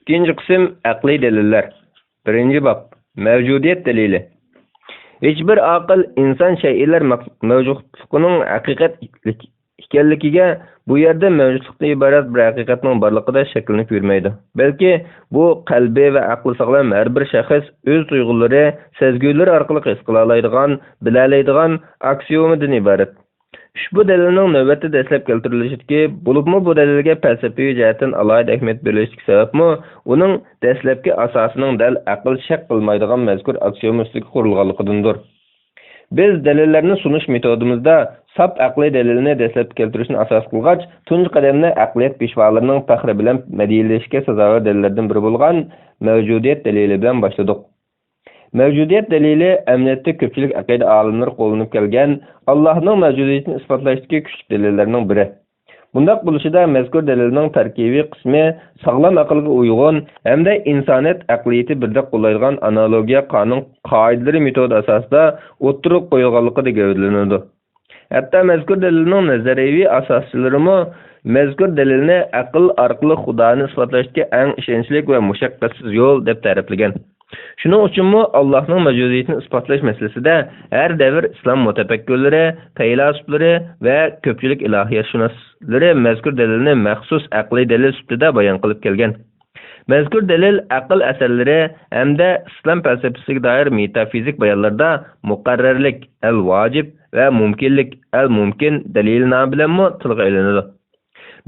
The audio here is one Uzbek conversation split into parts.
İkinci kısım aqliy deliller. Birinci bab mevcudiyet delili. Hiçbir akıl insan şeyler mevcutluğunun hakikat ekanligiga bu yerde mevcutluqdan ibaret bir haqiqatning barligida shaklanib yurmaydi. Balki bu qalbi ve aqli sog'lom har bir shaxs o'z tuyg'ulari, sezgulari orqali his qila oladigan, bila oladigan aksiomidan ibaret. Ushbu dalilning navbatda dastlab keltirilishidagi, bo'libmi bu dalilga falsafiy jihatdan alohida ahamiyat berilishlik sababmi uning dastlabki asosining dal aql shak qilmaydigan mazkur aksiom ustiga qurilganligidandir. Biz dalillarni sunish metodimizda sap aqliy dalilni dastlab keltirishni asos qilgach, tunji qadamni aqliyat peshvolarining faxri bilan madhiyalashga sazovor dalillardan biri bo'lgan mavjudiyat dalili bilan boshladik. Mevcudiyet delili emniyette köpçülük aqida alimleri qo'llanib kelgan Allohning mavjudiyatini isbotlashdagi kuchli dalillarning biri. Bundaq bo'lishida mazkur dalilning tarkibiy qismi sog'lom aqlga uyg'un hamda insoniyat aqliyati birdek qo'llaydigan analogiya qonun qoidalari metodi asosida o'ttirib qo'yilganligi gavdalanadi. Hatto mazkur dalilning nazariy asoschilarimi mazkur dalilni aql orqali Xudoni isbotlashga eng ishonchli va mushaqqatsiz yo'l deb ta'riflagan. Shuning uchunmi Allohning mavjudiyatini isbotlash masalasida har davr islom mutafakkirlari, faylasuflari va ko'pchilik ilohiyatshunoslari mazkur dalilni maxsus aqliy dalil sifatida bayon qilib kelgan. Mazkur dalil aql asarlari hamda islom falsafasiga doir metafizik bayonlarda muqarrarlik, al-vojib va mumkinlik, al-mumkin dalil nomi bilan tilga ilinadi.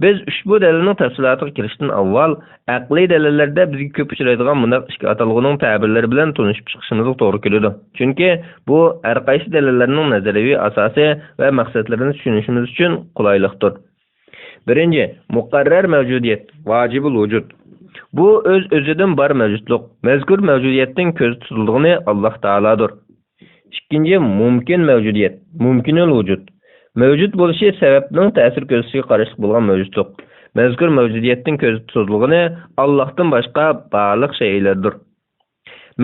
Biz ushbu dalilning tafsilotiga kirishdan avval aqliy dalillarda bizga ko'p uchraydigan bunday ikki atalg'uning ta'birlari bilan tanishib chiqishimiz to'g'ri keladi. Chunki bu har qaysi dalillarning nazariy asosi va maqsadlarini tushunishimiz uchun qulaylikdir. Birinchi, muqarrar mavjudiyat, vojibul vujud. Bu o'z-o'zidan bor mavjudlik. Mazkur mavjudiyatning ko'z tutildig'ini Alloh taolodir. Ikkinchi, mumkin mavjudiyat, mumkinul vujud. Mevcut bo'lishi sababning ta'sir ko'rsatishga qarshi bo'lgan mavjudlik. Mazkur mavjudiyatning ko'z tutildig'ini Allohdan boshqa barliq shaylardir.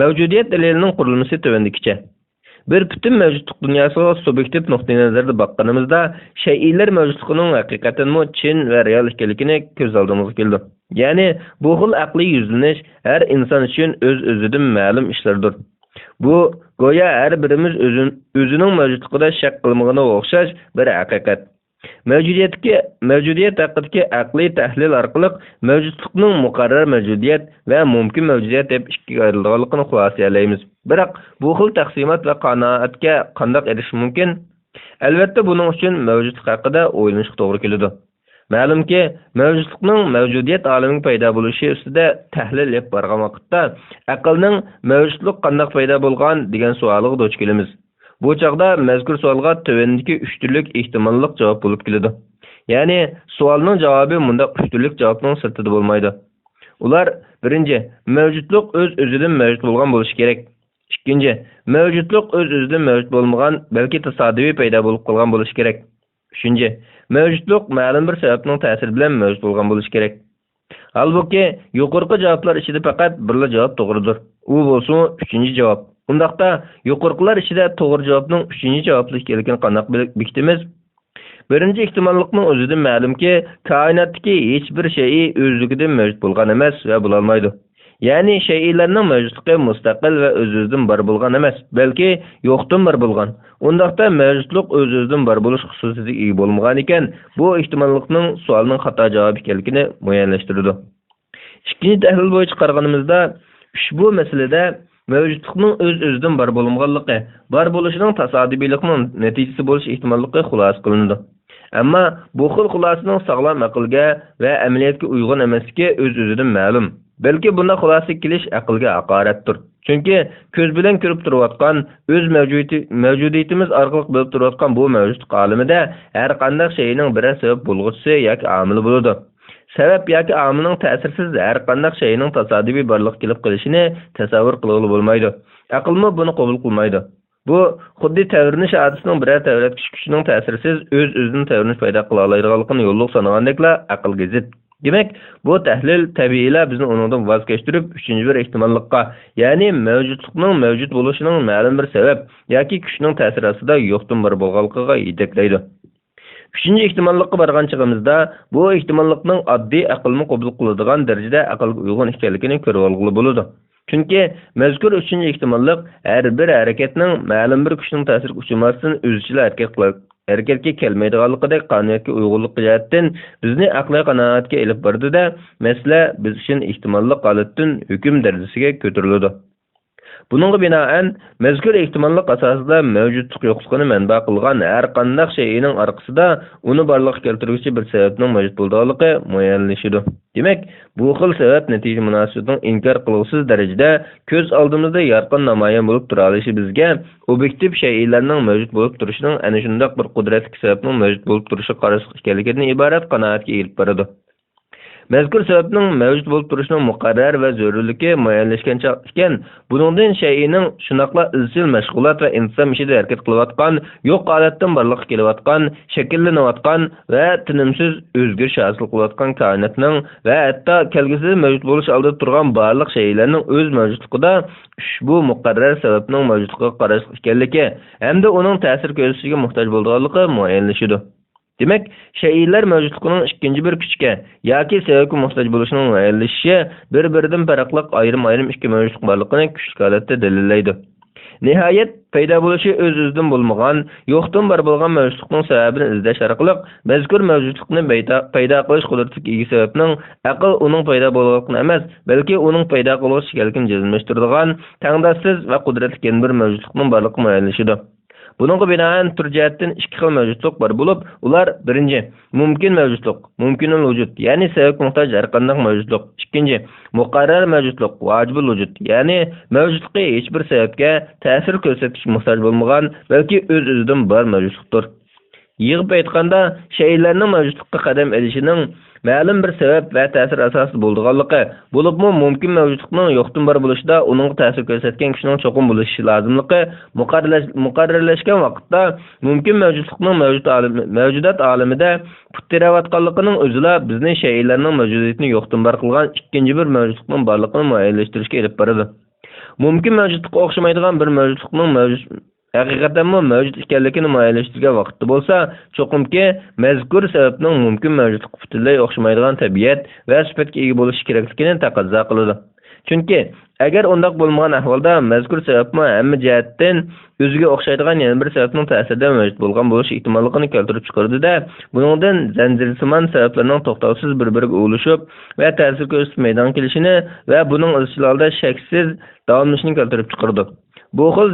Mavjudiyat dalilining qurilmasi tovandikicha. Bir butun mavjudlik dunyosiga subyektiv nuqtai nazarda boqqanimizda shaylar mavjudligining haqiqatan chin va real ekanligini ko'z oldimizga keldi. Ya'ni bu xil aqliy yuzlanish har inson uchun o'z-o'zidan ma'lum ishlardir. Bu go'yo har birimiz o'zining mavjudligida shak qilmagani o'xshash bir haqiqat. Mavjudiyat haqidagi aqliy tahlil orqali mavjudlikning muqarrar mavjudiyat va mumkin mavjudiyat deb ikkiga ayrilganligini xulosalaymiz. Biroq bu xil taqsimot va qanoatga qanday erishish mumkin? Albatta buning uchun mavjudlik haqida o'ylanish to'g'ri keladi. Ma'lumki, mavjudlikning mavjudiyat olamining paydo bo'lishi ustida tahlil olib borgan vaqtda aqlning mavjudlik qanday paydo bo'lgan degan savoliga duch kelamiz. Bu chaqda mazkur savolga tövendeki 3 turlik ehtimollik javob bo'lib keladi. Ya'ni savolning javobi bunda 3 turlik javobning sirtida bo'lmaydi. Ular birinchi, mavjudlik o'z-o'zidan mavjud bo'lgan bo'lishi kerak. Ikkinchi, mavjudlik o'z-o'zidan mavjud bo'lmagan, balki tasodifiy paydo bo'lib qolgan bo'lishi kerak. Üçüncü, mevcutluk ma'lum bir sebepning ta'siri bilan mavjud bo'lgan bo'lishi kerak. Halbuki, yuqorqi javoblar ichida faqat birla javob to'g'ridir. U bo'lsa, uchinchi javob. Undaqda yuqorqilar ichida to'g'ri javobning uchinchi javobli ekanligini qanday bekitamiz? Birinchi ehtimollikning o'zidan ma'lumki, koinotdagi hech bir shay o'zligidan mavjud bo'lgan emas va bo'la olmaydi. Ya'ni shaylarning mavjudligi mustaqil va o'z-o'zidan bor bo'lgan emas, balki yo'qdan bor bo'lgan. Undaqda mavjudlik o'z-o'zidan bor bo'lish xususiyatiga ega bo'lmagan ekan, bu ehtimollikning savolning xato javob ekanligini muayyanlashtiradi. Ikkinchi tahlil bo'yicha qaraganimizda, ushbu masalada mavjudlikning o'z-o'zidan bor bo'lmaganligi, bor bo'lishining tasodifiyligining natijasi bo'lish ehtimolligi xulosa qilindi. Ammo bu xil xulosaning sog'lom aqlga va amaliyotga uyg'un emasligi o'z-o'zidan ma'lum. Balki bunda xulosa kelish aqlga haqoratdir. Chunki ko'z bilan ko'rib turayotgan, o'z mavjudiyatimiz orqali bilib turayotgan bu mavjud olamida har qanday shayning biror sabab bo'lg'uchisi yoki omili bo'ladi. Sabab yoki omilning ta'sirsiz har qanday shayning tasodifiy borliq kelib qolishini tasavvur qilib bo'lmaydi. Aqlmi buni qabul qilmaydi. Bu xuddi tavrinish odisining biror tavratkish kuchining ta'sirsiz o'z-o'zidan tavrinish paydo qila oladiganligini yo'lliq sanagandekla aqlga zid. Demek, bu tahlil tabiiyla bizni onundan voz kechtirib, üçüncü bir ehtimollikqa, ya'ni mavjudlikning mavjud bo'lishining ma'lum bir sabab yoki kuchning ta'siri ostida yo'qdan bor bo'lganligiga yetaklaydi. Üçüncü ehtimollikqa borgan chig'imizda bu ehtimollikning oddiy aqlni qabul qiladigan darajada aqlga uyg'un ekanligini ko'rib olg'ili bo'ladi. Chunki mazkur uchinchi ehtimollik har bir harakatning ma'lum bir kuchning ta'siriga uchramasdan o'zicha harakatga kelmaydiganligidek qonuniyatga uyg'unlik jihatdan bizni aqliy qanoatga ilib bordi-da, masala biz uchun ehtimollik holatdan hukm darajasiga ko'tariladi. Bununla binaen mazkur ehtimollik asosida mavjudlik yo'qligini manba qilgan har qanday shayning orqasida uni borliqqa keltiruvchi bir sababning mavjud bo'lganligi muayyanlashadi. Demak, bu xil sabab natija munosabatining inkor qiluvsiz darajada ko'z oldimizda yorqin namoyon bo'lib tura olishi bizga obyektiv shaylarning mavjud bo'lib turishining ana shunday bir qudratli sababning mavjud bo'lib turishi qarashli ekanligidan iborat qanoatga elib boradi. Mazkur sababning mavjud bo'lib turishining muqarrar va zarurligi muayyanlashgancha ekan, buningdan shayning shunaqla izchil mashg'ulot va inson ishida harakat qilayotgan, yo'q holatdan borliqqa kelayotgan, shakllanayotgan va tinimsiz o'zgarish hosil qilayotgan koinotning va hatto kelgusida mavjud bo'lish oldida turgan barliq shaylarning o'z mavjudligida ushbu muqarrar sababning mavjudligiga qarashli ekanligi hamda uning ta'sir ko'rsatishiga muhtoj bo'lganligi muayyanlashadi. Demek, shaylar mavjudligining ikkinchi bir kuchga yoki sababga muhtoj bo'lishining muayyanlashishi bir-biridan farqli ayrim ikki mavjudlik borligini kuchli holatda dalillaydi. Nihoyat paydo bo'lishi o'z-o'zidan bo'lmagan, yo'qdan bor bo'lgan mavjudlikning sababini izlash orqali mazkur mavjudlikni paydo qilish qudratiga ega sababning aql uning paydo bo'lganligini emas, balki uning paydo qilish ekanligini jazmlashtiradigan tangdoshsiz va qudratli bir mavjudlikning borligi muayyanlashadi. Bununla binaen tür cihetten iki xil mevcutluk var bulup, ular birinci, mümkün mevcutluk, mümkünül vücut, yani sebep muhtaç her qanday mevcutluk. İkinci, muqarrar mevcutluk, vacibül vücut, yani mevcutluğu hiçbir sebepke ta'sir ko'rsatish muhtaç bo'lmagan, balki öz-özüden bar mevcutluktur. Yığıp aytganda, shaylarning mevcutluqqa qadam edişinin ma'lum bir sebep va ta'sir asosi bo'lganligi, bo'libmi mumkin mavjudlikning yo'qdan bor bo'lishida uning ta'sir ko'rsatgan kishining cho'qim bo'lishi lozimligi muqarrarlashgan vaqtda mumkin mavjudlikning mavjudot olamida putirayotganligining o'zida bizni shaylarning mavjudiyatini yo'qdan bor qilgan ikkinchi bir mavjudlikning borligini muayyanlashtirishga elib boradi. Mumkin mavjudlikka o'xshamaydigan bir mavjudlikning haqiqatan mavjud ekanligini muayyanlashtirgan vaqtda bo'lsa, cho'qimki mazkur sababning mumkin mavjudlikka butunlay o'xshamaydigan tabiat va sifatga ega bo'lishi kerakligini taqozo qiladi. Chunki agar undoq bo'lmagan ahvolda mazkur sababmi hamma jihatdan o'ziga o'xshaydigan yana bir sababning ta'sirida mavjud bo'lgan bo'lish ehtimolligini keltirib chiqardi-da, buningdan zanjirsimon sabablarning to'xtovsiz bir-biriga urilishib va ta'sir ko'rsatib maydonga kelishini va buning izchil holda shaksiz davomlashishini keltirib chiqardi. Bu xil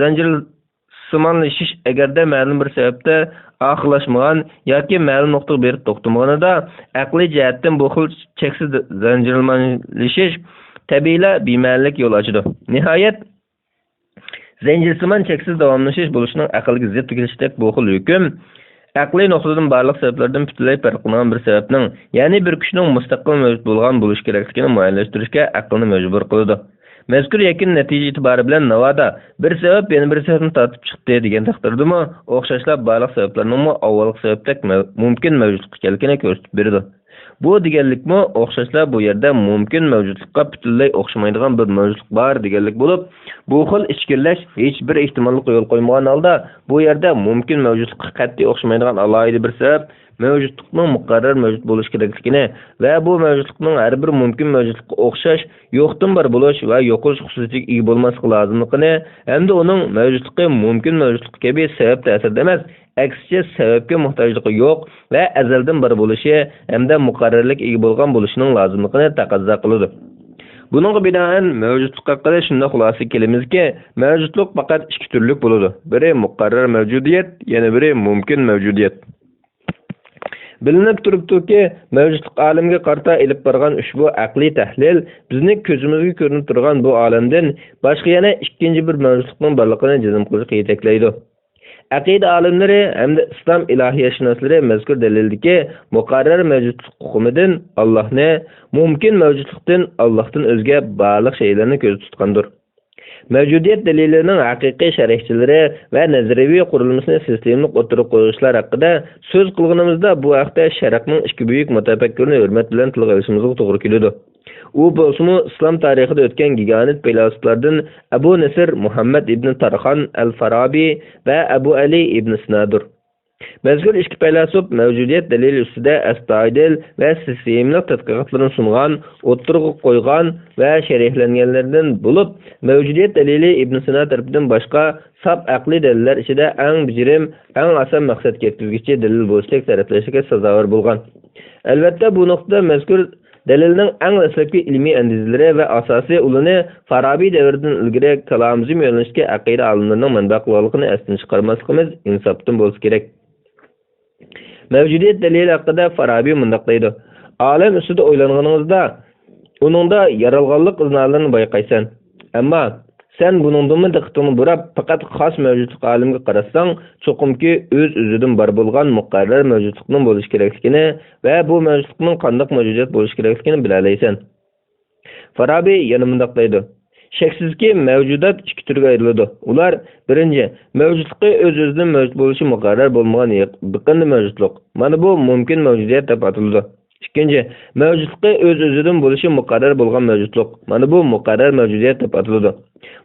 zanjirsimonlashish agarda ma'lum bir sababda oxirlashmagan yoki ma'lum nuqtaga berib to'xtamaganida aqliy jihatdan bu xil cheksiz zanjirsimonlashish tabiiyla bema'nilik yo'l ochadi. Nihoyat zanjirsimon cheksiz davomlashish bo'lishining aqlga zid kelishdek bu xil hukm aqliy nuqtadan barliq sabablardan butunlay farqlangan bir sababning, ya'ni bir kuchning mustaqil mavjud bo'lgan bo'lish kerakligini muayyanlashtirishga aqlni majbur qiladi. Mazkur yakin natija itibari bilan navoda bir sabab yana bir sababni tortib chiqdi degan taqdirdami, o'xshashlab barliq sabablarning avvalgi sababdek mumkin mavjudlik ekanligini ko'rsatib berdi. Bu deganlikmi o'xshashlab bu yerda mumkin mavjudlikqa butunlay o'xshamaydigan bir mavjudlik bor deganlik bo'lib, bu xil ichkirlash hech bir ehtimollikqa yo'l qo'ymagan holda bu yerda mumkin mavjudlikqa qat'iy o'xshamaydigan alohida bir sabab mavjudlikning muqarrar mavjud bo'lish kerakligini va bu mavjudlikning har bir mumkin mavjudlikqa o'xshash yo'qdan bor bo'lish va yo'qolish xususiyatiga ega bo'lmasligi lozimligini hamda uning mavjudligi mumkin mavjudlik kabi sabab ta'sirida emas, aksicha sababga muhtojligi yo'q va azaldan bor bo'lishi hamda muqarrarlik ega bo'lgan bo'lishining lozimligini taqozo qiladi. Buningga binoan mavjudlik haqida shunday xulosa kelamizki, mavjudlik faqat ikki turlik bo'ladi. Biri muqarrar mavjudiyat, yana biri mumkin mavjudiyat. Bilinib turibdiki, mavjudlik olamga qarta elib borgan ushbu aqliy tahlil bizning ko'zimizga ko'rinib turgan bu olamdan boshqa yana ikkinchi bir mavjudlikning borligini jazm qilishga yetaklaydi. Aqida olimlari hamda islom ilohiyatshinoslari mazkur dalildagi muqarrar mavjudlik hukumidan Allohni, mumkin mavjudlikdan Allohdan o'zga barliq shaylarni ko'z tutgandir. Mavjudiyat dalillarining haqiqiy sharhchilari va nazariy qurilmasini sistemlik o'tirib qo'yishlar haqida so'z qilganimizda bu haqda Sharqning ikki buyuk mutafakkirni hurmat bilan tilga olishimizga to'g'ri keladi. U bo'lsa islom tarixida o'tgan gigant filosoфlardan Abu Nasr Muhammad ibn Tarxon al-Farabi va Abu Ali ibn Sinadir. Mazkur ikki faylasuf mavjudiyat dalili ustida astoydil va sistemli tadqiqotlarni sungan, o'ttirg'i qo'ygan va sharhlanganlardan bo'lib, mavjudiyat dalili Ibn Sino tarafidan boshqa sap aqli dalillar ichida eng bijirim, eng oson maqsadga yetkazuvchi dalil bo'lishlik taraflashiga sazovor bo'lgan. Albatta bu nuqtada mazkur dalilning eng dastlabki ilmiy andizalari va asosiy ulini Farabiy davridan ilgari kalomizm yo'nalishga aqida olimlarining manba qilganligini esdan chiqarmasligimiz insofdan bo'lsa kerak. Mavjudiyat dalili haqida Farabiy mundaq deydi: "Olam ustida o'ylanganingizda, uningda yaralganlik iznalarini bayqaysan. Ammo sen buningdan diqqatini burab, faqat xos mavjudlik olamga qarasang, cho'qimki o'z-o'zidan bor bo'lgan muqarrar mavjudlikning bo'lishi kerakligini va bu mavjudlikning qanday mavjudiyat bo'lishi kerakligini bila olaysan." Farabiy yana mundaq deydi: "Shaksizki mavjudot ikki turga ayriladi. Ular birinchi, mavjudlikka o'z-o'zidan mavjud bo'lishi muqarrar bo'lmagan biqinli mavjudlik. Mana bu mumkin mavjudiyat deb ataladi. Ikkinchi, mavjudlikka o'z-o'zidan bo'lishi muqarrar bo'lgan mavjudlik. Mana bu muqarrar mavjudiyat deb ataladi.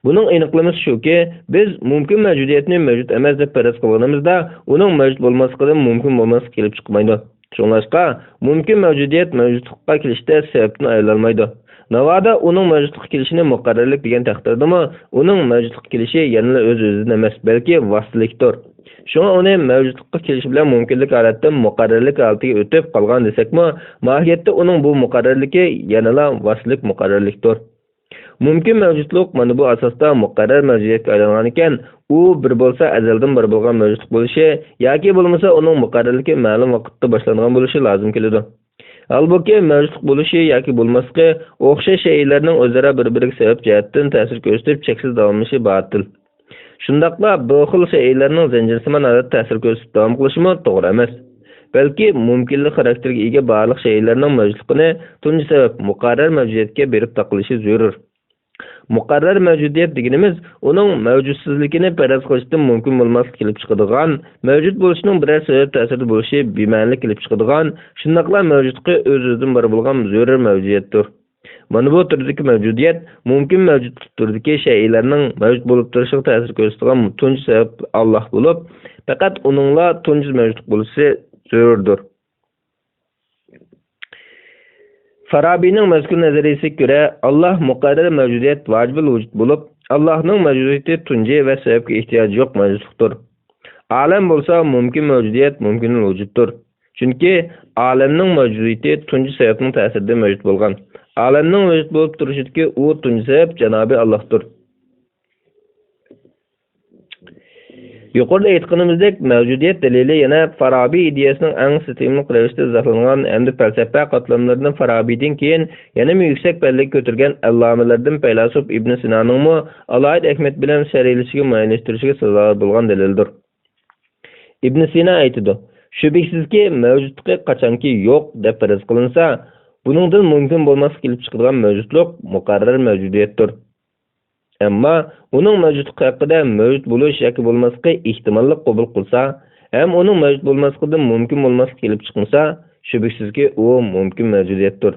Buning aniqlamasi shuki, biz mumkin mavjudiyatni mavjud emas deb faraz qilganimizda, uning mavjud bo'lmasligidan mumkin bo'lmasligi kelib chiqmaydi. Shuningdek, mumkin mavjudiyat mavjudlikka kelishda sababni aylanmaydi. Navoda uning mavjudlikka kelishini muqarrarlik degan taqdirdami, uning mavjudlikka kelishi yana o'z-o'zidan emas, balki vositalikdir. Shunga uni mavjudlikka kelishi bilan mumkinlik holatdan muqarrarlik holatiga o'tib qolgan desakmi, mohiyatda uning bu muqarrarligi yanala vositalik muqarrarlikdir. Mumkin mavjudlik mana bu asosda muqarrar mavjudiyatga aylangan ekan, u bir bo'lsa azaldan bir bo'lgan mavjudlik bo'lishi yoki bo'lmasa uning muqarrarligi ma'lum vaqtda boshlangan bo'lishi lozim keladi. Halbuki mavjudlik bo'lishi yoki bo'lmasligi o'xshash shaylarning o'zaro bir-biriga sabab jihatdan ta'sir ko'rsatib cheksiz davomlashi batil. Shundaqla bu xil shaylarning zanjirsimon holatda ta'sir ko'rsatib davom qilishi to'g'ri emas. Balki mumkinlik xarakteriga ega barliq shaylarning mavjudligini tunji sabab muqarrar mavjudiyatga berib taqilishi zarur. Muqarrar mavjudiyat deganimiz uning mavjudsizligini faraz qilishdan mumkin bo'lmasligi kelib chiqadigan, mavjud bo'lishining biror sabab ta'sirida bo'lishi bema'nilik kelib chiqadigan, shundaqla mavjudlikka o'z-o'zidan bor bo'lgan zarur mavjudiyatdir. Mana bu turdagi mavjudiyat mumkin mavjudlik turidagi shaylarning mavjud bo'lib turishiga ta'sir ko'rsatadigan tunji sabab Alloh bo'lib, faqat uningla tunji mavjudlik bo'lishi zarurdir. Farabiyning mazkur nazariyasiga ko'ra, Alloh muqarrar mavjudiyat vojibul vujud bo'lib, Allohning mavjudiyati tunji va sababga ehtiyoji yo'q mavjudlikdir. Olam bo'lsa mumkin mavjudiyat mumkinul vujuddir. Chunki olamning mavjudiyati tunji sababning ta'sirida mavjud bo'lgan. Olamning mavjud bo'lib turishidagi u tunji sabab Janobi Allohdir. Yuqorida aytganimizdek, mavjudiyat dalili yana Farabiy ideyasining eng sistemli ravishda izohlangan hamda falsafa qatlamlaridan Farabiydan keyin yana yuksak ballaga ko'targan allomalardan faylasuf Ibn Sinoning alohid ahmad bilan sharhlashiga muayyanlashtirishiga sazovor bo'lgan dalildir. Ibn Sino aytadi: "Shubhisizki mavjudlik qachonki yo'q deb faraz qilinsa, buningdan mumkin bo'lmasligi kelib chiqadigan mavjudlik muqarrar mavjudiyatdir. Ammo uning mavjudligi haqida mavjud bo'lish yoki bo'lmasligi ehtimollik qabul qilsa, ham uning mavjud bo'lmasligidan mumkin bo'lmasligi kelib chiqsa, shubhisizki u mumkin mavjudiyatdir.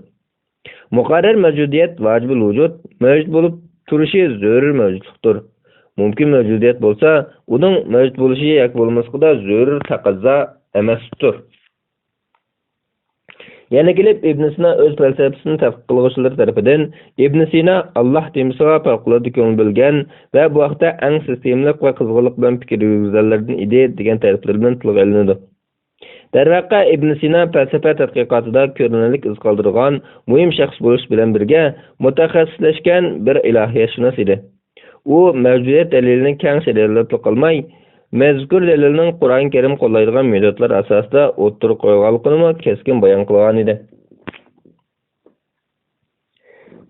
Muqarrar mavjudiyat vojibul vujud, mavjud bo'lib turishi zarur mavjudlikdir. Mumkin mavjudiyat bo'lsa, uning mavjud bo'lishi yoki bo'lmasligida zarur taqozo emasdir." Yana kelib Ibn Sino o'z falsafasini tadqiq qiluvchilar tarafidan Ibn Sino Alloh temsiga favqulodda ko'ngil bilgan va bu vaqtda eng sistemli va qizg'inlik bilan fikr yurgizganlardan ide degan ta'riflar bilan tilga olinadi. Darvaqa Ibn Sino falsafa tadqiqotida ko'rinarli iz qoldirgan muhim shaxs bo'lish bilan birga mutaxassislashgan bir ilohiyatshunos edi. U mavjudiyat dalilini keng sharhlab qolmay, mazkur dalilning Qur'on Karim qo'llaydigan metodlar asosida o'ttirib qo'yilganligini keskin bayon qilgan edi.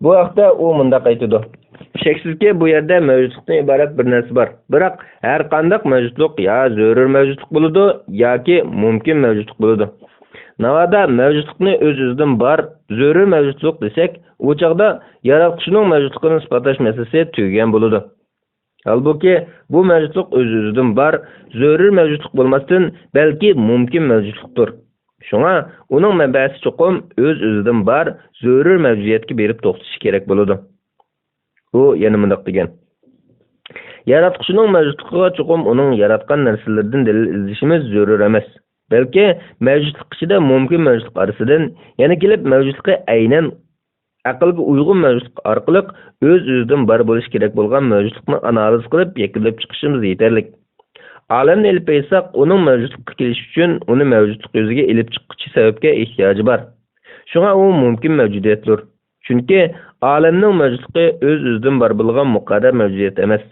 Bu haqda u mundaq aytadi: "Shaksizki bu yerda mavjudlikdan iborat bir narsa bor. Biroq har qanday mavjudlik ya zarur mavjudlik bo'ladi yoki mumkin mavjudlik bo'ladi. Navoda mavjudlikni o'z-o'zidan bor zarur mavjudlik desak, u chaqda yaratquchining mavjudligini isbotlash masalasi tugagan bo'ladi. Halbuki bu mavjudlik o'z-o'zidan bor zarur mavjudlik bo'lmasdan, balki mumkin mavjudlikdir. Shunga uning manbasi cho'qim o'z-o'zidan bor zarur mavjudiyatga berib to'xtatish kerak bo'ladi." U yana mundaq degan: Yaratquchining mavjudligiga cho'qim uning yaratgan narsalardan dalil izlashimiz zarur emas. Balki mavjudlik ichida mumkin mavjudlik orasidan yana kelib mavjudlikqa aynan aqlga uyg'un mavjudlik orqali o'z-o'zidan bar bo'lish kerak bo'lgan mavjudlikni analiz qilib yakunlab chiqishimiz yetarli. Olamni ilib qo'ysak, uning mavjudlikka kelish uchun uni mavjudlik o'ziga ilib chiquvchi sababga ehtiyoji bor. Shunga u mumkin mavjudiyatdir. Chunki olamning mavjudligi o'z-o'zidan bar bo'lgan muqarrar mavjudiyat emas.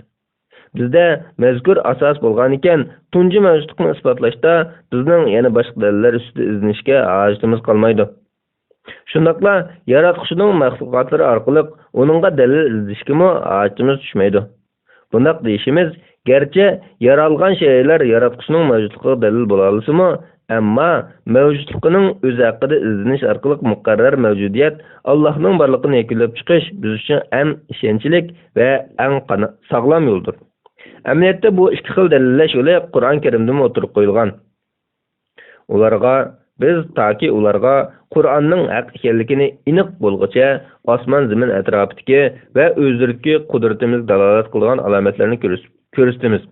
Bizda mazkur asos bo'lgan ekan, tunji mavjudlikni isbotlashda bizning yana boshqa dalillar ustida izlanishga hojatimiz qolmaydi. Shundaqla yaratquchining mahsulotlari orqali uningga dalil izlashga hojatimiz tushmaydi. Bundaq deyishimiz, garchi yaralgan shaylar yaratquchining mavjudligiga dalil bo'la olsa-mu, ammo mavjudligining o'zi haqida izlanish orqali muqarrar mavjudiyat Allohning borligini yakunlab chiqish biz uchun eng ishonchli va eng sog'lom yo'ldir. Amaliyotda bu ikki xil dalillash yo'li Qur'on Karimda o'tirib qo'yilgan. Ularga Qur'onning haq ekanligini aniq bo'lguncha osmon zamin atrofidagi va o'zidagi qudratimiz dalolat qilgan alomatlarni ko'rsatamiz.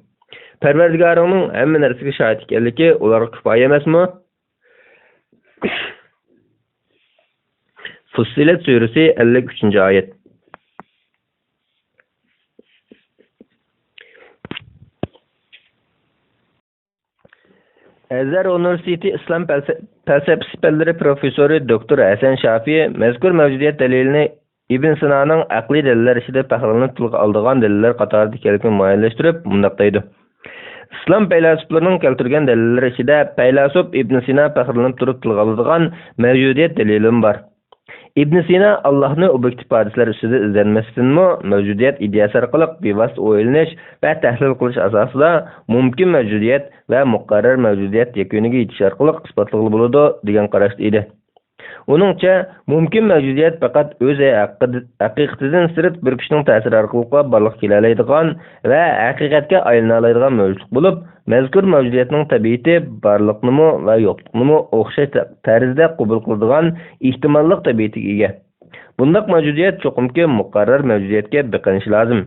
Parvardigoringning hamma narsaga shohid ekanligi ularga kifoya emasmi? Fussilat surasi 53-oyat. Azhar Universiteti İslam felsefesi fanlari professori Dr. Hasan Shafiy mazkur mavjudiyat dalilini Ibn Sina'nın aqliy dalillar ichida faxrlanib tilga oldigan dalillar qatorida ekanligini muayyanlashtirib, bunday deydi. İslam faylasuflarining keltirgan dalillar ichida faylasuf Ibn Sina faxrlanib turib tilga oladigan mavjudiyat dalilim bor. Ibn Sina Allohning obyektiv hodisalar ustida izlanmasdanmi mavjudiyat ideyasi orqali bevosita o'ylanish va tahlil qilish asosida mumkin mavjudiyat va muqarrar mavjudiyat yakuniga yetish orqali isbotlag'ili bo'ladi degan qarashda edi. Uningcha mumkin mavjudiyat faqat o'z haqiqatidan sirт bir kishining ta'siri orqali borliq kela oladigan va haqiqatga aylana oladigan mavjudlik bo'lib, mazkur mavjudiyatning tabiati borliqni va yo'qlikni o'xshash tarzda qabul qiladigan ehtimollik tabiatiga ega. Bundaq mavjudiyat cho'qimki muqarrar mavjudiyatga biqinishi lozim.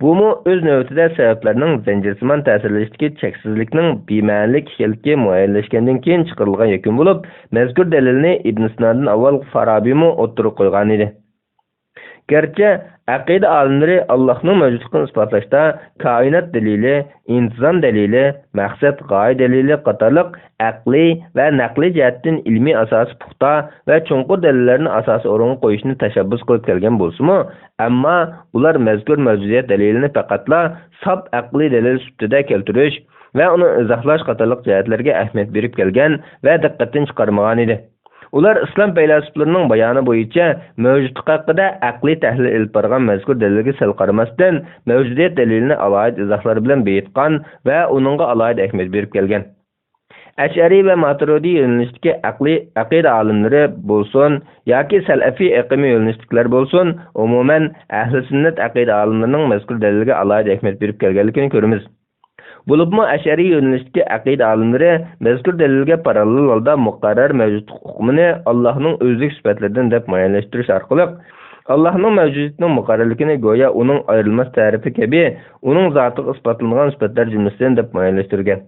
Bumu o'z navbatida sabablarning zanjirsimon ta'sirlashdagi cheksizlikning bema'nilik ekanligi muayyanlashgandan keyin chiqarilgan yakun bo'lib, mazkur dalilni Ibn Sinodan avval Farabiymi o'ttirib qo'ygan edi. Garchi aqida olimlari Allohning mavjudligini isbotlashda koinot dalili, intizom dalili, maqsad g'oya dalili qatorliq aqliy va naqliy jihatdan ilmiy asosi puxta va chunqur dalillarni asosi o'ringa qo'yishni tashabbus qilib kelgan bo'lsa-mu, ammo ular mazkur mavjudiyat dalilini faqatla sof aqliy dalil sifatida keltirish va uni izohlash qatorliq jihatlarga ahamiyat berib kelgan va diqqatdan chiqarmagan edi. Ular islom faylasuflarining bayoni bo'yicha mavjudlik haqida aqliy tahlil ilib borgan mazkur dalilga sal qaramasdan mavjudiyat dalilini alohida izohlar bilan bayitgan va uningga alohida ahamiyat berib kelgan. Ash'ari va Maturidi yo'nalishdagi aqida olimlari bo'lsin yoki salafiy aqimi yo'nalishliklar bo'lsin, umuman ahli sunnat aqida olimlarining mazkur dalilga alohida ahamiyat berib kelganligini ko'ramiz. Bo'libmi Ash'ari yo'nalishdagi aqida olimlari mazkur dalilga parallel holda muqarrar mavjudlik hukmini Allohning o'zlik sifatlaridan deb muayyanlashtirish orqali Allohning mavjudiyatining muqarrarligini go'yo uning ayrilmas ta'rifi kabi uning zotiga isbotlangan sifatlar jumlasidan deb muayyanlashtirgan.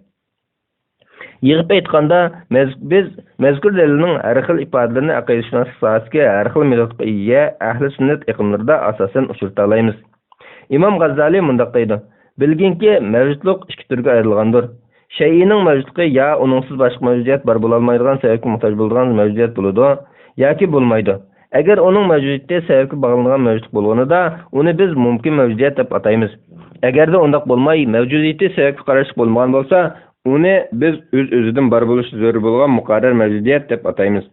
Yig'ib aytganda, biz mazkur dalilning har xil ifodalarini aqidashunoslik sohasiga har xil metodga ega ahli sunnat iqimlarida asosan uchrata olamiz. Imom G'azzali mundaq deydi: Bilginki mavjudlik ikki turga ayrilgandir. Shay'ning mavjudligi ya uningsiz boshqa mavjudiyat bor bo'la olmaydigan sababga muhtoj bo'ladigan mavjudiyat bo'ladi yoki bo'lmaydi. Agar uning mavjudiyati sababga bog'langan mavjudlik bo'lganida, uni biz mumkin mavjudiyat deb ataymiz. Agarda undaq bo'lmay, mavjudiyati sababga qarashli bo'lmagan bo'lsa, uni biz o'z-o'zidan bor bo'lishi zarur bo'lgan muqarrar mavjudiyat deb ataymiz.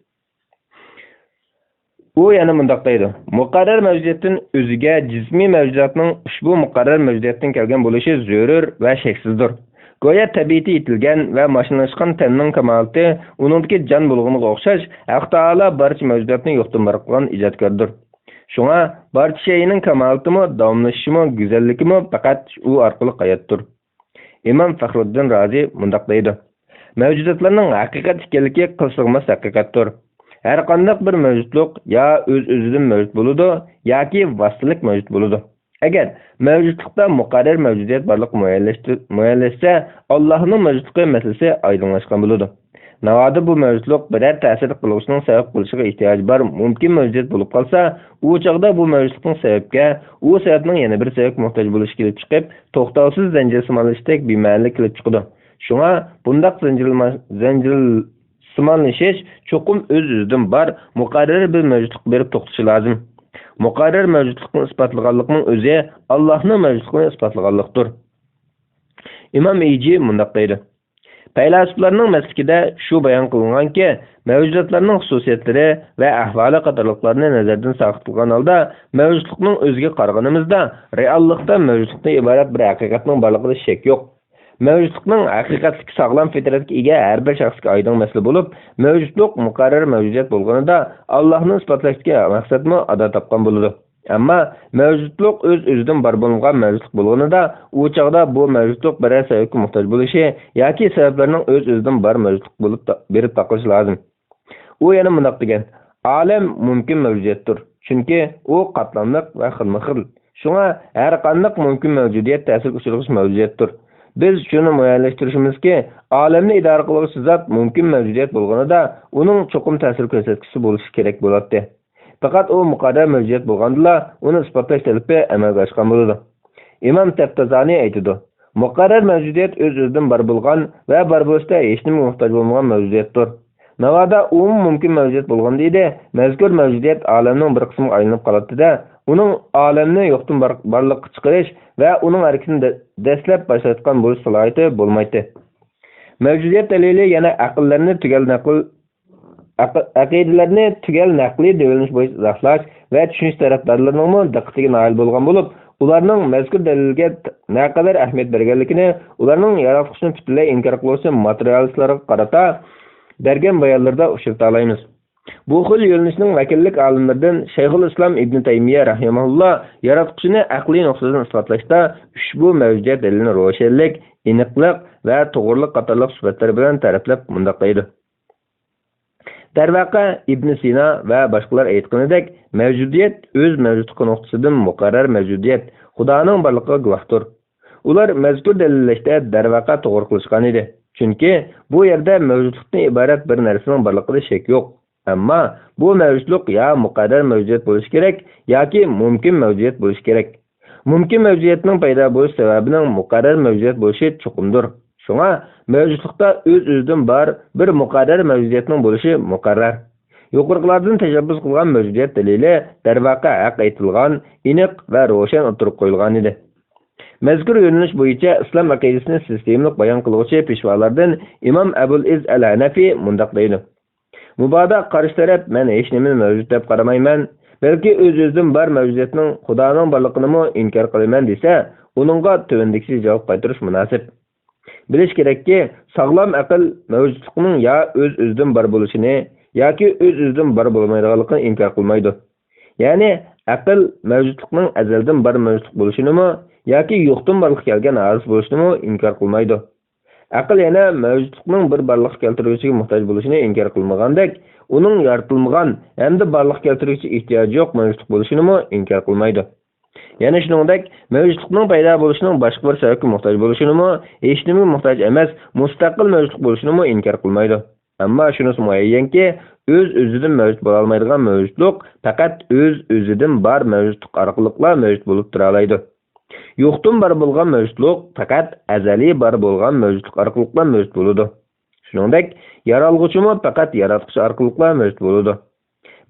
U yana mundaq deydi: Muqarrar mavjudiyatning o'ziga jismiy mavjudiyatning ushbu muqarrar mavjudiyatdan kelgan bo'lishi zarur va shaksizdir. Go'yo tabiati yetilgan va mashinalashgan tanning kamolati uningdagi jon bo'lganiga o'xshash, Alloh taolo barcha mavjudiyatni yo'qdan bor qilgan ijodkordir. Shunga barcha shayning kamolatimi, davomlashishimi, go'zalligimi faqat u orqali hayotdir. Imom Faxruddin Razi mundaq deydi: Mavjudotlarning haqiqat ekanligi qilsig'mas haqiqatdir. Her qanday bir mavjudlik ya o'z-o'zidan mavjud bo'ladi yoki vositalik mavjud bo'ladi. Agar mavjudlikda muqarrar mavjudiyat borligi muayyanlashsa, Allohning mavjudligi masalasi oydinlashgan bo'ladi. Navoda bu mavjudlik biror ta'sir qilishning sabab qilishiga ehtiyoj bor mumkin mavjudiyat bo'lib qolsa, u chaqda bu mavjudlikning sababga, u sababning yana bir sababga muhtoj bo'lishi kelib chiqib, to'xtovsiz zanjirsimonlashdek bema'nilik kelib chiqadi. Shunga bundaq zanjirsimonlashish cho'qim o'z-o'zidan bor muqarrar bir mavjudlik berib to'xtashi lozim. Muqarrar mavjudlikni isbotlaganlikning o'zi Allohning mavjudligini isbotlaganlikdir. Imom Iyji mundaq deydi: Faylasuflarning maslikida shu bayon qilinganki, mavjudotlarning xususiyatlari va ahvoli qatorliqlarni nazardan saqlagan holda mavjudlikning o'ziga qaraganimizda reallikda mavjudlikdan iborat bir haqiqatning borligida shak yo'q. Mavjudlikning haqiqatlik sog'lom fitratga ega har bir shaxsga oydin masala bo'lib, mavjudlik muqarrar mavjudiyat bo'lganida Allohning isbotlashga maqsadmi ado topgan bo'ladi. Ammo mavjudlik o'z-o'zidan bor bo'lgan mavjudlik bo'lganida, u chaqda bu mavjudlik biror sababga muhtoj bo'lishi yoki sabablarning o'z-o'zidan bor mavjudlik bo'lib berib taqilishi lozim. U yana mundoq degan: Olam mumkin mavjudiyatdir, chunki u qatlamliq va xilma-xil. Shunga har qanday mumkin mavjudiyat ta'sir uchirg'ish mavjudiyatdir. Biz shuni muayyanlashtirishimizki, olamni idora qiluvchi zot mumkin mavjudiyat bo'lganida, uning cho'qim ta'sir ko'rsatkichi bo'lishi kerak bo'ladi. Faqat u muqarrar mavjudiyat bo'lganda, uni isbotlash talabi amalga oshgan bo'ladi. Imom Taftazani aytadi: Muqarrar mavjudiyat o'z-o'zidan bor bo'lgan va bor bo'lsa hech nimaga muhtoj bo'lmagan mavjudiyatdir. Navoda mumkin mavjudiyat bo'lganda edi, mazkur mavjudiyat olamning bir qismiga aylanib qoladi-da, uning olamni yo'qdan borlikka chiqarish va uning harakatini dastlab boshlatgan bo'lish salohiyati bo'lmaydi. Mavjudiyat dalili yana aqidalarni tugal naqliy davlanish bo'yicha izohlash va tushunish tarafdorlarining diqqatiga nail bo'lgan bo'lib, ularning mazkur dalilga naqadar ahamiyat berganligini, ularning yaratuvchini butunlay inkor qiluvchi materialistlarga qarata bergan bayonlarda uchrata olamiz. Bu xil yo'nalishning vakillik olimlaridan Shayxul Islom Ibn Taymiya rahimahulloh yaratuvchini aqliy nuqtadan isbotlashda ushbu mavjudiyat dalilini ro'shanlik, aniqlik va to'g'riliq qatorliq sifatlar bilan ta'riflab mundoq deydi: Darvaqa Ibn Sina va boshqalar aytganidek, mavjudiyat o'z mavjudligi nuqtasidan muqarrar mavjudiyat, Xudoning borligiga guvohdir. Ular mazkur dalillashda darvaqa to'g'ri qilishgan edi. Chunki bu yerda mavjudlikdan iborat bir narsaning borligida shak yo'q. Ammo bu mavjudlik ya muqarrar mavjudiyat bo'lishi kerak yoki mumkin mavjudiyat bo'lishi kerak. Mumkin mavjudiyatning paydo bo'lish sababining muqarrar mavjudiyat bo'lishi cho'qimdir. Shunga mavjudlikda o'z-o'zidan bor bir muqarrar mavjudiyatning bo'lishi muqarrar. Yuqoriqilardan tashabbus qilgan mavjudiyat dalili darvaqa haq aytilgan, aniq va ro'shan o'tirib qo'yilgan edi. Mazkur yo'nalish bo'yicha islom aqidasini sistemlik bayon qiluvchi peshvolardan Imom Abul Iz al-Hanafi mundoq deydi: Mubodo qarish taraf men hech nimani mavjud deb qaramayman, balki o'z-o'zidan bor mavjudiyatning Xudoning borligini inkor qilaman desa, uningga tövandagi javob qaytarish munosib. Bilish kerakki, sog'lom aql mavjudlikning ya o'z-o'zidan bor bo'lishini yoki o'z-o'zidan bor bo'lmaydiganligini inkor qilmaydi. Ya'ni aql mavjudlikning azaldan bor mavjud bo'lishini yoki yo'qdan borlik kelgan aziz bo'lishini inkor qilmaydi. Aql yana mavjudlikning bir borlik keltiruvchiga muhtoj bo'lishini inkor qilmagandek, uning yaratilmagan hamda borlik keltiruvchi ehtiyoji yo'q mavjudlik bo'lishini inkor qilmaydi. Yana shuningdek, mavjudlikning paydo bo'lishining boshqa bir sababga muhtoj bo'lishini hech nimaga muhtoj emas, mustaqil mavjudlik bo'lishini inkor qilmaydi. Ammo shunisi muayyanki, o'z-o'zidan mavjud bo'la olmaydigan mavjudlik faqat o'z-o'zidan bor mavjudlik orqali mavjud bo'lib tura oladi. Yo'qdan bor bo'lgan mavjudlik faqat azaliy bor bo'lgan mavjudlik orqali mavjud bo'ladi. Shuningdek, yaralg'uchimi faqat yaratuvchi orqali mavjud bo'ladi.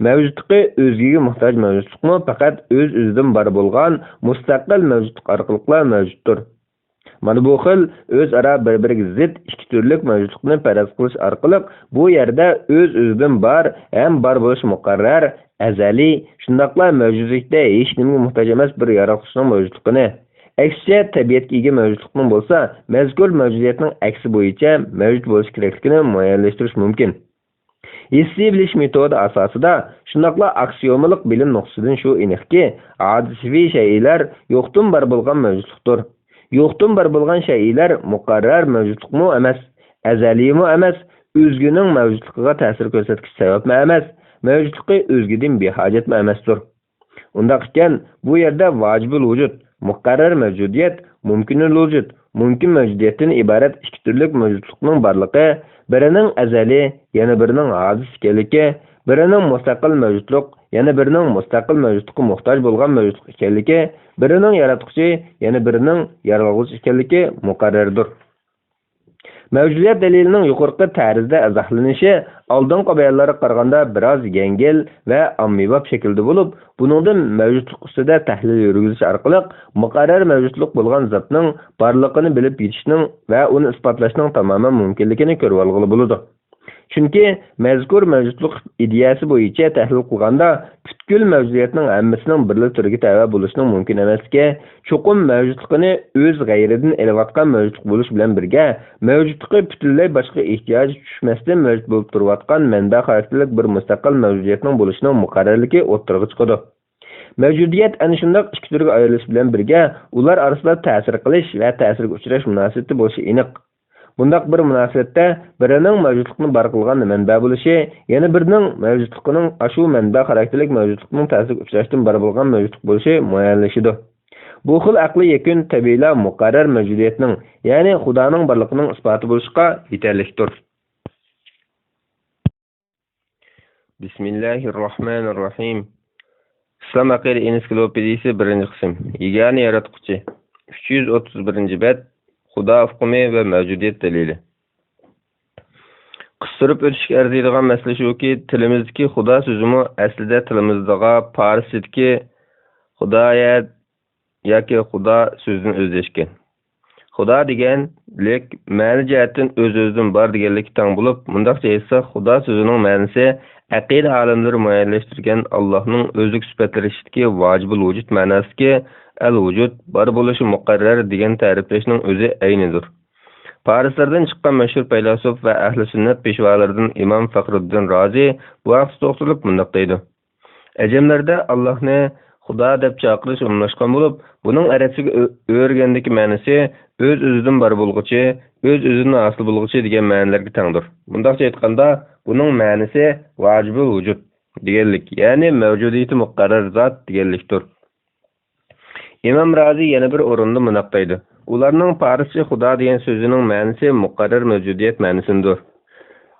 Mavjudligi o'ziga muhtoj mavjudlikmi faqat o'z-o'zidan bor bo'lgan mustaqil mavjudlik orqali mavjuddir. Mana bu xil o'zaro bir-biriga zid ikki turli mavjudlikni faraz qilish orqali bu yerda o'z-o'zidan bor ham bor bo'lish muqarrar, azaliy, shundaqla mavjudlikda hech nimaga muhtoj emas bir yaratuvchining mavjudligini, aksicha tabiatga ega mavjudlikning bo'lsa, mazkur mavjudiyatning aksi bo'yicha mavjud bo'lish kerakligini muayyanlashtirish mumkin. Hissiy bilish metodi asosida shundaqla aksiyomalik bilim nuqtasidan shu aniqki, hodisaviy shaylar yo'qdan bor bo'lgan mavjudlikdir. Yo'qdan bor bo'lgan shaylar muqarrar mavjudlikmi emas, azaliymi emas, o'zgining mavjudligiga ta'sir ko'rsatuvchi sababmi emas, mavjudligi o'zgidan behojatmi emasdir. Undaq ekan, bu yerda vojibul vujud, Muqarrar mavjudiyat mumkinul vujud, mumkin mavjudiyatdan iborat ikki turli mavjudlikning borligi, birining azali, yana birining hodis ekanligi, birining mustaqil mavjudlik, yana birining mustaqil mavjudlikka muhtoj bo'lgan mavjudlik ekanligi, birining yaratuvchi, yana birining yaralg'uvchi ekanligi muqarrardir. Mavjudiyat dalilining yuqorqi tarzda izohlanishi oldingi bayonlarga qaraganda biroz yengil va ommabop shaklda bo'lib, buningdan mavjudlik ustida tahlil yurgizish orqali muqarrar mavjudlik bo'lgan zotning borligini bilib yetishning va uni isbotlashning tamoman mumkinligini ko'rib olg'ili bo'ladi. Chunki mazkur mavjudlik ideyasi bo'yicha tahlil qilganda butkul mavjudiyatning hammasining birlik turiga tava bo'lishining mumkin emasligi, cho'qim mavjudligini o'z g'ayridan elayotgan mavjudlik bo'lish bilan birga mavjudligi butunlay boshqa ehtiyoj tushmasdan mavjud bo'lib turayotgan manba xarakterlik bir mustaqil mavjudiyatning bo'lishining muqarrarligi o'ttirg'i chiqadi. Mavjudiyat ana shunday ikki turga ayrilish bilan birga ular orasida ta'sir qilish va ta'sirga uchrash munosabati bo'lishi aniq. Bundaq bir munosabatda birining mavjudlikni bar qilgan manba bo'lishi, yana birining mavjudligining ashu manba xarakterlik mavjudlikning ta'sirga uchrashdan bar bo'lgan mavjudlik bo'lishi muayyanlashidi. Bu xil aqli yakun tabiiyla muqarrar mavjudiyatning, ya'ni Xudoning borligining isboti bo'lishga yetarlidir. Bismillahirrohmanirrohim. Islom aqida ensiklopediyasi 1-qism. Yagona yaratuvchi. 331-bet. Xudo hukmi va mavjudiyat dalili. Qistirib o'tishga arziydigan masala shuki, tilimizdagi Xudo so'zimi aslida tilimizdaga Farsdagi Xudoyat yoki Xudo so'zidan o'zlashgan. Xudo deganlik ma'ni jihatdan o'z-o'zidan bor deganlik tang bo'lib, mundaqcha aytsak, Xudo so'zining ma'nosi aqida olimlari muayyanlashtirgan Allohning o'zlik sifatlaridagi vojibul vujud ma'nosiga al-vujud bar bo'lishi muqarrar degan ta'riflashning o'zi aynidir. Farislardan chiqqan mashhur faylasuf va ahli sunnat peshvolaridan Imom Faxriddin Rozi bu haqda to'xtalib mundoq deydi. Ajamlarda Allohni Xudo deb chaqirish umumlashgan bo'lib, buning arabchaga o'rgandagi ma'nosi o'z-o'zidan bar bo'lguchi, o'z-o'zidan hosil bo'lguchi degan ma'nolarga tangdir. Bundaqcha aytganda, buning ma'nosi vojibul vujud deganlik, ya'ni mavjudiyati muqarrar zot deganlikdir. Imom Razi yana bir o'rinda mundoq deydi. Ularning farscha Xudo degan so'zining ma'nosi muqarrar mavjudiyat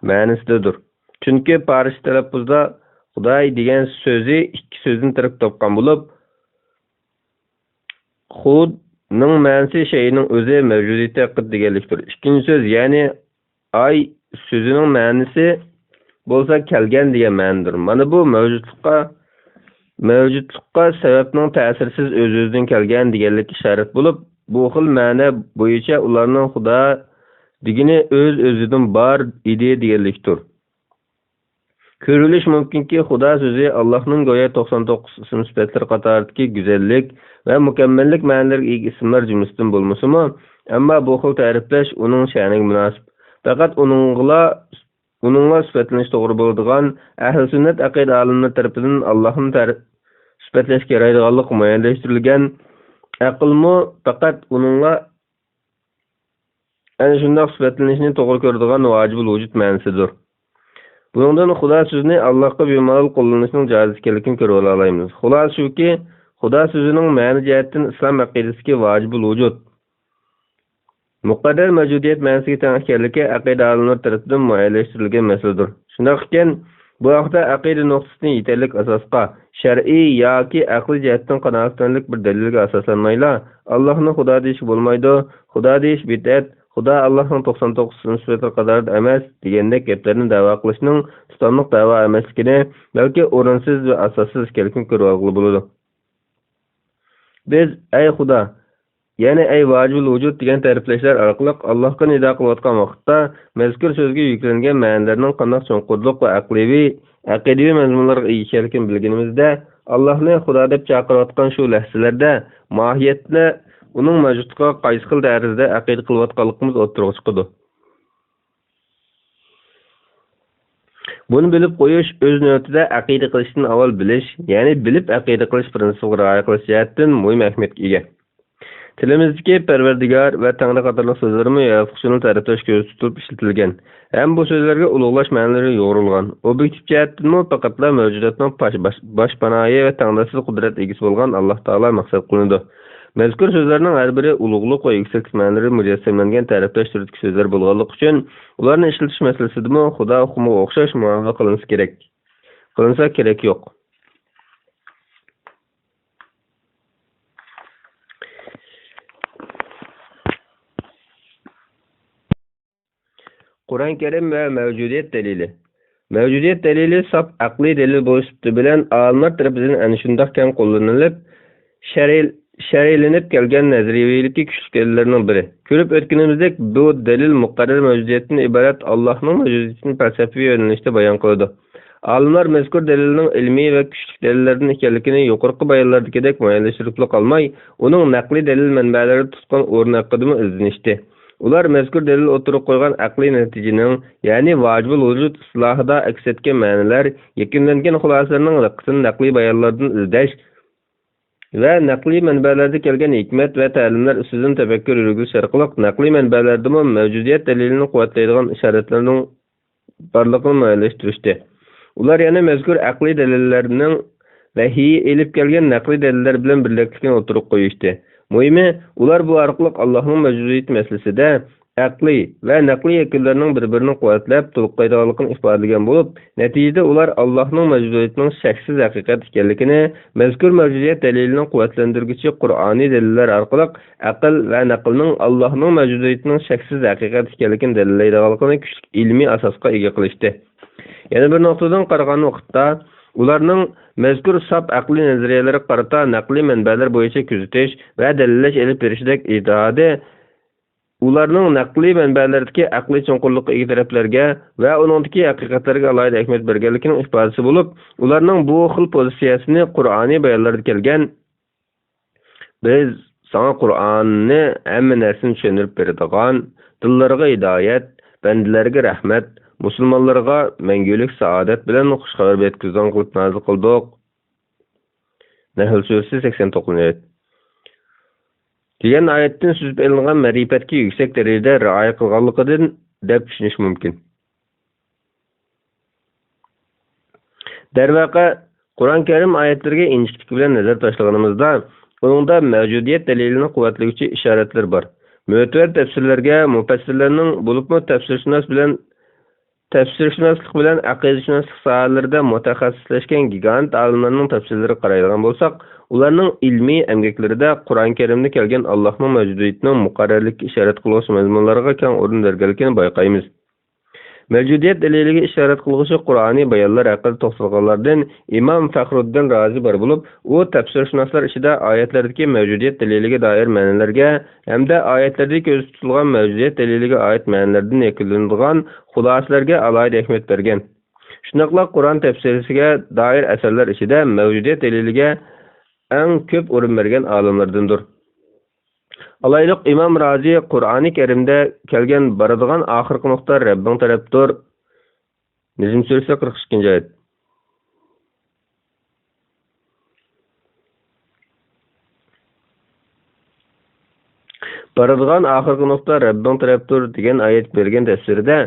ma'nosidir. Chunki farscha talaffuzda Xudoy degan so'zi ikki so'zdan tarkib topgan bo'lib, Xudning ma'nosi shayning o'zi mavjudiyati haqida deganlikdir. Ikkinchi so'z, ya'ni ay so'zining ma'nosi bo'lsa kelgan degan ma'nodir. Mana bu mavjudlikqa sababning ta'sirsiz o'z-o'zidan kelgan deganlik ishorat bo'lib, bu xil ma'no bo'yicha ularning Xudo degani o'z-o'zidan bor edi deganlikdir. Ko'rilish mumkinki, Xudo so'zi Allohning go'yo 99 ism sifatlar qatoridagi go'zallik va mukammallik ma'nolariga ega ismlar jumlasidan bo'lmasa-mu, ammo bu xil ta'riflash uning sha'niga munosib. Faqat uningla sifatlanish to'g'ri bo'ladigan ahli sunnat aqida olimlari tomonidan Allohni sifatlashga yaraydiganlik muayyanlashtirilgan aqlmi faqat uningla ana shunday sifatlanishni to'g'ri ko'radigan vojibul vujud ma'nosidir. Bundan Xudo so'zini Allohga bemalol qo'llanishning joiz ekanligini ko'rib olamiz. Xulosa shuki, Xudo so'zining ma'ni jihatdan islom aqidasiga vojibul vujud muqarrar mavjudiyat ma'nosiga teng ekanligi aqida olimlari tomonidan muayyanlashtirilgan masaladir. Shunday ekan, bu haqda aqida nuqtasidan yetarli asosga shar'iy yoki aqliy jihatdan qanoatlanlik bir dalilga asoslanmayla Allohni Xudo deyish bo'lmaydi, Xudo deyish bid'at, Xudo Allohning 99 sifatlari qatorida emas degandek gaplarni da'vo qilishning tutanliq da'vo emasligini, balki o'rinsiz va asossiz ekanligini ko'rib olg'ili bo'ladi. Biz ey Xudo, ya'ni ey vojibul vujud degan ta'riflashlar orqali Allohga nido qilayotgan vaqtda mazkur so'zga yuklangan ma'nolarning qanday cho'nqurlik va aqidaviy mazmunlarga ega ekanligini bilganimizda, Allohni Xudo deb chaqirayotgan shu lahzalarda mohiyatni uning mavjudligiga qaysi xil tarzda aqida qilayotganligimiz o'ttirg'i chiqadi. Buni bilib qo'yish o'z navbatida aqida qilishdan avval bilish, ya'ni bilib aqida qilish prinsipiga rioya qilish jihatdan muhim ahamiyatga ega. Tilimizdagi Parvardigor va Tangri qatorliq so'zlarmi yaratuvchini ta'riflash ko'zda tutib ishlatilgan. Ham bu so'zlarga ulug'lash ma'nolari yo'g'rilgan. Obyektiv jihatdan faqatla mavjudotning boshpanoyi va tangdasiz qudrat egasi bo'lgan Alloh taolo maqsad qilinadi. Mazkur so'zlarning har biri ulug'liq va yuksak ma'noli mujassamlangan tarafdosh turdagi so'zlar bo'lganligi uchun ularni ishlatish masalasida Xudo hukmiga o'xshash muomala qilinsa kerak yo'q. Qur'on Karim va mavjudiyat dalili. Mavjudiyat dalili saf aqliy dalil bo'lishibdi bilan olimlar tarafidan ana shundoq kam qo'llanilib, shar'iylanib kelgan nazariyavilikka kuchli dalillarning biri. Ko'rib o'tganimizdek, bu dalil muqarrar mavjudiyatdan iborat Allohning mavjudiyatini falsafiy yo'nalishda bayon qiladi. Olimlar mazkur dalilning ilmiy va kuchli dalillardan ekanligini yuqorqi bayonlardagidek muayyanlashtirib qolmay, uning naqliy dalil manbalari tutgan o'rni haqida izlanishdi. Ular mazkur dalil o'tirib qo'ygan aqliy natijaning, ya'ni vojibul vujud islohida aks etgan ma'nolar, yakunlangan xulosalarning diqqatini naqliy bayonlardan izlash va naqliy manbalarda kelgan hikmat va ta'limlar ustidan tafakkur yurgizish orqali naqliy manbalarda mavjudiyat dalilini quvvatlaydigan ishoratlarning borligini muayyanlashtirishdi. Ular yana mazkur aqliy dalillarning vahiy elib kelgan naqliy dalillar bilan birlikligini o'tirib qo'yishdi. Muhimi, ular bu orqali Allohning mavjudiyati masalasida aqliy va naqliy yakunlarning bir-birini quvvatlab, to'liqlaydiganligini ifodalagan bo'lib, natijada ular Allohning mavjudiyatining shaksiz haqiqat ekanligini mazkur mavjudiyat dalilining quvvatlantiruvchi Qur'oniy dalillar orqali aql va naqlning Allohning mavjudiyatining shaksiz haqiqat ekanligini dalillaydiganligini kuchli ilmiy asosga ega qilishdi. Yana bir nuqtadan qaragan vaqtda ularning mazkur saf aqliy nazariyalari qarata naqliy manbalar bo'yicha kuzatish va dalillash elib berishidek ijtihodi ularning naqliy manbalardagi aqliy chunqurlikqa ega taraflarga va uningdagi haqiqatlarga alohida ahamiyat berganligining ifodasi bo'lib, ularning bu xil pozitsiyasini Qur'oniy bayonlarda kelgan biz sana Qur'onni hamma narsani tushuntirib beradigan, dillarga hidoyat, bandalarga rahmat, musulmonlarga mangulik saodat bilan xush xabar yetkazgan qilib nazil qildik. Nahl surasi 89. degan oyatdan so'zib olingan ma'rifatga yuksak darajada rioya qilganligidan deb tushunish mumkin. Darvaqa Qur'on Karim oyatlariga injiqlik bilan nazar tashlaganimizda, uningda mavjudiyat dalilini quvvatlovchi ishoratlar bor. Mu'tabar tafsirlarga mufassirlarning bo'libmi tafsirshunoslik bilan aqidashunoslik sohalarida mutaxassislashgan gigant olimlarning tafsirlariga qaraydigan bo'lsak, ularning ilmiy emgaklarida Qur'on Karimda kelgan Allohning mavjudiyatining muqarrarlikka ishorat qiluvchi mazmunlarga keng o'rin berilganligini bayqaymiz. Mavjudiyat daliliga ishorat qiluvchi Qur'oniy bayonlar haqida to'xtalganlardan Imom Faxruddin Rozi bor bo'lib, u tafsirshunoslar ichida oyatlardagi mavjudiyat daliliga doir ma'nolarga hamda oyatlarda ko'z tutilgan mavjudiyat daliliga oid ma'nolardan yakunlanadigan xulosalarga alohida ahamiyat bergan. Shuningdek, Qur'on tafsiriga doir asarlar ichida mavjudiyat daliliga eng ko'p o'rin bergan olimlardandir. Alayliq Imom Rozi Qur'oni Karimda kelgan boradigan oxirgi nuqta Rabbing tarafdir. Nizm surasi 42-oyat. Boradigan oxirgi nuqta Rabbing tarafdir degan oyat bergan tafsirida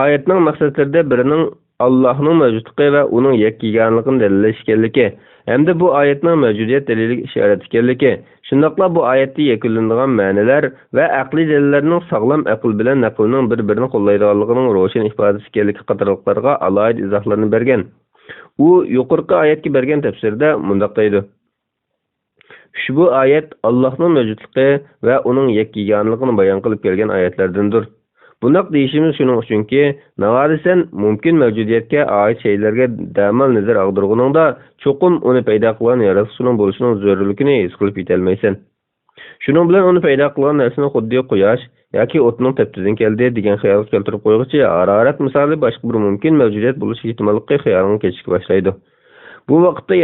oyatning maqsadlarida birining Allohning mavjudligi va uning yakkiganligini dalillash ekanligi hamda bu oyatning mavjudiyat daliliga ishorat ekanligi, shundaqla bu oyatda yakunlanadigan ma'nolar va aqliy dalillarning sog'lom aql bilan naqlning bir-birini qo'llaydiganligining ro'shan ifodasi ekanligi qatorliqlarga alohida izohlarni bergan. U yuqorqi oyatga bergan tafsirda mundaq deydi: Ushbu oyat Allohning mavjudligi va uning yakkiganligini bayon qilib kelgan oyatlardandir. Bundaq deyishimiz shuning uchunki, navarisan mumkin mavjudiyatga oid shaylarga damal nazar ag'dirguningda cho'qim uni paydo qilgan yaratuvchining bo'lishining zarurligini his qilib yetolmaysan. Shuning bilan uni paydo qilgan narsani xuddi quyosh yoki o'tning tepsidan keldi degan xayol keltirib qo'yg'ichi harorat misoli boshqa bir mumkin mavjudiyat bo'lishi ehtimolligi xayolini kechishga boshlaydi. Bu vaqtda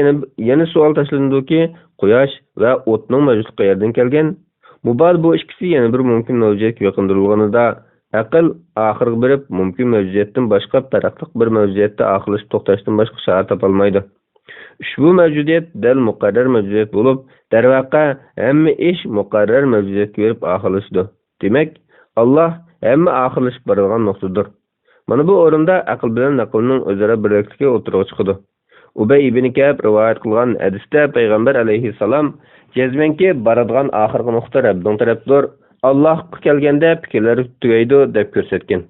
yana savol tashlandiki, quyosh va o'tning mavjudligi qayerdan kelgan? Mubad bu ikkisi yana bir mumkin mavjudiyatga yaqindirilganida aql oxirgi berib mumkin mavjudiyatdan boshqa taraqliq bir mavjudiyatda oxirlashib to'xtashdan boshqa shart topolmaydi. Ushbu mavjudiyat dal muqarrar mavjudiyat bo'lib, darvaqa hamma ish muqarrar mavjudiyatga berib oxirlashdi. Demak, Alloh hamma oxirlashib boradigan nuqtadir. Mana bu o'rinda aql bilan naqlning o'zaro birlikligi o'tirib chiqadi. Ubay ibn Ka'b rivoyat qilgan hadisda payg'ambar alayhissalom jazmanki baradigan oxirgi nuqta Rabbning tarafdir. Alloh kelganda fikrlar tugaydi deb ko'rsatgan.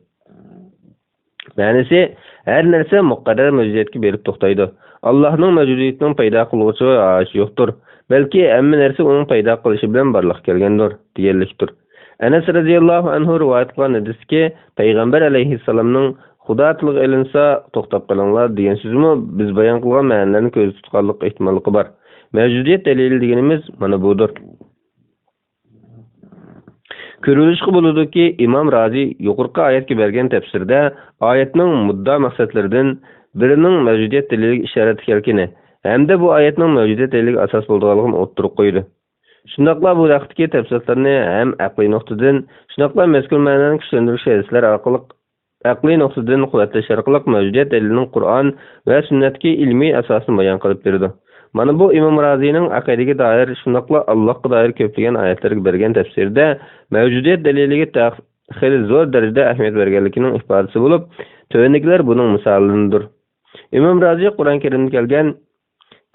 Ma'nisi har narsa muqarrar mavjudiyatga berib to'xtaydi. Allohning mavjudiyatining paydo qiluvchi yo'qdir. Balki hamma narsa uning paydo qilishi bilan barliq kelgandir deganlikdir. Anas radhiyallohu anhu rivoyat qilgan hadisda payg'ambar alayhissalomning Xudo tilga ilinsa to'xtab qolinglar degan so'zimi biz bayon qilgan ma'nolarni ko'z tutganlik ehtimoli bor. Mavjudiyat dalili deganimiz mana budir. Ko'rilishki bo'ludiki, Imom Razi yuqorqi oyatga bergan tafsirda oyatning muddo maqsadlaridan birining mavjudiyat daliliga ishorat qilgani hamda bu oyatning mavjudiyat daliliga asos bo'lganligini o'ttirib qo'ydi. Shundaqla bu vaqtdagi tafsirlarni ham aqliy nuqtadan, shundaqla mazkur ma'noni kuchlantirish hadislar orqali aqliy nuqtadan quvvatlash orqali mavjudiyat dalilining Qur'on va sunnatga ilmiy asosini bayon qilib berdi. Mana bu Imom Razining aqidaga doir shundaqla Allohga doir ko'plagan oyatlarga bergan tafsirda mavjudiyat daliliga xeyli zo'r darajada ahamiyat berganligining ifodasi bo'lib, tövnikiler buning misollarıdır. Imom Razi Qur'on Karimda kelgan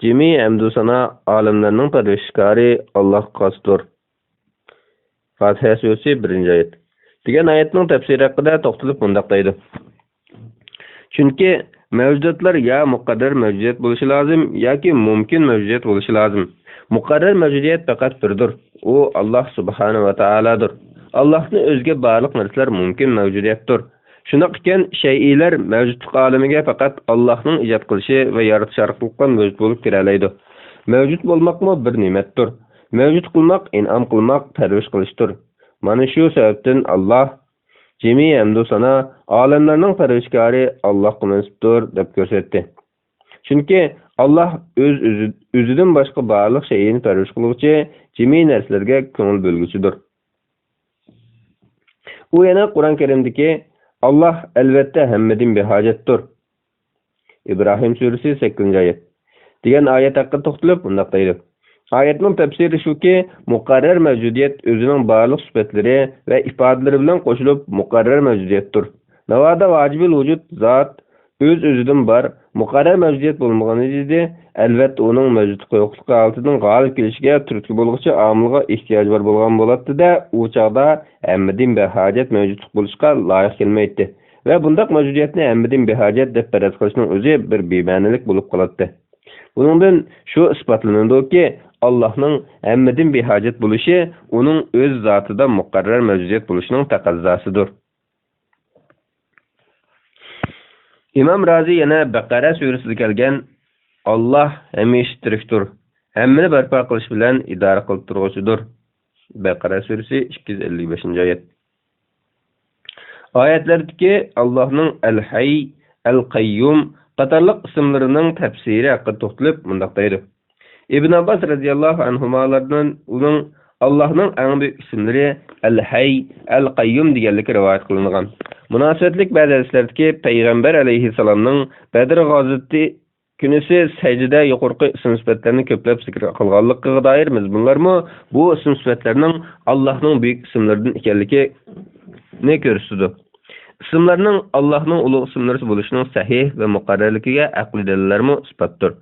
Jami hamdu sana alimlarning parvarishkori Alloh xosdir. Fatiha surasi 1-oyat. Degan oyatning tafsiri haqida to'xtalib bundoq deydi. Chunki mavjudotlar ya muqaddar mavjudiyat bo'lishi lozim yoki mumkin mavjudiyat bo'lishi lozim. Muqarrar mavjudiyat faqat birdir. U Alloh subhanahu va taolodir. Allohning o'ziga bog'liq narsalar mumkin mavjudiyatdir. Shunaq ekan shay'lar mavjudlik olamiga faqat Allohning ijod qilishi va yaratish orqali mavjud bo'lib kira oladi. Mavjud bo'lmoqmi bir ne'matdir. Mavjud qilmoq, in'om qilmoq, parvarish qilishdir. Mana shu sababdan Alloh Jami hamdu sana olamlarning parvarishkori Allohga mansubdir deb ko'rsatdi. Chunki Alloh o'zidan boshqa barliq shayni parvarish qiluvchi, jami narsalarga ko'ngil bo'lguchidir. U yana Qur'on Karimdagi Alloh albatta hammadan behojatdir. Ibrohim surasi 8-oyat. degan oyat haqida to'xtalib bunday deydi. Oyatning tafsiri shuki, muqarrar mavjudiyat o'zining barliq sifatlari va ifodalari bilan qo'shilib muqarrar mavjudiyatdir. Navoda vojibul vujud zot o'z-o'zidan bor, muqarrar mavjudiyat bo'lmaganida, albatta uning mavjudligi yo'qligi holatidan g'olib kelishiga turtki bo'lg'uchi omilga ehtiyoj bor bo'lgan bo'ladi-da, u chaqda hammadan behojat mavjudlik bo'lishga loyiq kelmaydi. Va bunday mavjudiyatni hammadan behojat deb faraz qilishning o'zi bir bema'nilik bo'lib qoladi. Buningdan shu isbotlanadiki, Allohning hammadan behojat bo'lishi uning o'z zotida muqarrar mavjudiyat bo'lishining taqozzosidir. Imom Razi yana Baqara surasida kelgan Alloh hamisha tirikdir, hammani barpo qilish bilan idora qilib turuvchidir. Baqara surasi 255-oyat. Oyatlardagi Allohning Al-Hayy, Al-Qayyum qatorliq ismlarining tafsiri haqida to'xtalib bunday deydi. Ibn Abbas radhiyallohu anhumalardan uning Allohning eng buyuk ismlari Al-Hayy, Al-Qayyum deganligi rivoyat qilingan. Munosabatlik ba'zi hadislardagi payg'ambar alayhissalomning Badr g'azoti kunisi sajdada yuqorqi ism sifatlarini ko'plab zikr qilganligiga doir mazmunlarmi bu ism sifatlarning Allohning buyuk ismlaridan ekanligini ko'rsatdi. Ismlarning Allohning ulug' ismlari bo'lishining sahih va muqarrarligiga aqliy dalillarmi isbotdir.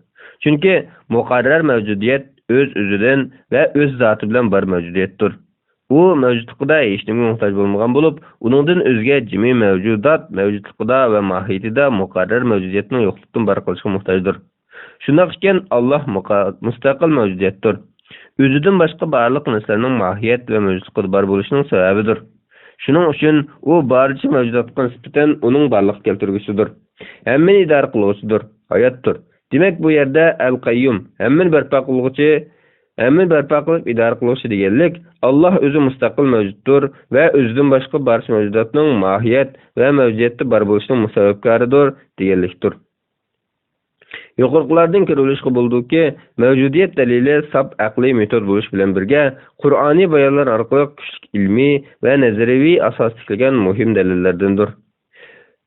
Chunki muqarrar mavjudiyat o'z-o'zidan va o'z zoti bilan bir mavjudiyatdir. U mavjudligida hech nimaga muhtoj bo'lmagan bo'lib, uningdan o'zga jami mavjudot mavjudligida va mohiyatida muqarrar mavjudiyatning yo'qligidan bar qilishga muhtojdir. Shunday ekan Alloh mustaqil mavjudiyatdir. O'zidan boshqa barliq narsalarning mohiyat va mavjudligida bar bo'lishining sababidir. Shuning uchun u barcha mavjudotga nisbatan uning barliq keltirguchidir. Hammani idora qiluvchidir, hayotdir. Demak bu yerda Al-Qayyum, hammani barpo qiluvchi, hammani barpo qilib idora qiluvchi deganlik Alloh o'zi mustaqil mavjuddir va o'zidan boshqa barcha mavjudotning mohiyat va mavjudiyatda bar bo'lishining musabbabkoridir deganlikdir. Yuqorqilardan ko'rilishga bo'ldiki, mavjudiyat dalili sab aqliy metod bo'lish bilan birga Qur'oniy bayonlar orqali kuchli ilmiy va nazariy asos tikilgan muhim dalillardandir.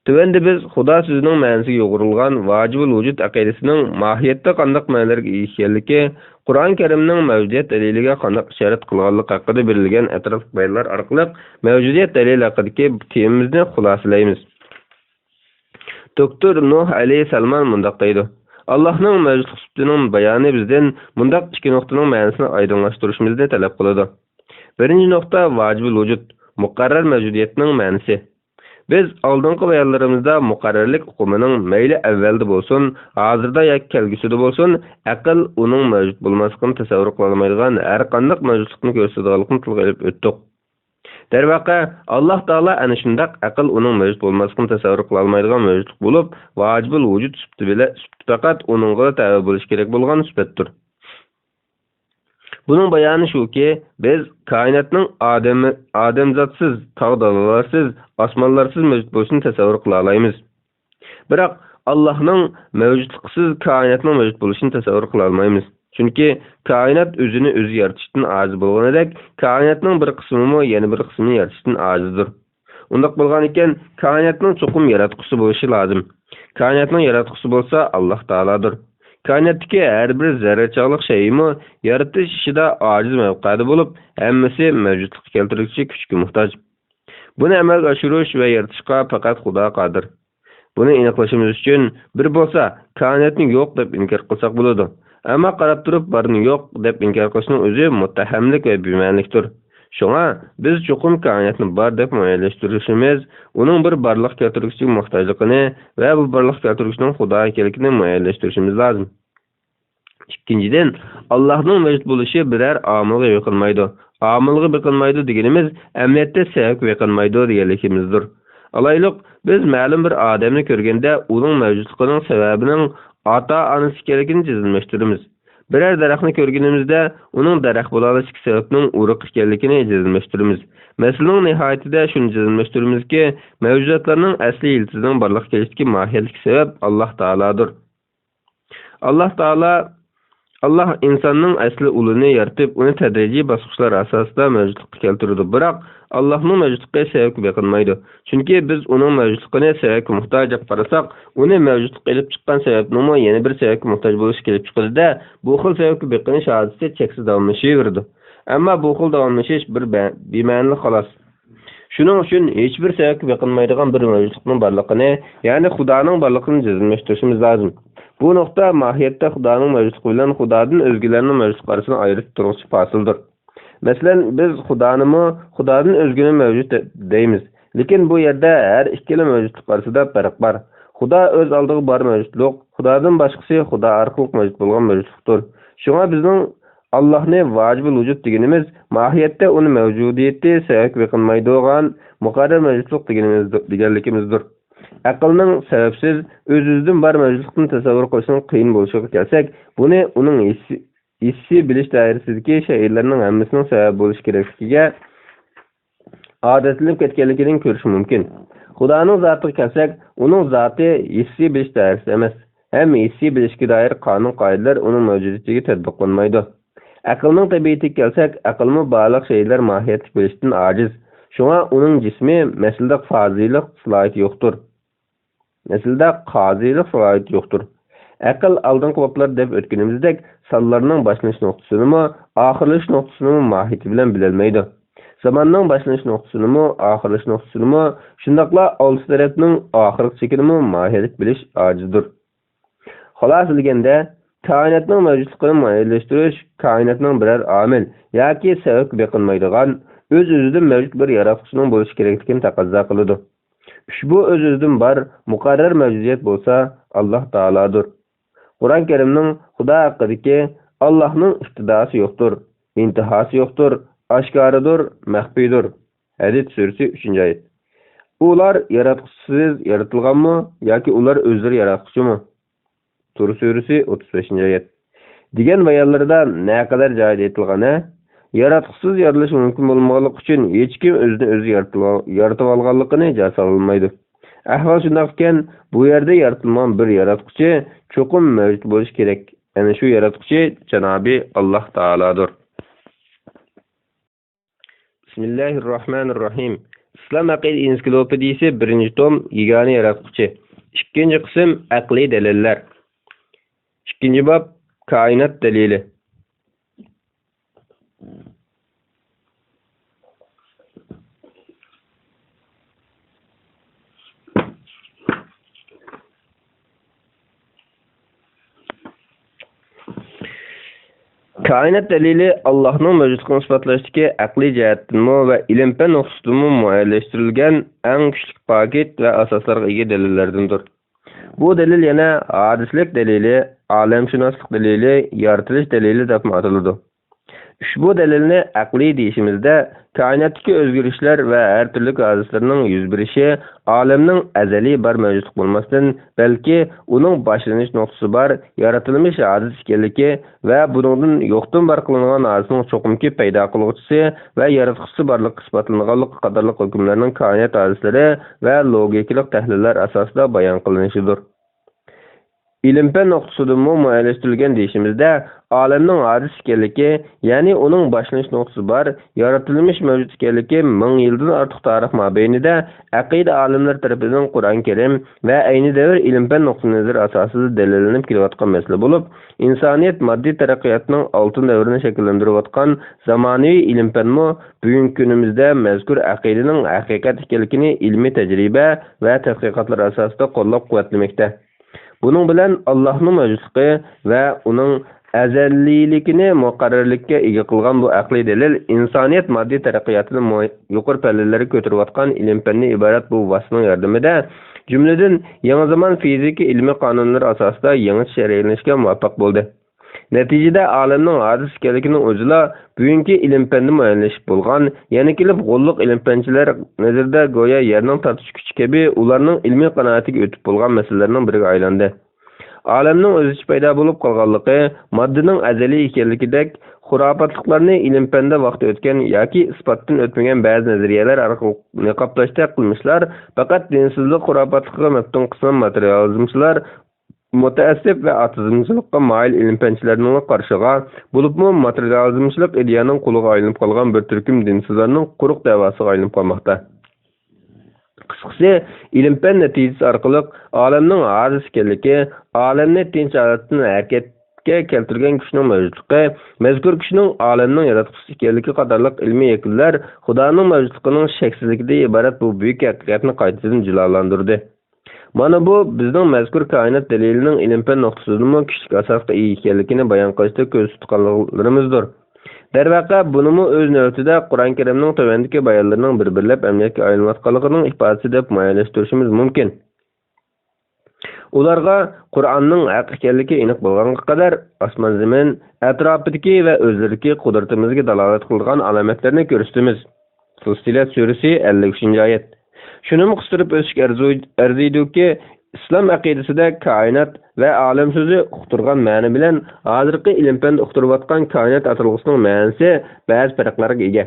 Tuvanda biz Xudo so'zining ma'nosiga yo'g'rilgan vojibul vujud aqidasining mohiyatda qanday ma'nolarga ega ekanligi, Qur'on Karimning mavjudiyat daliliga qanday ishorat qilganligi haqida berilgan atrofli bayonlar orqali mavjudiyat dalili haqidagi temamizni xulosalaymiz. Doktor Nuh alayhi salom mundaq deydi: Allohning mavjudlik sifatining bayoni bizdan bundaq ikki nuqtaning ma'nosini oydinlashtirishimizni talab qiladi. Birinchi nuqta vojibul vujud, muqarrar mavjudiyatning ma'nosi. Biz oldingi bayonlarimizda muqarrarlik uqumining mayli avvalda bo'lsin, hozirda yoki kelgusida bo'lsin, aql uning mavjud bo'lmasligini tasavvur qila olmaydigan har qanday mavjudlikni ko'rsatadiganligini tilga olib o'tdik. Darvaqa Alloh taolo ana shundaq aql uning mavjud bo'lmasligini tasavvur qila olmaydigan mavjudlik bo'lib, vojibul vujud sifati bilan faqat uningga tabi bo'lish kerak bo'lgan sifatdir. Bunun bayani shuki, biz koinotning odamzotsiz, tog'-dalalarsiz, osmonlarsiz mavjud bo'lishini tasavvur qila olamiz. Biroq Allohning mavjudliksiz koinotning mavjud bo'lishini tasavvur qila olmaymiz. Chunki koinot o'zini o'zi yaratishdan ojiz bo'lganidek, koinotning bir qismimi yana bir qismini yaratishdan ojizdir. Undaq bo'lgan ekan, koinotning cho'qim yaratquchisi bo'lishi lozim. Koinotning yaratquchisi bo'lsa Alloh taolodir. Koinotdagi har bir zarrachalik shaymi yaratish ishida ojiz mavqeda bo'lib, hammasi mavjudlik keltiruvchi kuchga muhtoj. Buni amalga oshirish va yaratishga faqat Xudo qodir. Buni aniqlashimiz uchun bir bo'lsa, koinotni yo'q deb inkor qilsak bo'ladi. Ammo qarab turib barni yo'q deb inkor qilishning o'zi muttahamlik va bema'nilikdir. Shunga biz cho'qim koinotni bor deb muayyanlashtirishimiz, uning bir barliq keltiruvchi muhtojligini va bu barliq keltiruvchining Xudo ekanligini muayyanlashtirishimiz lozim. Ikkinchidan, Allohning mavjud bo'lishi biror omilga yo'qolmaydi. Omilga biqilmaydi deganimiz amaliyotda sababga yo'qolmaydi deganligimizdir. Alayliq biz ma'lum bir odamni ko'rganda uning mavjudligining sababining ota-onasi kerakini jazmlashtiramiz. Biror daraxtni ko'rganimizda uning daraxt bo'la olishki sababning urug' ekanligini jazmlashtiramiz. Masalaning nihoyatida shuni jazmlashtiramizki, mavjudotlarning asli iltizining borliq kelishiga mohiylik sabab Alloh taolodir. Allah insonning asli ulini yaratib, uni tadrijiy bosqichlar asosida mavjudlikka keltirdi. Biroq Allohning mavjudligiga sababga beqinmaydi. Chunki biz uning mavjudligini sababga muhtoj deb qarasak, uni mavjud qilib chiqqan sababning yana bir sababga muhtoj bo'lishi kelib chiqadi-da, bu xil sababga beqinish hodisi cheksiz davomlashaverdi. Ammo bu xil davomlashish bir bema'ni xolos. Shuning uchun hech bir sababga beqinmaydigan bir mavjudlikning borligini, ya'ni Xudoning borligini jazmlashtirishimiz lozim. Bu nuqta mohiyatda Xudoning mavjudligi bilan Xudodan o'zgalarning mavjudligi orasini ayirib turuvchi fasildir. Masalan, biz Xudodan o'zgani mavjud deymiz. Lekin bu yerda har ikkala mavjudlik orasida farq bor. Xudo o'z oldiga bor mavjudlik, Xudodan boshqasi Xudo orqali mavjud bo'lgan mavjudlikdir. Shunga bizning Allohni vojibul vujud deganimiz mohiyatda uni mavjudiyati sababga beqinmaydigan muqarrar mavjudlik deganligimizdir. Aqlning sababsiz o'z-o'zidan bor mavjudlikni tasavvur qilishning qiyin bo'lishiga kelsak, buni uning hissiy bilish doirasidagi shaylarning hammasining sabab bo'lish kerakligiga odatlanib ketganligini ko'rish mumkin. Xudoning zotiga kelsak, uning zoti hissiy bilish doirasida emas. Ham hissiy bilishga doir qonun-qoidalar uning mavjudiyatiga tatbiqlanmaydi. Aqlning tabiatiga kelsak, aqlmi baliq shaylar mohiyatli bilishdan ojiz. Shunga uning jismi masalada fazilik salohiyati yo'qdir. Aql oldingi vaqtlar deb o'tganimizdek, sonlarning boshlanish nuqtasini, oxirlash nuqtasini mohiyati bilan bilolmaydi. Zamonning boshlanish nuqtasini, oxirlash nuqtasini, shundaqla olti tarafning oxirgi chekini mohiyat bilish ojizdir. Xolos bilganda, koinotning mavjudligini muayyanlashtirish koinotning biror omil yoki sababga beqinmaydigan o'z-o'zidan mavjud bir yaratuvchining bo'lishi kerakligini taqozo qiladi. Ushbu o'z-o'zidan bor muqarrar mavjudiyat bo'lsa Alloh taolodir. Qur'on Karimning Xudo haqidagi Allohning ibtidosi yo'qdir, intihosi yo'qdir, oshkoridir, maxfiydir. Hadid surasi 3-oyat. Ular yaratquchisiz yaratilganmi yoki ular o'zlari yaratquchimi? Tur surasi 35-oyat. Degan bayonlarda naqadar joyda aytilgan, yaratquchisiz yaratish mumkin bo'lmaganligi uchun hech kim o'zini o'zi yaratib olganligini jar solmaydi. Ahvol shunday ekan, bu yerda yaratilgan bir yaratquchi cho'qim mavjud bo'lishi kerak. Ana shu yaratquchi Janobi Alloh taolodir. Bismillahirrohmanirrohim. Islom aqida ensiklopediyasi 1-tom yagona yaratquchi. 2-qism aqliy dalillar. 2-bob koinot dalili. Kainat dalili Allah'ның mövcudluğunu isbatlashdagi aqliy jihatdanmi va ilm-fan nuqtasidanmi muayyanlashtirilgan eng kuchli paket va asoslarga ega dalillardandir. Bu dalil yana hadislik dalili, alamshunoslik dalili, yaratilish dalili deb ataladi. Ushbu dalilni aqliy deyishimizda koinotdagi o'zgarishlar va har turli hodislarning yuz berishi olamning azaliy bir mavjudlik bo'lmasdan, balki uning boshlanish nuqtasi bor yaratilmish hodis ekanligi va buningdan yo'qdan bar qilingan hodisning cho'qimki paydo qiluvchisi va yaratquchisi borligi isbotlanganlik qatorli hukmlarning koinot hodislari va logikalik tahlillar asosida bayon qilinishidir. İlim-fan nuqtasidan muayyanlashtirilgan deyishimizda olamning hadis ekanligi, ya'ni uning boshlanish nuqtasi bor, yaratilmish mavjud ekanligi 1000 yildan ortiq tarix mobaynida aqida olimlar tomonidan Qur'on Karim va ayni davr ilm-fan nuqtai nazar asosida dalillanib kelayotgan masala bo'lib, insoniyat moddiy taraqqiyotining oltin davrini shakllantirayotgan zamonaviy ilm-fanmi bugungi kunimizda mazkur aqidaning haqiqat ekanligini ilmiy tajriba va tadqiqotlar asosida qo'llab-quvvatlamoqda. Bunun bilan Allah'ның mövcudluğu ve onun azalliligini muqarrarlikka ega qilgan bu aqliy dalil insoniyat moddiy taraqqiyotini yuqori pallalarga ko'tarayotgan ilm-fanni iborat bu vasitaning yordamida jumladan yangi zamon fizika ilmiy qonunlari asosida yangi sharhlanishga muvaffaq bo'ldi. Natijada olamning hadis ekanligining o'zila bugungi ilm-fanda muayyanlashib bo'lgan, yana kelib g'olliq ilm-fanchilar nazarda go'yo yerning tortish kuchi kabi ularning ilmiy qanoatiga o'tib bo'lgan masalalarning biriga aylandi. Olamning o'zicha paydo bo'lib qolganligi, moddaning azaliy ekanligidek xurofotliklarni ilm-fanda vaqti o'tgan yoki isbotdan o'tmagan ba'zi nazariyalar orqali niqoblashda qilmishlar, faqat dinsizlik xurofotligiga maftun qisman materializmchilar mutaassib va atizmchilikqa moyil ilm-fanchilarning qarshiga bo'libmi materializmchilik ideyaning quliga aylanib qolgan bir turkum dinsizlarning quruq davosiga aylanib qolmoqda. Qisqasi, ilm-fan natijasi orqali olamning hadis ekanligi, olamni tinch holatdan harakatga keltirgan kuchning mavjudligi, mazkur kuchning olamning yaratquchisi ekanligi qatorliq ilmiy yakunlar Xudoning mavjudligining shaksizligidan iborat bu buyuk haqiqatni qaytadan jilolantirdi. Mana bu bizning mazkur koinot dalilining ilm-fan nuqtasidan kuchli asosga ega ekanligini bayon qilishda ko'z tutganlarimizdir. Darvaqa bunimi o'z navbatida Qur'on Karimning tövendagi bayonlarining bir-birlab amaliyotga aylanayotganligining ifodasi deb muayyanlashtirishimiz mumkin. Ularga Qur'onning haq ekanligi aniq bo'lganga qadar osmon zamin atrofidagi va o'zlidagi qudratimizga dalolat qilgan alomatlarni ko'rsatamiz. Fussilat surasi 53-oyat. Shuni qistirib o'tishga arziydiki, islom aqidasida koinot va olam so'zi uqtirgan ma'ni bilan hozirgi ilm-fanda uqtirayotgan koinot atalg'usining ma'nosi ba'zi farqlarga ega.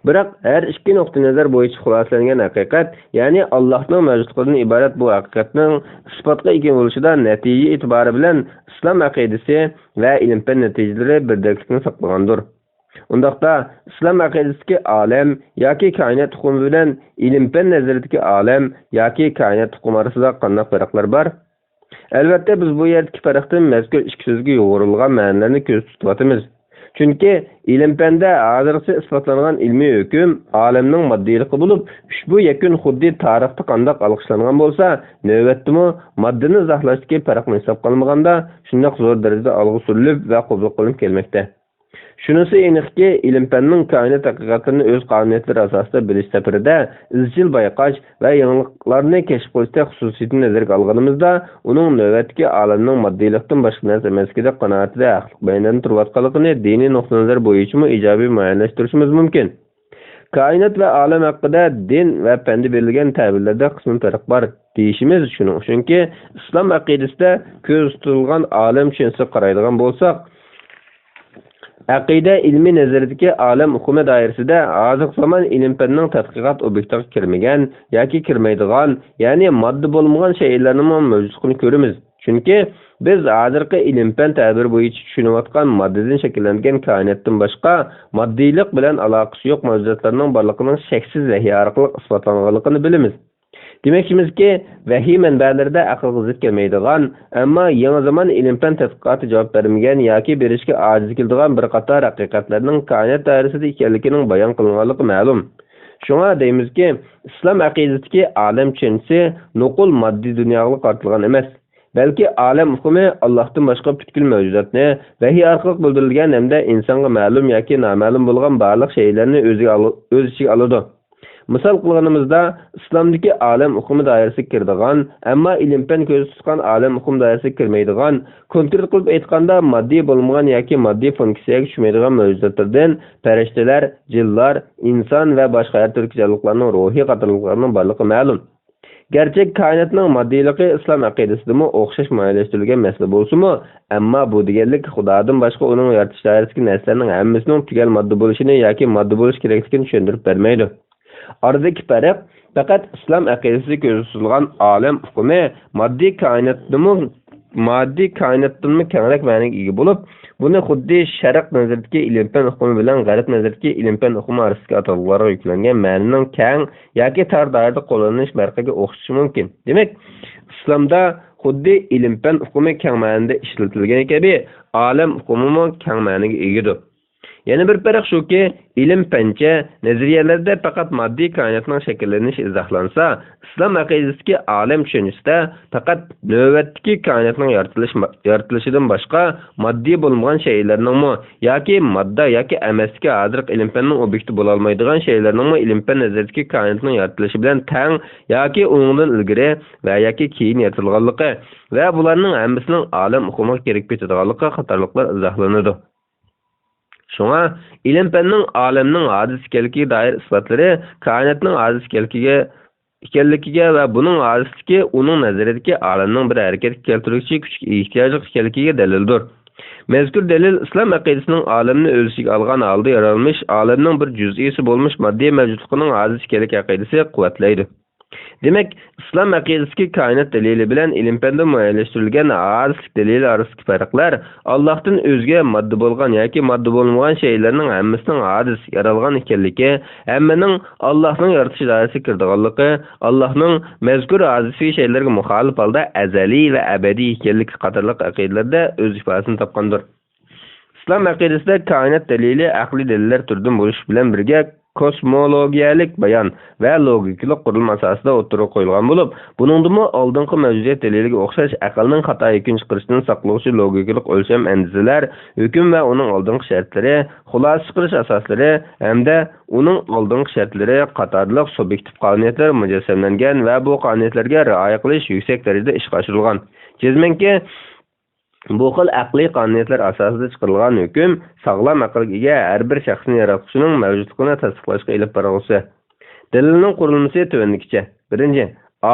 Biroq har ikki nuqtai nazar bo'yicha xulosalangan haqiqat, ya'ni Allohning mavjudligidan iborat bu haqiqatning isbotga ega bo'lishida natija e'tibori bilan islom aqidasi va ilm-fan natijalari birdaklikni saqlagandir. Undaqda islom aqidasidagi olam yoki koinot hukmi bilan ilm-fan nazaridagi olam yoki koinot hukmi orasida qanday farqlar bor? Albatta biz bu yerdagi farqdan mazkur ikki so'zga yo'g'rilgan ma'nolarni ko'z tutyapmiz. Chunki ilm-fanda hozircha isbotlangan ilmiy hukm olamning moddiyligi bo'lib, ushbu yakun xuddi tarixda qanday alqishlangan bo'lsa, navbatdami moddani izohlashdagi farqni hisob qilmaganda shunday zo'r darajada olg'a surilib va qabul qilinib kelmoqda. Shunisi aniqki, ilm-fanning koinot haqiqatini o'z qonuniyatlari asosida bilish safarida izchil bayqash va yangiliklarni kashf qilishda xususiyatni nazarga olganimizda, uning navbatdagi olamning moddiylikdan boshqa narsa emasligida qanoatida haqliq bayonlanib turayotganligini diniy nuqtai nazar bo'yicha ijobiy muayyanlashtirishimiz mumkin. Koinot va olam haqida din va fanda berilgan ta'birlarda qisman farq bor deyishimiz shuning uchunki, islom aqidasida ko'z tutilgan olam tushunchasiga qaraydigan bo'lsak, aqida ilmiy nazaridagi olam hukmi doirasida hozir zamon ilm-fanning tadqiqot obyektiga kirmagan yoki kirmaydigan, ya'ni modda bo'lmagan shaylarning mavjudligini ko'ramiz. Chunki biz hozirgi ilm-fan ta'biri bo'yicha tushunayotgan moddadan shakllangan koinotdan boshqa moddiylik bilan aloqasi yo'q mavjudotlarning borligining shaksiz vahiy orqali isbotlanganligini bilamiz. Demakimizki, vahiy manbalarida aqlga zid kelmaydigan, ammo yangi zamon ilm-fan tadqiqoti javob bermagan yoki berishga ojiz keladigan bir qator haqiqatlarning koinot doirasida ekanligining bayon qilinganligi ma'lum. Shunga deymizki, islom aqidasidagi olam tushunchasi nuqul moddiy dunyoga qartilgan emas. balki olam hukmi Allohdan boshqa butkul mavjudotni vahiy orqali bildirilgan hamda insonga ma'lum yoki noma'lum bo'lgan barliq shaylarni o'z ichiga oladi. Misol qilganimizda, islomdagi olam hukmi doirasiga kiradigan, ammo ilm-fan ko'z tutgan olam hukmi doirasiga kirmaydigan, konkret qilib aytganda moddiy bo'lmagan yoki moddiy funksiyaga tushmaydigan mavjudotlardan farishtalar, jinlar, inson va boshqa har turli jonlilarning ruhiy qatorliqlarining borligi ma'lum. Gerçek kainatning moddiyligi islom aqidasidami o'xshash muayyonlashtirilgan masala bo'lsa-mu, ammo bu deganlik Xudodan boshqa uning yaratish doirasidagi narsalarning hammasining tugal modda bo'lishini yoki modda bo'lish kerakligini tushuntirib bermaydi. Aradagi farq faqat islom aqidasiga ko'z tutilgan olam hukmi moddiy koinotdan kengroq ma'noga ega bo'lib, buni xuddi sharq nazaridagi ilm-fan hukmi bilan g'arb nazaridagi ilm-fan hukmi orasidagi atalg'ularga yuklangan ma'noning keng yoki tar doirada qo'llanish farqiga o'xshashi mumkin. Demak, islomda xuddi ilm-fan hukmi keng ma'noda ishlatilgani kabi, olam hukmi keng ma'noga egadir. Yana bir farq shuki, ilm-fancha nazariyalarda faqat moddiy koinotning shakllanishi izohlansa, islom aqidasiga olam tushunisida faqat navbatdagi koinotning yaratilishidan boshqa moddiy bo'lmagan shaylarning yoki modda yoki emasga hozirgi ilm-fanning obyekti bo'la olmaydigan shaylarning ilm-fan nazaridagi koinotning yaratilishi bilan teng yoki undan ilgari va yoki keyin yaratilganligi va bularning hammasining olam hukmiga kerak ketadiganligi qatorliqlar izohlanadi. Şuna ilm-fanning olamning hadis ekanligiga doir isbotlari koinotning hadis ekanligiga va buning hadisligi uning nazaridagi olamning bir harakatga keltiruvchi kuchga ehtiyojli ekanligiga dalildir. Mazkur dalil islom aqidasining olamni o'z ichiga olgan holda yaralmish olamning bir juz'isi bo'lmish moddiy mavjudligining hadis ekanligi aqidasi quvvatlaydi. Demek, islom aqidasiga koinot dalili bilan ilm-fanda muayyonlashtirilgan hadis dalili orasidagi farqlar Allohdan o'zga modda bo'lgan yoki modda bo'lmagan shaylarning hammasining hadis yaralgan ekanligi, hammaning Allohning yaratish doirasiga kirdiganligi, Allohning mazkur hadisiy shaylarga muxolif holda azaliy va abadiy ekanligi qatorliq aqidalarda o'z ifodasini topgandir. Islom aqidasida koinot dalili aqliy dalillar turidan bo'lish bilan birga kosmologiyalik bayon va logikalik qurilma asosida o'tirib qo'yilgan bo'lib, buningdimi oldingi mavjudiyat daliliga o'xshash aqlning xato hukm chiqarishdan saqlovchi logikalik o'lcham andizalar, hukm va uning oldingi shartlari, xulosa chiqarish asoslari hamda uning oldingi shartlari qatorliq subyektiv qonuniyatlar mujassamlangan va bu qonuniyatlarga rioya qilish yuksak darajada ishga oshirilgan. Jazmanki bu xil aqliy qonuniyatlar asosida chiqarilgan hukm sog'lom aqlga ega har bir shaxsning yaratuvchining mavjudligini tasdiqlashga ilib borg'usi. Dalilning qurilmasi tuvanligicha. Birinchi,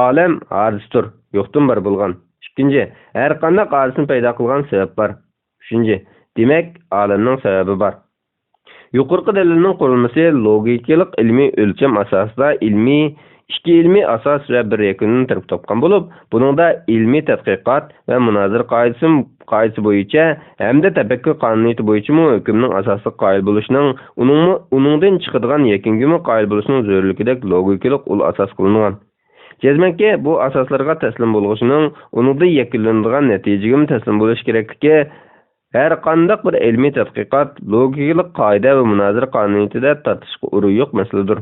olam hadisdir, yo'qdan bor bo'lgan. Ikkinchi, har qanday hadisni paydo qilgan sabab bor. Uchinchi, demak, olamning sababi bor. Yuqorqi dalilning qurilmasi logikalik ilmiy o'lcham asosida ikki ilmiy asos va bir yakunini tarif topgan bo'lib, buningda ilmiy tadqiqot va munozara qoidasi bo'yicha hamda tafakkur qonuniyati bo'yicha hukmning asosiy qoil bo'lishining, uningdan chiqadigan yakunga qoil bo'lishining zarurligidek logikalik ul asos qilingan. Jazmanki bu asoslarga taslim bo'lg'ishining, uningda yakunlanadigan natijaga taslim bo'lish kerakligi har qanday bir ilmiy tadqiqot logikalik qoida va munozara qonuniyatida tortishga uri yo'q masaladir.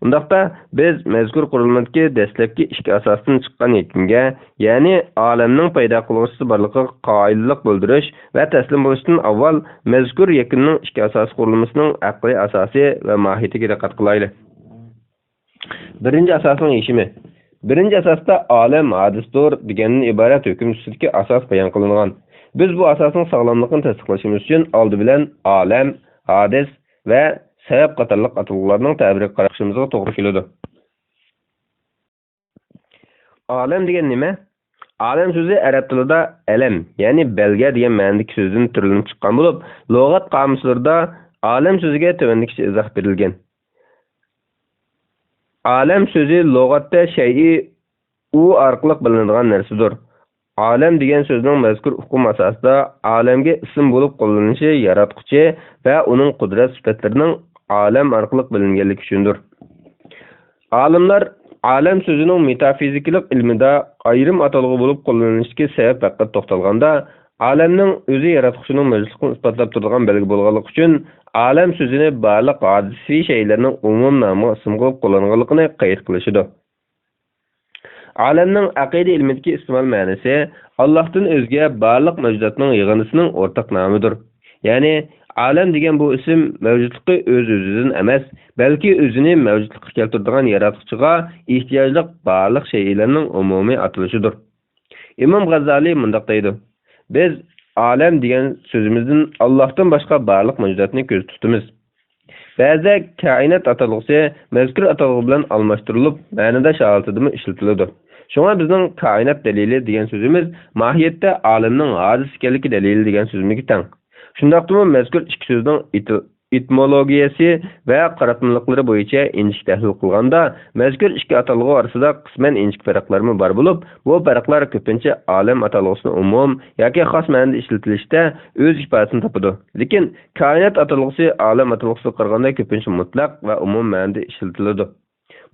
Undaqda biz mazkur qurilmadagi dastlabki ikki asosdan chiqqan yakunga, ya'ni olamning paydo qiluvchisi borligiga qoyillik bildirish va taslim bo'lishdan avval mazkur yakunning ikki asos qurilmasining aqliy asosi va mohiyatiga diqqat qilaylik. Birinchi asosning yechimi. Birinchi asosda olam hadisdir degandan iborat hukm ustidagi asos bayon qilingan. Biz bu asosning sog'lomligini tasdiqlashimiz uchun oldi bilan olam, hadis va sabab qatorliq atalg'ularning ta'biriga qarashimizga to'g'ri keladi. Olam degan nima? Olam so'zi arab tilida alam, ya'ni belga degan ma'nodagi so'zdan turilinib chiqqan bo'lib, lug'at qomuslarida olam so'ziga tuvandikcha izoh berilgan. Olam so'zi lug'atda shay'i u orqali bilinadigan narsadir. Olam degan so'zning mazkur hukm asosida olamga ism bo'lib qo'llanilishi yaratquchi va uning qudrat sifatlarining olam orqali bilinganligi uchundir. Olimlar olam so'zining metafizikalik ilmida ayrim atalg'u bo'lib qo'llanilishiga sabab haqida to'xtalganda, olamning o'zi yaratquchining mavjudligini isbotlab turadigan belgi bo'lganligi uchun olam so'zini barliq hadisiy shaylarning umum nomi ism qilib qo'llanganligini qayd qilishdi. Alamning aqida ilmidagi istimal ma'nosi Allohdan o'zga barliq mavjudotning yig'indisining o'rtaq nomidir. Ya'ni alam degan bu ism mavjudligi o'z-o'zidan emas, balki o'zini mavjudlikka keltiradigan yaratuvchiga ehtiyojli barliq shaylarning umumiy atilishidir. Imom G'azzali mundaq deydi: Biz alam degan so'zimizdan Allohdan boshqa barliq mavjudotni ko'z tutamiz. Ba'zi koinot atalg'isi mazkur atalg'i bilan almashtirilib, ma'noda shaholatida ishlatiladi. Shunga bizning koinot dalili degan so'zimiz mohiyatda olamning hodis ekanligi dalili degan so'zimizga teng. Shundaqdimi mazkur ikki so'zning etimologiyasi va qaratmaliklari bo'yicha injiq tahlil qilganda, mazkur ikki atalg'i orasida qisman injiq farqlarmi bor bo'lib, bu farqlar ko'pincha olam atalg'isini umum yoki xos ma'noda ishlatilishda o'z ifodasini topadi. Lekin koinot atalg'isi olam atalg'isiga qaraganda ko'pincha mutlaq va umum ma'noda ishlatiladi.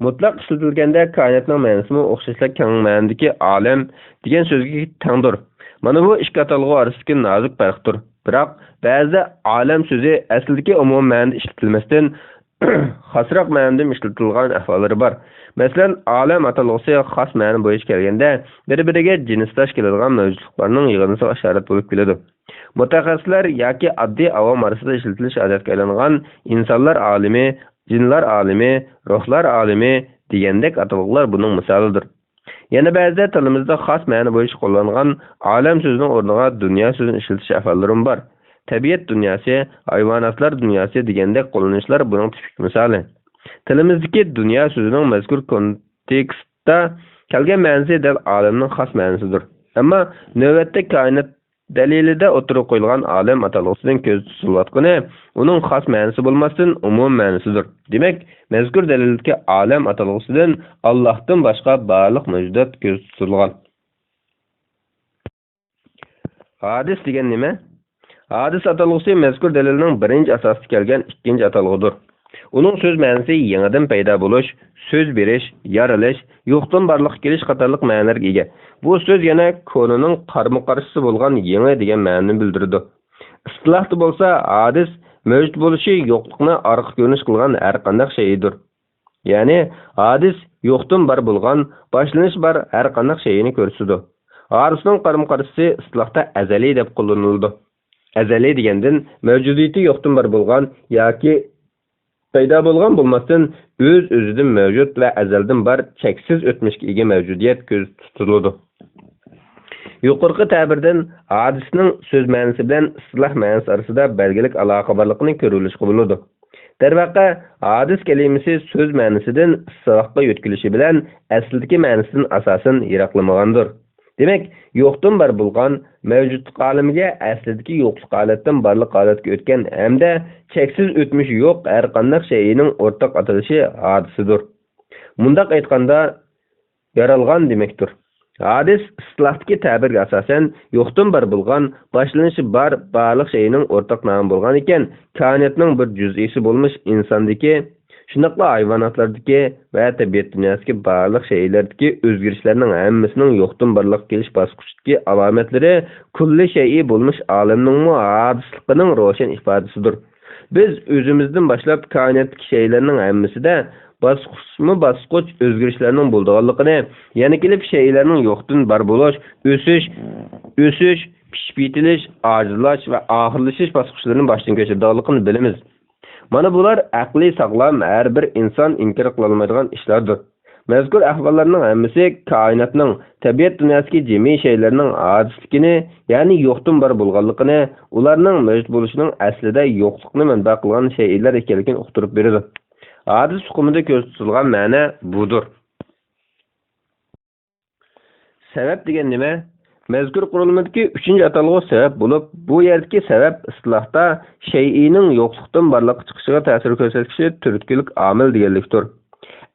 Mutlaq ishlatilganda koinotning ma'nosi o'xshashlar keng ma'nodagi olam degan so'zga tengdir. Mana bu ikki atalg'i orasidagi nozik farqdir. Biroq ba'zi olam so'zi aslidagi umum ma'noda ishlatilmasdan xosroq ma'noda ishlatilgan ahvollari bor. Masalan, olam atalg'isi xos ma'no bo'yicha kelganda bir-biriga jinsdosh keladigan mavjudotlarning yig'indisiga ishorat bo'lib keladi. Mutaxassislar yoki oddiy avom orasida ishlatilish odatga aylangan insonlar olimi, jinlar olimi, ruhlar olimi degandek atalg'ular buning misolidir. Yana ba'zi tilimizda xos ma'no bo'yicha qo'llangan olam so'zining o'rniga dunyo so'zini ishlatish ahvollari bor. Tabiat dunyosi, hayvonotlar dunyosi degandek qo'llanishlar buning tipik misoli. Tilimizdagi dunyo so'zining mazkur kontekstda kelgan ma'nosi dal olamning xos ma'nosidir. Ammo navbatda koinot dalilida o'tirib qo'yilgan olam atalg'isidan ko'z tutilayotgani uning xos ma'nosi bo'lmasdan umum ma'nosidir. Demak, mazkur dalildagi olam atalg'isidan Allohdan boshqa barliq mavjudot ko'z tutilgan. Hadis degan nima? Hadis atalg'isi mazkur dalilning birinchi asosida kelgan ikkinchi atalg'idir. Uning so'z ma'nosi yangidan paydo bo'lish, so'z berish, yaralish, yo'qdan barliqqa kelish qatorliq ma'nolarga ega. Bu so'z yana ko'nining qarama-qarshisi bo'lgan yangi degan ma'noni bildiradi. Istilohda bo'lsa, hadis mavjud bo'lishi yo'qlikni orqa ko'rinish qilgan har qanday shaydir. Ya'ni hadis yo'qdan bar bo'lgan, boshlanish bar har qanday shayni ko'rsatadi. Hadisning qarama-qarshisi istilohda azali deb qo'llaniladi. Azali degandan mavjudiyati yo'qdan bar bo'lgan yoki paydo bo'lgan bo'lmasdan o'z-o'zidan mavjud va azaldan bar cheksiz o'tmishga ega mavjudiyat ko'z tutiladi. Yuqorqi ta'birdan hadisning so'z ma'nosi bilan istiloh ma'nosi orasida belgilik aloqa borligini ko'rilishi bo'ladi. Darvaqa hadis kalimasi so'z ma'nosidan istilohga yetkilishi bilan aslidagi ma'nosidan asosan yiroqlamagandir. Demak, yo'qdan bar bo'lgan mavjudlik olamiga aslidagi yo'qlik holatdan barliq holatga o'tgan hamda cheksiz o'tmishi yo'q har qanday shayning o'rtaq atalishi hadisidir. Mundaq aytganda yaralgan demakdir. Hadis istilohdagi ta'birga asosan yo'qdan bar bo'lgan, boshlanishi bar barliq shayning o'rtaq nomi bo'lgan ekan, koinotning bir juz'isi bo'lmish insondagi shunaqla hayvonotlardagi va tabiat dunyosidagi barliq shaylardagi o'zgarishlarning hammasining yo'qdan barliqqa kelish bosqichidagi alomatlari kulli shay'i bo'lmish olamning hadisligining ro'shan ifodasidir. Biz o'zimizdan boshlab koinotdagi shaylarning hammasida bosqich o'zgarishlarning bo'lganligini, yana kelib shaylarning yo'qdan bar bo'lish, o'sish, pishib yetilish, ojizlash va oxirlashish bosqichlarini boshdan kechirganligini bilamiz. Mana bular aqli sog'lom har bir inson inkor qila olmaydigan ishlardir. Mazkur ahvollarning hammasi koinotning, tabiat dunyosidagi jami shaylarning hojisligini, ya'ni yo'qdan bar bo'lganligini, ularning mavjud bo'lishining aslida yo'qlikni manba qilgan shaylar ekanligini uqtirib beradi. Hadis hukmida ko'z tutilgan ma'no budir. Sabab degan nima? Mazkur qurilmadagi 3-chi atalg'u sabab bo'lib, bu yerdagi sabab istilohda shay'ining yo'qlikdan barliqqa chiqishiga ta'sir ko'rsatuvchi turtkilik omil deganlikdir.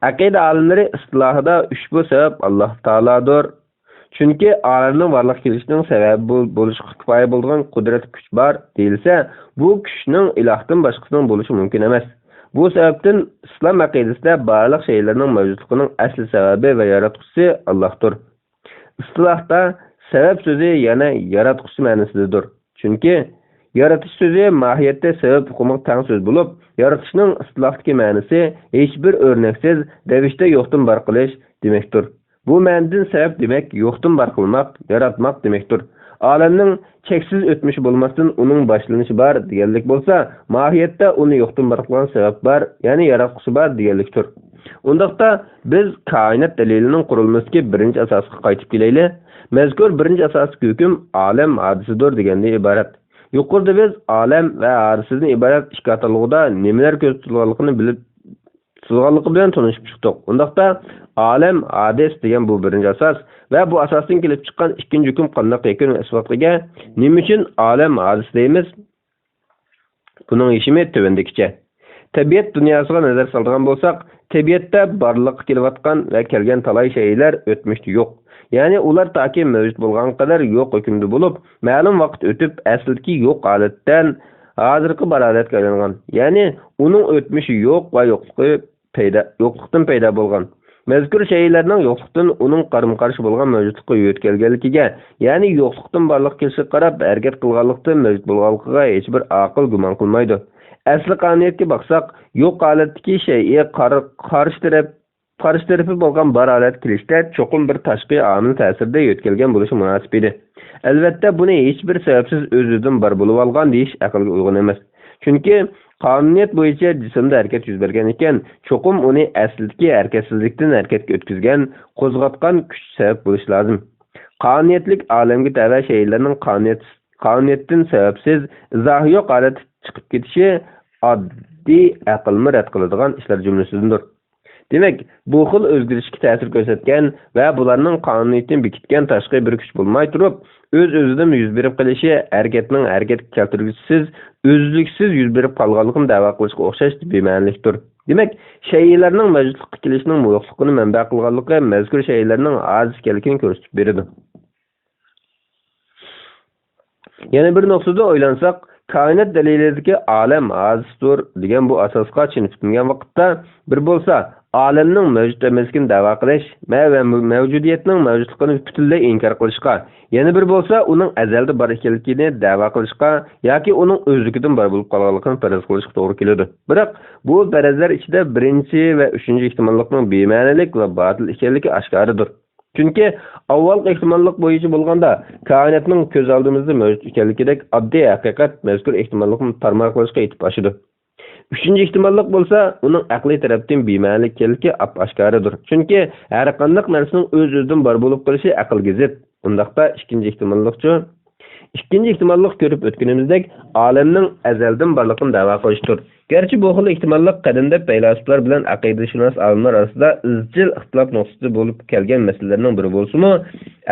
Aqida olimlari istilohida ushbu sabab Alloh taolodir. Chunki olamning barliqqa kelishining sababi bo'lishiga kifoya bo'lgan qudrat kuch bor deyilsa, bu kuchning ilohdan boshqasining bo'lishi mumkin emas. Bu sababdan islom aqidasida barliq shaylarning mavjudligining asli sababi va yaratuvchisi Allohdir. Istilohda sabab so'zi yana yaratuvchi ma'nosidadir. Chunki yaratish so'zi mohiyatda sabab hukmiga teng so'z bo'lib, yaratishning istilohdagi ma'nosi hech bir o'rnaksiz ravishda yo'qdan bar qilish demakdir. Bu ma'nodan sebep demek yo'qdan bar qilmoq, yaratmoq demekdir. Alemning cheksiz o'tmishi bo'lmasdan uning boshlanishi bor deganlik bo'lsa, mohiyatda uni yo'qdan bar qilgan sabab bor, ya'ni yaratquchi bor deganlikdir. Undaqda biz koinot dalilining qurilmasiga birinchi asosga qaytib kelaylik. Mazkur birinchi asosiy hukm olam hadisidir degandan iborat. Yuqorida biz olam va hadisidan iborat ikki atalg'uda nimalar ko'rsatilganligini bilib tuzganligi bilan tanishib chiqdik. Undaqda olam hadis degan bu birinchi asos va bu asosdan kelib chiqqan ikkinchi hukm qanday yakun va isbotliga nima uchun olam hadis deymiz? Buning yechimi tövendikicha. Tabiat dunyosiga nazar solgan bo'lsak, tabiatda barliqqa kelayotgan va kelgan talay shaylar o'tmishda yo'q. Ya'ni ular toki mavjud bo'lgan qadar yo'q hukmda bo'lib, ma'lum vaqt o'tib asliki yo'q holatdan hozirgi barodatga aylangan. Ya'ni uning o'tmishi yo'q va yo'qlikdan paydo bo'lgan. Mazkur shaylarning yo'qlikdan uning qarim-qarshi bo'lgan mavjudlikka yo'tkalganligiga, ya'ni yo'qlikdan barliq kelishiga qarab harakat qilganlikdan mavjud bo'lganligiga hech bir aql gumon qilmaydi. Asli qonuniyatga baqsaq, yo'q holatdagi shayga qarshi tarafi bo'lgan bar holat kelishda cho'qim bir tashqi omil ta'sirida yo'tkalgan bo'lishi munosib edi. Albatta buni hech bir sababsiz o'zidan bar bo'lib olgan deyish aqlga uyg'un emas. Chunki qonuniyat bo'yicha jismda harakat yuz bergan ekan, cho'qim uni aslidagi harakatsizlikdan harakatga o'tkazgan, qo'zg'atgan kuch sabab bo'lishi lozim. Qonuniyatlik olamga tava shaylarning qonuniyatdan sababsiz izohi yo'q holat chiqib ketishi oddiy aqlni rad qiladigan ishlar jumlasidandir. Demak, bu xil o'zgarishga ta'sir ko'rsatgan va bularning qonuniyatini bekitgan tashqi bir kuch bo'lmay turib, o'z-o'zidan yuz berib qilishi harakatning harakat keltirgisiz, o'zliksiz yuz berib qolganligini da'vo qilishga o'xshash bema'nilikdir. Demak, shaylarning mavjudlikka kelishining yo'qligini manba qilganligi mazkur shaylarning ojiz ekanligini ko'rsatib beradi. Yana bir nuqtada o'ylansak, koinot dalilidagi olam ojizdir degan bu asosga tushunilgan vaqtda bir bo'lsa, olamning mavjud emasligini da'vo qilish va mavjudiyatning mavjudligini butunlay inkor qilishga, yana bir bo'lsa, uning azalda bor ekanligini da'vo qilishga yoki uning o'zligidan bor bo'lib qolganligini faraz qilishga to'g'ri keladi. Biroq bu farazlar ichida birinchi va uchinchi ehtimollikning bema'nilik va botil ekanligi oshkoridir. Chunki avval ehtimollik bo'yicha bo'lganda koinotning ko'z oldimizda mavjud ekanligidek oddiy haqiqat mazkur ehtimollikni tarmoq qilishga yetib oshidi. Uchinchi ehtimollik bo'lsa, uning aqliy tarafdan bema'nilik ekanligi oshkoridir. Chunki har qanday narsaning o'z-o'zidan bor bo'lib qolishi aqlga zid. Undaqda ikkinchi ehtimollik ko'rib o'tganimizdek olamning azaldan borligini da'vo qilishdir. Gerçi bu xil ehtimollik qadimda faylasuflar bilan aqidashunos olimlar orasida izchil ixtilof nuqtasi bo'lib kelgan masalalarning biri bo'lsa-mu,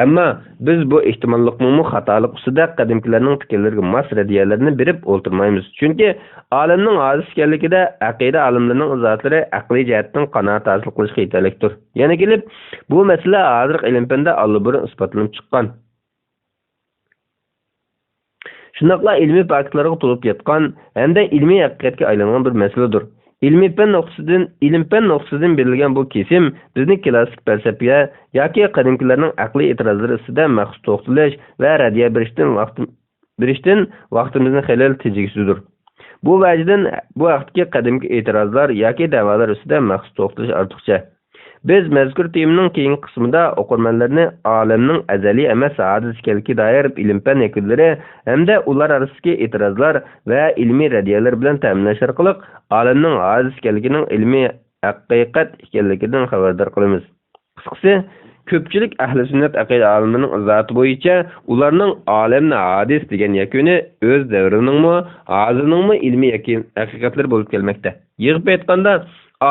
ammo biz bu ehtimollikning xatolik ustida qadimkilarning fikrlariga mos radiyalarini berib o'ltirmaymiz. Chunki olamning ojiz ekanligida aqida olimlarining izohlari aqliy jihatdan qanoat hosil qilishga yetarlikdir. Yana kelib, bu masala hozir ilm-fanda allburun isbotlanib chiqqan. Shunaqla ilmiy faktlarga to'lib yotgan hamda ilmiy haqiqatga aylangan bir masaladir. Ilm fan nuqtasidan berilgan bu kesim bizning klassik falsafaga yoki qadimkilarning aqliy e'tirozlari ustida maxsus to'xtalish va radiya berishdan vaqtimizni xalal tejigisidir. Bu vajdan bu vaqtdagi qadimki e'tirozlar yoki da'volar ustida maxsus to'xtalish ortiqcha. Biz mazkur temaning keyingi qismida o'qirmanlarni olamning azaliy emas ojiz ekanligiga doir ilm-fan yakunlari hamda ular orasidagi e'tirozlar va ilmiy radiyalar bilan ta'minlash orqali olamning ojiz ekanligining ilmiy haqiqat ekanligidan xabardor qilamiz. Qisqasi, ko'pchilik ahli sunnat aqida olimlarining izohati bo'yicha ularning olamni ojiz degan yakuni o'z davriningmi, hozirningmi ilmiy haqiqatlar bo'lib kelmoqda. Yig'ib aytganda,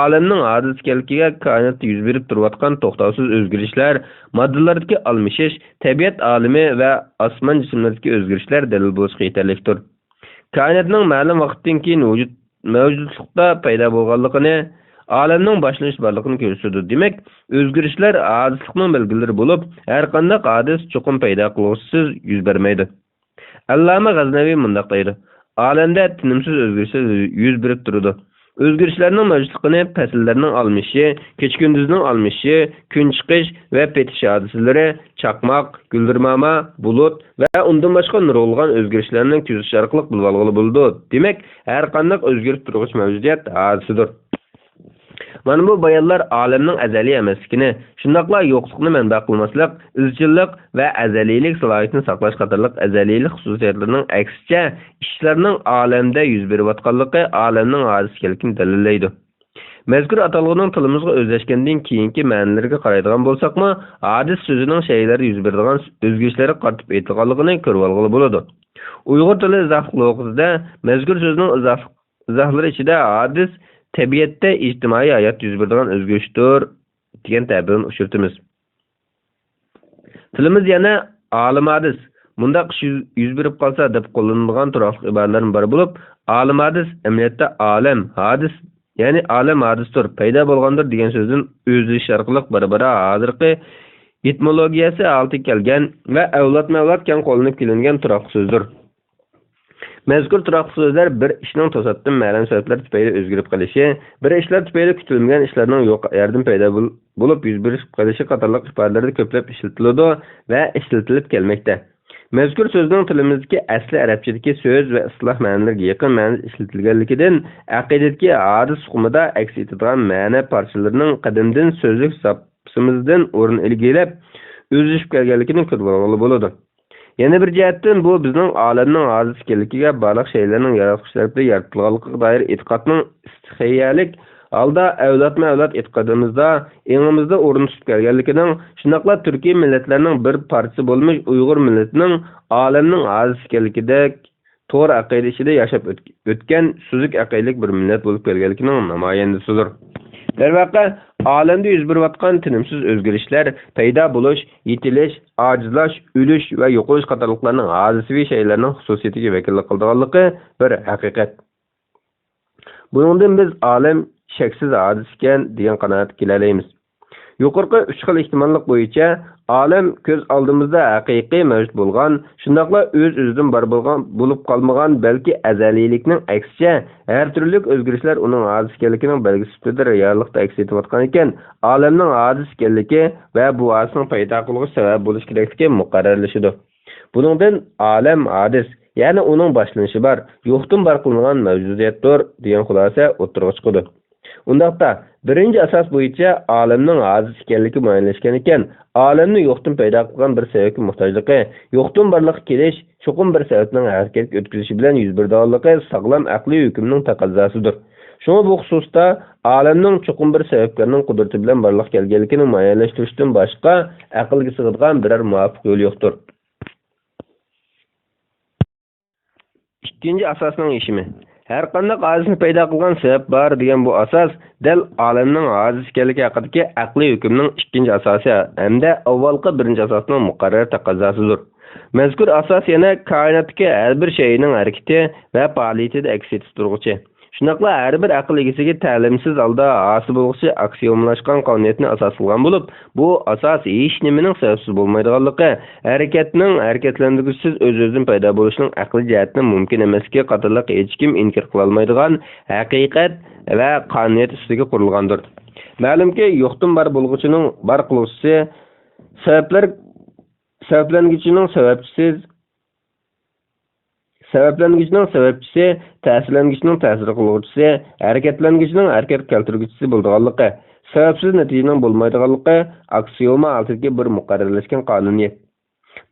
olamning ojiz ekanligiga koinotda yuz berib turayotgan to'xtovsiz o'zgarishlar, moddalardagi almashish, tabiat olimi va osmon jismlaridagi o'zgarishlar dalil bo'lishga yetarlidir. Koinotning ma'lum vaqtdan keyin mavjudlikda paydo bo'lganligini, olamning boshlanish borligini ko'rsatadi. Demak, o'zgarishlar ojizlikning belgilari bo'lib, har qanday ojiz cho'qim paydo qiluvsiz yuz bermaydi. Allama G'aznaviy mundaq deydi: olamda tinimsiz o'zgarishlar yuz berib turadi. O'zgarishlarning mavjudligini fasllarning almishi, kecha-kunduzning almishi, kun chiqish va petish hodisalari, chaqmoq, guldirmama, bulut va undan boshqa nurg'ulg'an o'zgarishlarning ko'zish orqali bilib olg'ili bo'ldi. Demak, har qanday o'zgarib turuvchi mavjudiyat hodisidir. Mana bu bayanlar alemning azaliy emasligini, shundaqla yo'qlikni manba qilmaslik, izchillik va azaliylik salohiyatini saqlash qatorliq azaliylik xususiyatlarining aksicha ishlarning alamda yuz berayotganligi alamning hozirchiligini dalillaydi. Mazkur atalg'uning tilimizga o'zlashgandan keyingi ma'nolariga qaraydigan bo'lsakmi, hadis so'zining shaylar yuz beradigan o'zgarishlarga qaratib aytilganligini ko'rib olg'ili bo'ladi. Uyg'ur tili izohlovida mazkur so'zning izohlari ichida hadis tabiatda ijtimoiy hayot yuz beradigan o'zgarishdir degan ta'birni uchirtimiz. Tilimiz yana olim hadis bundaq yuz berib qolsa deb qo'llanilgan turaqli iboralarning biri bo'lib, olim hadis amaliyotda olam hadis ya'ni olam hadisdir, paydo bo'lgandir degan so'zdan o'zi sharqliq bir-biri hozirgi etimologiyasi olti kelgan va avlod-mavlod keng qo'llanib kelingan turaqli so'zdir. Mazkur turaqli so'zlar bir ishning to'satdan ma'lum sabablar tufayli o'zgarib qolishi, bir ishlar tufayli kutilmagan ishlarning yo'q yerdan paydo bo'lib yuz berib qolishi qatorliq ifodalarda ko'plab ishlatiladi va ishlatilib kelmoqda. Mazkur so'zning tilimizdagi asli arabchadagi so'z va isloh ma'nolariga yaqin ma'noda ishlatilganligidan aqidadagi hadis hukmida aks etadigan ma'no parchalarining qadimdan so'zlik sapsimizdan o'rin egallab o'zishib kelganligini ko'rib olg'ili bo'ladi. Yana bir jihatdan bu bizning olamning hozir ekanligiga baliq shaylarning yaratuvchilarida yaratilganligiga doir e'tiqodning istixiyalik holda avlod e'tiqodimizda engimizda o'rin tutib kelganligining, shunaqla Turkiy millatlarning bir parchasi bo'lmish Uyg'ur millatining olamning hozir ekanligida to'g'ri aqida ichida yashab o'tgan suzuk aqidalik bir millat bo'lib kelganligining namoyandasidir. Darvaqa olamda yuz berayotgan tinimsiz o'zgarishlar, paydo bo'lish, yetilish, ojizlash, o'lish va yo'qolish qatorliqlarning hodisaviy shaylarning xususiyatiga vakillik qilganligi bir haqiqat. Buningdan biz olam shaksiz hadis ekan degan qanoatga kelalaymiz. Yuqorqi 3 xil ehtimollik bo'yicha olam ko'z oldimizda haqiqiy mavjud bo'lgan, shundaqla o'z-o'zidan bar bo'lib qolmagan, balki azaliylikning aksicha har turli o'zgarishlar uning hadis ekanligining belgisi sifatida reallikda aks etayotgan ekan, olamning hadis ekanligi va bu hadisning paydo qilish sabab bo'lish kerakligi muqarrarlashadi. Buningdan olam hadis, ya'ni uning boshlanishi bor, yo'qdan bar qilingan mavjudiyatdir degan xulosa o'tirg'i chiqadi. Undaqda birinchi asos bo'yicha olamning hozir ekanligi muayyanlashgan ekan, olamni yo'qdan paydo qilgan bir sababga muhtojligi, yo'qdan barliqqa kelish cho'qim bir sababning harakatga o'tkazishi bilan yuz berganligi sog'lom aqliy hukmning taqozzosidir. Shunga bu xususda olamning cho'qim bir sabablarning qudrati bilan barliqqa kelganligini muayyanlashtirishdan boshqa aqlga sig'adigan biror muvofiq yo'l yo'qdir. Ikkinchi asosning yeshimi. Her qanday hadisni paydo qilgan sabab bor degan bu asos dal olamning hadis ekanligi haqidagi aqliy hukmning ikkinchi asosi hamda avvalgi birinchi asosning muqarrar taqozzosidir. Mazkur asos yana koinotdagi har bir shayning harakati va faoliyatida aks ettiruvchi. Shunaqla har bir aql egasiga ta'limsiz holda hosil bo'luvchi aksiomlashgan qonuniyatni asos qilgan bo'lib, bu asos hech nimaning sababsiz bo'lmaydiganligi, harakatlantiruvchisiz o'z-o'zidan paydo bo'lishining aqliy jihatdan mumkin emasligi qatorliq hech kim inkor qila olmaydigan haqiqat va qonuniyat ustiga qurilgandir. Ma'lumki, yo'qdan bar bo'lg'uchining bar qiluvchisi, sabablangichining sababchisi, ta'sirlangichning ta'sir qiluvchisi, harakatlangichning harakat keltiruvchisi bo'lganligi, sababsiz natijaning bo'lmaydiganligi aksioma altidagi bir muqarrarlashgan qonuniyat.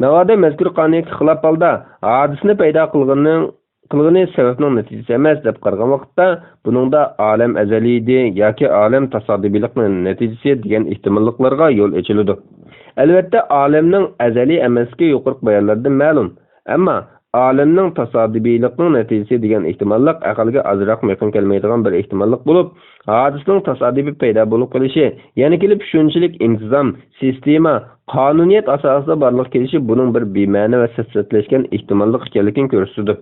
Navoda mazkur qonuniyatga xilof holda hadisni paydo qilgani sababning natijasi emas deb qaragan vaqtda buningda olam azaliy edi yoki olam tasodibiylikning natijasi degan ehtimolliklarga yo'l ochiladi. Albatta olamning azaliy emasligi yuqorqi bayonlardan ma'lum, ammo olamning tasodibiylikning natijasi degan ehtimollik aqlga ozroq yaqin kelmaydigan bir ehtimollik bo'lib, hadisning tasodibiy paydo bo'lib qolishi, ya'ni kelib shunchalik intizom, sistema, qonuniyat asosida barliq kelishi buning bir bema'ni va sirtlashgan ehtimollik ekanligini ko'rsatadi.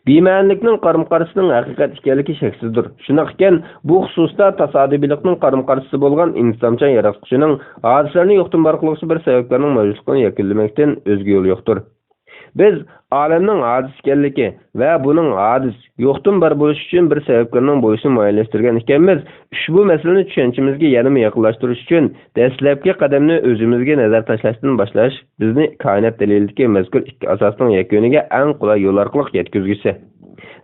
Bema'nilikning qarim-qarshisining haqiqat ekanligi shaksizdir. Shunaq ekan, bu xususda tasodibiylikning qarim-qarshisi bo'lgan intizomchan yaratuvchining hodisalarni yo'qdan bar qiluvchi bir sabablarning mavjudligini yakunlamakdan o'zga yo'l yo'qdir. Biz olamning hadis ekanligi va buning hadis yo'qdan bar bo'lish uchun bir sabablarning bo'lishini muayyanlashtirgan ekanmiz. Ushbu masalani tushunchimizga yanada yaqinlashtirish uchun dastlabki qadamni o'zimizga nazar tashlashdan boshlash bizni koinot dalilidagi mazkur ikki asosning yakuniga eng qulay yo'l orqali yetkazgusi.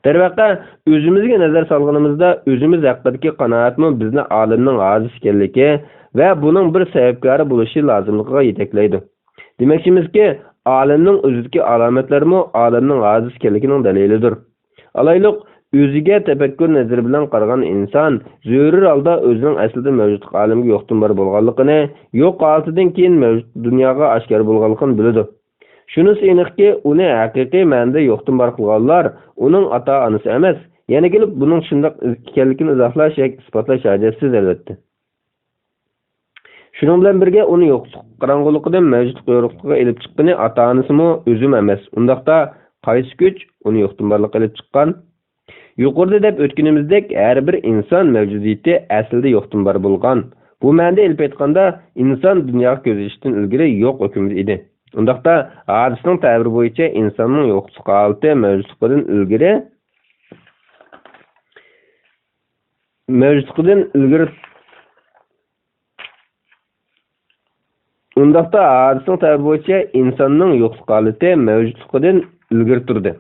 Darvaqa, o'zimizga nazar solganimizda, o'zimiz haqidagi qanoatmi bizni olimning ojiz ekanligi va buning bir sababkori bo'lishi lozimligiga yetaklaydi. Demakchimizki, olimning o'zidagi alomatlarmi olimning ojiz ekanligining dalilidir. Alayliq, o'ziga tafakkur nazari bilan qaragan inson zarur holda o'zining aslida mavjud olimga yo'qdan bor bo'lganligini, yo'q holatidan keyin mavjud dunyoga oshkor bo'lganligini biladi. Shunisi aniqki, uni haqiqiy ma'noda yo'qdan bor qilganlar uning ota-onasi emas. Yana kelib buning shunday ekanligini izohlash yoki isbotlash hojatsiz albatta. Shuning bilan birga uni yo'qlik qorong'uligidan mavjud qo'yruqqa elib chiqqani ota-onasimi o'zim emas. Undaqda qaysi kuch uni yo'qdan borlikqa elib chiqqan? Yuqorida deb o'tganimizdek, har bir inson mavjudiyati aslida yo'qdan bor bo'lgan. Bu ma'noda elib aytganda, inson dunyoga ko'zishdan ilgari yo'q hukmida edi. Undaqda hadisning ta'biri bo'yicha insonning yo'qlik holati mavjudligidan ilgari Undaqda hadisning ta'biri bo'yicha insonning yo'qlik holati mavjudligidan ilgari turdi.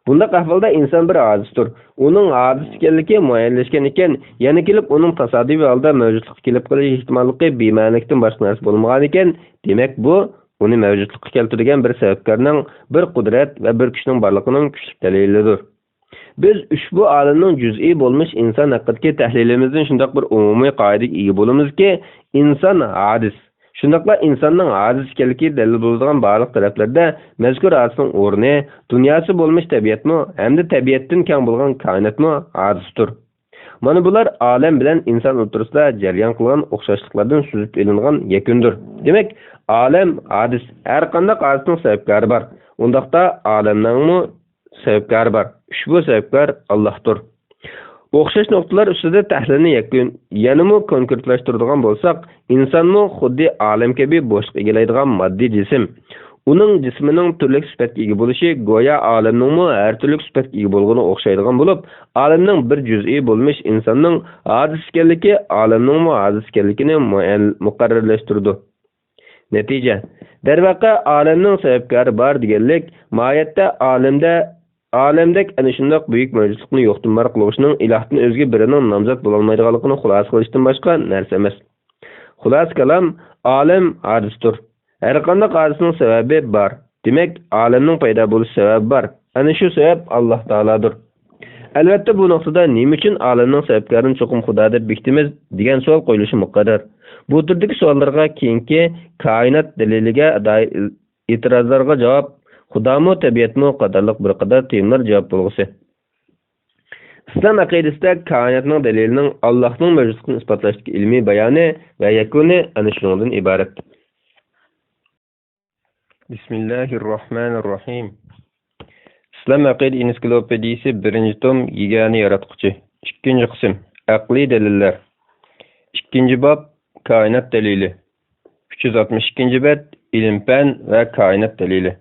Bundaq ahvolda inson bir ojizdir. Uning ojiz ekanligi muayyanlashgan ekan, yana kelib uning tasodifiy holda mavjudlikka kelib qolish ehtimolligi bema'nilikdan boshqa narsa bo'lmagan ekan, demak bu uni mavjudlikka keltirgan bir sababkorning, bir qudrat va bir kuchning borligining kuchli dalilidir. Biz ushbu olimning juz'iy bo'lmish inson haqidagi tahlilimizdan shundoq bir umumiy qoidaga ega bo'lamizki, inson ojiz. Shundaqla insonning ojiz ekanligi dalil bo'ladigan barliq taraflarda mazkur ojizning o'rni, dunyosi bo'lmish tabiatmi hamda tabiatdan keng bo'lgan koinotmi ojizdir. Mana bular olam bilan inson o'rtasida jarayon qilgan o'xshashliklardan suzib olingan yakundir. Demak, olam ojiz, har qanday ojizning sababkori bor. Undaqda olamningmi sababkori bor. Ushbu sababkor Allohdir. O'xshash nuqtalar ustida tahlilni yanami konkretlashtiradigan bo'lsak, insonning xuddi olam kabi bo'shliq egallaydigan moddiy jism. Uning jismining turli sifatga ega bo'lishi go'yo olamning har turli sifatga ega bo'lgani o'xshaydigan bo'lib, olamning bir juz'iy bo'lmish insonning ojiz ekanligi olamning ojiz ekanligini muqarrarlashtirdi. Natija, darvaqa olamning sababkori bor deganlik, mohiyatda olamdek ana shunday buyuk mavjudlikni yo'qdan bor qilishning ilohdan o'zga birining nomzod bo'la olmaydiganligini xulosa qilishdan boshqa narsa emas. Xulos kalam, olam ojizdir. Har qanday ojizning sababi bor. Demak, olamning paydo bo'lish sababi bor. Ana shu sabab Alloh taolodir. Albatta bu nuqtada nima uchun olamning sababkorini cho'qim Xudo deb bekitamiz degan savol qo'yilishi muqarrar. Bu turdagi savollarga keyingi koinot daliliga doir e'tirozlarga javob Xudomi, tabiatmi qatorliq bir qadar temlar javob bo'lg'isi. Islom aqidasida koinotning dalilining Allohning mavjudligini isbotlashdagi ilmiy bayoni va yakuni ana shundan iborat. Bismillahirrohmanirrohim. Islom aqida ensiklopediyasi 1-tom yagona yaratquchi. 2-qism aqliy dalillar. 2-bob koinot dalili. 362-bet ilm-fan va koinot dalili.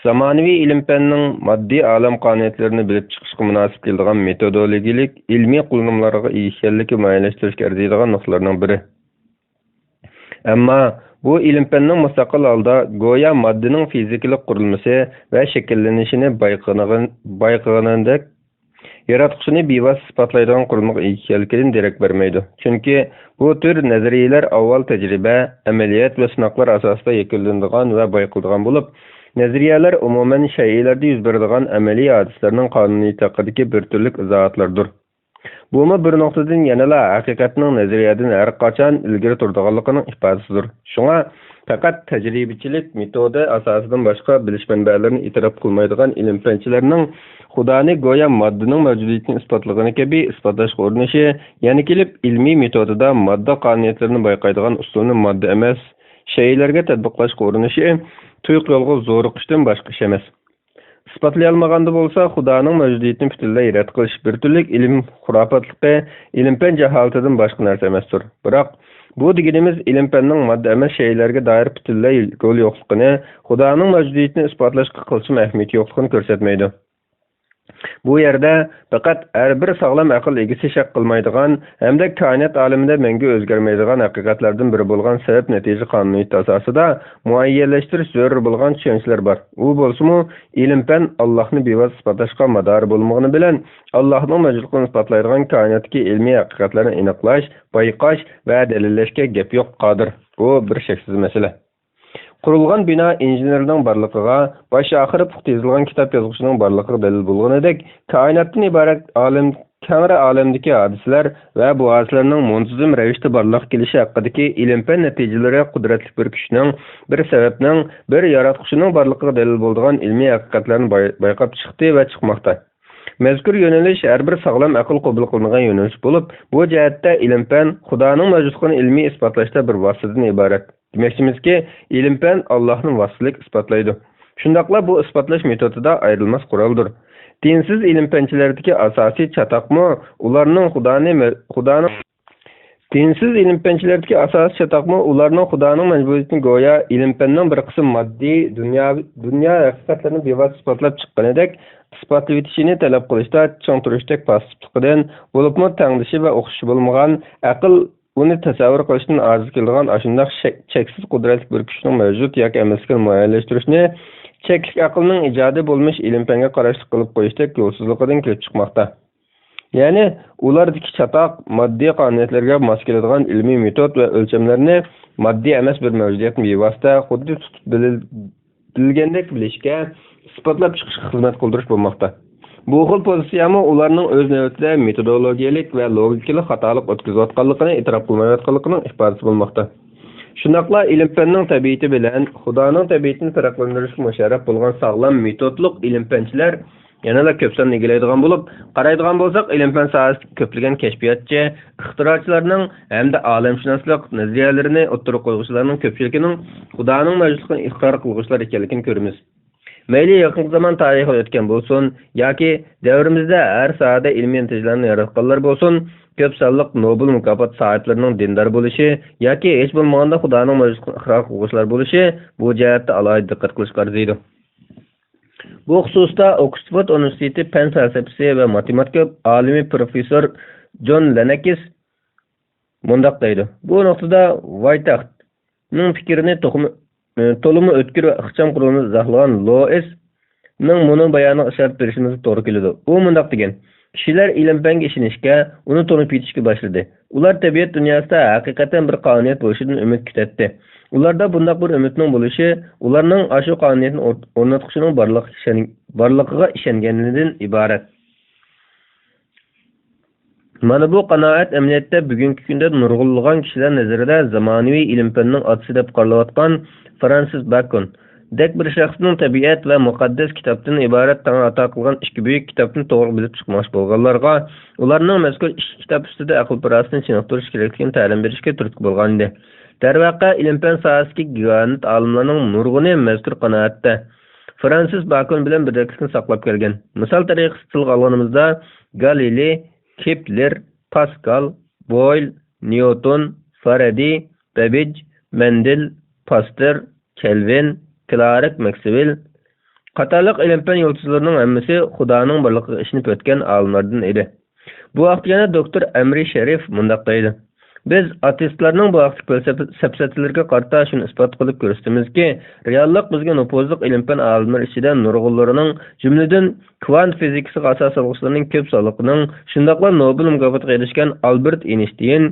Zamonaviy ilm-fanning moddiy olam qonuniyatlarini bilib chiqishga munosib keladigan metodologik ilmiy qo'llanmalarga egaligi muayyanlashtirishga arziydigan nuqtalarning biri. Ammo bu ilm-fanning mustaqil holda go'yo moddaning fizikalik qurilmasi va shakllanishini bayqagandek yaratquchini bevosita isbotlaydigan qurilmaga egalligidan darak bermaydi. Chunki bu tür nazariyalar avval tajriba, amaliyot va sinovlar asosida yakunlanadigan va bayqaladigan bo'lib, nazariyalar umuman shay'larda yuz beradigan amaliy hodislarning qonuniy haqidagi bir turlik izohatlardir. Bumi bir nuqtadan yanala haqiqatning nazariyadan har qachon ilgari turadiganligining ifodasidir. Shunga faqat tajribachilik metodi asosidan boshqa bilish manbalarini e'tirof qilmaydigan ilm-fanchilarning Xudoni go'yo moddaning mavjudiyatini isbotligini kabi isbotlashga urinishi, yana kelib ilmiy metodida modda qonuniyatlarini bayqaydigan usulni modda emas, shay'larga tatbiqlashga urinishi tuyuq yo'lga zo'riqishdan boshqa ish emas. Isbotlay olmaganda bo'lsa, Xudoning mavjudiyatini butunlay rad qilish bir turlik ilm xurofotligi, ilm-fan jaholatidan boshqa narsa emasdir. Biroq bu deganimiz ilm-fanning modda emas shay'larga doir butunlay yo'l yo'qligini, Xudoning mavjudiyatini isbotlashga qilishim ahamiyati yo'qligini ko'rsatmaydi. Bu yerda faqat har bir sog'lom aql egasi shak qilmaydigan hamda koinot olamida mangu o'zgarmaydigan haqiqatlardan biri bo'lgan sabab natija qonuniyat asosida muayyanlashtirish zarur bo'lgan tushunchalar bor. U bo'lsa-mu ilm-fan Allohni bevos isbotlashga mador bo'lmagani bilan Allohning mavjudligini isbotlaydigan koinotdagi ilmiy haqiqatlarni aniqlash, bayqash va dalillashga gap yo'q qodir. Bu bir shaksiz masala. Qurilgan bino injenerning barligiga, bosh-oxiri puxta yozilgan kitob yozuvchining barligiga dalil bo'lganidek, koinotdan iborat olam, kengri olamdagi hodisalar va bu hodisalarning muntazam ravishda barliqqa kelishi haqidagi ilm-fan natijalari qudratli bir kuchning, bir sababning, bir yaratquchining barligiga dalil bo'lgan ilmiy haqiqatlarni bayqab chiqdi va chiqmoqda. Mazkur yo'nalish har bir sog'lom aql qabul qilingan yo'nalish bo'lib, bu jihatda ilm-fan Xudoning mavjudligini ilmiy isbotlashda bir vositadan iborat. Demakchimizki, ilm-fan Allohning vositalik isbotlaydi. Shundaqla bu isbotlash metodida ayrilmas quroldir. Dinsiz ilm-fanchilardagi asosiy chataqmi ularning Xudoning majburiyatini go'yo ilm-fanning bir qism moddiy dunyo haqiqatlarini bevosita isbotlab chiqqanidek isbotlab etishini talab qilishda chong turishdek passivligidan bo'libmi tangdishi va o'qishi bo'lmagan aql uni tasavvur qilishdan aziz keladigan ashundoq cheksiz qudratli bir kuchning mavjud yoki emasligini muayyanlashtirishni cheklik aqlning ijodi bo'lmish ilm-fanga qarashli qilib qo'yishdek yo'lsizligidan kelib chiqmoqda. Ya'ni ulardagi chatoq moddiy qonuniyatlarga mos keladigan ilmiy metod va o'lchamlarni moddiy emas bir mavjudiyatni bevosita xuddi tutib bilgandek bilishga isbotlab chiqishga xizmat qildirish bo'lmoqda. Bu xil pozitsiyami ularning o'z navbatida metodologiyalik va logikalik xatolik o'tkazayotganligini e'tirof qilmayotganligining ifodasi bo'lmoqda. Shundaqla ilm-fanning tabiati bilan Xudoning tabiatini farqlantirishga musharraf bo'lgan sog'lom metodlik ilm-fanchilar yanada ko'p sonni egallaydigan bo'lib, qaraydigan bo'lsak, ilm-fan sohasidagi ko'plagan kashfiyotchi, ixtirochilarning hamda olamshunoslik nazariyalarini o'ttirib qo'yuvchilarning ko'pchiligining Xudoning mavjudligini iqror qiluvchilar ekanligini ko'ramiz. Mayli yaqin zaman tarixi o'tgan bo'lsin yoki davrimizda har sohada ilmiy natijalarni yaratganlar bo'lsin, ko'p sonliq Nobel mukofot sohiblarining dindor bo'lishi yoki hech bo'lmaganda Xudoning mavjudligini iqror qiluvchilar bo'lishi bu jihatda alohida diqqat qilishga arziydi. Bu xususda Oxford Universiteti fan falsafasi va matematika olimi professor John Lenakis mundaq deydi. Bu nuqtada Whiteheadning fikrini to'limi o'tkir va ixcham qurilma izohlagan Loisning buni bayoniga ishorat berishimiz to'g'ri keladi. U mundaq degan: kishilar ilm-fanga ishonishga, uni to'nib yetishga boshladi. Ular tabiat dunyosida haqiqatan bir qonuniyat bo'lishidan umid kutadi. Ularda bundaq bir umidning bo'lishi ularning ashu qonuniyatni o'rnatishning borligiga ishonganligidan iborat. Mana bu qanoat amaliyotda bugungi kunda nurg'unlagan kishilar nazarida zamonaviy ilm-fanning otasi deb qaralayotgan Francis Bacon dek bir shaxsning tabiat va muqaddas kitobdan iborat tan ato qilgan ikki buyuk kitobni to'g'ri bilib chiqmoqchi bo'lganlarga ularning mazkur ikki kitob ustida aql parostini chiniqtirish kerakligini ta'lim berishga turtki bo'lgan edi. Darvaqa ilm-fan sohasidagi gigant olimlarning nurg'uni mazkur qanoatda Francis Bacon bilan birlikni saqlab kelgan. Misol tariqasida tilga olganimizda Galiley, Kepler, Pascal, Boyle, Newton, Faraday, Babbage, Mendel, Pasteur, Kelvin, Clark Maxwell qatorliq ilm-fan yulduzlarining hammasi Xudoning borligiga ishonib o'tgan olimlardan edi. Bu vaqtda yana doktor Amri Sharif mundaq deydi: biz ateistlarning bu vaqtdagi falsafalarga qarata shuni isbot qilib ko'rsatamizki, reallik bizga nufuzli ilm-fan olimlar ichida nurg'unlarining, jumladan kvant fizikasiga asos soluvchilarning ko'p sonliqining, shundaqla Nobel mukofotiga erishgan Albert Einstein,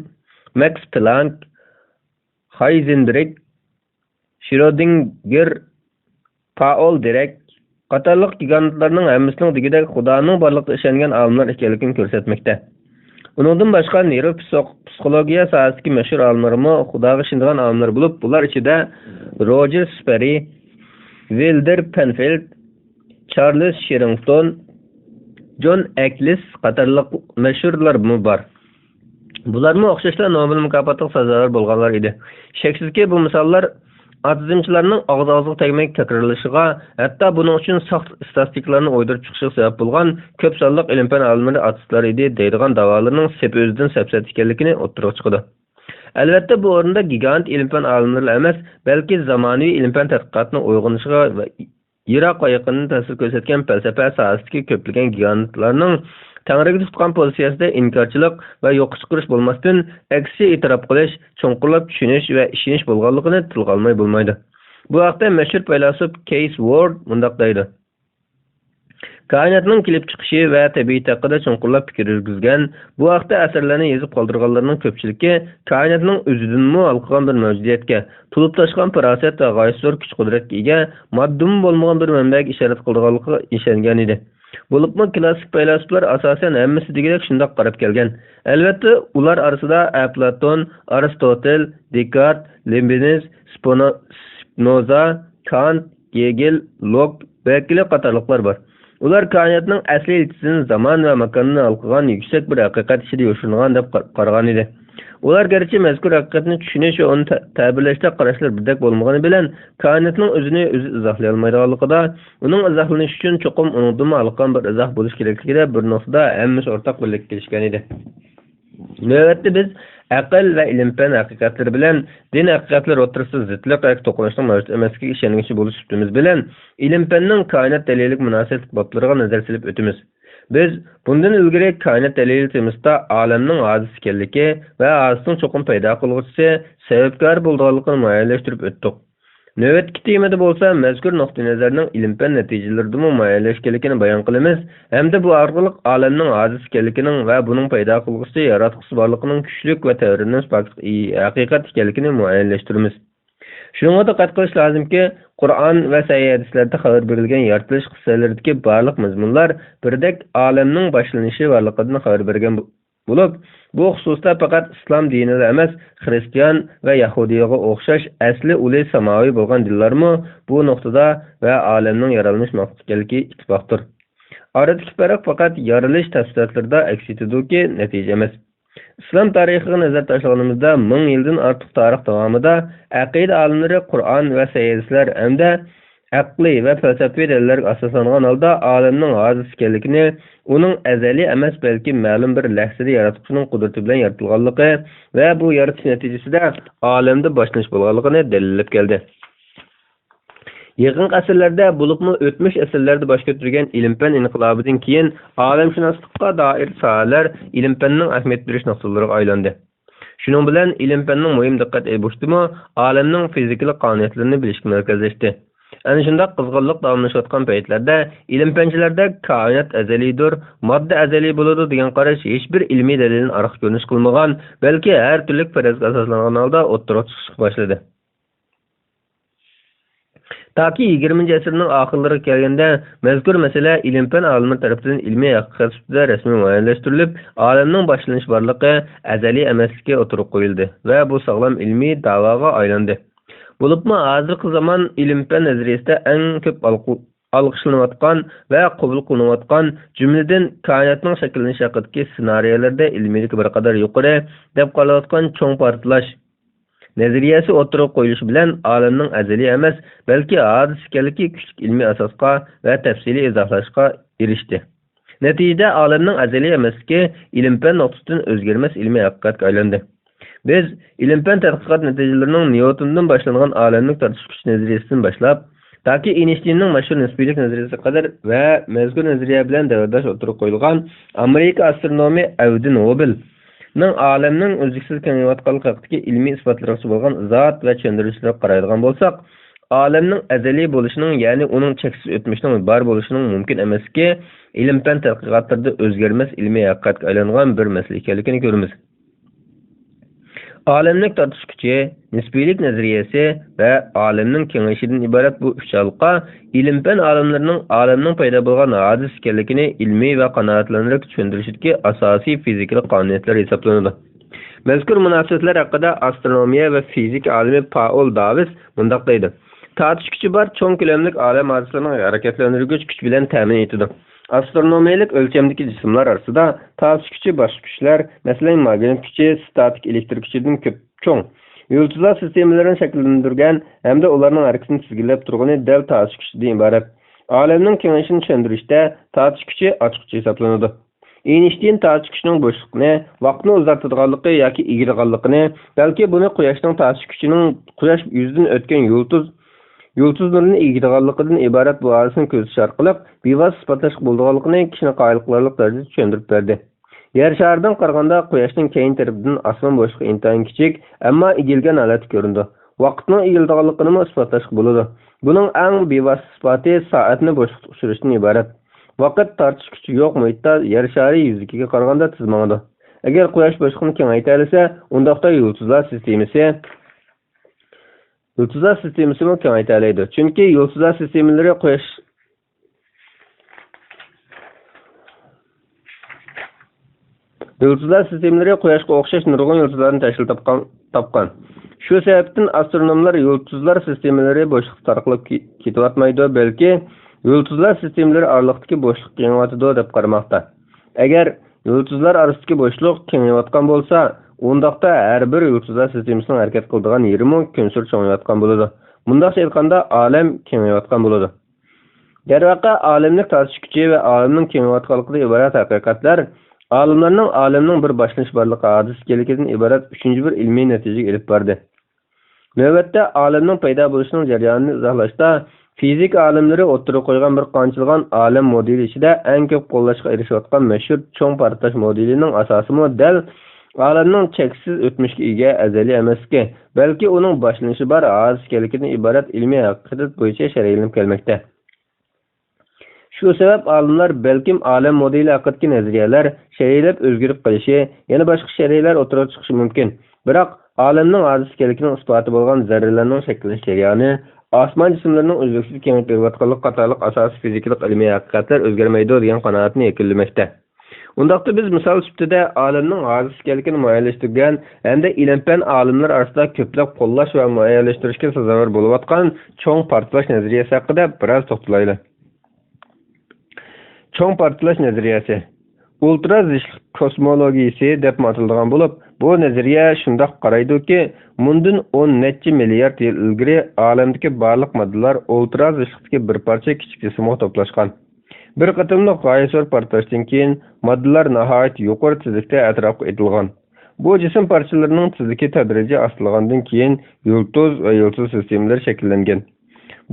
Max Planck, Heisenberg, Schrödinger, Paul Dirac qatorliq gigantlarning hammasining digidek Xudoning borligiga ishongan olimlar ekanligini ko'rsatmoqda. Uningdan boshqa neyropsixologiya sohasidagi mashhur olimlarmi Xudoga ishongan olimlar bo'lib, bular ichida Roger Sperry, Wilder Penfield, Charles Sherrington, John Eccles qatorliq mashhurlar bor. Bularmi o'xshashlar Nobel mukofotiga sazovor bo'lganlar edi. Shaksizki bu misollar atizmchilarning og'z-og'ziga tegmay takrorlashiga, hatto buning uchun soxta statistikalarni o'ydirib chiqishiga sabab bo'lgan ko'p sonliq ilm-fan olimlari atistlar edi deydigan da'volarning sep o'zidan sapsat ekanligini o'ttirib chiqdi. Albatta bu o'rinda gigant ilm-fan olimlari emas, balki zamonaviy ilm-fan tadqiqotini uyg'onishiga va Iroq va yaqinda ta'sir ko'rsatgan falsafa sohasidagi ko'plagan gigantlarning Tangriga tutgan pozitsiyasida inkarchilik va yo'q chiqarish bo'lmasdan, aksi e'tirof qilish, cho'nqurlab tushunish va ishonish bo'lganligini tilga olmay bo'lmaydi. Bu haqda mashhur faylasuf Keys Ward mundaq deydi. Koinotning kelib chiqishi va tabiat haqida cho'nqurlab fikr yurgizgan, bu haqda asarlarni yozib qoldirganlarning ko'pchiligi koinotning o'zidanmi alqagan bir mavjudiyatga, tulib toshgan farosat va g'oyat kuch-qudratga ega, moddiy bo'lmagan bir manbaga ishorat qilganligiga ishongan edi. Bo'libmi klassik faylasuflar asosan hammasi degandek shundoq qarab kelgan. Albatta, ular orasida Platon, Aristotel, Descartes, Leibniz, Spinoza, Kant, Hegel, Locke vakili qatorliqlar bor. Ular koinotning asli iltisini zaman va makonni alqagan yuksak bir haqiqat ichida yoshirilgan deb qaragan edi. Ular garchi mazkur haqiqatni tushunish va uni ta'birlashda qarashlar birdek bo'lmagani bilan koinotning o'zini o'zi izohlay olmaydiganligida, uning izohlanishi uchun cho'qim uningdan alqan bir izoh bo'lish kerakligida bir nuqtada hammasi o'rtaq birlik kelishgan edi. Navbatda biz aql va ilm-fan haqiqatlari bilan din haqiqatlari o'rtasida zidlik va to'qnashuvning mavjud emasligiga ishonuvchi bo'lish üstimiz bilan ilm-fanning koinot daliliy munosabat botlariga nazar solib o'tamiz. Biz bundan ilgari koinot dalili temasida olamning hodis ekanligi va hodisning cho'qim paydo qilguvchisi sababkor bo'lganligini muayyanlashtirib o'tdik. Navbatdagi temada bo'lsa, mazkur nuqtai nazarning ilm-fan natijalarida muayyanlashganligini bayon qilamiz, hamda bu orqali olamning hodis ekanligining va buning paydo qilguvchisi yaratquchi borligining kuchlik va ta'rinimiz haqiqat ekanligini muayyanlashtiramiz. Shunga diqqat qilish lozimki, Qur'on va sahih hadislarda xabar berilgan yaratilish qissalaridagi barliq mazmunlar birdek olamning boshlanishi borligidan xabar bergan bo'lib, bu xususda faqat islom dinida emas, xristian va yahudiyaga o'xshash asli uli samoviy bo'lgan dinlarmi bu nuqtada va olamning yaralanish maqsadligi ittifoqdir. Oradagi farq faqat yaralish tafsilotlarida aks etadiki, natija emas. İslam tarixiga nazar tashlaganimizda 1000 yildan ortiq tarix davomida aqida olimlari Qur'on va sahih hamda aqliy va falsafiy dalillarga asoslangan holda olamning hodis ekanligini, uning azaliy emas balki ma'lum bir lahzada yaratuvchining qudrati bilan yaratilganligi va bu yaratish natijasida olamda boshlanish bo'lganligini dalillab keldi. Yaqin asrlarda bo'libmi o'tmish asrlarda bosh ko'targan ilm-fan inqilobidan keyin olamshunoslikqa doir sohalar ilm-fanning ahamiyat berish nuqtalariga aylandi. Shuning bilan ilm-fanning muhim diqqat e'tibordimi olamning fizikalik qonuniyatlarini bilishga markazlashdi. Ana shunday qizg'inlik davomlashayotgan paytlarda ilm-fanchilarda koinot azaliydir, modda azaliy bo'ladi degan qarash hech bir ilmiy dalilni ariq ko'rinish qilmagan, balki har turli farazga asoslangan holda o'ttirib chiqishga boshladi. Taki 20-asrning oxirlariga kelganda mazkur masala ilm-fan olimlari tomonidan ilmiy haqiqat ustida rasmiy muayyanlashtirilib, olamning boshlanish borligi azaliy emasligi o'tirib qo'yildi va bu sog'lom ilmiy da'voga aylandi. Bo'libmi hozirgi zamon ilm-fan nazariyasida eng ko'p olqishlanayotgan va qabul qilinayotgan jumladan koinotning shakllanishi haqidagi ssenariylarda ilmiylik bir qadar yuqori deb qolayotgan cho'ng portlash nazariyasi o'tirib qo'yilishi bilan olamning azaliy emas, balki hodis ekanligi kuchli ilmiy asosga va tafsiliy izohlashga erishdi. Natijada olamning azaliy emasligi ilm-fan nuqtasidan o'zgarmas ilmiy haqiqatga aylandi. Biz ilm-fan tadqiqot natijalarining Newtondan boshlangan olamning tortish kuchi nazariyasidan boshlab, toki Einsteinning mashhur nisbiylik nazariyasiga qadar va mazkur nazariya bilan davrdosh o'tirib qo'yilgan Amerika astronomi Alvin Nobel ning olamning uzluksiz kengayotganligi haqidagi ilmiy isbotlarga bo'lgan izohat va tushuntirishlarga qaraydigan bo'lsak, olamning azaliy bo'lishining, ya'ni uning cheksiz o'tmishining bor bo'lishining mumkin emasligi ilm-fan tadqiqotlarida o'zgarmas ilmiy haqiqatga aylangan bir masala ekanligini ko'ramiz. Olamning tortish kuchi, nisbiylik nazariyasi va olamning kengayishidan iborat bu uch halqa ilm-fan olimlarining olamning paydo bo'lgan hodis ekanligini ilmiy va qanoatlantirib tushuntirishidagi asosiy fizikalik qonuniyatlar hisoblanadi. Mazkur munosabatlar haqida astronomiya va fizik olimi Paul Davis mundaq deydi: tortish kuchi bor cho'ng ko'lamlik olam hodislarining harakatlantiruvchi kuch bilan ta'min etadi. Astronomiyalik o'lchamdagi jismlar orasida tortish kuchi boshqa kuchlar, masalan, magnit kuchi, statik elektrik kuchidan ko'p cho'ng. Yulduzlar sistemalarini shakllantirgan hamda ularning harakatini tizginlab turgani dal tortish kuchidan iborat. Olamning kengayishini tushuntirishda tortish kuchi ochiqcha hisoblanadi. Einstein tortish kuchining bo'shliqni, vaqtni uzaytirganligi yoki egilganligini, balki buni quyoshning tortish kuchining quyosh yuzidan o'tgan yulduz Yultuz nurini egadiganligidan iborat bu hadisani ko'zish orqali bevosita isbotlashga bo'ladiganligini kishini qoyil qilarlik darajada tushuntirib berdi. Yer sharidan qaraganda quyoshning keyin tarafidan osmon bo'shlig'i intayin kichik, ammo egilgan holatda ko'rindi. Vaqtning egilganligini isbotlashga bo'ladi. Buning eng bevosita isboti soatni bo'shliqda ushirishdan iborat. Vaqt tortish kuchi yo'q muhitda yer shari yuziga qaraganda tez mangadi. Agar quyosh bo'shlig'ini kengaytirsa, undaqda yulduzlar sistemasi mu kengaytiriladi. Chunki yulduzlar sistemalari quyoshga o'xshash nurg'un yulduzlarni tashkil topgan. Shu sababdan astronomlar yulduzlar sistemalari bo'shliqda tarqalib ketayotmaydi, balki yulduzlar sistemalari oraliqdagi bo'shliq kengayadi deb qaramoqda. Agar yulduzlar orasidagi bo'shliq kengayotgan bo'lsa, undaqda har bir yulduzlar sistemasining harakat qiladigan yeri mu kunsur cho'ngayotgan bo'ladi. Bundaqcha aytganda olam kengayotgan bo'ladi. Darvaqa olamning tortish kuchi va olamning kengayotganligidan iborat haqiqatlar olamning bir boshlanish borligi hodis kelikidan iborat 3-bir ilmiy natijaga elib bordi. Navbatda olamning paydo bo'lishining jarayonini izohlashda fizik olimlari o'tirib qo'ygan bir qanchalig'an olam modeli ichida eng ko'p qo'llashga erishayotgan mashhur cho'ng portlash modelining asosi model olamning cheksiz o'tmishga ega azaliy emasligi, balki uning boshlanishi bor hodis kelikidan iborat ilmiy haqiqat bo'yicha sharhlanib kelmoqda. Shu sabab olimlar balkim olam modeli haqidagi nazariyalar sharhlab o'zgarib qolishi, yana boshqa sharhlar o'tirib chiqishi mumkin. Biroq olamning hodis kelikining isboti bo'lgan zarralarning shakllanish jarayoni, osmon jismlarining uzluksiz kengayib berayotganligi qatorliq asosiy fizikalik ilmiy haqiqatlar o'zgarmaydi degan qanoatni yakunlamoqda. Undaqda biz misol sifatida olamning hodis kelikini muayyanlashtirgan hamda ilm-fan olimlar orasida ko'plab qo'llash va muayyanlashtirishga sazovor bo'layotgan cho'ng portlash nazariyasi haqida biroz to'xtalaylik. Cho'ng portlash nazariyasi ultra zishlik kosmologiyasi deb ataladigan bo'lib, bu nazariya shundoq qaraydi-ki, bundan 10 necha milliard yil ilgari olamdagi barliq moddalar ultra zishlikdagi bir parcha kichik jismga to'plashgan. Bir qatimliq g'oyasor portlashdan keyin moddalar nihoyat yuqori tezlikda atrofga etilgan. Bu jism parchalarining tezligi tadrijiy ostilgandan keyin yulduz va yulduz sistemalari shakllangan.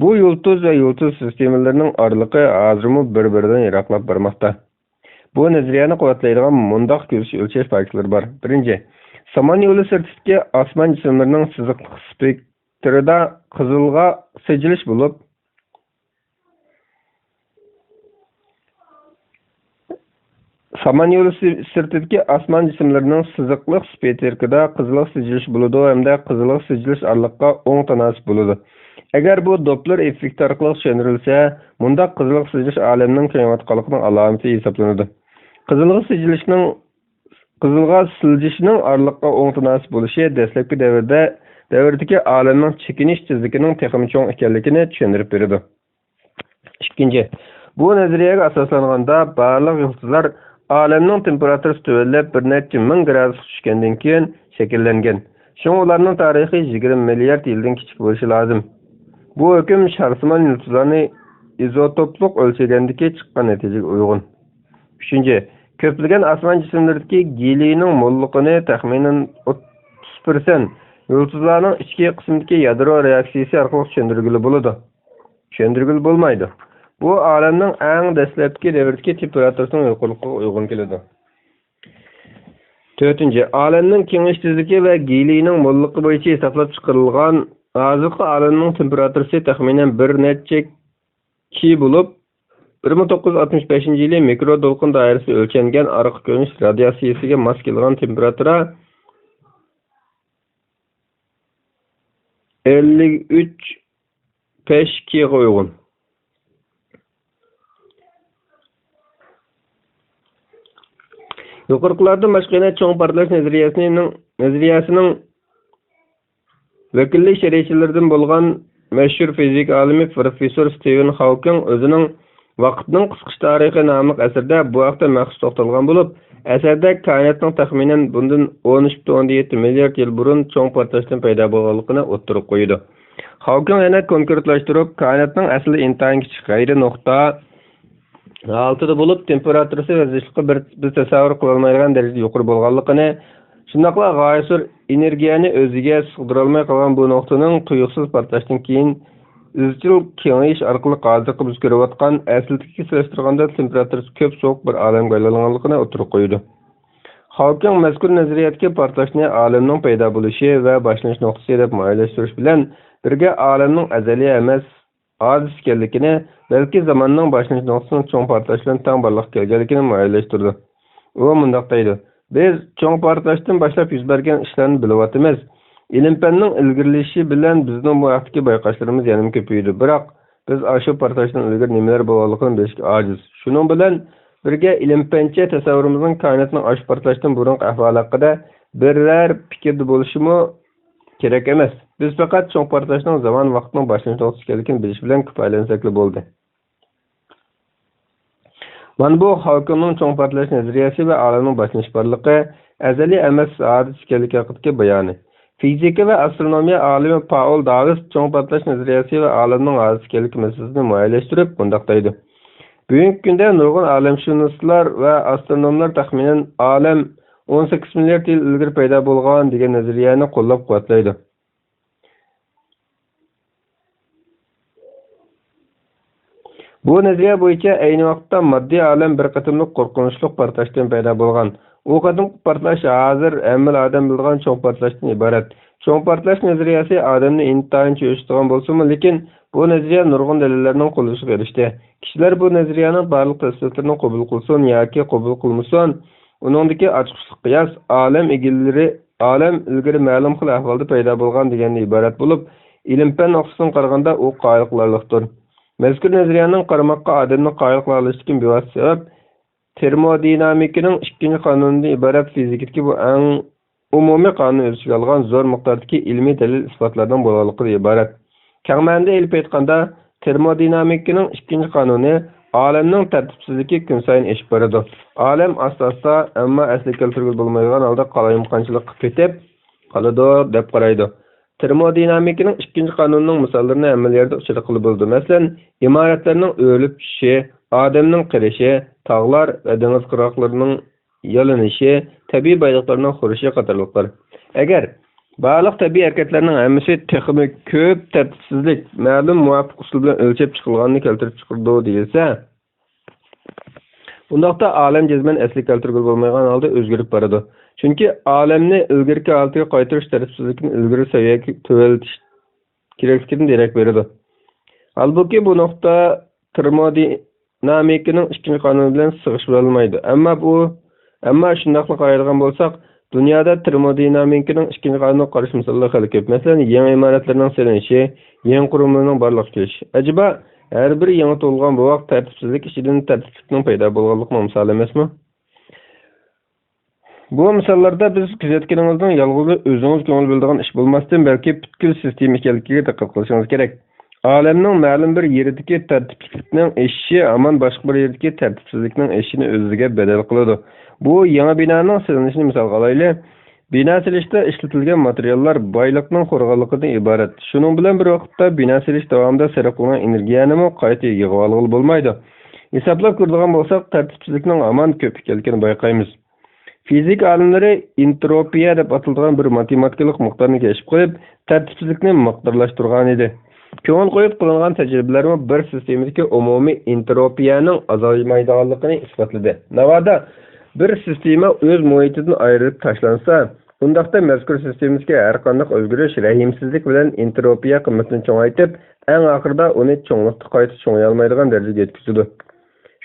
Bu yulduz va yulduz sistemalarining oraliqi hozirmi bir-biridan yiroqlab bormoqda. Bu nazariyani quvvatlaydigan mundoq ko'rish o'lchash faktlar bor. Birinchi, samon yo'li sirtidagi osmon jismlarining siziqliq spektrida qizilga sijilish bo'lib, samon yo'li sirtidagi osmon jismlarining siziqliq spektrida qizilga sijilish bo'ladi hamda qizilga sijilish oraliqqa o'ng tanasib bo'ladi. Agar bu Doppler effekti orqali tushuntirilsa, bunda qizilga sijilish olamning kengayotganligining alomati hisoblanadi. Qizilga siljishning oraliqqa o'ng tanasib bo'lishi dastlabki davrdagi olamning chekinish tezligining texnik cho'ng ekanligini tushuntirib beradi. Ikkinchi, bu nazariyaga asoslanganda barliq yulduzlar olamning temperaturasi tuvallab bir necha ming gradus tushgandan keyin shakllangan. Shunga ularning tarixi 20 milliard yildan kichik bo'lishi lozim. Bu hukm sharsimon yulduzlarni izotoplik o'lchagandagi chiqqan natijaga uyg'un. 3. Ko'plagan osmon jismlaridagi geliyning mo'lligini taxminan 30% yulduzlarning ichki qismidagi yadro reaksiyasi orqali tushuntirgili bo'ladi. Tushuntirgili bo'lmaydi. Bu olamning eng dastlabki davrdagi temperaturasining yuqoriligiga uyg'un keladi. 4. Olamning kengayish tezligi va geliyning mo'lligi bo'yicha hisoblab chiqarilgan hozirgi olamning temperaturasi taxminan bir necha K bo'lib, 1965-yili mikro to'lqin doirasida o'lchangan orqa ko'rinish radiatsiyasiga mos kelgan temperatura 53 K ga uyg'un. Yuqoriqilardan boshqa yana cho'ng portlash nazariyasining vakillik sharhchilaridan bo'lgan mashhur fizik olimi professor Stephen Hawking o'zining Vaqtning qisqish tarixi nomli asarda bu haqda maxsus to'xtalgan bo'lib, asarda koinotning taxminan bundan 13.7 milliard yil burun cho'ng portlashdan paydo bo'lganligini o'ttirib qo'ydi. Hawking yana konkretlashtirib, koinotning asli intayin kichik g'ayri nuqta altida bo'lib, temperaturasi va zichligi biz tasavvur qila olmaydigan darajada yuqori bo'lganligini, shundaqla g'oyasur energiyani o'ziga sig'dira olmay qolgan bu nuqtaning tuyuqsiz portlashdan keyin izchil kengayish orqali hozirgi biz ko'rayotgan aslidagiga solishtirganda temperaturasi ko'p sovuq bir olamga aylanganligini o'tirib qo'ydi. Hawking mazkur nazariyatga portlashni olamning paydo bo'lishi va boshlanish nuqtasi deb muayyanshtirish bilan birga olamning azaliy emas ojiz ekanligini, balki zamonning boshlanish nuqtasining cho'ng portlash bilan teng borliqqa kelganligini muayyanlashtirdi. U mundaq deydi: biz cho'ng portlashdan boshlab yuz bergan ishlarni bilyapmiz. İlim-fanning ilgirilishi bilan bizning bu vaqtdagi bayqashlarimiz yana ko'paydi. Biroq biz shu portlashdan ilgari nimalar bo'lganligini bilishga ojiz. Shuning bilan birga ilm-fancha tasavvurimizning koinotning shu portlashdan burungi ahvoli haqida biror fikrda bo'lishimi kerak emas. Biz faqat cho'ng portlashning zamon vaqtning boshlanish nuqtasi ekanligini bilish bilan kifoyalansak bo'ldi. Mana bu Hawkingning cho'ng portlash nazariyasi va olamning boshlanish borligi azaliy emas ojiz ekanligi haqidagi bayoni. Fizika ve astronomiya alimi Paul Davis cho'ng portlash nazariyasi va olamning ojiz ekanligi masalasini muayyanlashtirib bundaq deydi: bugungi kunda nurg'un olamshunoslar va astronomlar taxminan olam 18 milliard yil ilgari paydo bo'lgan degan nazariyani qo'llab-quvvatlaydi. Bu nazariya bo'yicha ayni vaqtda moddiy olam bir qatimliq qo'rqinchli portlashdan paydo bo'lgan. U qadimgi portlash hozir hamma odam bilgan cho'ng portlashdan iborat. Cho'ng portlash nazariyasi odamni intayin cho'chitgan bo'lsa-mu, lekin bu nazariya nurg'un dalillarning qo'llashiga erishdi. Kishilar bu nazariyaning barliq tafsilotlarini qabul qilsin yoki qabul qilmasin, uningdagi ochiqlik qiyos olam ilgari ma'lum xil ahvolda paydo bo'lgan degandan iborat bo'lib, ilm-fan nuqtasidan qaraganda u qoyilqarlikdir. Mazkur nazariyaning qaramoqqa odamni qoyilqarlikdan bevosita sabab termodinamikaning ikkinchi qonunidan iborat fizikadagi bu eng umumiy qonun o'z ichiga olgan zo'r miqdordagi ilmiy dalil isbotlardan bo'lganligidan iborat. Keng ma'noda elib aytganda, termodinamikaning ikkinchi qonuni olamning tartibsizligi kun sayin oshib boradi. Olam asta-asta, ammo asli keltirib bo'lmaydigan holda qalayimqonchilik qilib ketib qoladi deb qaraydi. Termodinamikaning ikkinchi qonunining misollarini hamma yerda uchrab qilib bo'ldi. Masalan, imoratlarning o'rilib tushishi, odamning qirishi, tog'lar va dengiz qirg'oqlarining yalinishi, tabiiy boyliqlarning xurishi qatorliqlar. Agar barliq tabiiy harakatlarning hammasi texmi ko'p tartibsizlik, ma'lum muvofiq usul bilan o'lchab chiqilganini keltirib chiqardi deyilsa, undaqda olam jazman asli keltirib bo'lmaydigan holda o'zgarib boradi. Chunki olamni ilgirki holatiga qaytarish tartibsizlikni ilgari saviyaga to'ltish kerakligidan darak beradi. Halbuki bu nuqta termodinamikaning ikkinchi qonuni bilan sig'ishib olmaydi. Ammo shundaqni qaraydigan bo'lsak, dunyoda termodinamikaning ikkinchi qonuniga qarshi misollar xali ko'p. Masalan, yangi imoratlarning salinishi, yangi qurilmalarning borliqqa kelishi. Ajiba har bir yangi tug'ilgan bu vaqt tartibsizlik ichidan tartibsizlikning paydo bo'lganligini misol emasmi? Bu misollarda biz kuzatganimizdan yolg'iz o'zingiz ko'ngil biladigan ish bo'lmasdan, balki butkul sistema ekanligiga diqqat qilishingiz kerak. Olamning ma'lum bir yeridagi tartibsizlikning eshishi hamon boshqa bir yeridagi tartibsizlikning eshishini o'ziga badal qiladi. Bu yangi binoning silinishini misol qilaylik. Bino silishda ishlatilgan materiallar boyliqning qo'rg'onligidan iborat. Shuning bilan bir vaqtda bino silish davomida sarflangan energiyani qayta yig'ib olg'ili bo'lmaydi. Hisoblab ko'radigan bo'lsak, tartibsizlikning hamon ko'p ekanligini bayqaymiz. Fizik olimlari entropiya deb ataladigan bir matematikalik miqdorni kashf qilib, tartibsizlikni miqdorlashtirgan edi. Ko'ngil qo'yib qilingan tajribalarmi bir sistemadagi umumiy entropiyaning azalmaydiganligini isbotladi. Navoda bir sistema o'z muhitidan ayirib tashlansa, undaqda mazkur sistemadagi har qanday o'zgarish rahimsizlik bilan entropiya qiymatini cho'ngaytib, eng oxirida uni cho'nglikda qayta cho'ngay olmaydigan darajaga yetkazadi.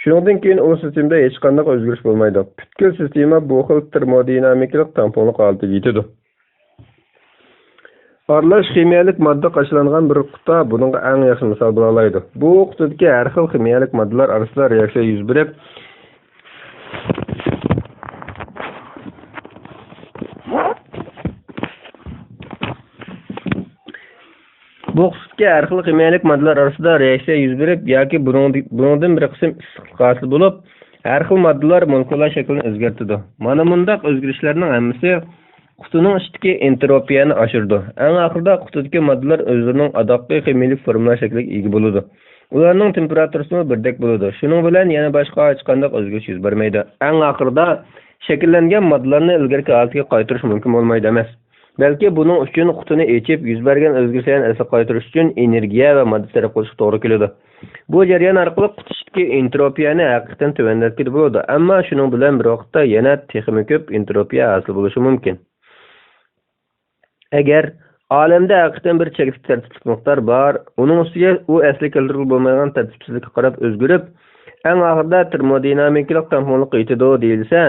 Shundan keyin u sistemada hech qanday o'zgarish bo'lmaydi. Butkul sistema bu xil termodinamikalik tamponlik holatiga yetadi. Aralash kimiyalik modda qo'shilgan bir quta buningga eng yaxshi misol bo'la oladi. Bu qutadagi har xil kimiyalik moddalar orasida reaksiya yuz berib, yoki buningdan bir qism issiqlik hosil bo'lib, har xil moddalar molekulyar shaklini o'zgartirdi. Mana bundaq o'zgarishlarning hammasi qutining ichidagi entropiyani oshirdi. Eng oxirida qutidagi moddalar o'zlarining adoqli kimiyalik formalar shakliga ega bo'ladi. Ularning temperaturasi birdek bo'ladi. Shuning bilan yana boshqa hech qanday o'zgarish yuz bermaydi. Eng oxirida shakllangan moddalarni ilgarigi holatiga qaytarish mumkin bo'lmaydi emas. Balki buning uchun qutini echib, yuz bergan o'zgarishlarni asli qaytarish uchun energiya va modda sarf qilishga to'g'ri keladi. Bu jarayon orqali qutishki entropiyani haqiqatan tuvanlatib bo'ladi, ammo shuning bilan bir vaqtda yana texmi ko'p entropiya hosil bo'lishi mumkin. Agar olamda haqiqatan bir cheksiz tartibli miqdor bor, uning ustiga u asli keltirib bo'lmagan tartibsizlikka qarab o'zgarib, eng oxirida termodinamikalik tanglikka yetadi deyilsa,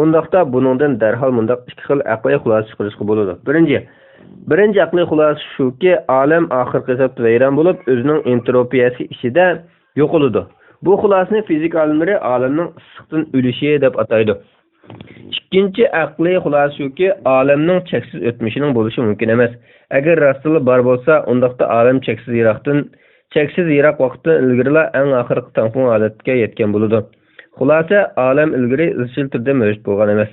undaqda buningdan darhol mundaq ikki xil aqliy xulosa chiqarishga bo'ladi. Birinchi aqliy xulosa shuki, olam oxirgi hisobda vayron bo'lib, o'zining entropiyasi ichida yo'qoladi. Bu xulosani fizik olimlari olamning issiqdan o'lishi deb ataydi. Ikkinchi aqliy xulosa shuki, olamning cheksiz o'tmishining bo'lishi mumkin emas. Agar rostli bor bo'lsa, undaqda olam cheksiz yiroq vaqtdan ilgarilar eng oxirgi tanqon holatga yetgan bo'ladi. Xulosa, olam ilgari izchil turda mavjud bo'lgan emas.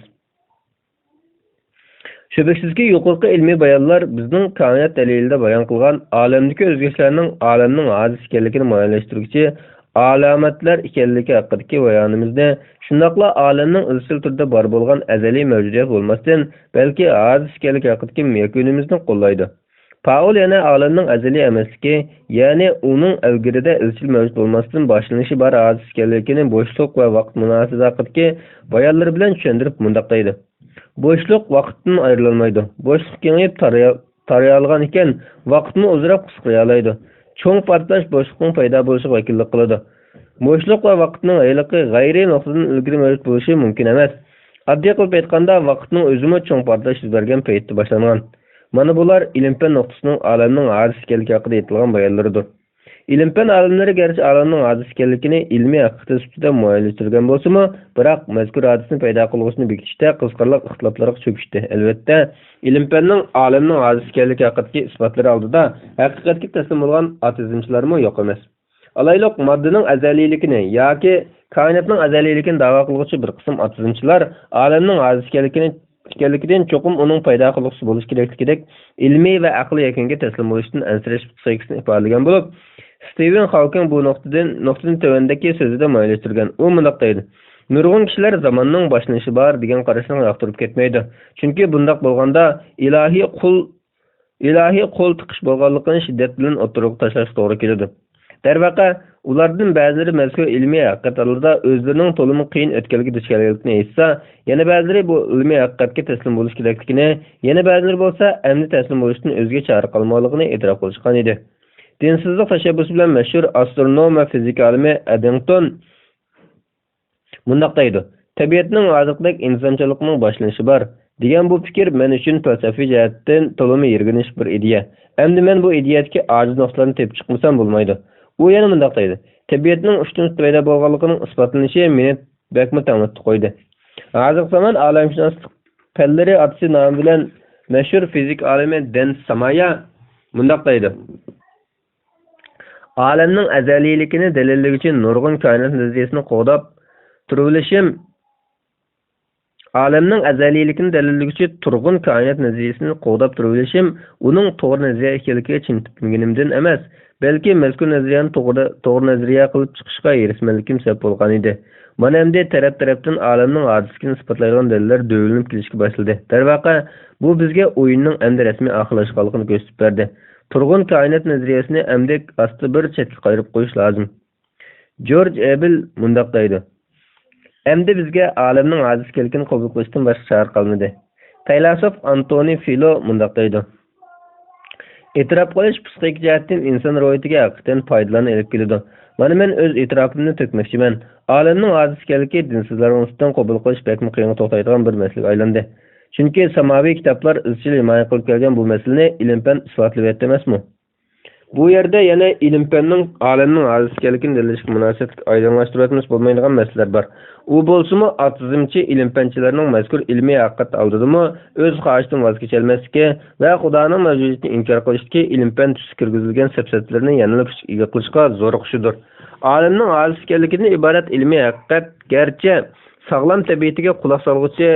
Shubhasizki, yuqorqi ilmiy bayonlar bizning koinot dalilida bayon qilgan olamdagi o'zgarishlarning olamning hozir ekanligini muayyanlashtiruvchi alomatlar ekanligi haqidagi bayonimizni, shundaqla olamning izchil turda bor bo'lgan azaliy mavjudiyat bo'lmasdan, balki hozir ekanligi haqidagi yakunimizni qo'llaydi. Paul yana olamning azaliy emasligi, ya'ni uning ilgarida izchil mavjud bo'lmasdan boshlanishi bor hozir ekanligini bo'shliq va vaqt munosabati haqidagi bayonlar bilan tushuntirib mundaq deydi. Bo'shliq vaqtdan ayrilmaydi. Bo'shliq kengayib tarayalgan ekan, vaqtni o'zrab qisqarayoladi. Cho'ng portlash bo'shliqning paydo bo'lishiga vakillik qiladi. Bo'shliq va vaqtning ayligi g'ayriy nuqtadan ilgari mavjud bo'lishi mumkin emas. Oddiy qilib aytganda, vaqtning o'zimi cho'ng portlash yuz bergan paytda boshlangan. Mana bular ilm-fan nuqtasining olamning hozir ekanligi haqida aytilgan bayonlaridir. İlim-fan olimlari garchi olamning hozir ekanligini ilmiy haqiqat ustida muayyanlashtirgan bo'lsa-mu, biroq mazkur hodisani paydo qilishni bekitishda qiziqarli ixtiloflarga cho'kishdi. Albatta, ilm-fanning olamning hozir ekanligi haqidagi isbotlari oldida haqiqatga taslim bo'lgan atizmchilarmi yo'q emas. Alayliq moddaning azaliyligini yoki koinotning azaliyligini da'vo qiluvchi bir qism atizmchilar olamning hozir ekanligidan cho'qim uning paydo qiluvchisi bo'lish kerakligidek ilmiy va aqliy yakunga taslim bo'lishdan ansirash sayg'isini ifodalagan bo'lib, Stephen Hawking bu nuqtadan tövəndəki sözüdə müəyyənləşdirgan. O mundaq deydi. Nurg'un kishilar zamonning boshlanishi bor degan qarashni yoqtirib ketmaydi. Chunki bundaq bo'lganda ilohiy qo'l tiqish bo'lganligini shiddat bilan o'tirib tashlash to'g'ri keladi. Darvaqa, ulardan ba'zilari mazkur ilmiy haqiqatlarda o'zlarining to'limi qiyin o'tganligi duch kelganligini aytsa, yana ba'zilari bu ilmiy haqiqatga taslim bo'lish kerakligini, yana ba'zilari bo'lsa amni taslim bo'lishdan o'zga chora qolmaganligini e'tirof qilishgan edi. Dinsizlik tashabbusi bilan mashhur astronom va fizik olimi Eddington mundaq deydi. Tabiatning hozirgidek insonchilikning boshlanishi bor degan bu fikr men uchun falsafiy jihatdan to'limi yirginish bir ideya. Endi men bu ideyadagi ojiz nuqtalarni tepib chiqmasam bo'lmaydi. U yana mundaq deydi. Tabiatning ushdan paydo bo'lganligining isbotlanishi meni bakmi tanlatib qo'ydi. Hozirgi zamon olamshunoslik fanlari otasi nomi bilan mashhur fizik olimi Den Samaya mundaq deydi. Olamning azaliyligini dalillovchi nurg'un koinot nazariyasini qo'llab turishim, olamning azaliyligini dalillovchi turg'un koinot nazariyasini qo'llab turishim uning to'g'ri nazariya ekanligiga chinqitmaganimdan emas, balki mazkur nazariyani to'g'ri nazariya qilib chiqishga erishmanligim sabab bo'lgan edi. Mana endi taraf-tarafdan olamning hodisaligini isbotlaydigan dalillar dövlünüp kelishga boshladi. Darvaqa, bu bizga o'yinning endi rasmiy oxirlashganligini ko'rsatib berdi. Turg'un koinot nazariyasini amdek asti bir chetga qayirib qo'yish lozim. George Abel mundaq deydi. Endi bizga olamning hozir ekanligini qabul qilishdan boshqa chora qolmadi. Filosof Antoni Filo mundaq deydi. E'tirof qilish psixik jihatdan inson ro'yitiga haqiqatan foydalarni olib keladi. Mana men o'z e'tirofimni to'kmoqchiman. Olamning hozir ekanligi dinsizlarning ustidan qabul qilish bekmi qiyin to'xtaydigan bir masalaga aylandi. Chunki samoviy kitoblar izchil himoya qilib kelgan bu masalani ilm-fan isbotlab etmasmi? Bu yerda yana ilm-fanning olamning hozir ekanligini dalilashga munosabat oydinlashtirib bo'lmaydigan masalalar bor. U bo'lsa-mu atizmchi ilm-fanchilarning mazkur ilmiy haqiqat oldidimi o'z xohishidan voz kecholmasligi va Xudoning mavjudiyatini inkor qilishga ilm-fan tusi kirgizilgan safsatlarni yanilib qilishga zo'riqishidir. Olamning hozir ekanligidan iborat ilmiy haqiqat garchi sog'lom tabiatiga quloq solg'uchi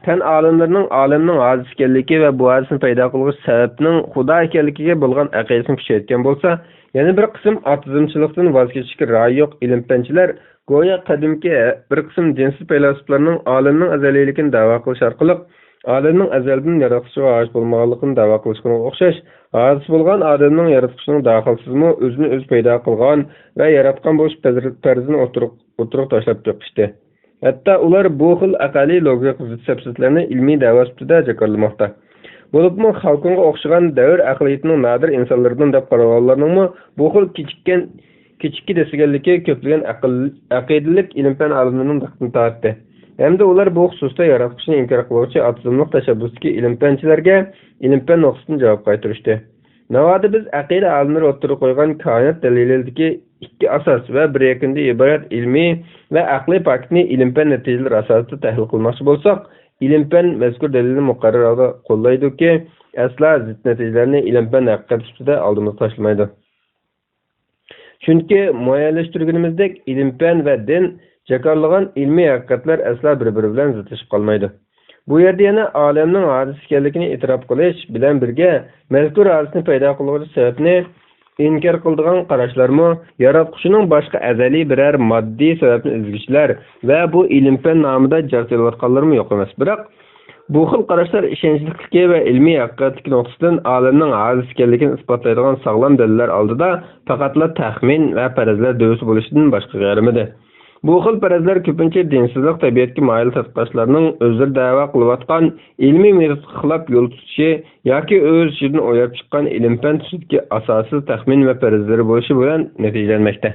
tan olimlarning olamning hozir ekanligi va bu hodisani paydo qiluvchi sababning Xudo ekanligiga bo'lgan aqidasini kuchaytirgan bo'lsa, yana bir qism atizmchilikdan voz kechishga ra'yi yo'q ilm-fanchilar go'yo qadimki bir qism dinsiz faylosuflarning olamning azaliyligini da'vo qilish orqali Adamның əzəldən yaratqıçıға aid bolmağanlığını da'vo qilishga o'xshash, aziz bo'lgan adamның yaratqıçının daxilsizmi o'zini o'z paydo qilgan va yaratgan bo'lish farzini o'tirib tashlab chiqishdi. Hatto ular bu xil aqliy logik zid-sapsizlarni ilmiy da'vo sifatida jakarlamoqda. Bo'libmi xalqinga o'xshagan davr aqliyatining nadir insonlaridan deb qaraganlarning bu xil kichikki desiganligi ko'plagan aqidalik ilm-fan olimlarining diqqatini tortdi. Hamda ular bu xususda yaratqishni inkor qiluvchi atizmlik tashabbusdagi ilm-fanchilarga ilm-fan nuqtasini javob qaytarishdi. Navoda biz aqida olimlari o'tirib qo'ygan koinot dalilidagi ikki asos va bir yakunda iborat ilmiy va aqliy faktni ilm-fan natijalari asosida tahlil qilmoqchi bo'lsak, ilm-fan mazkur dalilni muqarrarda qo'llaydi-ki, asla zid natijalarni ilm-fan haqiqat sifatida oldimizga tashlamaydi. Chunki muayyanlashtirganimizdek ilm-fan va din jakarlagan ilmiy haqiqatlar asla bir-biri bilan zidlashib qolmaydi. Bu yerda yana olamning hodis ekanligini e'tirof qilish bilan birga mazkur hodisni paydo qiluvchi sababni inkor qiladigan qarashlarmi yaratquchining boshqa azaliy biror moddiy sababni izgishlar va bu ilm-fan nomida jartilayotganlarmi yo'q emas. Biroq bu xil qarashlar ishonchlikligi va ilmiy haqiqatlik nuqtasidan olamning hodis ekanligini isbotlaydigan sog'lom dalillar oldida faqatla taxmin va farazlar da'vosi bo'lishidan boshqa g'ayrimidi. Bu xil farazlar ko'pincha dinsizlik tabiatga moyil tadqiqotchilarning o'zlari da'vo qilayotgan ilmiy metodga xilof yo'l tutishi yoki o'z ishidan o'ylab chiqqan ilm-fan tusidagi asossiz taxmin va farazlari bo'lishi bilan natijalanmoqda.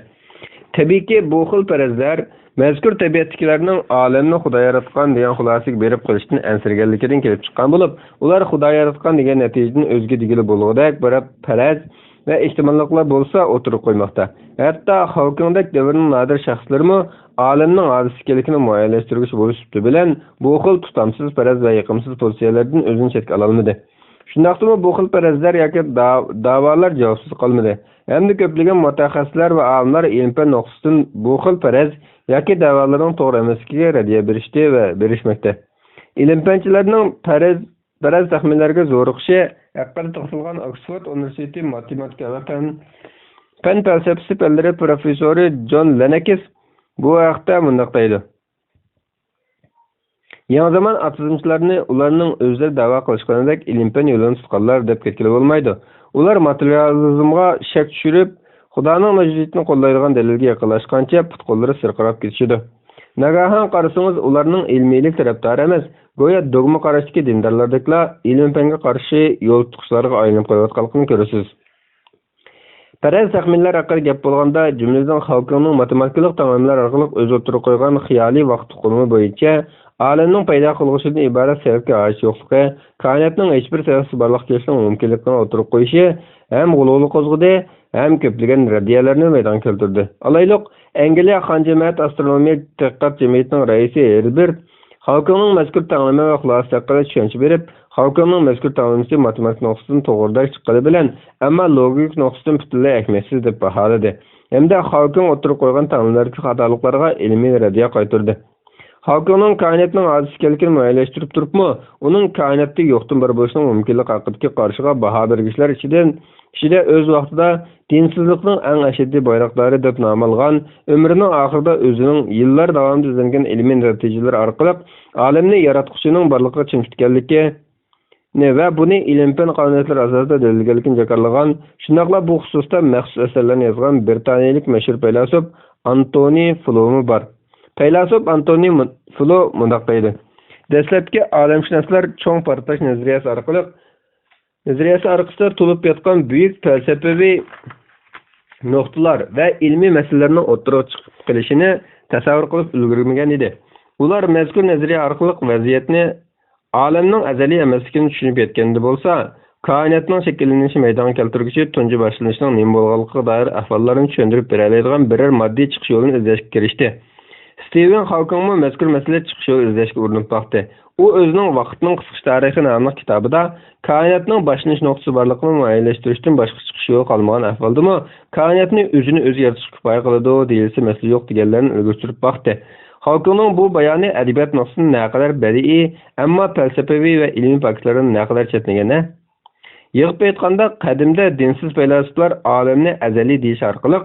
Tabiiyki bu xil farazlar mazkur tabiatdagilarning olamni Xudo yaratgan degan xulosaga berib qilishdan ansirganligidan kelib chiqqan bo'lib, ular Xudo yaratgan degan natijadan o'zga digili bo'lg'udak bir faraz ve ihtimallıklar bolsa oturup koymakta. Hatta Hawking'dek devrinin nadir şahslarımı alemnin hadis ekanligini muayyanlashtirgich bo'lishibdi bilan bu xil tutamsiz faraz va yiqimsiz pozitsiyalardan o'zini chetga ololmadi. Shundaqmi bu xil farazlar yoki da'volar javobsiz qolmadi. Hamda ko'plagan mutaxassislar va olimlar ilm-fan nuqtasidan bu xil faraz yoki da'volarning to'g'ri emasligiga raddiya berishdi va berishmoqda. Ilm-fanchilarning faraz taxminlarga zo'riqishi haqqida to'xtalgan Oxford Universiteti matematika va fan felsefasi fanlari professori John Lenakis bu haqda mundaq deydi. Yangi zaman atizmchilarni ularning o'zlari da'vo qilishganidek ilm-fan yo'lini tutganlar deb ketgili bo'lmaydi. Ular materializmga shak tushirib, Xudoning mavjudiyatini qo'llaydigan dalilga yaqinlashgancha putqo'llari sirqirab ketishdi. Nagahan qarasangiz ularning ilmiylik tarafdori emas, go'yo dogma qarashdagi dindorlardeklar ilm-fanga qarshi yo'l tutishlarga aylanib qo'yayotganligini ko'rasiz. Faraz taxminlar haqida gap bo'lganda, jumladan Hawkingning matematikalik tamoyillar orqali o'z o'tirib qo'ygan xiyoliy vaqt tuqumi bo'yicha olamning paydo qilg'ishidan iborat sababga oid yo'qligi, koinotning hech bir sababsiz borliq kelishning mumkinligini o'tirib qo'yishi ham g'ulug'li qo'zg'adi, ham ko'plagan raddiyalarni maydonga keltirdi. Alayliq Angliya Xon jamoat astronomiya tadqiqot jamiyatining raisi Herbert Hawkingning mazkur tamoyillar va xulosa haqida tushuncha berib, Hawkingning mazkur tamoyilasi matematik nuqtasidan to'g'ridan chiqqani bilan, ammo logik nuqtasidan butunlay ahamiyatsiz deb baholadi. Hamda Hawking o'tirib qo'ygan tamoyillardagi xatoliklarga ilmiy raddiya qaytardi. Hawkingning koinotning hadis ekanligini muayyanlashtirib turibmi, uning koinotda yo'qdan bir bo'lishining mumkinligi haqidagi qarshiga baho bergichlar ichida o'z vaqtida dinsizlikning eng ashaddiy bayroqlari deb nom olgan, umrining oxirida o'zining yillar davomida izlangan ilmiy natijalar orqali olamni yaratquchining borligiga chimchitganligi va buni ilm-fan qonuniyatlar asosida dalillanganligini jakarlagan, shundaqla bu xususda maxsus asarlarni yozgan britaniyalik mashhur faylasuf Antony Flew bor. Faylasuf Antony Flew mundaq deydi. Dastlabki olamshunoslar cho'ng portlash nazariyasi orqasida to'lib yotgan buyuk falsafaviy nuqtalar va ilmiy masalalarning o'ttirib chiqib kelishini tasavvur qilib ulgurmagan edi. Ular mazkur nazariya orqali vaziyatni olamning azaliy emasligini tushunib yetganda bo'lsa, koinotning shakllanishi maydonga keltiruvchi tunji boshlanishining nima bo'lganligiga doir ahvollarni tushuntirib bera oladigan biror moddiy chiqish yo'lini izlashga kirishdi. Stephen Hawking mazkur masala chiqish yo'li izlashga urinib boqdi. U o'zining vaqtning qisqa tarixi nomli kitobida koinotning boshlanish nuqtasi borligini muayyanlashtirishdan boshqa chiqish yo'li qolmagan ahvoldami, koinotni o'zini o'zi yaratishga kifoya qiladi deyilsa masala yo'q deganlarni ilgari surib boqdi. Hawkingning bu bayoni adabiyot nuqtasidan naqadar badiiy, ammo falsafaviy va ilmiy faktlardan naqadar chetlagan. Yığıp aytganda, qadimda dinsiz faylasuflar olamni azaliy deyish orqali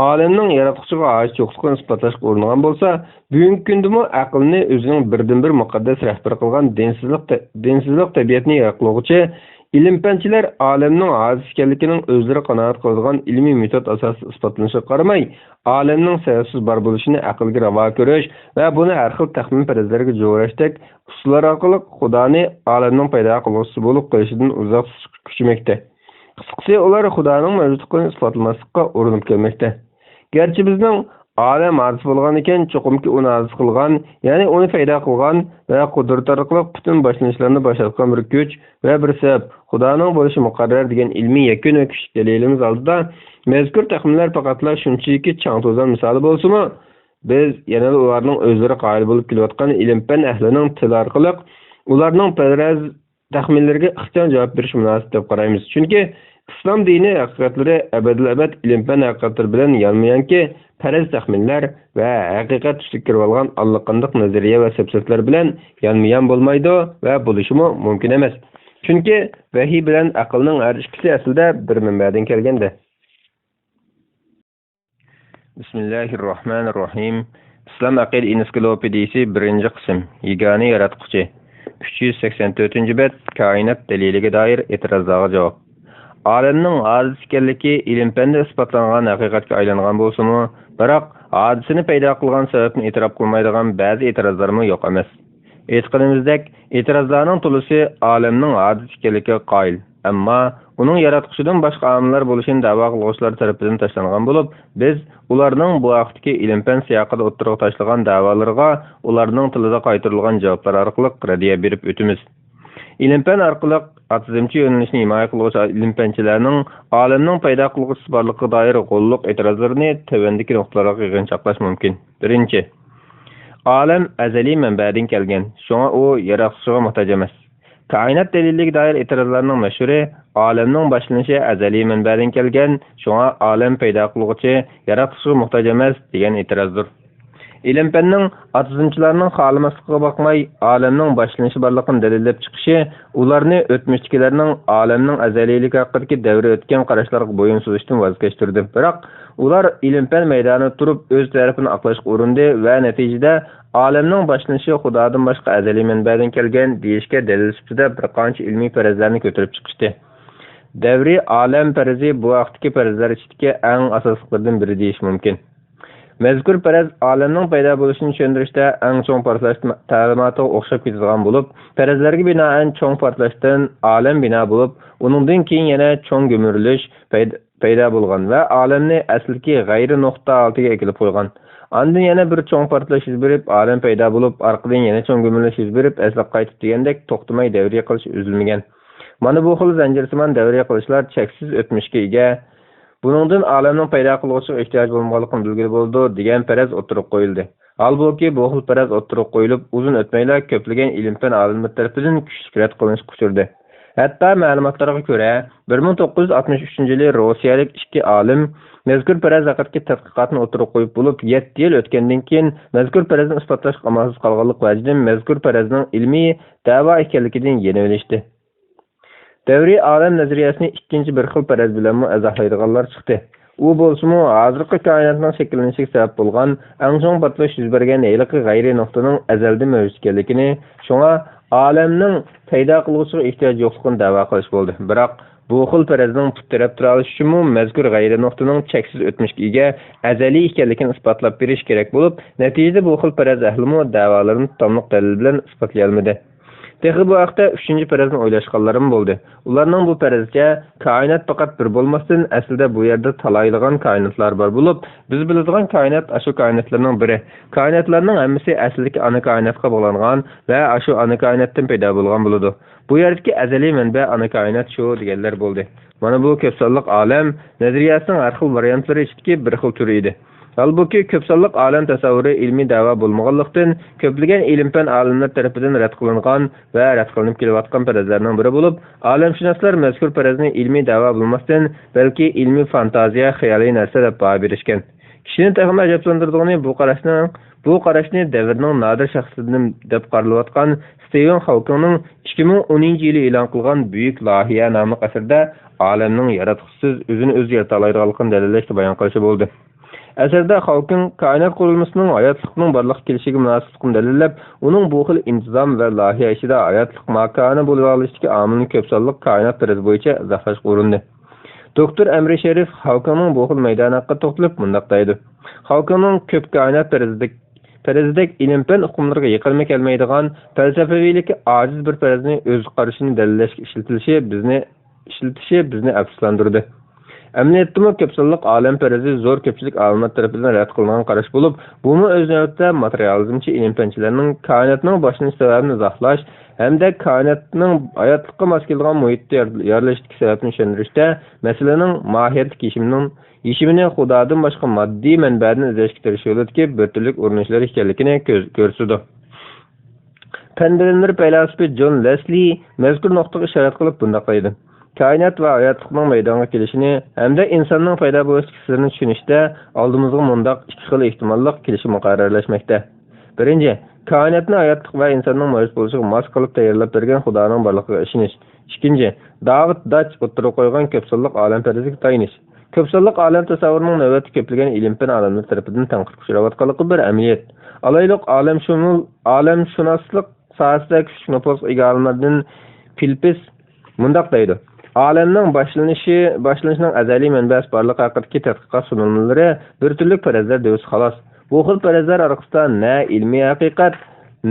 olamning yaratquchiga oid yo'qligini isbotlashga uringan bo'lsa, bugungi kundami aqlni o'zining birdan-bir muqaddas rahbar qilgan dinsizlik tabiatni yo'qlovchi ilm-fanchilar olamning ojiz ekanligining o'zlari qanoat qiladigan ilmiy metod asosida isbotlanishiga qaramay, olamning sababsiz bor bo'lishini aqlga ravo ko'rish va buni har xil taxmin farazlarga jo'rashdek usullar orqali Xudoni olamning paydo qiluvchisi bo'lib qolishidan uzoq kuchmoqda. Qisqasi, ular Xudoning mavjudligini isbotlamaslikka urinib kelmoqda. Gerçi bizning olam ojiz bo'lgan ekan, cho'qimki uni ojiz qilgan, ya'ni uni paydo qilgan va qudrat orqali butun boshlanishlarni boshlatgan bir kuch va bir sabab Xudoning bo'lishi muqarrar degan ilmiy yakun va kuch dalilimiz oldida mazkur taxminlar faqatla shunchaki chang to'zon misoli bo'lsa-mu, biz yana ularning o'zlari qoyil bo'lib kelayotgan ilm-fan ahlining til orqali ularning faraz taxminlariga ixcham javob berish munosib deb qaraymiz. Chunki islom dini haqiqatlari abadil-abad ilm-fan haqiqatlari bilan yonma-yonki faraz taxminlar va haqiqat tushib kirib olgan allaqandoq nazariya va safsatlar bilan yonma-yon bo'lmaydi va bo'lishi mumkin emas. Chunki vahiy bilan aqlning har ikkisi aslida bir manbadan kelganda. Bismillahirrohmanirrohim. Islom aqid ensiklopediyasi 1-qism. Yagona yaratquchi. 384-bet Koinot daliliga doir e'tirozlarga javob. Olamning ojiz ekanligi ilm-fanda isbotlangan haqiqatga aylangan bo'lsa-mu, biroq hodisani paydo qilgan sababni e'tirof qilmaydigan ba'zi e'tirozlarmi yo'q emas. Aytganimizdek, e'tirozlarning to'lisi olamning ojiz ekanligiga qoyil, ammo uning yaratquchidan boshqa omillar bo'lishini da'vo qiluvchilar tomonidan tashlangan bo'lib, biz ularning bu vaqtdagi ilm-fan siyoqida o'ttirib tashlagan da'volarga ularning tilida qaytarilgan javoblar orqali raddiya berib o'tamiz. İlim-fan orqali atizmchi yo'nalishni himoya qiluvchi ilm-fanchilarning olamning paydo qiluvchisi borligiga doir qo'lliq e'tirozlarini tavandagi nuqtalarga yig'inchoqlash mumkin. Birinchi, olam azaliy manbadan kelgan, shunga u yaratquchiga muhtoj emas. Koinot daliliga doir e'tirozlarning mashhuri olamning boshlanishi azaliy manbadan kelgan, shunga olam paydo qiluvchi yaratquchiga muhtoj emas degan e'tirozdir. İlim-fanning atizmchilarning xolimasligiga boqmay, olamning boshlanishi borligini dalillab chiqishi ularni o'tmishdagilarning olamning azaliyligi haqidagi davri o'tgan qarashlarga bo'yin suzishdan voz kechtirdi. Biroq ular ilm-fan maydonida turib o'z tarafini oqlashga urindi va natijada olamning boshlanishi Xudodan boshqa azaliy manbadan kelgan deyishga dalil sifatida bir qancha ilmiy farazlarni ko'tarib chiqishdi. Davri olam farazi bu vaqtdagi farazlar ichidagi eng asoslilardan biri deyish mumkin. Mazkur faraz olamning paydo bo'lishini tushuntirishda eng cho'ng portlash ta'limotiga o'xshab ketadigan bo'lib, farazlarga binoan cho'ng portlashdan olam bino bo'lib, uningdan keyin yana cho'ng gumurilish paydo bo'lgan va olamni asliki g'ayri nuqta oltiga ekilib qo'ygan. Ondan yana bir cho'ng portlash yuz berib, olam paydo bo'lib, orqadan yana cho'ng gumurilish yuz berib, aslab qaytib degandek to'xtamay davriya qilish uzilmagan. Mana bu xil zanjirsimon davriya qilishlar cheksiz o'tmishga ega. Buningdan olamning paydo qiluvchiga ehtiyoj bo'lmaganligini bilgili bo'ldi degan faraz o'tirib qo'yildi. Holbuki bu xil faraz o'tirib qo'yilib, uzun o'tmayla ko'plagan ilm-fan olimlar tomonidan kuchli rad qilinishga uchirdi. Hatto ma'lumotlarga ko'ra, 1963-yili rossiyalik ikki olim mazkur faraz haqidagi tadqiqotni o'tirib qo'yib bo'lib, 7 yil o'tgandan keyin mazkur farazni isbotlash amalsiz qolganlik vajidan mazkur farazning ilmiy da'vo ekanligidan yana bilishdi. Davri olam nazariyasini ikkinchi bir xil faraz bilan izohlaydiganlar chiqdi. U bo'lsa-mu, hozirgi koinotning shakllanishiga sabab bo'lgan eng so'ng portlash yuz bergan ayliqi g'ayri nuqtaning azalda mavjud ekanligini, shunga olamning paydo qiluvchiga ehtiyoj yo'qligini da'vo qilish bo'ldi. Biroq bu xil farazning putarab tura olishi uchun mazkur g'ayri nuqtaning cheksiz o'tmishga ega azaliy ekanligini isbotlab berish kerak bo'lib, natijada bu xil faraz ahlimi da'volarini tomliq dalil bilan isbotlay olmadi. Texi bu vaqtda 3-chi farazni o'ylashganlarim bo'ldi. Ularning bu farazcha koinot faqat bir bo'lmasdan, aslida bu yerda talaydigan koinotlar bor bo'lib, biz biladigan koinot ashu koinotlarning biri. Koinotlarning hammasi aslidagi ana koinotga bog'langan va ashu ana koinotdan paydo bo'lgan bo'ladi. Bu yerdagi azaliy manba ana koinot shu deganlar bo'ldi. Mana bu ko'p sonliq olam nazariyasining har xil variantlari ichidagi bir xil turi edi. Halbuki ko'p sonliq olam tasavvuri ilmiy da'vo bo'lmaganlikdan ko'plagan ilm-fan olimlar tomonidan rad qilingan va rad qilinib kelayotgan farazlarning biri bo'lib, olamshunoslar mazkur farazni ilmiy da'vo bo'lmasdan, balki ilmiy fantaziya, xayoliy narsa deb baho berishgan. Kishini texmi ajablantirdigani bu qarashni davrning nadir shaxslaridan deb qaralayotgan Stephen Hawkingning 2010-yili e'lon qilgan Buyuk loyiha nomli asarda olamning yaratquchisiz o'zini o'zi yarata oladiganligini dalillashga bayon qilishi bo'ldi. Asarda Hawking koinot qurilmasining hayotlikning barliq kelishiga munosibligini dalillab, uning bu xil intizom va loyiha ishida hayotlik makoni bo'lib olishdagi omilni ko'p sonli koinot tarizi bo'yicha izohlashga urindi. Doktor Amri Sharif Hawkingning bu xil maydon haqida to'xtalib bunday deydi. Hawkingning ko'p koinot tarizidek ilm-fan hukmlariga yiqilma kelmaydigan falsafaviylikka ojiz bir farazni o'z qarashini dalillashga ishlatishi bizni afsuslantirdi. Əməliyyatda köp sonliq olam farazi zo'r ko'pchilik olimlar tarafidan rad qilingan qarash bo'lib, buni o'z navbatida materializmchi ilm-fanchilarning koinotning boshlanish sababini izohlash hamda koinotning hayotlikqa mos keladigan muhitda yorilishdagi sababini tushuntirishda masalaning mohiyatlik yeshimini xudodan boshqa moddiy manbadan izlashga tirishayotgan bir turlik urinishlar ekanligini ko'rsatdi. Fan bilimlari faylasufi John Leslie mazkur nuqtaga ishorat qilib bunday deydi. Kainat va hayotlikning maydonga kelishini hamda insonning paydo bo'lish sirrini tushunishda oldimizga mundaq ikki xil ehtimollik kelishi muqarrarlashmoqda. Birinchi, koinotni hayotlik va insonning mavjud bo'lishiga mos qilib tayyorlab bergan Xudoning borligiga ishonish. Ikkinchi, David Dach o'tirib qo'ygan ko'p sonliq olam faraziga tayinish. Ko'p sonliq olam tasavvurining navbatda ko'plagan ilm-fan olimlar tarafidan tanqidga uchrayotganligi bir amaliyot. Alayliq olamshunoslik sohasida kuchli nufuz ega olimlardan Philippis mundaq deydi. Alemning başlanışının azaliy manbasi borligi haqidagi tadqiqot sunumlari bir turlik farazlar deysiz xolos. Bu xil farazlar orqasida na ilmiy haqiqat,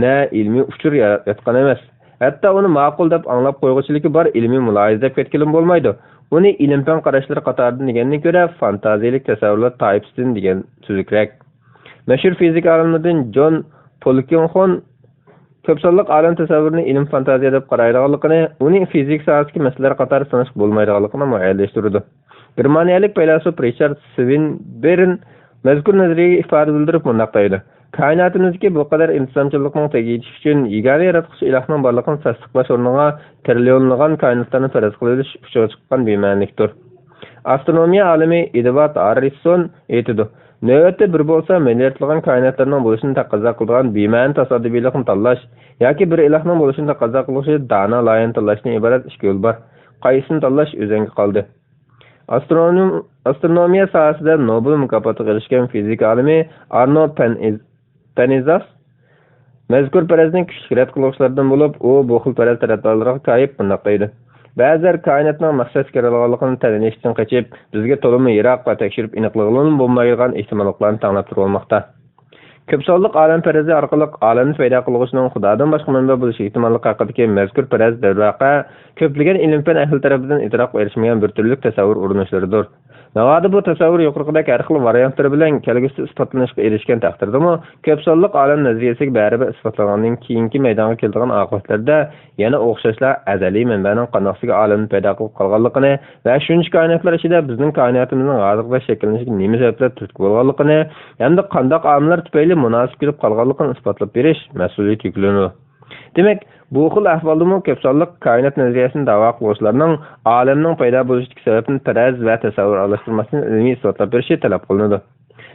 na ilmiy uchur yotgan emas. Hatto uni ma'qul deb anglab qo'yg'uchiligi bor ilmiy muloyiza deb ketkilim bo'lmaydi. Uni ilm-fan qarashlari qatoridan degandan ko'ra fantaziyalik tasavvurlar toifasidan degan tuzukroq. Mashhur fizik olimlaridan John Polkinghorn ko'p sonliq olam tasavvurini ilm fantaziya deb qaraydiganligini, uning fizik sohasidagi masalalar qatori sanash bo'lmaydiganligini muayyanlashtirdi. Germaniyalik faylasuf Richard Swinburne mazkur nazariyaga ifoda bildirib bunday deydi. Koinotimizdagi bu qadar intizomchilikning tegishi uchun yagona yaratuvchi ilohning borligini tasdiqlash o'rniga trillionlagan koinotlarni faraz qilish uchun chiqqan bema'nilikdir. Astronomiya olimi Edward Harrison aytadi. Növbətdə bir bolsa milliardlagan koinotlarning bo'lishini taqozo qiladigan bema'ni tasodifiylikni tanlash yoki bir ilahning bo'lishini taqozo qilishi dana loyini tanlashdan iborat ikki yo'l bor. Qaysini tanlash o'zingga qoldi. Astronomiya sohasida Nobel mukofotiga erishgan fizik olimi Arno Penzias mazkur farazning kuchli rad qiluvchilardan bo'lib, u bu xil faraz tarafdorlariga qayib bunday deydi. Ba'zilar koinotning maqsad kerakligini tanishdan qochib, bizga to'liq yiroq va tekshirib aniqligini bo'lmaydigan ehtimollarni tanlab turmoqda. Ko'p sonliq olam farazi orqali olamni paydo qilishning Xudodan boshqa manba bo'lishi ehtimoli haqidagi mazkur faraz darvaqa ko'plagan ilm-fan ahli tomonidan idrok erishmagan bir turlik tasavvur urinishlaridir. Navoda bu tasavvur yuqoridagi har xil variantlar bilan kelgusi isbotlanishga erishgan taqdirdami, ko'p sonliq olam nazariyasiga baribir isbotlangandan keyingi maydonga keladigan oqibatlarda yana o'xshashlar azaliy manbaning qandoqsiga olamni paydo qilib qolganligini va shuncha koinotlar ichida bizning koinotimizning hozirda shakllanishiga nima sabablar turtki bo'lganligini hamda qandoq omillar tufayli munosib kelib qolganligini isbotlab berish mas'uliyat yuklanadi. Demak, bu xil ahvoldami ko'p sonliq koinot nazariyasini da'vo qiluvchilarning olamning paydo bo'lishidagi sababni taraz va tasavvur alashtirmasini ilmiy isbotlab berishi talab qilinadi.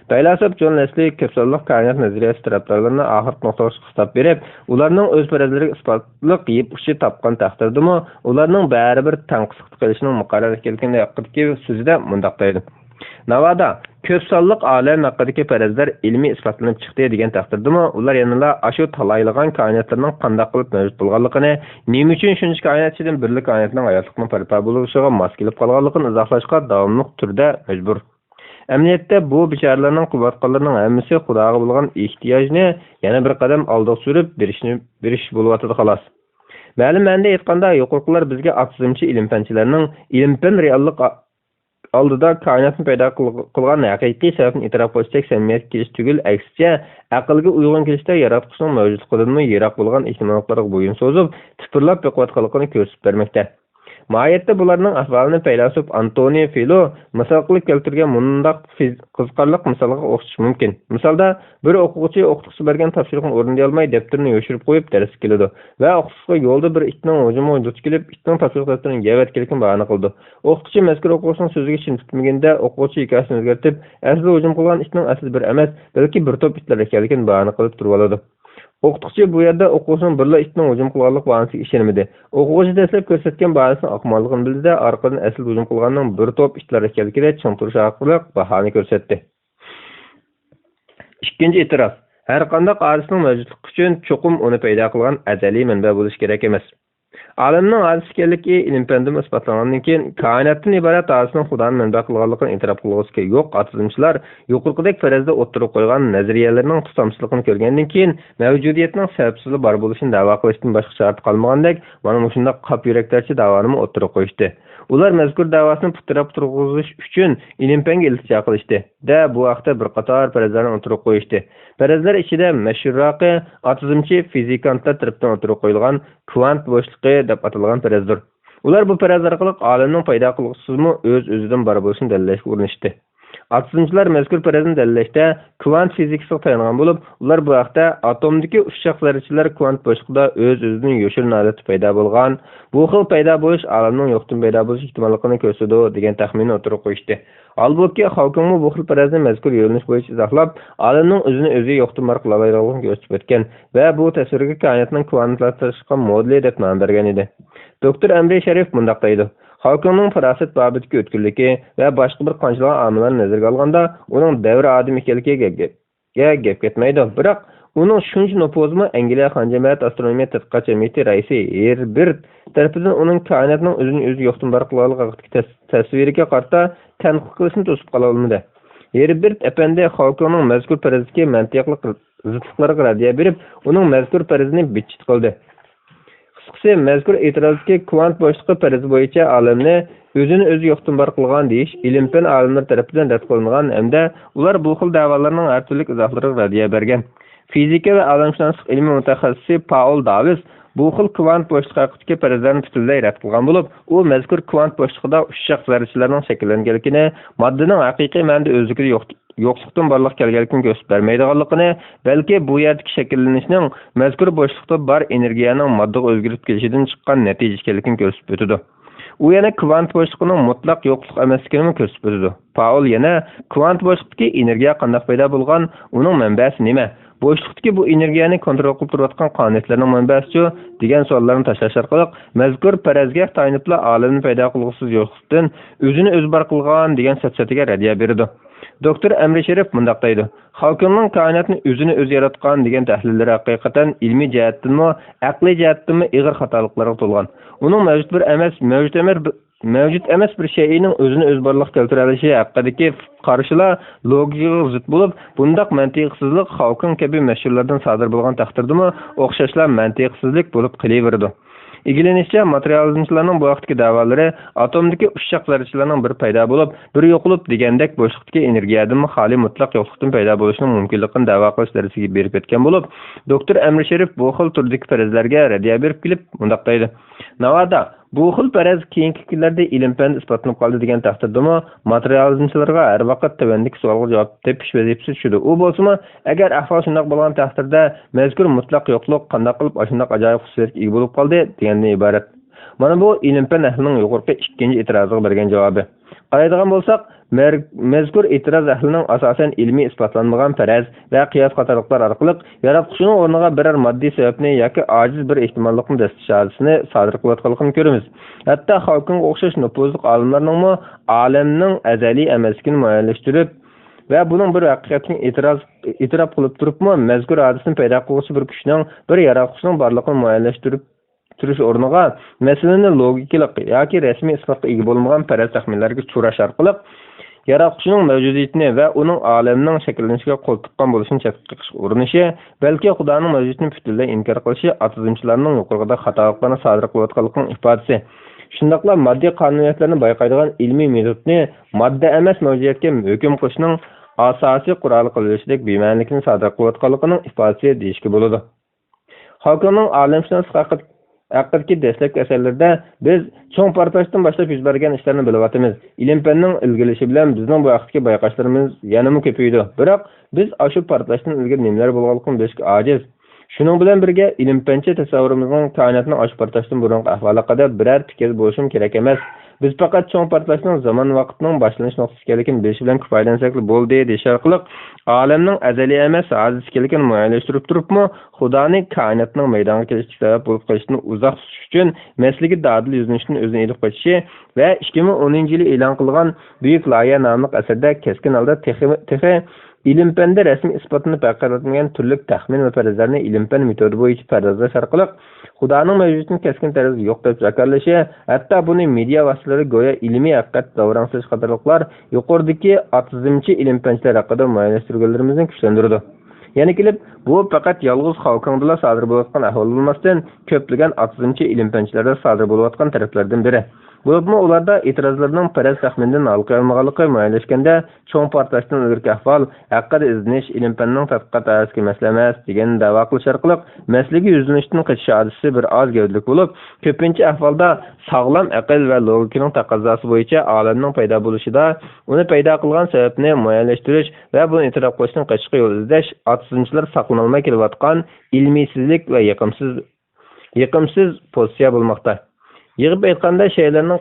Faylasuf John Leslie ko'p sonliq koinot nazariyasi tarafdorlarini oxirgi nuqtaga hisob berib, ularning o'z farazlariga isbotliq yeb uchi topgan taqdirdami, ularning baribir tanqislik qilishining muqarrar ekanligini haqidagi so'zida mundaq deydi. Navoda ko'p sonliq olam haqidagi farazlar ilmiy isbotlanib chiqdi degan taqdirdami, ular yana ashu talaylagan koinotlarning qanday qilib mavjud bo'lganligini, nima uchun shuncha koinot ichidan birlik koinotning hayotlikning parpa bo'lishiga mos kelib qolganligini izohlashga davomli turda majbur. Amaliyotda bu bechoralarning quvvatqonlarining hammasi Xudoga bo'lgan ehtiyojni yana bir qadam oldiga surib berish bo'lyotdi xolos. Ma'lum ma'noda aytganda, yuqoriqilar bizga atizmchi ilm-fanchilarning ilm-fan reallik oldida koinotni paydo qilgan haqiqiy sababni e'tirof qilishdak samimiyat kelish tugul, aksicha aqlga uyg'un kelishda yaratquchning mavjudligidan yiroq bo'lgan ehtimollarga bo'yin so'zib, tipirlab bequvvatligini ko'rsatib bermoqda. Mahiyetde bularning ahvolini faylasuf Antoni Filo misol qilib keltirgan mundaq qiziqarli misolga o'xshash mumkin. Misolda bir o'quvchi o'qituvchi bergan topshiriqni o'rnay olmay daftarini yo'shirib qo'yib darsga keladi va o'qituvchiga yo'lda bir itning hujumiga duch kelib, itning topshiriq daftarini yevatganligini bayon qildi. O'qituvchi mazkur o'quvchining so'ziga chin tutmaganda o'quvchi hikoyasini o'zgartirib, asli hujum qilgan itning asli bir emas, balki bir to'p itlar ekanligini bayon qilib turib oladi. O'qituvchi bu yerda o'quvchining birla itning hujum qilganlik bahonasiga ishonmadi. O'quvchi dastlab ko'rsatgan bahonasini aqmalligini bildi-da, orqadan asl hujum qilganning bir to'p itlar ekanligini tushuntirish orqali bahona ko'rsatdi. Ikkinchi e'tiroz. Har qanday hadisning mavjudligi uchun cho'qim uni paydo qilgan azaliy manba bo'lish kerak emas. Alamning hadis ekanligi ilm-fandan isbotlangandan keyin koinotdan iborat hadisning Xudoning manba qilganligini e'tirof qilg'usiga yo'q atizimchilar yuqorqidek farazda o'tirib qo'ygan nazariyalarning tutamsizligini ko'rgandan keyin mavjudiyatning sababsizligi bor bo'lishini da'vo qilishdan boshqa shart qolmagandek, mana shunday qap yuraklarcha da'voni o'tirib qo'yishdi. Ular mazkur da'vosini putirab turg'izish uchun ilm-fanga iltijo qilishdi. Bu vaqtda bir qator farazlarni o'tirib qo'yishdi. Farazlar ichida mashhurroqi atizimchi fizikantlar tarafdan o'tirib qo'yilgan kvant bo'shliqi deb atalgan farazdir. Ular bu faraz orqali olamning paydo qilg'usizmi o'z-o'zidan bor bo'lishini dalillashga urinishdi. Atizimchilar mazkur farazni dalillashda kvant fizikasiga tayangan bo'lib, ular bu vaqtda atomdagi ushshaq zarrachalar kvant bo'shliqida o'z-o'zidan yo'shilgan holatda paydo bo'lgan, bu xil paydo bo'lish olamning yo'qdan paydo bo'lish ehtimolligini ko'rsatadi degan taxminni o'tirib qo'yishdi. Albatta, Hawkingmi bu xil farazni mazkur yo'linish bo'yicha izohlab, olamning o'zini o'zi yo'qdan bor qila oladiganligini ko'rsatib o'tgan va bu tasvirga koinotning kvantlashgan modeli deb nom bergan edi. Doktor Amri Sharif mundaq deydi: Hawkingning farosat babidagi o'tkirligi va boshqa bir qanchalar omillarni nazarga olganda, uning davri odam ekanligiga gap ketmaydi. Biroq uning shuncha nufuzmi Angliya Xonjamiyat astronomiya tadqiqot jamiyati raisi Herbert tarafidan uning koinotning o'zini o'zi yo'qdan bor qila oladigan tasviriga qarata tanqid qilishni to'sib qola olmadi. Herbert apandi Hawkingning mazkur faraziga mantiqli zidliklarga raddiya berib, uning mazkur farazini bitchit qildi. Qisqasi, mazkur e'tirozga kvant bo'shliqi farazi bo'yicha olamni o'zini o'zi yo'qdan bor qilgan deyish ilm-fan olimlari tomonidan rad qilingan hamda ular bu xil da'volarning har turli izohlariga raddiya bergan. Fizika va olamshunoslik ilmi mutaxassisi Paul Davis bu xil kvant bo'shliqi haqidagi farazlarni butunlay rad qilgan bo'lib, u mazkur kvant bo'shliqida ushshaq zarrachalarning shakllanganligini, moddaning haqiqiy ma'noda o'zligida yo'qlikdan borliq kelganligini ko'rsatib bermaydiganligini, balki bu yerdagi shakllanishning mazkur bo'shliqda bor energiyaning moddaga o'zgarib kelishidan chiqqan natija ekanligini ko'rsatib o'tadi. U yana kvant bo'shliqining mutlaq yo'qlik emasligini ko'rsatib o'tadi. Paul yana kvant bo'shliqdagi energiya qanday paydo bo'lgan, uning manbasi nima? Bo'shliqdagi bu energiyani kontrol qilib turayotgan qonunlarning manbasi degan savollarni tashlash orqali mazkur farazga tayanibla olamni paydo qilg'usiz yo'qlikdan o'zini o'zi bor qilgan degan satsatiga raddiya berdi. Doktor Amri Sharif mundaq deydi: Hawkingning koinotni o'zini o'zi yaratgan degan tahlillari haqiqatan ilmiy jihatdanmi, aqliy jihatdanmi ig'ir xatoliklarga to'lgan. Uning mavjud emas bir shayning o'zini o'z borliq keltira olishi haqidagi qarashlar logikaga zid bo'lib, bundaq mantiqsizlik Hawking kabi mashhurlardan sodir bo'lgan taqdirdami o'xshashlar mantiqsizlik bo'lib qolaverdi. İlgilenishcha, materializmchilarning bu vaqtdagi da'volari atomdagi ushshaq zarrachalarning bir paydo bo'lib, bir yo'qolib degandek bo'shliqdagi energiyadan xoli mutlaq yo'qlikdan paydo bo'lishining mumkinligini da'vo qilish darajasiga berib ketgan bo'lib, doktor Amri Sharif bu xil turdagi farazlarga raddiya berib kelib, mundaq deydi: Navoda bu xil faraz keyingi kunlarda ilm-fan isbotlanib qoldi degan taqdirdami, materializmchilarga har vaqt tavandik savolga javob tepish vazifasi tushdi. U bo'lsa-mu, agar ahvol shunday bo'lgan taqdirda mazkur mutlaq yo'qlik qanday qilib shunday ajoyib xususiyatga ega bo'lib qoldi degandan iborat. Mana bu ilm-fan ahlining yuqorqi ikkinchi e'tiroziga bergan javobi. Qaraydigan bo'lsak, mazkur e'tiroz ahlining asosan ilmiy isbotlanmagan faraz va qiyos qatorliqlar orqali yaratquchining o'rniga biror moddiy sababni yoki ojiz bir ehtimollikni dastishlarini sodir qilayotganligini ko'ramiz. Hatto Hawking o'xshash nufuzli olimlarning olamning azaliy emasligini muayyanlashtirib va buning bir haqiqatga e'tirof qilib turibmi, mazkur hodisani paydo qiluvchi bir kuchning, bir yaratquchining borligini muayyanlashtirib turish o'rniga masalani logikalik yoki rasmiy isbotga ega bo'lmagan faraz taxminlarga cho'rash orqali yaratquchining mavjudiyatini va uning olamning shakllanishiga qo'l tiqqan bo'lishini tadqiq urinishi, balki Xudoning mavjudiyatini butunlay inkor qilishi atizimchilarning yuqorida xatoliklarni sodir qilayotganligining ifodasi. Shundaqla moddiy qonuniyatlarni bayqaydigan ilmiy metodni modda emas mavjudiyatga hukm qilishning asosiy quroli qilishdek bema'nilikni sodir qilayotganligining ifodasi deyishga bo'ladi. Hawkingning olamshunoslik haqida Aqidagi dastlabki asarlarda biz cho'ng portlashdan boshlab yuz bergan ishlarni bilyapmiz. Ilm-fanning ilgilishi bilan bizning bu vaqtdagi bayqashlarimiz yanada ko'paydi. Biroq biz shu portlashdan ilgari nimalar bo'lganligini bilishga ojiz. Shuning bilan birga ilm-fancha tasavvurimizning koinotning shu portlashdan burungi ahvoliga biror fikr bo'lishim kerak emas. Biz faqat cho'ng portlashning zamon vaqtining boshlanish nuqtasi ekanligini bilish bilan kifoyalansak bo'ldi deyish orqali olamning azaliy emas hadis ekanligini muayyanlashtirib turibmi, Xudoning koinotning maydonga kelishiga sabab bo'lib qolishini uzoq tutish uchun masligi dadil yuzinishni o'zini elib qo'yishi va 2010-yili e'lon qilgan Buyuk loyiha nomli asarda keskin holda texi ilm-fanda rasmiy isbotini baqiratmagan turli taxmin va farazlarni ilm-fan metodi bo'yicha farazlash orqali Xudoning mavjudligini keskin tarzda yo'q deb zakarlashi, hatto buni media vositalari go'yo ilmiy haqiqat davransish qatorliqlar yuqoridagi otizmchi ilm-fanchilar haqida muayyanlashtirganlarimizni kuchlantirdi. Yana kelib, bu faqat yolg'iz Xalqingda sodir bo'layotgan ahvol bo'lmasdan, ko'plagan otizmchi ilm-fanchilarda sodir bo'layotgan taraflardan biri. Bo'libmi ularda e'tirozlarning faraz taxmindan halqa olmaganligi muayyanlashganda cho'ng portlashdan ilgari ahvol haqida izlanish ilm-fanning tadqiqot asosiga masala emas degan da'vo qilish orqali masalaga yuzinishdan qochish hodisi bir oz gavdalik bo'lib, ko'pincha ahvolda sog'lom aql va logikaning taqozosi bo'yicha olamning paydo bo'lishida uni paydo qilgan sababni muayyanlashtirish va buni e'tirof qilishdan qochishga yo'l izlash otizmchilar saqlanolmay kelayotgan ilmiysizlik va yiqimsiz pozitsiya bo'lmoqda. Yig'ib aytganda shaylarning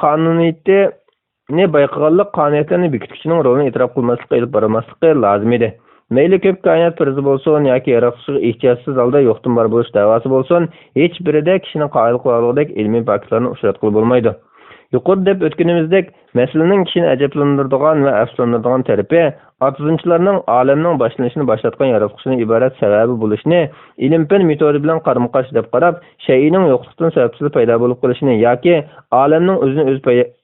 qonuniyatini bayqaganlik qonuniyatlarni bekituvchining rolini e'tirof qilmaslikka ilib bormasligi lozim edi. Mayli ko'p koinot firzi bo'lsin yoki yaratuvchiga ehtiyotsiz holda yo'qdan bor bo'lish da'vosi bo'lsin, hech birida kishining qoyil qilganligidek ilmiy faktlarni uchratqili bo'lmaydi. Yuqori deb o'tganimizdek, masalaning kishini ajablantiradigan va afsuslantiradigan tarafi otizmchilarning olamning boshlanishini boshlatgan yaratuvchining iborat sababi bo'lishini ilm-fan metodi bilan qarama-qarshi deb qarab, shayning yo'qlikdan sababsiz paydo bo'lib qolishini yoki olamning o'zini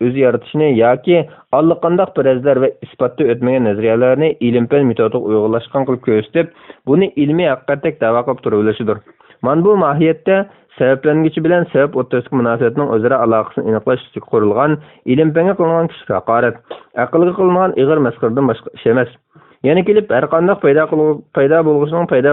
o'zi yaratishini yoki allaqanday farazlar va isbotda o'tmagan nazariyalarni ilm-fan metodiga uyg'unlashgan qilib ko'rsatib, buni ilmiy haqiqatdek da'vo qilib turaverishidir. Mana bu mohiyatda sabablanguvchi bilan sabab o'rtasidagi munosabatning o'zaro aloqasini aniqlash uchun qurilgan ilm-fanga qilingan kuchli haqorat, aqlga qilingan ig'ir masxaradan boshqa ish emas. Yana kelib har qanday paydo bo'lg'uchining paydo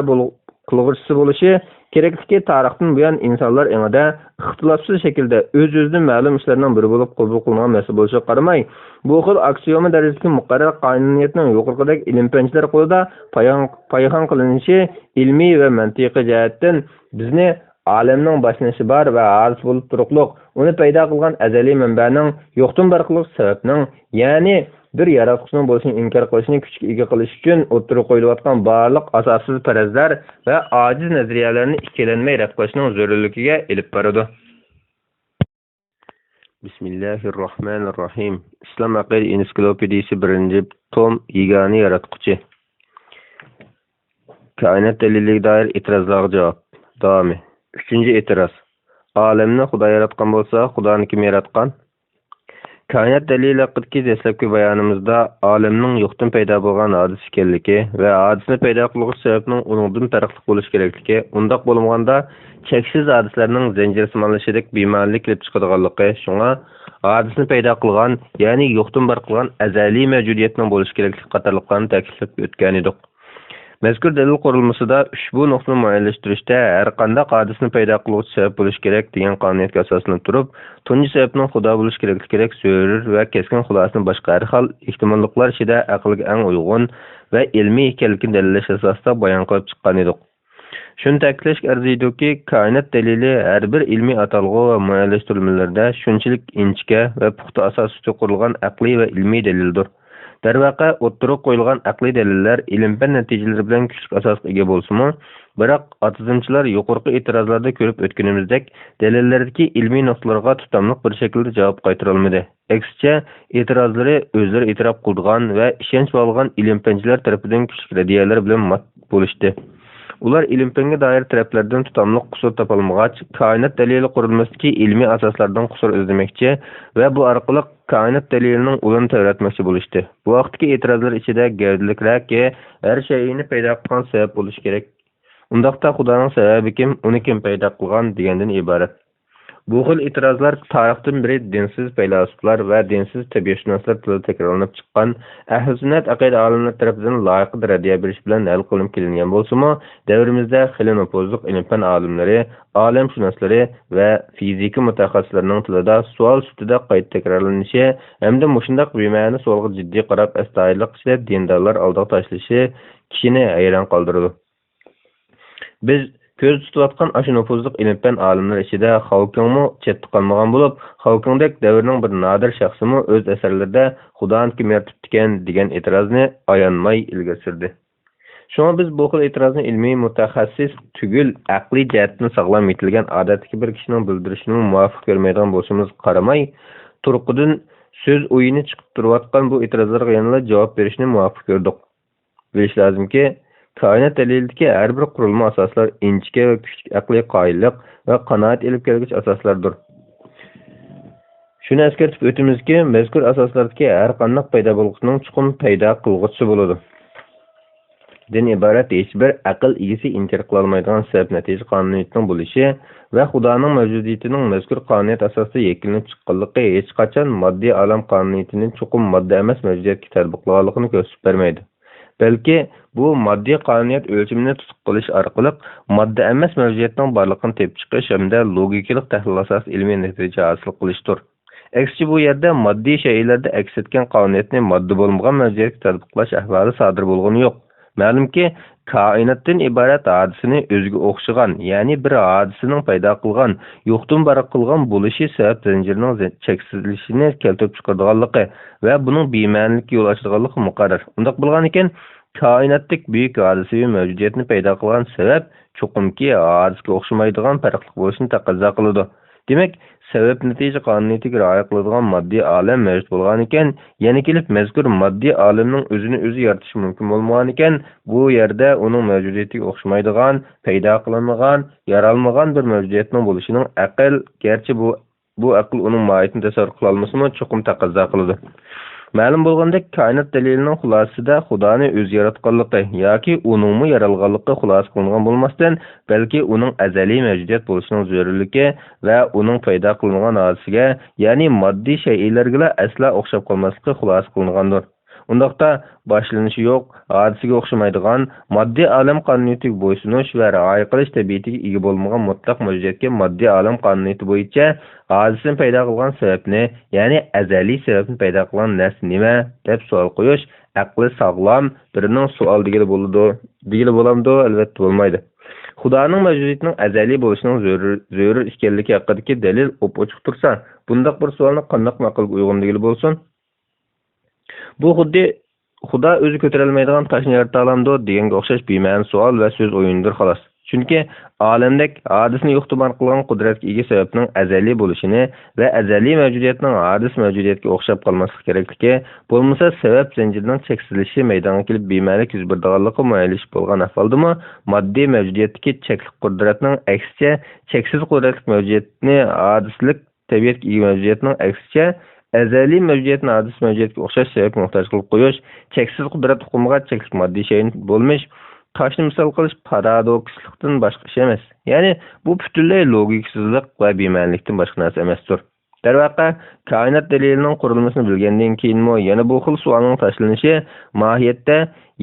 qilg'uvchisi bo'lishi kerakligi tarixdan buyon insonlar engida ixtilofsiz shaklda o'z-o'zidan ma'lum ishlarning biri bo'lib qabul qilingan masala bo'lishiga qaramay, bu xil aksioma darajasidagi muqarrar qonuniyatning yuqoridagi ilm-fanchilar qo'lida payhon qilinishi ilmiy va mantiqiy jihatdan bizni olamning boshlanishi bor va hadis bo'lib turuqliq, uni paydo qilgan azaliy manbaning yo'qdan bor qilish sababning, ya'ni bir yaratuvchining bo'lishini inkor qilishni kuchga ega qilish uchun o'tirib qo'yilayotgan barliq asossiz farazlar va ojiz nazariyalarni ikkilanmay rad qilishning zarurligiga elib boradi. Bismillahirrohmanirrohim. Islom aqida ensiklopediyasi 1-tom yagona yaratquchi. Koinot daliliga doir e'tirozlarga javob. Davomi. 3-e'tiroz. Olamni Xudo yaratgan bo'lsa, Xudoni kim yaratgan? Koinot dalili haqidagi dastlabki bayonimizda olamning yo'qdan paydo bo'lgan hodis ekanligi va hodisni paydo qiluvchi sababning uningdan farqli bo'lishi kerakligi, undaq bo'lmaganda cheksiz hodislarning zanjirsimonlashidek bema'nilik kelib chiqadiganligi, shunga hodisni paydo qilgan, ya'ni yo'qdan bor qilgan azaliy mavjudiyatning bo'lishi kerakligi qatorliqlarni ta'kidlab o'tgan edik. Mazkur dalil qurilmasida ushbu nuqtani muayyanlashtirishda har qanday hodisni paydo qiluvchi sabab bo'lish kerak degan qonuniyatga asoslanib turib, tunji sababning Xudo bo'lish kerak so'rur va keskin xulosani boshqa har xil ehtimolliklar ichida aqlga eng uyg'un va ilmiy ekanligini dalillash asosida bayon qilib chiqqan edik. Shuni ta'kidlash arziyduki, koinot dalili har bir ilmiy atalg'u va muayyanlashtirilmalarda shunchalik inchka va puxta asos ustida qurilgan aqliy va ilmiy dalildir. Darvaqa o'ttirib qo'yilgan aqliy dalillar ilm-fan natijalari bilan kuchli asosga ega bo'lsa-mu, biroq otizmchilar yuqorqi e'tirozlarda ko'rib o'tganimizdek dalillardagi ilmiy nuqtalarga tutamliq bir shaklda javob qaytara olmadi. Aksicha, e'tirozlari o'zlari e'tirof qilgan va ishonch olgan ilm-fanchilar tomonidan kuchli raddiyalar bilan mat bo'lishdi. Ular ilm-fanga doir taraflardan tutamliq qusur topolmagach, koinot dalili qurilmasidagi ilmiy asoslardan qusur izlamoqchi va bu orqali koinot dalilining ulini tavratmoqchi bo'lishdi. Bu vaqtdagi e'tirozlar ichida gavdalikraki har shayni paydo qilgan sabab bo'lishi kerak. Undaqda Xudoning sababi kim, uni kim paydo qilgan degandan iborat. Bu xil e'tirozlar tarixdan beri dinsiz faylasuflar va dinsiz tabiatshunoslar tilida takrorlanib chiqqan ahli sunnat aqida olimlari tomonidan loyiqli raddiya berish bilan hal qilinib kelingan bo'lsa-mu, davrimizda xili nufuzli ilm-fan olimlari, olamshunoslari va fizika mutaxassislarining tilida savol ustida qayta takrorlanishi hamda mushundaq bema'ni savolga jiddiy qarab astoydillik qilib dindorlar oldiga tashlashi kishini hayron qoldiradi. Biz ko'z tutayotgan aşı nüfuzluq ilm-fan olimlar ichida Hawkingmi chetda qolmagan bo'lib, Hawkingdek davrning bir nadir shaxsimi o'z asarlarida Xudoning yaratibdikan degan e'tirozni ayonmay ilgari surdi. Shunga biz bu xil e'tirozni ilmiy mutaxassis tugul aqliy jihatdan sog'lom yetilgan odatdagi bir kishining bildirishini muvofiq ko'rmaydigan bo'lishimiz qaramay, turqidan so'z o'yini chiqib turayotgan bu e'tirozlarga yana javob berishni muvofiq ko'rdik. Bilish lozimki, Kainat dalilidagi har bir qurilma asoslar inchika va kuchli aqliy qoyillik va qanoat elib kelgich asoslardir. Shuni eskartib o'tamizki, mazkur asoslardagi har qanday paydo bo'lishning chuqur paydo qilg'uchisi bo'ladi. Din iborat hech bir aql egasi inkor qila olmaydigan sabab-natija qonuniyatining bo'lishi va Xudoning mavjudiyatining mazkur qonuniyat asosida yakunlanib chiqqanligi hech qachon moddiy olam qonuniyatining chuqur modda emas mavjudiyatga tatbiqlanganligini ko'rsatib bermaydi. Balki bu moddiy qonuniyat o'lchimini tutib qilish orqali modda emas mavjudiyatning borligini tepib chiqish hamda logikalik tahlil asosida ilmiy natija hosil qilishdir. Aksicha bu yerda moddiy shaylarda aks etgan qonuniyatni modda bo'lmagan mavjudiyatga tatbiqlash ahvoli sodir bo'lgani yo'q. Ma'lumki, koinotdan iborat hodisani o'ziga o'xshagan, ya'ni bir hodisaning paydo qilgan, yo'qdan bor qilgan bo'lishi sabab zanjirining cheksizlashini keltirib chiqaradiganligi va buning bema'nilikka yo'l ochadiganligi muqarrar. Undaq bo'lgan ekan, koinotdek buyuk hodisaviy mavjudiyatni paydo qilgan sabab chuqumki hodisaga o'xshamaydigan farqli bo'lishini taqozo qiladi. Demak, sabab natija qonuniyatiga rioya qiladigan moddiy olam mavjud bo'lgan ekan, yana kelib mazkur moddiy olamning o'zini o'zi yaratishi mumkin bo'lmagan ekan, bu yerda uning mavjudiyatiga o'xshamaydigan, paydo qilinmagan, yaralmagan bir mavjudiyatning bo'lishining aql, garchi bu aql uning mohiyatini tasavvur qila olmasa-mu, chuqur taqozo qiladi. Ma'lum bo'lgandek, koinot dalilining xulosasida Xudoni o'zi yaratganligi yoki uningmi yaralganligi xulosa qilingan bo'lmasdan, balki uning azaliy mavjudiyat bo'lishining zarurligi va uning paydo qilingan hodisaga, ya'ni moddiy shaylarga asla o'xshab qolmasligi xulosa qilingandir. Undaqda boshlanishi yo'q, hodisaga o'xshamaydigan, moddiy olam qonuniyatiga bo'ysunish va rioya qilish tabiatiga ega bo'lmagan mutlaq mavjudiyatga moddiy olam qonuniyati bo'yicha hodisani paydo qilgan sababni, ya'ni azaliy sababni paydo qilgan narsa nima deb savol qo'yish aqli sog'lom birining savol degili bo'lamdi, albatta bo'lmaydi. Xudoning mavjudiyatining azaliy bo'lishining zarur ekanligi haqidagi dalil ochiq tursa, bundaq bir savolni qanday ma'qulga uyg'un degili bo'lsin? Bu xuddi Xudo o'zi ko'tarolmaydigan toshni yarata olamdi deganga o'xshash bema'ni savol va so'z o'yinidir xolos. Chunki olamdek hodisani yo'qdan qilgan qudratga ega sababning azaliy bo'lishini va azaliy mavjudiyatning hodis mavjudiyatga o'xshab qolmasligi kerakligi, bo'lmasa sabab zanjirining cheksizlishi maydonga kelib bema'ni yuz berdiganligi muayyanlashib bo'lgan ahvoldami, moddiy mavjudiyatdagi chekli qudratning aksicha cheksiz qudratli mavjudiyatni hodislik tabiatga ega mavjudiyatning aksicha azaliy mavjudiyatni hodis mavjudiyatga o'xshash sabab muhtoj qilib qo'yish, cheksiz qudrat hukumiga cheklik moddiy shayni bo'lmish, toshni misol qilish paradokslikdan boshqa ish emas. Ya'ni bu butunlay logiksizlik va bema'nilikdan boshqa narsa emasdir. Darvaqa, koinot dalilining qurilmasini bilgandan keyinmi yana bu xil savolning tashlanishi mohiyatda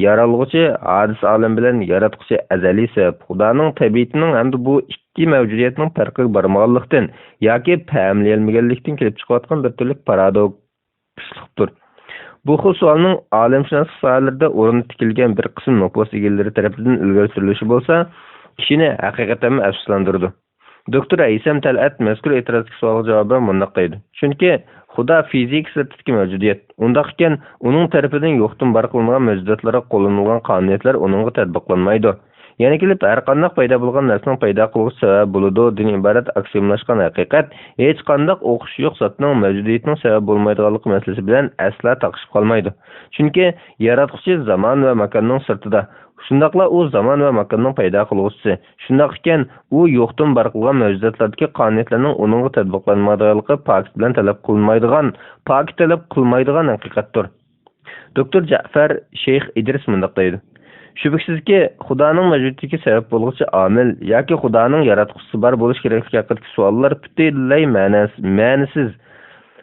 yaralg'uchi hodis olam bilan yaratquchi azaliy sabab Xudoning tabiatining hamda bu ikki mavjudiyatning farqiga bormaganlikdan yoki fahmlayolmaganlikdan kelib chiqayotgan bir turli paradokslikdir. Bu xil savolning olamshunoslik sohalarida o'rni tikilgan bir qism nufuz egalari tomonidan ilgari surilishi bo'lsa, kishini haqiqatan afsuslantirdi. Doktor Aysam Talat mazkur e'tirozga savolga javoban bunday deydi. Chunki Xudo fizik sirtidagi mavjudiyat. Undaq ekan, uning tarafidan yo'qdan bor qilingan mavjudotlarga qo'llanilgan qonuniyatlar uningga tatbiqlanmaydi. Yana kelib har qanday paydo bo'lgan narsaning paydo qilish sabab bo'ladi din iborat aksiyomlashgan haqiqat hech qanday o'qish yo'q zotning mavjudiyatining sabab bo'lmaydiganligi masalasi bilan asla taqishib qolmaydi. Chunki yaratuvchi zamon va makonning sirtida. Shundaqla u zamon va makonning paydo qiluvchisi. Shundaq ekan, u yo'qdan bor qilgan mavjudotlardagi qonuniyatlarning uningga tatbiqlanmaydiganligi pok bilan talab qilmaydigan haqiqatdir. Doktor Ja'far Sheyx Idris mundaq deydi. Şübhəsizki, Xudoning mavjudligiga sabab bo'lg'uchi omil yoki Xudoning yaratquchisi bor bo'lish kerakligi haqidagi savollar butunlay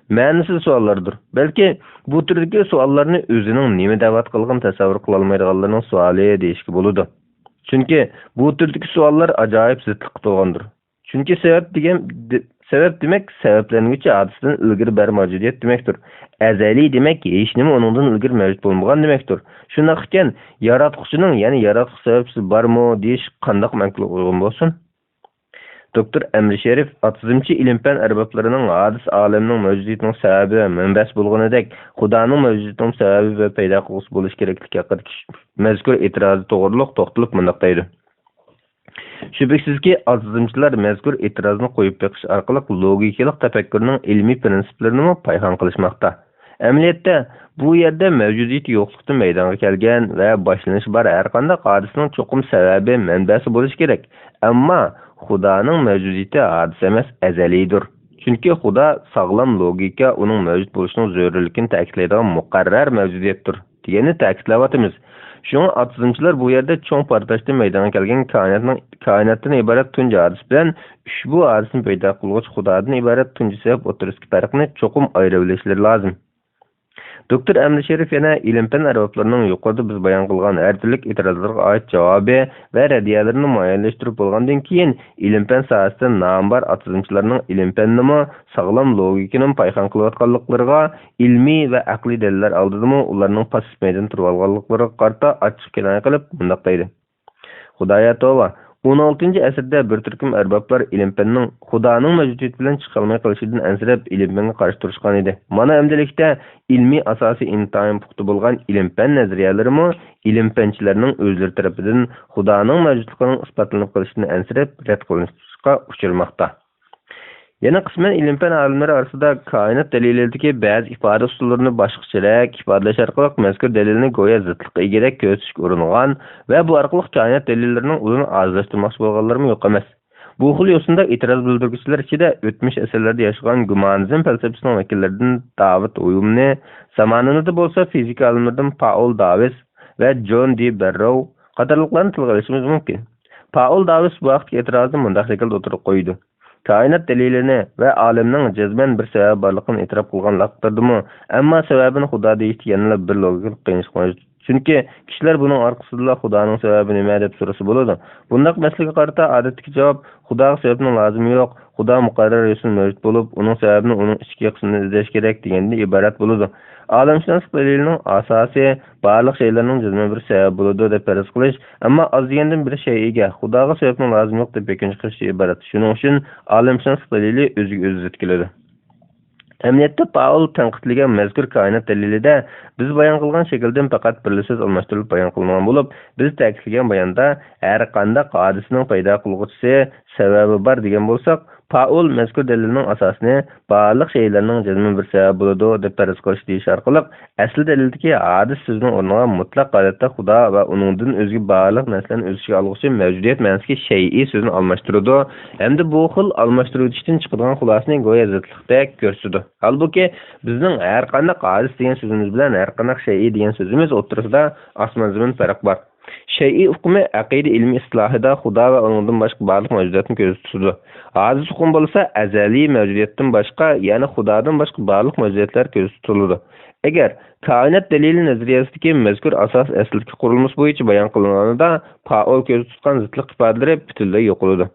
ma'nisiz savollardir. Balki bu turdagi savollarni o'zining nima da'vatqilgan tasavvur qila olmaydiganlarning savoli deyishga bo'ladi. Chunki bu turdagi savollar ajoyib zidlik to'g'andir. Chunki sebep demek sebeplengüçi hadisden ilgiri bir mevcudiyet demektir. Ezeli demek hech nima onundan ilgiri mevcut bo'lmagan demektir. Şundaq ekan, yaratquchining, ya'ni yaratquch sababsiz bormi deyish qandoq ma'qul uyg'un bo'lsin? Doktor Emri Sherif atizmchi ilm-fan arboblarining hadis olamining mavjudiyatining sababi va manbasi bo'lganidek, Xudoning mavjudiyatining sababi va paydo qiluvchi bo'lish kerakligi haqida mazkur e'tirozi to'g'riliq to'xtalib mundaq deydi. Şübhəsizki, azizimchilar mazkur e'tirozni qo'yib beqish orqali logikalik tafakkurning ilmiy prinsiplarini payhon qilishmoqda. Amaliyotda bu yerda mavjudiyati yo'qlikdan maydonga kelgan va boshlanishi bor har qanday hodisaning cho'qim sababi, manbasi bo'lishi kerak. Ammo Xudoning mavjudiyati hodisa emas, azaliydir. Chunki Xudo sog'lom logika uning mavjud bo'lishining zarurligini ta'kidlaydigan muqarrar mavjudiyatdir deganini ta'kidlayapmiz. Şuna atizmchilar bu yerda cho'ng portlashdan maydonga kelgan koinotdan iborat tunji hadis bilan ushbu hadisni paydo qiluvchi Xudodan iborat tunji sabab o'rtasidagi farqni cho'qim ayirib olishlari lozim. Doktor Emri Sherif yana ilm-fan arboblarining yuqorida biz bayon qilgan har turli e'tirozlarga oid javobi va radiyalarini muayyanlashtirib bo'lgandan keyin ilm-fan sohasida nom bor atizmchilarning ilm-fannimi sog'lom logikaning payhon qilayotganliklariga ilmiy va aqliy dalillar oldidimi ularning pasiv maydon turib olganliklariga qarata ochiq kinoya qilib bundoq deydi. Xudoya tova 16 asrda bir turkum arboblar ilm-fanning Xudoning mavjudiyati bilan chiqolmay qolishidan ansirab ilm-fanga qarshi turishgan edi. Mana endilikda ilmiy asosi intayin puxta bo'lgan ilm-fan nazariyalarimi ilm-fanchilarning o'zlari tarafidan Xudoning mavjudligining isbotlanib qolishidan ansirab rad qilinishga uchirmoqda. Yana qismen ilm-fan olimlari orasida koinot dalilidagi ba'zi ifoda usullarini boshqacharoq ifodalash orqali mazkur dalilni go'yo zidlikqa egalik ko'rsatishga uringan va bu orqali koinot dalillarining o'zini ozlashtirmoqchi bo'lganlarmi yo'q emas. Bu xil yo'sinda e'tiroz bildiruvchilar ichida o'tmish asrlarda yashagan gumanizm falsafasining vakillaridan David Hume'ni, zamonida bo'lsa fizika olimlaridan Paul Davis va John D. Barrow qatorliqlarni tilga olishimiz mumkin. Paul Davis bu vaqtga e'tirozni bunday shaklda o'tirib qo'ydi. Kainat dalilini va olimning jazman bir sabab borligini e'tirof qilgan laqtardimi, ammo sababini Xudo deyishda yana bir logik qiyinchilik mavjud. Chunki kishilar buning orqasida Xudoning sababi nima deb so'rasa bo'ladi. Bunday masalaga qarata odatdagi javob Xudoning sababini lozimi yo'q, Xudo muqarrar yo'sin mavjud bo'lib, uning sababini uning ichki qismida izlash kerak degandan iborat bo'ladi. Olamshunoslik dalilining asosi barliq shaylarning jazman bir sabab bo'ladi deb farz qilish, ammo oz degandan bir shayga Xudoga sababning lozimi yo'q deb bekinchi qilish iborat. Shuning uchun olamshunoslik dalili o'ziga o'zi zid keladi. Emniyetde Paul tanqidlagan mazkur koinot dalilida biz bayon qilgan shakldan faqat bir so'z almashtirilib bayon qilingan bo'lib, biz ta'kidlagan bayonda har qanday hodisaning paydo qiluvchisi sababi bor degan bo'lsak, Paul mazkur dalilning asosini barliq shaylarning jazman bir sabab bo'ladi deb farz qilish deyish orqali asl dalildagi hadis so'zining o'rniga mutlaq holatda Xudo va uningdan o'zga barliq narsalarni o'z ichiga oluvchi mavjudiyat ma'nosidagi shay'iy so'zni almashtiradi. Hamda bu xil almashtiruvdan chiqadigan xulosani go'yo zidlikdek ko'rsatadi. Halbuki bizning har qanday hadis degan so'zimiz bilan har qanday shay'iy degan so'zimiz o'rtasida osmon zamin farq bor. Shay'iy hukmi aqida ilmi islohida Xudo va uningdan boshqa barliq mavjudotni ko'rsatadi. Hadis hukm bo'lsa azaliy mavjudiyatdan boshqa, ya'ni Xudodan boshqa barliq mavjudotlar ko'rsatiladi. Agar koinot dalili nazariyasidagi mazkur asos asldagi qurilmish bo'yicha bayon qilinganida Paul ko'rsatgan zidlik ifodalari butunlay yo'qoladi.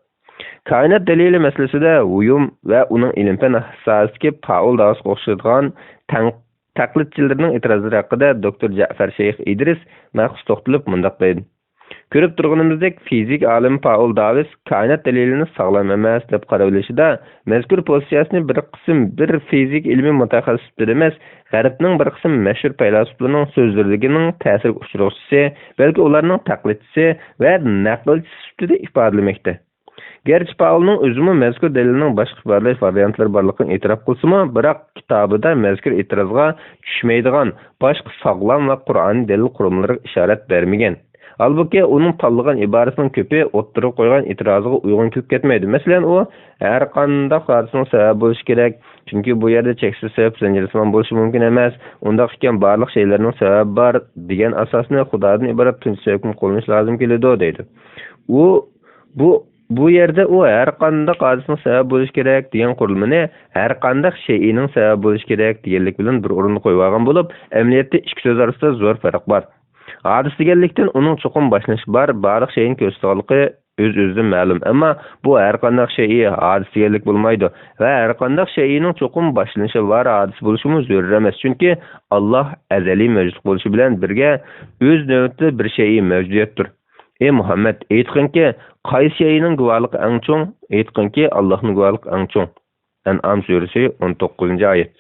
Koinot dalili masalasida Hume va uning ilm-fan sohasidagi Paul Davisga o'xshagan taqlidchilarning e'tirozlari haqida doktor Ja'far Shayx Idris maxsus to'xtalib mundoq deydi. Ko'rib turganimizdek fizik olim Paul Davis koinot dalilini sog'lom emas deb qaralishida mazkur pozitsiyasini bir fizik ilmiy mutaxassislar emas, G'arbning bir qism mashhur faylasuflarning so'zlarining ta'sir uchrog'chisi, balki ularning taqlidchisi va naqlchisi sifatida ifodalamoqda. Gerçi Paul'ның özümü mazkur dalilning boshqa ifodalash variantlari borligini e'tirof qilsa-mu, biroq kitobida mazkur e'tirozga tushmaydigan boshqa sog'lom va Qur'oniy dalil qurilmalariga ishorat bermagan. Halbuki onun tanlagan ibarəsinin köpü o'ttirib qo'ygan e'tiroziga uyg'un kelib ketmaydi. Masalan, u har qanday hodisaning sababi bo'lishi kerak. Chunki bu yerda cheksiz sabab zanjirsimon bo'lishi mumkin emas. Undaq ekan barliq şeylarning sababi bor degan asosni Xudodan iborat tunchi sababni qo'llanish lozim keladi deydi. Bu yerda u har qanday hodisaning sababi bo'lishi kerak degan qurilmani har qanday shayning sababi bo'lishi kerak deganlik bilan bir o'ringa qo'yib olgan bo'lib, amaliyotda ikki so'z orasida zo'r farq bor. Hadis deganlikdan uning cho'qim boshlanishi bor, barliq shayning ko'rsatganligi o'z-o'zidan ma'lum. Ammo bu har qanday shay hadis deganlik bo'lmaydi va har qanday shayning cho'qim boshlanishi bor hadis bo'lishi zarur emas. Chunki Alloh azaliy mavjud bo'lishi bilan birga o'z navbatida bir shay mavjudiyatdir. Ey Muhammad, aytqinki, qaysi shayning guvohligi eng cho'ng? Aytqinki, Allohning guvohligi eng cho'ng. An'am surasi 19-oyat.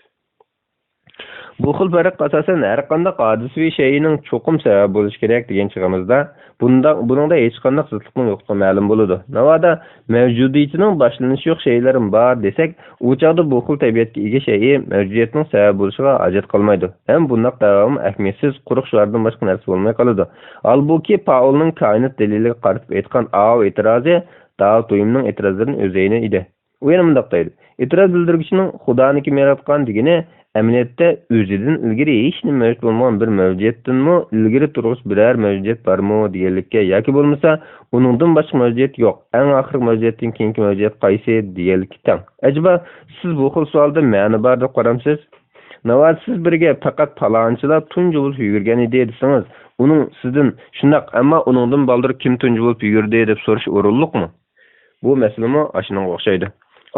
Bu xil farq asosan har qanday hodisaviy shayning cho'qim sabab bo'lishi kerak degan chig'imizda buningda hech qanday zidlikning yo'qligi ma'lum bo'ladi. Navoda mavjudiyatining boshlanishi yo'q shaylar bor desak, u chog'da bu xil tabiatga ega shay mavjudiyatning sabab bo'lishiga hojat qolmaydi. Ham bunday davom ahamiyatsiz quruq shulardan boshqa narsa bo'lmay qoladi. Albuki Paulning koinot daliliga qarab aytgan e'tirozi Davud Uyumning e'tirozlarining o'zayini edi. U yana bunday deydi: e'tiroz bildirguchining Xudoniki yaratgan degani amaliyotda o'zidan ilgari hech nima mavjud bo'lmagan bir mavjudiyatdanmi ilgari turg'ich biror mavjudiyat bormi deganlikka yoki bo'lmasa uningdan boshqa mavjudiyat yo'q, eng oxirgi mavjudiyatdan keyingi mavjudiyat qaysi deganlikka teng. Ajaba siz bu xil savolda ma'ni bor deb qaramsiz? Navoat siz birga faqat palonchilar tunji bo'lib yugurgan edi desangiz, uning sizdan shundoq, ammo uningdan baldir kim tunji bo'lib yugurdi deb so'rash o'rinliqmi? Bu masalami ashunga o'xshaydi.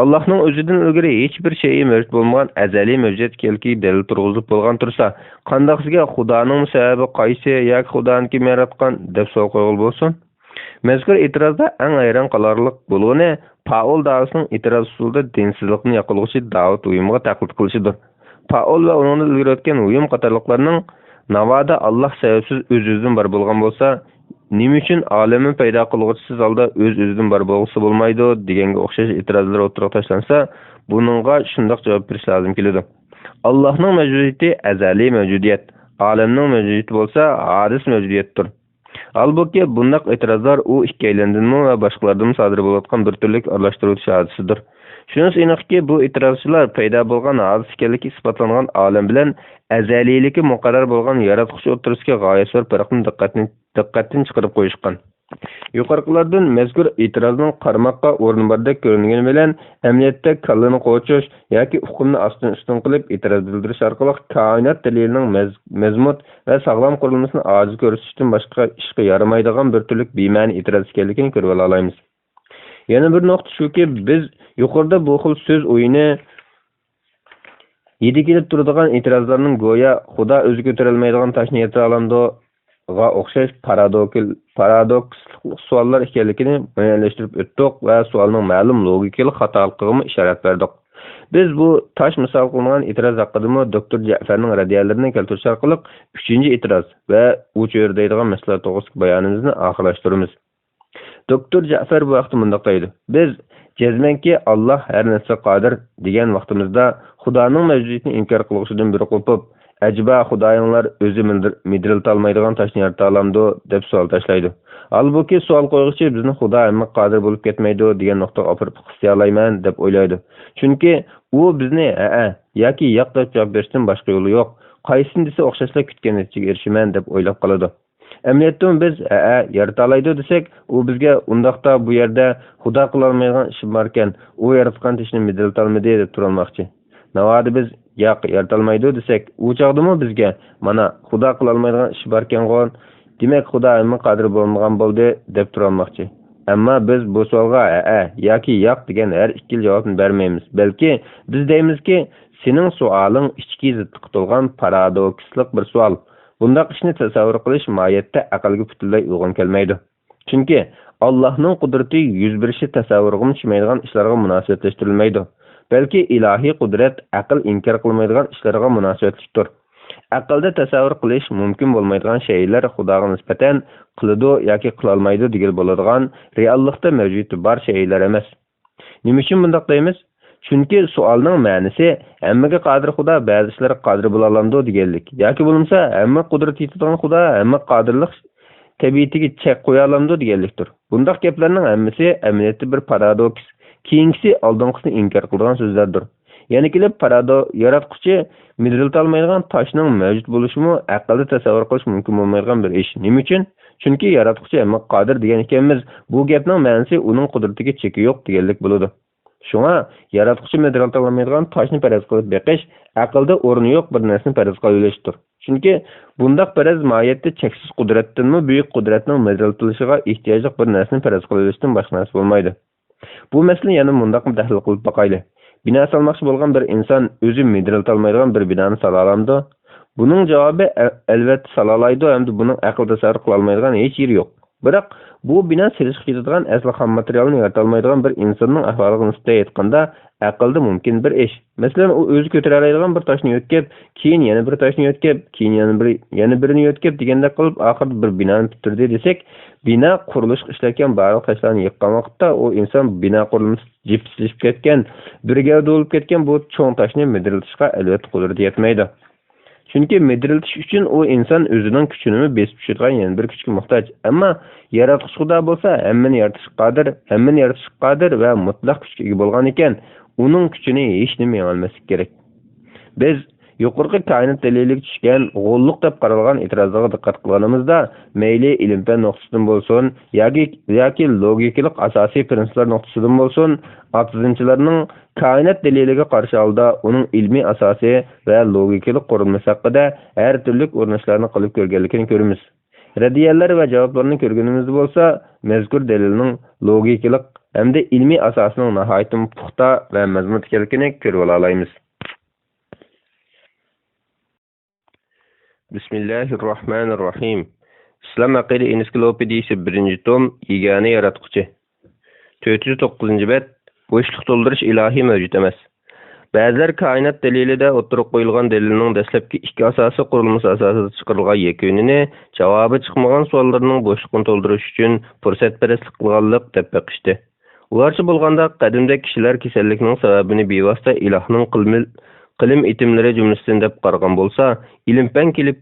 Allohning o'zidan ilgari hech bir shay mavjud bo'lmagan azaliy mavjudiyat kelki dalil turg'izib bo'lgan tursa, qandaqsiga Xudoning sababi qaysi yoki Xudoni kim yaratgan deb savol qo'yil bo'lsin? Mazkur e'tirozda eng hayron qolarlik bo'lgani Paul davosining e'tiroz usulida dinsizlikni yoqilg'uchi Davud Uyumga taqlid qilishidir. Paul va uning ilgari o'tgan Uyum qatorliqlarning navoda Alloh sababsiz o'z-o'zidan bor bo'lgan bo'lsa, nima uchun olamni paydo qilg'uchisiz holda o'z-o'zidan bor bo'lsa bo'lmaydi deganga o'xshash e'tirozlar o'tirib tashlansa, buningga shundoq javob berish lozim keladi. Allohning mavjudiyati azaliy mavjudiyat, olamning mavjudiyati bo'lsa hadis mavjudiyatdir. Albuki bunday e'tirozlar u ikkalandanmi va boshqalardan sodir bo'layotgan bir turlik aralashtiruvchi hodisidir. Shunisi aniqki, bu e'tirozchilar paydo bo'lgan hodis ekanligi isbotlangan olam bilan azaliyligi muqarrar bo'lgan yaratuvchi o'tirishga g'oyat bir farqni diqqatdan chiqarib qo'yishgan. Yuqoriqilardan mazkur e'tirozning qarmoqqa o'rni bordek ko'ringani bilan amaliyotda kallani qo'chish yoki hukmni astin qilib e'tiroz bildirish orqali koinot dalilining mazmut va sog'lom qurilmasini ojiz ko'rsatishdan boshqa ishga yaramaydigan bir turlik bema'ni e'tiroz ekanligini ko'rib olamiz. Yana bir nuqta shuki, biz yuqorida bu xil so'z o'yini yedi kelib turadigan e'tirozlarning go'yo Xudo o'zi ko'tarilmaydigan toshni yerga olamdi va o'xshash paradoks savollar ekanligini ma'lumlashtirib o'tdik va savolning ma'lum logikalik xatoligiga ishorat berdik. Biz bu tosh misol qilingan e'tiroz haqida doktor Ja'farning radiyalarini keltirish orqali 3-e'tiroz va u cho'rdaydigan masalalar to'g'risida bayonimizni oxirlashtiramiz. Doktor Ja'far bu vaqtda bunday deydi: biz jazmanki Alloh har narsaga qodir degan vaqtimizda Xudoning mavjudiyatini inkor qilishdan bir qo'pib, ajba Xudoyinglar o'zi midrilta olmaydigan toshni yarata olamdi deb savol tashlaydi. Albuki savol qo'yguchi bizni Xudo hamma qodir bo'lib ketmaydi degan nuqtaga olib qistiya olmayman deb o'ylaydi. Chunki u bizni yoki yo'q deb javob berishdan boshqa yo'li yo'q. Qaysin desa o'xshashlar kutgan natijaga erishaman deb o'ylab qoladi. Amaliyotda biz yarata oladi desak, u bizga undaqda bu yerda Xudo qila olmaydigan ish bor ekan, u yaratgan ishni midrilta olmaydi deb turolmoqchi. Navoda biz yo'q yarata olmaydi desak, u chog'dimi bizga mana Xudo qila olmaydigan ish bor ekan, demak Xudo hamma qodir bo'lmagan bo'ldi deb turolmoqchi. Ammo biz bu savolga yoki yo'q degan har ikki javobni bermaymiz. Balki biz deymizki, sening savoling ichki zidlikqa to'lgan paradokslik bir savol. Bundaq ishni tasavvur qilish moyatda aqlga butunlay uyg'un kelmaydi. Chunki Allohning qudrati yuz berishi tasavvurga tushmaydigan ishlarga munosabatlashtirilmaydi. Balki ilohiy qudrat aql inkor qilmaydigan ishlarga munosabatlidir. Aqlda tasavvur qilish mumkin bo'lmaydigan shaylar Xudoga nisbatan qiladi yoki qila olmaydi degan bo'ladigan reallikda mavjud bor shaylar emas. Nima uchun bunday deymiz? Chunki savolning ma'nosi hammaga qodir Xudo ba'zi ishlarga qodir bo'la oladi deganlik. Yoki bo'lmasa hamma qudrat yetadigan Xudo hamma qodirlik tabiatiga chek qo'ya olamdi deganlikdir. Bundaq gaplarning hammasi amaliyotda bir paradoks. Keyingisi oldingisini inkor qilgan so'zlardir. Yana kelib yaratquchi midriltolmaydigan toshning mavjud bo'lishimi aqlda tasavvur qilish mumkin bo'lmaydigan bir ish. Nima uchun? Chunki yaratquchi hamma qodir degan ekanmiz. Bu gapning ma'nosi uning qudratiga cheki yo'q deganlik bo'ladi. Shunga yaratquchi midriltolmaydigan toshni faraz qilib beqish aqlda o'rni yo'q bir narsani faraz qilishdir. Chunki bundaq faraz mohiyatda cheksiz qudratdanmi buyuk qudratning midriltilishiga ehtiyojli bir narsani faraz qilishdan boshqa narsa bo'lmaydi. Bu masala yana mundaq tahlil qilib boqayli. Bina salmoqchi bo'lgan bir inson o'zi midriltolmaydigan bir binoni sala olamdi? Buning javobi albatta sala oladi hamda buning aql tasavvur qila olmaydigan hech yeri yo'q. Biroq bu bino silishga ketadigan asli xam materialni yarata olmaydigan bir insonning ahvoliga nisbatan aytganda aqlda mumkin bir ish. Masalan, u o'zi ko'tara oladigan bir toshni yo'tkab, keyin yana bir toshni yo'tkab, keyin yana birini yo'tkab deganda qilib oxirida bir binoni bitirdi desak, bino qurilish ishlayotgan barliq toshlarni yiqqan vaqtda u inson bino qurilmasi jipslashib ketgan, birga bo'lib ketgan bu cho'ng toshni midriltishga albatta qudrat yetmaydi. Chunki midriltish uchun u inson o'zining kuchini besib tushirgan yana bir kuchga muhtoj. Ammo yaratquchi Xudo bo'lsa, hammani yaratishga qodir va mutlaq kuchga ega bo'lgan ekan, uning kuchini hech nima olmaslik kerak. Biz yuqorqi koinot daliliga tushgan g'olliq deb qaralgan e'tirozlarga diqqat qilganimizda, mayli ilm-fan nuqtasidan bo'lsin, yoki logikalik asosiy prinsiplar nuqtasidan bo'lsin, atizmchilarning koinot daliliga qarshi holda uning ilmiy asosi va logikalik qurilmasi haqida har turli o'rnashlarni qilib ko'rganligini ko'ramiz. Radiyalar va javoblarni ko'rganimizda bo'lsa, mazkur dalilning logikalik hamda ilmiy asosining nihoyatda puxta va mazmun ekanligini ko'rib olamiz. Bismillahirrohmanirrohim. Islom aqida ensiklopediyasi 1-tom, yagona yaratquchi. 409-bet. Bo'shliq to'ldirish ilohiy mavjud emas. Ba'zilar koinot dalilida o'tirib qo'yilgan dalilning dastlabki ikki asosi qurilmasi asosida chiqarilgan yakunini javobi chiqmagan savollarning bo'shliqni to'ldirish uchun fursatparastlik qilganlik deb baqishdi. Ularcha bo'lganda qadimda kishilar kasallikning sababini bevosita ilohning qilim etimlari jumlasidan deb qaragan bo'lsa, ilm-fan kelib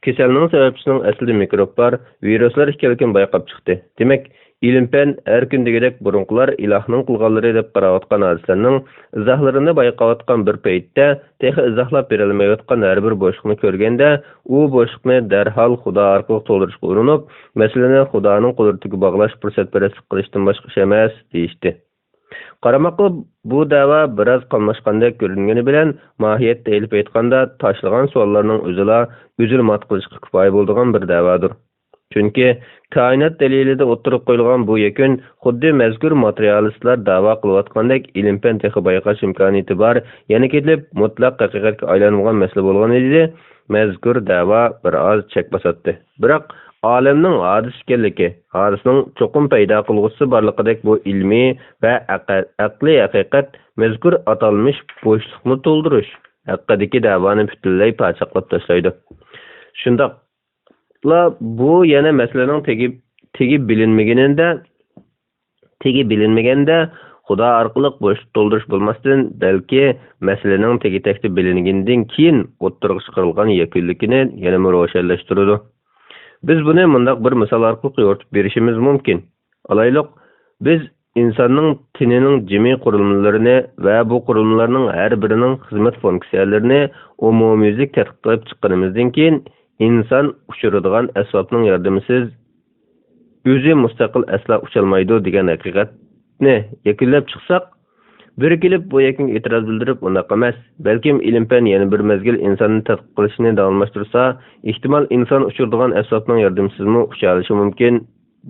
kasalning sababchisining aslida mikroblar, viruslar ekanligini bayqab chiqdi. Demak, ilm-fan har kundagidek burunqilar ilohning qilganlari deb qarayotgan hodisalarning izohlarini bayqayotgan bir paytda texi izohlab berilmayotgan har bir bo'shliqni ko'rganda, u bo'shliqni darhol Xudo orqali to'ldirishga urinib, masalani Xudoning qudratiga bog'lash fursatparastlik qilishdan boshqa ish emas deyishdi. Qaramoqli bu da'vo biroz qolmashgandek ko'ringani bilan mohiyatda elib aytganda tashlagan savollarning o'zini mat qilishga kifoya bo'ladigan bir da'vodir. Chunki koinot dalilida o'tirib qo'yilgan bu yakun xuddi mazkur materialistlar da'vo qilayotgandek ilm-fan texi bayqash imkoniyati bor, yana kelib mutlaq haqiqatga aylangan masala bo'lgan edi. Mazkur da'vo biroz chek bosatdi. Biroq olamning hodis ekanligi, hodisning cho'qim paydo qilg'usi borligidek bu ilmiy va aqliy haqiqat mazkur atalmish bo'shliqni to'ldirish haqidagi da'voni butunlay parchaqlab tashlaydi. Shundoq bu yana masalaning tegi bilinmaganda Xudo orqali bo'shliq to'ldirish bo'lmasdan, balki masalaning tegi bilingandan keyin o'ttirg'i chiqarilgan yakunligini yana ro'shanlashtiradi. Biz buni mundaq bir misol orqali yo'ritib berishimiz mumkin. Alayliq, biz insonning tinining jimiy qurilmalarini va bu qurilmalarning har birining xizmat funksiyalarini umumiylik tadqiq qilib chiqqanimizdan keyin inson uchiradigan asbobning yordamisiz o'zi mustaqil asla ucholmaydi degan haqiqatni yakunlab chiqsak, bir kelib bu yakunga e'tiroz bildirib unaqa emas, balkim ilm-fan yana bir mezgil insonni tadqiq qilishni davomlashtirsa, ehtimol inson uchiradigan asbobning yordamisiz ucha olishi mumkin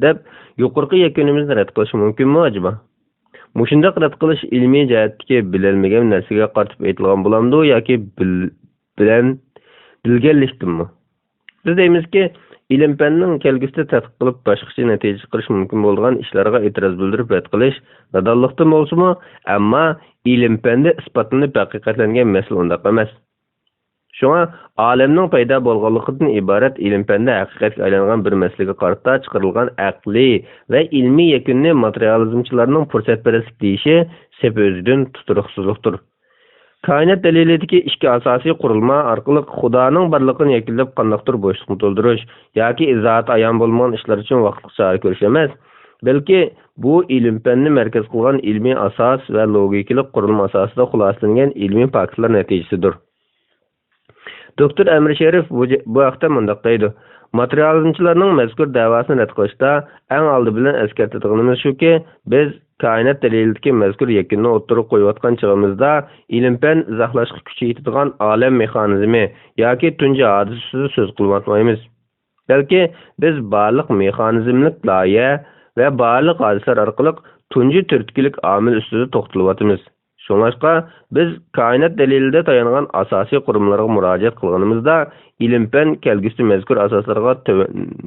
deb yuqorqi yakunimizni rad qilish mumkinmi acaba? Mushundaq rad qilish ilmiy jihatdagi bililmagan narsaga qarab aytilgan bo'lamdi yoki bilganlikdanmi? Biz deymizki, ilm-fanning kelgusida tadqiq qilib boshqacha natija chiqarish mumkin bo'lgan ishlarga e'tiroz bildirib rad qilish nadonlikdan bo'lsa-mu, ammo ilm-fanda isbotlanib haqiqatlangan masala undaq emas. Shunga olamning paydo bo'lganligidan iborat ilm-fanda haqiqatga aylangan bir masalaga qarata chiqarilgan aqliy va ilmiy yakunni materializmchilarning fursatparastlik deyishi sep o'zidan tuturuqsizlikdir. Kainat dalilidagi ikki asosiy qurilma orqali Xudoning barligini yakillab qandaqdir bo'shliqni to'ldirish yoki izoati ayon bo'lmagan ishlar uchun vaqtliq chora ko'rish emas, balki bu ilm-fanni markaz qilgan ilmiy asos va logikalik qurilma asosida xulosalangan ilmiy faktlar natijasidir. Doktor Amir Sharif bu haqda mundaq deydi: Materializmchilarning mazkur da'vosini rad qilishda eng oldi bilan eskartadiganimiz shuki, biz kainat dalilidagi mazkur yakunni o'ttirib qo'yayotgan chog'imizda ilm-fan izohlashga kuchi yetadigan olam mexanizmi yoki tunji hodisasi so'z qilmaymiz. Balki biz barliq mexanizmlik loyiha va barliq hodisalar orqali tunji turtkilik omil ustida to'xtalyapmiz. Şoňlaşqa biz kainat dalilida tayangan asosiy qurilmalarga murojaat qilganimizda ilm-fan kelgüsi mazkur asoslarga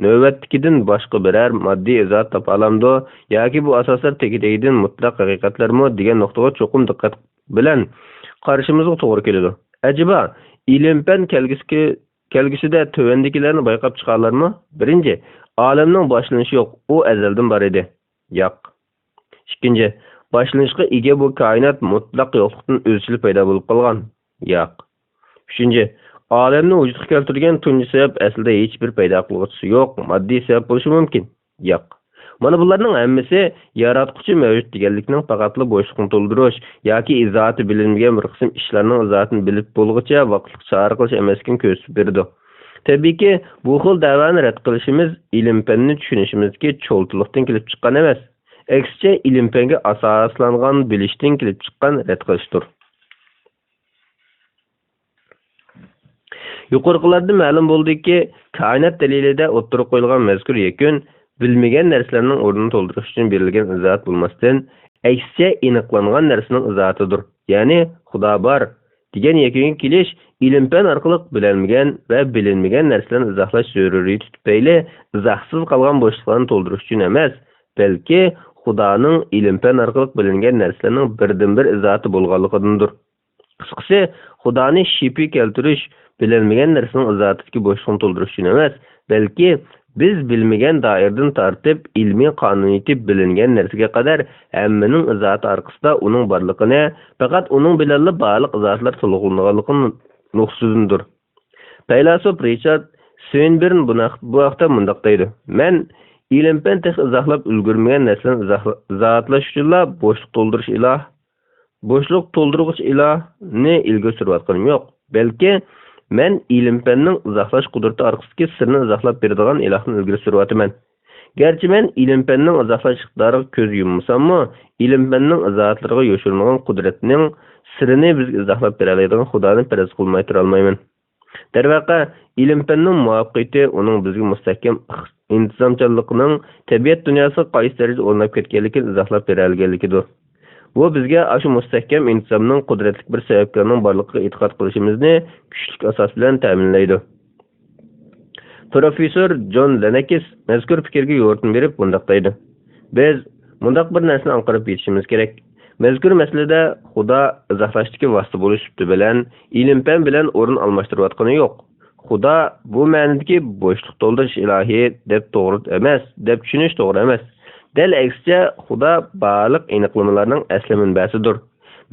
navbatdagidan boshqa biror moddiy izoh topa olamdi yoki bu asoslar tegidan mutlaq haqiqatlarmi degan nuqtaga cho'qim diqqat bilan qarashimizga to'g'ri keladi. Ajaba ilm-fan kelgusida tövendikilarni bayqab chiqarlarmi? Birinchi, olamning boshlanishi yo'q, u azaldan bor edi. Yo'q. Ikkinchi, başlanışqa ega bu kainat mutlaq yo'qlikdan o'zchil paydo bo'lib qolgan. Yo'q. Uchinchi, olamni vujudga keltirgan tunji sabab aslida hech bir paydo qiluvchisi yo'q, moddiy sabab bo'lishi mumkin. Yo'q. Mana bularning hammasi yaratquchi mavjud deganlikning faqatli bo'shliqni to'ldirish yoki izoati bilinmagan bir qism ishlarning izoatini bilib bo'lguncha vaqtliq chora qilish emasligini ko'rsatib berdi. Tabiiyki, bu xil da'voni rad qilishimiz ilm-fanni tushunishimizga cho'ltilikdan kelib chiqqan emas. Ekşe ilim-fenge asaslangan bilişten kelip çıkan rad qilishdir. Yuqorqilarda ma'lum bo'ldiki, kainat dalilida o'ttirib qo'yilgan mazkur yakun bilmagan narsalarning o'rnini to'ldirish uchun berilgan izoat bo'lmasdan, ekşe aniqlangan narsaning izoatidir. Ya'ni Xudo bor degan yakunga kelish ilm-fan orqali bilinmagan va bilinmagan narsalarni izohlash zaruriyati tufayli izohsiz qolgan bo'shliqlarni to'ldirish uchun emas, balki Xudoning ilm-fan orqali bilingan narsalarning birdan-bir izoati bo'lganligidandir. Qisqasi, Xudoni shipi keltirish bilinmagan narsaning izotidagi bo'shliqni to'ldirish uchun emas, balki biz bilmagan doiradan tartib ilmiy qonuniyati bilingan narsaga qadar hammaning izoti orqasida uning borligini, faqat uning bilan bog'liq izotlar to'lg'anligini nuqsudundir. Faylasuf Richard Swinburne bu haqda mundaq deydi: Men ilm-fan izohlab ulgurmagan narsalarni izotlash uchun bo'shliq to'ldiruvchi ilohni ilgari surayotganim yo'q. Balki men ilm-fanning izohlash qudrati orqasidagi sirni izohlab beradigan ilohni ilgari suryapman. Garchi men ilm-fanning izohlash iqtidoriga ko'z yummasammi, ilm-fanning izohatlariga yo'shilmagan qudratning sirini bizga izohlab bera oladigan Xudoni faraz qilmay tura olmayman. Darvaqa ilm-fanning muvaffaqiyati uning bizga mustahkam intizomchanligining tabiat dunyosiga qaysi darajada o'rnab ketganligini izohlab bera olganligidir. Bu bizga shu mustahkam intizomning qudratli bir sababkorning borligiga e'tiqod qilishimizni kuchli asos bilan ta'minlaydi. Professor John Lenakis mazkur fikrga yo'riqni berib bundaq deydi: Biz bundaq bir narsani aniqlab yetishimiz kerak. Mazkur masalada Xudo izohlashdagi vosita bo'lish bilan ilm-fan bilan o'rin almashtirayotgani yo'q. Xudo bu ma'nodagi bo'shliq to'ldirish ilohiy deb to'g'ri emas, deb tushunish to'g'ri emas. Dal aksicha Xudo barliq aniqlamalarning asli manbasidir.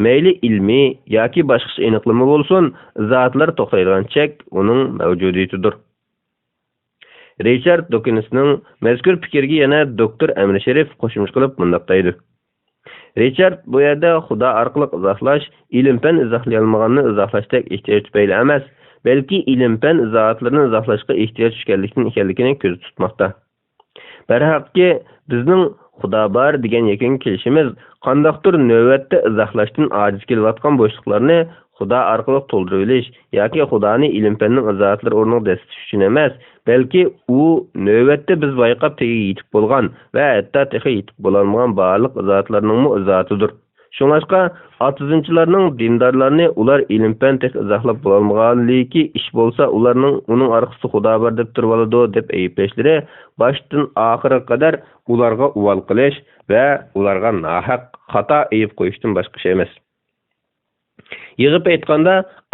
Mayli ilmiy yoki boshqa aniqlama bo'lsin, zotlar to'xtaydigan chek uning mavjudiyatidir. Richard Dawkinsning mazkur fikrga yana doktor Amir Sharif qo'shimcha qilib mundaq deydi: Richard bu yerda Xudo orqali izohlash ilm-fan izohlay olmaganini izohlashdek ehtiyoj tufayli emas, balki ilm-fan izotlarini izohlashga ehtiyoj ekanligini ko'z tutmoqda. Barhaqki bizning Xudo bor degan yakun kelishimiz qandaqdir navbatda izohlashdan ojiz kelayotgan bo'shliqlarni Xudo orqali to'ldirib olish yoki Xudoni ilm-fanning izotlari o'rniga dastatish uchun emas, balki u navbatda biz bayqab tegiga yetib bo'lgan va hatto tegiga yetib bo'lolmagan barliq izotlarning izotidir. Şoňlaşqa atizmchilarning dindorlarni ular ilm-fan izohlab bo'lolmaganligi ish bo'lsa, uning orqasida Xudo bor deb turib oladi deb ayiblashlari boshdan oxiriga qadar ularga uvol qilish va ularga nohaq xato ayib qo'yishdan boshqa şey emas. Yig'ib aytganda,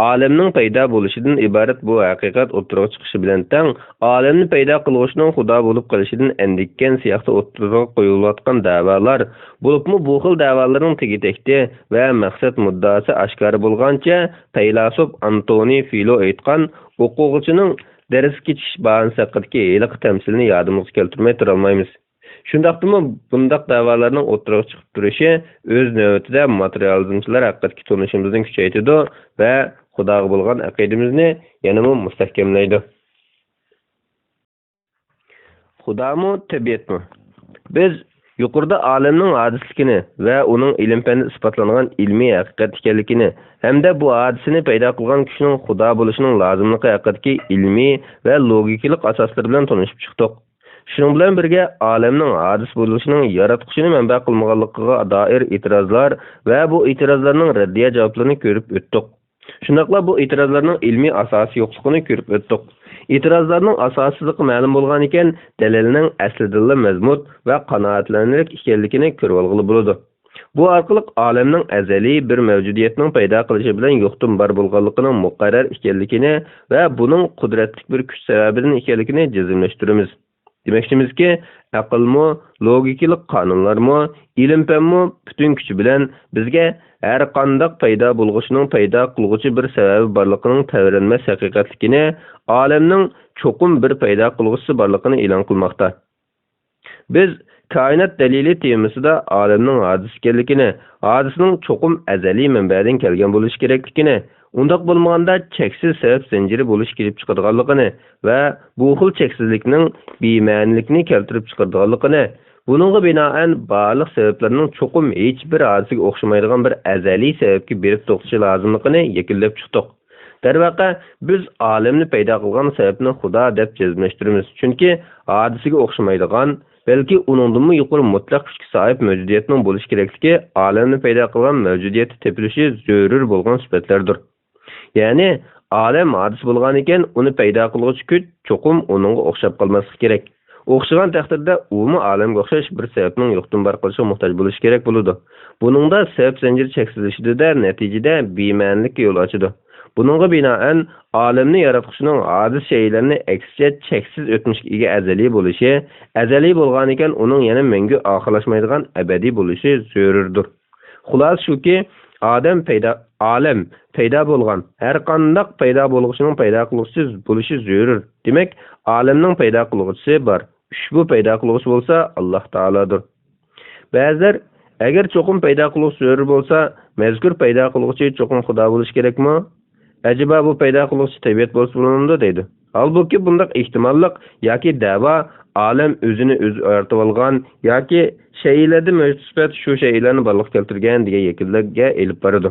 olamning paydo bo'lishidan iborat bu haqiqat o'ttirg'a chiqishi bilan tang, olamni paydo qiluvchining Xudo bo'lib qolishidan endikkan siyaqda o'ttirg'a qo'yilayotgan da'volar, bo'libmi bu xil da'volarning tegitekdi va maqsad muddaosi oshkora bo'lgancha, faylasuf Antoni Filo aytgan o'quvchining dars ketish bahonasi haqidagi heliq tamsilni yodimizga keltirmay tura olmaymiz. Shundaqdimi bundaq da'volarning o'ttirg'a chiqib turishi o'z navbatida materializmchilar haqidagi tunishimizni kuchaytirdi va Xudoga bo'lgan aqidamizni yanada mustahkamlaydi. Xudomi, tabiatmi? Biz yuqorida olamning hadisligini va uning ilm-fanni isbotlangan ilmiy haqiqat ekanligini hamda bu hadisini paydo qilgan kishining Xudo bo'lishining lozimligi haqidagi ilmiy va logikalik asoslari bilan tanishib chiqdik. Shuning bilan birga olamning hadis bo'lishining yaratqushini manba qilmaganligiga doir e'tirozlar va bu e'tirozlarning raddiya javoblarini ko'rib o'tdik. Shundaqla bu e'tirozlarning ilmiy asosi yo'qligini ko'rib o'tdik. E'tirozlarning asossizligi ma'lum bo'lgan ekan, dalilning aslida mazmut va qanoatlanarli ekanligini ko'rib olg'ili bo'ladi. Bu orqali olamning azaliy bir mavjudiyatning paydo qilishi bilan yo'qdan bor bo'lganligining muqarrar ekanligini va buning qudratli bir kuch sababidan ekanligini jazmlashtiramiz. Demoqchimizki, aqlmi, logikalik qonunlarmi, ilm-fanmi butun kuchi bilan bizga har qanday paydo bo'lg'uchining paydo qilg'uchi bir sababi borligining tavrinmas haqiqatligini, olamning cho'qim bir paydo qilg'uchisi borligini e'lon qilmoqda. Biz koinot dalili temasida olamning hadis ekanligini, hadisning cho'qim azaliy manbadan kelgan bo'lishi kerakligini, undaq bo'lmaganda cheksiz sabab zanjiri bo'lish kelib chiqadiganligini va bu xil cheksizlikning bema'nilikni keltirib chiqaradiganligini, buningga binoan barliq sabablarning cho'qim hech bir hodisaga o'xshamaydigan bir azaliy sababga berib to'xtashi lozimligini yakillab chiqdik. Darvaqa biz olamni paydo qilgan sababni Xudo deb jazmlashtiramiz. Chunki hodisaga o'xshamaydigan, balki uningdan yuqori mutlaq kuchga sahib mavjudiyatning bo'lishi kerakligi olamni paydo qilgan mavjudiyatni tepilishi zarur bo'lgan sifatlardir. Ya'ni olam hadis bo'lgan ekan, uni paydo qiluvchi kuch cho'qim uningga o'xshab qolmasligi kerak. O'xshagan taqdirda umi olamga o'xshash bir sababning yo'qdan bor qilishiga muhtoj bo'lishi kerak bo'ladi. Buningda sabab zanjiri cheksizlashida natijada bema'nilikka yo'l ochadi. Buningga binoan olamni yaratquchining hadis shaylarni aksicha cheksiz o'tmishga ega azaliy bo'lishi, azaliy bo'lgan ekan uning yana mangu oxirlashmaydigan abadiy bo'lishi zarurdir. Xulos shuki, olam paydo bo'lgan, har qanday paydo bo'lg'uchining paydo qiluvchisi bo'lishi zarur. Demak, olamning paydo qiluvchisi bor. Ushbu paydo qiluvchi bo'lsa Alloh taolodir. Ba'zilar agar cho'qim paydo qiluvchi zarur bo'lsa, mazkur paydo qiluvchi cho'qim Xudo bo'lishi kerakmi? Acaba bu paydo qiluvchi tabiat bo'lsa bo'lamdi deydi. Halbuki bundaq ehtimollik yoki da'vo olam o'zini o'zi yaratib olgan yoki shaylarda mavjud sifat shu shaylarni borliqqa keltirgan degan yakunlarga elib boradi.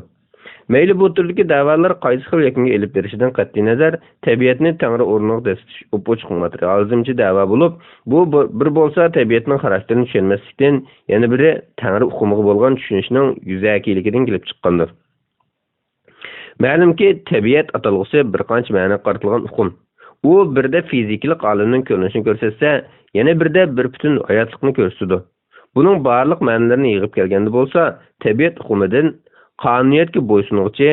Mayli bu turdagi da'volar qaysi xil yakunga elib berishidan qat'iy nazar, tabiatni tangri o'rniga destish upochiq materializmchi da'vo bo'lib, bu bir bo'lsa tabiatning xarakterini tushunmaslikdan, yana biri tangri huquqiga bo'lgan tushunishning yuzakiligidan kelib chiqqandir. Ma'lumki, tabiat atalg'usi bir qancha ma'noga qaratilgan hukm. U birda fizikalik olamning ko'rinishini ko'rsatsa, yana birda bir butun hayotlikni ko'rsatadi. Buning barliq ma'nolarini yig'ib kelganda bo'lsa, tabiat hukmidan qonuniyatga bo'ysunuvchi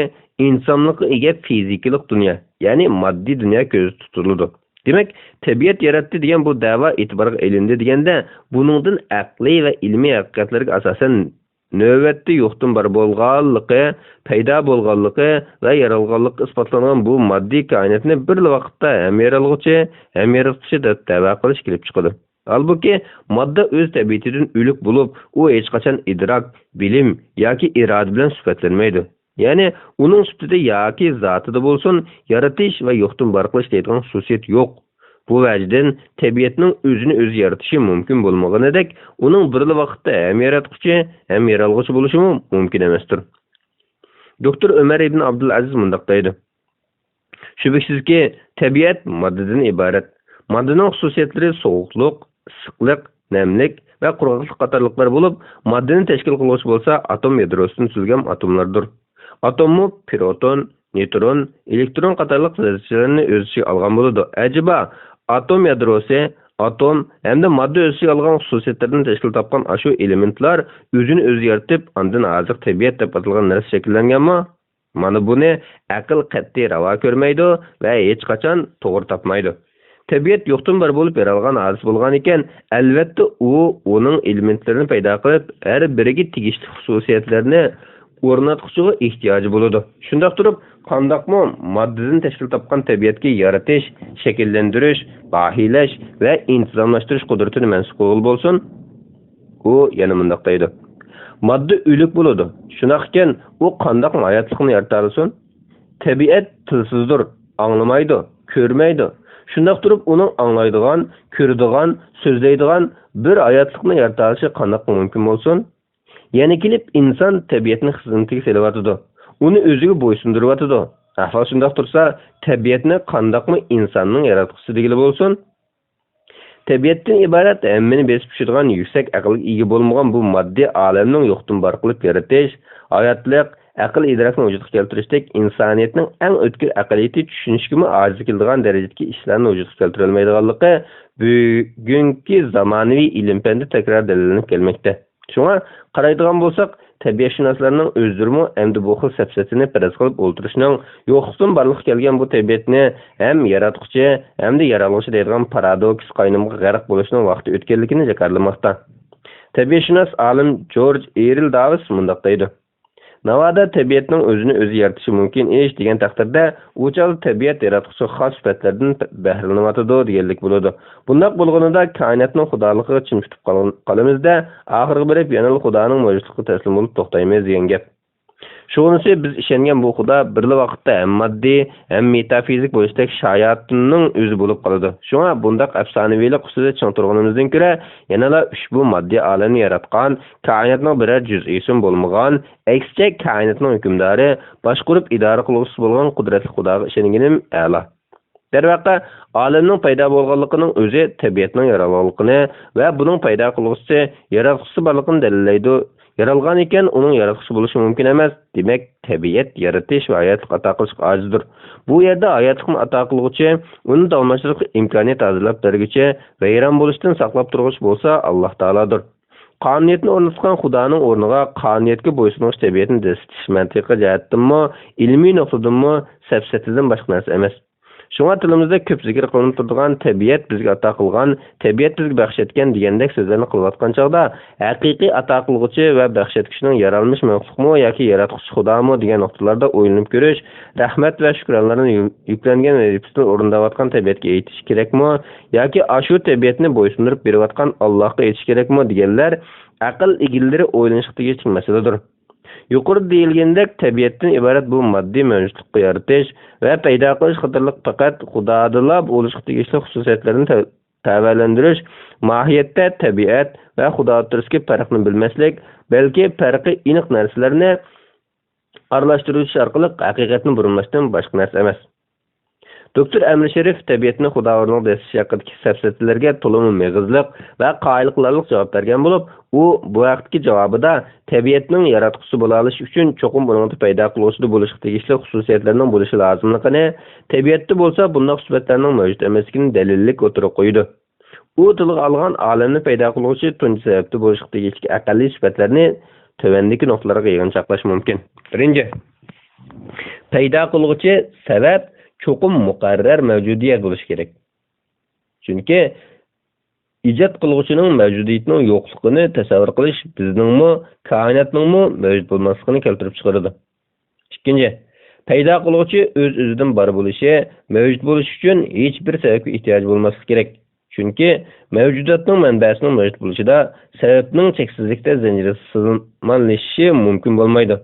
insonlikqa ega fizikalik dunyo, ya'ni moddiy dunyo ko'zda tutiladi. Demak, tabiat yaratdi degan bu da'vo e'tiborga ilindi deganda, buningdan aqliy va ilmiy haqiqatlarga asosan navbatda yo'qdan bor bo'lganligi, paydo bo'lganligi va yaralganligi isbotlangan bu moddiy koinotni bir vaqtda ham yaralg'uchi, ham yaratuvchi deb da'vo qilish kelib chiqadi. Halbuki modda o'z tabiatidan o'lik bo'lib, u hech qachon idrok, bilim yoki iroda bilan sifatlanmaydi. Ya'ni uning sifatida yoki zotida bo'lsin, yaratish va yo'qdan bor qilish deydigan xususiyat yo'q. Bu vajdan tabiatning o'zini o'zi yaratishi mumkin bo'lmaganidek, uning bir vaqtda ham yaratuvchi, ham yaralg'uchi bo'lishi mumkin emasdir. Doktor Umar ibn Abdulaziz mundaq deydi: Shubhasizki, tabiat moddadan iborat. Moddaning xususiyatlari sovuqlik, issiqlik, namlik va qurg'oqlik qatorliqlar bo'lib, moddani tashkil qiluvchi bo'lsa, atom yadrosidan tuzilgan atomlardir. Atomni proton, neutron, elektron qatorliq zarrachalarni o'z ichiga olgan bo'ladi. Ajaba atom yadrosi, atom hamda modda o'z ichiga olgan xususiyatlardan tashkil topgan ashu elementlar o'zini o'zi yaratib, undan hozir tabiat deb atalgan narsa shakllanganmi? Mana buni aql qat'iy ravo ko'rmaydi va hech qachon to'g'ri topmaydi. Tabiat yo'qdan bor bo'lib berilgan hadis bo'lgan ekan, albatta uning elementlarini paydo qilib, har biriga tegishli xususiyatlarni o'rnatquchiga ehtiyoji bo'ladi. Shundoq turib, qandaqmi moddadan tashkil topgan tabiatga yaratish, shakllantirish, bahilash va intizomlashtirish qudratini mansub bo'lsin, u yana bundoq deydi. Modda o'lik bo'ladi. Shunaq ekan, u qandaq hayotlikni yarata olsin? Tabiat tilsizdir, anglamaydi, ko'rmaydi. Shundoq turib, uning anglaydigan, ko'radigan, so'zlaydigan bir hayotlikni yarata olishi qandaq mumkin bo'lsin? Yana kelib inson tabiatni xizmatiga selyotidi. Uni o'ziga bo'ysundiryotidi. Ahvol shundoq tursa, tabiatni qandaqmi insonning yaratquchisi degili bo'lsin? Tabiatdan iborat hammani besib tushadigan yuksak aqlga ega bo'lmagan bu moddiy olamning yo'qdan bor qilib yaratish, hayotlik, aql idrokni vujudga keltirishdek insoniyatning eng o'tkir aqliyati tushunishga ojiz keladigan darajadagi ishlarni vujudga keltira olmaydiganligi bugungi zamonaviy ilm-fanda takror dalillanib kelmoqda. Shunga qaraydigan bo'lsak, tabiatshunoslarning o'zlari endi bu xil safsatini faraz qilib o'ltirishning yo'qdan borliqqa kelgan bu tabiatni ham yaratquchi, hamda yaralg'uchi deydigan paradoks qaynimga g'arq bo'lishning vaqti o'tganligini jakarlamoqda. Tabiatshunos olim George Eril Davis mundaq deydi: Navada tabiatning o'zini o'zi yaratishi mumkin ish degan taqdirda, u chol tabiat yaratquchi xos sifatlardan bahramlanadi deganlik bo'ladi. Bundoq bo'lganida koinotning xudoligiga chimchitib qolamizda, oxirgi birib yana Xudoning mavjudligiga taslim bo'lib to'xtaymiz degan gap. Shunisi biz ishongan bu Xudo birli vaqtda ham moddiy, ham metafizik bo'lishdek shayotning o'zi bo'lib qoladi. Shunga bundoq afsonaviylik ustida ching turganimizdan ko'ra, yanala ushbu moddiy olamni yaratgan, koinotning biror juz'isi bo'lmagan, aksicha koinotning hukmdori, boshqarib idora qiluvchisi bo'lgan qudratli Xudoga ishonganim a'lo. Darvaqa, olamning paydo bo'lganligining o'zi tabiatning yaralganligini va buning paydo qiluvchisi, yaratquchisi borligini dalillaydi. Yaralgan ekan, uning yaratquchi bo'lishi mumkin emas. Demak, tabiat yaratish va hayotlik ato qilishga ojizdir. Bu yerda hayotlikni ato qiluvchi, uni davomlashtirishga imkoniyat hozirlab berguchi, vayron bo'lishdan saqlab turuvchi bo'lsa Alloh taolodir. Qonuniyatni o'rnatgan Xudoning o'rniga qonuniyatga bo'ysunish tabiatni destish mantiqiy jihatdanmi, ilmiy nuqtadanmi safsatidan boshqa narsa emas. Shunga tilimizda ko'p zikr qilinib turgan tabiat bizga ato qilgan, tabiat bizga baxsh etgan degandek so'zlarni qilayotgan chog'da, haqiqiy ato qilguvchi va baxsh etuvchining yaralmish maxluqmi yoki yaratquchi Xudomi degan nuqtalarda o'ylanib ko'rish, rahmat va shukronlarni yuklangan vazifasini o'rindayotgan tabiatga aytish kerakmi yoki ashu tabiatni bo'ysundirib berayotgan Allohga aytish kerakmi deganlar aql egillari o'ylanishga tegishli masaladir. Yuqorida deyilgandek tabiatdan iborat bu moddiy mavjudlikni yaratish va paydo qilish qatorliq faqat Xudoda bo'lishga tegishli xususiyatlarni ta'vallandirish, mohiyatda tabiat va Xudo o'rtasidagi farqni bilmaslik, balki farqi aniq narsalarni aralashtirish orqali haqiqatni burunlashdan boshqa narsa emas. Doktor Amir Sharif tabiatni Xudo o'rniga desish haqidagi safsatlarga to'liq meg'izliq va qoyilqilalik javob bergan bo'lib, u bu vaqtdagi javobida tabiatning yaratquchisi bo'la olish uchun cho'qim buningda paydo qiluvchi bo'lishga tegishli xususiyatlarning bo'lishi lozimligini, tabiatda bo'lsa bunday sifatlarning mavjud emasligini dalillik o'tirib qo'ydi. U tilga olgan olamni paydo qiluvchi tunji sababda bo'lishga tegishli aqlli sifatlarni tövendeki nuqtalarga yig'inchoqlash mumkin. Birinchi, paydo qiluvchi sabab cho'qim muqarrar mavjudiyat bo'lishi kerak. Chunki ijod qiluvchining mavjudiyatining yo'qligini tasavvur qilish bizningmi, koinotningmi mavjud bo'lmasligini keltirib chiqaradi. Ikkinchi, paydo qiluvchi o'z-o'zidan bor bo'lishi, mavjud bo'lish uchun hech bir sababga ehtiyoj bo'lmasligi kerak. Chunki mavjudotning manbasining mavjud bo'lishida sababning cheksizlikda zanjirsizlanmashi mumkin bo'lmaydi.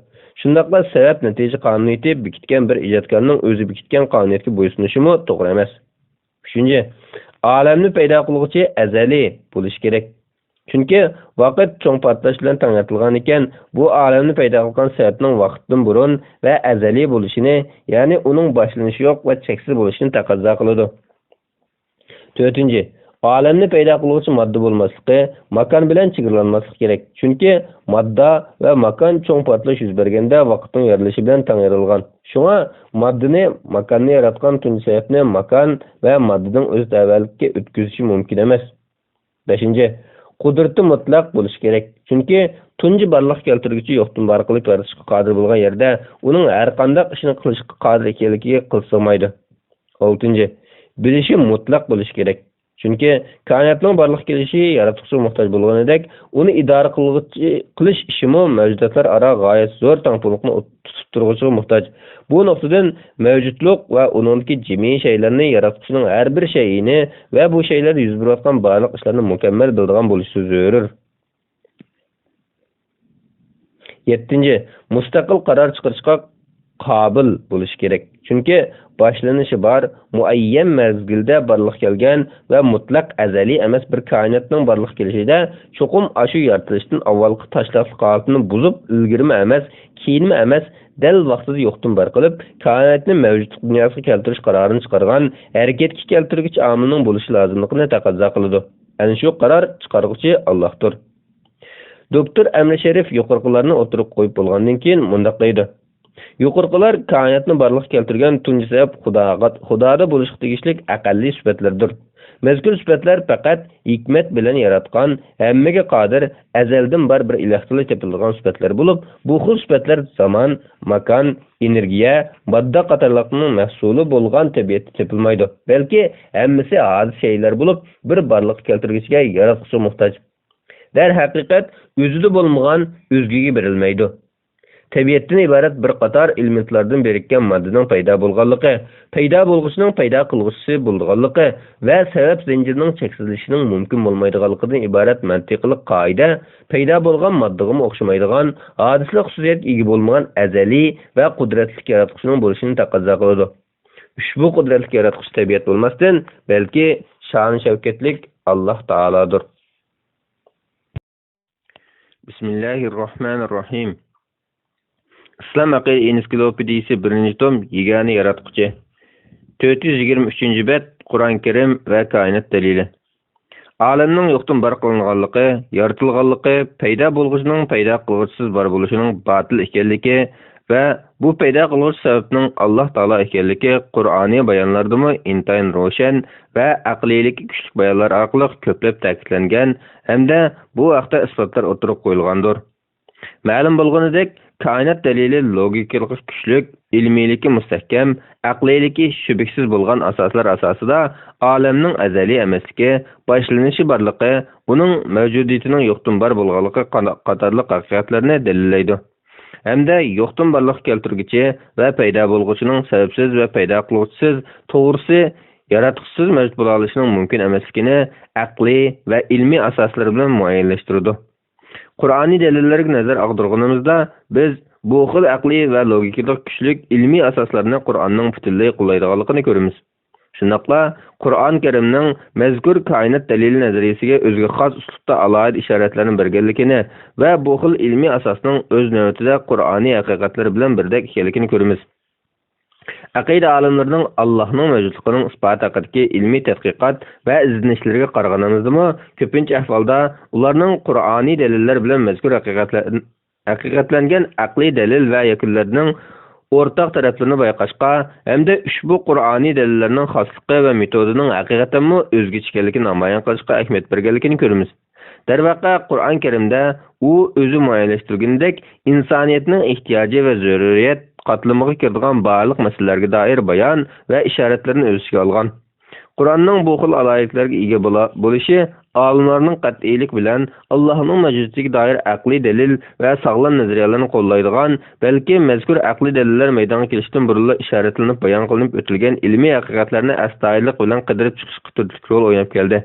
Shundaqla sabab natija qonuniyati bekitgan bir ijodkorning o'zi bekitgan qonuniyatga bo'ysunishimi to'g'ri emas. Uchinchi, olamni paydo qiluvchi azaliy bo'lishi kerak. Chunki vaqt cho'ng portlash bilan tangatilgan ekan, bu olamni paydo qilgan sababning vaqtdan burun va azaliy bo'lishini, ya'ni uning boshlanishi yo'q va cheksiz bo'lishini taqozo qiladi. To'rtinchi, olamni paydo qiluvchi modda bo'lmasligi, makon bilan chegaralanmasligi kerak. Chunki modda va makon cho'ng portlash yuz berganda vaqtning yaralishi bilan tang'irilgan. Shunga moddani, makonni yaratgan tunji sababni makon va moddadan o'z tavallikka o'tkazishi mumkin emas. 5. qudrati mutlaq bo'lishi kerak. Chunki tunji barliq keltiruvchi yo'qdan barliqlik yaratishga qodir bo'lgan yerda uning har qanday ishni qilishga qodir ekanligiga qilsamaydi. 6. Bilishi mutlaq bo'lishi kerak. Chunki koinotning barliq kelishi yaratuvchi muhtoj bo'lganidek, uni idora qilish ishimi mavjudotlar aro g'oyat zo'r tangpuliqni tutib turuvchiga muhtoj. Bu nuqtadan mavjudlik va uningdagi jami shaylarni yaratuvchining har bir shayini va bu shaylar yuz berayotgan barliq ishlarni mukammal biladigan bo'lishi zarur. 7. Mustaqil qaror chiqarishga qobil bo'lish kerak. Chunki boshlanishi bor, muayyan mezgilda barliq kelgan va mutlaq azaliy emas bir koinotning barliq kelishida cho'qim ashu yaratılishdan avvalgi tashlaqli holatini buzib, ilgirma emas, keyinma emas, dal vaqtida yo'qdan bar qilib, koinotni mavjudlik dunyosiga keltirish qarorini chiqargan, harakatga keltiruvchi omilning bo'lishi lozimligini taqozo qiladi. Ana shu qaror chiqaruvchi Allohdir. Doktor Amri Sharif yuqorqilarni o'tirib qo'yib bo'lgandan keyin mundaq deydi: Yuqorqilar koinotni barliq keltirgan tunji sabab Xudoda bo'lishga tegishli aqalli sifatlardir. Mazkur sifatlar faqat hikmat bilan yaratgan, hammaga qodir, azaldan bir ilahdan topilgan sifatlar bo'lib, bu xil sifatlar zamon, makon, energiya, modda qatorlarning mahsuli bo'lgan tabiatda topilmaydi. Balki hammasi oddiy shaylar bo'lib, bir barliq keltirgichga yaratuvchi muhtoj. Dar haqiqat o'zida bo'lmagan o'zgaga berilmaydi. Tabiatdan iborat bir qator elementlardan birikkan moddaning paydo bo'lganligi, paydo bo'lg'uchining paydo qilg'uchisi bo'lganligi va sabab zanjirining cheksizlishining mumkin bo'lmaydiganligidan iborat mantiqiy qoida paydo bo'lgan moddaga o'xshamaydigan, hodislik xususiyatga ega bo'lmagan azaliy va qudratli yaratuvchining bo'lishini taqozo qiladi. Ushbu qudratli yaratuvchi tabiat bo'lmasdan, balki sha'ni shavkatlik Alloh taolodir. Bismillahirrohmanirrohim. İslam aqida ensiklopediyasi 1-tom yegani yaratquchi. 423 bet Qur'on Karim va koinot dalili. Olamning yo'qdan bar qilinganligi, yaratilganligi, paydo bo'lg'uchining paydo qilg'uchisiz bar bo'lishining batil ekanligi va bu paydo qilg'uchi sababning Alloh taolo ekanligi Qur'oniy bayonlardami intayin ro'shan va aqliylik kuchli bayonlar orqali ko'plab ta'kidlangan hamda bu vaqtda isbotlar o'tirib qo'yilgandir. Ma'lum bo'lganidek, koinot dalili logikalik kuchlik, ilmiyligi mustahkam, aqliyligi shubhasiz bo'lgan asoslar asosida olamning azaliy emasligi, boshlanishi borligi, uning mavjudiyatining yo'qdan bor bo'lganligi qatorli haqiqatlarni dalillaydi. Hamda yo'qdan borlik keltirguchi va paydo bo'lg'uchining sababsiz va paydo qiluvchisiz, to'g'risi yaratuvchisiz mavjud bo'la olishining mumkin emasligini aqliy va ilmiy asoslar bilan muayyanlashtiradi. Qur'oniy dalillarga nazar og'dirganimizda biz bu xil aqliy va logikalik kuchlik ilmiy asoslarni Qur'onning butunlay qo'llaydiganligini ko'ramiz. Shundaqla Qur'on Karimning mazkur koinot dalili nazariyasiga o'ziga xos uslubda alohida ishoratlarni berganligini va bu xil ilmiy asosning o'z navbatida Qur'oniy haqiqatlar bilan birdek ekanligini ko'ramiz. Aqida olimlarining Allohning mavjudligining isboti haqidagi ilmiy tadqiqot va izlanishlarga qaraganimizda ko'pincha ahvolda ularning Qur'oniy dalillar bilan mazkur haqiqatlangan aqliy dalil va yakunlarning o'rtaq taraflarini bayqashqa hamda ushbu Qur'oniy dalillarning xosligi va metodining haqiqatan o'zgacha ekanligini namoyon qilishga ahamiyat berganligini ko'ramiz. Darvaqa Qur'on Karimda u o'zi muayyanlashtirgandek insoniyatning ehtiyoji va zaruriyat qatlamiga kiradigan barliq masalalarga doir bayon va ishoratlarni o'z ichiga olgan. Qur'onning bu xil alohidliklarga ega bo'lishi olimlarning qat'iylik bilan Allohning mavjudligiga doir aqliy dalil va sog'lom nazariyalarni qo'llaydigan, balki mazkur aqliy dalillar maydonga kelishdan burun ishoratlanib bayon qilinib o'tilgan ilmiy haqiqatlarni astoydillik bilan qidirib chiqishga turli rol o'ynab keldi.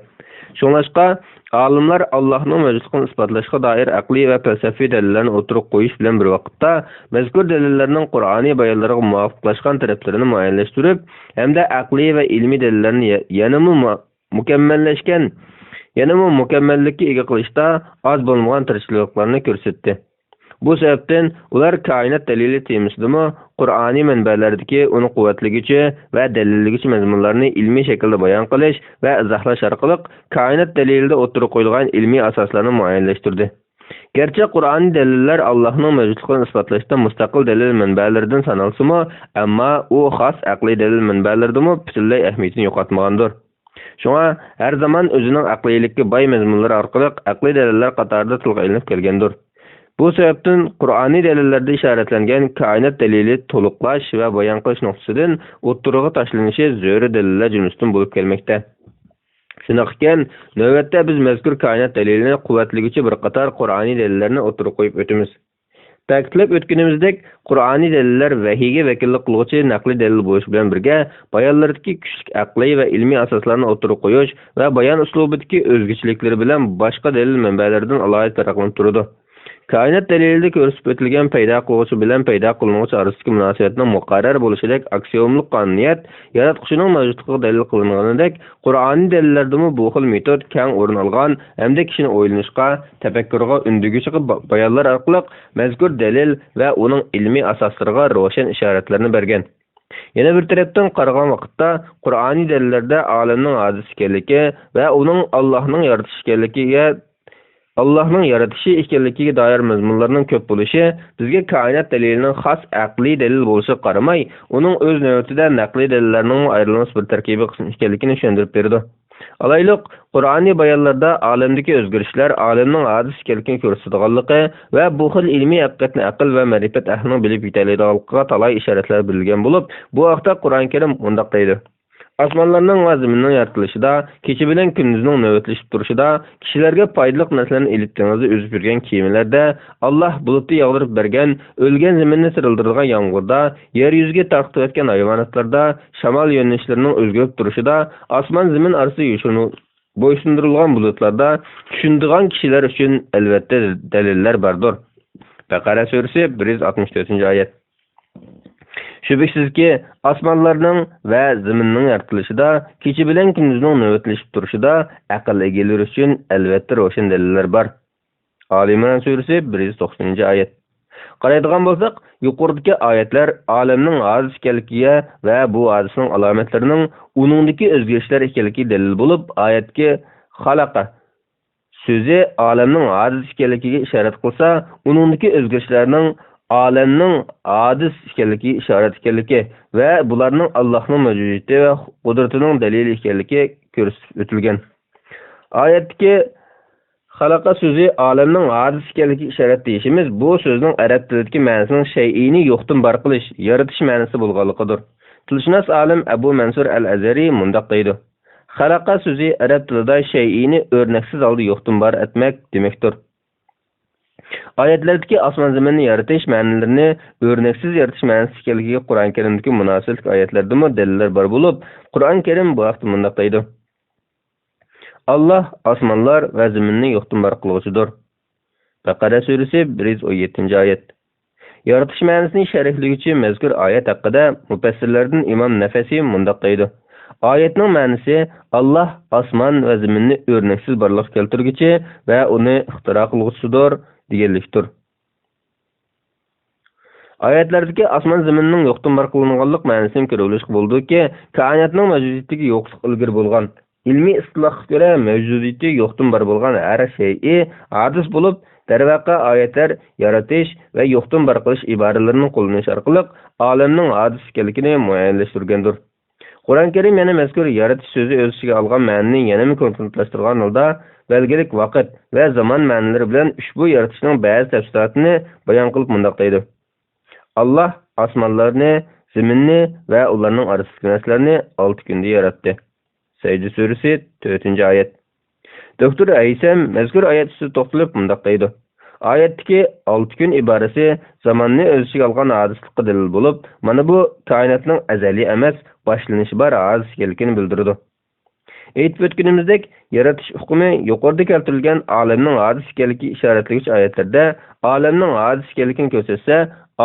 Shuningdek, olimlar Allohning mavjudligini isbotlashga doir aqliy va falsafiy dalillarni o'tirib qo'yish bilan bir vaqtda mazkur dalillarning Qur'oniy bayonlariga muvofiqlashgan taraflarini muayyanlashtirib, hamda aqliy va ilmiy dalillarni yanada mukammallikka ega qilishda oz bo'lmagan tirishchiliklarni ko'rsatdi. Bu sababdan ular koinot dalili temasida Qur'oniy manbalardagi uni quvvatligicha va dalilligicha mazmunlarni ilmiy shaklda bayon qilish va izohlash orqali koinot dalilida o'tirib qo'yilgan ilmiy asoslarni muayyanlashtirdi. Gerçi Qur'oniy dalillar Allohning mavjudligini isbotlashda mustaqil dalil manbalaridan sanalsa-mu, ammo u xos aqliy dalil manbalaridan butunlay ahamiyatini yo'qotmagandir. Şuna her zaman özünün aqliylikka boy mazmunlari orqali aqliy dalillar qatorida tilga ilinib kelgandir. Bu sebepten Qur'ani delillerde işaretlengen kainat delili toluklaş ve bayan qilish nuqtasidan o'ttirg'i tashlanishi zöre deliller cümlesinden bulup gelmekte. Şunaqken, növbette biz mezkur kainat delilini kuvvetligiçe bir qatar Qur'ani delillerini o'ttirib qo'yib o'timiz. Ta'kidlab o'tganimizdek, Qur'ani deliller vahiyga vakillik qiluvchi naqli delil bo'lish bilan birga, bayanlardagi kuchli aqliy va ilmiy asoslarni o'ttirib qo'yish va bayan uslubidagi o'zgachiliklar bilan boshqa delil manbalaridan alohida farqlanib turadi. Kainat delilida ko'rsatib o'tilgan paydo qiluvchi bilan paydo qilinuvchi orasidagi munosabatning muqarrar bo'lishidek aksiomlik qonuniyat yaratquchining mavjudligiga dalil qilinganidek, Qur'oniy dalillardami bu xil metod keng o'rin olgan hamda kishini o'ylanishga, tafakkurga undaguvchi bayonlar orqali mazkur dalil va uning ilmiy asoslariga ro'shan ishoratlarni bergan. Yana bir tarafdan qaragan vaqtda Qur'oniy dalillarda olamning hadis ekanligi va uning Allohning yaratish ekanligiga Allah'ın yaratışı ekanligiga doir mazmunlarning ko'p bo'lishi bizga kainat dalilining xos aqliy dalil bo'lishiga qaramay, uning o'z navbatida naqliy dalillarning ayrilmas bir tarkibiy qismi ekanligini tushuntirib berdi. Alayliq, Qur'oniy bayonlarda olamdagi o'zgarishlar olamning hadis ekanligini ko'rsatganligi va bu xil ilmiy haqiqatni aql va ma'rifat ahlining bilib yetaydiganligiga talay ishoratlar berilgan bo'lib, bu vaqtda Qur'on Karim mundaq deydi: Osmonlarning va zaminning yaratilishida, kecha bilan kunduzning navbatlashib turishida, kishilarga foydali narsalarni elib dengizda o'zib yurgan kemalarda, Alloh bulutni yog'dirib bergan, o'lgan zaminni sirildirgan yomg'irda, yer yuziga tarqatib o'tgan hayvonotlarda, shamol yo'nalishlarining o'zgarib turishida, osmon zamin orasida yoshirinib bo'ysundirilgan bulutlarda tushundigan kishilar uchun albatta dalillar bordir. Baqara surasi 164-oyat. Şübhəsizki, osmonlarning va zaminning yaratilishida, kecha bilan kunduzning navbatlashib turishida aql egalari uchun albatta ro'shan dalillar bor. Ali Imron surasi 190-oyat. Qaraydigan bo'lsak, yuqoridagi oyatlar olamning hadis ekanligiga va bu hadisning alomatlarining uningdagi o'zgarishlar ekanligiga dalil bo'lib, oyatga xalaqa so'zi olamning hadis ekanligiga ishorat qilsa, uningdagi o'zgarishlarning olamning hadis ekanligiga ishorat ekanligi va bularning Allohning mavjudiyati va qudratining dalili ekanligi ko'rsatib o'tilgan. Oyatdagi xalaqa so'zi olamning hadis ekanligiga ishorat deyishimiz bu so'zning arab tilidagi ma'nosining shay'ini yo'qdan bar qilish, yaratish ma'nosi bo'lganligidir. Tilshunos olim Abu Mansur al-Azari mundaq deydi: Xalaqa so'zi arab tilida shay'ini o'rnaksiz holda yo'qdan bar etmek demekdir. Oyatlardagi osmon zaminni yaratish ma'nolarini o'rnaksiz yaratish ma'nosi ekanligiga Qur'on Karimdagi munosib oyatlarda dalillar bor bo'lib, Qur'on Karim bu vaqtda mundaq deydi: Allah osmonlar va zaminni yo'qdan bar qiluvchidir. Baqara surasi 117-oyat. Yaratish ma'nosini sharhlovchi mazkur oyat haqida mufassirlardan Imom Nafasi mundaq deydi: Oyatning ma'nosi Allah osmon va zaminni o'rnaksiz barliq keltirguchi va uni ixtiro qiluvchidir deganlikdir. Oyatlardagi osmon zaminning yo'qdan bar qilinganlik ma'nosini ko'rilish bo'ldiki, koinotning mavjudiyatiga yo'qlik ilgir bo'lgan. İlmiy istilohga ko'ra mavjudiyati yo'qdan bar bo'lgan har shay'i hadis bo'lib, darvaqa oyatlar yaratish va yo'qdan bar qilish iboralarining qo'llanishi orqali olamning hadis ekanligini muayyanlashtirgandir. Qur'on Karim yana mazkur yaratish so'zi o'z ichiga olgan ma'noni yanada konkretlashtirgan holda belgilik vaqt va zamon ma'nolari bilan ushbu yaratishning ba'zi tafsilotini bayon qilib mundaq deydi: Alloh osmonlarni, zaminni va ularning orasidagi narsalarni 6 kunda yaratdi. Secde suresi 4-oyat. Doktor Aysam mazkur oyat ustida to'xtalib mundaq deydi: Oyatdagi 6 kun iborasi zamonni o'z ichiga olgan hadislikqa dalil bo'lib, mana bu koinotning azaliy emas, boshlanishi bor hadis ekanligini bildiradi. Aytib o'tganimizdek, yaratish hukmi yuqorida keltirilgan olamning hadis ekanligiga ishoratlovchi oyatlarda olamning hadis ekanligini ko'rsatsa,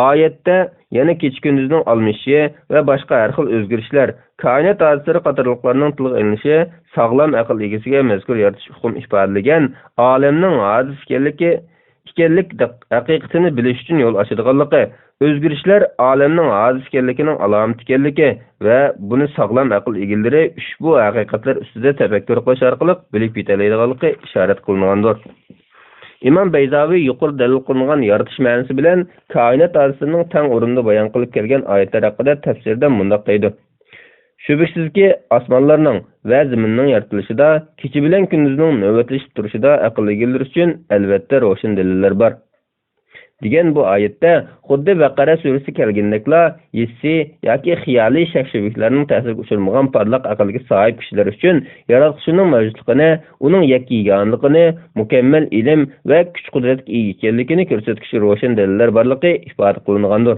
oyatda yana kecha kunduzning almashishi va boshqa har xil o'zgarishlar, koinot hodisalari qatorliqlarning tilga ilinishi, sog'lom aql egasiga mazkur yaratish hukm ifodalagan olamning hadis ekanligi haqiqatini bilish uchun yo'l ochadiganligi, o'zgarishlar olamning hadis ekanligining alomati ekanligi va buni sog'lom aql egalari ushbu haqiqatlar ustida tafakkur qilish orqali bilib yetalaydiganligi ishorat qilingandir. İmam Beyzavi yuqori dalil qilingan yaratish ma'nosi bilan koinot hodisalarining tang o'rinda bayon qilib kelgan oyatlar haqida tafsirda mundaq deydi: Şübhəsizki, osmonlarning va zaminning yaratilishida, kecha bilan kunduzning navbatlashib turishida aql egalari uchun albatta ro'shan dalillar bor. degan bu oyatda xuddi Baqara surasi kelgandekla hissi yoki xiyoliy shak-shubhalarning ta'siriga uchirmagan parlaq aqlga sahib kishilar uchun yaratuvchining mavjudligini, uning yakkiganligini, mukammal ilm va kuch-qudratga ega ekanligini ko'rsatuvchi ro'shan dalillar borligi ifoda qilingandir.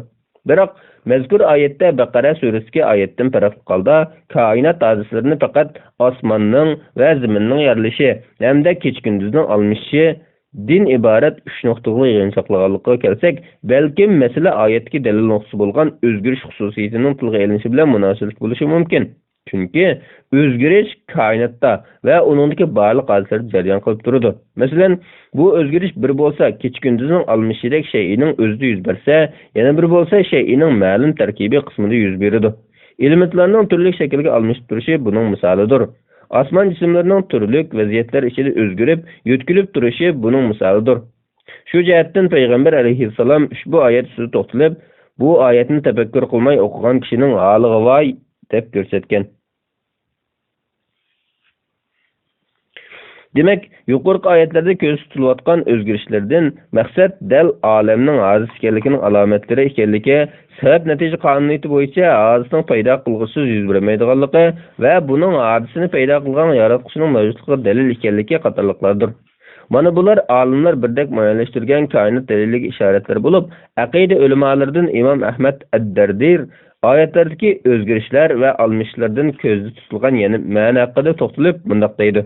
Biroq mazkur oyatda Baqara surasidagi oyatdan farqli holda koinot hodislarini faqat osmonning va zaminning yarilishi hamda kecha-kunduzning almashishi din iborat 3 nuqtaga yig'inchoqlaganlikka kelsak, balkim masala oyatdagi dalil nuqtasi bo'lgan o'zgarish xususiyatining tilga ilinishi bilan munosabat bo'lishi mumkin. Chunki o'zgarish koinotda va uningdagi barliq hodisalarda jarayon qilib turadi. Masalan, bu o'zgarish bir bo'lsa, kecha-kunduzning almashidek shay'ining o'zida yuz bersa, yana bir bo'lsa, shay'ining ma'lum tarkibiy qismida yuz beradi. Elementlarning turli shaklga almashib turishi buning misolidir. Osmon jismlarining turli vaziyatlar ichida o'zgarib, yo'tkilib turishi buning misolidir. Shu jihatdan payg'ambar alayhissalom ushbu oyat ustida to'xtalib, bu oyatni tafakkur qilmay o'qigan kishining holiga voy deb ko'rsatgan. Demak, yuqorqi oyatlarda ko'rsatilayotgan o'zgarishlardan maqsad dal olamning hozis ekanligining alomatlari ekanligi, sabab natija qonuniyati bo'yicha hozisning paydo qilg'usiz yuz bermaydiganligi va buning hodisini paydo qilgan yaratuvchining mavjudligiga dalil ekanligi qatorliqlardir. Mana bular olimlar birdek muayyanlashtirgan koinot daliliga ishoratlar bo'lib, aqida ulamolaridan Imom Ahmad ad-Dardir oyatlardagi o'zgarishlar va almishlardan ko'zda tutilgan yana ma'no haqida to'xtalib bunday deydi.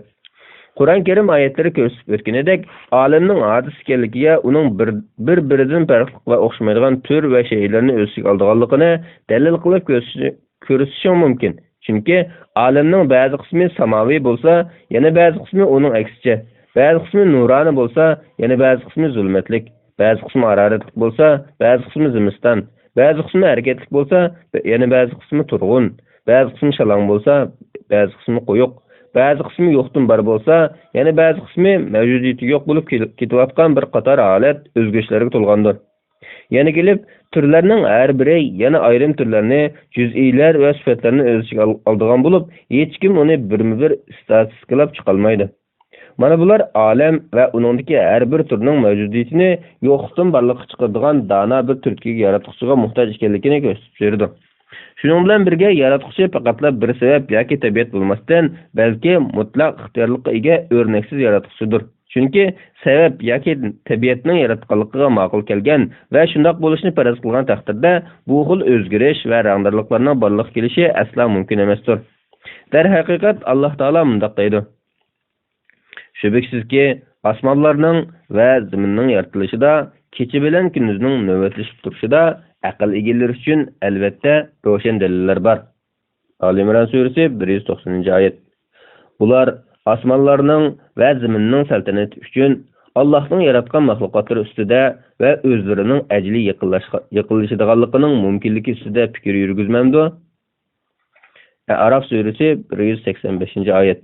Qur'on Karim oyatlari ko'rsatib o'tganidek, olamning hodis ekanligiga uning bir-biridan farqli va o'xshamaydigan tur va shaylarni o'z ichiga olganligini dalil qilib ko'rsatish mumkin. Chunki olamning ba'zi qismi samoviy bo'lsa, yana ba'zi qismi uning aksicha, ba'zi qismi nuroniy bo'lsa, yana ba'zi qismi zulmatlik, ba'zi qismi haroratli bo'lsa, ba'zi qismi zimiston, ba'zi qismi harakatli bo'lsa, yana ba'zi qismi turg'un, ba'zi qismi shalong bo'lsa, ba'zi qismi qo'yiq, ba'zi qismi yo'qdan bar bo'lsa, yana ba'zi qismi mavjudiyati yo'q bo'lib ketayotgan bir qator holat o'zgarishlarga to'lgandir. Yana kelib, turlarning har biri yana ayrim turlarni, juz'iylar va sifatlarni o'z ichiga oladigan bo'lib, hech kim uni birma-bir statistikалab chiqolmaydi. Mana bular olam va uningdagi har bir turning mavjudiyatini yo'qdan barliqqa chiqaradigan dono bir turkiy yaratuvchiga muhtoj ekanligini ko'rsatib berdi. Shuning bilan birga yaratuvchi faqatla bir sabab yoki tabiat bo'lmasdan, balki mutlaq ixtiyorlikqa ega o'rnaksiz yaratuvchidir. Chunki sabab yoki tabiatning yaratganligiga ma'qul kelgan va shundoq bo'lishini faraz qilgan taqdirda, bu xil o'zgarish va rangdarliklarning borliq kelishi asla mumkin emasdir. Darhaqiqat Alloh taolo bunday deydi: Shubhasizki, osmonlarning va zaminning yaratilishida, kecha bilan kunduzning navbatlashib turishida aql egalari uchun albatta ro'shan dalillar bor. Ali Imron surasi 190-oyat. Bular osmonlarning va zaminning saltanati uchun Allohning yaratgan mahluqotlari ustida va o'zlarining ajli yaqinlashadiganligining mumkinligi ustida fikr yurgizmamdi. Araf surasi 185-oyat.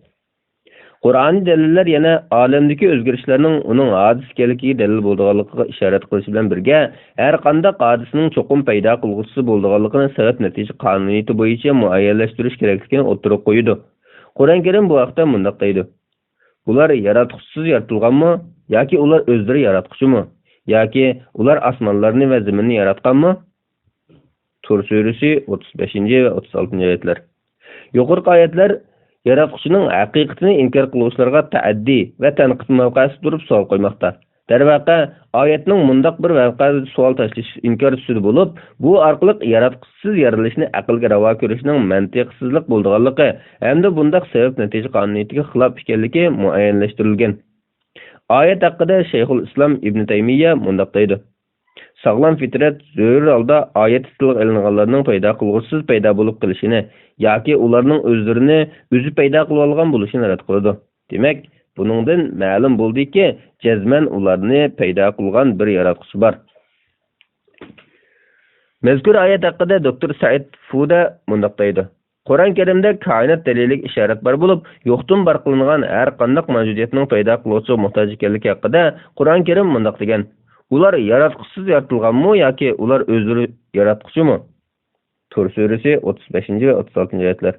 Qur'oniy dalillar yana olamdagi o'zgarishlarning uning hodis ekanligiga dalil bo'lganligiga ishorat qilish bilan birga, har qanday hodisning cho'qim paydo qilg'uchisi bo'lganligini sabab natija qonuniyati bo'yicha muayyanlashtirish kerakligini o'tirib qo'ydi. Qur'on Karim bu haqda bunday deydi: Ular yaratuvchisiz yaratilganmi yoki ular o'zlari yaratquchimi yoki ular osmonlarni va zaminni yaratganmi? Tur surasi 35 va 36-oyatlar. Yuqorqi oyatlar yaratuvchining haqiqatini inkor qiluvchilarga ta'addi va tanqid mavqesida turib savol qo'ymoqda. Darvaqa, oyatning mundaq bir voqeada savol tashlash inkor ustida bo'lib, bu orqali yaratuvchisiz yarilishni aqlga ravo ko'rishning mantiqsizlik bo'lganligi hamda bundaq sabab natija qonuniyatiga xilof ekanligi muayyanlashtirilgan. Oyat haqida Shayxul Islom Ibn Taymiya mundaq deydi: Sog'lom fitrat zo'r holda oyat tilga ilinganlarning paydo qilg'usiz paydo bo'lib qilishini yoki ularning o'zlarini o'zi paydo qilib olgan bo'lishini rad qiladi. Demak, buningdan ma'lum bo'ldiki, jazman ularni paydo qilgan bir yaratuvchi bor. Mazkur oyat haqida Dr. Said Fuda mundaq deydi: Qur'on Karimda koinot daliliga ishorat bor bo'lib, yo'qdan bar qilingan har qanday mavjudiyatning paydo qiluvchi muhtoj ekanligi haqida Qur'on Karim mundaq degan: Ular yaratquchisiz yaratilganmi yoki ular o'zlari yaratquchimi? Tur suresi 35 ve 36 ayetler.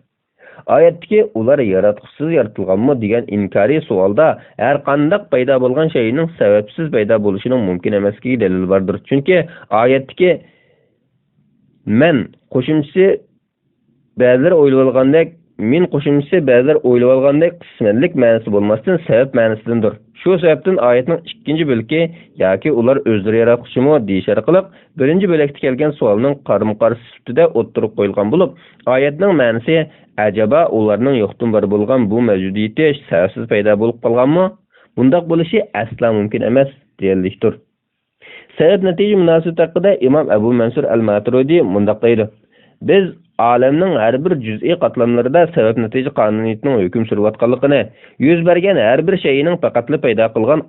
Ayetdeki ular yaratqısız yaratilganmı degan inkari savolda har qandaq paydo bo'lgan shayning sababsiz paydo bo'lishining mumkin emasligiga dalil bordir. Chunki oyatdagi men qo'shimchasi ba'zilar o'ylab olgandek, min qo'shimchasi ba'zilar o'ylab olgandek qismanlik ma'nosi bo'lmasdan sabab ma'nosidandir. Shu sababdan oyatning ikkinchi bo'ligi yoki ular o'zlari yaratquchimi deyish orqali birinchi bo'lakda kelgan savolning qarama-qarshi sifatida o'ttirib qo'yilgan bo'lib, oyatning ma'nosi acaba ularning yo'qdan bor bo'lgan bu mavjudiyati sababsiz paydo bo'lib qolganmi? Bundaq bo'lishi asla mumkin emas deyilishdir. Sabab natija munosabati haqida Imom Abu Mansur al-Maturidi mundaq deydi: Biz alemning har bir juz'iy qatlamlarida sabab natija qonuniyatining hukm surayotganligini, yuz bergan har bir shayning faqatli paydo qilgan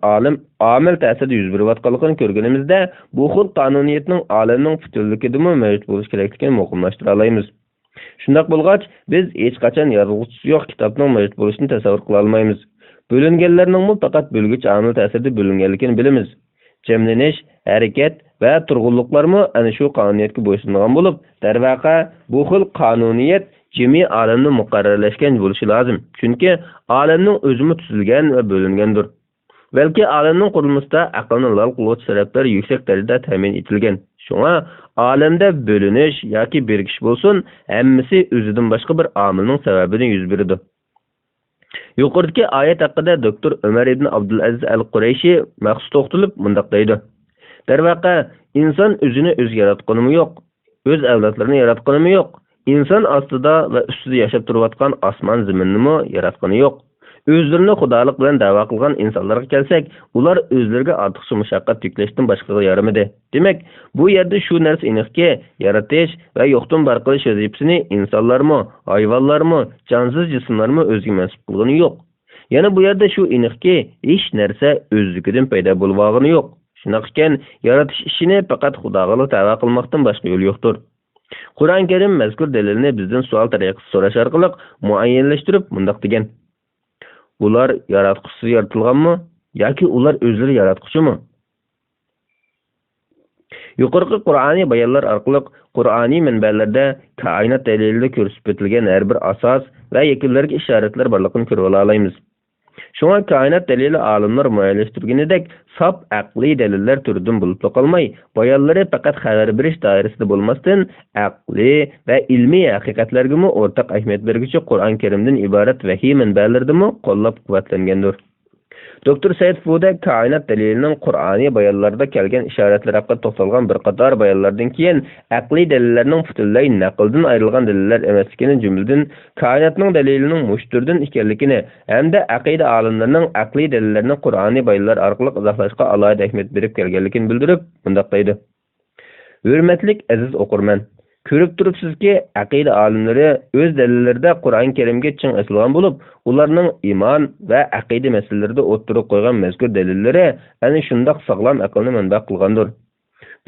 omil ta'sirida yuz berayotganligini ko'rganimizda, bu xil qonuniyatning olamning butunligidami mavjud bo'lishi kerakligini muqimlashtira olamiz. Shundoq bo'lgach, biz hech qachon yaratuvchisi yo'q kitobning mavjud bo'lishini tasavvur qila olmaymiz. Bo'linganlarning faqat bo'lgich omil ta'sirida bo'linganligini bilamiz. Jamlanish, harakat va turg'unliklarmi ana shu qonuniyatga bo'ysungan bo'lib, darvaqa bu xil qonuniyat jami olamni muqarrarlashgan bo'lishi lozim. Chunki olamning o'zimi tuzilgan va bo'lingandir. Balki olamning qurilmasida aqlni lol qiluvchi sabablar yuksak darajada ta'min etilgan. Shunga olamda bo'linish yoki birgish bo'lsin, hammasi o'zidan boshqa bir omilning sababidan yuz beradi. Yuqoridagi oyat haqida doktor Umar ibn Abdulaziz al-Qurayshi maxsus to'xtalib mundaq deydi: Darvaqa inson o'zini o'zi yaratganimi yo'q, o'z avlodlarini yaratganimi yo'q, inson ostida va ustida yashab turayotgan osmon zaminni yaratgani yo'q. O'zlarini xudolik bilan da'vo qilgan insonlarga kelsak, ular o'zlariga ortiqcha mushaqqat yuklashdan boshqaga yaramadi. Demak, bu yerda shu narsa aniqki, yaratish va yo'qdan bor qilish vazifasini insonlarmi, hayvonlarmi, jonsiz jismlarmi o'ziga mansub qilgani yo'q. Yana bu yerda shu aniqki, hech narsa o'zligidan paydo bo'lmagani yo'q. Shunaqa ekan, yaratish ishini faqat Xudoga da'vo qilmoqdan boshqa yo'l yo'qdir. Qur'on Karim mazkur dalilni bizdan savol tariqasida so'rash orqali muayyanlashtirib mundaq degan: Ular yaratquchisiz yaratilganmi yoki ular o'zlari yaratquchimi? Yuqorqi Qur'oniy bayonlar orqali Qur'oniy manbalarda koinot dalilida ko'rsatib o'tilgan har bir asos va yakunlarga ishoratlar borligini ko'rib olamiz. Shunga koinot dalili olimlar muayyanlashtirganidek sop aqliy dalillar turidan bo'lib qolmay, bayonlari faqat xabar berish doirasida bo'lmasdan aqliy va ilmiy haqiqatlarga o'rtaq ahamiyat beruvchi Qur'on Karimdan iborat vahiy manbalarida qo'llab-quvvatlangandir. Doktor Said Fuda koinot dalilining Qur'oniy bayonlarida kelgan ishoratlar haqida to'xtalgan bir qator bayonlardan keyin aqliy dalillarning butunlay naqldan ayrilgan dalillar emasligini, jumladan koinotning dalilining mushturdan ekanligini hamda aqida olimlarining aqliy dalillarni Qur'oniy bayonlar orqali izohlashga alohida ahamiyat berib kelganligini bildirib, bundaq deydi: Hurmatli aziz o'qirman, ko'rib turibsizki, aqida olimlari o'z dalillarida Qur'on Karimga chin asilgan bo'lib, ularning iymon va aqida masalalarida o'ttirib qo'ygan mazkur dalillari ana shundoq sog'lom aqlni manba qilgandir.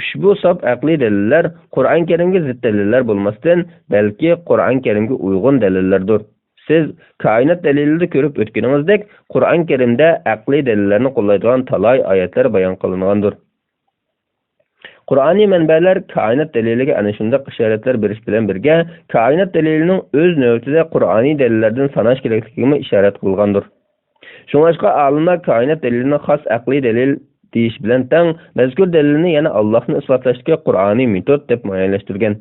Ushbu sof aqliy dalillar Qur'on Karimga zid dalillar bo'lmasdan, balki Qur'on Karimga uyg'un dalillardir. Siz koinot dalilida ko'rib o'tganingizdek, Qur'on Karimda aqliy dalillarni qo'llaydigan talay oyatlar bayon qilingandir. Qur'oniy manbalar koinot daliliga ana shunday ishoratlar berish bilan birga, koinot dalilining o'z navbatida Qur'oniy dalillardan sanash kerakligiga ishorat qilgandir. Shunga olimlar koinot dalilini xos aqliy dalil deyish bilan tang, mazkur dalilni yana Allohni isbotlashga Qur'oniy metod deb muayyanlashtirgan.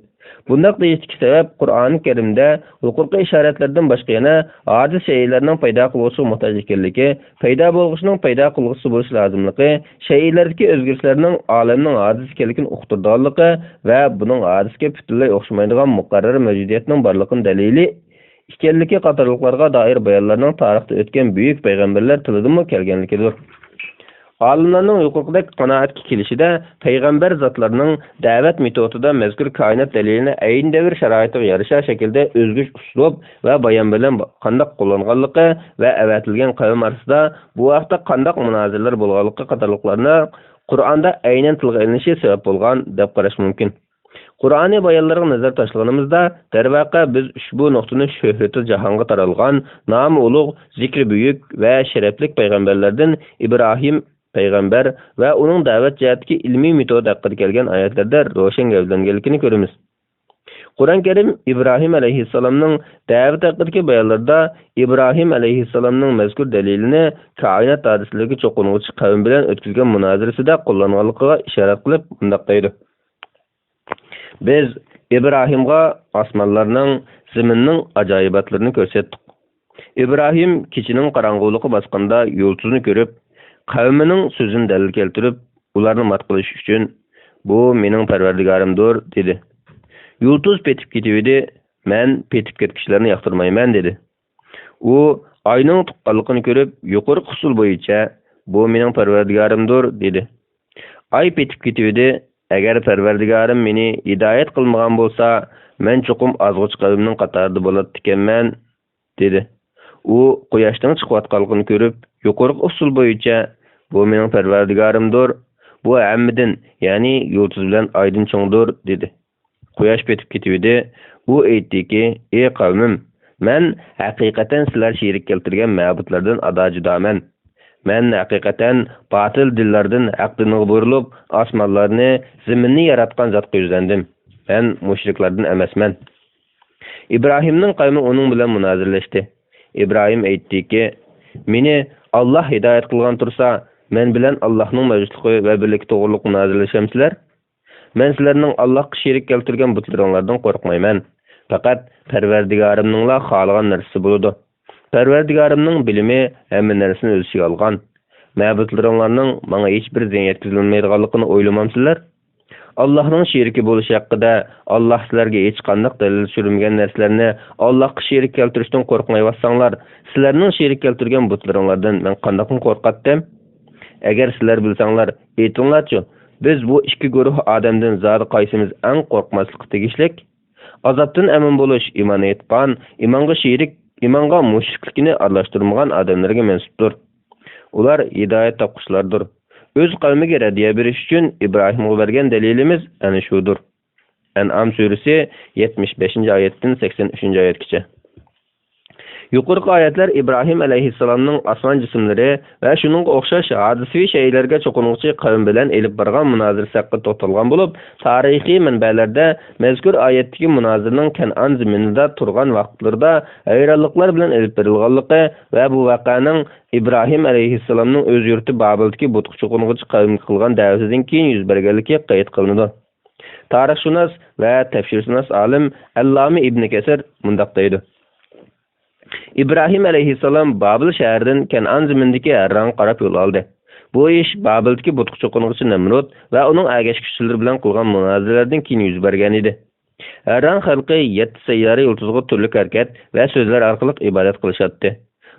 Bundaq deyishdagi sabab Qur'oni Karimda huquqiy ishoratlardan boshqa yana ojiz shaylarning paydo qiluvchi muhtoj ekanligi, paydo bo'lg'ishning paydo qiluvchisi bo'lish lozimligi, shaylardagi o'zgarishlarning olamning ojiz ekanligini uqtirganligi va buning ojizga butunlay o'xshamaydigan muqarrar mavjudiyatning borligini dalili ekanligi qatorliqlarga doir bayonlarning tarixda o'tgan buyuk payg'ambarlar tilidan kelganligidir. Olimlarning yuqoridagi qanoatga kelishida payg'ambar zotlarning da'vat metodida mazkur koinot dalilini ayni davr sharoitiga yarasha shaklda o'zgash uslub va bayon bilan qanday qo'llanganligi va avatilgan qavm orasida bu vaqtda qanday munozaralar bo'lganligi qatorliqlarni Qur'onda aynan tilga ilinishi sabab bo'lgan deb qarash mumkin. Qur'oniy bayonlarga nazar tashlaganimizda, darvaqa biz ushbu nuqtani shuhrati jahonga taralgan, nomi ulug', zikri buyuk va sharafli payg'ambarlardan Ibrohim payg'ambar va uning da'vat jihatdagi ilmiy metod haqida kelgan oyatlarda ro'shan gavdanganligini ko'ramiz. Qur'on Karim İbrahim alayhissalomning da'vat haqidagi bayonlarda İbrahim alayhissalomning mazkur dalilini koinot hodisalariga cho'qinuvchi qavm bilan o'tkazgan munozirasida qo'llanganligiga ishorat qilib bunday deydi. Biz İbrahimga osmonlarning, zaminning ajoyibotlarini ko'rsatdik. İbrahim kechining qorong'uligi bosqanda yo'lsizni ko'rib, qavmining so'zini dalil keltirib, ularni mat qilish uchun bu mening Parvardigorimdir dedi. Yulduz petib ketibdi, men petib ketkichlarni yoqtirmayman dedi. U oyning tuqqanligini ko'rib, yuqori usul bo'yicha bu mening Parvardigorimdir dedi. Oy petib ketibdi, agar Parvardigorim meni hidoyat qilmagan bo'lsa, men cho'qim ozg'ich qavmning qatorida bo'ladi ekanman dedi. U quyoshdan chiqayotganligini ko'rib, yuqori usul bo'yicha bu mening Parvardigorimdir. Bu hammadan, ya'ni yulduz bilan oydan cho'ngdir dedi. Quyosh petib ketibdi. U aytdiki, ey qavmim, men haqiqatan sizlar sherik keltirgan ma'budlardan ado-judoman. Men haqiqatan batil dillardan haqdan burilib, osmonlarni, zaminni yaratgan zotga yuzlandim. Men mushriklardan emasman. İbrahimning qavmi uning bilan munozirlashdi. İbrahim aytdiki, meni Alloh hidoyat qilgan tursa, men bilan Allohning mavjudligi va birlik to'g'riliq munozirlashamsizlar? Men sizlarning Allohga sherik keltirgan butlaringlardan qo'rqmayman. Faqat Parvardigorimningla xohlagan narsasi bo'ladi. Parvardigorimning bilimi hamma narsani o'z ichiga olgan. Ma'budlaringlarning menga hech bir ziyon yetkazilmaydiganligini o'ylamamsizlar? Allohning sheriki bo'lishi haqida Alloh sizlarga hech qanday dalil tushirmagan narsalarni Allohga sherik keltirishdan qo'rqmayvatsanglar, sizlarning sherik keltirgan butlaringlardan men qanday qo'rqatdim? Agar sizlar bilsanglar, aytinglarchi, biz bu ikki guruh odamdan zodi qaysimiz eng qo'rqmaslikka tegishlik? Azobdan amin bo'lish iymon etgan, imonga mushriklikni aralashtirmagan odamlarga mansubdir. Ular hidoyat topqushlardir. O'z qavmiga radiya berish uchun Ibrohimga bergan dalilimiz ana shudir. An'am surasi 75-oyatdan 83-oyatgacha. Yuqorqi oyatlar İbrahim alayhissalomning osmon jismlari va shuningga o'xshash hodisaviy shaylarga cho'qinuvchi qavm bilan elib borgan munozirasi haqida to'xtalgan bo'lib, tarixiy manbalarda mazkur oyatdagi munozirning Kanon zaminida turgan vaqtlarda hayronliklar bilan elib berilganligi va bu voqeaning İbrahim alayhissalomning o'z yurti Babildagi butqa cho'qinuvchi qavm qilgan da'vatidan keyin yuz berganligi qayd qilinadi. Tarixshunos va tafsirshunos olim Alloma Ibn Kasir mundaq deydi. İbrahim alayhissalom Babil shahridan Kanon zaminidagi Harran qarab yo'l oldi. Bu ish Babildagi butqa cho'qinuvchi Namrud va uning agashkuchilar bilan qilgan munozaralardan keyin yuz bergan edi. Harran xalqi 7 sayyora yulduzga turli harakat va so'zlar orqali ibodat qilishadi.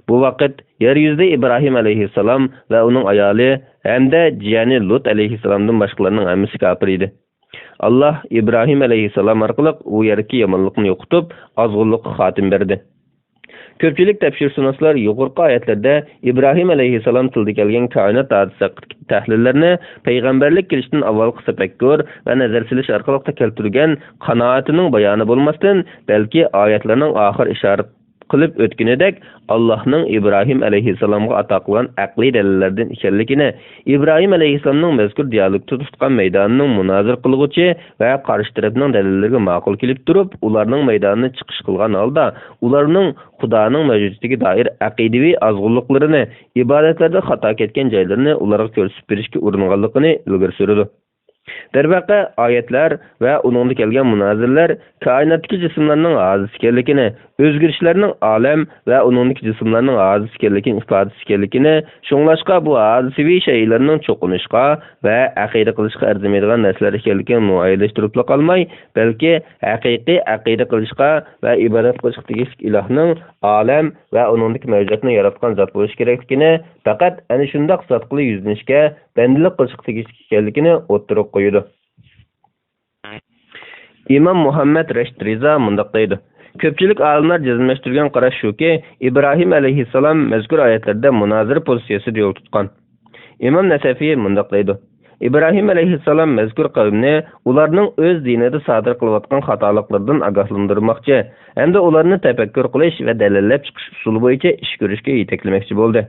Bu vaqt yer yuzida İbrahim alayhissalom va uning ayoli hamda jiyani Lut alayhissalomdan boshqalarning hammasi kafir edi. Alloh İbrahim alayhissalom orqali u yerga yomonlikni yo'qotib, ozg'inlikka xotim berdi. Ko'pchilik tafsirshunoslar yuqorqi oyatlarda İbrahim alayhissalom tilida kelgan koinot hodisasi tahlillarni payg'ambarlik kelishdan avvalgi tafakkur va nazar silish orqali keltirgan qanoatining bayoni bo'lmasdan, balki oyatlarning oxir ishorat qilib o'tganidek Allohning İbrahim alayhissalomga ato qilgan aqliy dalillardan ekanligini, İbrahim alayhissalomning mazkur dialogda tutgan maydonining munozir qilguvchi va qarshi tarafning dalillariga ma'qul kelib turib, ularning maydonini chiqish qilgan holda, ularning Xudoning mavjudligiga doir aqidaviy azg'unliklarini, ibodatlarda xato ketgan joylarini ularga ko'rsatib berishga uringanligini ilgari surdi. Darvaqa oyatlar va uningda kelgan munozirlar koinotdagi jismlarning ojiz ekanligini, o'zgarishlarning olam va uningdagi jismlarning ojiz ekanligini ifodasi ekanligini, shunglashqa bu ojiziy shaylarning cho'qinishga va aqida qilishga arzimaydigan narsalar ekanligini muayyanlashtirib qolmay, balki haqiqiy aqida qilishga va ibodat qilishga tegishli ilohning olam va uningdagi mavjudotni yaratgan zot bo'lish kerakligini, faqat ana shunday zot qilib yuzlanishga, bandalik qilishga tegishli ekanligini o'ttirib qo'ydi. İmam Muhammed Reşid Riza mundaq deydi. Ko'pchilik olimlar jazmlashtirgan qarash shuki, İbrahim alayhissalom mazkur oyatlarda munozir pozitsiyasida yo'l tutgan. İmam Nasafiy mundaq deydi. İbrahim alayhissalom mazkur qavmni ularning o'z dinida sodir qilayotgan xatoliklardan ogohlantirmoqchi, hamda ularni tafakkur qilish va dalillab chiqish usuli bo'yicha ish ko'rishga yetaklamoqchi bo'ldi.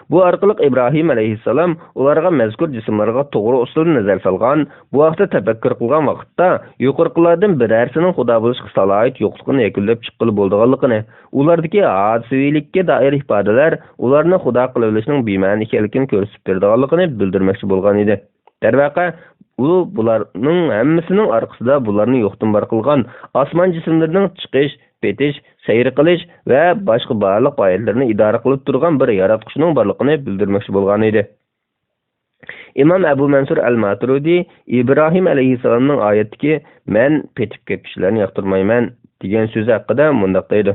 Bu orqali İbrahim alayhissalom ularga mazkur jismlarga to'g'ri usul nazar solgan, bu vaqtda tafakkur qilgan vaqtda yuqorqilardan birarsining xudo bo'lishga salohiyat yo'qligini yakunlab chiqqili bo'lganligini, ulardagi hodisavilikka doir ifodalar ularni xudo qilib olishning bema'ni ekanligini ko'rsatib berganligini bildirmoqchi bo'lgan edi. Darvaqa bularning hammasining orqasida bularni yo'qdan bor qilgan osmon jismlarining chiqish, petish, sayr qilish va boshqa barliq oyatlarni idora qilib turgan bir yaratqushning borligini bildirmoqchi bo'lgan edi. İmam Abu Mansur al-Maturidi İbrahim alayhissalomning oyatdagi "Men petib ketishlarni yoqtirmayman" degan so'zi haqida mundaq deydi.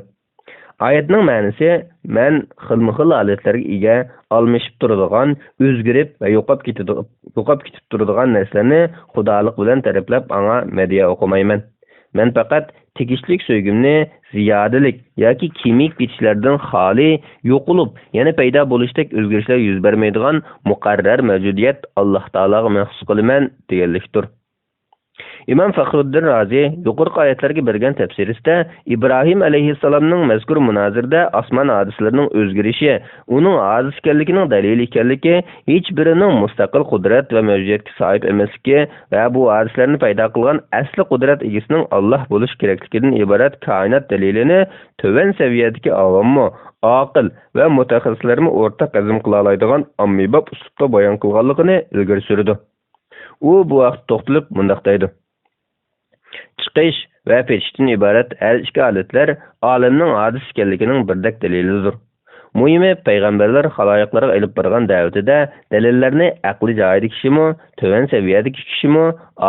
Oyatning ma'nosi men xilma-xil holatlarga ega, almashib turadigan, o'zgarib va yo'qab ketib turadigan narsalarni xudolik bilan tariflab anga madhiya o'qimayman. Men faqat tegishlik so'ygimni ziyodalik yoki kimik bitishlardan xoli yo'qolib, yana paydo bo'lishdek o'zgarishlar yuz bermaydigan muqarrar mavjudiyat Alloh taologa maxsus qilaman deganlikdir. İmam Fakhruddin Razi yuqorqi oyatlarga bergan tafsirisida İbrahim alayhissalomning mazkur munozirda osmon hodislarining o'zgarishi, uning ojiz ekanligining dalili ekanligi, hech birining mustaqil qudrat va mavjudiyatga sahib emasligi va bu hodislarni paydo qilgan asli qudrat egasining Alloh bo'lish kerakligidan iborat koinot dalilini to'van saviyadagi avommi, aql va mutaxassislarni o'rtaq hazm qila oladigan ommabop uslubda bayon qilganligini ilgari surdi. U bu vaqt to'xtalib mundaq deydi: Chiqish va petishdan iborat har ikki holatlar olamning hodis ekanligining birdek dalilidir. Muhimi payg'ambarlar xaloyiqlarga ilib borgan da'vatida dalillarni aqli joyida kishimi, to'van saviyadagi kishimi,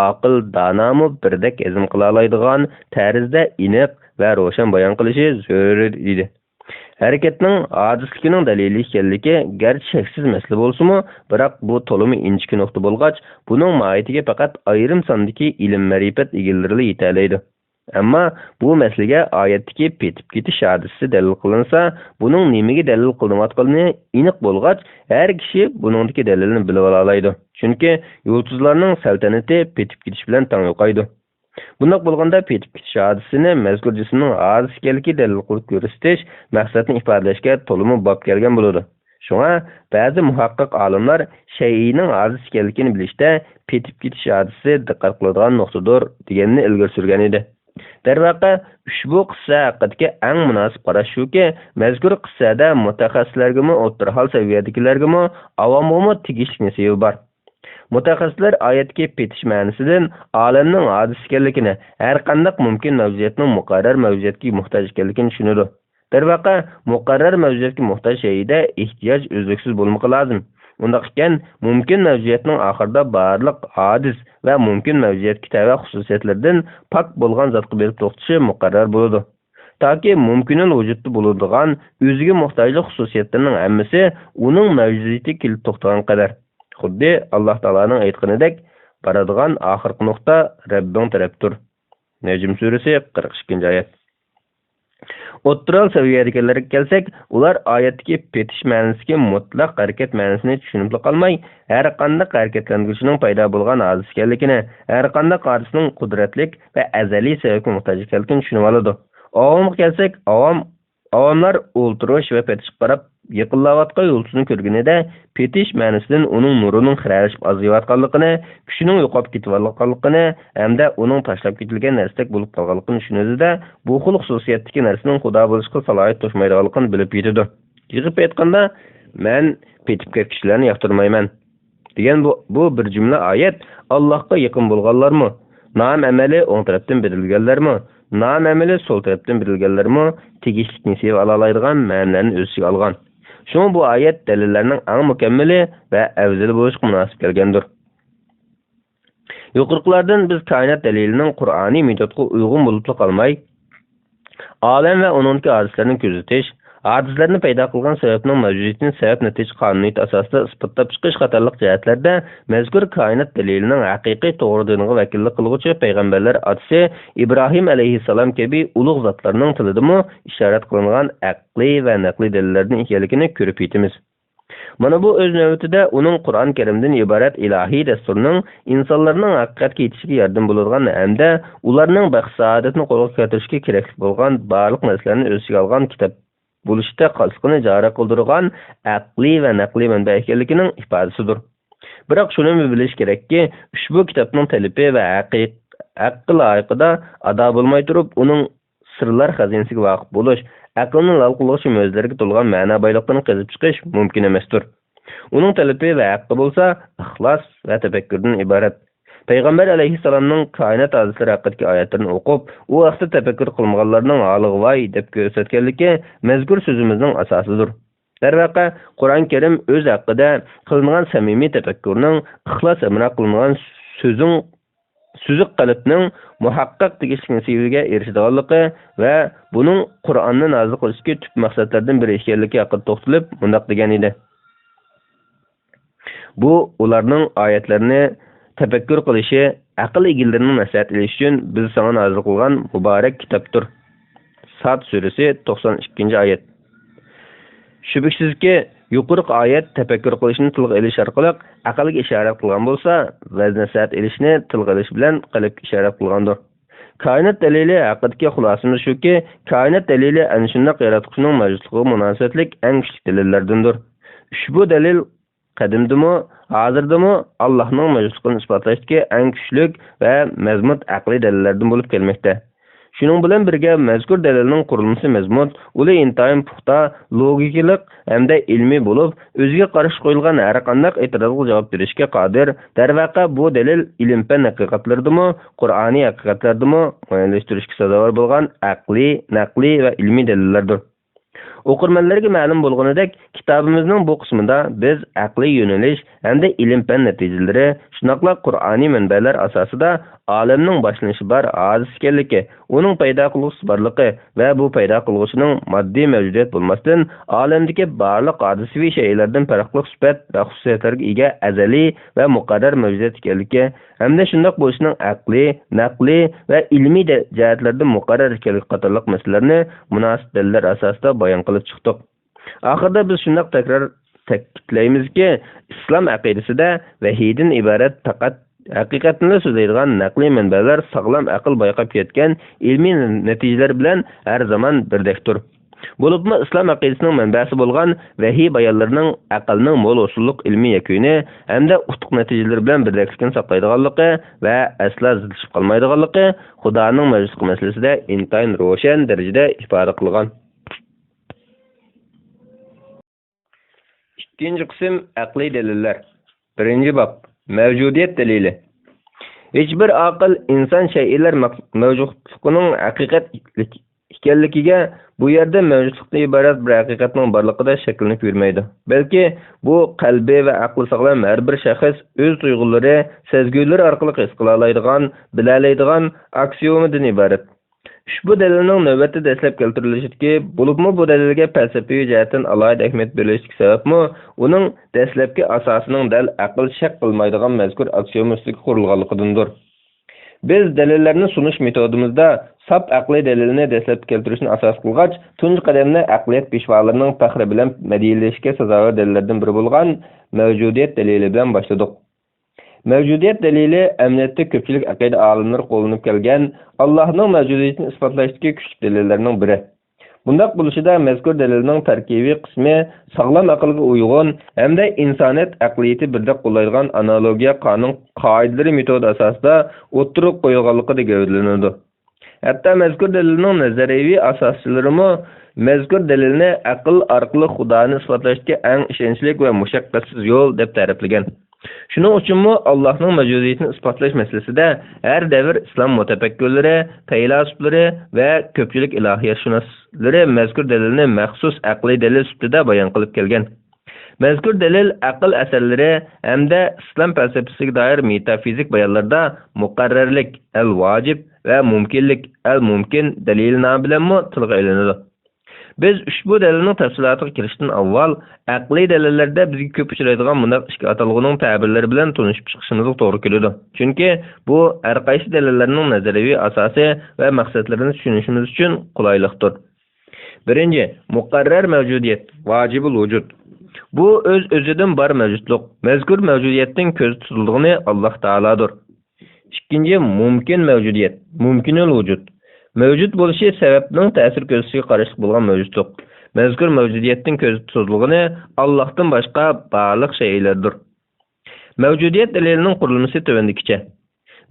aql donomi birdek hazm qila oladigan tarzda aniq va ro'shan bayon qilishi zarur edi. Hareketning hojisligining dalili ekanligi garchi shaksiz masala bo'lsa-mu, biroq bu to'limi inchki nuqta bo'lgach, buning mohiyatiga faqat ayrim sondagi ilm ma'rifat egalari yetalaydi. Ammo bu masalaga oyatdagi petib ketish hodisasi dalil qilinsa, buning nimaga dalil qilinayotganini aniq bo'lgach, har kishi buningdagi dalilni bilib olaydi. Chunki yulduzlarning saltanati petib ketish bilan teng yo'qaydi. Bundoq bo'lganda petib ketish hodisasini mazkur jismning ojiz ekanligi dalil qilib ko'rsatish maqsadni ifodalashga to'limi bob kelgan bo'ladi. Shunga ba'zi muhaqqiq olimlar shay'ning ojiz ekanligini bilishda petib ketish hodisasi diqqat qiladigan nuqtadir deganini ilgari surgan edi. Darvaqa ushbu qissa haqidagi eng munosib qarash shuki, mazkur qissada mutaxassislarga o'rta saviyadagilarga avomga tegishli nasibi bor. Mutaxassislar oyatga petish ma'nosidan olamning hodis ekanligini, har qanday mumkin mavjudiyatning muqarrar mavjudiyatga muhtoj ekanligini tushunadi. Darvaqa muqarrar mavjudiyatga muhtoj shayda ehtiyoj uzluksiz bo'lmoqi lozim. Undaq ekan, mumkin mavjudiyatning oxirida barliq hodis va mumkin mavjudiyatga tava xususiyatlardan pok bo'lgan zotga berib to'xtashi muqarrar bo'ladi. Toki mumkinul vujudda bo'ladigan o'ziga muhtojlik xususiyatlarning hammasi uning mavjudiyatiga kelib to'xtagan qadar. Xuddi Alloh taolaning aytganidek, baradigan oxirgi nuqta Rabbing tarafdir. Najm surasi 42-oyat. O'ttiral saviyadagilarga kelsak, ular oyatdagi petish ma'nosiga mutlaq harakat ma'nosini tushunib qolmay, har qanday harakatlanguvchining paydo bo'lgan hodis ekanligini, har qanday hodisning qudratlik va azaliy sababga muhtoj ekanligini tushunib oladi. Avomga kelsak, avomlar o'ltirish va petish qarab yaqinlayotgan yo'lchini ko'rganida petish ma'nosidan uning nurining xiralashib aziyotganligini, kuchining yo'qolib ketganligini hamda uning tashlab ketilgan narsadek bo'lib qolganligini tushunadi-da, bu xil xususiyatdagi narsaning xudo bo'lishga salohiyat to'shmaydiganligini bilib yetadi. Yig'ib aytganda, men petib ketishlarni yoqtirmayman degan bu bir jumla oyat Allohga yaqin bo'lganlarmi, nom amali o'ng tarafdan berilganlarmi, nom amali so'l tarafdan berilganlarmi tegishlikni sevib olaydigan ma'nolarni o'z ichiga olgan. Shunga bu oyat dalillarning eng mukammali va afzali bo'lishga munosib kelgandir. Yuqorqilardan biz koinot dalilining Qur'oniy metodga uyg'un bo'lib qolmay, olam va uningdagi hodislarni kuzatish, hodislarni paydo qilgan sababning mavjudiyatini sabab-natija qonuniyati asosida isbotlab chiqish qatorliq jihatlarda mazkur koinot dalilining haqiqiy to'g'ri diniga vakillik qiluvchi payg'ambarlar otasi Ibrohim alayhissalom kabi ulug' zotlarning tilidami ishorat qilingan aqliy va naqliy dalillarning ekanligini ko'rib yetamiz. Mana bu o'z navbatida uning Qur'on Karimdan iborat ilohiy dasturning insonlarning haqiqatga yetishiga yordam bo'ladigan hamda ularning baxt saodatini qo'lga keltirishga kerak bo'lgan barliq narsalarni o'z ichiga olgan kitob bo'lishda qasqini jari qildirgan aqliy va naqliy manba ekanligining ifodasidir. Biroq shuni bilish kerakki, ushbu kitobning talibi va aql loyiqida ado bo'lmay turib, uning sirlar xazinasiga voqif bo'lish, aqlni lol qilish o'zlariga to'lgan ma'no boyliqdan qazib chiqish mumkin emasdir. Uning talibi va haqqi bo'lsa, ixlos va tafakkurdan iborat. Payg'ambar alayhissalomning koinot hodisalari haqidagi oyatlarini o'qib, u vaqtda tafakkur qilmaganlarning holiga voy deb ko'rsatganligi mazkur so'zimizning asosidir. Darvaqa, Qur'on Karim o'z haqida qilingan samimiy tafakkurning ixlos amra qilingan so'ziq qalbning muhaqqaq tegishligiga erishadiganligi va buning Qur'onni nozil qilishga tub maqsadlardan biri ekanligi haqida to'xtalib, mundaq degan edi. Bu ularning oyatlarini tafakkur qilishi, aql egillarining nasihat ilishi uchun biz sana nozil qilgan muborak kitobdir. Sad surasi 92-oyat. Shubhasizki, yuqori oyat tafakkur qilishni tilga ilish orqali aqlga ishorat qilgan bo'lsa, va nasihat ilishni tilga ilish bilan qalbga ishorat qilgandir. Koinot dalili haqidagi xulosamiz shuki, koinot dalili ana shunday yaratquchining mavjudligiga munosabatlik eng kuchli dalillardandir. Ushbu dalil qadimdimi, hozirda Allohning mavjudligini isbotlashga eng kuchli va mazmun aqliy dalillardan bo'lib kelmoqda. Shuning bilan birga mazkur dalilning qurilmasi mazmun, ular intayin puxta, logikalik hamda ilmiy bo'lib, o'ziga qarshi qo'yilgan har qanday e'tirozga javob berishga qodir. Darvaqa bu dalil ilm-fan haqiqatlaridami, Qur'oniy haqiqatlaridami muayyanlashtirishga sazovor bo'lgan aqliy, naqliy va ilmiy dalillardir. O'qirmanlarga ma'lum bo'lganidek, kitobimizning bu qismida biz aqliy yo'nalish hamda ilm-fan natijalari, shunaqla Qur'oniy manbalar asosida olamning boshlanishi bor hodisa ekanligi, uning paydo qiluvchisi borligi va bu paydo qiluvchining moddiy mavjudiyat bo'lmasdan olamdagi barliq hodisaviy shaylardan farqli sifat va xususiyatlarga ega azaliy va muqarrar mavjudiyat ekanligi hamda shundoq bo'lishining aqliy, naqliy va ilmiy jihatlardan muqarrar ekanligi qatorliq masalalarni munosib dalillar asosida bayon qilib chiqdik. Oxirida biz shundoq ta'kidlaymizki, islom aqidasida vahiydan iborat faqat haqiqatni so'zlaydigan naqliy manbalar sog'lom aql bayqab ketgan ilmiy natijalar bilan har zaman birdekdir. Bo'libmi islom aqidasining manbasi bo'lgan vahiy bayonlarining aqlning mo'l usulliq ilmiy yakuni hamda utuq natijalar bilan birdeklikni saqlaydiganligi va asla zidlashib qolmaydiganligi Xudoning mavjudligi masalasida intayin ro'shan darajada ifoda qilgan. İkinci qism aqliy dalillar. Birinci bab mavjudiyat dalili. Hiçbir aql inson shaylar mavjudligining haqiqat ekanligiga bu yerda mavjudlikdan iborat bir haqiqatning borligida shakllanib yurmaydi. Balki bu qalbi va aqli sog'lom har bir shaxs o'z tuyg'ulari, sezgulari orqali his qila oladigan, bila oladigan aksiomadan iborat. Ushbu dalilning navbatda dastlab keltirilishidagi, bo'libmi bu dalilga falsafiy jihatdan alohida ahamiyat berilishlik sababmi, uning dastlabki asosining dal aql shak qilmaydigan mazkur aksioma ustiga qurilganligidandir. Biz dalillarni sunish metodimizda sap aqliy dalilni dastlab keltirishni asos qilgach, tunji qadamni aqliyat peshvolarining faxri bilan madhiyalashga sazovor dalillardan biri bo'lgan mavjudiyat dalili bilan boshladik. Mavjudiyat dalili amniyatda ko'pchilik aqida olimlari qo'llanib kelgan Allohning mavjudiyatini isbotlashdagi kuchli dalillarning biri. Bundaq bo'lishida mazkur dalilning tarkibiy qismi sog'lom aqlga uyg'un hamda insoniyat aqliyati birdek qo'llaydigan analogiya qonun qoidalari metodi asosida o'tirib qo'yilganligi gavdalanadi. Hatto mazkur dalilning nazariy asoschilarimi mazkur dalilni aql orqali Xudoni isbotlashga eng ishonchli va mushaqqatsiz yo'l deb ta'riflagan. Shuning uchunmi Allohning mavjudiyatini isbotlash masalasida har davr islom mutafakkirlari, faylasuflari va ko'pchilik ilohiyatshunoslari mazkur dalilni maxsus aqliy dalil sifatida bayon qilib kelgan. Mazkur dalil aql asarlari hamda islom falsafasiga doir metafizik bayonlarda muqarrarlik, al-vojib va mumkinlik, al-mumkin dalil nomi bilan tilga ilinadi. Biz ushbu dalilning tafsilotiga kirishdan avval aqliy dalillarda bizga ko'p uchraydigan bunday ikki atalg'uning ta'birlari bilan tanishib chiqishimizga to'g'ri keladi. Chunki bu har qaysi dalillarning nazariy asosi va maqsadlarini tushunishimiz uchun qulaylikdir. Birinchi, muqarrar mavjudiyat, vojibul vujud. Bu o'z-o'zidan bor mavjudlik. Mazkur mavjudiyatning ko'z tutildig'ini Alloh taolodir. Ikkinchi, mumkin mavjudiyat, mumkinul vujud. Mevcut bo'lishi sababning ta'sir ko'rsatishga qarashli bo'lgan mavjudlik. mazkur mavjudiyatning ko'z so'zlig'ini Allohdan boshqa barliq shaylardir. Mavjudiyat dalilining qurilmasi tovandikicha.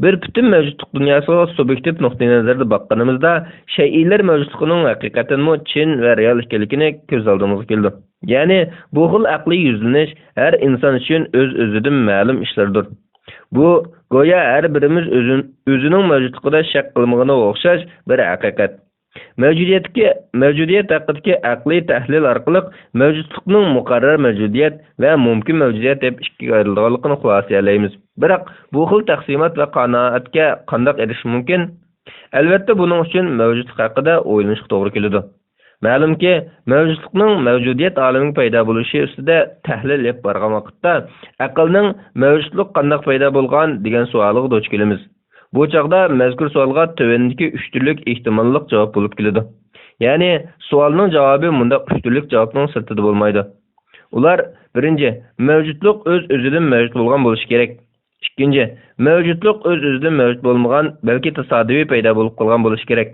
Bir bütün mavjudlik dunyosiga subyektiv nuqtai nazarda bakkanımızda shaylar mavjudligining haqiqatan chin va real ekanligini ko'z oldimizga keldi. Ya'ni bu xil aqliy yuzlanish har inson uchun o'z-o'zidan ma'lum ishlardir. Bu go'yo har birimiz o'zining mavjudligida shak qilmagani o'xshash bir haqiqat. Mavjudiyat haqidagi aqliy tahlil orqali mavjudlikning muqarrar mavjudiyat va mumkin mavjudiyat deb ikkiga ayrilganligini xulosalaymiz. Biroq bu xil taqsimot va qanoatga qanday erish mumkin? Albatta buning uchun mavjudlik haqida o'ylashga to'g'ri keladi. Ma'lumki, mavjudlikning mavjudiyat olamining paydo bo'lishi ustida tahlil olib borgan vaqtda aqlning mavjudlik qanday paydo bo'lgan degan savoliga duch kelamiz. Bu chaqda mazkur savolga tövendeki 3 turlik ehtimollik javob bo'lib keladi. Ya'ni savolning javobi bunda 3 turlik javobning sirtida bo'lmaydi. Ular birinchi, mavjudlik o'z-o'zidan mavjud bo'lgan bo'lishi kerak. Ikkinchi, mavjudlik o'z-o'zidan mavjud bo'lmagan, balki tasodifiy paydo bo'lib qolgan bo'lishi kerak.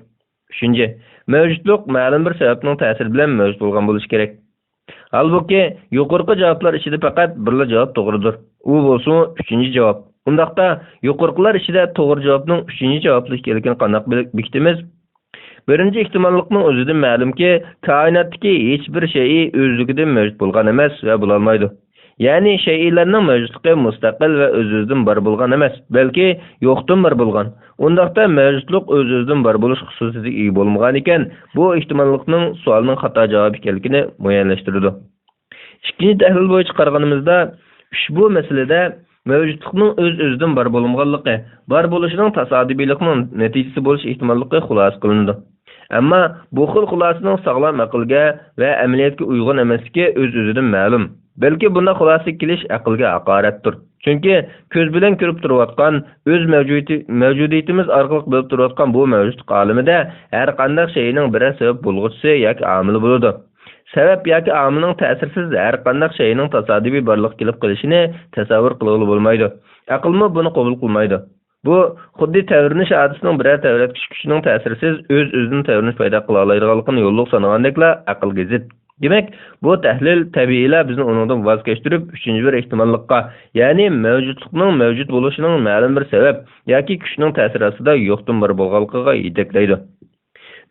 Uchinchi, mavjudlik ma'lum bir sababning ta'siri bilan mavjud bo'lgan bo'lishi kerak. Halbuki yuqorqi javoblar ichida faqat birla javob to'g'ridir. U bo'lsa 3-javob. Undaqda yuqorqilar ichida to'g'ri javobning 3-javobli ekanligini qanday bekitamiz? Birinchi ehtimollikning o'zidan ma'lumki, koinotdagi hech bir shay o'zligidan mavjud bo'lgan emas va bo'la olmaydi. Ya'ni shaylarning mavjudligi mustaqil va o'z-o'zidan bor bo'lgan emas, balki yo'qdan bor bo'lgan. Undaqda mavjudlik o'z-o'zidan bor bo'lish xususiyatiga ega bo'lmagan ekan, bu ehtimollikning savolning xato javob ekanligini muayyanlashtiradi. Ikkinchi tahlil bo'yicha qaraganimizda ushbu masalada mavjudlikning o'z-o'zidan bor bo'lmaganligi, bor bo'lishining tasodifiyligining natijasi bo'lish ehtimolligi xulosa qilindi. Ammo bu xil xulosaning sog'lom aqlga va amaliyotga uyg'un emasligi o'z-o'zidan ma'lum. Balki bunda xulosa kelish aqlga haqoratdir. Chunki ko'z bilan ko'rib turayotgan o'z mavjudiyatimiz orqali bo'lib turayotgan bu mavjudlik olamida har qanday shayning biror sabab bo'lg'uchisi yoki omili bo'ladi. Sabab yoki omilning ta'sirsiz har qanday shayning tasodifiy borliq kelib qilishini tasavvur qilib bo'lmaydi. Aqlmi buni qabul qilmaydi. Bu xuddi tavrinish odisining biror tavratkish kuchining ta'sirsiz o'z-o'zidan tavrinish paydo qila oladiganligini yo'lliq sanagandekla aqlga zid. Demak, bu tahlil tabiiyla bizni uningdan voz kechtirib, 3-bir ehtimollikqa, ya'ni mavjudlikning mavjud bo'lishining ma'lum bir sabab yoki kuchning ta'siri ostida yo'qdan bor bo'lganligiga yetaklaydi.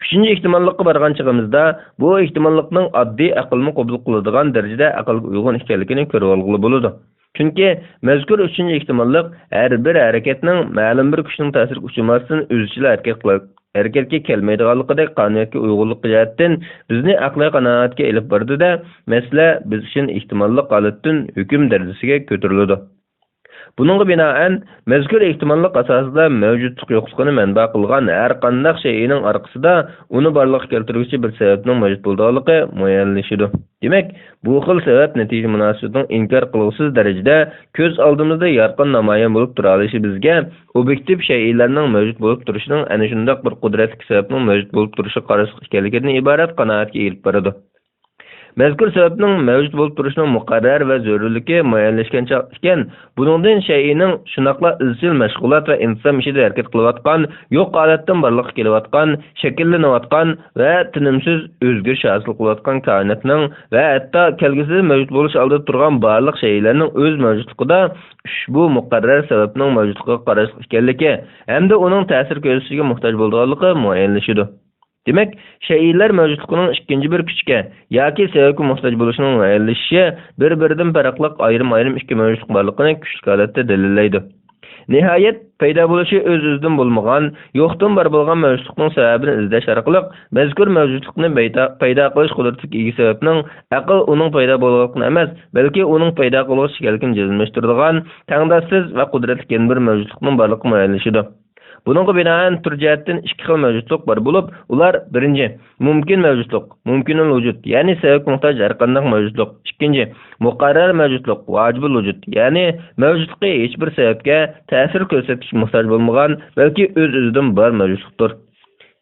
3-ehtimollikqa borgan chig'imizda bu ehtimollikning oddiy aqlni qabul qiladigan darajada aqlga uyg'un ekanligini ko'rib olg'ili bo'ladi. Chunki mazkur 3-ehtimollik har bir harakatning ma'lum bir kuchning ta'siriga uchmasdan o'zicha harakatga kelmaydiganligidek qonuniyatga uyg'unlik jihatdan bizni aqliy qanoatga elib bordi-da, masala biz uchun ehtimollik holatdan hukm darajasiga ko'tariladi. Buningga binoan mazkur ehtimollik asosida mavjudlik yo'qligini manba qilgan har qanday shayning orqasida uni borliqqa keltiruvchi bir sababning mavjud bo'lganligi muayyanlashadi. Demak, bu xil sabab natija munosabatining inkor qiluvsiz darajada ko'z oldimizda yorqin namoyon bo'lib tura olishi bizga obyektiv shaylarning mavjud bo'lib turishining ana shunday bir qudratli sababning mavjud bo'lib turishi qarashli ekanligidan iborat qanoatga elib boradi. Mazkur sababning mavjud bo'lib turishining muqarrar va zarurligi muayyanlashgancha ekan, buningdan shayning shunaqla izchil mashg'ulot va inson ishida harakat qilayotgan, yo'q holatdan borliqqa kelayotgan, shakllanayotgan va tinimsiz o'zgarish hosil qilayotgan koinotning va hatto kelgusida mavjud bo'lish oldida turgan barliq shaylarning o'z mavjudligida ushbu muqarrar sababning mavjudligiga qarashli ekanligi hamda uning ta'sir ko'rsatishiga muhtoj bo'lganligi muayyanlashadi. Demak, shaylar mavjudligining ikkinchi bir kuchga yoki sababga muhtoj bo'lishining muayyanlashishi bir-biridan farqli ayrim ikki mavjudlik borligini kuchli holatda dalillaydi. Nihoyat paydo bo'lishi o'z-o'zidan bo'lmagan, yo'qdan bor bo'lgan mavjudlikning sababini izlash orqali mazkur mavjudlikni paydo qilish qudratiga ega sababning aql uning paydo bo'lganligini emas, balki uning paydo qilish kerakligini jazmlashtiradigan tangdoshsiz va qudratli bir mavjudlikning borligi muayyanlashadi. Buningga binoan tur jihatdan ikki xil mavjudlik bor bo'lib, ular birinchi mumkin mavjudlik, mumkinul vujud, ya'ni sababga muhtoj har qanday mavjudlik. Ikkinchi muqarrar mavjudlik, vojibul vujud, ya'ni mavjudlikka hech bir sababga ta'sir ko'rsatish muhtoj bo'lmagan, balki o'z-o'zidan bor mavjudlikdir.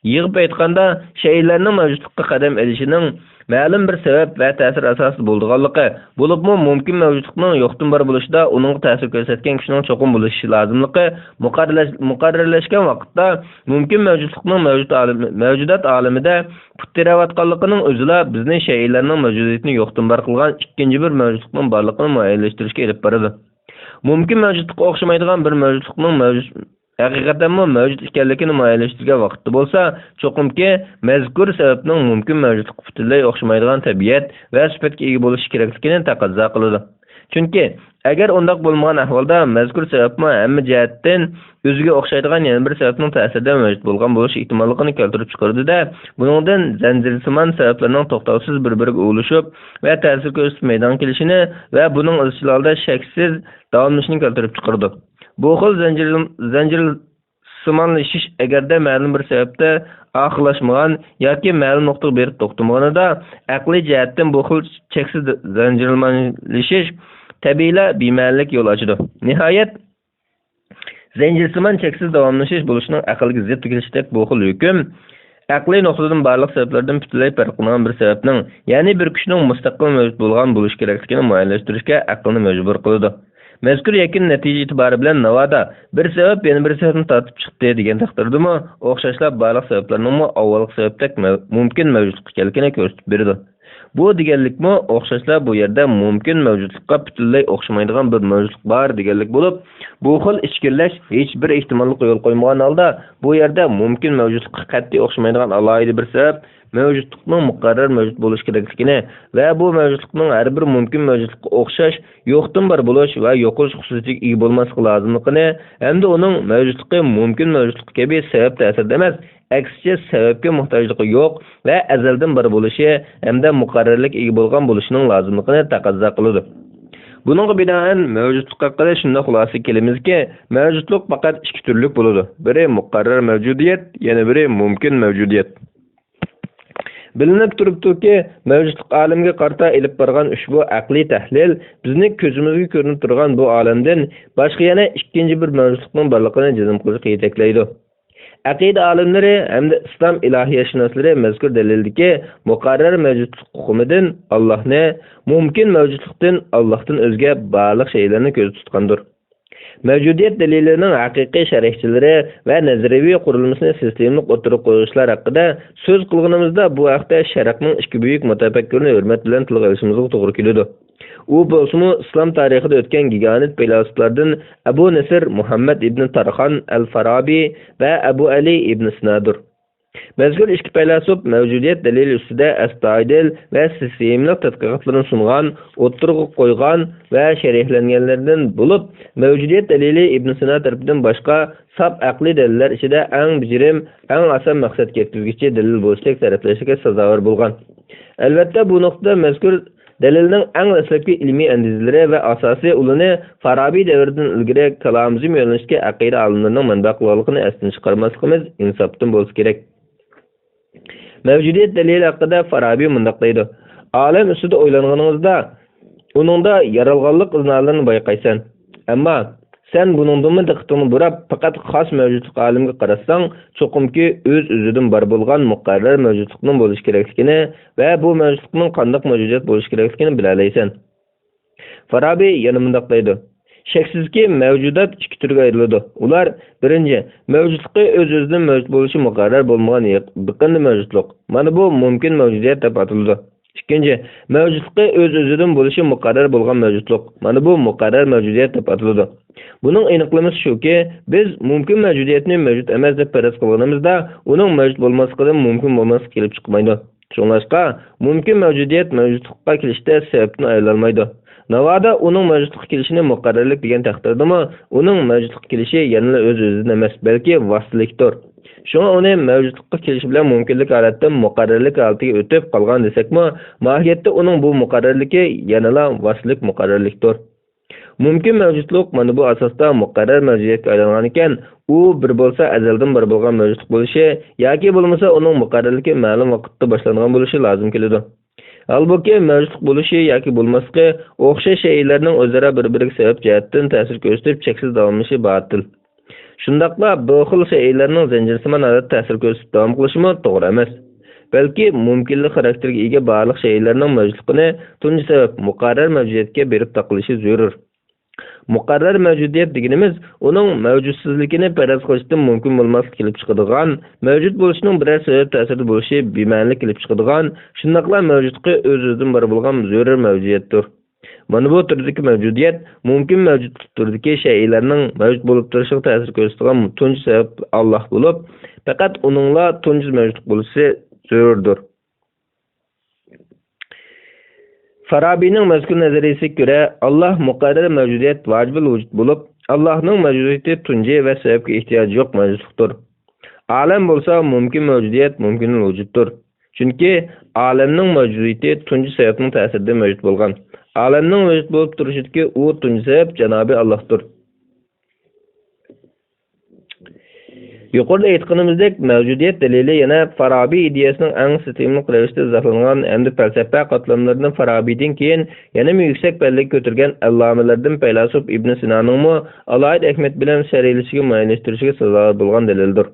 Yığıb aytganda, şeylərning mavjudlikqa qadam elishining ma'lum bir sabab va ta'sir asosi bo'lganligi, bo'libmi mumkin mavjudlikning yo'qdan bor bo'lishida uning ta'sir ko'rsatgan kuchning cho'qim bo'lishi lozimligi muqarrarlashgan vaqtda mumkin mavjudlikning mavjudot olamida putirayotganligining o'zila bizni shaylarning mavjudiyatini yo'qdan bor qilgan ikkinchi bir mavjudlikning borligini muayyanlashtirishga olib boradi. Mumkin mavjudlikqa o'xshamaydigan bir mavjudlikning haqiqatan mavjud ekanligini muayyanlashtirgan vaqtda bo'lsa, cho'qimki mazkur sababning mumkin mavjudlikka butunlay o'xshamaydigan tabiat va sifatga ega bo'lishi kerakligini taqozo qiladi. Chunki agar undoq bo'lmagan ahvolda mazkur sababmi hamma jihatdan o'ziga o'xshaydigan yana bir sababning ta'sirida mavjud bo'lgan bo'lishi ehtimolligini keltirib chiqardi-da, buningdan zanjirsimon sabablarning to'xtovsiz bir-biriga urilishib va ta'sir ko'rsatib meydonga kelishini va buning izchil holda shaksiz davomlashishini keltirib chiqardi. Bu xil zanjirsimonlashish agarda ma'lum bir sababda oxirlashmagan yoki ma'lum nuqtaga berib to'xtamaganida aqliy jihatdan bu xil cheksiz zanjirsimonlashish tabiiyla bema'nilik yo'l ochadi. Nihoyat zanjirsimon cheksiz davomlashish bo'lishining aqlga zid kelishdek bu xil hukm aqliy nuqtadan barliq sabablardan butunlay farqlangan bir sababning, ya'ni bir kuchning mustaqil mavjud bo'lgan bo'lishi kerakligini muayyanlashtirishga aqlni majbur qiladi. Mazkur yakin natija e'tibori bilan navoda bir sabab yana bir sababni tortib chiqdi degan taqdirdami, o'xshashlab barliq sabablarning avvalgi sababdek mumkin mavjudlik ekanligini ko'rsatib beradi. Bu deganlikmi o'xshashlab bu yerda mumkin mavjudlikqa butunlay o'xshamaydigan bir mavjudlik bor deganlik bo'lib, bu xil ichkirlash hech bir ehtimollikqa yo'l qo'ymagan holda bu yerda mumkin mavjudlikqa qat'iy o'xshamaydigan alohida bir sabab mavjudlikning muqarrar mavjud bo'lishi kerakligini va bu mavjudlikning har bir mumkin mavjudlikqa o'xshash yo'qdan bor bo'lish va yo'qolish xususiyatiga ega bo'lmasligi lozimligini hamda uning mavjudligi mumkin mavjudlik kabi sabab ta'sirida emas, aksicha sababga muhtojligi yo'q va azaldan bor bo'lishi hamda muqarrarlik ega bo'lgan bo'lishining lozimligini taqozo qiladi. Buningga binoan mavjudlik haqida shunday xulosa kelamizki, mavjudlik faqat ikki turlik bo'ladi. Biri muqarrar mavjudiyat, yana biri mumkin mavjudiyat. Bilinib turibdiki, mavjudlik olamga qarta elib borgan ushbu aqliy tahlil bizni ko'zimizga ko'rinib turgan bu olamdan boshqa yana ikkinchi bir mavjudlikning borligini jazm qilishga yetaklaydi. Aqida olimlari hamda islom ilohiyatshinoslari mazkur dalildagi muqarrar mavjudlik hukumidan Allohni, mumkin mavjudlikdan Allohdan o'zga barliq shaylarni ko'z tutgandir. Mavjudiyat dalillarining haqiqiy sharhchilari va nazariy qurilmasini sistemlik o'tirib qo'yishlar haqida so'z qilganimizda bu haqda Sharqning ikki buyuk mutafakkirni hurmat bilan tilga olishimizga to'g'ri keladi. U bo'lsa islom tarixida o'tgan gigant faylosuflardan Abu Nasr Muhammad ibn Tarxon al-Farabi va Abu Ali ibn Sinadir. Mazkur ikki faylasuf mavjudiyat dalili ustida astoydil va sistemlik tadqiqotlarni sungan, o'tirg'i qo'ygan va sharhlanganlardan bo'lib, mavjudiyat dalili Ibn Sina tarafidan boshqa sab aqliy dalillar ichida eng bijirim, eng oson maqsadga yetkazuvchi dalil bo'lishlik ta'riflashga sazovor bo'lgan. Albatta bu nuqtada mazkur dalilning eng dastlabki ilmiy andizalari va asosiy ulini Farabi davridan ilgari kalomizm yo'nalishga aqida olimlarining manba qilganligini asdan chiqarmasligimiz insofdan bo'lsa kerak. Mavjudiyat dalili haqida Farabi mundaq deydi: "Olam ustida o'ylanganingizda, uningda yaralganlik iznalarini bayqaysan. Ammo sen buningdan diqqatini burab, faqat xos mavjudlik olamga qarasang, cho'qimki o'z-o'zidan bor bo'lgan muqarrar mavjudlikning bo'lishi kerakligini va bu mavjudlikning qanday mavjudiyat bo'lishi kerakligini bilalaysan." Farabi yana mundaq deydi: "Shaksizki mavjudot ikki turga ayriladi. Ular birinchi, mavjudlikka o'z-o'zidan mavjud bo'lishi muqarrar bo'lmagan biqinli mavjudlik. Mana bu mumkin mavjudiyat deb ataladi. Ikkinchi, mavjudlikka o'z-o'zidan bo'lishi muqarrar bo'lgan mavjudlik. Mana bu muqarrar mavjudiyat deb ataladi. Buning aniqlamasi shuki, biz mumkin mavjudiyatni mavjud emas deb faraz qilganimizda, uning mavjud bo'lmasligidan mumkin bo'lmasligi kelib chiqmaydi. Shuningdek, mumkin mavjudiyat mavjudlikka kelishda sababni aylanolmaydi. Navoda uning mavjudlikka kelishini muqarrarlik degan taqdirdami, uning mavjudlikka kelishi yana o'z-o'zidan emas, balki vositalikdir. Shunga uni mavjudlikka kelishi bilan mumkinlik holatdan muqarrarlik holatiga o'tib qolgan desakmi, mohiyatda uning bu muqarrarligi yanala vositalik muqarrarlikdir. Mumkin mavjudlik mana bu asosda muqarrar mavjudiyatga aylangan ekan, u bir bo'lsa azaldan bir bo'lgan mavjudlik bo'lishi yoki bo'lmasa uning muqarrarligi ma'lum vaqtda boshlangan bo'lishi lozim keladi. Halbuki mavjudlik bo'lishi yoki bo'lmasligi o'xshash shaylarning o'zaro bir-biriga sabab jihatdan ta'sir ko'rsatib cheksiz davomlashi batil. Shundaqla bu xil shaylarning zanjirsimon holatda ta'sir ko'rsatib davom qilishimi to'g'ri emas. Balki mumkinlik xarakteriga ega barliq shaylarning mavjudligini tunji sabab muqarrar mavjudiyatga berib taqilishi zarur. Muqarrar mavjudiyat deganimiz uning mavjudsizligini faraz qilishdan mumkin bo'lmaslik kelib chiqadigan, mavjud bo'lishining biror sabab ta'sirida bo'lishi bema'nilik kelib chiqadigan, shundaqla mavjudligi o'z-o'zidan bor bo'lgan zarur mavjudiyatdir. Mana bu turdagi mavjudiyat mumkin mavjudlik turidagi shaylarning mavjud bo'lib turishiga ta'sir ko'rsatadigan tunji sabab Alloh bo'lib, faqat uningla tunji mavjudlik bo'lishi zarurdir. Farabining mazkur nazariyasiga ko'ra, Alloh muqarrar mavjudiyat vojibul vujud bo'lib, Allohning mavjudiyati tunji va sababga ehtiyoji yo'q mavjudlikdir. Alam bo'lsa mumkin mavjudiyat mumkinul vujuddir. Chunki alamning mavjudiyati tunji sababning ta'sirida mavjud bo'lgan. Alamning mavjud bo'lib turishidagi u tunji sabab Janobi Allohdir. Yuqorida aytganimizdek, mavjudiyat dalili yana Farabi ideyasining eng sistemli ravishda izohlangan hamda falsafa qatlamlaridan Farabiydan keyin yana yuksak ballaga ko'targan allomalardan faylasuf Ibn Sinoning alohid ahmad bilan sharhlashiga muayyanlashtirishiga sazovor bo'lgan dalildir.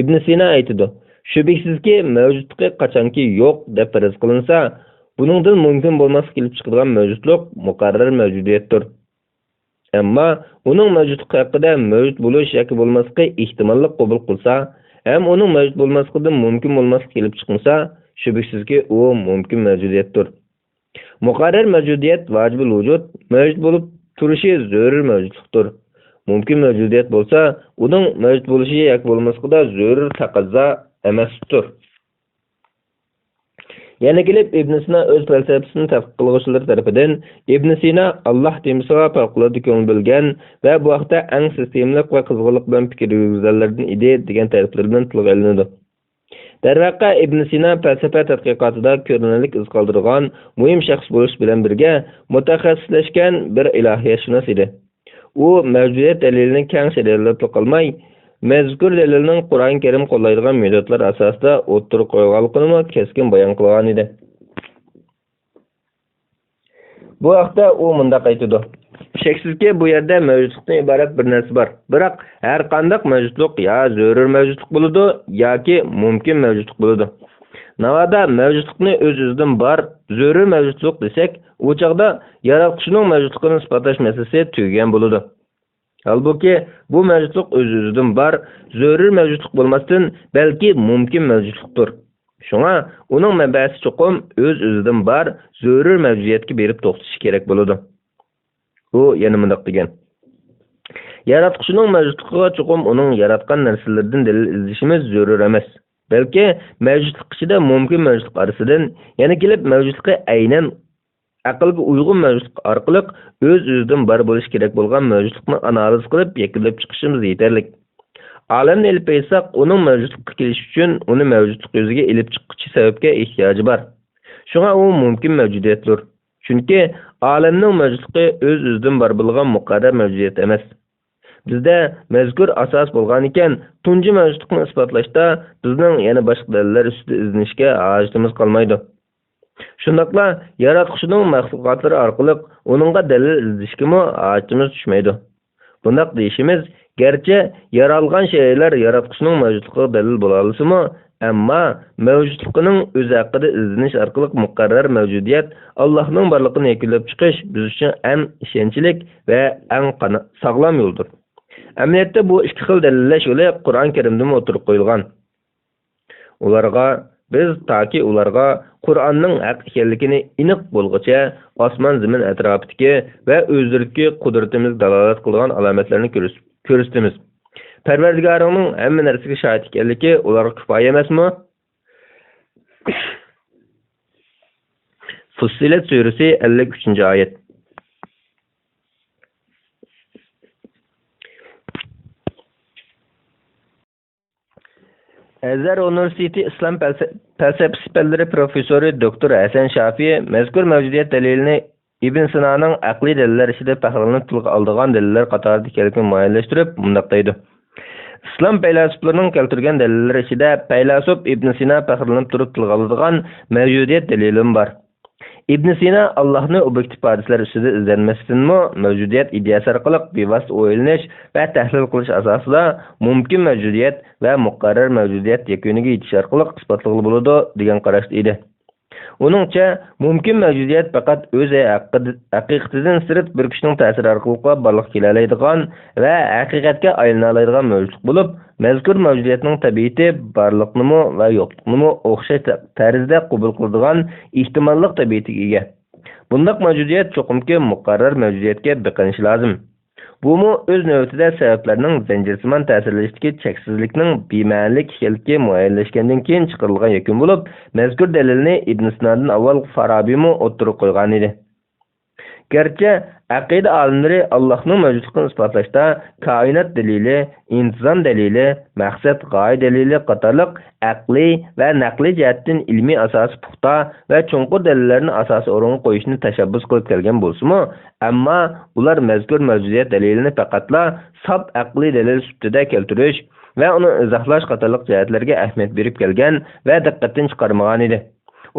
Ibn Sino aytadi: "Shubhisizki, mavjudligi qachonki yo'q deb faraz qilinsa, buningdan mumkin bo'lmaslik kelib chiqadigan mavjudlik muqarrar mavjudiyatdir. Ammo uning mavjudligi haqida mavjud bo'lish yoki bo'lmasligi ehtimollik qabul qilsa, ham uning mavjud bo'lmasligidan mumkin bo'lmaslik kelib chiqsa, shubhisizki u mumkin mavjudiyatdir. Muqarrar mavjudiyat vojibul vujud, mavjud bo'lib turishi zarur mavjudlikdir. Mumkin mavjudiyat bo'lsa, uning mavjud bo'lishi yoki bo'lmasligida zarur taqozo emasdir." Yana kelib Ibn Sino o'z falsafasini tadqiq qiluvchilar tarafidan Ibn Sino Alloh temsiga favqulodda ko'ngil bilgan va bu vaqtda eng sistemlik va qizg'inlik bilan fikr yurgizganlardan ide degan ta'riflardan tilga olinadi. Darvaqa Ibn Sino falsafa tadqiqotida ko'rinarli iz qoldirgan muhim shaxs bo'lish bilan birga mutaxassislashgan bir ilohiyatshunos edi. U mavjudiyat dalilini keng sharhlab qolmay, mazkur dalilning Qur'on Karim qo'llaydigan metodlar asosida o'ttirib qo'yilganligini keskin bayon qilgan edi. Bu haqda u mundaq aytadi: "Shaksizki bu yerda mavjudlikdan iborat bir narsa bor. Biroq har qanday mavjudlik ya zarur mavjudlik bo'ladi yoki mumkin mavjudlik bo'ladi. Navoda mavjudlikni o'z-o'zidan bor, zarur mavjudlik desak, u chaqda yaratuvchining mavjudligini isbotlash masalasi tugagan bo'ladi. Halbuki bu mavjudlik o'z-o'zidan bor, zarur mavjudlik bo'lmasdan, balki mumkin mavjudlikdir. Shunga uning manbasi cho'qim o'z-o'zidan bor, zarur mavjudiyatga berib to'xtatish kerak bo'ladi." U yana mundaq degan: "Yaratuvchining mavjudligiga cho'qim uning yaratgan narsalardan dalil izlashimiz zarur emas. Balki mavjudlik ichida mumkin mavjudlik orasidan yana kelib mavjudlikqa aynan aqlga uyg'un mavjudlik orqali o'z-o'zidan bor bo'lishi kerak bo'lgan mavjudlikni analiz qilib yakunlab chiqishimiz yetarli. Olamni ilib qo'ysak, uning mavjudlikka kelish uchun uni mavjudlik o'ziga ilib chiquvchi sababga ehtiyoji bor. Shunga u mumkin mavjudiyatdir. Chunki olamning mavjudligi o'z-o'zidan bor bo'lgan muqarrar mavjudiyat emas. Bizda mazkur asos bo'lgan ekan, tunji mavjudlikni isbotlashda bizning yana boshqa dalillar ustida izlanishga hojatimiz qolmaydi. Shundaqla yaratuvchining mahsulotlari orqali uningga dalil izlashga hojatimiz tushmaydi. Bundaq deyishimiz, garchi yaralgan shaylar yaratuvchining mavjudligiga dalil bo'la olsa-mu, ammo mavjudligining o'zi haqida izlanish orqali muqarrar mavjudiyat Allohning borligini yakunlab chiqish biz uchun eng ishonchli va eng sog'lom yo'ldir. Amaliyotda bu ikki xil dalillash yo'li Qur'on Karimda o'tirib qo'yilgan. Biz toki ularga Qur'onning haq ekanligini aniq bo'lguncha osmon zamin atrofidagi va o'zidagi qudratimiz dalolat qilgan alomatlarni ko'rsatamiz. Parvardigoringning hamma narsaga shohid ekanligi ularga kifoya emasmi? Fussilat surasi 53-oyat. Azhar Universiteti İslam Felsefesi fanlari professori Dr. Hasan Shafiy mazkur mavjudiyat dalilini Ibn Sinoning aqliy dalillar ichida faxrlanib tilga oldigan dalillar qatorida ekanligini muayyanlashtirib, mundaq deydi: "Islom faylasuflarining keltirgan dalillar ichida faylasuf Ibn Sino faxrlanib turib tilga oladigan mavjudiyat dalilim bor. İbn Sina Allohning obyektiv hodisalar ustida izlanmasdanmi mavjudiyat ideyasi orqali bevosita o'ylanish va tahlil qilish asosida mumkin mavjudiyat va muqarrar mavjudiyat yakuniga yetish orqali isbotlag'ili bo'ladi degan qarashda edi. Uningcha, mumkin mavjudiyat faqat o'z haqiqatidan sirt bir kishining ta'siri orqali borliq kela oladigan va haqiqatga aylana oladigan mavjudlik bo'lib, mazkur mavjudiyatning tabiati borliqnimi va yo'qliknimi o'xshash tarzda qabul qiladigan ehtimollik tabiatiga ega. Bundaq mavjudiyat cho'qimki muqarrar mavjudiyatga biqinishi lozim. Bumu o'z navbatida sabablarning zanjirsimon ta'sirlashdagi cheksizlikning bema'nilik ekanligi muayyanlashgandan keyin chiqarilgan yakun bo'lib, mazkur dalilni Ibn Sinodan avval Farabiymi o'ttirib qo'ygan edi. Gerçi aqida olimlari Allohning mavjudligini isbotlashda koinot dalili, intizom dalili, maqsad g'oya dalili qatorliq aqliy va naqliy jihatdan ilmiy asosi puxta va chunqur dalillarni asosi o'ringa qo'yishni tashabbus qilib kelgan bo'lsa-mu, ammo ular mazkur mavjudiyat dalilini faqatla sof aqliy dalil sifatida keltirish va uni izohlash qatorliq jihatlarga ahamiyat berib kelgan va diqqatdan chiqarmagan edi.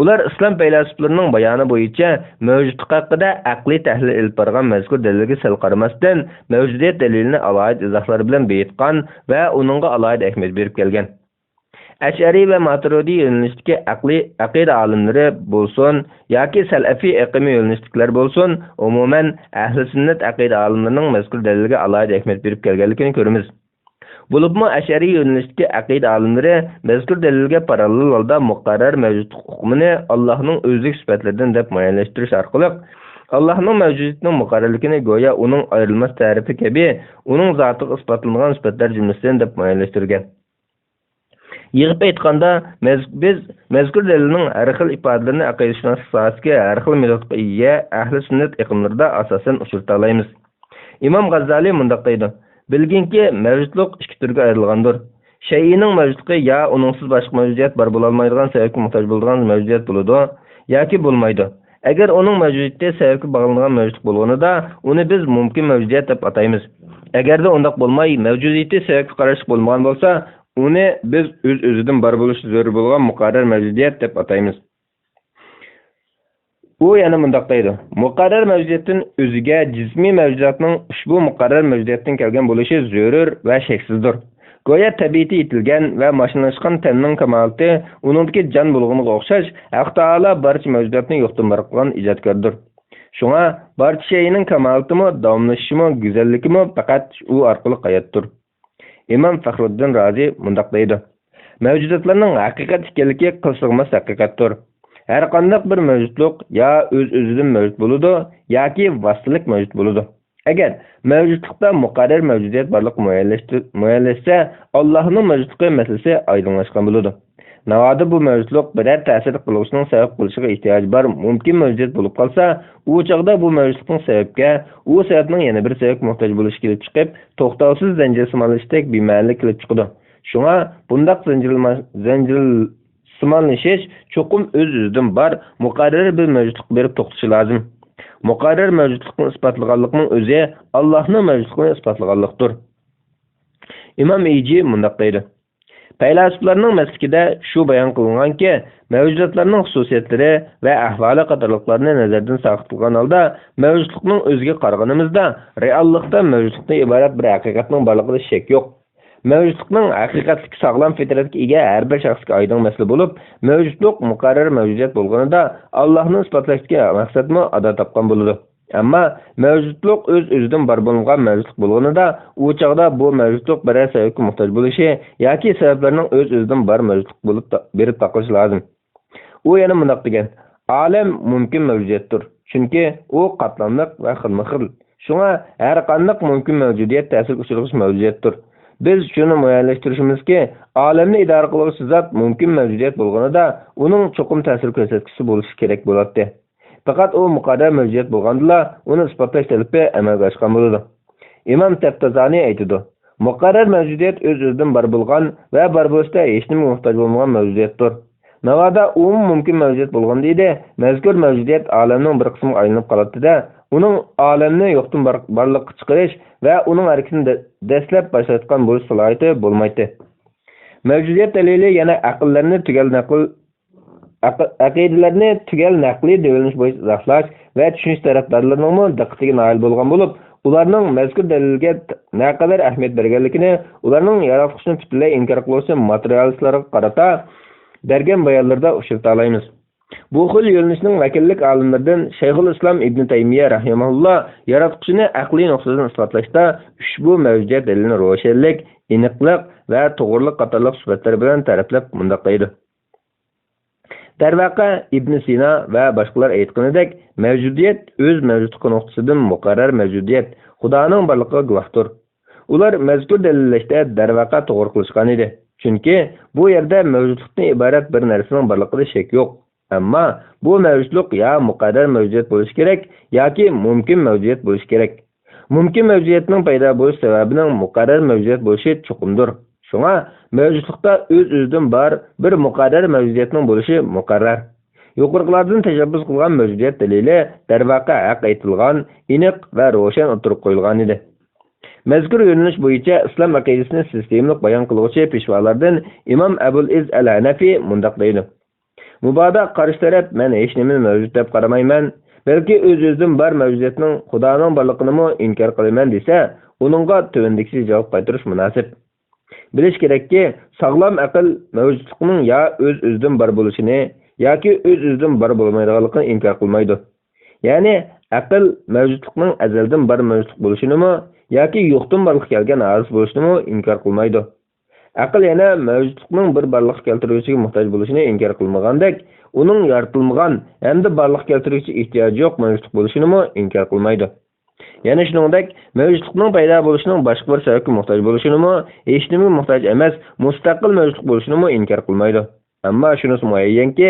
Ular islom faylasuflarining bayoni bo'yicha mavjudlik haqida aqliy tahlil ilib borgan mazkur dalilga sal qaramasdan mavjudiyat dalilini alohida izohlar bilan bayitgan va uningga alohida ahamiyat berib kelgan. Ash'ari va Maturidi yo'nalishdagi aqida olimlari bo'lsin yoki salafiy aqimi yo'nalishliklar bo'lsin, umuman ahli sunnat aqida olimlarining mazkur dalilga alohida ahamiyat berib kelganligini ko'ramiz. Bulubmu Ash'ari yo'nalishdagi aqida olimlari mazkur dalilga parallel holda muqarrar mavjudlik hukmini Allohning o'zlik sifatlaridan deb muayyanlashtirish orqali Allohning mavjudiyatining muqarrarligini go'yo uning ayrilmas ta'rifi kabi uning zotiga isbotlangan sifatlar jumlasidan deb muayyanlashtirgan. Yig'ib aytganda, biz mazkur dalilning har xil ifodalarini aqidashunoslik sohasiga har xil metodga ega ahli sunnat iqimlarida asosan uchrata olamiz. Imom G'azzali mundaq deydi: Bilginki, mavjudlik ikki turga ayrilgandir. Shay'ining mavjudligi ya uningsiz boshqa mavjudiyat bor bo'la olmaydigan sababga muhtoj bo'lgan mavjudiyat bo'ladi yoki bo'lmaydi. Agar uning mavjudiyati sababga bog'langan mavjudlik bo'lganida, uni biz mumkin mavjudiyat deb ataymiz. Agarda undaq bo'lmay, mavjudiyati sababga qarashli bo'lmagan bo'lsa, uni biz o'z-o'zidan bor bo'lishi zarur bo'lgan muqarrar mavjudiyat deb ataymiz. U yana mundaq deydi: Muqarrar mavjudiyatdan o'ziga jismiy mavjudotning ushbu muqarrar mavjudiyatdan kelgan bo'lishi zarur va shaksizdir. Go'yo tabiati yetilgan va mashinalashgan tanning kamolati uningdagi jon bo'lganiga o'xshash, Alloh taolo barcha mavjudotni yo'qdan bor qilgan ijodkordir. Shunga barcha shayning kamolatimi, davomlashishimi, go'zalligimi faqat u orqali hayotdir. Imom Faxruddin Razi mundaq deydi: Mavjudotlarning haqiqat ekanligi qilsig'mas haqiqatdir. Her qandaq bir mavjudlik ya o'z-o'zidan mavjud bo'ladi yoki vositalik mavjud bo'ladi. Agar mavjudlikda muqarrar mavjudiyat borliq muayyanlashsa, Allohning mavjudligi masalasi oydinlashgan bo'ladi. Navoda bu mavjudlik biror ta'sir qilishning sabab qilishiga ehtiyoj bor mumkin mavjudiyat bo'lib qolsa, u chaqda bu mavjudlikning sababga, u sababning yana bir sababga muhtoj bo'lishi kelib chiqib, to'xtovsiz zanjirsimonlashdek bema'nilik kelib chiqadi. Shunga bundaq zanjirsimonlashish cho'qim o'z-o'zidan bor muqarrar bir mavjudlik berib to'xtashi lozim. Muqarrar mavjudlikni isbotlaganlikning o'zi Allohning mavjudligini isbotlaganlikdir. Imom Iji mundaq deydi: Faylasuflarning maslikida shu bayon qilinganki, mavjudotlarning xususiyatlari va ahvoli qatorliqlarni nazardan saqlagan holda mavjudlikning o'ziga qaraganimizda reallikda mavjudlikdan iborat bir haqiqatning borligida shak yo'q. Mavjudlikning haqiqatlik sog'lom fitratga ega har bir shaxsga oydin masala bo'lib, mavjudlik muqarrar mavjudiyat bo'lganida Allohning isbotlashdagi maqsadmi ado topgan bo'ladi. Ammo mavjudlik o'z-o'zidan bor bo'lgan mavjudlik bo'lganida, u chaqda bu mavjudlik biror sababga muhtoj bo'lishi yoki sabablarning o'z-o'zidan bor mavjudlik bo'lib berib taqilishi lozim. U yana mundaq degan: Olam mumkin mavjudiyatdir, chunki u qatlamliq va xilma-xil. Shunga har qanday mumkin mavjudiyat ta'sirga uchrash mavjudiyatdir. Biz shuni muayyanlashtirishimizki, olamni idora qiluvchi zot mumkin mavjudiyat bo'lganida, uning cho'qim ta'sir ko'rsatkichi bo'lishi kerak bo'ladi. Faqat u muqarrar mavjudiyat bo'lganda, uni isbotlash talabi amalga oshgan bo'ladi. Imom Taftazani aytadi: Muqarrar mavjudiyat o'z-o'zidan bor bo'lgan va bor bo'lsa hech nimaga muhtoj bo'lmagan mavjudiyatdir. Navoda mumkin mavjudiyat bo'lganda edi, mazkur mavjudiyat olamning bir qismiga aylanib qoladi-da, uning olamni yo'qdan borliqqa chiqarish va uning harakatini dastlab boshlatgan bo'lish salohiyati bo'lmaydi. Mavjudiyat dalili yana aqllarni tugal naql aqidalarni tugal naqliy devrilish bo'yicha izohlash va tushunish tarafdorlarining diqqatiga nail bo'lgan bo'lib, ularning mazkur dalilga naqadar ahamiyat berganligini, ularning yaratqushni butunlay inkor qiluvchi materialistlarga qarata bergan bayonlarda uchrata olamiz. Bu xil yo'nalishning vakillik olimlaridan Shayxul Islom Ibn Taymiya rahimahulloh yaratqushni aqliy nuqtadan isbotlashda ushbu mavjudiyat dalilini ro'shanlik, aniqlik va to'g'riliq qatorliq sifatlar bilan ta'riflab mundaq deydi. Darvaqa Ibn Sina va boshqalar aytganidek, mavjudiyat o'z mavjudligi nuqtasidan muqarrar mavjudiyat, Xudoning borligiga guvohdir. Ular mazkur dalillashda darvaqa to'g'ri qilishgan edi. Chunki bu yerda mavjudlikdan iborat bir narsaning borligida shak yo'q. Ammo bu mavjudlik ya muqarrar mavjudiyat bo'lishi kerak yoki mumkin mavjudiyat bo'lishi kerak. Mumkin mavjudiyatning paydo bo'lish sababining muqarrar mavjudiyat bo'lishi chuqumdir. Shunga mavjudlikda o'z-o'zidan bor bir muqarrar mavjudiyatning bo'lishi muqarrar. Yuqoriqilardan tashabbus qilgan mavjudiyat dalili darvaqa haq aytilgan, aniq va ro'shan o'tirib qo'yilgan edi. Mazkur yo'nalish bo'yicha islom aqidasini sistemlik bayon qiluvchi peshvolardan Imom Abul Iz al-Hanafi mundaq deydi. Muboda qarshi taraf men hech nimani mavjud deb qaramayman, balki o'z-o'zidan bor mavjudiyatning Xudoning borligini inkor qilaman desa, uningga tövendikisiz javob qaytarish munosib. Bilish kerakki, sog'lom aql mavjudlikning ya o'z-o'zidan bor bo'lishini yoki o'z-o'zidan bor bo'lmaydiganligini inkor qilmaydi. Ya'ni aql mavjudlikning azaldan bor mavjudlik bo'lishini yoki yo'qdan borlik kelgan aziz bo'lishini inkor qilmaydi. Aql yana mavjudlikning bir borlik keltiruvchiga muhtoj bo'lishini inkor qilmagandek, uning yaratilmagan hamda borlik keltiruvchi ehtiyoji yo'q mavjudlik bo'lishini inkor qilmaydi. Yana shuningdek, mavjudlikning paydo bo'lishining boshqa bir sababga muhtoj bo'lishini hech nimaga muhtoj emas, mustaqil mavjudlik bo'lishini inkor qilmaydi. Ammo shunisi muayyanki,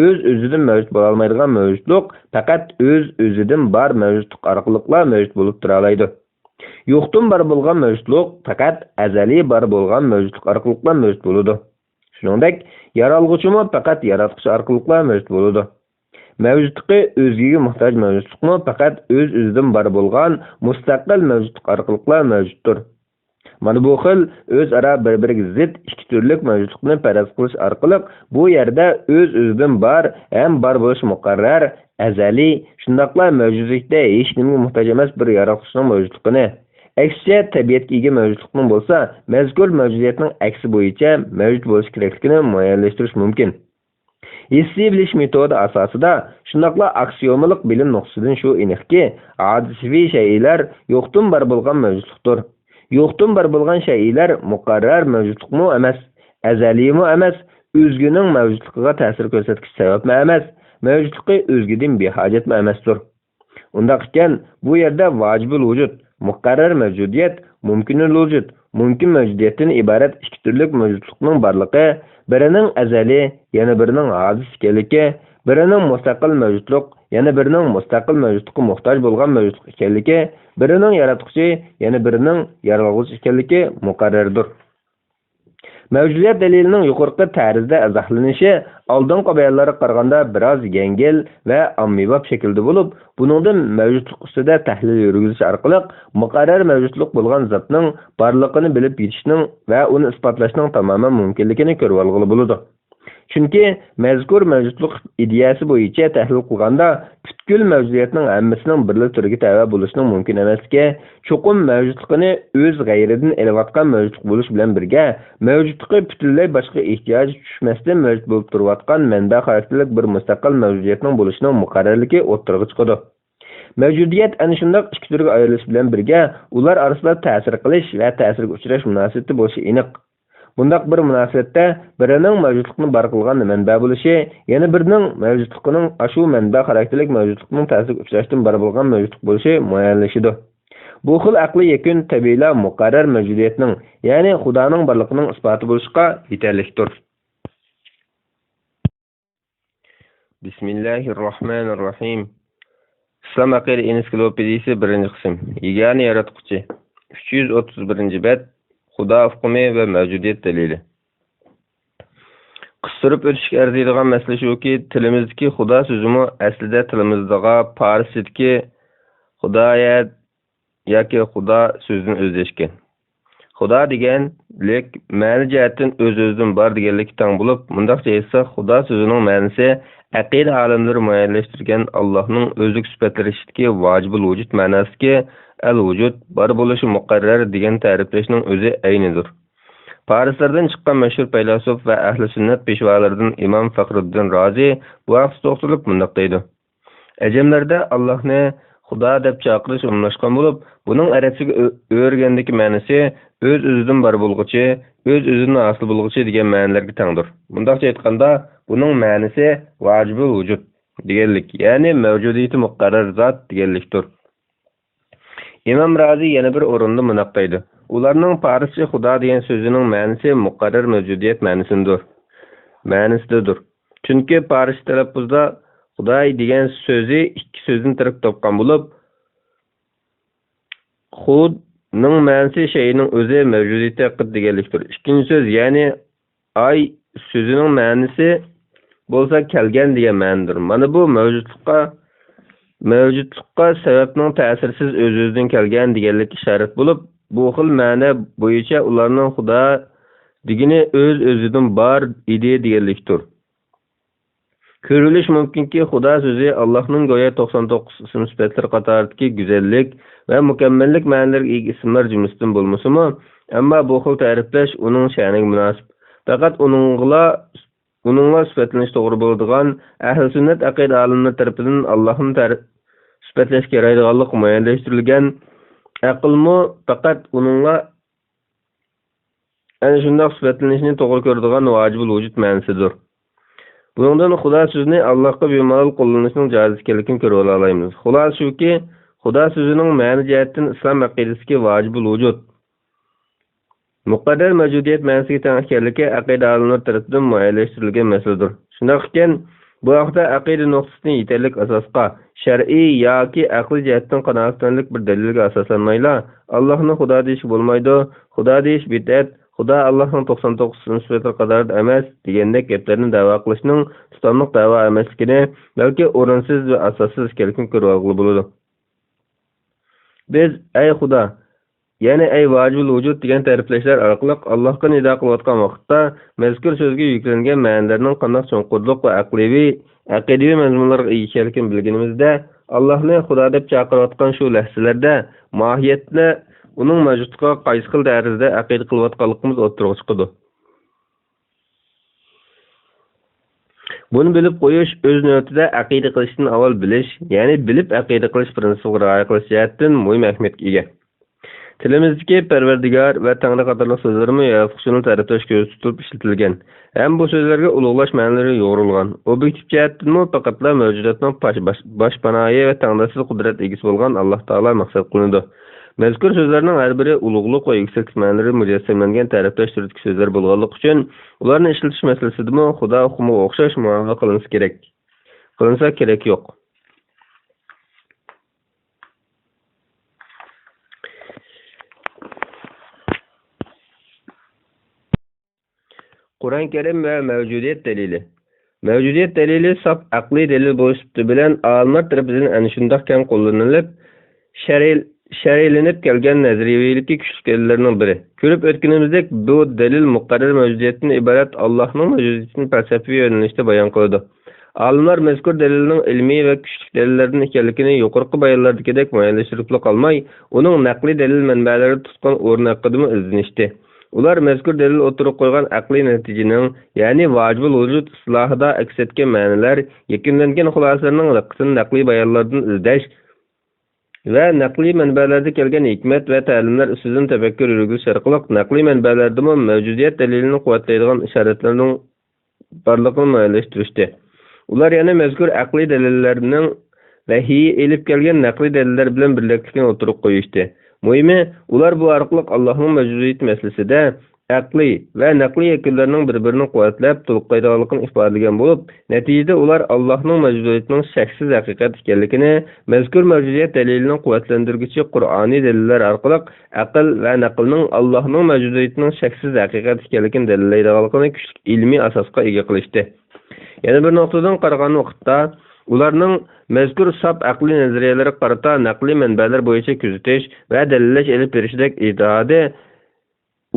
o'z-o'zidan mavjud bo'la olmaydigan mavjudlik faqat o'z-o'zidan bor mavjudlik orqali mavjud bo'lib tura oladi. Yo'qdan bor bo'lgan mavjudlik faqat azaliy bor bo'lgan mavjudlik orqali mavjud bo'ladi. Shuningdek, yaralg'uchimi faqat yaratquchi orqali mavjud bo'ladi. Mavjudligi o'ziga muhtoj mavjudlikmi faqat o'z-o'zidan bor bo'lgan mustaqil mavjudlik orqali mavjuddir. Mana bu xil o'zaro bir-biriga zid ikki turlik mavjudlikni faraz qilish orqali bu yerda o'z-o'zidan bor ham bor bo'lish muqarrar, azaliy, shundaqla mavjudlikda hech nimaga muhtoj emas bir yaratquchning mavjudligini, aksicha tabiatga ega mavjudlikning bo'lsa, mazkur mavjudiyatning aksi bo'yicha mavjud bo'lish kerakligini muayyanlashtirish mumkin. Hissiy bilish metodi asosida shundaqla aksiyomalik bilim nuqtasidan shu aniqki, hodisaviy shaylar yo'qdan bor bo'lgan mavjudlikdir. Yo'qdan bor bo'lgan shaylar muqarrar mavjudlikmi emas, azaliymi emas, o'zgining mavjudligiga ta'sir ko'rsatuvchi sababmi emas, mavjudligi o'zgidan behojatmi emasdir. Undaq ekan, bu yerda vojibul vujud, muqarrar mavjudiyat, mumkinul vujud, mumkin mavjudiyatdan iborat ikki turli mavjudlikning borligi, birining azali, yana birining hodis ekanligi, birining mustaqil mavjudlik, yana birining mustaqil mavjudlikka muhtoj bo'lgan mavjudlik ekanligi, birining yaratquchi, yana birining yaralg'uvchi ekanligi muqarrardir. Mavjudiyat dalilining yuqorqi tarzda izohlanishi oldingi bayonlarga qaraganda biroz yengil va ommabop shaklda bo'lib, buningdan mavjudlik ustida tahlil yurgizish orqali muqarrar mavjudlik bo'lgan zotning borligini bilib yetishning va uni isbotlashning tamoman mumkinligini ko'rib olg'ili bo'ladi. Chunki mazkur mavjudlik ideyasi bo'yicha tahlil qilganda butkul mavjudiyatning hammasining birli turiga tava bo'lishining mumkin emasligi, cho'qim mavjudligini o'z g'ayridan elayotgan mavjudlik bo'lish bilan birga mavjudligi butunlay boshqa ehtiyoj tushmasdan mavjud bo'lib turayotgan manba xarakterlik bir mustaqil mavjudiyatning bo'lishining muqarrarligi o'ttirg'i chiqadi. Mavjudiyat ana shunday ikki turga ayrilish bilan birga ular orasida ta'sir qilish va ta'sirga uchrash munosabati bo'lishi aniq. Bundaq bir munosabatda birining mavjudlikni bar qilgan manba bo'lishi, yana birining mavjudligining ashu manba xarakterlik mavjudlikning ta'sirga uchrashdan bar bo'lgan mavjudlik bo'lishi muayyanlashadi. Bu xil aqli yakun tabiiyla muqarrar mavjudiyatning, ya'ni Xudoning borligining isboti bo'lishga yetarlidir. Bismillahirrohmanirrohim. Islom aqida ensiklopediyasi 1-qism. Yagona yaratquchi. 331-bet. Xudo hukmi va mavjudiyat dalili. Qistirib o'tishga arziydigan masala shuki, tilimizdagi Xudo so'zimi aslida tilimizdaga Farsidagi Xudoyat yoki Xudo so'zidan o'zlashgan. Xudo deganlik ma'ni jihatdan o'z-o'zidan bor deganlikka teng bo'lib, mundaqcha aytsa, Xudo so'zining ma'nosi aqida olimlari muayyanlashtirgan Allohning o'zlik sifatlaridagi vojibul vujud ma'nosiga al-vujud bor bo'lishi muqarrar degan ta'riflashning o'zi aynidir. Parislardan chiqqan mashhur faylasuf va ahli sunnat peshvolaridan Imom Faxriddin Rozi bu haqda to'xtalib mundaq deydi. Ajamlarda Allohni Xudo deb chaqirish umumlashgan bo'lib, buning arabchaga o'rgandagi ma'nosi o'z-o'zidan bor bo'lguchi, o'z-o'zidan asl bo'lguchi degan ma'nolarga tengdir. Bundaqcha aytganda, buning ma'nosi vojibul vujud deganlik, ya'ni mavjudiyati muqarrar zot deganlikdir. Imom Rozi yana bir o'rinda mundaq deydi. Ularning farscha Xudo degan so'zining ma'nosi muqarrar mavjudiyat ma'nosidir. Chunki farscha talaffuzda Xudoy degan so'zi ikki so'zdan tarkib topgan bo'lib, xudning ma'nosi shayning o'zi mavjudiyati haqida deganlikdir. Ikkinchi so'z, ya'ni ay so'zining ma'nosi bo'lsa kelgan degan ma'nodir. Mana bu mavjudlikqa sababning ta'sirsiz o'z-o'zidan kelgan deganlik ishorat bo'lib, bu xil ma'no bo'yicha ularning Xudo degani o'z-o'zidan bor edi deganlikdir. Ko'rilish mumkinki, Xudo so'zi Allohning go'yo 99 ism sifatlar qatoridagi go'zallik va mukammallik ma'nolariga ega ismlar jumlasidan bo'lmasa-mu, ammo bu xil ta'riflash uning sha'niga munosib. Faqat uningla sifatlanish to'g'ri bo'ladigan ahli sunnat aqida olimlari tomonidan Allohni sifatlashga yaraydiganlik muayyanlashtirilgan aqlmi faqat uningla ana shunday sifatlanishni to'g'ri ko'radigan vojibul vujud ma'nosidir. Bundan Xudo so'zini Allohga bemalol qo'llanishning joiz ekanligini ko'rib olamiz. Xulosa shuki, Xudo so'zining ma'ni jihatdan islom aqidasiga vojibul vujud muqaddas mavjudiyat ma'nosiga teng ekanligi aqida olimlari tomonidan muayyanlashtirilgan masaladir. Shunday ekan, bu haqda aqida nuqtasini yetarli asosga, shar'iy yoki aqliy jihatdan qanoatlanlik bir dalilga asoslanmayla, Allohni Xudo deyish bo'lmaydi, Xudo deyish bid'at, Xudo Allohning 99 ism sifatlar qatorida emas degandek gaplarni da'vo qilishning tutanliq da'vo emasligini, balki o'rinsiz va asossiz ekanligini ko'rib olg'ili bo'ladi. Biz ey Xudo, ya'ni ey vojibul vujud degan ta'riflashlar orqali Allohga nido qilayotgan vaqtda mazkur so'zga yuklangan ma'nolarning qanday cho'nqurliq va aqidaviy mazmunlarga ega ekanligini bilganimizda, Allohni Xudo deb chaqirayotgan shu lahzalarda mohiyatni uning mavjudligiga qaysi xil darajada aqida qilayotganligimiz o'ttirg'i chiqadi. Buni bilib qo'yish o'z navbatida aqida qilishdan avval bilish, ya'ni bilib aqida qilish prinsipiga rioya qilish jihatdan muhim ahamiyatga ega. Tilimizdagi Parvardigor va Tangri qatorli so'zlarmi shuni ta'riflash ko'zda tutib ishlatilgan. Ham bu so'zlarga ulug'lash ma'nolari yo'g'rilgan. Obyektiv jihatdan faqatla mavjudotning boshpanoyi va tangdasiz qudrat egasi bo'lgan Alloh taolo maqsad qilinadi. Mazkur so'zlarning har biri ulug'liq va yuksak ma'nolari mujassamlangan ta'riflash turidagi so'zlar bo'lganligi uchun ularni ishlatish masalasida Xudo hukmiga o'xshash muomala qilinsa kerak yo'q. Qur'on Karim va mavjudiyat dalili. Mavjudiyat dalili saf aqliy dalil bo'lishi bilan olimlar tomonidan ana shunday kam qo'llanilib, shar'iylanib kelgan nazariylikka kuchli dalillarning biri. Ko'rib o'tganimizdek, bu dalil muqarrar mavjudiyatdan iborat Allohning mavjudiyatini falsafiy yo'nalishda bayon qiladi. Olimlar mazkur dalilning ilmiy va kuchli dalillardan ekanligini yuqorqi bayonlardagidek muayyanlashtirib qolmay, uning naqliy dalil manbalari tutgan o'rni haqida izlanishdi. Ular mazkur dalil o'tirib qo'ygan aqliy natijaning, ya'ni vojibul vujud islohida aks etgan ma'nolar, yakunlangan xulosalarning diqqatini naqliy bayonlardan izlash va naqliy manbalarda kelgan hikmat va ta'limlar ustidan tafakkur yurgizish orqali naqliy manbalarda mavjudiyat dalilini quvvatlaydigan ishoratlarning borlig'ini muayyanlashtirishdi. Ular yana mazkur aqliy dalillarning vahiy elib kelgan naqliy dalillar bilan birlikligini o'tirib qo'yishdi. Muhimi, ular bu orqali Allohning mavjudiyati masalasida aqliy va naqliy yakunlarning bir-birini quvvatlab, to'liqlaydiganligini ifodalagan bo'lib, natijada ular Allohning mavjudiyatining shaksiz haqiqat ekanligini, mazkur mavjudiyat dalilining quvvatlantiruvchi Qur'oniy dalillar orqali aql va naqlning Allohning mavjudiyatining shaksiz haqiqat ekanligini dalillaydiganligini kuchli ilmiy asosga ega qilishdi. Yana bir nuqtadan qaragan vaqtda ularning mazkur saf aqliy nazariyalarga qarata naqliy manbalar bo'yicha kuzatish va dalillash elib berishidek ijtihodiy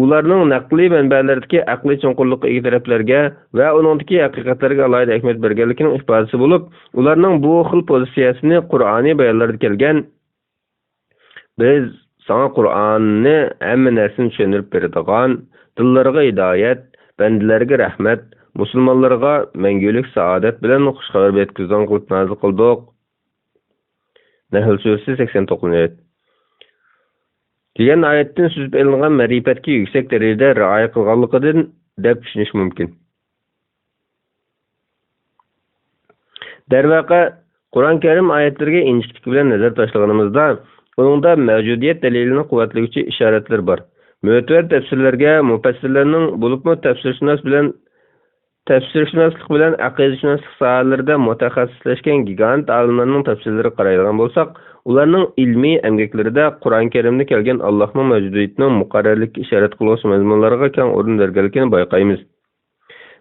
ularning naqliy manbalaridagi aqliy chunqurlikqa ega taraflarga va uningdagi haqiqatlarga alohida ahamiyat berganligining ifodasi bo'lib, ularning bu xil pozitsiyasini Qur'oniy bayonlarda kelgan biz sana Qur'onni hamma narsani tushuntirib beradigan, dillarga hidoyat, bandalarga rahmat, musulmonlarga mangulik saodat bilan xush xabar yetkazgan qilib nazil qildik. Nahl surasi 89-oyat. degan oyatdan so'zib olingan ma'rifatga yuksak darajada rioya qilganligidan deb tushunish mumkin. Darvaqa Qur'on Karim oyatlariga injiqlik bilan nazar tashlaganimizda, uningda mavjudiyat dalilini quvvatlovchi ishoratlar bor. Mu'tabar tafsirlarga mufassirlarning bo'libmi tafsirshunoslik bilan aqidashunoslik sohalarida mutaxassislashgan gigant olimlarning tafsirlariga qaraydigan bo'lsak, ularning ilmiy emgaklarida Qur'on Karimda kelgan Allohning mavjudiyatining muqarrarlikka ishorat qiluvchi mazmunlariga keng o'rin berilganligini bayqaymiz.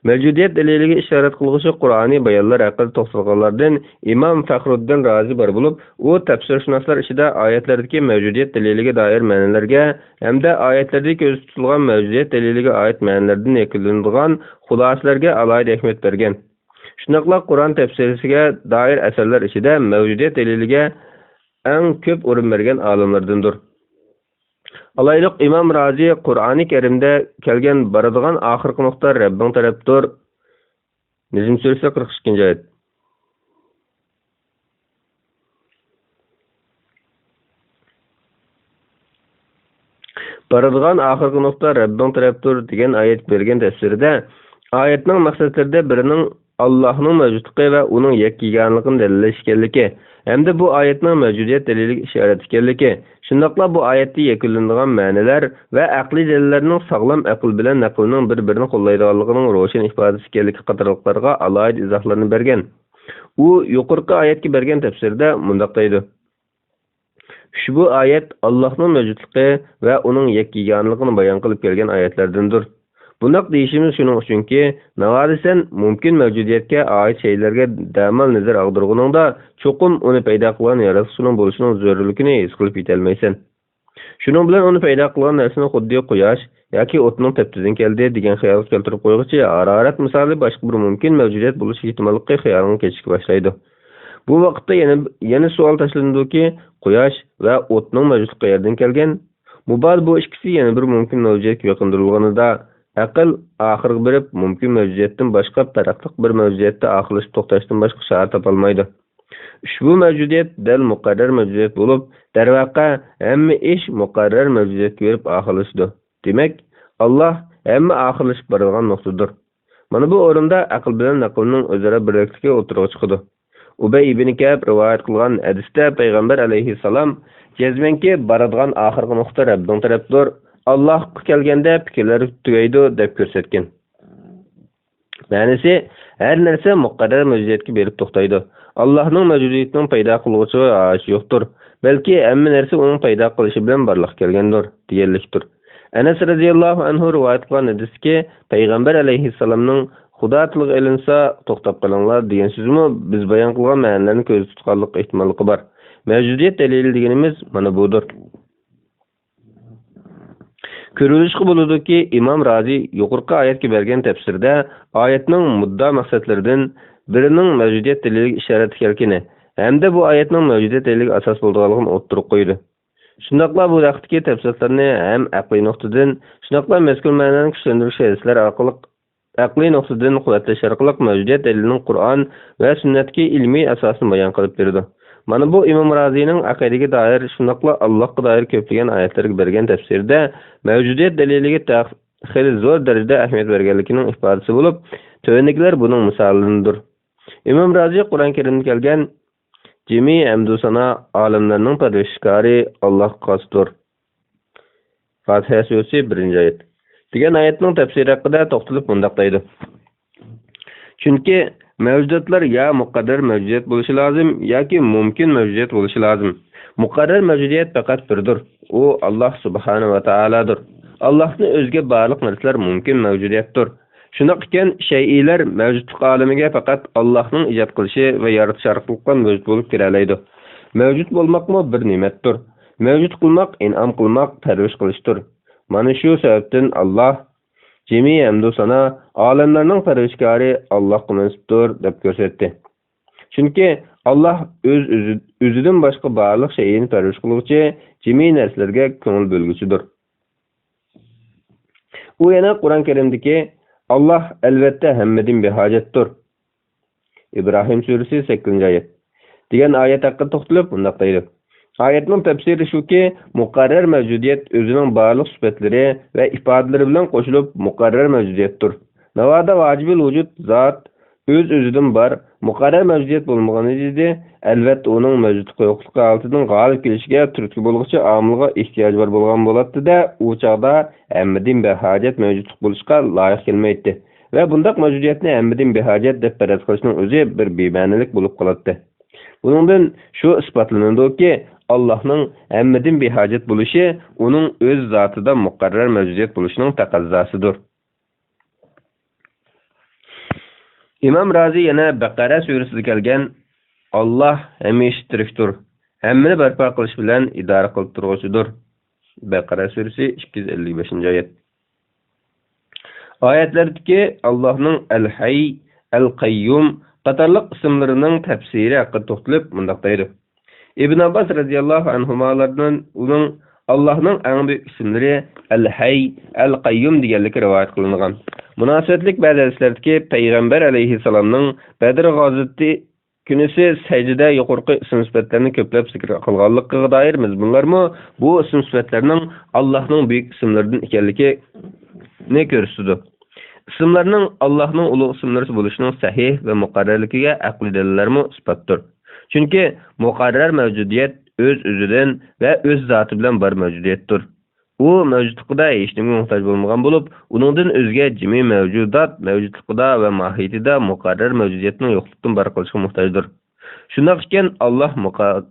Mavjudiyat daliliga ishorat qiluvchi Qur'oniy bayonlar haqida to'xtalganlardan Imom Faxruddin Razi bor bo'lib, u tafsirshunoslar ichida oyatlardagi mavjudiyat daliliga doir ma'nolarga hamda oyatlarda ko'zda tutilgan mavjudiyat daliliga oid ma'nolardan yakunlanadigan xulosalarga alohida ahamiyat bergan. Shuningdek, Qur'on tafsiriga doir asarlar ichida mavjudiyat daliliga eng ko'p o'rin bergan olimlardandir. Alayliq İmam Razi Qur'oni Karimda kelgan baradigan oxirgi nuqta Rabbing tarafdir. Nizm surasi 42-oyat. Baradigan oxirgi nuqta Rabbing tarafdir degan oyat bergan tafsirida oyatning maqsadlarida birining Allohning mavjudligi va uning yakkiganligini dalillash ekanligi hamda bu oyatning mavjudiyat daliliga ishorat ekanligi, shundaqla bu oyatda yakunlanadigan ma'nolar va aqliy dalillarning sog'lom aql bilan naqlning bir-birini qo'llaydiganligining ro'shan ifodasi ekanligi qatorliqlarga alohida izohlarni bergan. U yuqorqi oyatga bergan tafsirda mundoq deydi: Ushbu oyat Allohning mavjudligi va uning yakkiganligini bayon qilib kelgan oyatlardandir. Bundoq deyishimiz shuning uchunki, navodasan mumkin mavjudiyatga oid shaylarga damal nazar og'dirganingda cho'qim uni paydo qilgan yaratuvchining bo'lishining zarurligini his qilib yetolmaysan. Shuning bilan uni paydo qilgan narsani xuddi quyosh yoki o'tning teptidan keldi degan xayol keltirib qo'yg'ichi harorat misoli boshqa bir mumkin mavjudiyat bo'lishi ehtimolli xayolini kechishga boshlaydi. Bu vaqtda yana savol tashlandiki, quyosh va o'tning mavjudligi qayerdan kelgan? Mubad bu ikkisi yana bir mumkin mavjudiyatga yaqindirilganida aql oxirga berib mumkin mavjudiyatdan boshqa tarafliq bir mavjudiyatda oxirlashib to'xtashdan boshqa shart topolmaydi. Ushbu mavjudiyat dal muqarrar mavjudiyat bo'lib, darvaqa hamma ish muqarrar mavjudiyatga berib oxirlashdi. Demak, Alloh hamma oxirlashib boradigan nuqtadir. Mana bu o'rinda aql bilan naqlning o'zaro birlikligi o'tirg'i chiqadi. Ubay ibn Ka'b rivoyat qilgan hadisda payg'ambar alayhissalom jazmanki boradigan oxirgi nuqta Rabbing tarafdir. Allah kelganda fikrlar tugaydi deb ko'rsatgan. Ma'nisi har narsa muqarrar mavjudiyatga berib to'xtaydi. Allohning mavjudiyatining paydo qiluvchi yo'qdir, balki hamma narsa uning paydo qilishi bilan borliq kelgandir deganlikdir. Anas radhiyallohu anhu rivoyat qilgan hadisda payg'ambar alayhissalomning Xudo tilga ilinsa to'xtab qolinglar degan so'zmi biz bayon qilgan ma'nolarni ko'zda tutganlik ehtimolligi bor. Mavjudiyat dalili deganimiz mana budir. Ko'rilishki bo'ludiki, Imom Razi yuqorqi oyatga bergan tafsirda oyatning muddo maqsadlaridan birining mavjudiyat daliliga ishorat ekanligini hamda bu oyatning mavjudiyat daliliga asos bo'lganligini o'ttirib qo'ydi. Shundaqla bu vaqtdagi tafsirlarni ham aqliy nuqtadan, shundaqla mazkur ma'noni kuchlantirish hadislar orqali aqliy nuqtadan quvvatlash orqali mavjudiyat dalilining Qur'on va sunnatga ilmiy asosini bayon qilib berdi. Mana bu Imom Razining aqidaga doir shundaqla Allohga doir ko'plagan oyatlarga bergan tafsirda mavjudiyat daliliga xeyli zo'r darajada ahamiyat berganligining ifodasi bo'lib, tövnikiler buning misollarıdır. Imom Razi Qur'on Karimda kelgan jami hamdu sana olimlarning parvarishkori Alloh xosdir. Fatiha surasi 1-oyat. Degan oyatning tafsiri haqida to'xtalib bundoq deydi. Chunki mavjudotlar ya muqarrar mavjudiyat bo'lishi lozim yoki mumkin mavjudiyat bo'lishi lozim. Muqarrar mavjudiyat faqat birdir. U Alloh subhanahu va taolodir. Allohning o'ziga bog'liq narsalar mumkin mavjudiyatdir. Shunday ekan, shay'lar mavjudlik olamiga faqat Allohning ijod qilishi va yaratish orqali mavjud bo'lib kira oladi. Mavjud bo'lmoqmi bir ne'matdir. Mavjud qilmoq, in'om qilmoq, parvarish qilishdir. Mana shu sababdan Allah cemi hamdu sana alemlerinin pervişkari Allah'a mensuptur deb ko'rsatdi. Chunki Allah o'zidan boshqa barliq shayni pervish qiluvchi, cemi narsalarga ko'ngil bo'lguchidir. U yana Qur'on Karimdagi Allah albatta hammadan behojatdir. İbrahim suresi 8-oyat degan oyat haqida to'xtalib bundaq deydi. Oyatning tafsiri shuki, muqarrar mavjudiyat o'zining barliq sifatlari va ifodalari bilan qo'shilib muqarrar mavjudiyatdir. Navoda vojibul vujud zot o'zidan bor, muqarrar mavjudiyat bo'lmaganida albatta uning mavjudligi yo'qligi oldidan g'olib kelishiga turtki bo'lguchi omilga ehtiyoj bor bo'lgan bo'ladi-da, u chaqda hammadan behojat mavjudlik bo'lishga loyiq kelmaydi. Ve bundaq mavjudiyatni hammadan behojat deb faraz qilishning o'zi bir bema'nilik bo'lib qoladi. Buningdan shu isbotlanadiki, Allohning hammadan behojat bo'lishi uning o'z zotida muqarrar mavjudiyat bo'lishining taqozzosidir. İmam Razi yana Baqara surasida kelgan Allah hamisha tirikdir, hammani barpo qilish bilan idora qilib turuvchidir. Baqara surasi 255-oyat. Ayetlardaki Allah'ның El-Hayy, El-Qayyum qatarlıq isimlerinin tefsiri hakkında toxtalib mundaq deydi. İbn Abbas radiyallahu anhumalardan onun Allah'ның en büyük isimleri El-Hayy, El-Qayyum deganligi rivoyat qilingan. Münasebetlik bazı hadislardaki Peygamber aleyhisselamның Bedir g'azoti kunisi secdede yuqorqi isim sifatlarini ko'plab zikr qilganligiga dair mezmunlarmi bu isim sifatlarning Allah'ның büyük isimlerinden ekanligini ko'rsatdi. İsimlerinin Allah'ның ulug' isimlari bo'lishining sahih va muqarrarligiga aqli dalillarmi isbotdir. Chunki muqarrar mavjudiyat o'z-o'zidan va o'z zoti bilan bir mavjudiyatdir. U mavjudligida hech nimaga muhtoj bo'lmagan bo'lib, uningdan o'zga jami mavjudot mavjudligida va mohiyatida muqarrar mavjudiyatning yo'qligidan bar qilishga muhtojdir. Shunday ekan Allah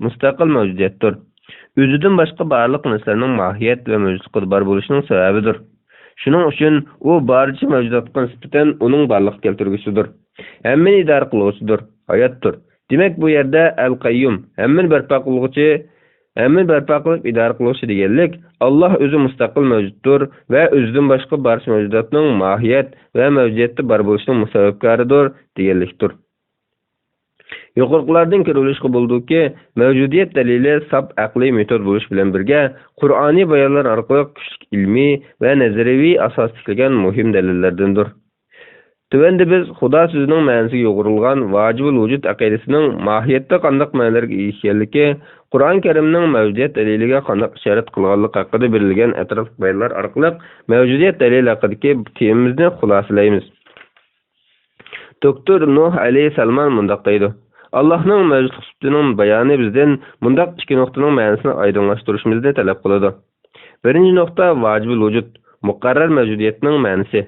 mustaqil mavjudiyatdir. O'zidan boshqa barliq narsalarning mohiyat va mavjudligida bar bo'lishining sababidir. Shuning uchun u barcha mavjudotga nisbatan uning barliq keltirguchidir. Hammani idora qiluvchidir, hayotdir. Demak bu yerda Al-Qayyum, hammani barpo qiluvchi, hammani barpo qilib idora qiluvchi deganlik Allah o'zi mustaqil mavjuddir va o'zidan boshqa barcha mavjudotning mohiyat va mavjudiyatda bar bo'lishining musabbabkoridir deganlikdir. Yuqorqilardan ko'rilishga bo'ldiki, mavjudiyat dalili sab aqliy metod bo'lish bilan birga Qur'oniy bayonlar orqali kuchli ilmiy va nazariy asos tikilgan muhim dalillardandir. Tuvanda biz Xudo so'zining ma'nosiga yo'g'rilgan vojibul vujud aqidasining mohiyatda qanday ma'nolarga ega ekanligi, Qur'on Karimning mavjudiyat daliliga qanday ishorat qilganligi haqida berilgan atrofli bayonlar orqali mavjudiyat dalili haqidagi temamizni xulosalaymiz. Doktor Nuh alayhissalom mundaq deydi: Allah'ның mavjudlik sifatining bayoni bizdan mundaq ikki nuqtaning ma'nosini oydinlashtirishimizni talab qiladi. Birinchi nuqta vojibul vujud, muqarrar mavjudiyatning ma'nosi.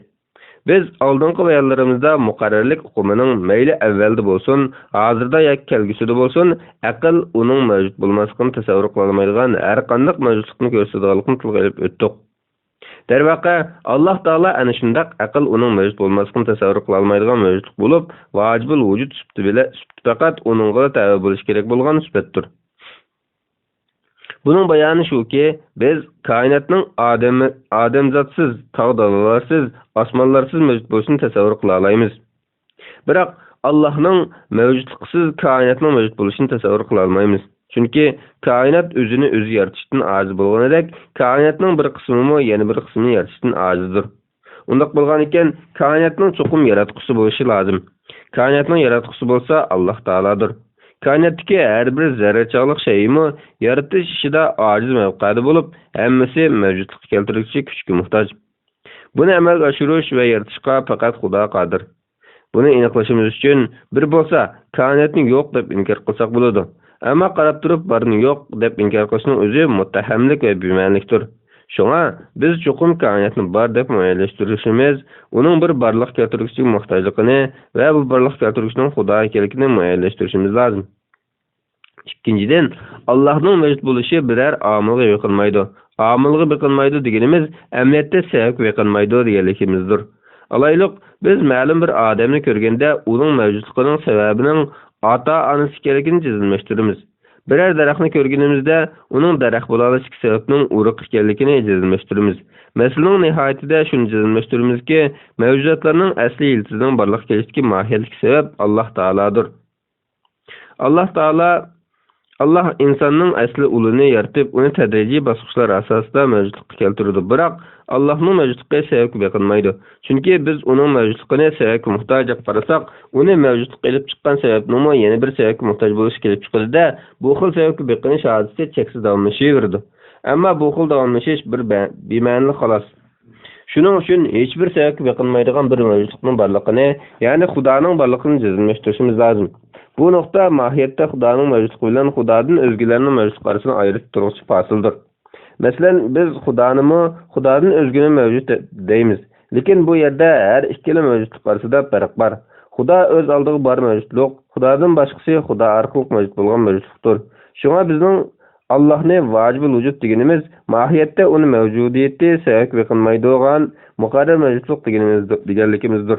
Biz oldingi bayonlarimizda muqarrarlik uqumining mayli avvalda bo'lsin, hozirda yoki kelgusida bo'lsin, aql uning mavjud bo'lmasligini tasavvur qila olmaydigan har qanday mavjudlikni ko'rsatadiganligini tilga olib o'tdik. Darvaqa Allah Taala ana shundaq aql uning mavjud bo'lmasligini tasavvur qila olmaydigan mavjudlik bo'lib, vojibul vujud sifati bilan faqat uningga tabi bo'lish kerak bo'lgan sifatdir. Bunun bayoni shuki, biz koinotning odamzotsiz, tog'-dalalarsiz, osmonlarsiz mavjud bo'lishini tasavvur qila olamiz. Biroq Allohning mavjudliksiz koinotning mavjud bo'lishini tasavvur qila olmaymiz. Chunki koinot o'zini o'zi yaratishdan ojiz bo'lganidek, koinotning bir qismi yana bir qismini yaratishdan ojizdir. Undaq bo'lgan ekan, koinotning cho'qim yaratqusi bo'lishi lozim. Koinotning yaratqusi bo'lsa Alloh taoladir. Koinotdagi har bir zarrachalik shaymi yaratish ishida ojiz mavqeda bo'lib, hammasi mavjudlik keltiruvchi kuchga muhtoj. Buni amalga oshirish va yaratishga faqat Xudo qodir. Buni aniqlashimiz uchun bir bo'lsa koinotni yo'q deb inkor qilsak bo'ladi. Ammo qarab turib barni yo'q deb inkor qilishning o'zi muttahamlik va bema'nilikdir. Shunga biz cho'qim koinotni bar deb muayyanlashtirishimiz, uning bir barliq keltiruvchi muhtojligini va bu barliq keltiruvchining Xudo ekanligini muayyanlashtirishimiz lozim. Ikkinchidan, Allohning mavjud bo'lishi biror omilga yo'qolmaydi. Omilga biqilmaydi deganimiz amaliyotda sababga yo'qolmaydi deganligimizdir. Alayliq biz ma'lum bir odamni ko'rganda uning mavjudligining sababining ota-onasi kerakini jazmlashtiramiz. Birər daraxtni ko'rganimizda, uning daraxt bo'la olishiga sababning urug' ekanligini jazmlashtiramiz. Məsələnin nihayətində şunu jazmlashtiramizki, mavjudotlarning asli iltizining barliq kelishidagi mohiyatlik sabab Alloh taoladir. Allah insonning asli ulini yaratib, uni tadrijiy bosqichlar asosida mavjudlikka keltirdi. Biroq Allohning mavjudligiga sababga beqinmaydi. Chunki biz uning mavjudligini sababga muhtoj deb qarasak, uni mavjudlikka kelib chiqqan sababnimi yana bir sababga muhtoj bo'lishi kelib chiqadi-da, bu xil sababga beqinish hodisasi cheksiz davomlashaverdi. Ammo bu xil davomlashish bir bema'ni xolos. Shuning uchun hech bir sababga beqinmaydigan bir mavjudlikning borligini, ya'ni Xudoning borligini jazmlashtirishimiz lozim. Bu nuqta mohiyatda Xudoning mavjudligi bilan Xudodan o'zgalarning mavjudligi orasini ayirib turuvchi fasildir. Masalan, biz Xudodan o'zgani mavjud deymiz. Lekin bu yerda har ikkala mavjudlik orasida farq bor. Xudo o'z oldiga bor mavjudlik, Xudodan boshqasi Xudo orqali mavjud bo'lgan mavjudlikdir. Shunga bizning Allohni vojibul vujud deganimiz mohiyatda uni mavjudiyati sababga qilmaydigan muqarrar mavjudlik deganligimizdir.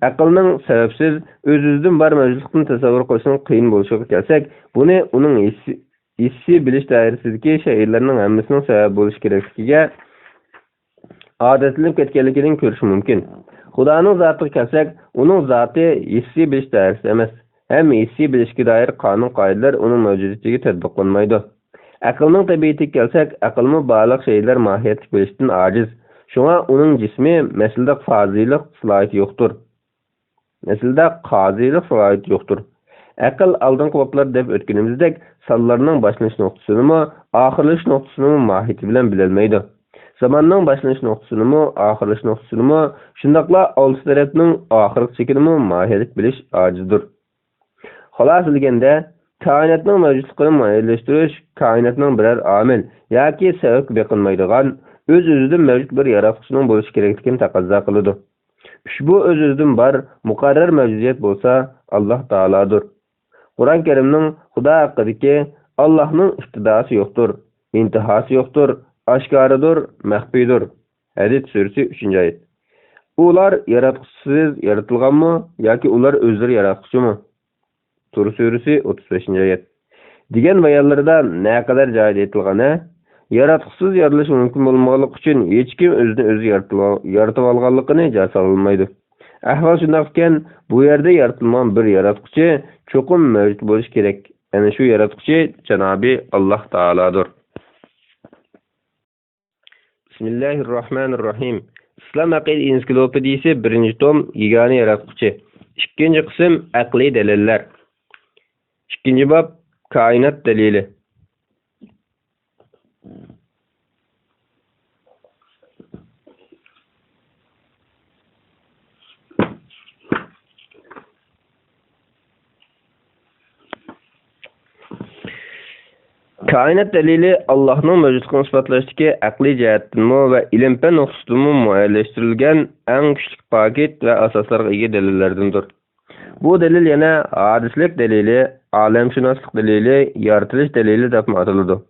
Aqlning sababsiz o'z-o'zidan bor mavjudlikni tasavvur qilishning qiyin bo'lishiga kelsak, buni uning hissi bilish doirasidagi shaylarning hammasining sabab bo'lishi kerakligiga odatlanib ketganligini ko'rish mumkin. Xudoning zotiga kelsak, uning zoti hissi bilish doirasida emas. Ham hissi bilishga doir qonun-qoidalar uning mavjudiyatiga tatbiqlanmaydi. Aqlning tabiatiga kelsak, aqlmi baliq shaylar mohiyatli bilishdan ojiz. Shunga uning jismi masalada fazilik salohiyati yo'qdir. Aql oldingi vaqtlar deb o'tganimizdek, sonlarning boshlanish nuqtasini, oxirlash nuqtasini mohiyati bilan bilolmaydi. Zamonning boshlanish nuqtasini, oxirlash nuqtasini, shundaqla olti tarafning oxirgi chekinimi mohiyatli bilish ojizdir. Xolos bilganda, koinotning mavjudligini muayyanlashtirish koinotning biror omil yoki sababga beqinmaydigan o'z-o'zidan mavjud bir yaratuvchining bo'lishi kerakligini taqozo qiladi. Ushbu o'z-o'zidan bor muqarrar mavjudiyat bo'lsa, Alloh taolodir. Qur'on Karimning Xudo haqidagi Allohning ibtidosi yo'qdir, intihosi yo'qdir, oshkoridir, maxfiydir. Hadid surasi 3-oyat. Ular yaratquchisiz yaratilganmi yoki ular o'zlari yaratquchimi? Tur surasi 35-oyat. Degan bayonlarda naqadar joyda aytilgani, yaratquchisiz yaratish mumkin bo'lmaganligi uchun hech kim o'zini o'zi yaratib olganligini jar solmaydi. Ahvol shunday ekan, bu yerda yaratilgan bir yaratquchi cho'qim mavjud bo'lishi kerak. Ana shu yaratquchi Janobi Alloh taolodir. Bismillahirrohmanirrohim. Islom aqida ensiklopediyasi 1-tom yagona yaratquchi. 2-qism aqliy dalillar. 2-bob koinot dalili. Koinot dalili Allohning mavjudligini isbotlashdagi aqliy jihatdan va ilm-fan nuqtasidan muayyanlashtirilgan eng kuchli paket va asoslarga ega dalillardandir. Bu dalil yana hadislik dalili, olamshunoslik dalili, yaratilish dalili deb ataladi.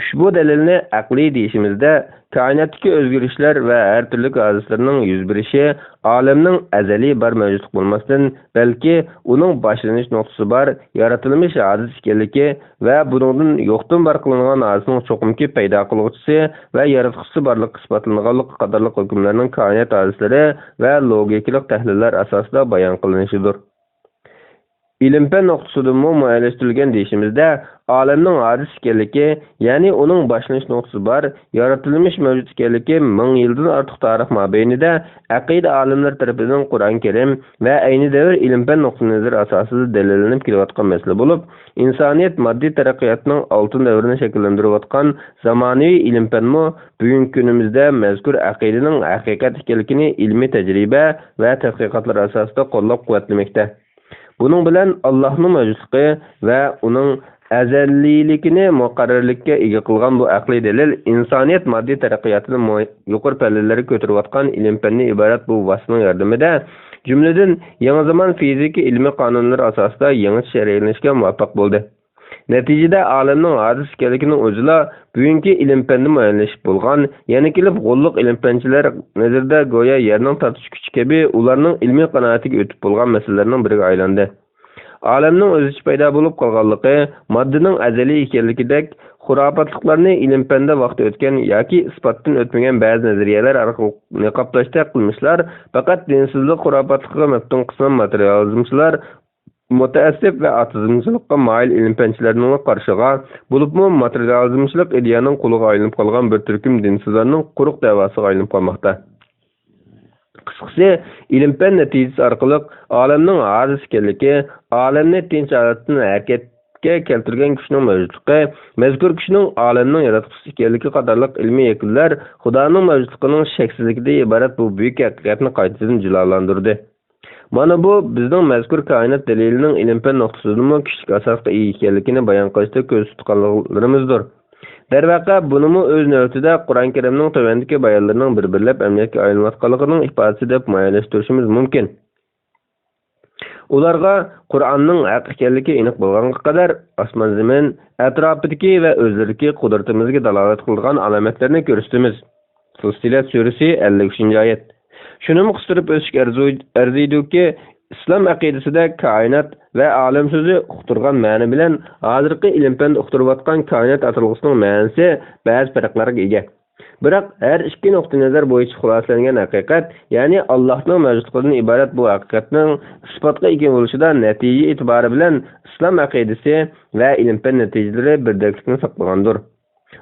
Ushbu dalilni aqliy deyishimizda koinotdagi o'zgarishlar va har turli hodislarning yuz berishi olamning azaliy bir mavjudlik bo'lmasdan, balki uning boshlanish nuqtasi bor yaratilmish hodis ekanligi va buningdan yo'qdan bor qilingan hodisning cho'qimki paydo qiluvchisi va yaratquchisi borligi isbotlanganligi qatorliq hukmlarning koinot hodislari va logikalik tahlillar asosida bayon qilinishidir. İlim-fan nuqtasidan muayyanlashtirilgan deyishimizda olamning hodis ekanligi, ya'ni uning boshlanish nuqtasi bor, yaratilmish mavjud ekanligi 1000 yildan ortiq tarix mobaynida aqida olimlar tomonidan Qur'on Karim va ayni davr ilm-fan nuqtai nazar asosida dalillanib kelayotgan masala bo'lib, insoniyat moddiy taraqqiyotining oltin davrini shakllantirayotgan zamonaviy ilm-fanmi bugungi kunimizda mazkur aqidaning haqiqat ekanligini ilmiy tajriba va tadqiqotlar asosida qo'llab-quvvatlamoqda. Bunun bilan Allohning mavjudligi va uning azaliyligini muqarrarlikka ega qilgan bu aqliy dalil insoniyat moddiy taraqqiyotini yuqori pallalarga ko'tarayotgan ilm-fanni iborat bu vositaning yordamida jumladan yangi zamon fizika ilmiy qonunlari asosida yangi shakllanishga muvaffaq bo'ldi. Natijada olamning hodis ekanligining o'zida bugungi ilm-fanni muayyanlashib bo'lgan, yana kelib g'olliq ilm-fanchilar nazarda go'yo yerning tortish kuchi kabi ularning ilmiy qanoatiga o'tib bo'lgan masalalarning biriga aylandi. Alamning o'zicha paydo bo'lib qolganligi, moddaning azaliy ekanligidek xurofotliklarni ilm-fanda vaqti o'tgan yoki isbotdan o'tmagan ba'zi nazariyalar orqali niqoblashda qilmishlar, faqat dinsizlik xurofotligiga maftun qisman materializmchilar mutaassib va atizmchilikqa moyil ilm-fanchilarning qarshiga, bo'libmi materializmchilik ideyaning quliga aylanib qolgan bir turkum dinsizlarning quruq davosiga aylanib qolmoqda. Qisqasi, ilm-fan natijasi orqali olamning aziz ekanligi, olamni tinch holatdan harakatga keltirgan kuchning mavjudligi, mazkur kuchning olamning yaratquchisi ekanligi qatorliq ilmiy yakunlar Xudoning mavjudligining shaksizligidan iborat bu buyuk haqiqatni qaytadan jilolantirdi. Mana bu bizning mazkur koinot dalilining ilm-fan nuqtasidan kuchli asosga ega ekanligini bayon qilishda ko'z tutganlarimizdir. Darvaqa bunimi o'z navbatida Qur'on Karimning tövəndiki bayonlarining bir-birlab amaliyotga aylanayotganligining ifodasi deb muayyanlashtirishimiz mumkin. Ularga Qur'onning haq ekanligi aniq bo'lganga qadar osmon zamin atrofidagi va o'zlariga qudratimizga dalolat qilgan alomatlarni ko'rsatamiz. Fussilat surasi 53-oyat. Shuni qistirib o'tishga arziyduki, İslam aqidasida koinot va olam so'zi uqtirgan ma'ni bilan hozirgi ilm-fanda uqtirayotgan koinot atrofisining ma'nosi ba'zi farqlarga ega. Biroq har ikki nuqta nazar bo'yicha xulosalangan haqiqat, ya'ni Allohning mavjudligidan iborat bu haqiqatning isbotga ega bo'lishida natija e'tibori bilan islom aqidasi va ilm-fan natijalari birdaklikni saqlagandir.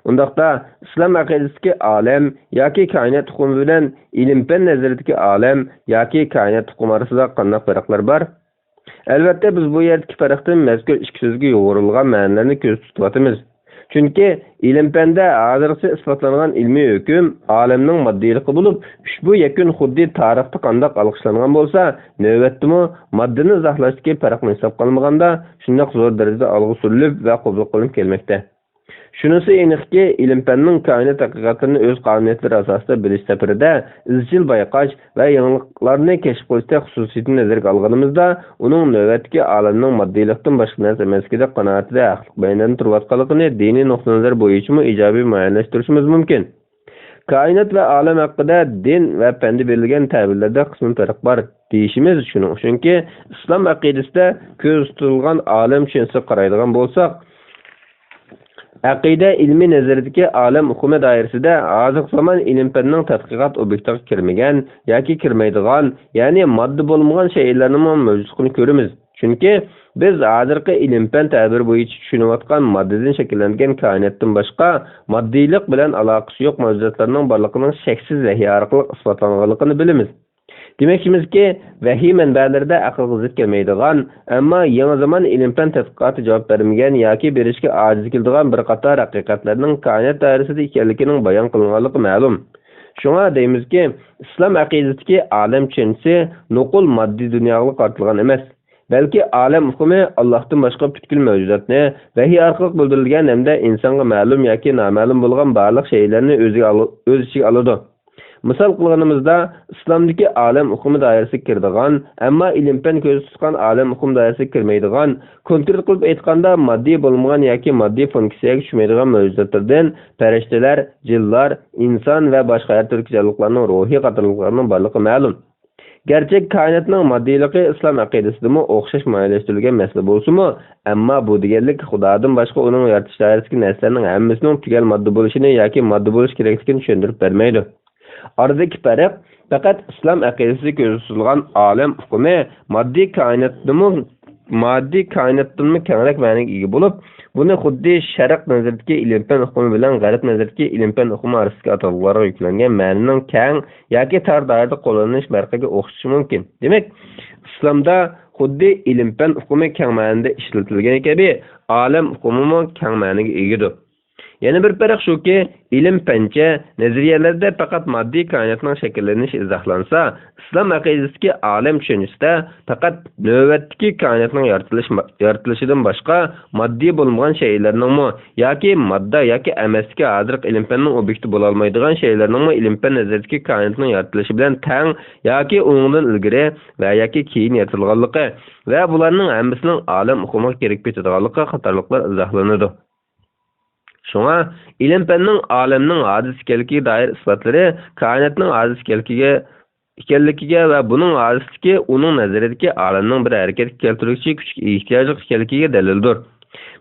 Undaqda islom aqidasidagi olam yoki koinot hukmi bilan ilm-fan nazaridagi olam yoki koinot hukmi orasida qanday farqlar bor? Albatta biz bu yerdagi farqdan mazkur ikki so'zga yo'g'rilgan ma'nolarni ko'z tutyapmiz. Chunki ilm-fanda hozircha isbotlangan ilmiy hukm olamning moddiyligi bo'lib, ushbu yakun xuddi tarixda qanday alqishlangan bo'lsa, navbatdami moddani izohlashdagi farqni hisob qilmaganda shunday zo'r darajada olg'a surilib va qabul qilinib kelmoqda. Shunisi aniqki, ilm-fanning koinot haqiqatini o'z qonuniyatlari asosida bilish safarida izchil bayqash va yangiliklarni kashf qilishda xususiyatni nazarga olganimizda, uning navbatdagi olamning moddiylikdan boshqa narsa emasligida qanoatida haqliq bayonlanib turayotganligini diniy nuqtai nazar bo'yicha ijobiy muayyanlashtirishimiz mumkin. Koinot va olam haqida din va fanda berilgan ta'birlarda qisman farq bor deyishimiz shuning uchunki, islom aqidasida ko'z tutilgan olam tushunchasiga qaraydigan bo'lsak, aqida ilmiy nazaridagi olam hukmi doirasida hozir zamon ilm-fanning tadqiqot obyektiga kirmagan yoki kirmaydigan, ya'ni modda bo'lmagan shaylarning mavjudligini ko'ramiz. Chunki biz hozirgi ilm-fan ta'biri bo'yicha tushunayotgan moddadan shakllangan koinotdan boshqa moddiylik bilan aloqasi yo'q mavjudotlarning borligining shaksiz vahiy orqali isbotlanganligini bilamiz. Demakimizki, vahiy manbalarida aqlga zid kelmaydigan, ammo yangi zamon ilm-fan tadqiqoti javob bermagan yoki berishga ojiz keladigan bir qator haqiqatlarning koinot doirasida ekanligining bayon qilinganligi ma'lum. Shunga deymizki, islom aqidasidagi olam tushunchasi nuqul moddiy dunyoga qartilgan emas, balki olam hukmi Allohdan boshqa butkul mavjudotni vahiy orqali bildirilgan hamda insonga ma'lum yoki noma'lum bo'lgan barliq shaylarni o'z ichiga oladi. Misal qilganimizda, islomdagi olam hukmi doirasiga kiradigan, ammo ilm-fan ko'z tutgan olam hukmi doirasiga kirmaydigan, konkret qilib aytganda moddiy bo'lmagan yoki moddiy funksiyaga tushmaydigan mavjudotlardan farishtalar, jinlar, inson va boshqa har turli jonlilarning ruhiy qatorliqlarining borligi ma'lum. Gerçi koinotning moddiyligi islom aqidasidami o'xshash muayyanlashtirilgan masala bo'lsa-mu, ammo bu deganlik Xudodan boshqa uning yaratish doirasidagi narsalarning hammasining tugal modda bo'lishini yoki modda bo'lish kerakligini tushuntirib bermaydi. Aradaki farq faqat islom aqidasiga ko'z tutilgan olam hukmi moddiy koinotdan kengroq ma'noga ega bo'lib, buni xuddi sharq nazaridagi ilm-fan hukmi bilan g'arb nazaridagi ilm-fan hukmi orasidagi atalg'ularga yuklangan ma'noning keng yoki tar doirada qo'llanish farqiga o'xshashi mumkin. Demak, islomda xuddi ilm-fan hukmi keng ma'noda ishlatilgan kabi, olam hukmi keng ma'noga egadir. Yana bir farq shuki, ilm-fancha nazariyalarda faqat moddiy koinotning shakllanishi izohlansa, islom aqidasiga olam tushunchasida faqat navbatdagi koinotning yaratilishidan boshqa moddiy bo'lmagan shaylarning yoki modda yoki emasga hozirgi ilm-fanning obyekti bo'la olmaydigan shaylarning ilm-fan nazaridagi koinotning yaratilishi bilan teng yoki undan ilgari va yoki keyin yaratilganligi va bularning hammasining olam hukmiga kerak ketadiganligi qatorliqlar izohlanadi. Şuna ilm-fanning olamning aziz ekanligiga doir isbotlari koinotning aziz ekanligiga ekanligiga va buning ojisligi uning nazaridagi olamning bir harakatga keltiruvchi kuchga ehtiyojli ekanligiga dalildir.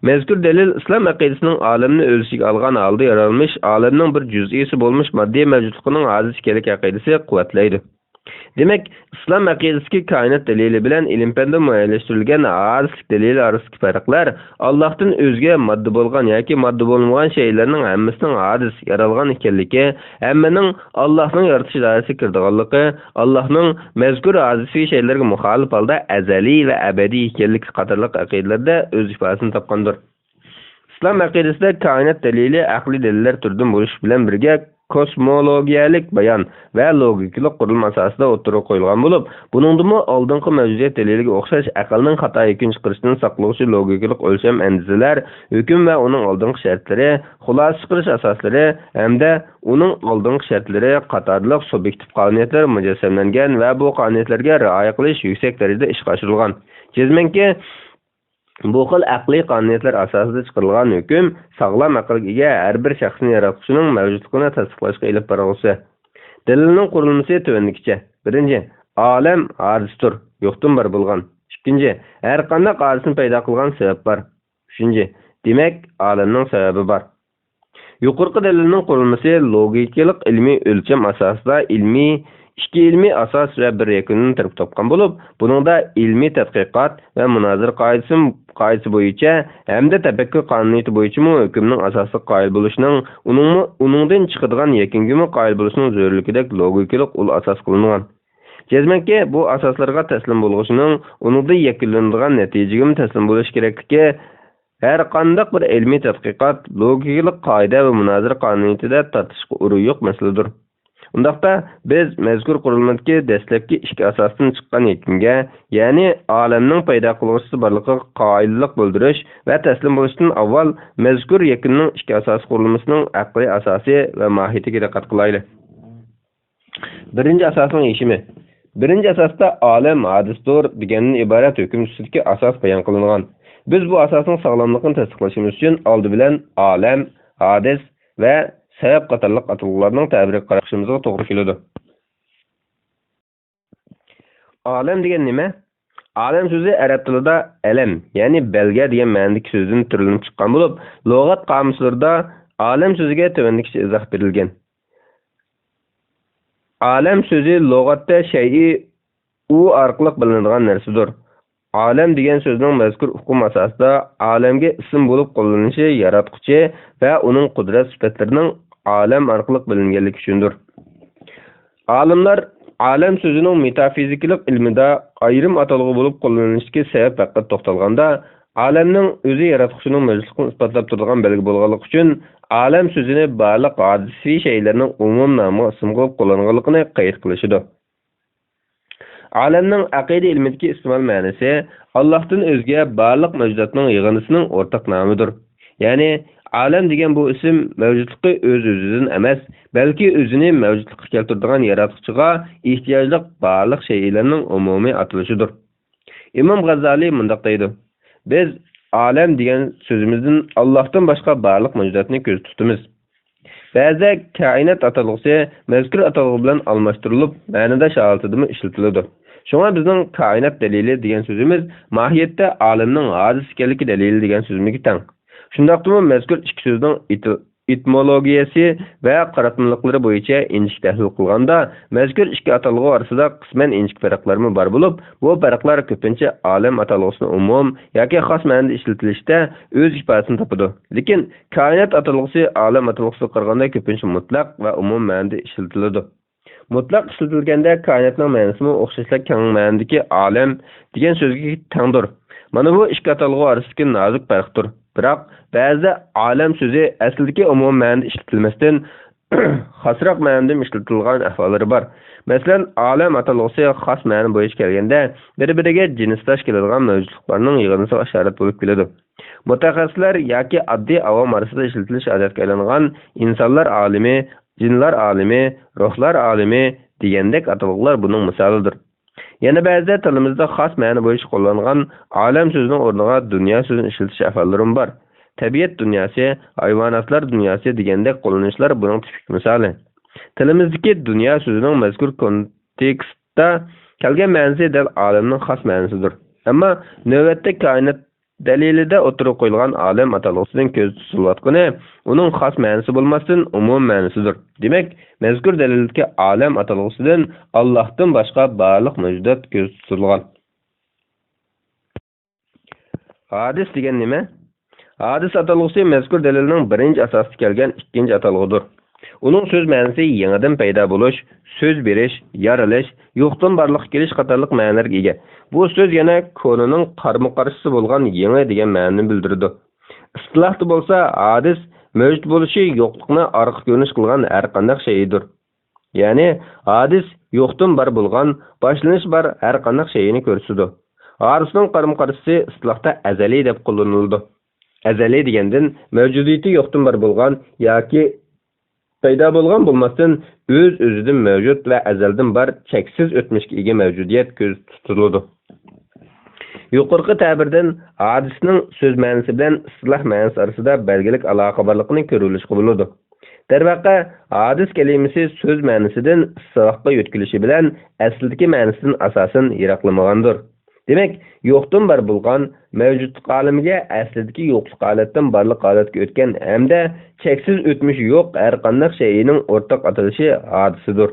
Mazkur dalil islom aqidasining olamni o'lsiga olgan holda yaralmish olamning bir juz'isi bo'lmish moddiy mavjudligining ojiz ekanligi aqidasi quvvatlaydi. Demak, islom aqidasidagi koinot dalili bilan ilm-fanda muayyanlashtirilgan ojizlik dalili orasidagi farqlar Allohdan o'zga modda bo'lgan yoki modda bo'lmagan shaylarning hammasining ojiz yaralgan ekanligi, hammaning Allohning yaratish doirasiga kirdiganligi, Allohning mazkur ojiz shaylarga muxolif holda azaliy va abadiy ekanligi qatorliq aqidalarda o'z ifodasini topgandir. İslam aqidasida koinot dalili aqliy dalillar turidan bo'lish bilan birga kosmologiyalik bayon va logikalik qurilma asosida o'tirib qo'yilgan bo'lib, buningdimi oldingi mavjudiyat daliliga o'xshash aqlning xato hukm chiqarishdan saqlovchi logikalik o'lcham andizalar, hukm va uning oldingi shartlari, xulosa chiqarish asoslari hamda uning oldingi shartlari qatorliq subyektiv qonuniyatlar mujassamlangan va bu qonuniyatlarga rioya qilish yuksak darajada ishga oshirilgan. Chizmanki bu xil aqliy qonuniyatlar asosida chiqarilgan hukm sog'lom aqlga ega har bir shaxsning yaratuvchining mavjudligini tasdiqlashga ilib borg'usi. Dalilning qurilmasi tuvanligicha. Birinchi, olam hojisdir, yo'qdan bor bo'lgan. Ikkinchi, har qanday hojisni paydo qilgan sabab bor. Uchinchi, demak, olamning sababi bor. Yuqorqi dalilning qurilmasi logikalik ilmiy o'lcham asosida ikki ilmiy asos va bir yakunini tarif topgan bo'lib, buningda ilmiy tadqiqot va munozara qoidasi bo'yicha hamda tafakkur qonuniyati bo'yicha hukmning asosiy qoil bo'lishining, uningdan chiqadigan yakunga qoil bo'lishining zarurligidek logikalik ul asos qilingan. Jazmanki bu asoslarga taslim bo'lishning, uningda yakunlanadigan natijaga taslim bo'lish kerakligi har qanday bir ilmiy tadqiqot logikalik qoida va munozara qonuniyatida tortishga urug' yo'q masaladir. Undaqda biz mazkur qurilmadagi dastlabki ikki asosdan chiqqan yakunga, ya'ni olamning paydo qiluvchisi borligiga qoyillik bildirish va taslim bo'lishdan avval mazkur yakunning ikki asos qurilmasining aqliy asosi va mohiyatiga diqqat qilaylik. Birinchi asosning yechimi. Birinchi asosda olam hojisdir degandan iborat hukm ustidagi asos bayon qilingan. Biz bu asosning sog'lomligini tasdiqlashimiz uchun oldi bilan olam, hodis va sabab qatorliq atalg'ularning ta'biriga qarashimizga to'g'ri keladi. Olam degan nima? Olam so'zi arab tilida alam, ya'ni belga degan ma'nodagi so'zdan turilinib chiqqan bo'lib, lug'at qomuslarida olam so'ziga tuvandikcha izoh berilgan. Olam so'zi lug'atda shay'i u orqali bilinadigan narsadir. Olam degan so'zning mazkur hukm asosida olamga ism bo'lib qo'llanishi yaratquchi va uning qudrat sifatlarining olam orqali bilinganligi uchundir. Olimlar olam so'zining metafizikalik ilmida ayrim atalg'u bo'lib qo'llanishiga sabab haqida to'xtalganda, olamning o'zi yaratquchining mavjudligini isbotlab turadigan belgi bo'lganligi uchun olam so'zini barliq hodisiy shaylarning umum nomi ism qilib qo'llanganligini qayd qilishdi. Olamning aqida ilmidagi istimal ma'nosi Allohdan o'zga barliq mavjudotning yig'indisining o'rtaq nomidir. Ya'ni olam degan bu ism mavjudligi o'z-o'zidan emas, balki o'zini mavjudlikka keltiradigan yaratuvchiga ehtiyojli barliq shaylarning umumiy atilishidir. Imom G'azali mundaq deydi: biz olam degan so'zimizdan Allohdan boshqa barliq mavjudotni ko'z tutamiz. Ba'zi koinot atalg'usi mazkur atalg'u bilan almashtirilib, ma'noda shaholatida ishlatiladi. Shunga bizning koinot dalili degan so'zimiz mohiyatda olamning hojis ekanligi dalili degan so'zimizga teng. Shundaqdimi mazkur ikki so'zning etimologiyasi va qaratmaliklari bo'yicha injiq tahlil qilganda, mazkur ikki atalg'u orasida qisman injiq farqlarmi bor bo'lib, bu farqlar ko'pincha olam atalg'usining umum yoki xos ma'noda ishlatilishda o'z ifodasini topadi. Lekin koinot atalg'usi olam atalg'usiga qaraganda ko'pincha mutlaq va umum ma'noda ishlatiladi. Mutlaq ishlatilganda koinotning ma'nosi o'xshashla keng ma'nodagi olam degan so'zga tengdir. Mana bu ikki atalg'u orasidagi nozik farqdir. Biroq ba'zi olam so'zi aslidagi umum ma'noda ishlatilmasdan xosroq ma'noda ishlatilgan ahvollari bor. Masalan, olam atalg'usi xos ma'no bo'yicha kelganda bir-biriga jinsdosh keladigan mavjudotlarning yig'indisiga ishorat bo'lib keladi. Mutaxassislar yoki oddiy avom orasida ishlatilish odatga aylangan insonlar olimi, jinlar olimi, ruhlar olimi degandek atalg'ular buning misolidir. Yana ba'zida tilimizda xos ma'no bo'yicha qo'llanilgan olam so'zining o'rniga dunyo so'zini ishlatish ahvollari bor. Tabiat dunyosi, hayvonotlar dunyosi degandek qo'llanishlar buning tipik misoli. Tilimizdagi dunyo so'zining mazkur tekstda kelgan ma'nosi dal olamning xos ma'nosidir. Ammo navbatda koinot dalilida o'tirib qo'yilgan olam atalg'usidan ko'z tutilayotgani uning xos ma'nosi bo'lmasdan umum ma'nosidir. Demak, mazkur dalildagi olam atalg'usidan Allohdan boshqa barliq mavjudot ko'z tutilgan. Hadis degan nima? Hadis atalg'usi mazkur dalilning birinchi asosida kelgan ikkinchi atalg'udir. Uning so'z ma'nosi yangidan paydo bo'lish, so'z berish, yaralish, yo'qdan barliq kelish qatorliq ma'nolarga ega. Bu so'z yana ko'nining qarama-qarshisi bo'lgan yangi degan ma'noni bildiradi. Istilohda bo'lsa, hadis mavjud bo'lishi yo'qlikni orqa ko'rinish qilgan har qanday shaydir. Ya'ni hadis yo'qdan bar bo'lgan, boshlanish bar har qanday shayni ko'rsatadi. Hadisning qarama-qarshisi istilohda azaliy deb qo'llaniladi. Azaliy degandan mavjudiyati yo'qdan bar bo'lgan yoki paydo bo'lgan bo'lmasdan o'z-o'zidan mavjud va azaldan bar cheksiz o'tmishga ega mavjudiyat ko'z tutiladi. Yuqorqi ta'birdan hadisning so'z ma'nosi bilan istiloh ma'nosi orasida belgilik aloqa borligini ko'rilish bo'ladi. Darvaqa hadis kalimasi so'z ma'nosidan istilohga yetkilishi bilan aslidagi ma'nosidan asosan yiroqlamagandir. Demak, yo'qdan bar bo'lgan mavjudlik olamiga aslidagi yo'qlik holatdan barliq holatga o'tgan hamda cheksiz o'tmish yo'q har qanday shayning o'rtaq atalishi hadisidir.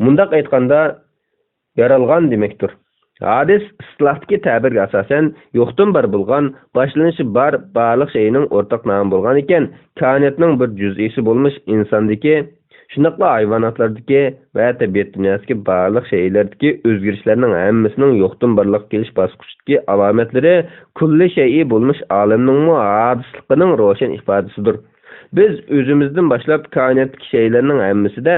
Mundaq aytganda yaralgan demakdir. Hadis istilohdagi ta'birga asosan yo'qdan bar bo'lgan, boshlanishi bar barliq shayning o'rtaq nomi bo'lgan ekan, koinotning bir juz'isi bo'lmish insondagi shunaqla hayvonotlardagi va tabiat dunyosidagi barliq shaylardagi o'zgarishlarning hammasining yo'qdan barliq kelish bosqichidagi alomatlari kulli shay'i bo'lmish olamning hadisligining ro'shan ifodasidir. Biz o'zimizdan boshlab koinotdagi shaylarning hammasida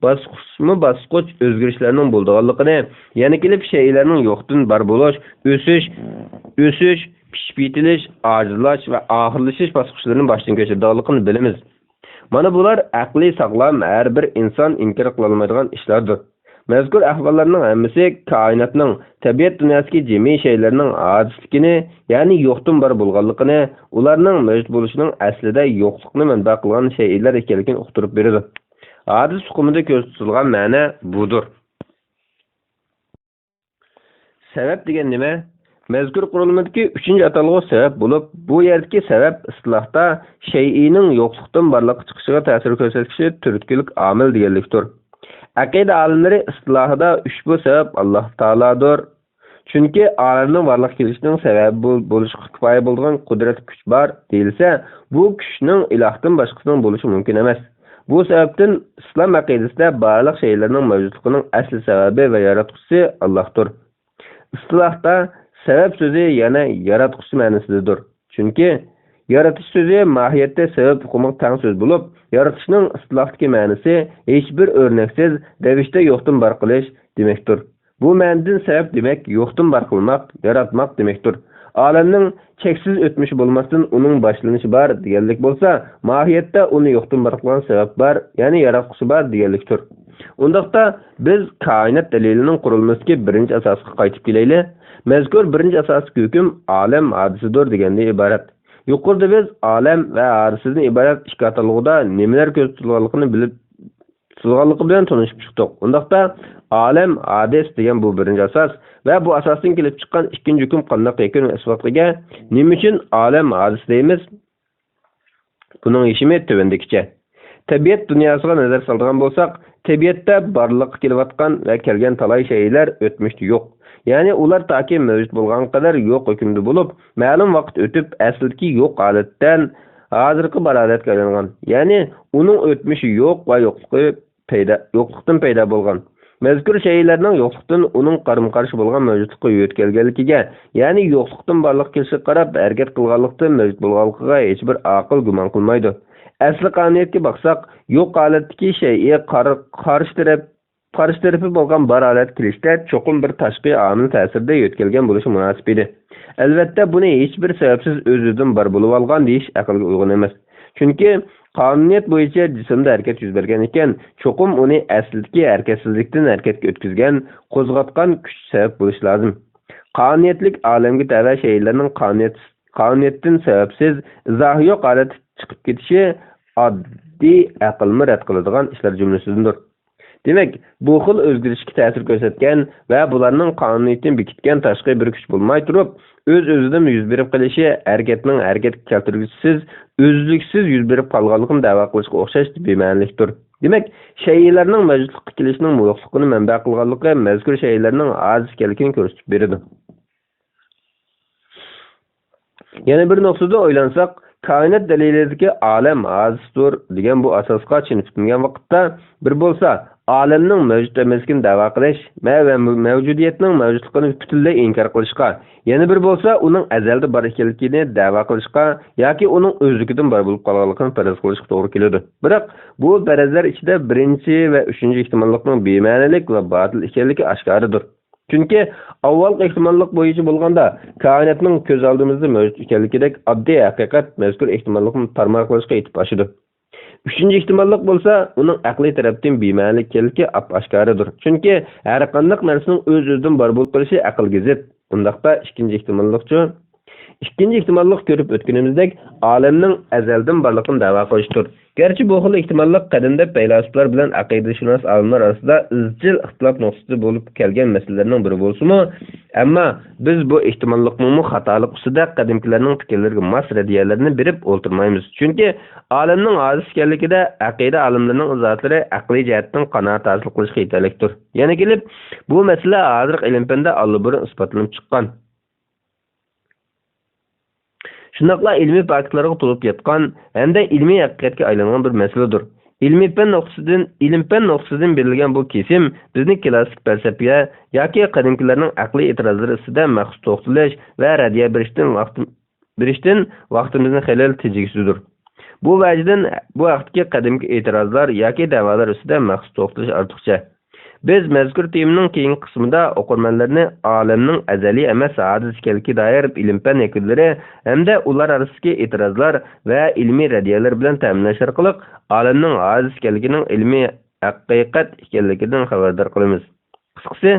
bosqich o'zgarishlarning bo'lganligini, yana kelib shaylarning yo'qdan bar bo'lish, o'sish, pishib yetilish, ojizlash va oxirlashish bosqichlarini boshdan kechirganligini bilamiz. Mana bular aqliy sog'lom har bir inson inkor qila olmaydigan ishlardir. Mazkur ahvollarning hammasi koinotning, tabiat dunyosidagi jami shaylarning hodisaligini, ya'ni yo'qdan bar bo'lganligini, ularning mavjud bo'lishining aslida yo'qlikni manba qilgan shaylar ekanligini uqtirib beradi. Hadis hukmida ko'z tutilgan ma'no budir. Sabab degan nima? Mazkur qurilmadagi 3-chi atalg'u sabab bo'lib, bu yerdagi sabab istilohda shay'ining yo'qlikdan barliqqa chiqishiga ta'sir ko'rsatuvchi turtkilik omil deganlikdir. Aqida olimlari istilohida ushbu sabab Alloh taolodir. Chunki olamning barliq kelishining sababi bo'lishiga kifoya bo'lgan qudrat kuch bor deyilsa, bu kuchning ilohdan boshqasining bo'lishi mumkin emas. Bu sababdan islom aqidasida barliq shaylarning mavjudligining asli sababi va yaratuvchisi Allohdir. Istilohda sabab so'zi yana yaratquchi ma'nosidadir. Chunki yaratish so'zi mohiyatda sabab hukmiga teng so'z bo'lib, yaratishning istilohdagi ma'nosi hech bir o'rnaksiz ravishda yo'qdan bar qilish demakdir. Bu ma'nodan sabab demak yo'qdan bar qilmoq, yaratmoq demakdir. Olamning cheksiz o'tmishi bo'lmasdan uning boshlanishi bor deganlik bo'lsa, mohiyatda uni yo'qdan bar qilgan sabab bor, ya'ni yaratquchi bor deganlikdir. Undaqda biz koinot dalilining qurilmasiga birinchi asosga qaytib kelaylik. Mazkur birinchi asosiy hukm olam hadisidir degandan iborat. Yuqorida biz olam va hadisdan iborat ikki atalg'uda nimalar ko'z tutilganligini bilib tutilganligi bilan tanishib chiqdik. Undaqda olam hadis degan bu birinchi asos va bu asosdan kelib chiqqan ikkinchi hukm qanday ekan isbotliga nima uchun olam hadis deymiz? Buning yechimi tövendikicha. Tabiat dunyosiga nazar solgan bo'lsak, tabiatda barliqqa kelayotgan va kelgan talay shaylar o'tmishda yo'q. Ya'ni ular toki mavjud bo'lgan qadar yo'q hukmda bo'lib, ma'lum vaqt o'tib aslidagi yo'q holatdan hozirgi holatga aylangan. Ya'ni uning o'tmishi yo'q va yo'qlikdan paydo bo'lgan. Mazkur shaylarning yo'qlikdan uning qarama-qarshi bo'lgan mavjudlikka yo'tkalganligiga, ya'ni yo'qlikdan barliq kelishiga qarab harakat qilganlikdan mavjud bo'lganligiga hech bir aql gumon qilmaydi. Asli qonuniyatga baqsaq, yo'q holatdagi shayga qarshi tarafi bo'lgan bir holat kelishda cho'qim bir tashqi omil ta'sirida yo'tkalgan bo'lishi munosib edi. Albatta buni hech bir sababsiz o'zidan bar bo'lib olgan deyish aqlga uyg'un emas. Chunki qonuniyat bo'yicha jismda harakat yuz bergan ekan, cho'qim uni aslidagi harakatsizlikdan harakatga o'tkazgan, qo'zg'atgan kuch sabab bo'lishi lozim. Qonuniyatlik olamga tava shaylarning qonuniyatdan sababsiz izohi yo'q holat chiqib ketishi oddiy aqlni rad qiladigan ishlar jumlasidandir. Demek, bu xil o'zgarishga ta'sir ko'rsatgan va bularning qonuniyatini bekitgan tashqi bir kuch bo'lmay turib, o'z-o'zidan yuz berib qilishi harakatning harakat keltirgisiz, o'zliksiz yuz berib qolganligini da'vo qilishga o'xshash bema'nilikdir. Demek, shaylarning mavjudlikka kelishining muvofiqligini manba qilganligi mazkur shaylarning ojiz ekanligini ko'rsatib beradi. Yana bir nuqtada o'ylansak, kainat dalilidagi olam ojizdir degan bu asosga tushunib tutilgan vaqtda bir bo'lsa, olamning mavjud emasligini da'vo qilish va mavjudiyatning mavjudligini butunlay inkor qilishga, yana bir bo'lsa, uning azalda bor ekanligini da'vo qilishga yoki uning o'zligidan bor bo'lib qolganligini faraz qilishga to'g'ri keladi. Biroq bu farazlar ichida birinchi va uchinchi ehtimollikning bema'nilik va botil ekanligi oshkoridir. Chunki avvalgi ehtimollik bo'yicha bo'lganda koinotning ko'z oldimizda mavjud ekanligidek oddiy haqiqat mazkur ehtimollikni tarmar qilishga yetib oshidi. Uchinchi ehtimollik bo'lsa, uning aqliy tarafdan bema'nilik ekanligi oshkoridir. Chunki har qanday narsaning o'z-o'zidan bor bo'lib qolishi aqlga zid. Undaqda ikkinchi ehtimollik ko'rib o'tganimizdek olamning azaldan borligini da'vo qilishdir. Gerçi bu xil ehtimollik qadimda faylasuflar bilan aqidashunos olimlar orasida izchil ixtilof nuqtasi bo'lib kelgan masalalarning biri bo'lsa-mu, ammo biz bu ehtimollikning xatolik ustida qadimkilarning fikrlariga mos radiyalarini berib o'ltirmaymiz. Chunki olamning ojiz ekanligida aqida olimlarining izohatlari aqliy jihatdan qanoat hosil qilishga yetarlikdir. Yana kelib, bu masala hozir ilm-fanda allburun isbotlanib chiqqan. Shunaqla ilmiy faktlarga to'lib yotgan hamda ilmiy haqiqatga aylangan bir masaladir. Ilmiy fan nuqtasidan berilgan bu kesim bizning klassik falsafiya yoki qadimkilarning aqliy e'tirozlari ustida maxsus to'xtalish va radiya berishdan vaqtimizni xalal tejigisidir. Bu vajdan bu vaqtdagi qadimki e'tirozlar yoki da'volar ustida maxsus to'xtalish ortiqcha. Biz mazkur temaning keyingi qismida o'qirmanlarni olamning azaliy emas ojiz ekanligiga doir ilm-fan yakunlari hamda ular orasidagi e'tirozlar va ilmiy radiyalar bilan ta'minlash orqali olamning ojiz ekanligining ilmiy haqiqat ekanligidan xabardor qilamiz. Qisqasi,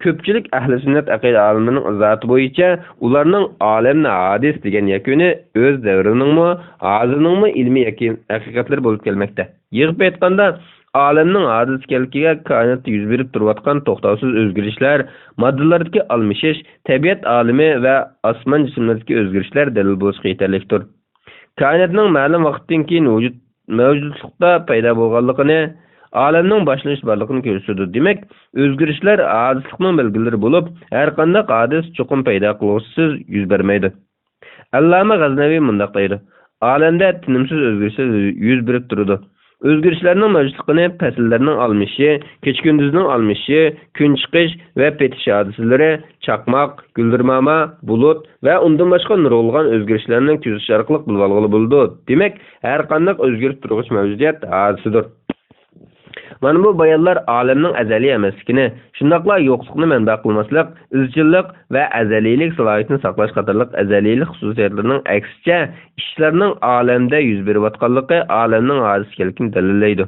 ko'pchilik ahli sunnat aqida olimlarining izohati bo'yicha ularning olamni ojiz degan yakuni o'z davriningmi, hozirningmi ilmiy haqiqatlar bo'lib kelmoqda. Yig'ib aytganda, olamning ojiz ekanligiga koinotda yuz berib turayotgan to'xtovsiz o'zgarishlar, moddalardagi almashish, tabiat olami va osmon jismlaridagi o'zgarishlar dalil bo'lishga yetarlikdir. Koinotning ma'lum vaqtdan keyin mavjudlikda paydo bo'lganligini, olamning boshlanish borligini ko'rsatadi. Demak, o'zgarishlar ojizlikning belgilari bo'lib, har qanday ojiz cho'qim paydo qiluvsiz yuz bermaydi. Allama G'aznaviy mundaq deydi: olamda tinimsiz o'zgarishlar yuz berib turadi. O'zgarishlarning mavjudligini fasllarning almishi, kecha-kunduzning almishi, kun chiqish va petish hodisalari, chaqmoq, guldirmama, bulut va undan boshqa nurg'ulg'an o'zgarishlarning kuzish orqali bilib olg'ili bo'ldi. Demak, har qanday o'zgarib turuvchi mavjudiyat hodisidir. Mana bu bayonlar olamning azaliy emasligini, shundaqla yo'qlikni manba qilmaslik, izchillik va azaliylik salohiyatini saqlash qatorliq azaliylik xususiyatlarining aksicha ishlarning olamda yuz berayotganligi olamning ojiz ekanligini dalillaydi.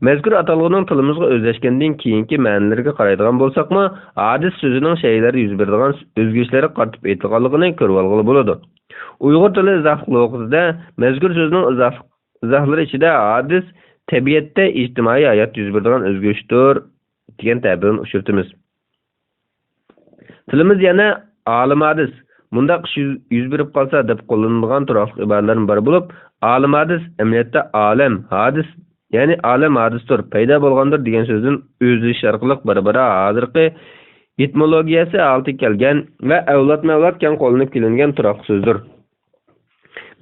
Mazkur atalg'uning tilimizga o'zlashgandan keyingi ma'nolariga qaraydigan bo'lsakmi, ojiz so'zining shaylar yuz beradigan o'zgarishlarga qaratib aytilganligini ko'rib olg'ili bo'ladi. Uyg'ur tili izohlovida mazkur so'zning izohlari ichida ojiz tabiatda ijtimoiy hayot yuz beradigan o'zgarishdir degan ta'birni uchirtimiz. Tilimiz yana olim hadis bundaq yuz berib qolsa deb qo'llanilgan turaqli iboralardan biri bo'lib, olim hadis amaliyotda olam hadis, ya'ni olam hadisdir, paydo bo'lgandir degan so'zdan o'zlish orqali barbara hozirgi etimologiyasi olti kelgan va avlod-mavlod keng qo'llanib kelingan turaqli so'zdir.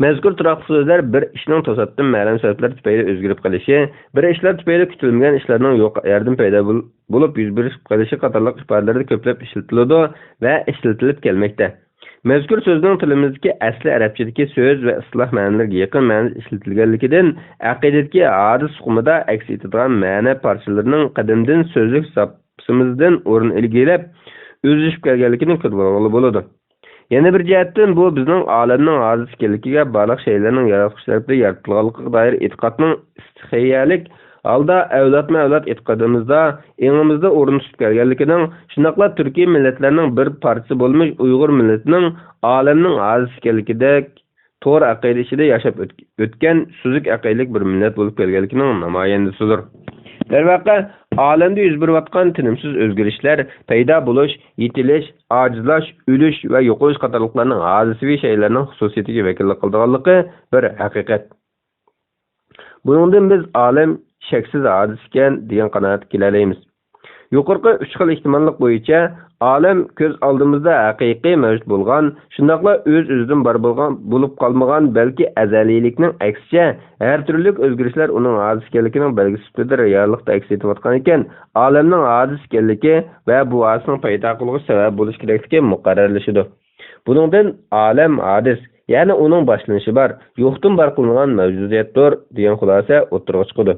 Mazkur turaqli so'zlar bir ishning to'satdan ma'lum sabablar tufayli o'zgarib qolishi, bir ishlar tufayli kutilmagan ishlarning yo'q yerdan paydo bo'lib yuz berib qolishi qatorliq ifodalarda ko'plab ishlatiladi va ishlatilib kelmoqda. Mazkur so'zning tilimizdagi asli arabchadagi so'z va isloh ma'nolariga yaqin ma'noda ishlatilganligidan aqidadagi hadis hukmida aks etadigan ma'no parchalarining qadimdan so'zlik hisobimizdan o'rin egallab o'zlashib kelganligini ko'rib bo'ladi. Yana bir jihatdan bu bizning olamning ojiz ekanligiga baliq shaylarning yaratqichlarida yaratilganligiga doir e'tiqodning istixiyalik holda avlod e'tiqodimizda engimizda o'rin tutib kelganligining, shunaqla turkiy millatlarning bir parchasi bo'lmish Uyg'ur millatining olamning ojiz ekanligida to'g'ri aqida ichida yashab o'tgan suzuk aqidalik bir millat bo'lib kelganligining namoyandasidir. Darvaqa, alemde yüz berayotgan tinimsiz özgürüşler, payda buluş, yetiliş, acizlaş, ölüş ve yok oluş qatorliqlarning hadisiy şeylerning xususiyatiga vakillik qildiganligi bir haqiqat. Buningdan biz alem shaksiz hadis ekan degan qanoatga kelalaymiz. Yuqorqi 3 xil ehtimollik bo'yicha alem ko'z oldimizda haqiqiy mavjud bo'lgan, shundaqla o'z-o'zidan bar bo'lib qolmagan, balki azaliylikning aksicha har turli o'zgarishlar uning hadis ekanligining belgisi sifatida reallikda aks etayotgan ekan, alemning hadis ekanligi va bu hadisning paydo qilish sabab bo'lish kerakligi muqarrarlashidir. Buningdan alem hadis, ya'ni uning boshlanishi bor, yo'qdan bar qilingan mavjudiyatdir degan xulosa o'tirg'a chiqadi.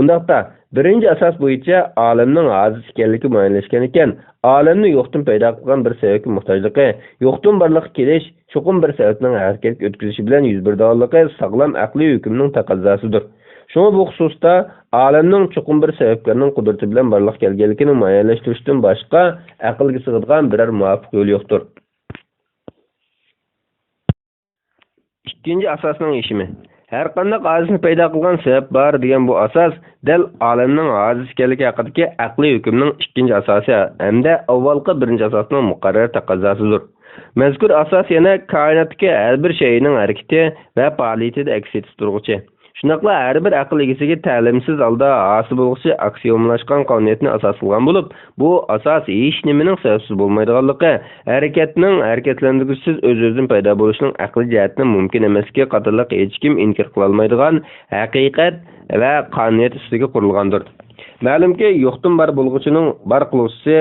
Undaqda birinchi asos bo'yicha olamning hadis ekanligi muayyanlashgan ekan, olamni yo'qdan paydo qilgan bir sababga muhtojligi, yo'qdan barliqqa kelish, cho'qim bir sababning harakatga o'tkazishi bilan yuz berganligi sog'lom aqliy hukmning taqozzosidir. Shunga bu xususda olamning cho'qim bir sabablarning qudrati bilan barliqqa kelganligini muayyanlashtirishdan boshqa aqlga sig'adigan biror muvofiq yo'l yo'qdir. Ikkinchi asosning yeshimi. Her qanday hadisni paydo qilgan sabab bor degan bu asos dal olamning hadis ekanligi haqidagi aqliy hukmning ikkinchi asosi hamda avvalgi birinchi asosning muqarrar taqozzosidir. Mazkur asos yana koinotdagi har bir shayning harakati va faoliyatida aks etib turguchi. Shunaqla har bir aql egasiga ta'limsiz holda hosil bo'lguchi aksiomlashgan qonuniyatni asos qilgan bo'lib, bu asos hech nimaning sababsiz bo'lmaydiganligi, harakatning harakatlantiruvchisiz o'z-o'zidan paydo bo'lishining aqliy jihatdan mumkin emasligi qatorliq hech kim inkor qila olmaydigan haqiqat va qonuniyat ustiga qurilgandir. Ma'lumki, yo'qdan bar bo'lguchining bar qiluvchisi,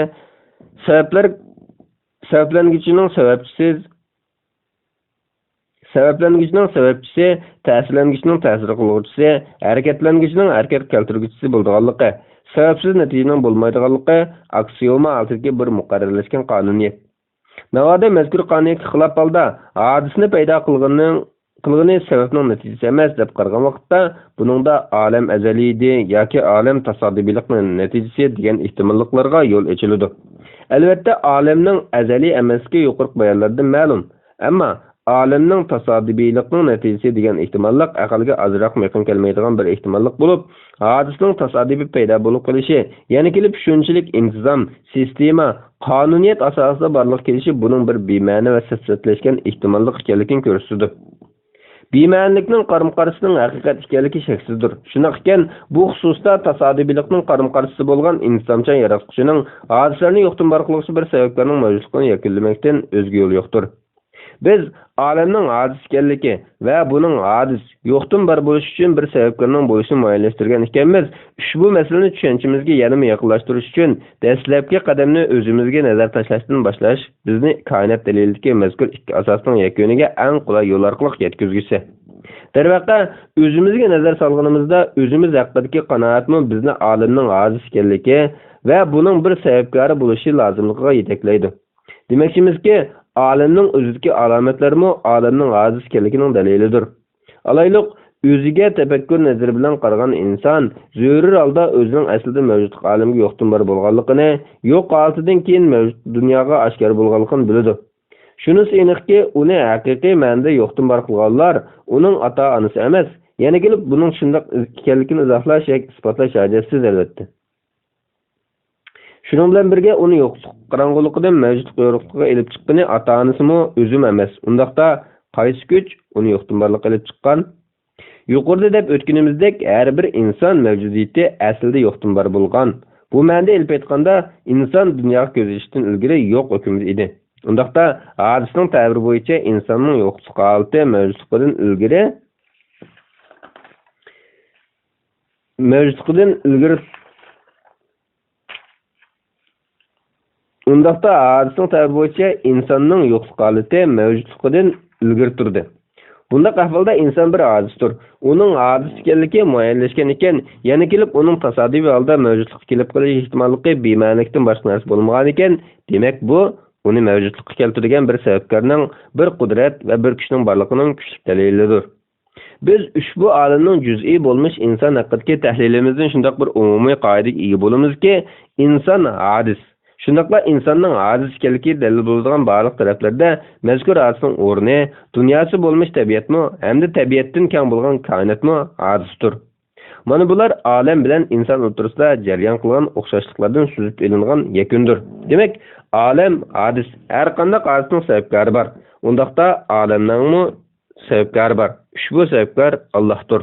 sabablangichining sababchisiz, sabablangichning sababchisi, ta'sirlangichning ta'sir qiluvchisi, harakatlangichning harakat keltiruvchisi bo'lganligi, sababsiz natijaning bo'lmaydiganligi aksioma altidagi bir muqarrarlashgan qonuniyat. Navoda mazkur qonuniyatga xilof holda hadisni paydo qilgani sababning natijasi emas deb qaragan vaqtda buningda olam azaliy edi yoki olam tasodibiylikning natijasi degan ehtimolliklarga yo'l ochiladi. Albatta, olamning azaliy emasligi yuqorqi bayonlardan ma'lum, ammo olamning tasodibiylikning natijasi degan ehtimollik aqlga ozroq yaqin kelmaydigan bir ehtimollik bo'lib, hadisning tasodibiy paydo bo'lib qolishi, ya'ni kelib shunchalik intizom, sistema, qonuniyat asosida barliq kelishi buning bir bema'ni va sifsatlashgan ehtimollik ekanligini ko'rsatadi. Bema'nilikning qarim-qarshisining haqiqat ekanligi shaksizdir. Shunaq ekan, bu xususda tasodibiylikning qarim-qarshisi bo'lgan insoncha yaratquchining hadislarni yo'qdan bar qiluvchi bir sabablarning mavjudligini yakunlamakdan o'zga yo'l yo'qdir. Biz olamning hadis ekanligi va buning hadis yo'qdan bar bo'lishi uchun bir sabablarning bo'lishini muayyanlashtirgan ekanmiz. Ushbu masalani tushunchimizga yanada yaqinlashtirish uchun dastlabki qadamni o'zimizga nazar tashlashdan boshlash bizni koinot dalilidagi mazkur ikki asosning yakuniga eng qulay yo'l orqali yetkazgusi. Darvaqa, o'zimizga nazar solganimizda o'zimiz haqidagi qanoatmi bizni olamning hadis ekanligi va buning bir sababkori bo'lishi lozimligiga yetaklaydi. Demakchimizki, olamning o'zidagi alomatlarmi olamning hadis ekanligining dalilidir. Alayliq, o'ziga tafakkur nazari bilan qaragan inson zo'rur holda o'zining aslida mavjud olamga yo'qdan bar bo'lganligini, yo'q holatidan keyin mavjud dunyoga oshkor bo'lganligini biladi. Shunisi aniqki, uni haqiqiy ma'noda yo'qdan bar qilganlar uning ota-onasi emas. Yana kelib buning shunday ekanligini izohlash yoki isbotlash hojatsiz albatta. Shuning bilan birga uni yo'qlik qorong'uligidan mavjud qo'yruqqa elib chiqqani ota-onasimi o'zim emas. Undaqda qaysi kuch uni yo'qdan barliqqa elib chiqqan? Yuqorida deb o'tganimizdek, har bir inson mavjudiyati aslida yo'qdan bar bo'lgan. Bu ma'noda elib aytganda, inson dunyoga ko'zishdan ilgari yo'q hukmida edi. Undaqda hadisning ta'biri bo'yicha insonning yo'qlik holati mavjudligidan ilgari Undaqda hadisning ta'biri bo'yicha insonning yo'qlik holati mavjudligidan ilgari turdi. Bundaq ahvolda inson bir hadisdir. Uning hadis ekanligi muayyanlashgan ekan, yana kelib uning tasodifiy holda mavjudlikka kelib qolish ehtimolligi bema'nilikdan boshqa narsa bo'lmagan ekan, demak bu uni mavjudlikka keltirgan bir sababkorning, bir qudrat va bir kuchning borligining kuchli dalilidir. Biz ushbu olamning juz'iy bo'lmish inson haqidagi tahlilimizdan shunday bir umumiy qoidaga ega bo'lamizki, inson hadis. Shundaqla insonning hadis ekanligi dalil bo'ladigan barliq taraflarda mazkur hadisning o'rni, dunyosi bo'lmish tabiatmi, hamda tabiatdan kam bo'lgan koinotmi hadisdir. Mana bular olam bilan inson o'rtasida jarayon qilgan o'xshashliklardan suzib elingan yakundir. Demak, olam hadis har qanday hadisning sababkori bor. Undaqda olamningmi sababkori bor. Ushbu sababkor Allohdir.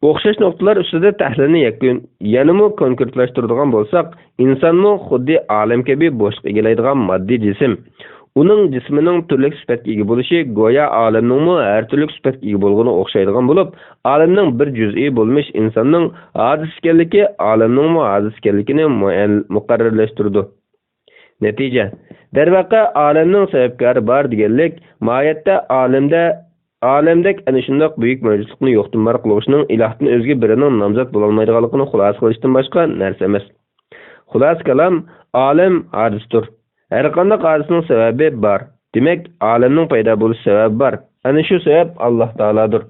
O'xshash nuqtalar ustida tahlilni yakun, yanami konkretlashtiradigan bo'lsak, insonning xuddi olam kabi bo'shliq egallaydigan moddiy jism. Uning jismining turli sifatga ega bo'lishi go'yo olamning har turli sifatga ega bo'lgani o'xshaydigan bo'lib, olamning bir juz'iy bo'lmish insonning hadis ekanligi olamning hadis ekanligini muqarrarlashtirdi. Natija, darvaqa olamning sababkori bor deganlik, moyatda olamdek ana shunday buyuk mavjudlikni yo'qdan bor qilishning ilohdan o'zga birining nomzod bo'la olmaydiganligini xulosa qilishdan boshqa narsa emas. Xulos kalam, olam hadisdir. Her qanday hadisning sababi bor. Demak, olamning paydo bo'lish sababi bor. Ana shu sabab Alloh taoladir.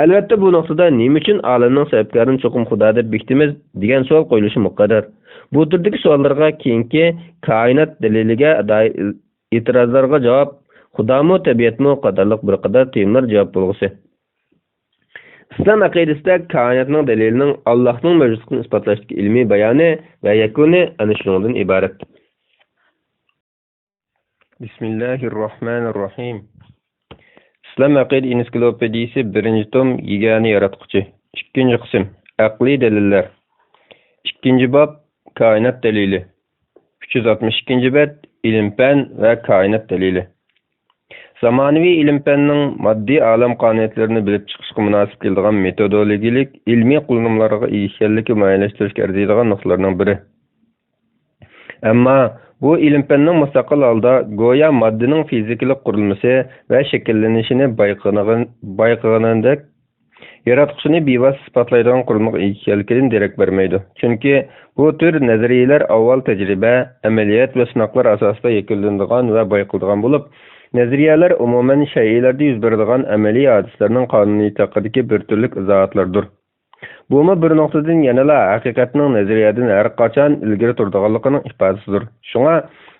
Albatta bu nuqtada nima uchun olamning sababkorini cho'qim Xudo deb bekitamiz degan savol qo'yilishi muqarrar. Bu turdagi savollarga keyingi koinot daliliga doir e'tirozlarga javob Xudomi, tabiatmi qatorliq bir qadar teyimlar javob bo'lg'isi. İslam aqidasida koinotning dalilining Allohning mavjudligini isbotlashdagi ilmiy bayoni va yakuni ana shundan iborat. Bismillahirrohmanirrohim. İslam aqida ensiklopediyasi 1 tom yegani yaratquchi. 2 qism aqliy dalillar. 2 bob koinot dalili. 362 bet ilim-fan va koinot dalili. Zamonaviy ilim-fanning moddiy olam qonuniyatlarini bilib chiqishga munosib keladigan metodologik ilmiy qo'llanmalarga erishganlikni muayyanlashtirishga arziydigan nuqtalarning biri. Ammo bu ilim-fanning mustaqil holda go'yo moddaning fizikalik qurilmasi va shakllanishini bayqaganidek yaratquchini bevosita isbotlaydigan qurilmaga ekanligidan darak bermaydi. Chunki bu tür nazariyalar avval tajriba, amaliyot va sinovlar asosida yakunlanadigan va bayqaladigan bo'lib, nazariyalar umuman shay'larda yuz beradigan amaliy hadislarning qonuniyati haqidagi bir turlik izohatlardir. Bumi bir nuqtadan yanala haqiqatning nazariyadan har qachon ilgari turadiganligining ifodasidir. Shunga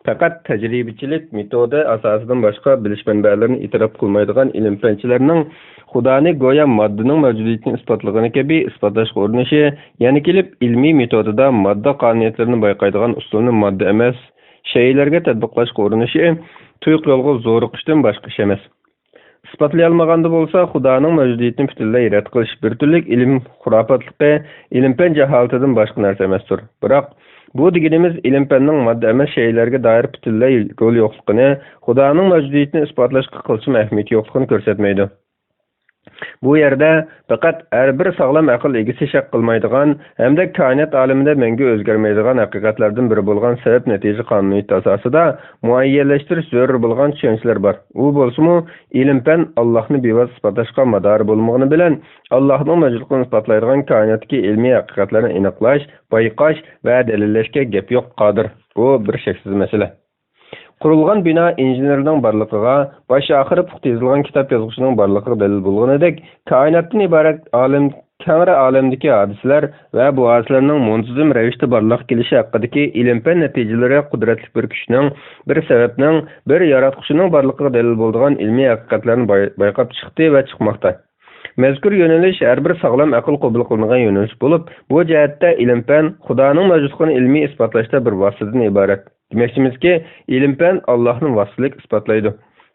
faqat tajribachilik metodi asosidan boshqa bilish manbalarini e'tirof qilmaydigan ilm-fanchilarning Xudoni go'yo moddaning mavjudiyatini isbotlagan kabi isbotlashga urinishi, yana kelib ilmiy metodida modda qonuniyatlarini bayqaydigan usulni modda emas, shaylarga tatbiqlashga urinishi tuyuq yo'lga zo'riqishdan boshqa ish emas. İspatlay olmaganda bo'lsa, Xudoning mavjudiyatini butunlay rad qilish bir turlik ilm xurofotligi, ilm-fan jaholatidan boshqa narsa emasdir. Biroq bu deganimiz ilm-fanning modda emas shaylarga doir butunlay yo'l yo'qligini, Xudoning mavjudiyatini isbotlashga qilishim ahamiyati yo'qligini ko'rsatmaydi. Bu yerda faqat har bir sog'lom aql egasi shak qilmaydigan hamda koinot olamida mangu o'zgarmaydigan haqiqatlardan biri bo'lgan sabab natija qonuniyati asosida muayyanlashtirish zarur bo'lgan tushunchalar bor. U bo'lsa-mu ilm-fan Allohni bevosita isbotlashga mador bo'lmagani bilan Allohning mavjudligini isbotlaydigan koinotdagi ilmiy haqiqatlarni aniqlash, bayqash va dalillashga gap yo'q qodir. Bu bir shaksiz masala. Qurilgan bino injenerning barligiga, bosh-oxiri puxta yozilgan kitob yozuvchining barligiga dalil bo'lganidek, koinotdan iborat olam, kengri olamdagi hodisalar va bu hodisalarning muntazam ravishda barliq kelishi haqidagi ilm-fan natijalari qudratli bir kuchning, bir sababning, bir yaratquchining barligiga dalil bo'lgan ilmiy haqiqatlarni bayqab chiqdi va chiqmoqda. Mazkur yo'nalish har bir sog'lom aql qabul qilmagan yo'nalish bo'lib, bu jihatda ilm-fan Xudoning mavjudligini ilmiy isbotlashda bir vositadan iborat. Demakchimizki, ilm-fan Allohning vositalik isbotlaydi.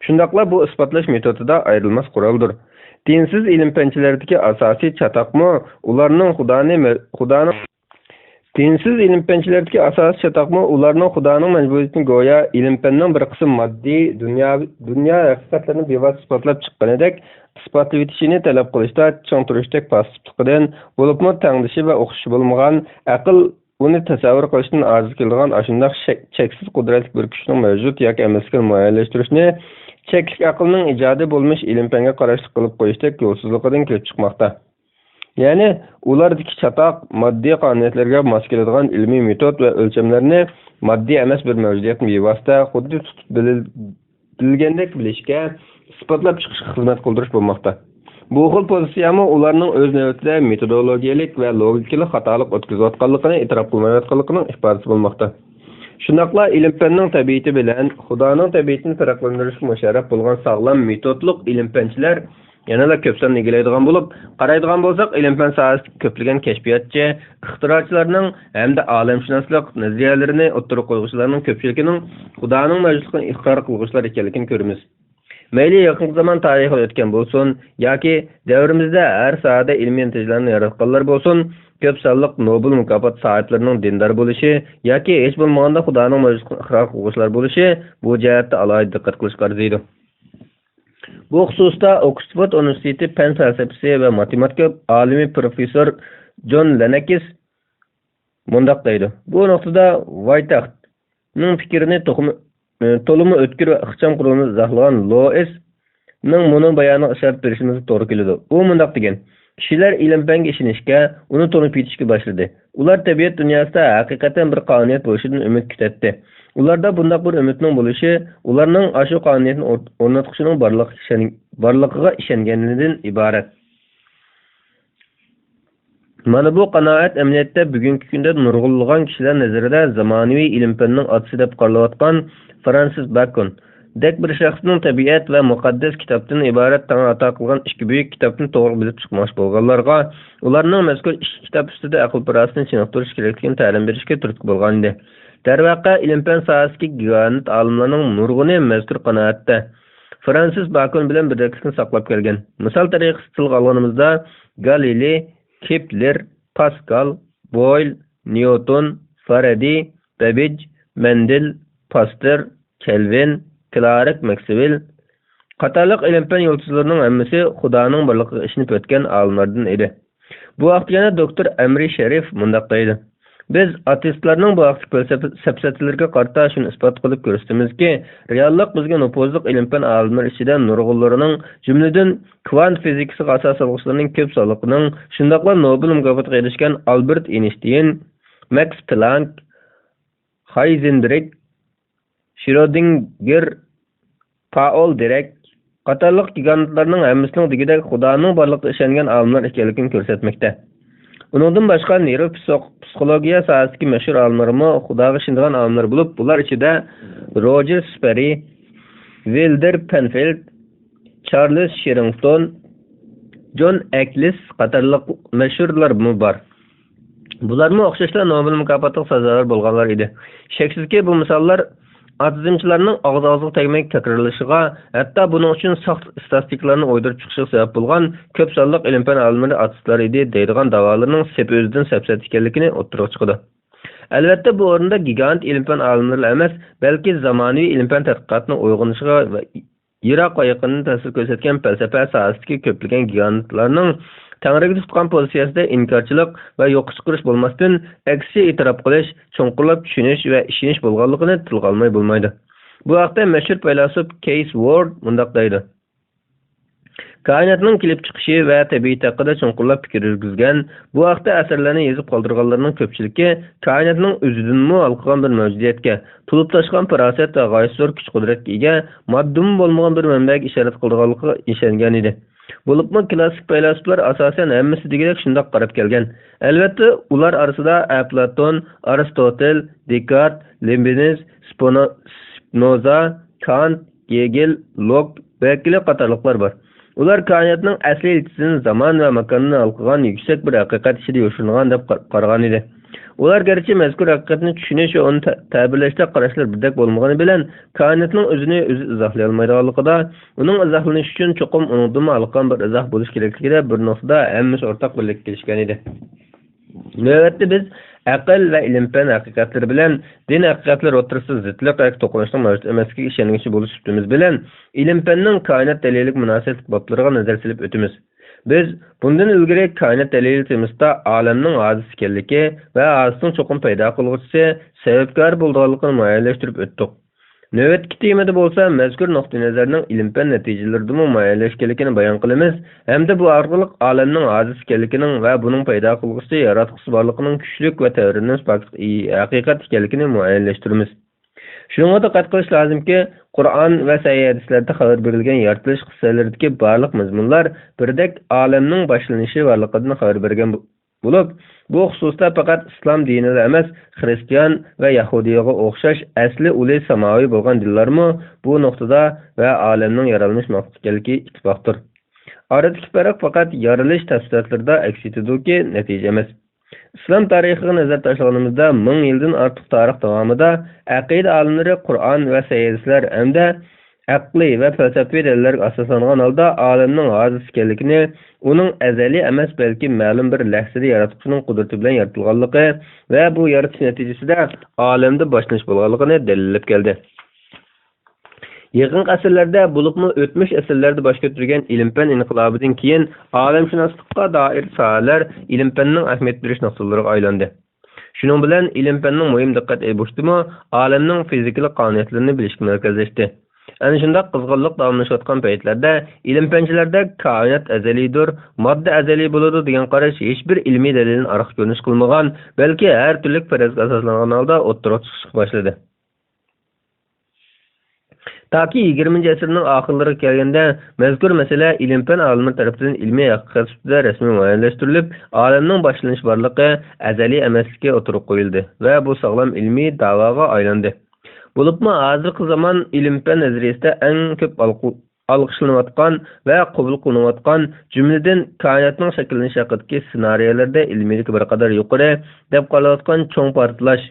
Shundaqla bu isbotlash metodida ayrilmas quroldir. Dinsiz ilm-fanchilardagi asosiy chatoqmi ularning Xudoning majburiyatini go'yo ilm-fanning bir qism moddiy dunyo haqiqatlarini bevosita isbotlab chiqqanidek isbotlab etishini talab qilishda chong turishdek pasifligidan bo'libmi tangdishi va o'qishi bo'lmagan aql uni tasavvur qilishdan ojiz keladigan ashundoq cheksiz qudratli bir kuchning mavjud yoki emasligini muayyanlashtirishni cheklik aqlning ijodi bo'lmish ilm-fanga qarashli qilib qo'yishdek yo'lsizligidan kelib chiqmoqda. Ya'ni ulardagi chatoq moddiy qonuniyatlarga mos keladigan ilmiy metod va o'lchamlarni moddiy emas bir mavjudiyatni bevosita xuddi tutib bilgandek bilishga isbotlab chiqishga xizmat qildirish bo'lmoqda. Bu xil pozitsiyami ularning o'z navbatida metodologiyalik va logikalik xatolik o'tkazayotganligini e'tirof qilmayotganligining ifodasi bo'lmoqda. Shundaqla ilm-fanning tabiati bilan Xudoning tabiatini farqlantirishga musharraf bo'lgan sog'lom metodlik ilm-fanchilar yanada ko'p sonni egallaydigan bo'lib, qaraydigan bo'lsak, ilm-fan sohasida ko'plagan kashfiyotchi, ixtirochilarning hamda olamshunoslik nazariyalarini o'ttirib qo'yuvchilarning ko'pchiligining Xudoning mavjudligini iqror qiluvchilar ekanligini ko'ramiz. Mayli yaqin zaman tarixi o'tgan bo'lsin yoki davrimizda har sohada ilmiy natijalarni yaratganlar bo'lsin, ko'p sonliq Nobel mukofot sohiblarining dindor bo'lishi yoki hech bo'lmaganda Xudoning mavjudligini iqror qiluvchilar bo'lishi bu jihatda alohida diqqat qilishga arziydi. Bu xususda Oxford Universiteti fan falsafasi va matematika olimi professor John Lennox mundaq deydi. Bu nuqtada Whiteheadning fikrini to'limi o'tkir va ixcham quruvni izohlagan Loisning buni bayoniga ishorat berishimiz to'g'ri keladi. U mundaq degan: kishilar ilm-fanga ishonishga, uni to'nib yetishga boshladi. Ular tabiat dunyosida haqiqatan bir qonuniyat bo'lishidan umid kutadi. Ularda bundaq bir umidning bo'lishi, ularning ashu qonuniyatni o'rnatishning borligiga ishonganligidan iborat. Mana bu qanoat amaliyotda bugungi kunda nurg'unlagan kishilar nazarida zamonaviy ilm-fanning otasi deb qaralayotgan Francis Bacon dek bir shaxsning tabiat va muqaddas kitobdan iborat tanga ato qilgan ikki buyuk kitobni to'g'ri bilib chiqmoqchi bo'lganlarga ularning mazkur ikki kitob ustida aql parostini chiniqtirish kerakligini ta'lim berishga turtki bo'lgan edi. Darvaqa ilm-fan sohasidagi gigant olimlarning nurg'uni mazkur qanoatda Francis Bacon bilan birlikda saqlab kelgan. Misol tariqasida tilga olganimizda Galiley, Kepler, Pascal, Boyle, Newton, Faraday, Babbage, Mendel, Pasteur, Kelvin, Clark Maxwell qatorliq ilm-fan yulduzlarining hammasi Xudoning borligiga ishonib o'tgan olimlardan edi. Bu vaqtda yana doktor Amri Sharif mundaq deydi: biz ateistlarning bu vaqtdagi falsafalariga qarata shuni isbot qilib ko'rsatamizki, reallik bizga nufuzli ilm-fan olimlar ichida nurg'unlarining, jumladan kvant fizikasiga asos soluvchilarning ko'p sonliqining, shundaqla Nobel mukofotiga erishgan Albert Einstein, Max Planck, Heisenberg, Schrödinger, Paul Dirac qatorliq gigantlarning hammasining digidagi Xudoning borligiga ishongan olimlar ekanligini ko'rsatmoqda. Uningdan boshqa neyropsixologiya sohasidagi mashhur olimlarmi Xudoga ishongan olimlar bo'lib, bular ichida Roger Sperry, Wilder Penfield, Charles Sherrington, John Eccles qatorliq mashhurlar bor. Bularmi o'xshashlar Nobel mukofotiga sazovor bo'lganlar edi. Shaksizki bu misollar atizmchilarning og'iz-og'izga tegmay takrorlashiga, hatto buning uchun soxta statistikalarni o'ydirib chiqishiga sabab bo'lgan ko'p sonliq ilm-fan olimlari atistlar edi deydigan da'volarning sep o'zidan sapsat ekanligini o'ttirib chiqdi. Albatta bu o'rinda gigant ilm-fan olimlari emas, balki zamonaviy ilm-fan tadqiqotini uyg'onishiga va yiroq va yaqinni ta'sir ko'rsatgan falsafa sohasidagi ko'plagan gigantlarning Tangriga tutgan pozitsiyasida inkorchilik va yo'q chiqarish bo'lmasdan, aksi e'tirof qilish, chunqurlab tushunish va ishonish bo'lganligini tilga olmay bo'lmaydi. Bu haqda mashhur faylasuf Case Ward mundaq deydi: koinotning kelib chiqishi va tabiat haqida chunqurlab fikr yurgizgan, bu haqda asarlarni yozib qoldirganlarning ko'pchiligi koinotning o'zidanmi olqigan bir mavjudiyatga, to'lib toshgan farosat va g'oyat kuch-qudratga ega, moddiy bo'lmagan bir manbaga ishorat qilganligiga ishongan edi. Bo'libmi klassik faylasuflar asosan hammasi degidek shundoq qarab kelgan. Albatta, ular orasida Platon, Aristotel, Descartes, Leibniz, Spinoza, Kant, Hegel, Locke vakili qatorliqlar bor. Ular koinotning asli iltisini zamon va makonni olqigan yuksak bir haqiqat ichida yoshirilgan deb qaragan edi. Ular garchi mazkur haqiqatni tushunish va uni ta'birlashda qarashlar birdek bo'lmagani bilan koinotning o'zini o'zi izohlay olmaydiganligida, uning izohlanishi uchun cho'qim uningdan olqan bir izoh bo'lish kerakligida bir nuqtada hammasi o'rtaq birlikka kelishgan edi. Navbatda biz aql va ilm-fan haqiqatlari bilan din haqiqatlari o'rtasida zidlik yoki to'qnashuvning mavjud emasligiga ishonuvchi bo'lish üstimiz bilan ilm-fanning koinot dalillik munosabat boblariga nazar solib o'tamiz. Biz bundan ilgari koinot dalili temisida olamning hodis ekanligi va hodisning cho'qim paydo qiluvchisi sababkor bo'lganligini muayyanlashtirib o'tdik. Navbatdagi temada bo'lsa, mazkur nuqtai nazarning ilm-fan natijalarida muayyanlashganligini bayon qilamiz, hamda bu orqali olamning hodis ekanligining va buning paydo qiluvchisi yaratquchi borligining kuchlik va ta'rinlanmas haqiqat ekanligini muayyanlashtiramiz. Shunga diqqat qilish lozimki, Qur'on va sahih hadislarda xabar berilgan yaratilish qissalaridagi barliq mazmunlar birdek olamning boshlanishi borligidan xabar bergan bo'lib, bu xususda faqat islom dinida emas, xristian va yahudiyga o'xshash asli uli samoviy bo'lgan dinlarmi bu nuqtada va olamning yaralmish maqsad ekanligi ittifoqdir. Aradagi farq faqat yorilish tafsilotlarida aks etadiki, natija emas. İslam tarixiga nazar tashlaganimizda 1000 yildan ortiq tarix davomida aqida olimlari Qur'on va sayyidslar hamda aqliy va falsafiy dalillarga asoslangan holda olamning hodis ekanligini, uning azaliy emas balki ma'lum bir lahzada yaratuvchining qudrati bilan yaratilganligi va bu yaratish natijasida olamda boshlanish bo'lganligini dalillab keldi. Yaqin asrlarda bo'libmi o'tmish asrlarda bosh ko'targan ilm-fan inqilobidan keyin olamshunoslikqa doir sohalar ilm-fanning ahamiyat berish nuqtalariga aylandi. Shuning bilan ilm-fanning muhim diqqat e'tibosimi olamning fizikalik qonuniyatlarini bilishga markazlashdi. Ana shunday qizg'inlik davomlashayotgan paytlarda ilm-fanchilarda koinot azaliydir, modda azaliy bo'ladi degan qarash hech bir ilmiy dalilni orqa ko'rinish qilmagan, balki har turli farazga asoslangan holda o'ttirib chiqishga boshladi. Taki 20-asrning oxirlariga kelganda mazkur masala ilm-fan olimlari tomonidan ilmiy haqiqat ustida rasmiy muayyanlashtirilib, olamning boshlanish borligi azaliy emasligi o'tirib qo'yildi va bu sog'lom ilmiy da'voga aylandi. Bo'libmi hozirgi zamon ilm-fan nazariyasida eng ko'p olqishlanayotgan va qabul qilinayotgan jumladan koinotning shakllanish haqidagi ssenariylarda ilmiylik bir qadar yuqori deb qolayotgan cho'ng portlash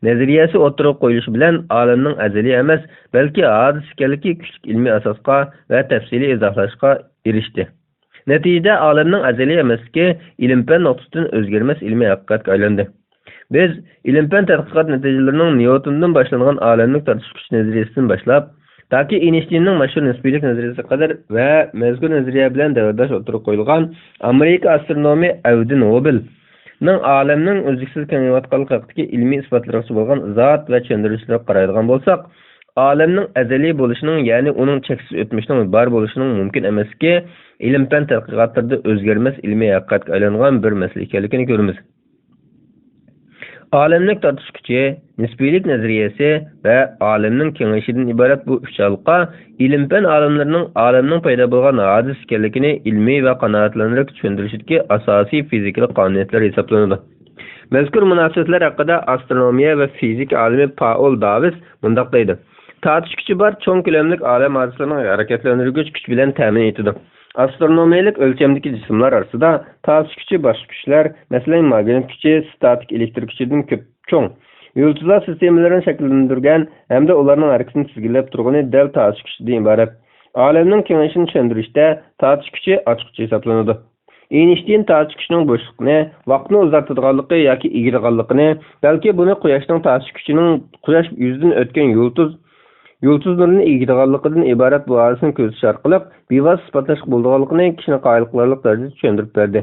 nazariyasi o'tirib qo'yilishi bilan olamning azaliy emas, balki hodis ekanligi kuchli ilmiy asosga va tafsiliy izohlashga erishdi. Natijada olamning azaliy emasligi ilm-fan nuqtasidan o'zgarmas ilmiy haqiqatga aylandi. Biz ilm-fan tadqiqot natijalarining Newtondan boshlangan olamning tortish kuchi nazariyasidan boshlab, toki Einsteinning mashhur nisbiylik nazariyasiga qadar va mazkur nazariya bilan davrdosh o'tirib qo'yilgan Amerika astronomi Alden Nobel olamning uzluksiz kengayotganligi haqidagi ilmiy isbotlarga bo'lgan izohat va tushuntirishlarga qaraydigan bo'lsak, olamning azaliy bo'lishining, ya'ni uning cheksiz o'tmishning bor bo'lishining mumkin emasligi ilm-fan tadqiqotlarida o'zgarmas ilmiy haqiqatga aylangan bir masala ekanligini ko'ramiz. Olamning tortish kuchi, nisbiylik nazariyasi va olamning kengayishidan iborat bu uch halqa ilm-fan olimlarining olamning paydo bo'lgan hodis ekanligini ilmiy va qanoatlantirib tushuntirishidagi asosiy fizikalik qonuniyatlar hisoblanadi. Mazkur munosabatlar haqida astronomiya va fizika olimi Paul Davis bunday deydi: tortish kuchi bor cho'ng ko'lamli olam hodisalarining harakatlantiruvchi kuch bilan ta'min etadi. Astronomiyalik o'lchamdagi jismlar orasida tortish kuchi boshqa kuchlar, masalan magnit kuchi, statik elektr kuchidan ko'p cho'ng. Yulduzlar sistemalarini shakllantirgan hamda ularning harakatini tizginlab turgani dal tortish kuchidan iborat. Olamning kengayishini tushuntirishda tortish kuchi ochqich hisoblanadi. Einstein tortish kuchining bo'shliqni, vaqtni uzaytirganligi yoki egilganligini, balki buni quyoshning tortish kuchining quyosh yuzidan o'tgan yulduz nurini egilganligidan iborat bu hodisani ko'zish orqali bevosita isbotlash bo'lganligini kishini qoyil qilarlik darajada tushuntirib berdi.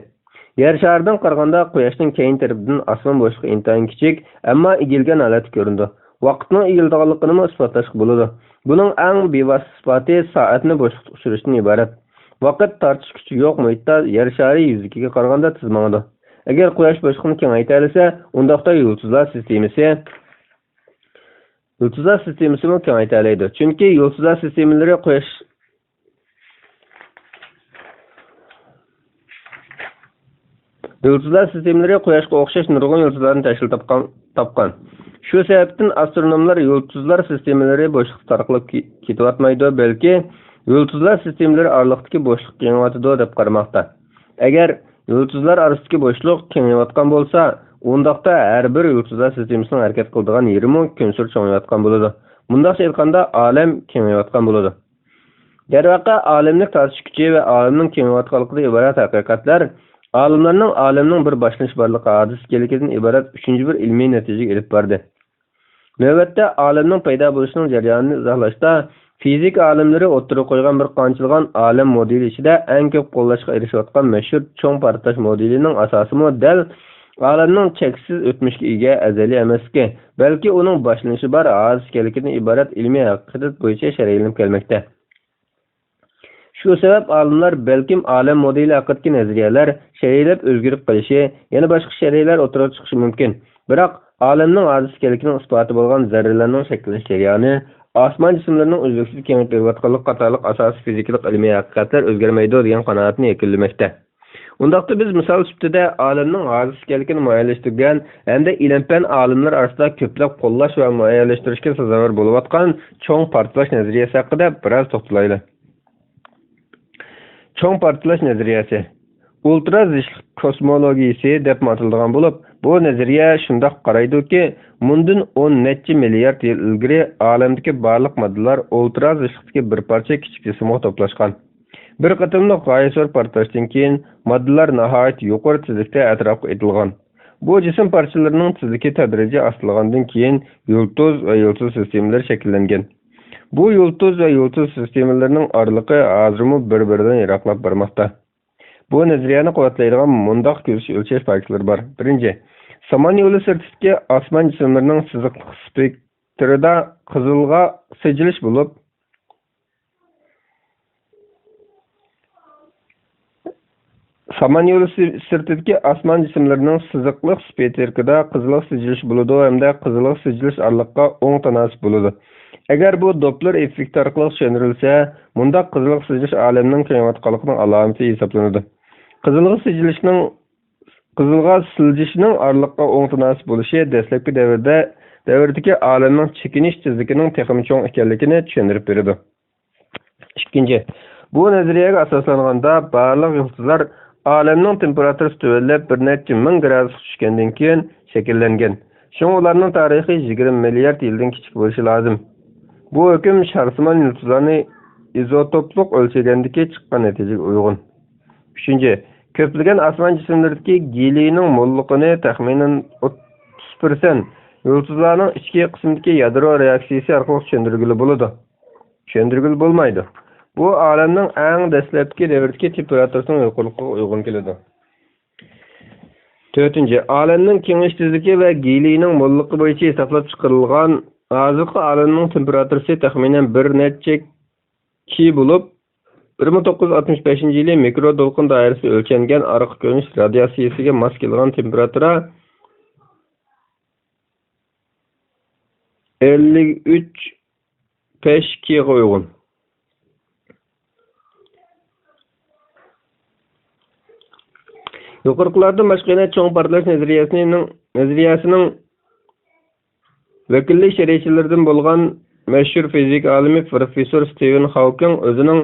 Yer sharidan qaraganda quyoshning keyin tarafidan osmon bo'shlig'i intayin kichik, ammo egilgan holatda ko'rindi. Vaqtning egilganligini isbotlash bo'ladi. Buning eng bevosita isboti soatni bo'shliqda uchirishdan iborat. Vaqt tortish kuchi yo'q muhitda yer shari yuziga qaraganda tez mangadi. Agar quyosh bo'shlig'ini kengaytirsa, undaqda yulduzlar sistemasi kengaytiriladi. Chunki yulduzlar sistemalari quyoshga o'xshash nurg'un yulduzlarni tashkil topgan. Shu sababdan astronomlar yulduzlar sistemalari bo'shliq tarqalib ketayotmaydi, balki yulduzlar sistemalari oraliqdagi bo'shliq kengayotdi deb qaramoqda. Agar yulduzlar orasidagi bo'shliq kengayotgan bo'lsa, undaqda har bir yulduzlar sistemasining harakat qiladigan yerimi kunsur cho'ngayotgan bo'ladi. Bundaqcha aytganda olam kengayotgan bo'ladi. Darvaqa olamning tortish kuchi va olamning kengayotganligidan iborat haqiqatlar olamning bir boshlanish borligi hodis ekanligidan iborat uchinchi bir ilmiy natijaga olib bordi. Navbatda olamning paydo bo'lishining jarayonini izohlashda fizik olimlari o'tirib qo'ygan bir qanchalig'an olam modeli ichida eng ko'p qo'llashga erishayotgan mashhur cho'ng portlash modelining asosi dal olamning cheksiz o'tmishga ega azaliy emasligi, balki uning boshlanishi bor hodis ekanligidan iborat ilmiy haqiqat bo'yicha sharhlanib kelmoqda. Shu sabab olimlar balkim olam modeli haqidagi nazariyalar sharhlab o'zgarib qolishi, yana boshqa sharhlar o'tirib chiqishi mumkin. Biroq olamning hodis ekanligining isboti bo'lgan zarralarning shakllanish jarayoni, osmon jismlarining uzluksiz kengayib berayotganligi qatorliq asosiy fizikalik ilmiy haqiqatlar o'zgarmaydi degan qanoatni yakunlamoqda. Undaqda biz misol sifatida olamning hodis ekanligini muayyanlashtirgan hamda ilm-fan olimlar orasida ko'plab qo'llash va muayyanlashtirishga sazovor bo'layotgan cho'ng portlash nazariyasi haqida biroz to'xtalaylik. Çoğ portlash nazariyasi. Ultra zishli kosmologiyasi deb ataladigan bo'lib, bu nazariya shundoq qaraydi-ki, bundan 10 necha milliard yil ilgari olamdagi barliq moddalar ultra zishlikdagi bir parcha kichik jismga to'plashgan. Bir qatimliq g'oyasor portlashdan keyin moddalar nihoyat yuqori tezlikda atrofga etilgan. Bu jism parchalarining tezligi tadrijiy ostilgandan keyin yulduz va yulduz sistemalari shakllangan. Bu yulduz va yulduz sistemalarining oraliqi hozirmi bir-biridan yiroqlab bormoqda. Bu nazariyani quvvatlaydigan mundaq ko'rish o'lchash faktorlari bor. Birinchi, samon yo'li sirtidagi osmon jismlarining siziqliq spektrida qizilga sijilish bo'lib, samon yo'li sirtidagi osmon jismlarining siziqliq spektrida qizilga sijilish bo'ladi hamda qizilga sijilish oraliqqa o'ng tanasib bo'ladi. Agar bu Doppler effekti orqali tushuntirilsa, bundaq qizilga sijilish olamning kengayotganligining alomati hisoblanadi. Qizilga siljishning oraliqqa o'ng tanasib bo'lishi dastlabki davrdagi olamning chekinish tezligining texnik cho'ng ekanligini tushuntirib beradi. Ikkinchi, bu nazariyaga asoslanganda barliq yulduzlar olamning temperaturasi tuvallab bir necha ming gradus tushgandan keyin shakllangan. Shunga ularning tarixi 20 milliard yildan kichik bo'lishi lozim. Bu hukm sharsimon yulduzlarni izotoplik o'lchagandagi chiqqan natijaga uyg'un. Uchinchi, ko'plagan osmon jismlaridagi geliyning mo'lligini taxminan 30% yulduzlarning ichki qismidagi yadro reaksiyasi orqali tushuntirgili bo'ladi. Tushuntirgili bo'lmaydi. Bu olamning eng dastlabki davrdagi temperaturasining yuqoriligiga uyg'un keladi. To'rtinchi, olamning kengayish tezligi va geliyning mo'lligi bo'yicha hisoblab chiqarilgan hozirgi olamning temperaturasi taxminan bir necha ki bo'lib, 1965-yili mikro to'lqin doirasida o'lchangan ariq ko'rinish radiatsiyasiga mos kelgan temperatura 53,5 ga uyg'un. Yuqoriqilardan boshqa yana cho'ng portlash nazariyasining vakillik sharhchilaridan bo'lgan mashhur fizik olimi professor Stephen Hawking o'zining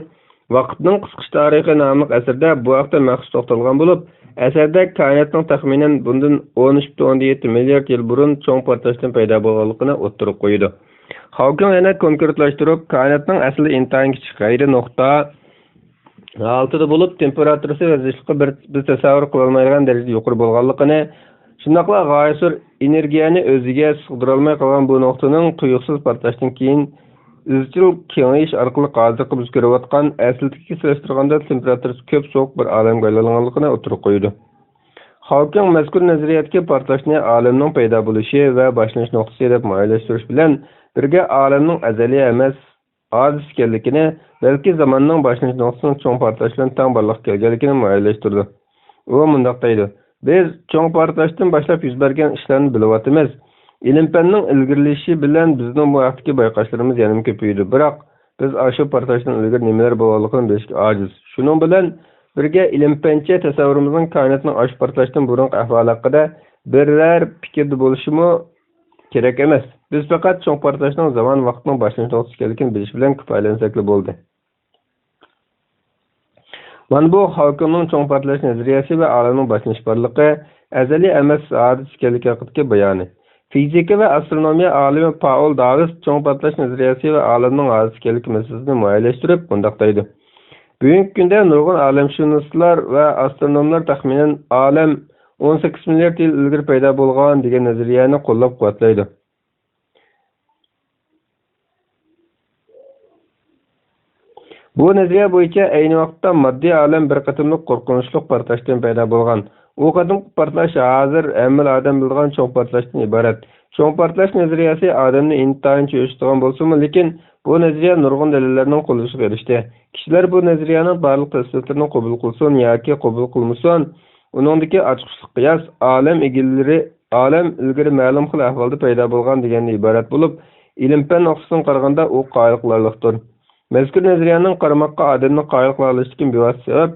Vaqtning qisqish tarixi nomli asarda bu haqda maxsus to'xtalgan bo'lib, asarda koinotning taxminan bundan 13.7 milliard yil burun cho'ng portlashdan paydo bo'lganligini o'ttirib qo'ydi. Hawking yana konkretlashtirib, koinotning asli intayin kichik g'ayri nuqta altida bo'lib, temperaturasi va zichligi biz tasavvur qila olmaydigan darajada yuqori bo'lganligini, shundaqla g'oyasor energiyani o'ziga sig'dira olmay qolgan bu nuqtaning tuyuqsiz portlashdan keyin izchil kengayish orqali hozirgi biz ko'rayotgan aslidagi solishtirganda temperaturasi ko'p sovuq bir olamga aylanganligini o'tirib qo'ydi. Hawking mazkur nazariyatga portlashni olamning paydo bo'lishi va boshlanish nuqtasi deb muayyanlashtirish bilan birga olamning azaliy emas, ojiz ekanligini, balki zamonning boshlanish nuqtasining cho'ng portlash bilan teng borliqqa kelganligini muayyanlashtirdi. U mundaq deydi: "Biz cho'ng portlashdan boshlab yuz bergan ishlarni bilyapmiz. İlim-fanning ilgirilishi bilan bizning bu vaqtdagi bayqashlarimiz yana ko'paydi. Biroq biz shu portlashdan ilgari nimalar bo'lganligini bilishga ojiz. Shuning bilan birga ilm-fancha tasavvurimizning koinotning shu portlashdan burungi ahvoli haqida biror fikrda bo'lishimi kerak emas. Biz faqat cho'ng portlashning zamon vaqtining boshlanish nuqtasi ekanligini bilish bilan kifoyalansak bo'ldi." Mana bu Hawkingning cho'ng portlash nazariyasi va olamning boshlanish borligi azaliy emas, ojiz ekanligi haqidagi bayoni. Fizika va astronomiya olimi Paul Davis cho'ng portlash nazariyasi va olamning ojiz ekanligi masalasini muayyanlashtirib, bunday deydi: "Bugungi kunda nurg'un olamshunoslar va astronomlar taxminan olam 18 milliard yil ilgari paydo bo'lgan degan nazariyani qo'llab-quvvatlaydi." Bu nazariya bo'yicha ayni vaqtda moddiy olam bir qatimliq qo'rqinchli portlashdan paydo bo'lgan. U qadimgi portlash hozir hamma odam bilgan cho'ng portlashdan iborat. Cho'ng portlash nazariyasi odamni intayin cho'chitgan bo'lsa-mu, lekin bu nazariya nurg'un dalillarning qo'llashiga erishdi. Kishilar bu nazariyaning barliq tafsilotlarini qabul qilsin yoki qabul qilmasin, uningdagi ochiqlik qiyos olam ilgari ma'lum xil ahvolda paydo bo'lgan degandan iborat bo'lib, ilm-fan nuqtasidan qaraganda u qoyil qilarliqdir. Mazkur nazariyaning qaramoqqa odamni qoyil qilishiga bevosita sabab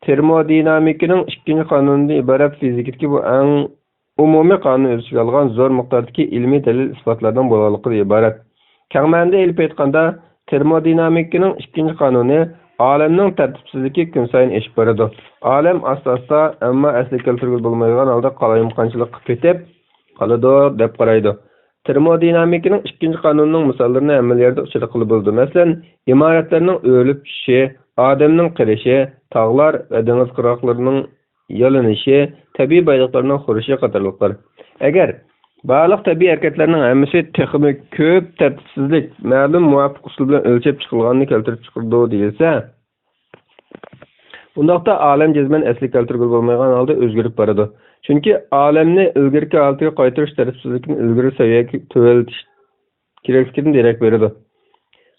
termodinamikaning ikkinchi qonunidan iborat fizikadagi bu eng umumiy qonun o'ziga olgan zo'r miqdordagi ilmiy dalil isbotlardan bo'lganligidan iborat. Keng ma'noda aytib aytganda, termodinamikaning ikkinchi qonuni Alemning tartibsizligi kun sayin eşib boradi. Alem asta-asta, ammo asli keltirgil bo'lmaydigan holda qalayimqanchilikqa ketib qoladi deb qaraydi. Termodinamikaning ikkinchi qonunining misollarini hamma yerda uchrab qilib bo'ldi. Masalan, imoratlarning o'rilib tushishi, odamning qirishi, tog'lar va dengiz qirg'oqlarining yalinishi, tabiiy boyliqlarning xurishi qatorliqlar. Agar barliq tabiiy harakatlarning hammasi texnik ko'p tartibsizlik, ma'lum muvofiq usul bilan o'lchab chiqilganini keltirib chiqardi deyilsa, undaqda olam jazman asli keltirgil bo'lmagan holda o'zgarib boradi. Chunki olamni ilgirki holatiga qaytarish tartibsizlikni ilgari saviyaga to'valtish kerakligidan derak beradi.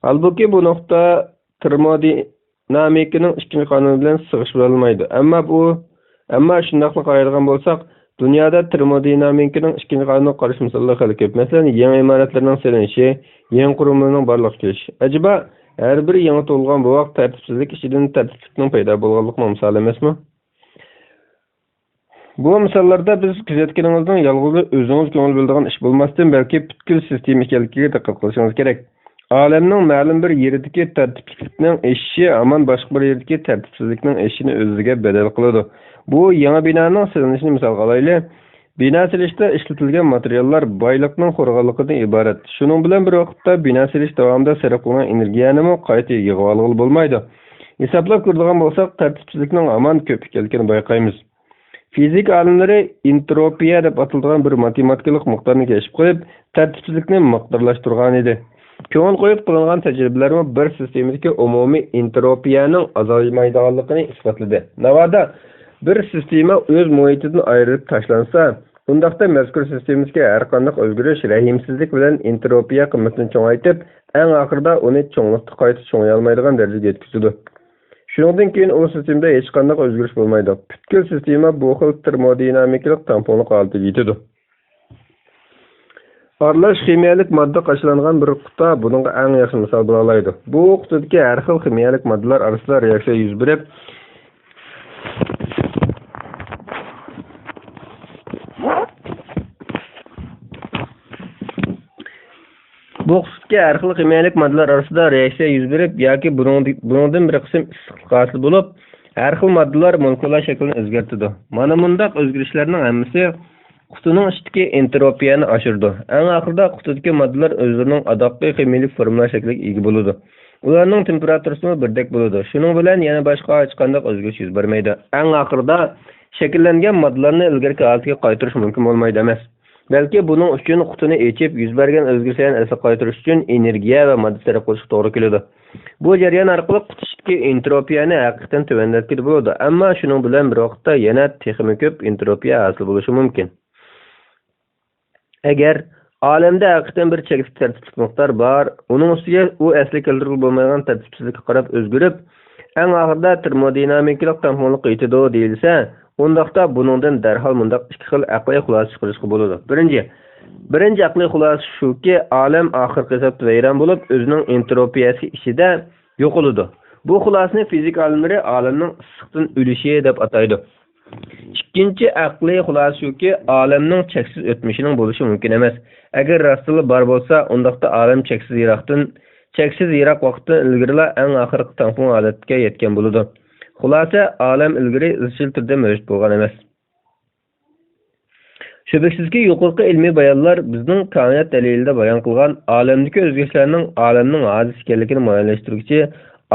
Halbuki bu nuqta termodinamikaning ikkinchi qonuni bilan sig'ishib olmaydi. Ammo shundaqla qaraydigan bo'lsak, dunyoda termodinamikaning ikkinchi qonuniga qarshi misollar xali ko'p. Masalan, yangi imoratlarning silinishi, yangi qurilmalarning barliq kelishi. Acaba har bir yangi tug'ilgan bu vaqt tartibsizlik ichidan tartibsizlikning paydo bo'lganligini misol emasmi? Bu misollarda biz kuzatganingizning yolg'iz o'zingiz ko'ngil biladigan ish bo'lmasdan, balki butkul sistema ekanligiga diqqat qilishingiz kerak. Olamning ma'lum bir yeridagi tartibsizlikning eshishi hamon boshqa bir yerdagi tartibsizlikning eshishini o'ziga badal qiladi. Bu yangi binoning silinishini misol qilaylik. Bino silishda ishlatilgan materiallar boyliqning qo'rg'onligidan iborat. Shuning bilan bir vaqtda bino silish davomida sarf qilingan energiyani qayta yig'ib olg'ili bo'lmaydi. Hisoblab ko'radigan bo'lsak, tartibsizlikning hamon ko'p ekanligini bayqaymiz. Fizik olimlari entropiya deb atalgan bir matematikalik miqdorni kashf qilib, tartibsizlikni miqdorlashtirgan edi. Ko'ngil qo'yib qilingan tajribalar bir sistemadagi umumiy entropiyaning azalmaydiganligini isbotladi. Navoda bir sistema o'z muhitidan ayirib tashlansa, undaqda mazkur sistemaga har qanday o'zgarish rahimsizlik bilan entropiya qiymatini cho'ngaytib, eng oxirida uni cho'nglikka qayta cho'ngay olmaydigan darajaga yetkazadi. Shundan keyin u sistemada hech qanday o'zgarish bo'lmaydi. Butkul sistema bu xil termodinamikalik tamponlik holatiga yetadi. Aralash ximiyalik modda qo'shilgan bir quta buningga eng yaxshi misol bo'la oladi. Bu qutadagi har xil ximiyalik moddalar orasida reaksiya yuz berib, yoki buningdan bir qism issiqlik hosil bo'lib, har xil moddalar molekulyar shaklini o'zgartiradi. Mana bundaq o'zgarishlarning hammasi qutining ichidagi entropiyani oshirdi. Eng oxirida qutidagi moddalar o'zlarining adoqli ximiylik formalar shakliga ega bo'ladi. Ularning temperaturasi birdek bo'ladi. Shuning bilan yana boshqa hech qanday o'zgarish yuz bermaydi. Eng oxirida shakllangan moddalarni ilgarigi holatiga qaytarish mumkin bo'lmaydi emas. Balki buning uchun qutini echib yuz bergan o'zgarishlarni asli qaytarish uchun energiya va modda sarf qilish to'g'ri keladi. Bu jarayon orqali qutidagi entropiyani haqiqatan tuvanlatib bo'ladi. Ammo shuning bilan bir vaqtda yana texnik ko'p entropiya hosil bo'lishi mumkin. Agar olamda haqiqatan bir cheksiz tartibsiz miqdor bor, uning ustiga u asli keltirib bo'lmagan tartibsizlikka qarab o'zgarib, eng oxirida termodinamikalik tamponlikqa yetadi deyilsa, undaqda buningdan darhol mundaq ikki xil aqliy xulosa chiqarishga bo'ladi. Birinchi aqliy xulosa shuki, olam oxirgi hisobda vayron bo'lib, o'zining entropiyasi ichida yo'qoladi. Bu xulosani fizik olimlari olamning issiqdan o'lishi deb ataydi. Ikkinchi aqliy xulosa shuki, olamning cheksiz o'tmishining bo'lishi mumkin emas. Agar rostli bor bo'lsa, undaqda olam cheksiz yiroq vaqtdan ilgarila eng oxirgi tampon holatga yetgan bo'ladi. Xulosa, olam ilgari izchil turda mavjud bo'lgan emas. Shubhasizki, yuqorqi ilmiy bayonlar bizning koinot dalilida bayon qilgan olamdagi o'zgarishlarning olamning hodis ekanligini muayyanlashtiruvchi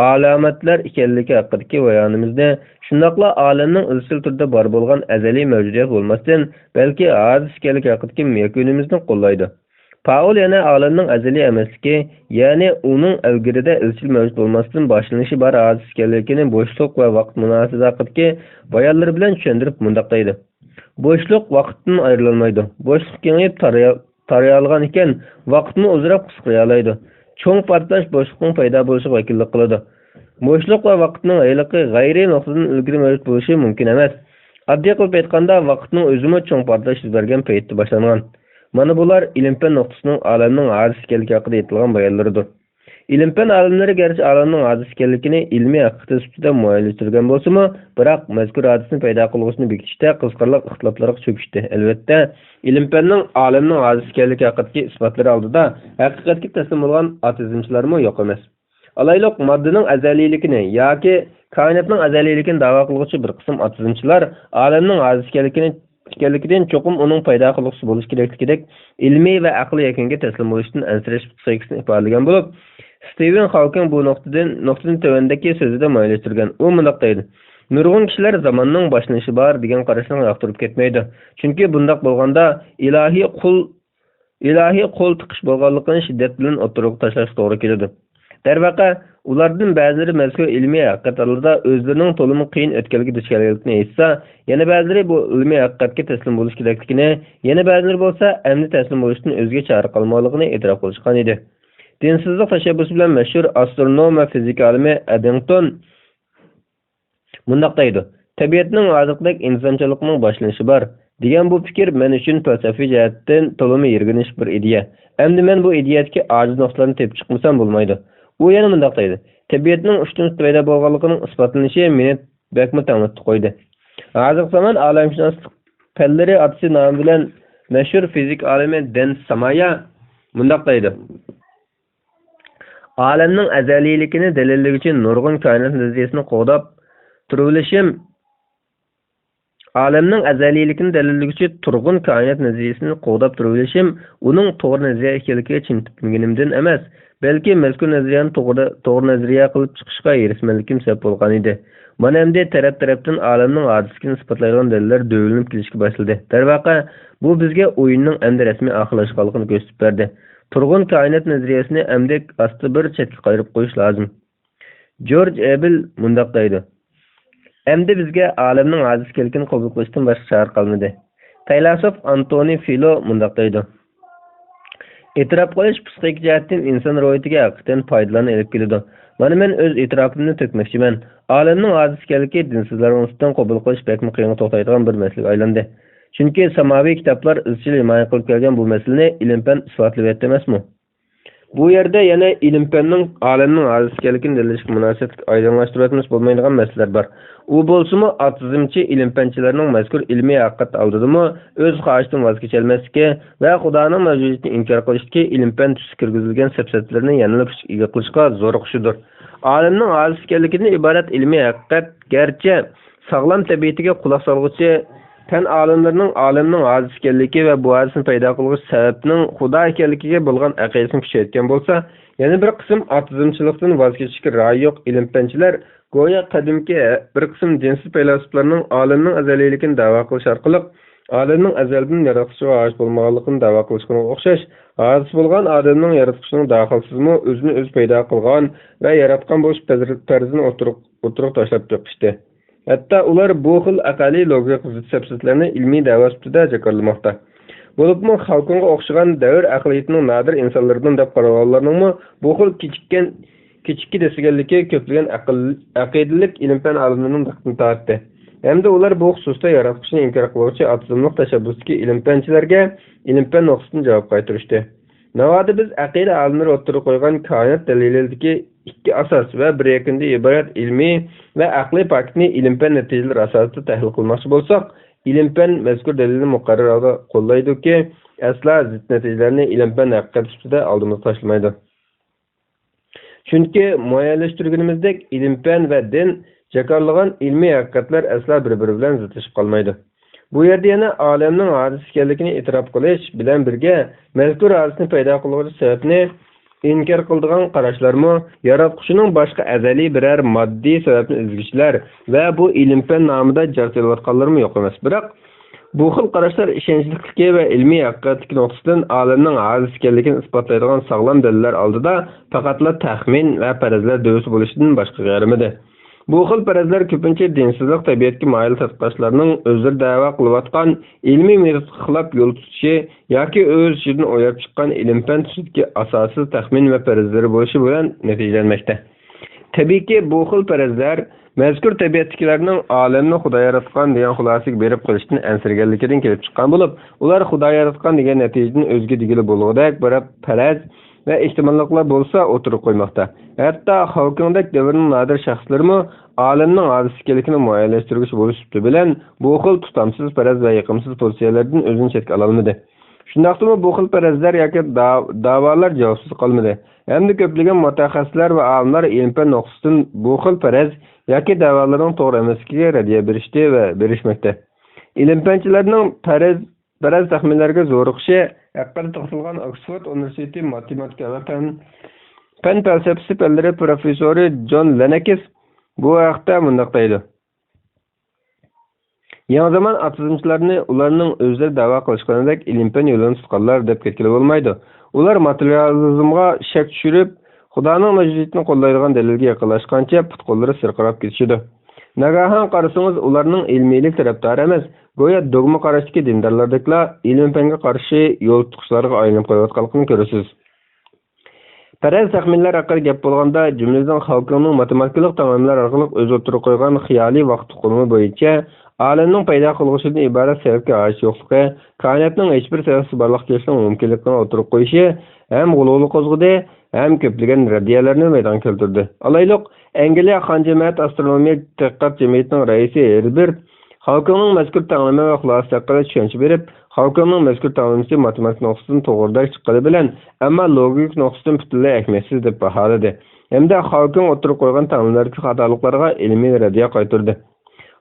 alomatlar ekanligi haqidagi bayonimizni, shundaqla olamning izchil turda bor bo'lgan azaliy mavjudiyat bo'lmasdan, balki hodis ekanligi haqidagi yakunimizni qo'llaydi. Paul yana olamning azaliy emasligi, ya'ni uning ilgarida izchil mavjud bo'lmasdan boshlanishi bor hodis ekanligini bo'shliq va vaqt munosabati haqidagi bayonlar bilan tushuntirib mundaq deydi. Bo'shliq vaqtdan ayrilmaydi. Bo'shliq kengayib taraya olgan ekan, vaqtni o'zroq qisqartira oladi. Cho'ng portlash bo'shliqning paydo bo'lishiga vakillik qiladi. Bo'shliq va vaqtning ayligi g'ayriy nuqtadan ilgari mavjud bo'lishi mumkin emas. Oddiy qilib aytganda, vaqtning o'zimi cho'ng portlash yuz bergan paytda boshlangan. Mana bular ilm-fan nuqtasining olamning hodis ekanligi haqida aytilgan bayonlaridir. Ilm-fan olimlari garchi olamning hodis ekanligini ilmiy haqiqat sifatida muayyanlashtirgan bo'lsa-mu, biroq mazkur hodisani paydo qilishni bekitishda qiziqarli ixtiloflarga cho'kishdi. Albatta, ilm-fanning olamning hodis ekanligi haqidagi isbotlari oldida haqiqatga taslim bo'lgan atizmchilarmi yo'q emas. Alaylık maddenin azaliylikini yoki koinotning azaliyligini da'vo qiluvchi bir qism atizmchilar olamning aziz ekanligidan cho'qim uning paydo qiluvchisi bo'lish kerakligidek ilmiy va aqliy yakuniga taslim bo'lishdan ansirash sayg'isini ifodalagan bo'lib, Stephen Hawking bu nuqtadan tövendeki sözüde mayleştirgen. O mundaq deydi. Nurg'un kishilar zamonning boshlanishi bor degan qarashni yoqtirib ketmaydi. Chunki bundaq bo'lganda ilahiy qo'l tiqish bo'lganligini shiddat bilan o'tirib tashlash to'g'ri keladi. Darvaqa ulardan ba'zilari mazkur ilmiy haqiqatlarda o'zlarining to'limi qiyin o'tganligi duch kelganligini aytsa, yana ba'zilari bu ilmiy haqiqatga taslim bo'lish kerakligini, yana ba'zilari bo'lsa amni taslim bo'lishdan o'zga chora qolmaganligini e'tirof qilishgan edi. Dinsizlik tashabbusi bilan mashhur astronom va fizik olimi Eddington mundaq deydi. Tabiatning oziqdek insonchilikning boshlanishi bor degan bu fikr men uchun falsafiy jihatdan to'limi yirginish bir ideya. Endi men bu ideyadagi ojiz nuqtalarni tepib chiqmasam bo'lmaydi. U yana mundaq deydi. Tabiatning ushdan paydo bo'lganligining isbotlanishi meni bakmi tanlatib qo'ydi. Hozir zamon olamshunoslik fanlari otasi nomi bilan mashhur fizik olimi Den Samaya mundaq deydi. Alemning azaliyligini dalillovchi uchun nurg'un koinot nazariyasini qo'llab turilishim Alemning azaliyligini dalillovchi turg'un koinot nazariyasini qo'llab turilishim uning to'g'ri nazariya ekanligiga chintibganimdan emas, balki mazkur nazariyani to'g'ri nazariya qilib chiqishga erishmanligim sabab bo'lgan edi. Mana endi taraf-tarafdan alemning hodisaligini isbotlaydigan dalillar dövlünüp kelishga boshladi. Darvaqa bu bizga o'yinning endi rasmiy oxirlashganligini ko'rsatib berdi. Turg'un koinot nazariyasini amdek asti bir chetga qayirib qo'yish lozim. George Abel mundaq deydi. Endi bizga olamning aziz kelkini qabul qilishdan boshqa chora qolmadi. Faylasuf Antoni Filo mundaq deydi. E'tirof qilish psixik jihatdan inson ro'yitiga haqiqatan foydalarni olib keladi. Mana men o'z e'tirofimni to'kmoqchiman. Olamning aziz kelki dinsizlarning ustidan qabul qilish bekmi qiyin to'xtaydigan bir masalaga aylandi. Chunki samoviy kitoblar izchil himoya qilib kelgan bu masalani ilm-fan isbotlab etmasmi? Bu yerda yana ilm-fanning olamning aziz kelkini dalilashga munosabat aydinlashtirib bo'lmaydigan masalalar bor. U bo'lsa-mu atizmchi ilm-fanchilarning mazkur ilmiy haqiqat oldidimi o'z xohishidan voz kecholmasligi va Xudoning mavjudiyatini inkor qilishdagi ilm-fan tusi kirgizilgan sabsatlarni yanilib ega qilishga zo'riqishidir. Olamning aziz kelkidan iborat ilmiy haqiqat garchi sog'lom tabiatiga quloq solg'uchi tan olimlarning olamning aziz ekanligi va bu hadisni paydo qiluvchi sababning Xudo ekanligiga bo'lgan aqidasini kuchaytirgan bo'lsa, yana bir qism atizmchilikdan voz kechishga ra'yi yo'q ilm-fanchilar go'yo qadimki bir qism dinsiz faylasuflarning olamning azaliyligini da'vo qilish orqali olamning azaldan yaratishga ojiz bo'lmaganligini da'vo qilishga o'xshash, ojiz bo'lgan odamning yaratishning daxilsizmi o'zini o'zi paydo qilgan va yaratgan bo'lish farzini o'tirib tashlab qo'yishdi. Hatta ular bu xil aqaliy logik sabsatlarni ilmiy da'vo sifatida jakarlamoqda. Bo'libmi xalqinga o'xshagan davr aqliyatining nadir insonlaridan deb qaraganlarning bu xil kechikki desiganligi ko'plagan aqidalik ilm-fan olimlarining diqqatini tortdi. Hamda ular bu xususda yaratishni inkor qiluvchi atizmlik tashabbusdagi ilm-fanchilarga ilm-fan nuqtasidan javob qaytarishdi. Navoda biz aqida olimlari o'tirib qo'ygan koinot dalilidagi ikki asos va bir yakunda iborat ilmiy va aqliy faktni ilm-fan natijalari asosida tahlil qilmoqchi bo'lsak, ilm-fan mazkur dalilni muqarrar holda qo'llaydi-ki, asla zid natijalarni ilm-fan haqiqat sifatida oldimizga tashlamaydi. Chunki muayyanlashtirganimizdek ilm-fan va din jakarlagan ilmiy haqiqatlar asla bir-biri bilan zidlashib qolmaydi. Bu yerda yana olamning hadis ekanligini e'tirof qilish bilan birga mazkur hadisni paydo qiluvchi sababni inkor qiladigan qarashlarmi yaratquchining boshqa azaliy biror moddiy sababni izg'ichlar va bu ilm-fan nomida jartilayotganlarmi yo'q emas. Biroq bu xil qarashlar ishonchlikligi va ilmiy haqiqatlik nuqtasidan olamning hadis ekanligini isbotlaydigan sog'lom dalillar oldida faqatla taxmin va farazlar da'vosi bo'lishidan boshqa g'arimidi. Bu xil farazlar ko'pincha dinsizlik tabiatga moyil tadqiqotchilarning o'zlari da'vo qilayotgan ilmiy metodga xilof yo'l tutishi yoki o'z ishidan o'ylab chiqqan ilm-fan tusidagi asossiz taxmin va farazlar bo'lishi bilan natijalanmoqda. Tabiiyki bu xil farazlar mazkur tabiatdagilarning olamni Xudo yaratgan degan xulosaga berib qilishdan ansirganligidan kelib chiqqan bo'lib, ular Xudo yaratgan degan natijadan o'zga digili bo'lg'idek bir faraz ve ihtimalliklar bolsa oturup koymakta. Hatta Hawkingdek devrinin nadir şahslarımı alemnin hadis ekanligini muayyanlashtiruvchi bo'lishibdi bilan bu xil tutamsiz faraz va yiqimsiz pozitsiyalardan o'zini chetga ololmadi. Shundaqdimi bu xil farazlar yoki da'volar javobsiz qolmadi. Hamda ko'plagan mutaxassislar va olimlar ilm-fan nuqtasidan bu xil faraz yoki da'volarning to'g'ri emasligiga raddiya berishdi va berishmoqda. Ilm-fanchilarning faraz taxminlarga zo'riqishi haqida to'xtalgan Oxford University matematika va fan falsafasi fanlari professori John Lennox bu haqda mundaq deydi. Yangi zaman atizmchilarni ularning o'zlari da'vo qilishganidek ilm-fan yo'lini tutganlar deb ketgili bo'lmaydi. Ular materializmga shak tushirib, Xudoning mavjudiyatini qo'llaydigan dalilga yaqinlashgancha putqo'llari sirqirab ketishdi. Nagahan qarasangiz ularning ilmiylik tarafdori emas, go'yo dogma qarashdagi dindorlardeklar ilm-fanga qarshi yo'l tutishlarga aylanib qo'yayotganligini ko'rasiz. Faraz taxminlar haqida gap bo'lganda, jumladan Hawkingning matematikalik tamoyillar orqali o'z o'tirib qo'ygan xiyoliy vaqt qonuni bo'yicha olamning paydo qilg'ishidan iborat sababga oid yo'qligi, koinotning hech bir sababsiz borliq kelishining mumkinligini o'tirib qo'yishi ham g'ulug'lik qo'zg'adi, ham ko'plagan raddiyalarni maydonga keltirdi. Alayliq, Angliya Xonjamiyat astronomiya tadqiqot jamiyatining raisi Herbert Hawkingning mazkur tanlama va xulosa haqida tushuncha berib, Hawkingning mazkur tanlamasi matematik nuqtasidan to'g'ridan chiqqani bilan, ammo logik nuqtasidan butunlay ahamiyatsiz deb baholadi. Hamda Hawking o'tirib qo'ygan tanlamlardagi xatoliklarga ilmiy raddiya qaytardi.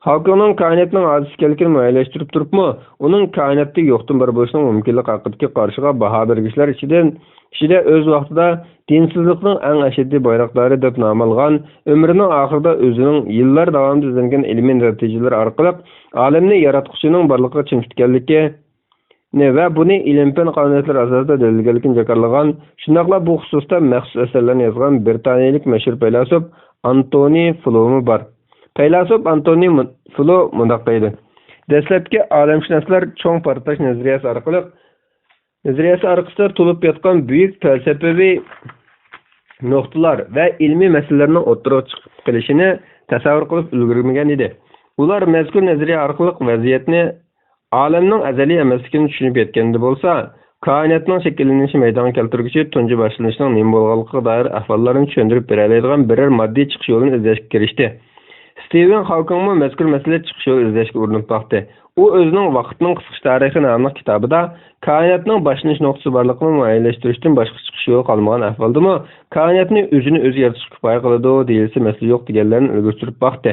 Hawkingning koinotning ojiz ekanligini muayyanlashtirib turibmi, uning koinotda yo'qdan bor bo'lishining mumkinligi haqidagi qarshiga baho bergichlar ichida o'z vaqtida dinsizlikning eng ashaddiy bayroqlari deb nom olgan, umrining oxirida o'zining yillar davomida izlangan ilmiy natijalar orqali olamni yaratquchining borligiga chimchitganligi va buni ilm-fan qonuniyatlari asosida dalillanganligini jakarlagan, shundaqla bu xususda maxsus asarlarni yozgan britaniyalik mashhur faylasuf Antony Flew bor. Faylasuf Antony Flew mundaq deydi. Dastlabki olamshunoslar cho'ng portlash nazariyasi orqasida to'lib yotgan buyuk falsafiy nuqtalar va ilmiy masalalarning o'ttirib chiqib kelishini tasavvur qilib ulgurmagan edi. Ular mazkur nazariya orqali vaziyatni olamning azaliy emasligini tushunib yetganda bo'lsa, koinotning shakllanishi maydonga keltiruvchi tunji boshlanishining nima bo'lganligiga doir ahvollarni tushuntirib bera oladigan biror moddiy chiqish yo'lini izlashga kirishdi. Stephen Hawking mazkur masala chiqish yo'li izlashga urinib boqdi. U o'zining Vaqtning qisqa tarixi nomli kitobida koinotning boshlanish nuqtasi borligini muayyanlashtirishdan boshqa chiqish yo'li qolmagan ahvoldami, koinotni o'zini o'zi yaratishga kifoya qiladi deyilsa masala yo'q deganlarni ilgari surib boqdi.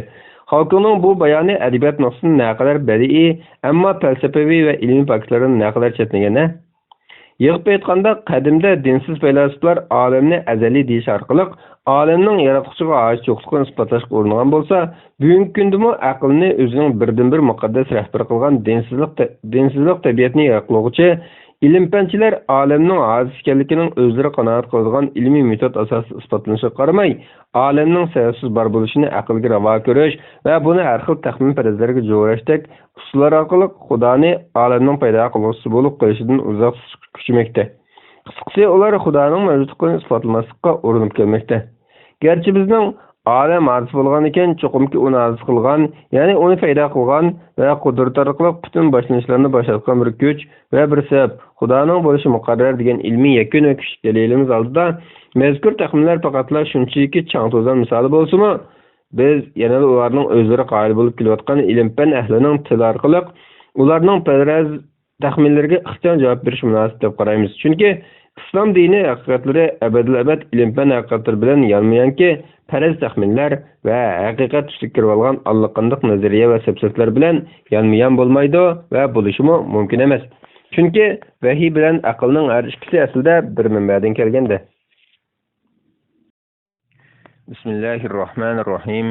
Hawkingning bu bayoni adabiyot nuqtasidan naqadar badiiy, ammo falsafiy va ilmiy faktlarni naqadar chetlagan. Yig'ib aytganda, qadimda dinsiz faylasuflar olamni azaliy deyish orqali olamning yaratquchiga oid yo'qligini isbotlashga uringan bo'lsa, bugungi kundami aqlni o'zining birdan-bir muqaddas rahbar qilgan dinsizlik tabiatni yo'qlovchi ilm-fanchilar olamning ojiz ekanligining o'zlari qanoat qiladigan ilmiy metod asosida isbotlanishiga qaramay, olamning sababsiz bor bo'lishini aqlga ravo ko'rish va buni har xil taxmin farazlarga jo'rashdak usullar orqali Xudoni olamning paydo qiluvchisi bo'lib qolishidan uzoq kuchmoqda. Qisqasi, ular Xudoning mavjudligini isbotlamaslikka urinib kelmoqda. Garchi bizning olam ojiz bo'lgan ekan, cho'qimki uni ojiz qilgan, ya'ni uni paydo qilgan va qudrat orqali butun boshlanishlarni boshlatgan bir kuch va bir sabab Xudoning bo'lishi muqarrar degan ilmiy yakun va kuchli dalilimiz oldida mazkur taxminlar faqatla shunchaki chang to'zon misoli bo'lsa-mu, biz yana ularning o'zlari qoyil bo'lib kelayotgan ilm-fan ahlining til orqali ularning faraz taxminlariga ixcham javob berish munosib deb qaraymiz. Chunki islom dini haqiqatlari abadil-abad ilm-fan haqiqatlari bilan yonma-yonki faraz taxminlar va haqiqat tushlik kirib olgan allaqandoq nazariya va sabsatlar bilan yonma-yon bo'lmaydi va bo'lishimi mumkin emas. Chunki vahiy bilan aqlning har ikkisi aslida bir manbadan kelganda. Bismillahirrohmanirrohim.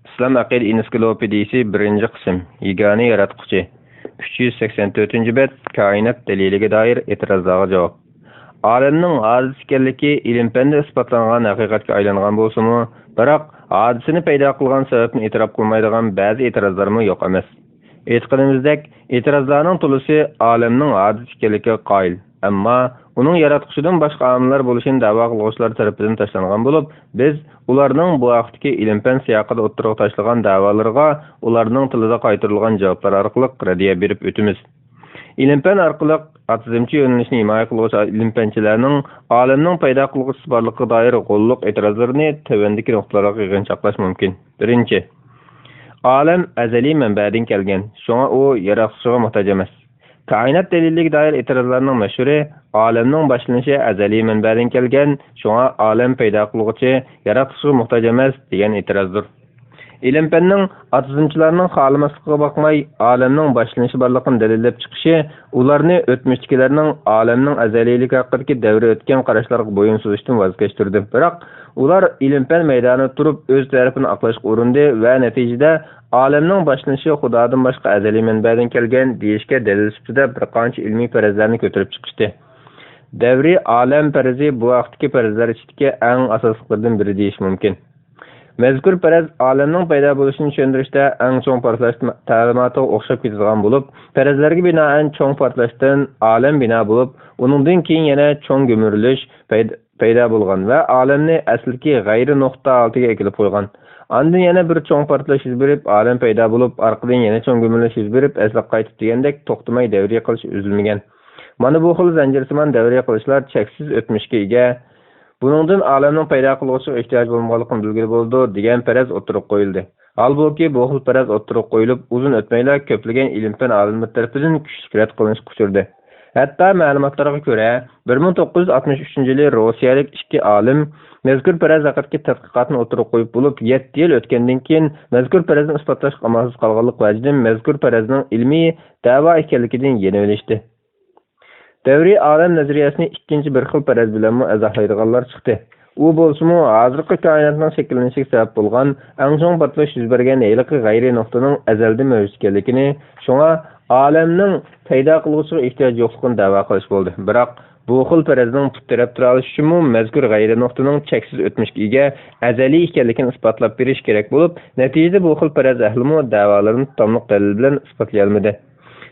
Islom aqid ensiklopediyasi 1-qism. Yagona yaratquchi. 384-bet. Koinot daliliga doir e'tirozlarga javob. Olamning ojiz ekanligi ilm-fanda isbotlangan haqiqatga aylangan bo'lsa-mu, biroq hodisani paydo qilgan sababni e'tirof qilmaydigan ba'zi e'tirozlarmi yo'q emas. Aytganimizdek, e'tirozlarning to'lisi olamning ojiz ekanligiga qoyil, ammo uning yaratquchidan boshqa omillar bo'lishini da'vo qiluvchilar tomonidan tashlangan bo'lib, biz ularning bu vaqtdagi ilm-fan siyaqida o'ttirib tashlagan da'volarga ularning tilida qaytarilgan javoblar orqali raddiya berib o'tamiz. Ilm-fan orqali atizmchi yo'nalishni himoya qiluvchi ilm-fanchilarning olamning paydo qiluvchisi borligiga doir qo'lliq e'tirozlarini tavandagi nuqtalarga yig'inchoqlash mumkin. Birinchi, olam azaliy manbadan kelgan, shunga u yaratquchiga muhtoj emas. Kainat delilliga doir e'tirozlarning mashhuri olamning boshlanishi azaliy manbadan kelgan, shunga olam paydo qiluvchi yaratuvchiga muhtoj emas degan e'tirozdir. İlim-fanning atizmchilarning xohlamasligiga boqmay, olamning boshlanishi borligini dalillab chiqishi, ularni o'tmishdagilarning olamning azaliyligi haqidagi davri o'tgan qarashlarga bo'yinsuzishdan voz kechtirdi. Biroq ular ilm-fan maydonida turib o'z tarafini oqlashga urindi va natijada olamning boshlanishi Xudodan boshqa azaliy manbadan kelgan deyishga dalil sifatida bir qancha ilmiy farazlarni ko'tarib chiqishdi. Davri olam farazi bu vaqtdagi farazlar ichidagi eng asoslilardan biri deyish mumkin. Mazkur faraz olamning paydo bo'lishini tushuntirishda eng cho'ng portlash ta'limotiga o'xshab ketadigan bo'lib, farazlarga binoan cho'ng portlashdan olam bino bo'lib, uningdan keyin yana cho'ng gumurilish paydo bo'lgan va olamni asliki g'ayri nuqta oltiga ekilib qo'ygan. Ondan yana bir cho'ng portlash yuz berib, olam paydo bo'lib, orqadan yana cho'ng gumurilish yuz berib, aslab qaytib degandek to'xtamay davriy qilish uzilmagan. Mana bu xil zanjirsimon davriy qilishlar cheksiz o'tmishga ega. Buningdan olamning paydo qiluvchiga ehtiyoj bo'lmaganligini bilgili bo'ldi degan faraz o'tirib qo'yildi. Holbuki bu xil faraz o'tirib qo'yilib, uzun o'tmayla ko'plagan ilm-fan olimlar tomonidan kuchli rad qilinishga uchirdi. Hatto ma'lumotlarga ko'ra, 1963-yili Rossiyalik ikki olim mazkur faraz haqidagi tadqiqotni o'tirib qo'yib bo'lib, 7 yil o'tgandan keyin mazkur farazni isbotlashga amalsiz qolganlik vajidan mazkur farazning ilmiy da'vo ekanligidan yana bilishdi. Davri olam nazariyasini ikkinchi bir xil faraz bilan izohlaydiganlar chiqdi. U bo'lsa-mu, hozirgi koinotning shakllanishiga sabab bo'lgan eng cho'ng portlash yuz bergan haliqi g'ayri nuqtaning azaldan mavjud ekanligini, shunga olamning paydo qiluvchiga ehtiyoj yo'qligini da'vo qilish bo'ldi. Biroq bu xil farazning putarab tura olishi uchun mazkur g'ayri nuqtaning cheksiz o'tmishga ega azaliy ekanligini isbotlab berish kerak bo'lib, natijada bu xil faraz ahli da'volarini tomliq dalil bilan isbotlay olmadi.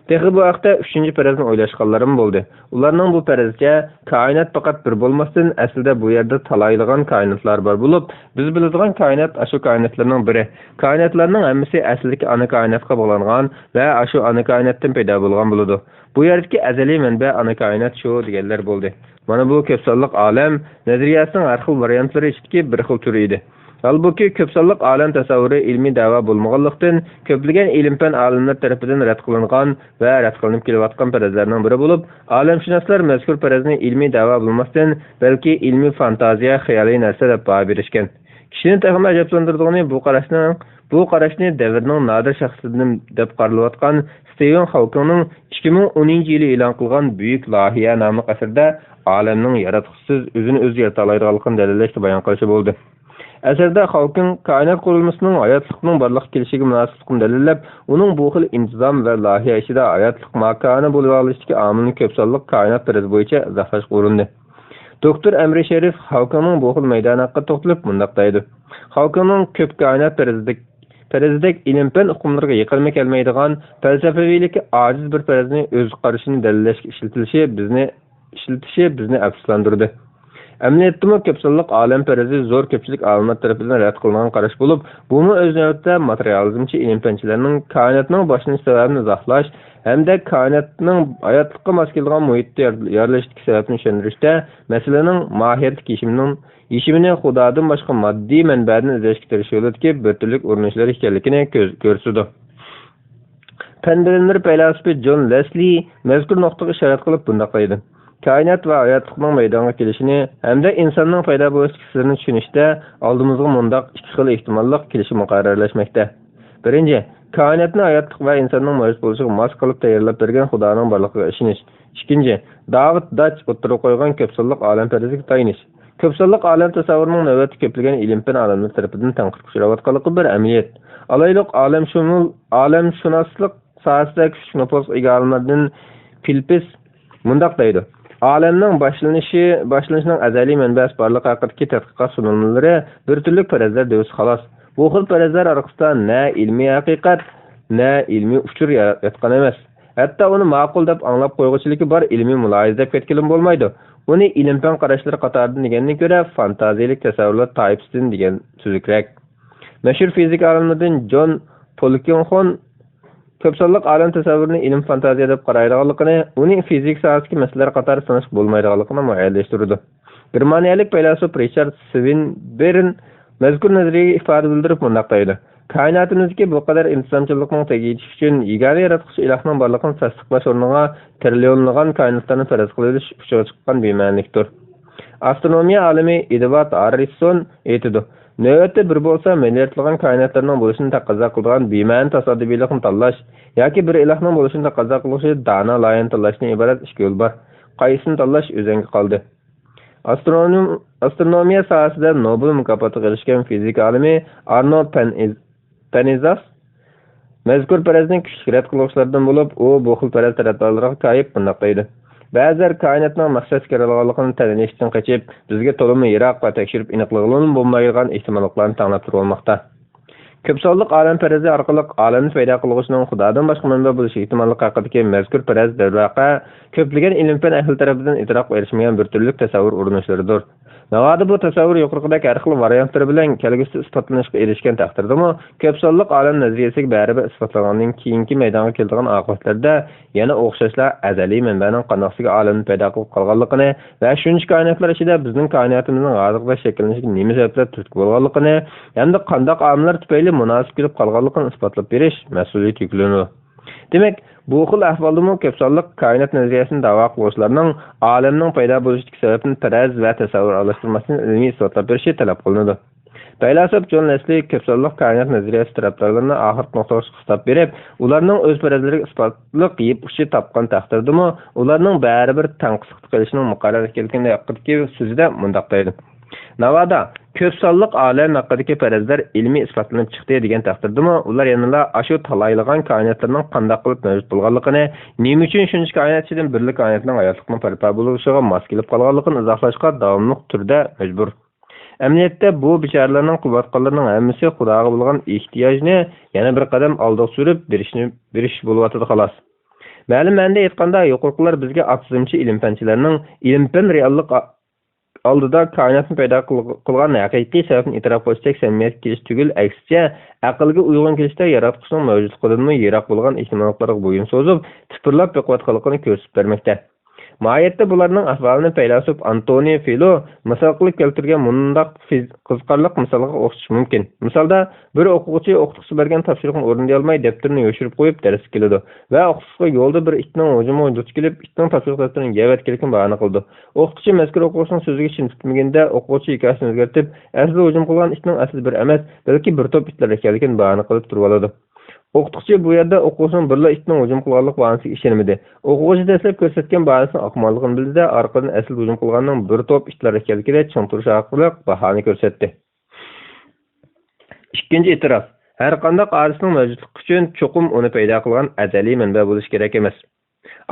Texi bu vaqtda 3-chi farazni o'ylashganlarim bo'ldi. Ularning bu farazcha koinot faqat bir bo'lmasdan, aslida bu yerda talaydigan koinotlar bor bo'lib, biz biladigan koinot shu koinotlarning biri. Koinotlarning hammasi aslidagi ana koinotga bog'langan va shu ana koinotdan paydo bo'lgan bo'ladi. Bu yerdagi azaliy manba ana koinot shu deganlar bo'ldi. Mana bu ko'p sonliq olam nazariyasining har xil variantlari ichidagi bir xil turi edi. Halbuki ko'p sonliq olam tasavvuri ilmiy da'vo bo'lmaganlikdan ko'plagan ilm-fan olimlar tomonidan rad qilingan va rad qilinib kelayotgan farazlarning biri bo'lib, olamshunoslar mazkur farazni ilmiy da'vo bo'lmasdan, balki ilmiy fantaziya, xayoliy narsa deb baho berishgan. Kishini tahmin ajablantirdigani bu qarashni davrning nodir shaxslaridan deb qaralayotgan Stephen Hawkingning 2010-yili e'lon qilgan Buyuk loyiha nomli asarda olamning yaratuvchisiz o'zini o'zi yarata oladiganligini dalillashga bayon qilishi bo'ldi. Asarda Hawking koinot qurilmasining hayotlikning borliq kelishiga munosibligini dalillab, uning bu xil intizom va loyiha ishida hayotlik makoni bo'lib olishdagi omilni ko'p sonliq koinot farazi bo'yicha izohlashga urindi. Doktor Amri Sharif Hawkingning bu xil maydoni haqida to'xtalib bunday deydi. Hawkingning ko'p koinot farazidek ilm-fan hukmlariga yiqilma kelmaydigan falsafaviylikka ojiz bir farazni o'z qarashini dalillashga ishlatishi bizni afsuslantirdi. Əməliyyatda ko'p sonliq olam farazi zo'r ko'pchilik olimlar tomonidan rad qilingan qarash bo'lib, buni o'z navbatida materializmchi ilm-fanchilarning koinotning boshlanish sababini izohlash hamda koinotning hayotlikqa mos kelgan muhitda yorilishdagi sababini tushuntirishda masalaning mohiyatli yechimini Xudodan boshqa moddiy manbadan izlashga tirishayotgan bir turlik urinishlar ekanligini ko'rsatdi. Fan bilimlari faylasufi John Leslie mazkur nuqtaga ishorat qilib bunday deydi. Koinot va hayotlikning maydonga kelishini hamda insonning paydo bo'lish sirrini tushunishda oldimizga mundaq ikki xil ehtimollik kelishi muqarrarlashmoqda. Birinchi, koinotni hayotlik va insonning mavjud bo'lishiga mos qilib tayyorlab bergan Xudoning borligiga ishonish. Ikkinchi, David Dach o'tirib qo'ygan ko'p sonliq olam faraziga tayinish. Ko'p sonliq olam tasavvurining navbatda ko'plagan ilm-fan olimlar tomonidan tanqidga uchrayotganligi bir amaliyot. Alayliq olamshunoslik sohasida kuchli nufuz ega olimlardan Philippus mundaq deydi. Olamning boshlanishining azaliy manbasi borligi haqidagi tadqiqot sunumlari bir turlik farazlar deysiz xolos. Bu xil farazlar orasida na ilmiy haqiqat, na ilmiy uchur yotgan emas. Hatto uni ma'qul deb anglab qo'yg'uchiligi bor ilmiy muloyiza deb ketkilim bo'lmaydi. Uni ilm-fan qarashlari qatoridan degandan ko'ra fantaziyalik tasavvurlar toifasidan degan tuzukroq. Mashhur fizik olimlaridan John Polkinghorn ko'p sonliq olam tasavvurini ilm fantaziya deb qaraydiganligini, uning fizik sohasidagi masalalar qatori sanash bo'lmaydiganligini muayyanlashtirdi. Germaniyalik faylasuf Richard Swinburne mazkur nazariyaga ifoda bildirib bunday deydi. Kainatimizdagi bu qadar intizomchilikning tagiga yetish uchun yagona yaratquchi Ilohning borligini tasdiqlash o'rniga trillionlagan koinotlarni faraz qilish uchiga chiqqan bema'nilikdir. Astronomiya olimi Edward Harrison aytadi. Növbətdə bir bo'lsa milliardlagan koinotlarning bo'lishini taqozo qiladigan bema'ni tasodifiylikni tanlash yoki bir ilohning bo'lishini taqozo qilishi dono loyihani tanlashdan iborat ikki yo'l bor. Qaysini tanlash o'zingga qoldi. Astronomiya sohasida Nobel mukofotiga erishgan fizik olimi Arnold Penzias mazkur farazning kuchli rad qiluvchilardan bo'lib, u bu xil faraz tarafdorlariga qayib bunday deydi. Ba'zilar koinotning maqsad kerakligini tanishdan qochib, bizga to'liq yiroq va tekshirib aniqligini bo'lmaydigan ehtimollarni tanlab turmoqda. Ko'p sonliq olam farazi orqali olamni paydo qiluvchining Xudodan boshqa manba bo'lishi ehtimoli haqidagi mazkur faraz darvaqa ko'plagan ilm-fan ahli tomonidan idrok erishmagan bir turli tasavvur urinishlaridir. Navoda bu tasavvur yuqoridagi har xil variantlar bilan kelgusida isbotlanishga erishgan taqdirdami, ko'p sonliq olam nazariyasiga baribir isbotlangandan keyingi maydonga keladigan oqibatlarda yana o'xshashlar azaliy manbaning qanaqasiga olamni paydo qilib qolganligini va shuncha koinotlar ichida bizning koinotimizning hozirda shakllanishiga nima sabablar turtki bo'lganligini hamda qanday omillar tufayli munosib kelib qolganligini isbotlab berish mas'uliyat yuklanadi. Demak, bu xil ahvoldami ko'p sonliq koinot nazariyasini da'vo qiluvchilarning olamning paydo bo'lishiga sababni faraz va tasavvur alashtirmasini ilmiy isbotlab berishi talab qilinadi. Faylasuf John Leslie ko'p sonliq koinot nazariyasi tarafdorlarini oxirgi nuqtaga hisob berib, ularning o'z farazlariga isbotliq yeb uchi topgan taqdirdami, ularning baribir tanqislik qilishining muqarrar ekanligini haqidagi so'zida mundaq deydi. Navoda ko'p sonliq olam haqidagi farazlar ilmiy isbotlanib chiqdi degan taqdirdami, ular yana ashu talaylagan koinotlarning qanday qilib mavjud bo'lganligini, nima uchun shuncha koinot ichidan birli koinotning hayotlikning parpa bo'lishiga mos kelib qolganligini izohlashga davomli turda majbur. Әмнiyatda bu bicharalarning quvvatqonlarning hammasi Xudoga bo'lgan ehtiyojni yana bir qadam oldiga surib berish bo'lyapti xolos. Ma'lum ma'noda aytganda, yuqoriqilar bizga atizmchi ilm-fanchilarning ilm-fan reallik oldida koinotni paydo qilgan haqiqiy sababni e'tirof qilsak samimiyat kelish tugul, aksicha aqlga uyg'un kelishda yaratquchning mavjudligidan yiroq bo'lgan ehtimollarga bo'yin so'zib, tipirlab bequvvatligini ko'rsatib bermoqda. Mahiyatda bularning ahvolini faylasuf Antoni Filo misol qilib keltirgan mundaq qiziqarli misolga o'xshash mumkin. Misolda bir o'quvchi o'qituvchi bergan topshiriqni o'rnay olmay daftarini yo'shirib qo'yib darsga keladi va o'qituvchiga yo'lda bir itning hujumi duch kelib, itning topshiriq daftarini yevatganligini bahona qildi. O'qituvchi mazkur o'quvchining so'ziga tushunmaganda o'quvchi hikoyasini o'zgartirib, asli hujum qilgan itning asli bir emas, balki bir to'p itlar ekanligini bahona qilib turib oladi. O'qituvchi bu yerda o'quvchining birla itning hujum qilganlik bahonasiga ishonmadi. O'quvchi dastlab ko'rsatgan bahonasini aqmalligini bildi-da, orqadan asl hujum qilganning bir to'p itlar ekanligini tushuntirish orqali bahona ko'rsatdi. Ikkinchi e'tirof: har qanday olisning mavjudligi uchun cho'qim uni paydo qilgan azaliy manba bo'lishi kerak emas.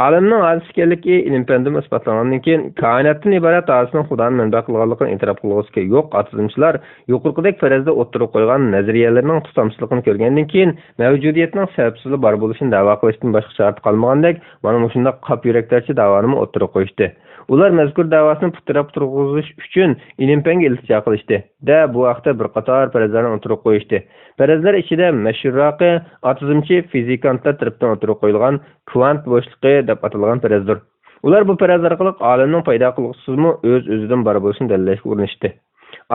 Olimning olis ekanligi ilm-fandan isbotlangandan keyin koinotdan iborat olisning Xudoning manba qilganligini e'tirof qilg'usiga yo'q atizmchilar yuqoridagi farazda o'tirib qo'ygan nazariyalarning tutamsizligini ko'rgandan keyin mavjudiyatning sababsizligi bor bo'lishini da'vo qilishdan boshqa shart qolmagandek, mana shunday qop yuraklarcha da'voni o'tirib qo'yishdi. Ular mazkur da'vosini putirab turg'izish uchun ilm-fanga iltijo qilishdi. Bu vaqtda bir qator farazlarni o'tirib qo'yishdi. Farazlar ichida mashhurroqi atizmchi fizikantlar tomonidan o'tirib qo'yilgan kvant bo'shliqi deb atalgan farazdir. Ular bu faraz orqali olamning paydo qiluvchisimi o'z-o'zidan bor bo'lishini dalillashga urinishdi.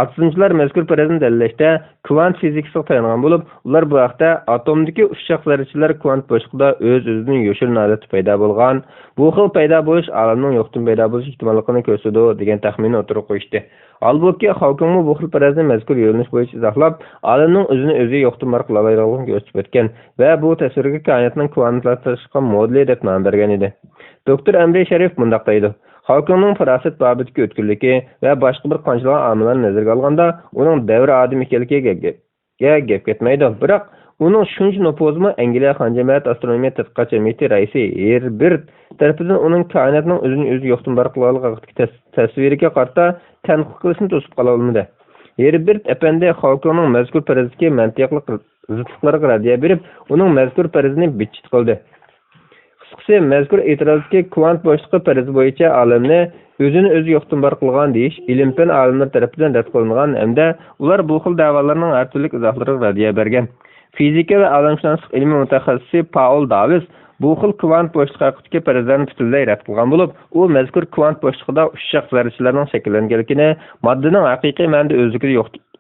Atizmchilar mazkur farazni dalillashda kvant fizikasiga tayangan bo'lib, ular bu vaqtda atomdagi ushshaq zarrachalar kvant bo'shliqida o'z-o'zidan yo'shilgan holatda paydo bo'lgan, bu xil paydo bo'lish olamning yo'qdan paydo bo'lish ehtimolligini ko'rsatadi degan taxminni o'tirib qo'yishdi. Albatta, Hawkingmi bu xil farazni mazkur yo'linish bo'yicha izohlab, olamning o'zini o'zi yo'qdan bor qila oladiganligini ko'rsatib o'tgan va bu tasvirga koinotning kvantlashgan modeli deb nom bergan edi. Doktor Amri Sharif mundaq deydi: Hawkingning farosat babidagi o'tkirligi va boshqa bir qanchalar omillarni nazarga olganda, uning davri odam ekanligiga gap ketmaydi. Biroq uning shuncha nufuzmi Angliya Xonjamiyat astronomiya tadqiqot jamiyati raisi Herbert tarafidan uning koinotning o'zini o'zi yo'qdan bor qila oladigan tasviriga qarata tanqid qilishni to'sib qola olmadi. Herbert apandi Hawkingning mazkur farazga mantiqli zidliklariga raddiya berib, uning mazkur farazini bitchit qildi. Qisqasi, mazkur e'tirozga kvant bo'shliqi farazi bo'yicha olamni o'zini o'zi yo'qdan bor qilgan deyish ilm-fan olimlar tomonidan rad qilingan hamda ular bu xil da'volarning har turli izohlariga raddiya bergan. Fizika va olamshunoslik ilmi mutaxassisi Paul Davis bu xil kvant bo'shliqi haqidagi farazlarni butunlay rad qilgan bo'lib, u mazkur kvant bo'shliqida ushshaq zarrachalarning shakllanganligini, moddaning haqiqiy ma'noda o'zligida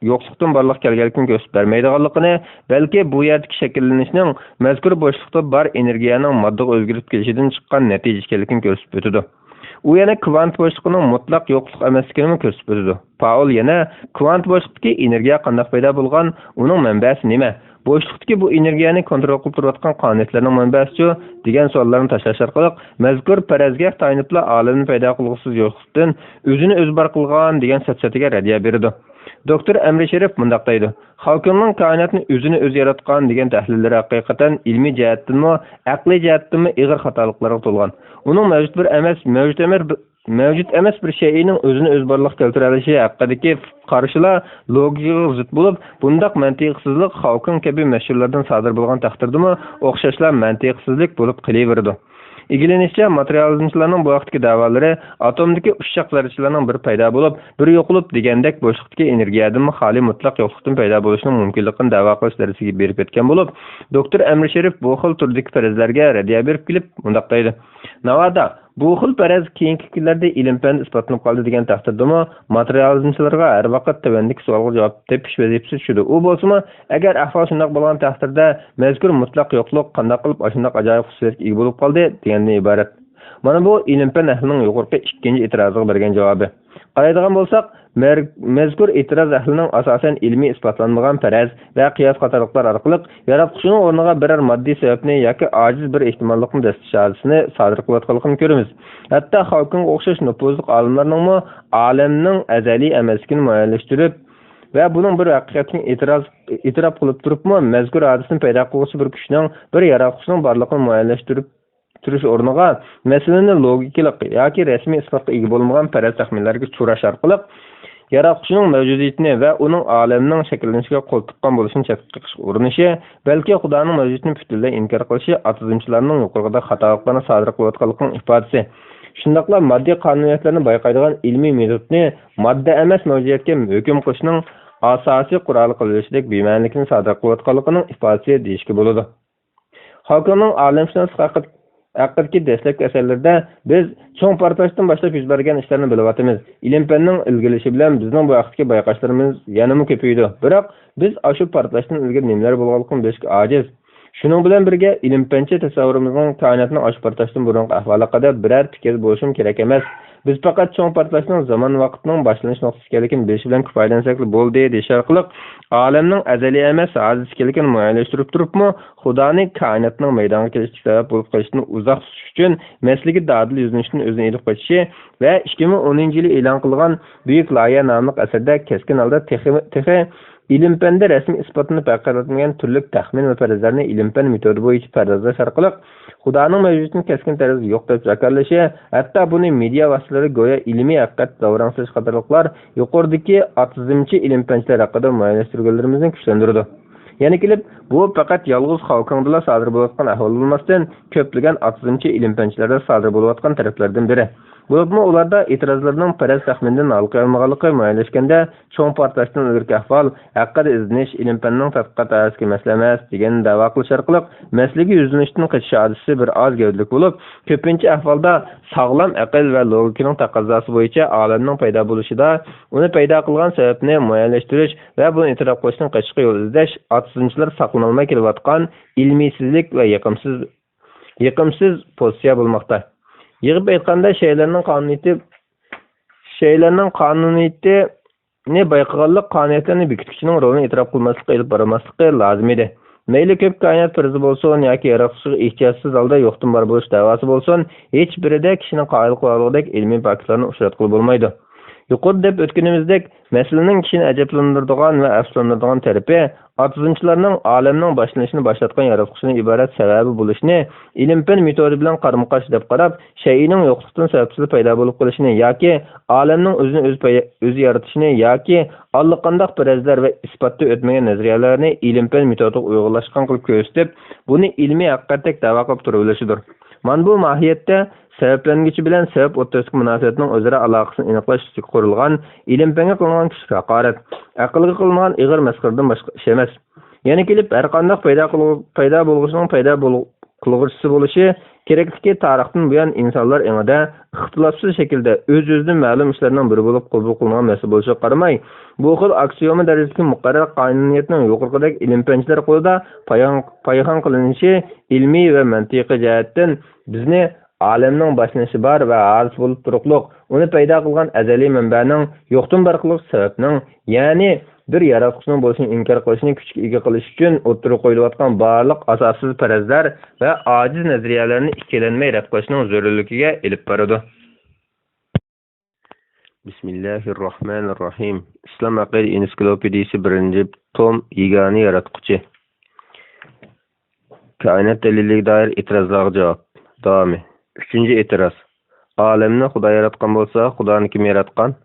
yo'qlikdan barliq kelganlikni ko'rsatib bermaydiganligini, balki bu yerdagi shakllanishning mazkur bo'shliqda bor energiyaning moddaga o'zgarib kelishidan chiqqan natija ekanligini ko'rsatib o'tadi. U yana kvant bo'shliqining mutlaq yo'qlik emasligini ko'rsatib o'tadi. Paul yana kvant bo'shliqdagi energiya qanday paydo bo'lgan, uning manbasi nima? Bo'shliqdagi bu energiyani kontrol qilib turayotgan qonunlarning manbasi degan savollarni tashlash orqali mazkur farazga tayanibla olamni paydo qilg'usiz yo'qlikdan o'zini o'zi bar qilgan degan satsatiga raddiya berdi. Doktor Amri Sharif mundaq deydi: Hawkingning koinotni o'zini o'zi yaratgan degan tahlillari haqiqatan ilmiy jihatdanmi, aqliy jihatdanmi ig'ir xatoliklarga to'lgan. Uning mavjud emas bir shayning o'zini o'z borliq keltira olishi haqidagi qarashlar logikaga zid bo'lib, bundaq mantiqsizlik Hawking kabi mashhurlardan sodir bo'lgan taqdirdami o'xshashlar mantiqsizlik bo'lib qolaverdi. İlgilenişçe materializmchilarning bu vaqtdagi davolari atomdagi ushshaq zarrachalarning bir paydo bo'lib, bir yo'qolib degandek bo'shliqdagi energiyadan xoli mutlaq yo'qlikdan paydo bo'lishining mumkinligini da'vo qilish darajasiga berib ketgan bo'lib, doktor Amri Sharif bu xil turdagi farazlarga raddiya berib kelib, mundaq deydi: Navada bu xil faraz keyingi kunlarda ilm-fan isbotlanib qoldi degan taqdirdami, materializmchilarga har vaqt tavandik savolga javob tepish vazifasi tushadi. U bo'lsa-mu, agar ahvol shunday bo'lgan taqdirda mazkur mutlaq yo'qlik qanday qilib shunday ajoyib xususiyatga ega bo'lib qoldi degandan iborat. Mana bu ilm-fan ahlining yuqorqi ikkinchi e'tiroziga bergan javobi. Qaraydigan bo'lsak, mazkur e'tiroz ahlining asosan ilmiy isbotlanmagan faraz va qiyos qatorliqlar orqali yaratquchining o'rniga biror moddiy sababni yoki ojiz bir ehtimollikni dastishlarini sodir qilayotganligini ko'ramiz. Hatto Hawking o'xshash nufuzli olimlarning olamning azaliy emasligini muayyanlashtirib va buning bir haqiqatni e'tirof qilib turibmi, mazkur hodisani paydo qiluvchi bir kuchning, bir yaratquchining borligini muayyanlashtirib turish o'rniga masalani logikalik yoki rasmiy isbotga ega bo'lmagan faraz taxminlarga cho'rash orqali yaratquchining mavjudiyatini va uning olamning shakllanishiga qo'l tiqqan bo'lishini chetga urinishi, balki Xudoning mavjudiyatini butunlay inkor qilishi atizmchilarning yuqorida xatoliklarni sodir qilayotganligining ifodasi. Shundaqla moddiy qonuniyatlarni bayqaydigan ilmiy metodni modda emas mavjudiyatga hukm qilishning asosiy quroli qilishdek bema'nilikni sodir qilayotganligining ifodasi deyishga bo'ladi. Hawkingning olamshunos haqidagi dastlabki asarlarda biz cho'ng portlashdan boshlab yuz bergan ishlarni bilyapmiz. Ilm-fanning ilgilishi bilan bizning bu vaqtdagi bayqashlarimiz yanada ko'paydi. Biroq biz shu portlashdan ilgari nimalar bo'lganligini bilishga ojiz. Shuning bilan birga ilm-fanchi tasavvurimizning koinotning shu portlashdan burungi ahvoliga qadar biror fikr bo'lishim kerak emas. Biz faqat cho'ng portlashning zamon vaqtining boshlanish nuqtasi ekanligini bilish bilan kifoyalansak bo'ldi deyish orqali olamning azaliy emas hodis ekanligini muayyanlashtirib turibmi, Xudoning koinotning maydonga kelishiga sabab bo'lib qolishini uzoq tutish uchun masligi dadil yuzinishni o'zini elib qo'yishi va 2010-yili e'lon qilgan Buyuk loyiha nomli asarda keskin holda texi ilm-fanda rasmiy isbotini payqalmagan turli taxmin va farazlarni ilm-fan metodi bo'yicha farazlash orqali Xudoning mavjudiyatini keskin tarzda yo'q deb zakarlashi, hatto buni media vositalari go'yo ilmiy haqiqat davranishlar qatorliqlar yuqoridagi atizmchi ilm-fanchilar haqida muayyanlashtirganlarimizni kuchlantirdi. Yana kelib, bu faqat yolg'iz Hawkingda sodir bo'layotgan ahvol bo'lmasdan, ko'plagan atizmchi ilm-fanchilarda sodir bo'layotgan taraflardan biri. Bo'libmi ularda e'tirozlarning faraz taxminidan olqa olmaganligi muayyanlashganda cho'ng portlashdan ilgari ahvol haqida izlanish ilm-fanning tadqiqot asosiga masala emas degan da'vo qilish orqali masalaga yuzinishdan qochish hodisi bir oz gavdalik bo'lib, ko'pincha ahvolda sog'lom aql va logikaning taqozosi bo'yicha olamning paydo bo'lishida uni paydo qilgan sababni muayyanlashtirish va buni e'tirof qilishdan qochishga yo'l izlash atizmchilar saqlanolmay kelayotgan ilmiysizlik va yiqimsiz pozitsiya bo'lmoqda. Yig'ib aytganda shaylarning qonuniyatini bayqaganlik qonuniyatlarni bekituvchining rolini e'tirof qilmaslikka ilib bormasligi lozim edi. Mayli ko'p koinot farzi bo'lsin yoki yaratuvchiga ehtiyotsiz holda yo'qdan bor bo'lish da'vosi bo'lsin, hech birida kishining qoyil qilganligidek ilmiy faktlarni uchratqili bo'lmaydi. Yuqori deb o'tganimizdek, masalaning kishini ajablantiradigan va afsuslantiradigan tarafi atizmchilarning olamning boshlanishini boshlatgan yaratquchining iborat sababi bo'lishini ilm-fan metodi bilan qarama-qarshi deb qarab, shayning yo'qlikdan sababsiz paydo bo'lib qolishini yoki olamning o'zini o'zi yaratishini yoki allaqanday farazlar va isbotda o'tmagan nazariyalarni ilm-fan metodiga uyg'unlashgan qilib ko'rsatib, buni ilmiy haqiqatdek da'vo qilib turaverishidir. Mana bu mohiyatda sabablanguvchi bilan sabab o'rtasidagi munosabatning o'zaro aloqasini aniqlash uchun qurilgan ilm-fanga qilingan kuchli haqorat, aqlga qilingan ig'ir masxaradan boshqa ish emas. Yana kelib har qanday paydo bo'lg'uchining qilg'uvchisi bo'lishi kerakligi tarixdan buyon insonlar engida ixtilofsiz shaklda o'z-o'zidan ma'lum ishlarning biri bo'lib qabul qilingan masala bo'lishiga qaramay, bu xil aksioma darajasidagi muqarrar qonuniyatning yuqoridagi ilm-fanchilar qo'lida payhon qilinishi ilmiy va mantiqiy jihatdan bizni olamning boshlanishi bor va hadis bo'lib turuqliq, uni paydo qilgan azaliy manbaning yo'qdan bor qiliq sababning, ya'ni bir yaratquchining bo'lishini inkor qilishni kuchga ega qilish uchun o'ttirib qo'yilayotgan barliq asossiz farazlar va ojiz nazariyalarni ikkilanmay rad qilishning zarurligiga ilib boradi. Bismillahirrohmanirrohim. Islom aqida ensiklopediyasi 1-tom yagona yaratquchi. Koinot daliliga doir e'tirozlarga javob. Davomi. 3-e'tiroz. Olamni Xudo yaratgan bo'lsa, Xudoni kim yaratgan?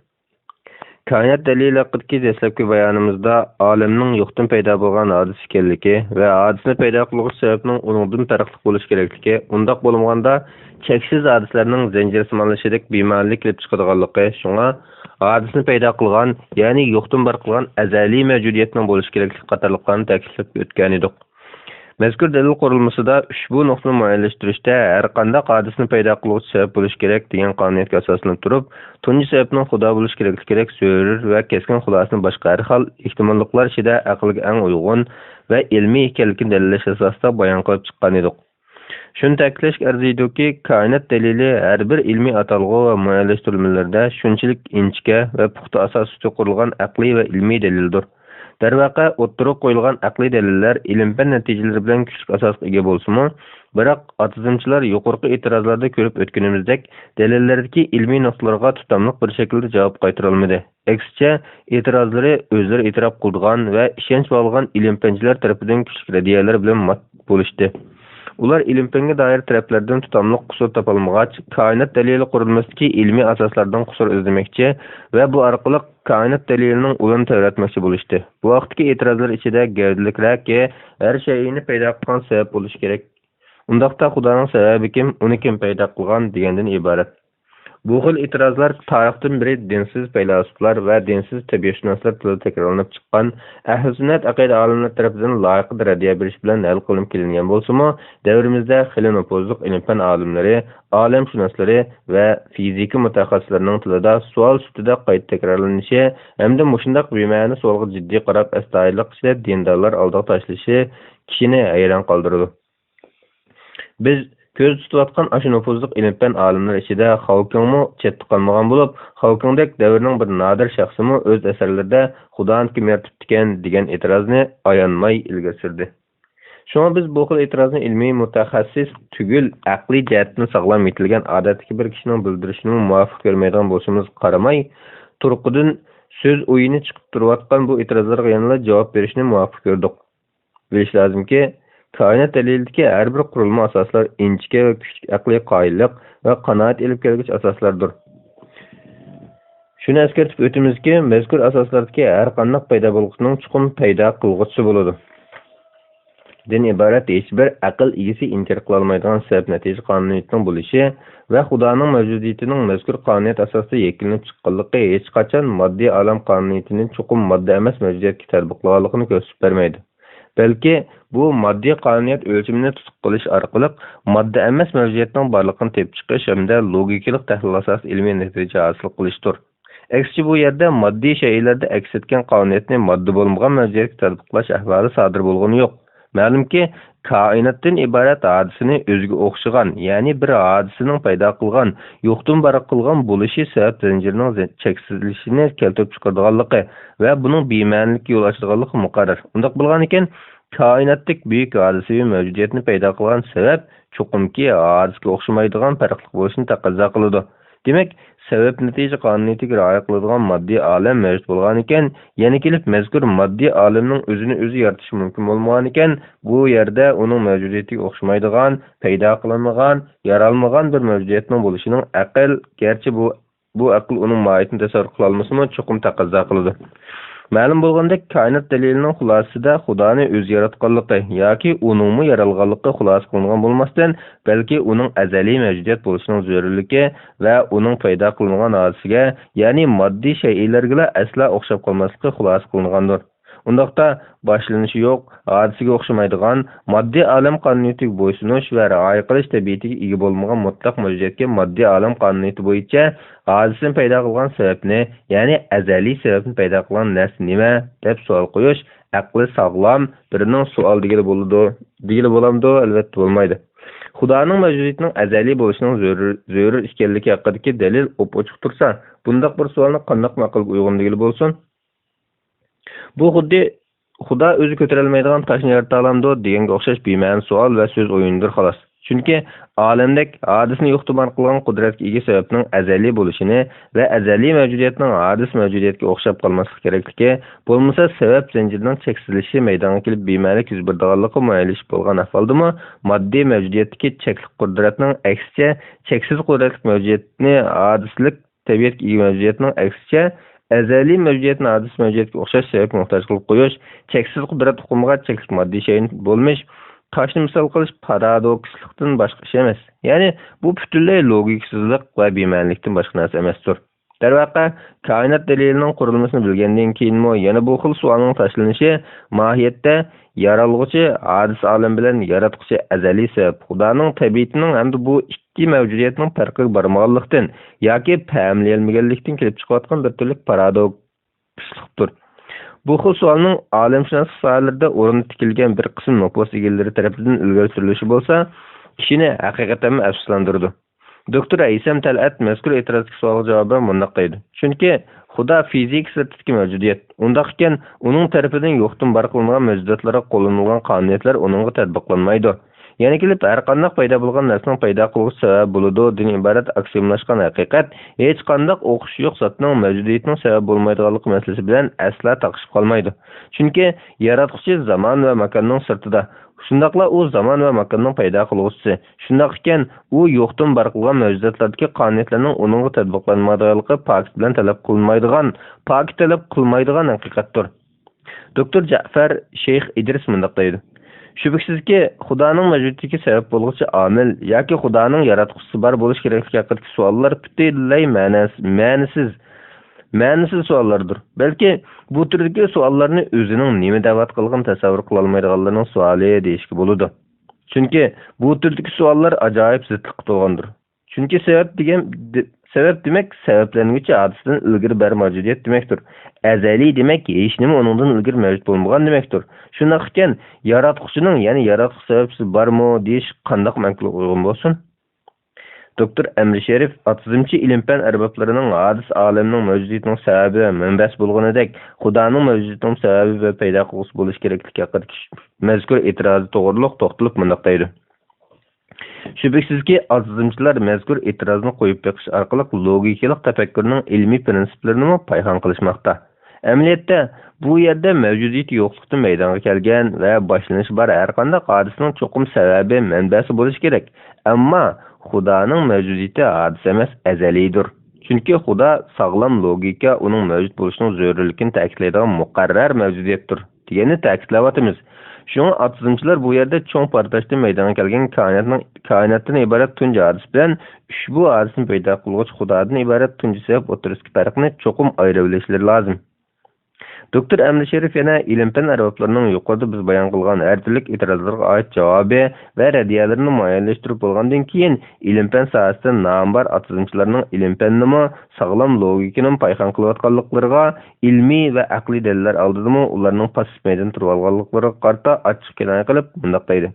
Koinot dalili haqidagi dastlabki bayonimizda olamning yo'qdan paydo bo'lgan hodis ekanligi va hodisni paydo qiluvchi sababning uningdan farqli bo'lishi kerakligi, undaq bo'lmaganda cheksiz hodislarning zanjirsimallashidek bema'nilik kelib chiqadiganligi, shunga hodisni paydo qilgan, ya'ni yo'qdan bor qilgan azaliy mavjudiyatning bo'lishi kerakligi qatorliqlarni ta'kidlab o'tgan edik. Mazkur dalil qurilmasida ushbu nuqtani muayyanlashtirishda har qanday hodisni paydo qiluvchi sabab bo'lishi kerak degan qonuniyatga asoslanib turib, tunji sababning Xudo bo'lishi kerak so'rir va keskin xulosani boshqa har xil ehtimolliklar ichida aqlga eng uyg'un va ilmiy ekanligini dalillash asosida bayon qilib chiqqan edik. Shuni ta'kidlash arziydi-ki, koinot dalili har bir ilmiy atalg'u va muayyanlashtirilmalarda shunchalik inchka va puxta asos ustida qurilgan aqliy va ilmiy dalildir. Darvaqa o'ttirib qo'yilgan aqliy dalillar ilm-fan natijalari bilan kuchli asosga ega bo'lsa-mu, biroq atizimchilar yuqorqi e'tirozlarda ko'rib o'tganimizdek dalillardagi ilmiy nuqtalarga tutamliq bir shaklda javob qaytara olmadi. Aksicha, e'tirozlari o'zlari e'tirof qilgan va ishonch olgan ilm-fanchilar tomonidan kuchli raddiyalar bilan mat bo'lishdi. Ular ilm-fanga doir taraflardan tutamliq qusur topolmagach, koinot dalili qurilmasidagi ilmiy asoslardan qusur izlamoqchi va bu orqali koinot dalilining ulini tavratmoqchi bo'lishdi. Bu vaqtdagi e'tirozlar ichida gavdalikroqki, har shayni paydo qilgan sabab bo'lishi kerak. Undaqda Xudoning sababi kim, uni kim paydo qilgan degandan iborat. Bu xil e'tirozlar tarixdan beri dinsiz faylasuflar va dinsiz tabiatshunoslar tilida takrorlanib chiqqan ahli sunnat aqida olimlari tomonidan loyiq raddiya berish bilan hal qilinib kelingan bo'lsa-mu, davrimizda xilli nufuzli ilm-fan olimlari, olamshunoslari va fizika mutaxassislarining tilida savol ustida qayta takrorlanishi hamda mushundaq bema'ni savolga jiddiy qarab astoydillik ichida dindorlar oldiga tashlashi kishini hayron qoldiradi. Biz ko'z tutayotgan aşı nüfuzluq ilm-fan olimlar ichida Hawkingmi chetda qolmagan bo'lib, Hawkingdek davrning bir nodir shaxsimi o'z asarlarida Xudoni kim yaratibdi ekan degan e'tirozni ayonmay ilgari surdi. Shunga biz bu xil e'tirozni ilmiy mutaxassis tugul aqliy jihatdan sog'lom yetilgan odatdagi bir kishining bildirishini muvofiq ko'rmaydigan bo'lishimiz qaramay, turqidan so'z o'yini chiqib turayotgan bu e'tirozlarga yana javob berishni muvofiq ko'rdik. Bilish lozimki, koinot dalilidagi har bir qurilma asoslar inchika va kuchli aqliy qoyillik va qanoat elib kelgich asoslardir. Shuni eskartib o'tamizki, mazkur asoslardagi har qanday paydo bo'lg'uchining chuqur paydo qilg'uchisi bo'ladi. Din iborat hech bir aql egasi inkor qila olmaydigan sabab natija qonuniyatining bo'lishi va Xudoning mavjudiyatining mazkur qonuniyat asosida yakunlanib chiqqanligi hech qachon moddiy olam qonuniyatining chuqur moddiy emas mavjudiyatga tatbiqlanganligini ko'rsatib bermaydi. Balki bu moddiy qonuniyat o'lchimini tutib qilish orqali moddiy emas mavjudiyatning borligini tepib chiqish hamda logikalik tahlil asosida ilmiy natija hosil qilishdir. Aksicha bu yerda moddiy shaylarda aks etgan qonuniyatni moddiy bo'lmagan mavjudiyatga tatbiqlash ahvoli sodir bo'lgani yo'q. Ma'lumki, koinotdan iborat hodisani o'ziga o'xshagan, ya'ni bir hodisaning paydo qilgan, yo'qdan bor qilgan bo'lishi sabab zanjirining cheksizlashini keltirib chiqaradiganligi va buning bema'nilikka yo'l ochadiganligi muqarrar. Undaq bo'lgan ekan, koinotdek buyuk hodisaviy mavjudiyatni paydo qilgan sabab chuqumki hodisaga o'xshamaydigan farqli bo'lishini taqozo qiladi. Demak, sabab natija qonuniyatiga rioya qiladigan moddiy olam mavjud bo'lgan ekan, yana kelib mazkur moddiy olamning o'zini o'zi yaratish mumkin bo'lmagan ekan, bu yerda uning mavjudiyatiga o'xshamaydigan, paydo qilinmagan, yaralmagan bir mavjudiyatning bo'lishining aql, garchi bu aql uning mohiyatini tasavvur qila olmasa-mu, chuqur taqozo qiladi. Ma'lum bo'lgandek, koinot dalilining xulosasida Xudoni o'zi yaratganligi yoki uningmi yaralganligi xulosa qilingan bo'lmasdan, balki uning azaliy mavjudiyat bo'lishining zarurligi va uning paydo qilingan hodisiga, ya'ni moddiy shaylarga asla o'xshab qolmasligi xulosa qilingandir. Undaqda başlanışı yo'q, hadisiga o'xshamaydigan, moddiy olam qonuniyatiga bo'ysunish va rioya qilish tabiatiga ega bo'lmagan mutlaq mavjudiyatga moddiy olam qonuniyati bo'yicha hadisini paydo qilgan sababni, ya'ni azaliy sababni paydo qilgan narsa nima deb savol qo'yish aqli sog'lom birining savol degili bo'lamdi, albatta bo'lmaydi. Xudoning mavjudiyatining azaliy bo'lishining zarur ekanligi haqidagi dalil ochiq tursa, bundaq bir savolni qanday ma'qulga uyg'un degili bo'lsin? Bu xuddi Xudo o'zi ko'tarolmaydigan toshni yarata olamdi deganga o'xshash bema'ni savol va so'z o'yinidir xolos. Chunki olamdek hadisni yo'qtimor qilgan qudratga ega sababning azaliy bo'lishini va azaliy mavjudiyatning hadis mavjudiyatga o'xshab qolmasligi kerakligi, bo'lmasa sabab zanjirining cheksizlishi maydonga kelib bema'ni yuz berdiganligi muayyanlashib bo'lgan ahvoldami, moddiy mavjudiyatdagi chekli qudratning aksicha cheksiz qudratli mavjudiyatni hadislik tabiatga ega mavjudiyatning aksicha azaliy mavjudiyatni hadis mavjudiyatga o'xshash sabab muhtoj qilib qo'yish, cheksiz qudrat hukumiga cheklik moddiy shayni bo'lmish, toshni misol qilish paradokslikdan boshqa ish emas. Ya'ni bu butunlay logiksizlik va bema'nilikdan boshqa narsa emasdir. Darvaqa, koinot dalilining qurilmasini bilgandan keyinmi yana bu xil savolning tashlanishi mohiyatda yaralg'uchi hadis olam bilan yaratquchi azaliy sabab Xudoning tabiatining hamda bu ikki mavjudiyatning farqiga bormaganlikdan yoki fahmlayolmaganlikdan kelib chiqayotgan bir turli paradokslikdir. Bu xil savolning olamshunoslik sohalarida o'rni tikilgan bir qism nopos egalari tarafidan ilgari surilishi bo'lsa, kishini haqiqatan afsuslantirdi. Doktor Aysam Talat mazkur e'tirozga savolga javoban bunday deydi. Chunki Xudo fizik sirtidagi mavjudiyat. Undaq ekan, uning tarafidan yo'qdan bor qilingan mavjudotlarga qo'llanilgan qonuniyatlar uningga tatbiqlanmaydi. Yana kelib har qanday paydo bo'lgan narsaning paydo qilish sabab bo'ladi degan iborat aksiyomlashgan haqiqat hech qanday o'qish yo'q zotning mavjudiyatining sabab bo'lmaydiganligi masalasi bilan asla taqishib qolmaydi. Chunki yaratuvchi zamon va makonning sirtida. Shundaqla u zamon va makonning paydo qiluvchisi. Shundaq ekan, u yo'qdan bor qilgan mavjudotlardagi qonuniyatlarning uningga tatbiqlanmaydiganligi pok bilan talab qilmaydigan haqiqatdir. Doktor Ja'far Sheyx Idris bunday deydi. Shubhasizki, Xudoning mavjudligiga sabab bo'luvchi omil yoki Xudoning yaratquchisi bor bo'lish kerakligi haqidagi savollar butunlay ma'nisiz savollardir. Balki bu turdagi savollarni o'zining nima da'vat qilgan tasavvur qila olmaydiganlarning savoli deyishga bo'ladi. Chunki bu turdagi savollar ajoyib zidlik to'lgandir. Chunki sabab demak sabablanguvchi hadisdan ilgari bir mavjudiyat demakdir. Azaliy demak hech nima uningdan ilgari mavjud bo'lmagan demakdir. Shunday ekan, yaratquchining, ya'ni yaratquch sababchisi bormi deyish qanday ma'qulga uyg'un bo'lsin? Doktor Amri Sharif atizmchi ilm-fan arboblarining hadis olamining mavjudiyatining sababi va manbasi bo'lganidek, Xudoning mavjudiyatining sababi va paydo qiluvchisi bo'lish kerakligi haqida mazkur e'tirozi to'g'riliq to'xtalib bunday deydi. Shubhasizki, azizimchilar mazkur e'tirozni qo'yib beqish orqali logikalik tafakkurning ilmiy prinsiplarini payhon qilishmoqda. Amaliyotda bu yerda mavjudiyati yo'qlikdan maydonga kelgan va boshlanishi bor har qanday hodisning cho'qim sababi, manbasi bo'lishi kerak. Ammo Xudoning mavjudiyati hadis emas, azaliydir. Chunki Xudo sog'lom logika uning mavjud bo'lishining zarurligini ta'kidlaydigan muqarrar mavjudiyatdir deganini ta'kidlayapmiz. Shunga atizimchilar bu yerda cho'ng portlashdan maydonga kelgan koinotdan iborat tunji hadis bilan ushbu hadisni paydo qiluvchi Xudodan iborat tunji sabab o'rtasidagi farqni cho'qim ayirib olishlari lozim. Doktor Amri Sharif yana ilm-fan arboblarining yuqorida biz bayon qilgan har turli e'tirozlarga oid javobi va radiyalarini muayyanlashtirib bo'lgandan keyin ilm-fan sohasida nombar atizimchilarning ilm-fannimi sog'lom logikaning payhon qilayotganliklariga ilmiy va aqliy dalillar oldidimi ularning pasmaydan turib olganliklariga qarta ochiq kinoya qilib bunday deydi.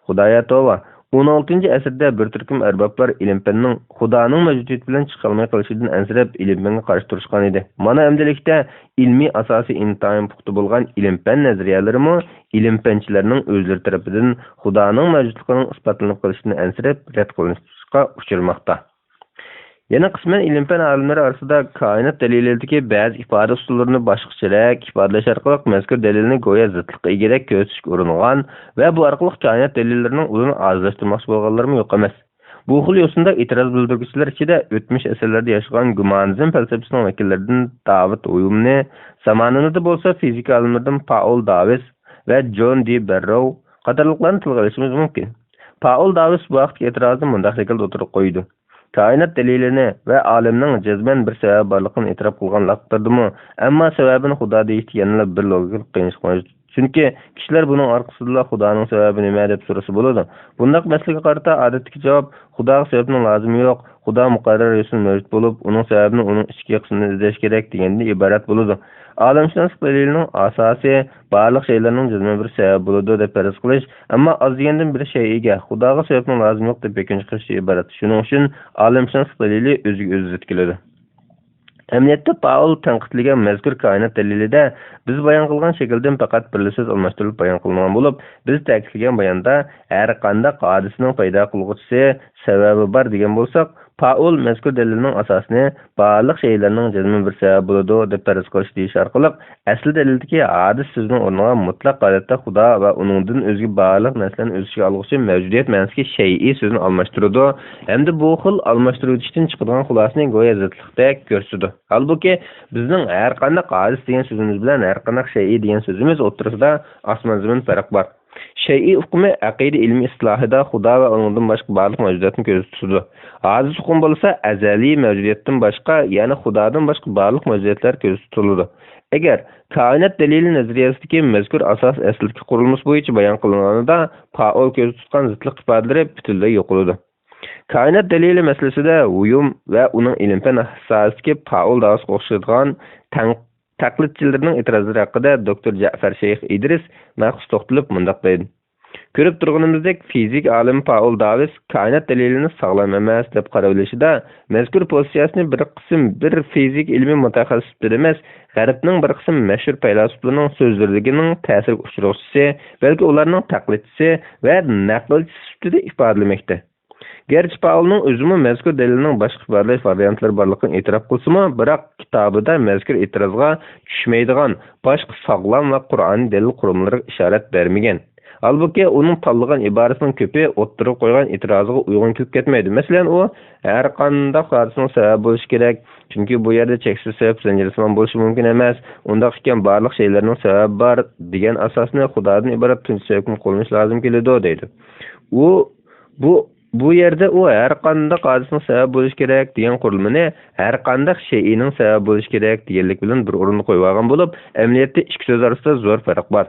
Xudoya tova 16 asrda bir turkum arboblar ilm-fanning Xudoning mavjudiyati bilan chiqolmay qolishidan ansirab ilm-fanga qarshi turishgan edi. Mana endilikda ilmiy asosi intayin puxta bo'lgan ilm-fan nazariyalarimi ilm-fanchilarning o'zlari tarafidan Xudoning mavjudligining isbotlanib qolishidan ansirab rad qilinishga uchirmoqda. Yana qisman ilm-fan olimlari orasida koinot dalilidagi ba'zi ifoda usullarini boshqacharoq ifodalash orqali mazkur dalilni go'yo zidlikqa egalik ko'rsatishga uringan va bu orqali koinot dalillarining o'zini ozlashtirmoqchi bo'lganlarmi yo'q emas. Bu xil yo'sinda e'tiroz bildiruvchilar ichida o'tmish asrlarda yashagan gumanizm falsafasining vakillaridan David Hume'ni, zamonida bo'lsa fizik olimlaridan Paul Davis va John D. Barrow qatorliqlarni tilga olishimiz mumkin. Paul Davis bu vaqtga e'tirozni bunday shaklda o'tirib qo'ydi. Kainat dalilini ve alemning jazman bir sebebi barligini e'tirof qilgan vaqtdami, ammo sababini Xudo deyishda yana bir logik qiyinchilik mavjud. Chunki kishilar buning orqasida Xudoning sababi nima deb so'rasa bo'ladi. Bundaq masalaga qarata odatdagi javob Xudoga sababning lozimi yo'q, Xudo muqarrar yo'sin mavjud bo'lib, uning sababini uning ichki qismida izlash kerak degandan iborat bo'ladi. Alamshunoslik dalilining asosi barliq shaylarning jazman bir sababi bo'ladi deb farz qilish, ammo oz degandan bir shayga Xudoga sababning lozimi yo'q deb bekinchi qilish iborat. Shuning uchun alamshunoslik dalili o'ziga o'zi zid keladi. Emniyette Paul tanqidlagan mazkur koinot dalilida biz bayon qilgan shakldan faqat bir so'z almashtirilib bayon qilingan bo'lib, biz ta'kidlagan bayonda har qanday hodisaning paydo qiluvchisi sababi bor degan bo'lsak, Paul mazkur dalilning asosini barliq shaylarning jazman bir sababi bo'ladi deb farz qilish deyish orqali asl dalildagi hadis so'zining o'rniga mutlaq holatda Xudo va uningdan o'zga barliq narsalarni o'z ichiga oluvchi mavjudiyat ma'nosidagi shay'iy so'zni almashtiradi. Hamda bu xil almashtiruvdan chiqadigan xulosani go'yo zidlikda ko'rsatadi. Halbuki bizning har qanday hadis degan so'zimiz bilan har qanday shay'iy degan so'zimiz o'rtasida osmon zamin farq bor. Shay'iy hukmi aqida ilmi islohida Xudo va uningdan boshqa barliq mavjudotni ko'rsatadi. Hadis hukm bo'lsa azaliy mavjudiyatdan boshqa, ya'ni Xudodan boshqa barliq mavjudotlar ko'rsatiladi. Agar koinot dalili nazariyasidagi mazkur asos asldagi qurilmish bo'yicha bayon qilinganida Paul ko'rsatgan zidlik ifodalari butunlay yo'qoladi. Koinot dalili masalasida uyum va uning ilm-fan hisosidagi Paul davosiga o'xshaydigan taqlidchilarning e'tirozlari haqida doktor Ja'far Sheyx Idris maxsus to'xtalib mundaq deydi. Ko'rib turganimizdek fizik olimi Paul Davis koinot dalilini sog'lom emas deb qaravlashida mazkur pozitsiyasini bir fizik ilmi mutaxassislar emas, G'arbning bir qism mashhur faylasuflarning so'zlarining ta'siriga uchrovchisi, balki ularning taqlidchisi va naqlchisi sifatida ifodalamoqda. Gerçi Paul'ның özümü mazkur dalilning boshqa ifodalash variantlari borligini e'tirof qilsa-mu, biroq kitobida mazkur e'tirozga tushmaydigan boshqa sog'lom va Qur'oniy dalil qurilmalariga ishorat bermagan. Halbuki uning tanlagan iborasining ko'pi o'ttirib qo'ygan e'tiroziga uyg'un kelib ketmaydi. Masalan, u har qanday hodisaning sababi bo'lishi kerak, chunki bu yerda cheksiz sabab zanjirsimon bo'lishi mumkin emas. Undaq ekan barliq shaylarning sababi bor degan asosni Xudodan iborat tunchi hukm qilinish lozim keladi deydi. Bu yerda u har qanday hodisaning sababi bo'lishi kerak degan qurilmani har qanday shayning sababi bo'lishi kerak deganlik bilan bir o'ringa qo'yib olgan bo'lib, amaliyotda ikki so'z orasida zo'r farq bor.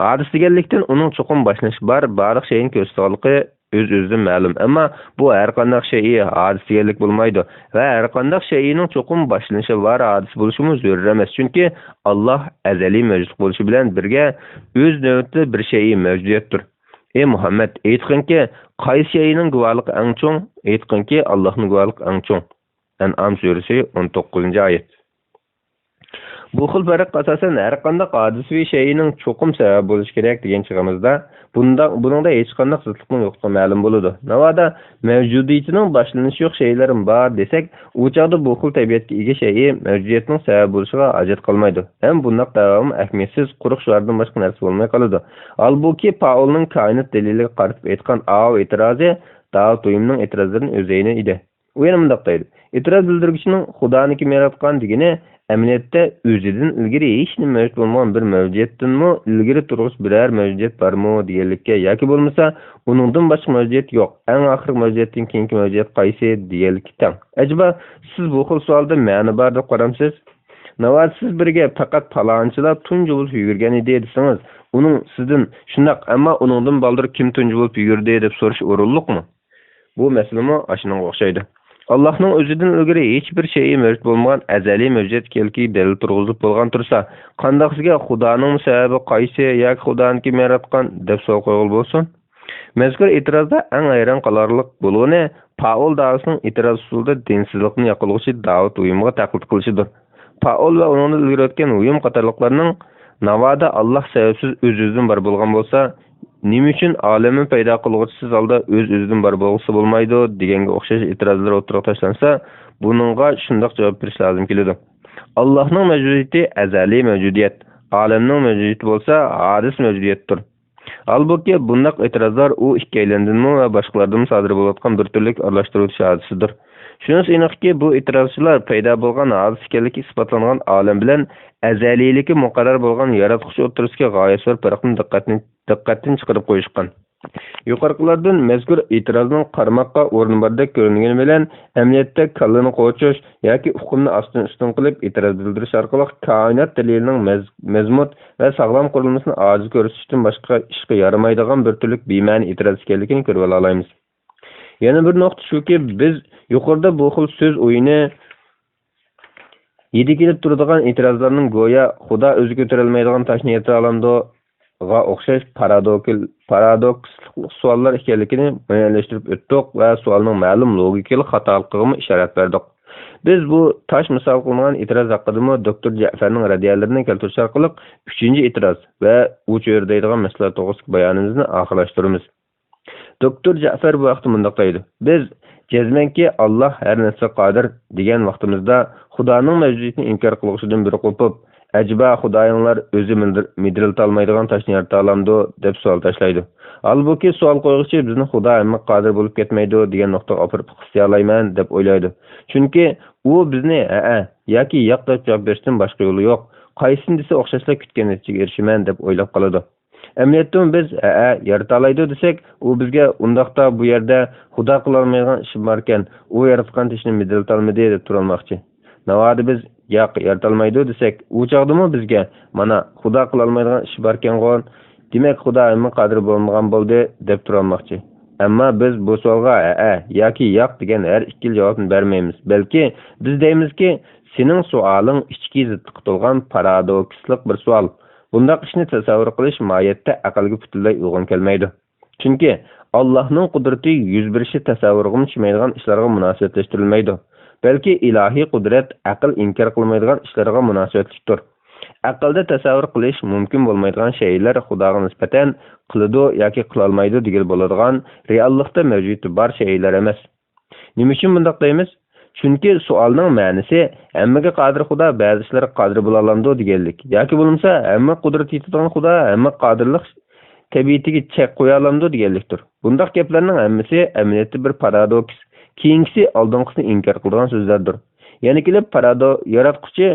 Hadis deganlikdan uning cho'qim boshlanishi bor, barliq shayning ko'rsatganligi o'z-o'zidan ma'lum. Ammo bu har qanday shay hadis deganlik bo'lmaydi va har qanday shayning cho'qim boshlanishi bor hadis bo'lishi zarur emas. Chunki Alloh azaliy mavjud bo'lishi bilan birga o'z navbatida bir shay mavjudiyatdir. Ey Muhammad, aytqinki, qaysi shayning guvohligi eng cho'ng? Aytqinki, Allohning guvohligi eng cho'ng. An'am surasi 19-oyat. Bu xil farq asosan har qanday hodisa shayning cho'qim sababi bo'lishi kerak degan chiqimizda, buningda hech qanday zidlikning yo'qligi ma'lum bo'ladi. Navoda mavjudiyatining boshlanishi yo'q shaylar bor desak, u chog'da bu xil tabiatga ega shay mavjudiyatning sababi bo'lishiga hojat qolmaydi. Ham bunday davomi ahamiyatsiz, quruq shulardan boshqa narsa bo'lmay qoladi. Albuki Paulning koinot daliliga qarab aytgan e'tirozi Davud Uyumning e'tirozlarining o'zayini edi. U yana bunday deydi. E'tiroz bildiruvchining Xudoni kim yaratgan degani amaliyotda o'zidan ilgari hech nima mavjud bo'lmagan bir mavjudiyatdanmi ilgari turg'ich biror mavjudiyat bormi deganlikka yoki bo'lmasa uningdan boshqa mavjudiyat yo'q. Eng oxirgi mavjudiyatdan keyingi mavjudiyat qaysi deganlikka tang. Ajaba siz bu xil savolda ma'ni bor deb qaramsiz? Navoiy siz birga faqat falonchilar tunji bo'lib yurgan edi desangiz, uning sizdan shundoq, ammo uningdan baldir kim tunji bo'lib yurdi deb so'rash o'rinliqmi? Bu masalami ashunga o'xshaydi. Allohning o'zidan ilgari hech bir shay mavjud bo'lmagan azaliy mavjudiyat kelki dalil turg'izib bo'lgan tursa, qandaqsiga Xudoning sababi qaysi yoki Xudoni kim yaratgan deb savol qo'yil bo'lsin? Mazkur e'tirozda eng hayron qolarlik bo'lgani Paul Davisning e'tiroz usulida dinsizlikni yoqilg'uchi Davud Uyumga taqlid qilishidir. Paul va uning ilgari o'tgan Uyum qatorliqlarning navoda Alloh sababsiz o'z-o'zidan bor bo'lgan bo'lsa, nima uchun olamni paydo qiluvchisiz holda o'z-o'zidan bor bo'lsa bo'lmaydi deganga o'xshash e'tirozlar o'tirib tashlansa, buningga shundoq javob berish lozim keladi. Allohning mavjudiyati azaliy mavjudiyat, olamning mavjudiyati bo'lsa hadis mavjudiyatdir. Halbuki bunday e'tirozlar u ikkalandanmi va boshqalardan sodir bo'layotgan bir turlik aralashtiruvchi hodisidir. Shunisi aniqki, bu e'tirozchilar paydo bo'lgan hadis ekanligi isbotlangan olam bilan azaliyligi muqarrar bo'lgan yaratuvchi o'rtasidagi g'oyat bir farqni diqqatdan chiqarib qo'yishgan. Yuqorqilardan mazkur e'tirozning qarmoqqa o'rni bordek ko'ringani bilan amaliyotda kallani qo'chish yoki uqumni ostin-ustun qilib e'tiroz bildirish orqali koinot dalilining mazmut va sog'lom qurilmasini ojiz ko'rsatishdan boshqa ishga yaramaydigan bir turlik bema'ni e'tiroz ekanligini ko'rib olamiz. Yana bir nuqta shuki, biz yuqorida bu xil so'z o'yini yedi kelib turadigan e'tirozlarning go'yo Xudo o'zi ko'tarolmaydigan toshni yerga olamdi va o'xshash paradoksli savollar ekanligini muayyanlashtirib o'tdik va savolning ma'lum logikalik xatoligiga ishorat berdik. Biz bu tosh misol qilingan e'tiroz haqida doktor Ja'farning radiyalarini keltirish orqali 3-chi e'tiroz va u cho'rdaydigan masala to'g'risida bayonimizni oxirlashtiramiz. Doktor Ja'far bu vaqtda mundaq deydi: Biz jazmanki Allah har narsaga qodir degan vaqtimizda Xudoning mavjudiyatini inkor qilishdan biri qo'pib, Acaba Xudoyinglar o'zi midriltolmaydigan toshni yarata olamdi deb savol tashlaydi. Albuki savol qo'yg'ichi bizni Xudo hamma qodir bo'lib ketmaydi degan nuqtaga olib qistiya olmayman deb o'ylaydi. Chunki u bizni yoki yo'q deb javob berishdan boshqa yo'li yo'q. Qaysin desa o'xshashlar kutgan natijaga erishaman deb o'ylab qoladi. Emniyatdan biz yarata oladi desak, u bizga undaqda bu yerda Xudo qila olmaydigan ish bor ekan, u yaratgan toshni midriltolmadi deb turolmoqchi. Navodi biz yo'q yaratolmaydi desak, u chog'dimi bizga mana Xudo qila olmaydigan ish bor ekan, demak Xudo hamma qodir bo'lmagan bo'ldi deb turolmoqchi. Ammo biz bu savolga yoki yo'q degan har ikki javobni bermaymiz. Balki biz deymizki, sening savoling ichki ziddiqqa to'lgan paradokslik bir savol. Bundaq ishni tasavvur qilish moyatda aqlga butunlay uyg'un kelmaydi. Chunki Allohning qudrati yuz berishi tasavvurga tushmaydigan ishlarga munosabatlashtirilmaydi. Balki ilohiy qudrat aql inkor qilmaydigan ishlarga munosabatlidir. Aqlda tasavvur qilish mumkin bo'lmaydigan shaylar Xudoga nisbatan qiladi yoki qila olmaydi degan bo'ladigan reallikda mavjud bor shaylar emas. Nima uchun bunday deymiz? Chunki savolning ma'nosi hammaga qodir Xudo ba'zi ishlarga qodir bo'la oladi deganlik. Yoki bo'lmasa hamma qudrat yetadigan Xudo hamma qodirlik tabiatiga chek qo'ya oladi deganlikdir. Bunday gaplarning hammasi amaliyotda bir paradoks. Keyingisi oldingisini inkor qilgan so'zlardir. Yana kelib yaratquchi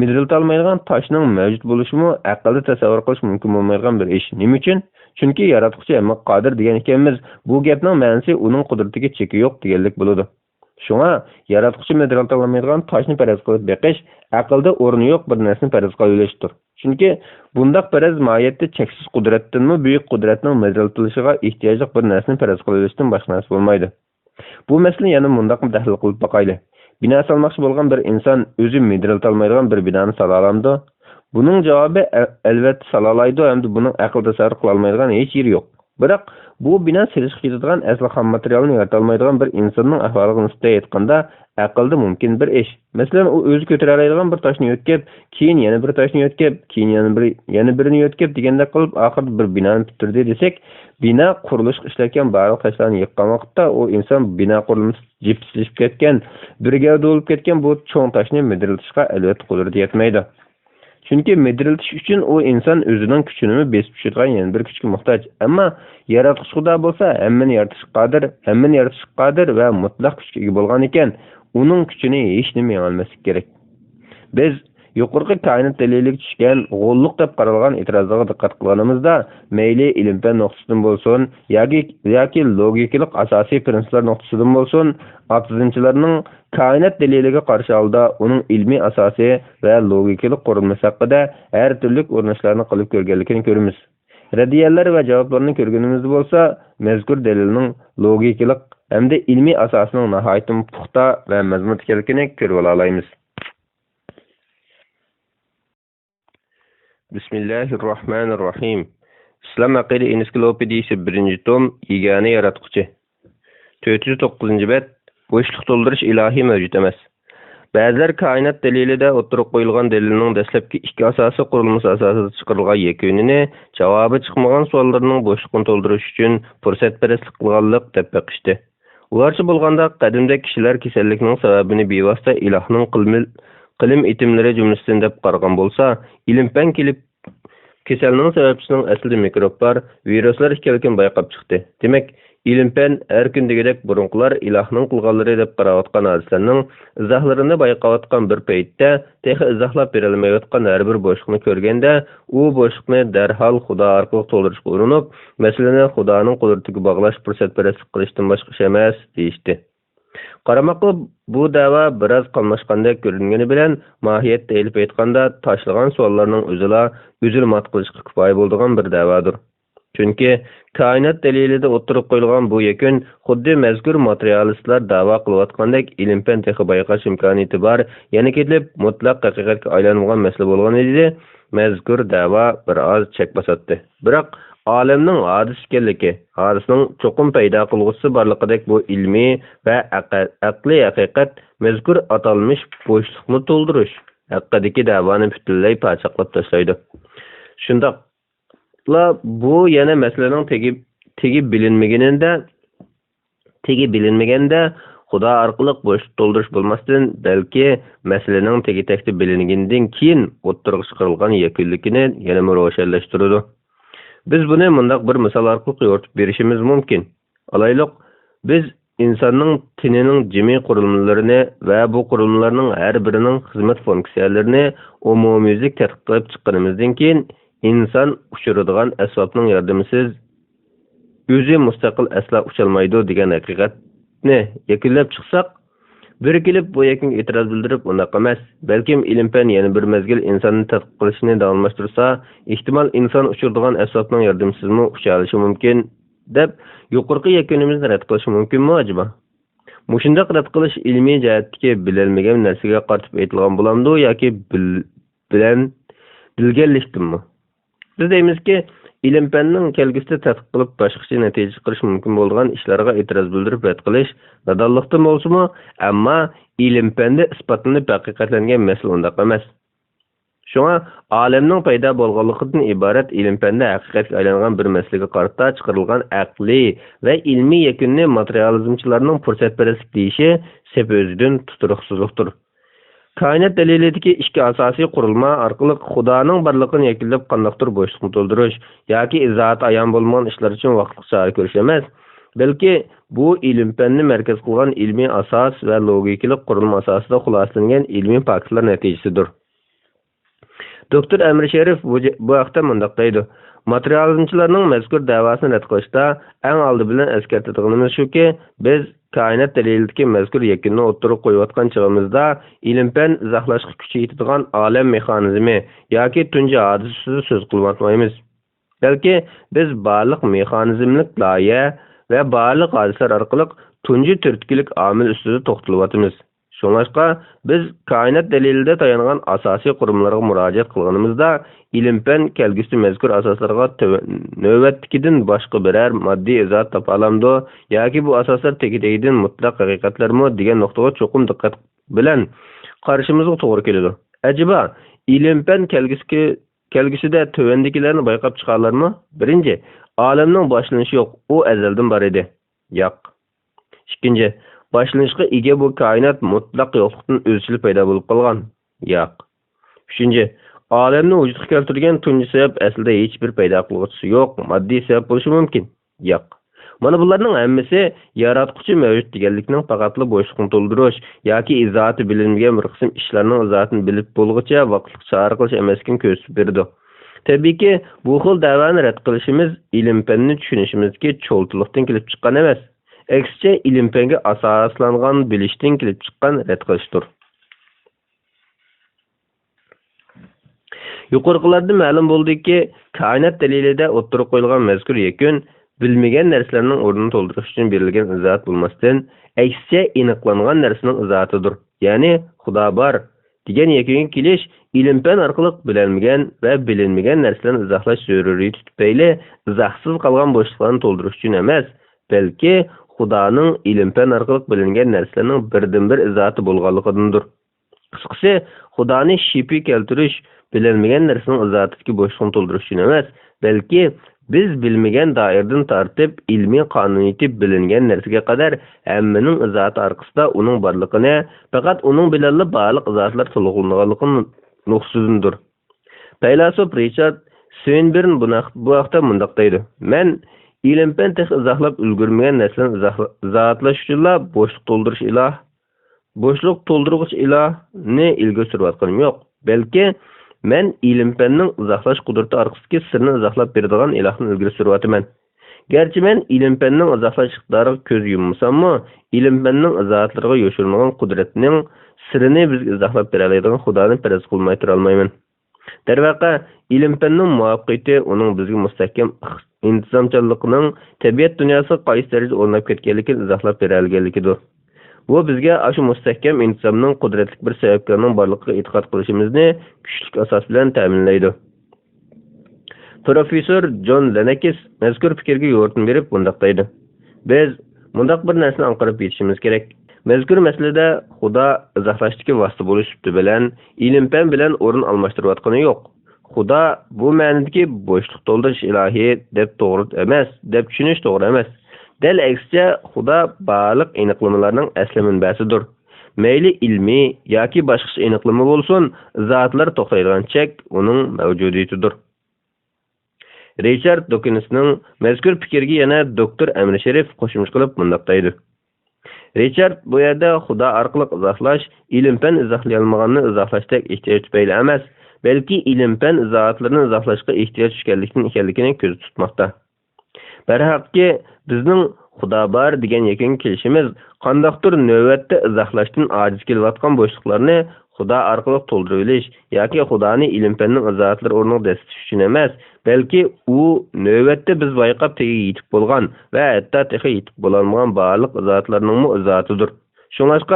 midriltolmaydigan toshning mavjud bo'lishimi aqlda tasavvur qilish mumkin bo'lmaydigan bir ish. Nima uchun? Chunki yaratquchi hamma qodir degan ekanmiz, bu gapning ma'nosi uning qudratiga cheki yo'q deganlik bo'ladi. Shunga yaratquchi midriltolmaydigan toshni faraz qilib beqish aqlda o'rni yo'q bir narsani faraz qilishdir. Chunki bundaq faraz moyatda cheksiz qudratdanmi buyuk qudratning midriltilishiga ehtiyojli bir narsani faraz qilishdan boshqa narsa bo'lmaydi. Bu masala yana mundaq tahlil qilib boqaylik. Bino salmoqchi bo'lgan bir inson o'zi midriltolmaydigan bir binoni sala olamdi? Buning javobi albatta sala oladi, hamda buning aql tasavvur qila olmaydigan hech yeri yo'q. Biroq bu bino silishga ketadigan asli xam materialni yarata olmaydigan bir insonning ahvoliga nisbatan aytganda aqlda mumkin bir ish. Masalan, u o'zi ko'tara oladigan bir toshni yo'tkab, keyin yana bir toshni yo'tkab, keyin yana birini yo'tkab deganda qilib oxirida bir binoni bitirdi desak, bino qurilishga ishlangan barliq toshlarni yiqqan vaqtda u inson bino qurilmasi jipslashib ketgan, birga bo'lib ketgan bu cho'ng toshni midriltishga albatta qudrat yetmaydi. Chunki midriltish uchun u inson o'zining kuchini besib tushirgan yana bir kuchga muhtoj. Ammo yaratuvchi Xudo bo'lsa, hammani yaratishga qodir va mutlaq kuchga ega bo'lgan ekan, uning kuchini hech nima yengolmaslik kerak. Biz yuqorqi koinot daliliga tushgan g'o'lliq deb qaralgan e'tirozlarga diqqat qilganimizda, mayli ilm-fan nuqtasidan bo'lsin, yoki logikalik asosiy prinsiplar nuqtasidan bo'lsin, otizimchilarning koinot daliliga qarshi holda uning ilmiy asosi va logikalik qurilmasi haqida har turli o'rnashlarni qilib ko'rganligini ko'ramiz. Radiyalar va javoblarni ko'rganimizda bo'lsa, mazkur dalilning logikalik hamda ilmiy asosining nihoyatda puxta va mazmun ekanligini ko'rib olamiz. Bismillahirrohmanirrohim. Islom aqida ensiklopediyasi 1-tom, yagona yaratquchi. 409-bet. Bo'shliq to'ldirish ilohiy mavjud emas. Ba'zilar koinot dalilida o'tirib qo'yilgan dalilning dastlabki ikki asosi qurilmasi asosida chiqarilgan yakunini javobi chiqmagan savollarning bo'shliqini to'ldirish uchun fursatparastlik qilganlik deb baqishdi. Ularcha bo'lganda qadimda kishilar kasallikning sababini bevosita ilohning qilim etimlari jumlasidan deb qaragan bo'lsa, ilm-fan kelib kasalning sababchisining aslida mikroblar, viruslar ekanligini bayqab chiqdi. Demak, İlim-pen her gündegidek burunqlar ilahның qılğanları dep qarayotgan hadislarning izohlarini bayqayotgan bir paytda texi izohlab berilmayotgan har bir boşluqni ko'rganda, u boşluqni darhol Xudo orqali to'ldirishga urinib, masalani Xudoning qudratiga bog'lash fursatparastlik qilishdan boshqa ish emas deyishdi. Qaramoqqa bu da'vo biroz qamlashgandek ko'ringani bilan, mohiyatda elib aytganda tashlagan savollarning o'zila o'zilmat qilishga kifoya bo'ladigan bir da'vodir. Chunki koinot dalilida o'tirib qo'yilgan bu yakun xuddi mazkur materialistlar da'vo qilayotgandek ilm-fan texi bayqash imkoniyati bor, yana kelib mutlaq haqiqatga aylanmagan masala bo'lgan edi. Mazkur da'vo biroz chek bosatdi. Biroq olamning hadis ekanligi, hadisning cho'qim paydo qilg'usi borligidek bu ilmiy va aqliy haqiqat mazkur atalmish bo'shliqni to'ldirish haqidagi da'voni butunlay parchaqlab tashlaydi. Shundoq bu yana masalaning tegi bilinmaganda Xudo orqali bo'shliq to'ldirish bo'lmasdan, balki masalaning tegi takti bilingandan keyin o'ttirg'i chiqarilgan yakunlikini yana ro'shanlashtiradi. Biz buni mundaq bir misol orqali yo'ritib berishimiz mumkin. Alayliq, biz insonning tenining jimiy qurilmalarini va bu qurilmalarning har birining xizmat funksiyalarini umumiylik tadqiq qilib chiqqanimizdan keyin inson uchiradigan asbobning yordamisiz o'zi mustaqil asla ucholmaydi degan haqiqatni yakunlab chiqsak, bir kelib bu yakun e'tiroz bildirib undaq emas, balkim ilm-fan yana bir mezgil insonni tadqiq qilishni davomlashtirsa, ehtimol inson uchiradigan asbobning yordamsizmi ucha olishi mumkin deb yuqorqi yakunimizni rad qilish mumkinmi acaba? Mushundaq rad qilish ilmiy jihatdagi bililmagan narsaga qartib aytilgan bo'lamdi yoki bilganlikdimi? Biz deymizki, ilm-fanning kelgusida tadqiq qilib boshqacha natija chiqarish mumkin bo'lgan ishlarga e'tiroz bildirib rad qilish nadonlikdan bo'lsa-mu, ammo ilm-fanda isbotlanib haqiqatlangan masala undaq emas. Shunga olamning paydo bo'lganligidan iborat ilm-fanda haqiqatga aylangan bir masalaga qarata chiqarilgan aqliy va ilmiy yakunni materializmchilarning fursatparastlik deyishi sep o'zidan tuturuqsizlikdir. Koinot dalilidagi ikki asosiy qurilma orqali Xudoning borligini yakunlab qandaqdir bo'shliqni to'ldirish yoki izoati ayon bo'lmagan ishlar uchun vaqtli chora ko'rish emas, balki bu ilm-fanni markaz qilgan ilmiy asos va logikalik qurilma asosida xulosalangan ilmiy faktlar natijasidir. Doktor Amir Sharif bu haqda mundaq deydi: Materializmchilarning mazkur da'vosini rad qilishda eng oldi bilan eskartadiganimiz shuki, biz koinot dalilidagi mazkur yakunni o'ttirib qo'yayotgan chog'imizda ilm-fan izohlashga kuchi yetadigan olam mexanizmi yoki tunji hodisa ustida so'z qilmaymiz. Balki biz barliq mexanizmlik loyiha va barliq hodisalar orqali tunji turtkilik omil ustida to'xtalyapmiz. Shuningdek, biz koinot dalilida tayangan asosiy qurilmalarga murojaat qilganimizda ilm-fan kelgusi mazkur asoslarga navbatdagidan boshqa biror moddiy izoh topa olamdi yoki bu asoslar tegidan mutlaq haqiqatlarmi degan nuqtaga cho'qim diqqat bilan qarashimizga to'g'ri keladi. Acaba ilm-fan kelgusida tovandagilarni bayqab chiqarlarmi? Birinchi, olamning boshlanishi yo'q, u azaldan bor edi. Yo'q. Ikkinchi, boshlanishga ega bu koinot mutlaq yo'qlikdan o'zchil paydo bo'lib qolgan. Yo'q. Uchinchi, olamni vujudga keltirgan tunji sabab aslida hech bir paydo qiluvchisi yo'q, moddiy sabab bo'lishi mumkin. Yo'q. Mana bularning hammasi yaratquchi mavjud deganlikning faqatli bo'shliqni to'ldirish yoki izoati bilinmagan bir qism ishlarning izoatini bilib bo'lguncha vaqtli chora qilish emasligini ko'rsatib berdi. Tabiiyki, bu xil da'voni rad qilishimiz ilm-fanni tushunishimizga cho'ltilikdan kelib chiqqan emas. Aksicha ilm-fanga asoslangan bilishdan kelib chiqqan rad qilishdir. Yuqorilarda ma'lum bo'ldiki, koinot dalilida o'ttirib qo'yilgan mazkur yakun bilmagan narsalarning o'rnini to'ldirish uchun berilgan izoat bo'lmasdan, aksicha aniqlangan narsaning izoatidir. Ya'ni Xudo bor degan yakunga kelish ilm-fan orqali bilinmagan va bilinmagan narsalarni izohlash zaruriyati tufayli izohsiz qolgan bo'shliqlarni to'ldirish uchun emas, balki Xudoning ilm-fan orqali bilingan narsalarning birdan-bir izoati bo'lganligidandir. Qisqasi, Xudoni shipi keltirish bilinmagan narsaning izoatidagi bo'shliqni to'ldirish uchun emas, balki biz bilmagan doiradan tortib ilmiy qonuniyati bilingan narsaga qadar hammaning izoati orqasida uning borligini, faqat uning bilan bog'liq izoatlar to'lg'anligini nuqsizdir. Faylasuf Richard Swinburne bu haqda mundaq deydi: Men İlim-fen tex izohlab ulgurmagan narsani izotlash uchunla bo'shliq to'ldirg'ich ilohni ilga surayotganim yo'q. Balki men ilm-fanning izohlash qudrati orqasidagi sirni izohlab beradigan ilohni ilgari suryapman. Gerçi men ilm-fanning izohlash iqtidoriga ko'z yummasammi, ilm-fanning izohatlariga yo'shilmagan qudratning sirini bizga izohlab bera oladigan Xudoni faraz qilmay tura olmayman. Darvaqa, ilm-fanning muvaffaqiyati uning bizga mustahkam intizomchanligining tabiat dunyosiga qaysi darajada o'rnab ketganligini izohlab bera olganligidir. Bu bizga shu mustahkam intizomning qudratli bir sababkorning borligiga e'tiqod qilishimizni kuchli asos bilan ta'minlaydi. Professor John Lenakis mazkur fikrga yo'riqni berib bundaq deydi. Biz bundaq bir narsani anqarib yetishimiz kerak. Mazkur masalada Xudo izohlashdagi vosita bo'lish bilan ilm-fan bilan o'rin almashtirayotgani yo'q. Xudo bu ma'nodagi bo'shliq to'ldirish ilohiy deb to'g'ri emas, deb tushunish to'g'ri emas. Dal aksicha Xudo barliq aniqlamalarning asli manbasidir. Mayli ilmiy yoki boshqa aniqlama bo'lsin, zotlar to'xtaydigan chek uning mavjudiyatidir. Richard Dawkinsning mazkur fikrga yana doktor Amir Sharif qo'shimcha qilib bundaq deydi. Richard bu yerda Xudo orqali izohlash, ilm-fan izohlay olmaganini izohlashdek ehtiyoj tufayli emas, balki ilm-fan izohatlarini izohlashga ehtiyoj ekanligini ko'z tutmoqda. Barhaqki bizning Xudo bor degan yakun kelishimiz qandaqdir navbatda izohlashdan ojiz kelayotgan bo'shliqlarni Xudo orqali to'ldirib olish yoki Xudoni ilm-fanning izohatlari o'rniga dastatish uchun emas, balki u navbatda biz bayqab tegi yetib bo'lgan va hatto texi yetib bo'lolmagan barliq izohatlarning izohatidir. Shuningdek,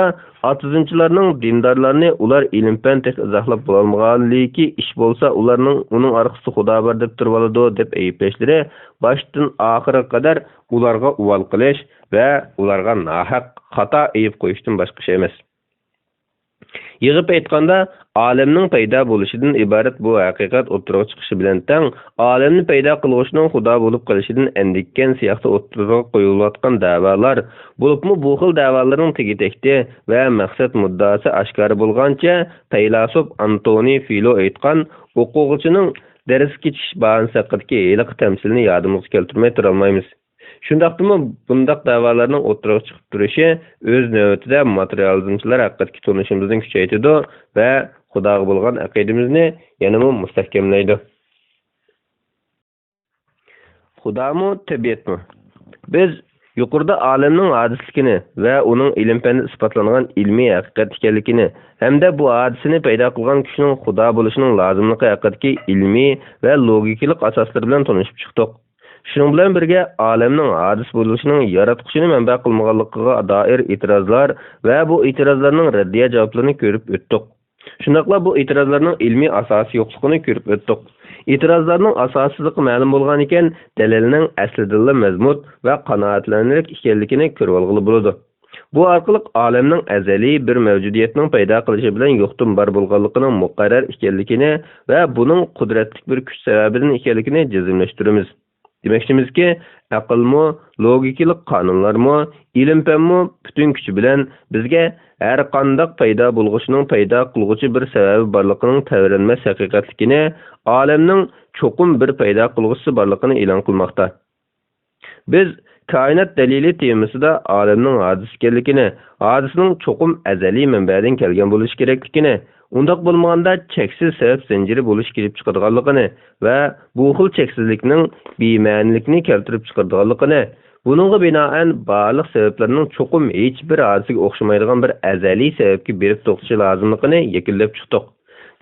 atizmchilarning dindorlarni ular ilm-fan tex izohlab bo'lolmaganligi ish bo'lsa, uning orqasida Xudo bor deb turib oladi deb ayblashlari boshdan oxiriga qadar ularga uvol qilish va ularga nohaq xato ayib qo'yishdan boshqa ish emas. Yig'ib aytganda, olamning paydo bo'lishidan iborat bu haqiqat o'ttirib chiqishi bilan teng, olamni paydo qiluvchining Xudo bo'lib qolishidan andikkan siyaqda o'ttirib qo'yilayotgan da'volar, bo'libmi bu xil da'volarning tegitekti va maqsad muddaosi oshkor bo'lgancha, faylasuf Antoni Filo aytgan o'quvchining dars ketish bahonasi haqidagi iliq tamsilni yodimizga keltirmay tura olmaymiz. Shundaqdimi bundaq da'volarning o'ttirib chiqib turishi o'z navbatida materializmchilar haqidagi tunishimizni kuchaytirdi va Xudoga bo'lgan aqidamizni yanada mustahkamlaydi. Xudomi, tabiatmi? Biz yuqorida olamning hodisligini va uning ilm-fanda isbotlangan ilmiy haqiqat ekanligini hamda bu hodisani paydo qilgan kishining Xudo bo'lishining lozimligi haqidagi ilmiy va logikalik asoslar bilan tanishib chiqdik. Shuning bilan birga olamning hodis bo'lishining yaratqushini manba qilmaganligiga doir e'tirozlar va bu e'tirozlarning raddiya javoblarini ko'rib o'tdik. Shundaqla bu e'tirozlarning ilmiy asosi yo'qligini ko'rib o'tdik. E'tirozlarning asosizligi ma'lum bo'lgan ekan, dalilning aslida mazmut va qanoatlanarli ekanligini ko'rib olg'ili bo'ladi. Bu orqali olamning azaliy bir mavjudiyatning paydo qilishi bilan yo'qdan bor bo'lganligining muqarrar ekanligini va buning qudratli bir kuch sababidan ekanligini jazmlashtiramiz. Demoqchimizki, aqlmi, logikalik qonunlarmi, ilm-fanmi butun kuchi bilan bizga har qanday paydo bo'lg'uchining paydo qilg'uchi bir sababi borligining tavrinmas haqiqatligini, olamning cho'qim bir paydo qilg'uchisi borligini e'lon qilmoqda. Biz koinot dalili temasida olamning hodis ekanligini, hodisning cho'qim azaliy manbadan kelgan bo'lishi kerakligini, undaq bo'lmaganda cheksiz sabab zanjiri bo'lish kelib chiqadiganligini va bu xil cheksizlikning bema'nilikni keltirib chiqaradiganligini, buningga binoan barliq sabablarning cho'qim hech bir hodisaga o'xshamaydigan bir azaliy sababga berib to'xtashi lozimligini yakillab chiqdik.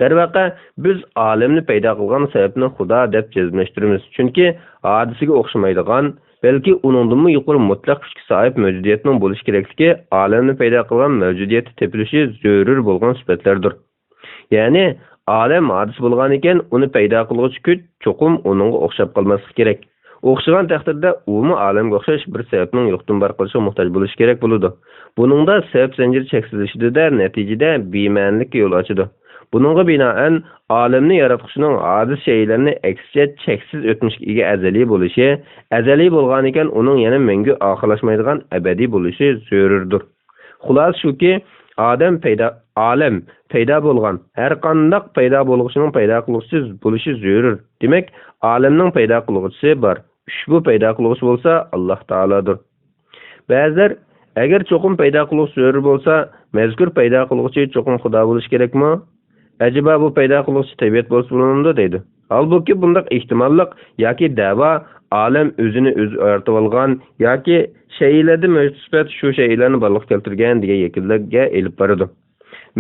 Darvaqa biz olamni paydo qilgan sababni Xudo deb jazmlashtiramiz, chunki hodisaga o'xshamaydigan balki uningdan yuqori mutlaq kuchga sahib mavjudiyatning bo'lishi kerakligi olamni paydo qilgan mavjudiyat tepilishi zarur bo'lgan sifatlardir. Ya'ni olam hodis bo'lgan ekan, uni paydo qiluvchi kuch cho'qim uningga o'xshab qolmasligi kerak. O'xshagan taqdirda umi olamga o'xshash bir sababning yo'qdan bor qilishiga muhtoj bo'lishi kerak bo'ladi. Buningda sabab zanjiri cheksizlashida natijada bema'nilikka yo'l ochadi. Buningga binoan olamni yaratquchining hodis shaylarni aksiya cheksiz o'tmishga ega azaliy bo'lishi, azaliy bo'lgan ekan uning yana mangu oxirlashmaydigan abadiy bo'lishi zarurdir. Xulos shuki, olam paydo bo'lgan, har qanday paydo bo'lg'uchining paydo qiluvchisi bo'lishi zarur. Demak, olamning paydo qiluvchisi bor. ushbu paydo qiluvchi bo'lsa Alloh taolodir. Ba'zilar agar cho'qim paydo qiluvchi zo'r bo'lsa, mazkur paydo qiluvchi cho'qim Xudo bo'lish kerakmi? Acaba bu paydo qiluvchi tabiat bo'lsa bo'lamdi deydi. Halbuki bundaq ehtimollik yoki da'vo olam o'zini o'zi yaratib olgan yoki shaylarda mavjud shu shaylarni borliqqa keltirgan degan yakunlarga elib boradi.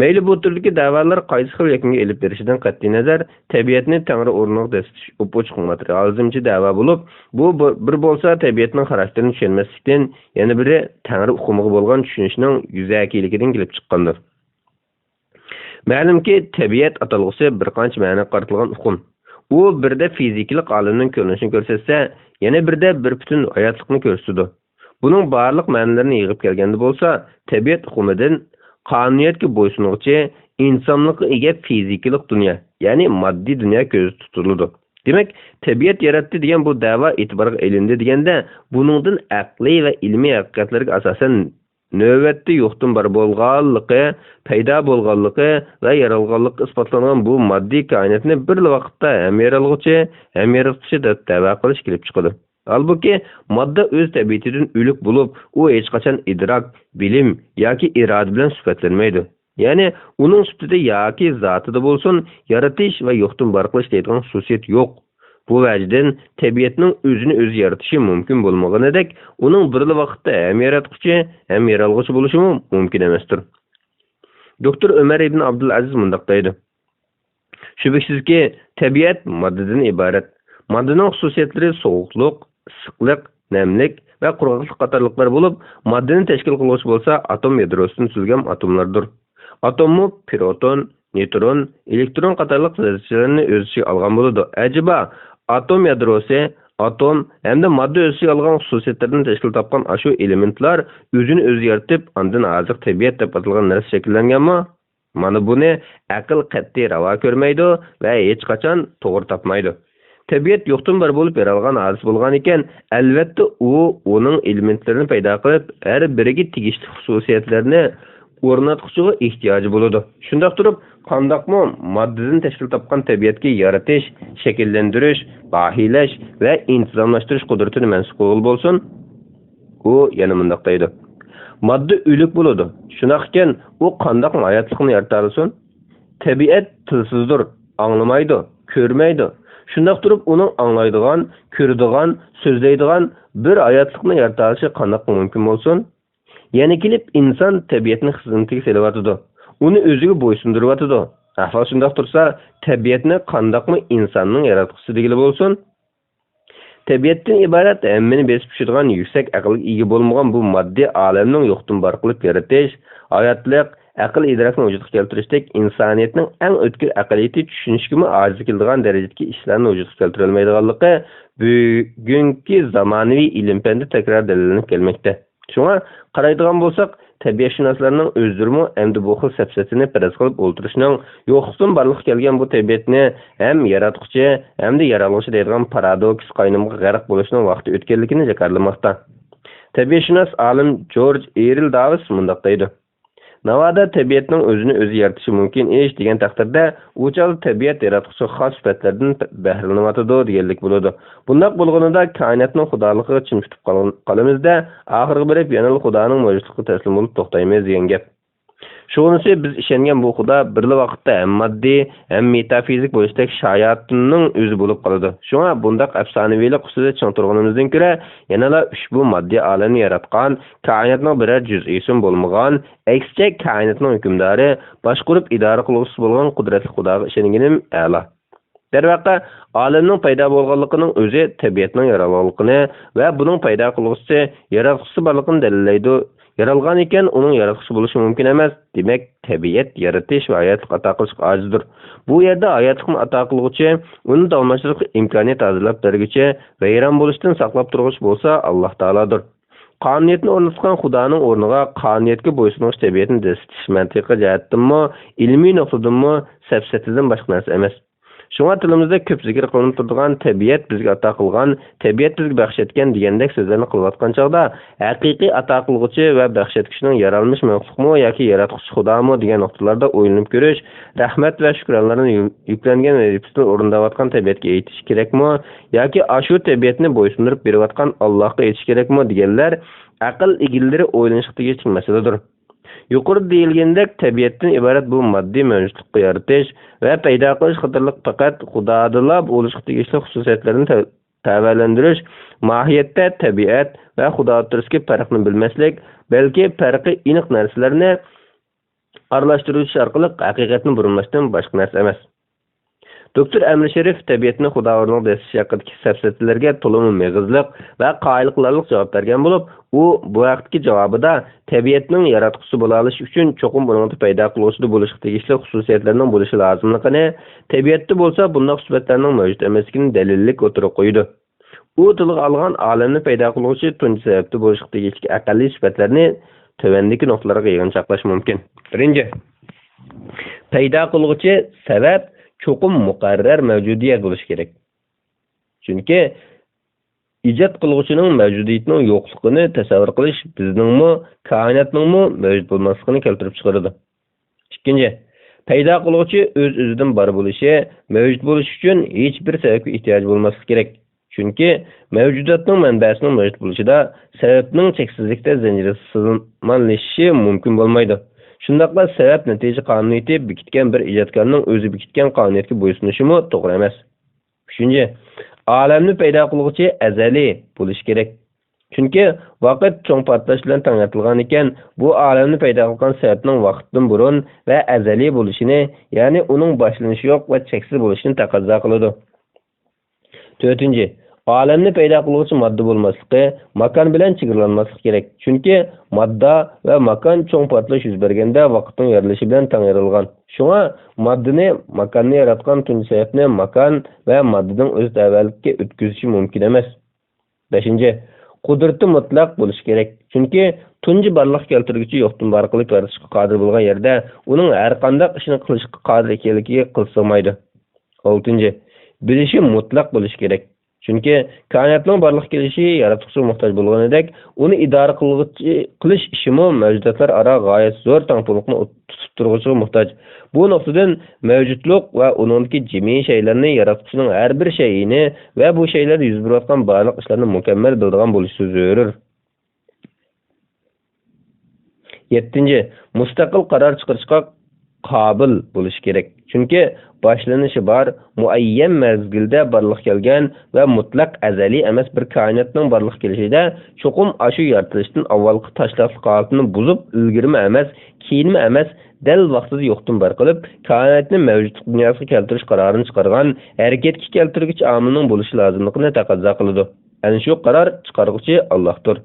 Mayli bu turdagi da'volar qaysi xil yakunga elib berishidan qat'iy nazar, tabiatni tangri o'rniga destish upuchiq materializmchi da'vo bo'lib, bu bir bo'lsa tabiatning xarakterini tushunmaslikdan, yana biri tangri huquqiga bo'lgan tushunishning yuzakiligidan kelib chiqqandir. Ma'lumki, tabiat atalg'usi bir qancha ma'noga qaratilgan hukm. U birda fiziklik olamning ko'rinishini ko'rsatsa, yana birda bir butun hayotlikni ko'rsatadi. Buning barliq ma'nolarini yig'ib kelganda bo'lsa, tabiat hukmidan qonuniyatga bo'ysunuvchi insonlikqa ega fiziklik dunyo, ya'ni moddiy dunyo ko'zda tutiladi. Demak, tabiat yaratdi degan bu da'vo e'tiborga ilindi deganda, buningdan aqliy va ilmiy haqiqatlarga asosan navbatda yo'qdan bar bo'lganligi, paydo bo'lganligi va yaralganligi isbotlangan bu moddiy koinotni bir vaqtda ham yaralg'uchi, ham yaratuvchi deb da'vo qilish kelib chiqadi. Halbuki modda o'z tabiatidan o'lik bo'lib, u hech qachon idrok, bilim yoki iroda bilan sifatlanmaydi. Ya'ni uning sifatida yoki zotida bo'lsin, yaratish va yo'qdan bar qilish deydigan xususiyat yo'q. Bu vajdan tabiatning o'zini o'zi yaratishi mumkin bo'lmaganidek, uning bir vaqtda ham yaratuvchi, ham yaralg'uchi bo'lishi mumkin emasdir. Doktor Umar ibn Abdul Aziz mundaq deydi: Shubhasizki, tabiat moddadan iborat. Moddaning xususiyatlari sovuqlik, issiqlik, namlik va qurg'oqlik qatorliqlar bo'lib, moddani tashkil qiluvchi bo'lsa, atom yadrosidan tuzilgan atomlardir. Atommu proton, neutron, elektron qatorliq zarrachalarni o'z ichiga olgan bo'ladi. Ajaba atom yadrosi, atom hamda modda o'z ichiga olgan xususiyatlardan tashkil topgan shu elementlar o'zini o'zi yaratib, ondan hozir tabiat deb atalgan narsa shakllanganmi? Mana buni aql qat'iy ravo ko'rmaydi va hech qachon to'g'ri topmaydi. Tabiat yo'qdan bar bo'lib yaralgan hadis bo'lgan ekan, albatta u uning elementlarini paydo qilib, har biriga tegishli xususiyatlarni o'rnatquchiga ehtiyoji bo'ladi. Shunday turib, qandaqmi moddadan tashkil topgan tabiatga yaratish, shakllantirish, bahilash va intizomlashtirish qudratini mansub bo'lsin, u yana mundaq deydi: Modda o'lik bo'ladi. Shunday ekan, u qandaq hayotlikni yarata olsin? Tabiat tilsizdir, anglamaydi, ko'rmaydi. Shunday turib, uning anglaydigan, ko'radigan, so'zlaydigan bir hayotlikni yarata olishi qandaq mumkin bo'lsin? Yana kelib inson tabiatni xizmatiga selyotidi. Uni o'ziga bo'ysundiryotidi. Ahvol shunday tursa, tabiatni qandaqmi insonning yaratquchisi degili bo'lsin? Tabiatdan iborat hammani besib tushadigan yuksak aqlga ega bo'lmagan bu moddiy olamning yo'qdan bar qilib yaratish, hayotlik, aql idrokni vujudga keltirishdek insoniyatning eng o'tkir aqliyati tushunishga ojiz keladigan darajadagi ishlarni vujudga keltira olmaydiganligi bugungi zamonaviy ilm-fanda takror dalillanib kelmoqda. Shunga qaraydigan bo'lsak, tabiatshunoslarning o'zlari endi bu xil safsatini faraz qilib o'ltirishning yo'qdan barliqqa kelgan bu tabiatni ham yaratquchi, hamda yaralg'uchi deydigan paradoks qaynimga g'arq bo'lishning vaqti o'tganligini jakarlamoqda. Tabiatshunos olim George Eril Davis mundaq deydi: Navoda tabiatning o'zini o'zi yaratishi mumkin ish degan taqdirda, u chol tabiat yaratquchi xos sifatlardan bahramlanadi deganlik bo'ladi. Bunday bo'lganida koinotning xudoligiga chimchitib qolamizda, oxirgi birib yana Xudoning mavjudligiga taslim bo'lib to'xtaymiz degan gap. Shunisi biz ishongan bu Xudo bir vaqtda ham moddiy, ham metafizik bo'lishdek shayotning o'zi bo'lib qoladi. Shunga bundaq afsonaviylik ustida chong turganimizdan ko'ra, yanada ushbu moddiy olamni yaratgan, koinotning biror juz'isi bo'lmagan, aksicha koinotning hukmdori, boshqarib idora qiluvchisi bo'lgan qudratli Xudoga ishonganim a'lo. Darvaqa olamning paydo bo'lganligining o'zi tabiatning yaralganligini va buning paydo qiluvchisi, yaratquchisi borligini dalillaydi. Yaralgan ekan, uning yaratquchi bo'lishi mumkin emas. Demak, tabiat yaratish va hayotlik ato qilishga ojizdir. Bu yerda hayotlikni ato qiluvchi, uni davomlashtirishga imkoniyat hozirlab berguchi, vayron bo'lishdan saqlab turg'uvchi bo'lsa Alloh taolodir. Qonuniyatni o'rnatgan Xudoning o'rniga qonuniyatga bo'ysunish tabiatni destish mantiqiy jihatdanmi, ilmiy nuqtadanmi safsatidan boshqa narsa emas. Şuna tilimizde köp zikir kılınıp turduğan tabiat bizge ata kılgan, tabiat bizge baxş etken degendek sözlerini kılıvatkan çağda, haqiqi ata kılgıcı ve baxş etkişinin yaralmış mevzuk mu yoki yaratqıcı Xuda mı degen noktalarda oynanıp görüş, rahmet ve şükranların yüklengen vazifesini orundavatkan tabiatga yetiş kerek mi, yoki aşu tabiatni boysundurup berivatkan Allah'a yetiş kerek mi degenler akıl igilleri oylanışıqda geçen meseledir. Yuqori deyilgendek tabiatdan ibarat bu moddiy mavjudlikni yaratish va paydo qilish qatorliq faqat Xudodila bo'lishga tegishli xususiyatlarni ta'vallandirish, mohiyatda tabiat va Xudo o'rtasidagi farqni bilmaslik, balki farqi aniq narsalarni aralashtirish orqali haqiqatni burunlashdan boshqa narsa emas. Doktor Emre Şerif tabiatni Xudo o'rniga desish haqidagi safsatalarga to'liq meg'izliq va qoyilqilalik javob bergan bo'lib, u bu vaqtdagi javobida tabiatning yaratquchisi bo'la olish uchun cho'qim buningda paydo qiluvchi bo'lishga tegishli xususiyatlarning bo'lishi lozimligini, tabiatda bo'lsa bunday sifatlarning mavjud emasligini dalillik o'tirib qo'ydi. U tilga olgan olamni paydo qiluvchi tunji sababda bo'lishga tegishli aqlli sifatlarni tövendeki noktalarga yığınçaklash mumkin. Birinci, paydo qiluvchi sabab çokum muqarrar mevcudiyet buluş gerek. Çünkü icad qılğıçının mevcudiyetinin yo'qligini tasavvur qilish bizningmi, koinotningmi mavjud bo'lmasligini keltirib chiqaradi. Ikkinchi, paydo qiluvchi o'z-o'zidan bor bo'lishi, mavjud bo'lish uchun hech bir sababga ehtiyoj bo'lmasligi kerak. Chunki mavjudotning manbasining mavjud bo'lishida sababning cheksizlikda zanjirsizlanmashi mumkin bo'lmaydi. Shundaqla sabab natija qonuniyati bekitgan bir ijodkorning o'zi bekitgan qonuniyatga bo'ysunishimi to'g'ri emas. Uchinchi, olamni paydo qiluvchi azali bo'lish kerak. Chunki vaqt cho'ng portlash bilan tangatilgan ekan, bu olamni paydo qilgan sababning vaqtdan burun va azali bo'lishini, ya'ni uning boshlanishi yo'q va cheksiz bo'lishini taqozo qiladi. To'rtinchi, olamni paydo qiluvchi modda bo'lmasligi, makon bilan chegaralanmasligi kerak. Chunki modda va makon cho'ng portlash yuz berganda vaqtning yaralishi bilan tang'irilgan. Shunga moddani, makonni yaratgan tunji sababni makon va moddaning o'z tavallikka o'tkazishi mumkin emas. 5. Qudrati mutlaq bo'lishi kerak. Chunki tunji barliq keltiruvchi yo'qdan bor qilib yaratishga qodir bo'lgan yerda uning har qanday ishni qilishga qodir ekanligiga qilsamaydi. 6. Bilishi mutlaq bo'lishi kerak. Chunki koinotning barliq kelishi yaratuvchi muhtoj bo'lganidek, uni idora qilish ishimi mavjudotlar aro g'oyat zo'r tangpuliqni tutib turuvchiga muhtoj. Bu nuqtadan mavjudlik va uningdagi jami shaylarni yaratuvchining har bir shayini va bu shaylar yuz berayotgan barliq ishlarni mukammal biladigan bo'lishi zarur. 7. Mustaqil qaror chiqarishga qobil bo'lish kerak. Chunki boshlanishi bor, muayyan mezgilda barliq kelgan va mutlaq azali emas bir koinotning barliq kelishida cho'qim ashu yaratilishdan avvalgi tashlaqli holatini buzib, ilgirma emas, keyinma emas, dal vaqtida yo'qdan bor qilib, koinotni mavjud dunyosiga keltirish qarorini chiqargan, harakatga keltirgich omilning bo'lishi lozimligini taqozo qiladi. Ana shu qaror chiqaruvchi Allohdir.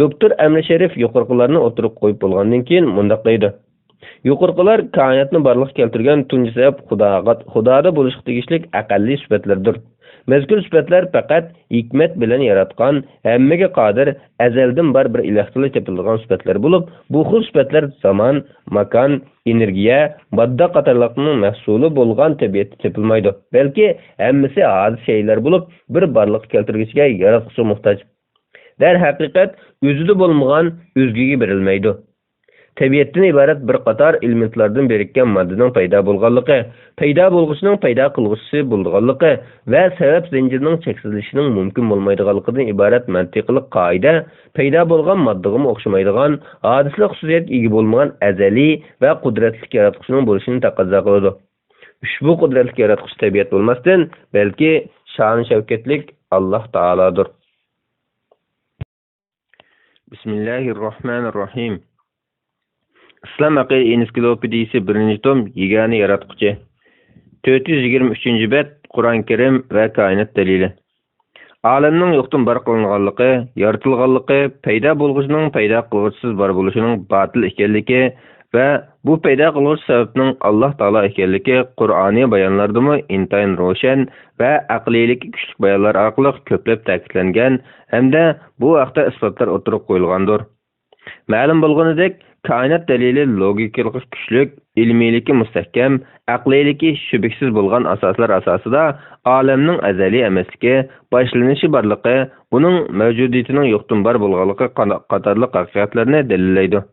Doktor Emre Şerif yuqorqilarni o'tirib qo'yib bo'lgandan keyin mundaq deydi: Yuqorqilar koinotni barliq keltirgan tunji sabab Xudoda bo'lishga tegishli aqalli sifatlardir. Mazkur sifatlar faqat hikmat bilan yaratgan, hammaga qodir, azaldan bor bir ilahdan topilgan sifatlar bo'lib, bu xil sifatlar zamon, makon, energiya, modda qatorliqning mahsuli bo'lgan tabiatda topilmaydi. Balki hammasi hodis shaylar bo'lib, bir barliq keltirgichga yaratuvchi muhtoj. Dar haqiqat o'zida bo'lmagan o'zgaga berilmaydi. Tabiatdan ibarat bir qator elementlardan birikkan moddaning paydo bo'lganligi, paydo bo'lg'uchining paydo qilg'uchisi bo'lganligi va sabab zanjirining cheksizlashining mumkin bo'lmaydiganligidan iborat mantiqiy qoida paydo bo'lgan moddaga o'xshamaydigan, hodislik xususiyatga ega bo'lmagan azaliy va qudratli yaratquchining bo'lishini taqozo qiladi. Ushbu qudratli yaratquchi tabiat bo'lmasdan, balki sha'ni shavkatlik Alloh taolodir. Bismillahirrohmanirrohim. İslam aqida ensiklopediyasi 1-tom yegani yaratquchi. 423-bet Qur'on Karim va koinot dalili. Olamning yo'qdan bor qilinganligi, yaratilganligi, paydo bo'lg'uchining paydo qilg'uchisiz bor bo'lishining batil ekanligi va bu paydo qilg'uchi sababning Alloh taolo ekanligi Qur'oniy bayonlardami intayin ro'shan va aqliyligi kuchli bayonlar orqali ko'plab ta'kidlangan hamda bu vaqtda isbotlar o'tirib qo'yilgandir. Ma'lum bo'lganidek, Kainat dalili logikалық күчлük, ilmiyliki mustahkam, aqliyliki şübhisiz bolgan asaslar asasida alemning azali emasligi, başlanışı barlıqı, uning mavjudiyatining yo'qdan bar bolganligi qatorliq haqiqatlarni dalillaydi.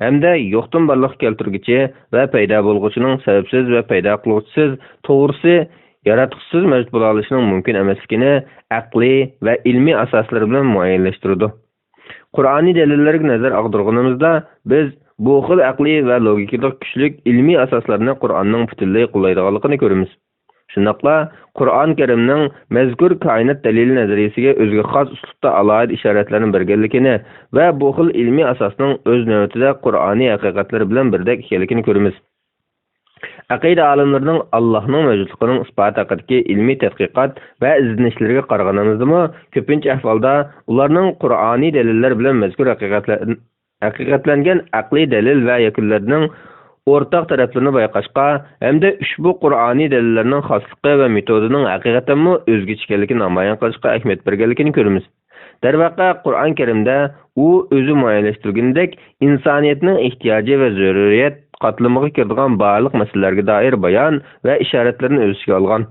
Hamda yo'qdan barliq keltirgichi va paydo bo'lg'uchining sababsiz va paydo qiluvchisiz to'g'risi yaratqusiz mavjud bo'la olishining mumkin emasligini aqliy va ilmiy asoslar bilan muayyanlashtirdi. Qur'oniy dalillarga nazar og'dirganimizda biz bu xil aqliy va logikalik kuchlik ilmiy asoslarni Qur'onning butunlay qo'llaydiganligini ko'ramiz. Shundoqla Qur'on Karimning mazkur koinot dalili nazariyasiga o'ziga xos uslubda alohida ishoratlarni berganligini va bu xil ilmiy asosning o'z navbatida Qur'oniy haqiqatlar bilan birdek ekanligini ko'ramiz. Aqida olimlarining Allohning mavjudligining isboti haqidagi ilmiy tadqiqot va izlanishlarga qaraganimizda ko'pincha ahvolda ularning Qur'oniy dalillar bilan mazkur haqiqatlangan aqliy dalil va yakunlarning o'rtaq taraflarini bayqashqa hamda ushbu Qur'oniy dalillarning xosligi va metodining haqiqatan o'zgacha ekanligini namoyon qilishga ahamiyat berganligini ko'ramiz. Darvaqa Qur'on Karimda u o'zi muayyanlashtirgandek insoniyatning ehtiyoji va zaruriyat qatlamiga kiradigan barliq masalalarga doir bayon va ishoratlarni o'z ichiga olgan.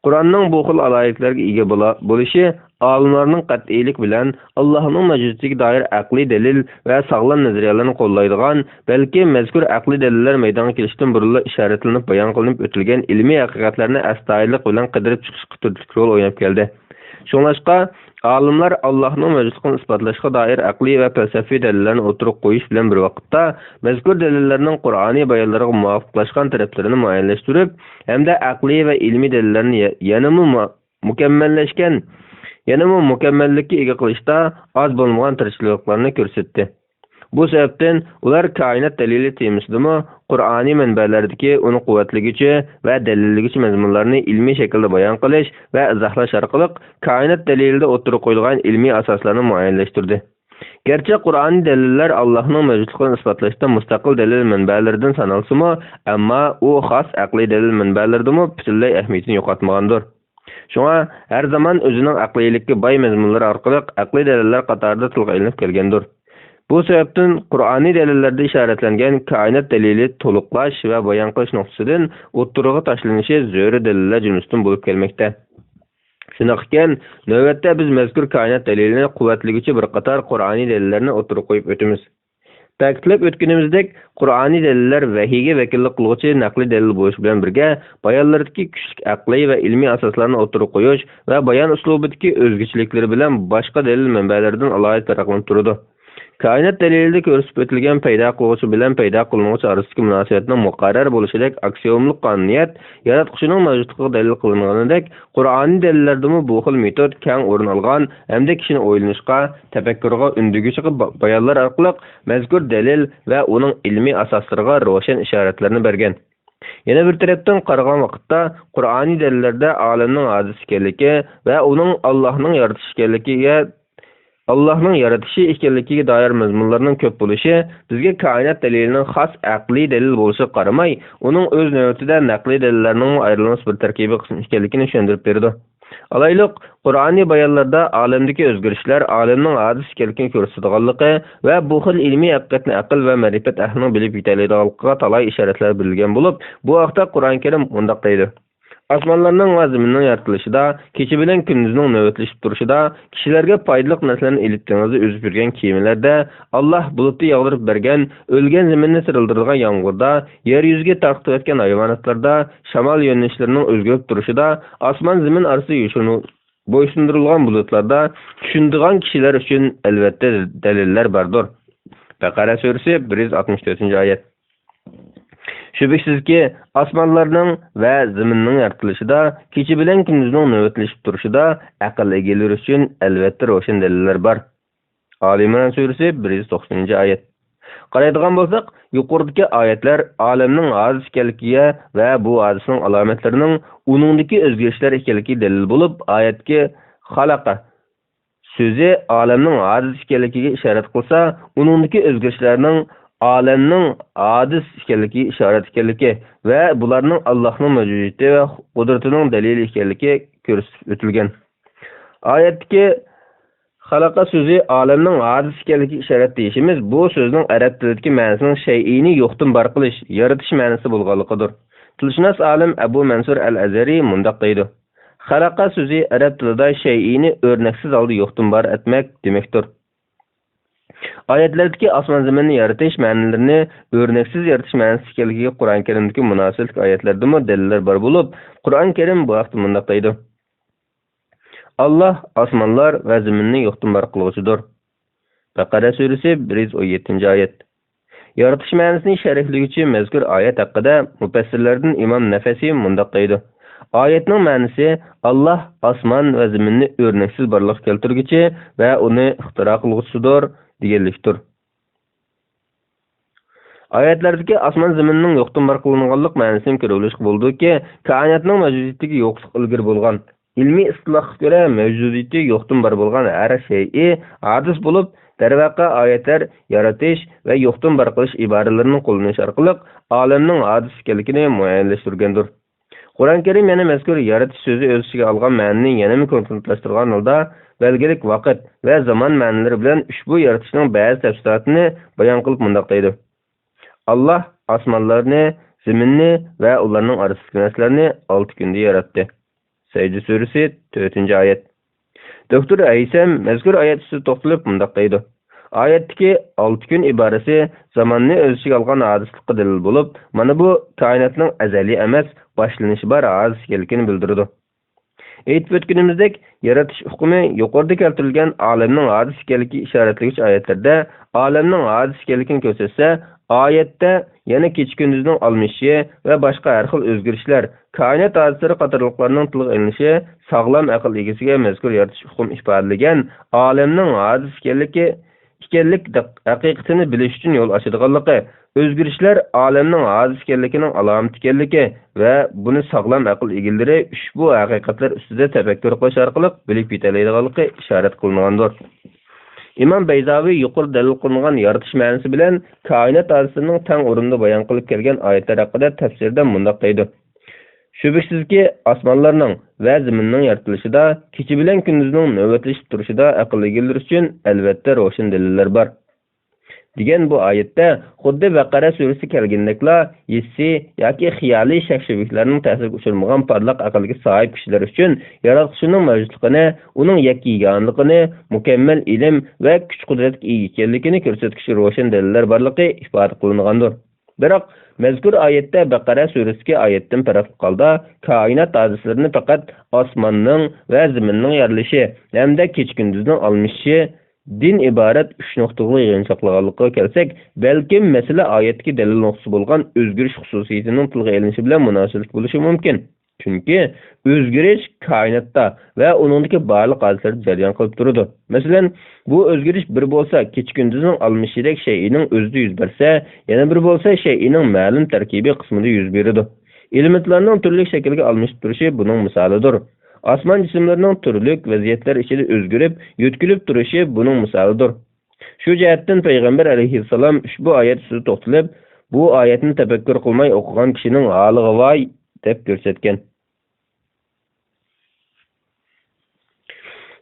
Qur'onning bu xil alohidliklarga ega bo'lishi olimlarning qat'iylik bilan Allohning mavjudligiga doir aqliy dalil va sog'lom nazariyalarni qo'llaydigan, balki mazkur aqliy dalillar maydonga kelishdan burunla ishoratlanib bayon qilinib o'tilgan ilmiy haqiqatlarni astoydillik bilan qidirib chiqishga turli rol o'ynab keldi. Shunlashqa olimlar Allohning mavjudligini isbotlashga doir aqliy va falsafiy dalillarni o'tirib qo'yish bilan bir vaqtda mazkur dalillarning Qur'oniy bayonlariga muvofiqlashgan taraflarini muayyanlashtirib, hamda aqliy va ilmiy dalillarni yanama mukammallikka ega qilishda oz bo'lmagan tirishchiliklarni ko'rsatdi. Bu sababdan ular koinot dalili temisidimi Qur'oniy manbalardagi uni quvvatligicha va dalilligicha mazmunlarni ilmiy shaklda bayon qilish va izohlash orqali koinot dalilida o'tirib qo'yilgan ilmiy asoslarni muayyanlashtirdi. Gerçi Qur'oniy dalillar Allohning mavjudligini isbotlashda mustaqil dalil manbalaridan sanalsa-mu, ammo u xos aqliy dalil manbalaridan butunlay ahamiyatini yo'qotmagandir. Shunga har zaman o'zining aqliylikka boy mazmunlari orqali aqliy dalillar qatorida tilga ilinib kelgandir. Bu sababdan Qur'oniy dalillarda ishoratlangan koinot dalili to'liqlash va bayon qilish nuqtasidan o'ttirig'i tashlanishi zo'ri dalillar jumlasidan bo'lib kelmoqda. Shunday ekan, navbatda biz mazkur koinot dalilini quvvatligicha bir qator Qur'oniy dalillarni o'tirib qo'yib o'tamiz. Ta'kidlab o'tganimizdek, Qur'oniy dalillar vahiyga vakillik qiluvchi naqliy dalil bo'lish bilan birga bayonlardagi kuchli aqliy va ilmiy asoslarni o'tirib qo'yish va bayon uslubidagi o'zgachiliklar bilan boshqa dalil manbalaridan alohida farqlanib turadi. Koinot dalilida ko'rsatib o'tilgan paydo qiluvchi bilan paydo qilinuvchi orasidagi munosabatning muqarrar bo'lishidek aksiomlik qonuniyat yaratquchining mavjudligiga dalil qilinganidek, Qur'oniy dalillarda bu xil metod keng o'rin olgan hamda kishini o'ylanishga, tafakkurga undaguvchi bayonlar orqali mazkur dalil va uning ilmiy asoslariga ro'shan ishoratlarni bergan. Yana bir tarafdan qaragan vaqtda Qur'oniy dalillarda olamning hadis ekanligi va uning Allohning yaratishi ekanligiga doir mazmunlarning ko'p bo'lishi bizga koinot dalilining xos aqliy dalil bo'lishiga qaramay, uning o'z navbatida naqliy dalillarning ayrilmas bir tarkibiy qismi ekanligini tushuntirib berdi. Alayliq Qur'oniy bayonlarda olamdagi o'zgarishlar olamning hadis ekanligini ko'rsatganligi va bu xil ilmiy haqiqatni aql va ma'rifat ahlining bilib yetaydiganligiga talay ishoratlar berilgan bo'lib, bu vaqtda Qur'on Karim mundaq deydi: Osmonlarning va zaminning yaratilishida, kecha bilan kunduzning navbatlashib turishida, kishilarga foydali narsalarni elib dengizda o'zib yurgan kemalarda, Alloh bulutni yog'dirib bergan, o'lgan zaminni sirildirgan yomg'irda, yer yuziga tarqatib o'tgan hayvonotlarda, shamol yo'nalishlarining o'zgarib turishida, osmon zamin orasida yoshirinib bo'ysundirilgan bulutlarda tushundigan kishilar uchun albatta dalillar bordir. Baqara surasi 164-oyat. Shubhasizki, osmonlarning va zaminning yaratilishida, kecha bilan kunduzning navbatlashib turishida aql egalari uchun albatta ro'shan dalillar bor. Ali Imron surasi 190-oyat. Qaraydigan bo'lsak, yuqoridagi oyatlar olamning hadis ekanligiga va bu hadisning alomatlarining uningdagi o'zgarishlar ekanligiga dalil bo'lib, oyatga xalaqa so'zi olamning hadis ekanligiga ishorat qilsa, uningdagi o'zgarishlarning olamning hadis ekanligiga ishorat ekanligi va bularning Allohning mavjudiyati va qudratining dalili ekanligi ko'rsatib o'tilgan. Oyatga Xalaqa so'zi olamning hadis ekanligiga ishorat deyishimiz, bu so'zning arab tilidagi ma'nosining shay'ini yo'qdan bar qilish, yaratish ma'nosi bo'lganligidir. Tilshunos olim Abu Mansur al-Azari mundaq deydi: Xalaqa so'zi arab tilida shay'ini o'rnaksiz holda yo'qdan bar etmek demekdir. Oyatlardagi osmon zaminni yaratish ma'nolarini o'rnaksiz yaratish ma'nosi ekanligiga Qur'on Karimdagi munosib oyatlardami dalillar bor bo'lib, Qur'on Karim bu haqda mundaq deydi: Allah osmonlar va zaminni yo'qdan bar qiluvchidir. Baqara surasi 117-oyat. Yaratish ma'nosini sharhlovchi mazkur oyat haqida mufassirlardan Imom Nafasi mundaq deydi: Oyatning ma'nosi Allah osmon va zaminni o'rnaksiz barliq keltirguchi va uni ixtiro qiluvchidir deganlikdir. Oyatlardagi osmon zaminning yo'qdan bar qilinganlik ma'nosini ko'rilish bo'ldiki, koinotning mavjudligiga yo'qlik ilgir bo'lgan ilmiy istilohga ko'ra mavjudiyati yo'qdan bar bo'lgan har shay'i hadis bo'lib, darvaqa oyatlar yaratish va yo'qdan bar qilish iboralarining qo'llanishi orqali olamning hadis ekanligini muayyanlashtirgandir. Qur'on Karim yana mazkur yaratish so'zi o'z ichiga olgan ma'noni yanada konkretlashtirgan holda belgilik vaqt va zamon ma'nolari bilan ushbu yaratishning ba'zi tafsilotlarini bayon qilib mundaq deydi: Allah osmonlarni, zaminni va ularning orasidagi narsalarni 6 kunda yaratdi. Secde suresi 4-oyat. Doktor Aysam mazkur oyat ustida to'xtalib mundaq deydi: Oyatdagi 6 kun iborasi zamanni o'z ichiga olgan hadislikqa dalil bo'lib, mana bu koinotning azaliy emas, boshlanishi bor hadis ekanligini bildiradi. Aytib o'tganimizdek, yaratish hukmi yuqorida keltirilgan olamning hadis ekanligiga ishoratlovchi oyatlarda olamning hadis ekanligini ko'rsatsa, oyatda yana kecha kunduzning almishi va boshqa har xil o'zgarishlar, koinot hodislari qatorliqlarning tilga ilinishi sog'lom aql egasiga mazkur yaratish hukm ifodalagan olamning hadis ekanligi haqiqatini bilish uchun yo'l ochadiganligi, o'zgarishlar olamning hadis ekanligining alomati ekanligi va buni sog'lom aql egalari ushbu haqiqatlar ustida tafakkur qilish orqali bilib yetalaydiganligi ishorat qilingandir. İmam Beyzavi yuqori dalil qilingan yaratish ma'nosi bilan koinot hodislarining tang o'rinda bayon qilib kelgan oyatlar haqida tafsirda mundaq deydi: Shubhasizki, osmonlarning va zaminning yaratilishida, kecha bilan kunduzning navbatlashib turishida aql egalari uchun albatta ro'shan dalillar bor. degan bu oyatda xuddi Baqara surasi kelgandekla hissi yoki xiyoliy shak-shubhalarning ta'siriga uchramagan parlaq aqlga sahib kishilar uchun yaratuvchining mavjudligini, uning yakkiganligini, mukammal ilm va kuch-qudratga ega ekanligini ko'rsatuvchi ro'shan dalillar borligi ifoda qilingandir. Biroq mazkur oyatda Baqara surasidagi oyatdan farqli holda koinot hodislarini faqat osmonning va zaminning yarilishi hamda kecha-kunduzning almishi din iborat 3 nuqtaga yig'inchoqlaganlikka kelsak, balkim masala oyatdagi dalil nuqtasi bo'lgan o'zgarish xususiyatining tilga ilinishi bilan munosabat bo'lishi mumkin. Chunki o'zgarish koinotda va uningdagi barliq hodisalarda jarayon qilib turadi. Masalan, bu o'zgarish bir bo'lsa, kecha-kunduzning almishidek shay'ining o'zida yuz bersa, yana bir bo'lsa, shay'ining ma'lum tarkibiy qismida yuz beradi. Elementlarning turli shaklga almashib turishi buning misolidir. Osmon jismlarining turli vaziyatlar ichida o'zgarib, yo'tkilib turishi buning misolidir. Shu jihatdan payg'ambar alayhissalom ushbu oyat ustida to'xtalib, bu oyatni tafakkur qilmay o'qigan kishining holiga voy deb ko'rsatgan.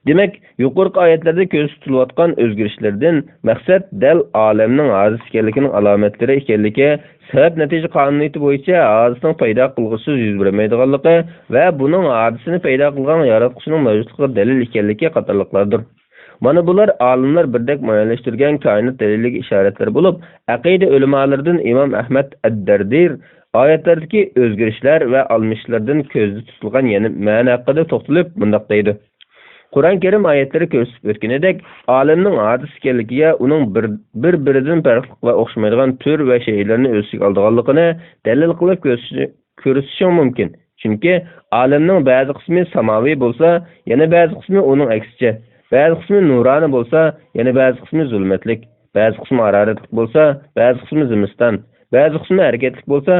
Demak, yuqorqi oyatlarda ko'z tutilayotgan o'zgarishlardan maqsad dal olamning hadis ekanligining alomatlari ekanligi, sabab-natija qonuniyati bo'yicha hadisning paydo qilg'usiz yuz bermaydiganligi va buning hadisini paydo qilgan yaratuvchining mavjudligiga dalil ekanligi qatorliqlardir. Mana bular olimlar birdek muayyanlashtirgan koinot daliliga ishoratlar bo'lib, aqida ulamolaridan Imom Ahmad ad-Dardir oyatlardagi o'zgarishlar va almishlardan ko'zda tutilgan yana ma'no haqida to'xtalib bundoq deydi: Qur'on Karim oyatlari ko'rsatib o'tganidek, olamning hadis ekanligiga uning bir-biridan farqli va o'xshamaydigan tur va shaylarni o'z ichiga olganligini dalil qilib ko'rsatish mumkin. Chunki olamning ba'zi qismi samoviy bo'lsa, yana ba'zi qismi uning aksicha, ba'zi qismi nuroniy bo'lsa, yana ba'zi qismi zulmatlik, ba'zi qismi haroratli bo'lsa, ba'zi qismi zimiston, ba'zi qismi harakatli bo'lsa,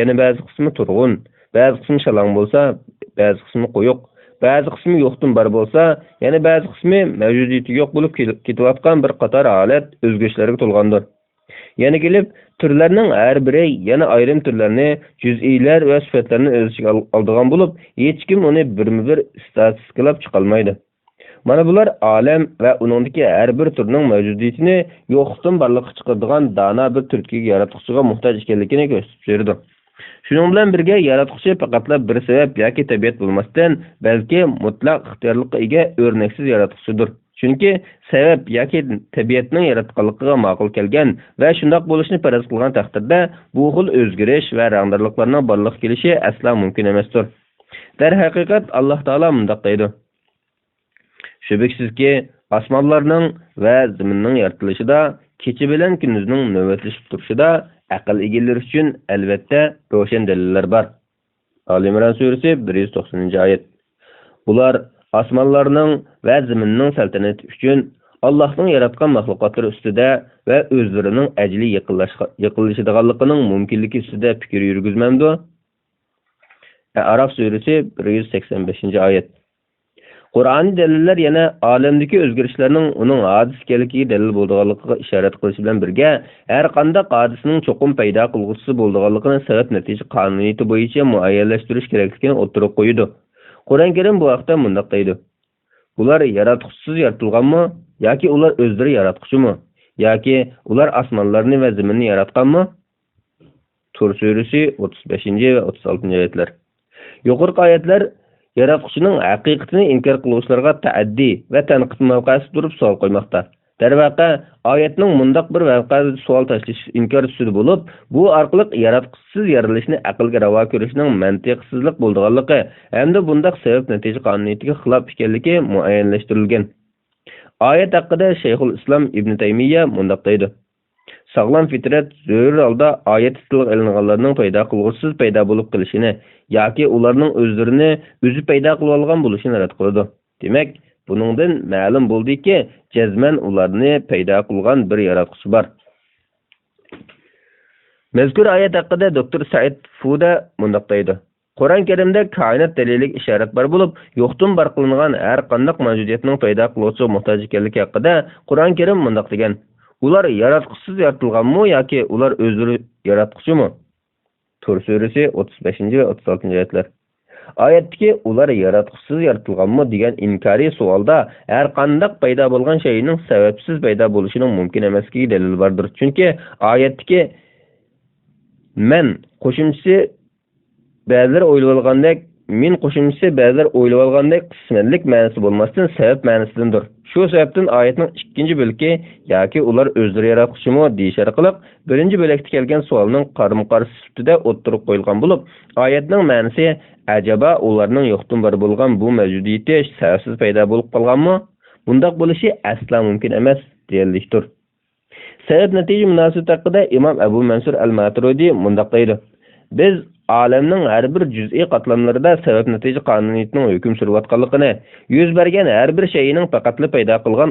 yana ba'zi qismi turg'un, ba'zi qismi shalong bo'lsa, ba'zi qismi quyuq, ba'zi qismi yo'qdan bar bo'lsa, yana ba'zi qismi mavjudiyati yo'q bo'lib ketayotgan bir qator holat o'zgarishlarga to'lgandir. Yana kelib, turlarning har biri yana ayrim turlarni, juz'iylar va sifatlarni o'z ichiga oladigan bo'lib, hech kim uni birma-bir statistikалab chiqolmaydi. Mana bular alam va uningdagi har bir turning mavjudiyatini yo'qdan barliqqa chiqaradigan dana bir turkiga yaratuvchiga muhtoj ekanligini ko'rsatib berdi. Shuning bilan birga yaratuvchi faqatla bir sabab yoki tabiat bo'lmasdan, balki mutlaq ixtiyorlikqa ega o'rnaksiz yaratuvchidir. Chunki sabab yoki tabiatning yaratganligiga ma'qul kelgan va shundoq bo'lishini faraz qilgan taqdirda bu xil o'zgarish va rangdarliklarning borliq kelishi asla mumkin emasdir. Darhaqiqat Alloh taolo mundaq deydi: Şübhəsizki, osmonlarning va zaminning yaratilishida, kecha bilan kunduzning navbatlashib turishida aql egalari uchun albatta ro'shan dalillar bor. Ali Imron surasi 190-oyat. Bular osmonlarning va zaminning saltanati uchun Allohning yaratgan mahluqotlari ustida va o'zlarining ajli yaqinlashadiganligining mumkinligi ustida fikr yurgizmamdi. Araf surasi 185-oyat. Qur'oniy dalillar yana olamdagi o'zgarishlarning uning hodis ekanligiga dalil bo'lganligiga ishorat qilish bilan birga, har qanday hodisning cho'qim paydo qilg'uchisi bo'lganligini sabab natija qonuniyati bo'yicha muayyanlashtirish kerakligini o'tirib qo'ydi. Qur'on Karim bu haqda mundaq deydi: Ular yaratuvchisiz yaratilganmi yoki ular o'zlari yaratquchimi yoki ular osmonlarni va zaminni yaratganmi? Tur surasi 35 va 36-oyatlar. Yuqorqi oyatlar yaratuvchining haqiqatini inkor qiluvchilarga ta'addi va tanqid mavqesi turib savol qo'ymoqda. Darvaqa oyatning mundaq bir voqeada savol tashlash inkor ustida bo'lib, bu orqali yaratuvchisiz yarilishni aqlga ravo ko'rishning mantiqsizlik bo'lganligi hamda bundaq sabab natija qonuniyatiga xilof ekanligi muayyanlashtirilgan. Oyat haqida Shayxul Islom Ibn Taymiyya mundaq deydi: Sog'lom fitrat zo'r holda oyat tilga ilinganlarning paydo qilg'usiz paydo bo'lib qilishini yoki ularning o'zlarini o'zi paydo qilib olgan bo'lishini rad qiladi. Demak, buningdan ma'lum bo'ldiki, jazman ularni paydo qilgan bir yaratuvchi bor. Mazkur oyat haqida doktor Said Fuda mundaq deydi: Qur'on Karimda koinot daliliga ishorat bor bo'lib, yo'qdan bor qilingan har qanday mavjudiyatning paydo qiluvchi muhtoj ekanligi haqida Qur'on Karim mundaq degan: Ular yaratquchisiz yaratilganmi yoki ular o'zlari yaratquchimi? Tur surasi 35 va 36-oyatlar. Oyatdagi ular yaratquchisiz yaratilganmi degan inkoriy savolda har qanday paydo bo'lgan shayning sababsiz paydo bo'lishining mumkin emasligiga dalil bordir. Chunki oyatdagi men qo'shimchasi ba'zilar o'ylab olgandek, min qo'shimchasi ba'zilar o'ylab olgandek qismanlik ma'nosi bo'lmasdan sabab ma'nosidandir. Shu sababdan oyatning ikkinchi bo'ligi yoki ular o'zlari yaratquchimi deyish orqali birinchi bo'lakda kelgan savolning qarama-qarshi sifatida o'ttirib qo'yilgan bo'lib, oyatning ma'nosi ajaba ularning yo'qdan bor bo'lgan bu mavjudiyati sababsiz paydo bo'lib qolganmi? Bundaq bo'lishi asla mumkin emas deyilishdir. Sabab natija munosabati haqida Imom Abu Mansur al-Maturidi mundaq deydi: Biz olamning har bir juz'iy qatlamlarida sabab natija qonuniyatining hukm surayotganligini, yuz bergan har bir shayning faqatli paydo qilgan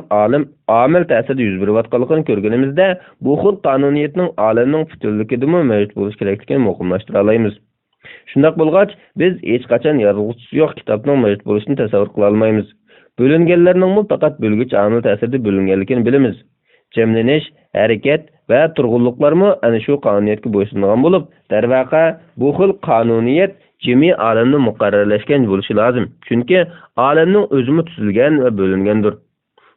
omil ta'sirida yuz berayotganligini ko'rganimizda, bu xil qonuniyatning olamning butunligidami mavjud bo'lish kerakligini muqimlashtira olamiz. Shundoq bo'lgach, biz hech qachon yaratuvchisi yo'q kitobning mavjud bo'lishini tasavvur qila olmaymiz. Bo'linganlarning faqat bo'lgich omil ta'sirida bo'linganligini bilamiz. Jamlanish, harakat va turg'unliklarmi ana shu qonuniyatga bo'ysungan bo'lib, darvaqa bu xil qonuniyat jami olamni muqarrarlashgan bo'lishi lozim. Chunki olamning o'zimi tuzilgan va bo'lingandir.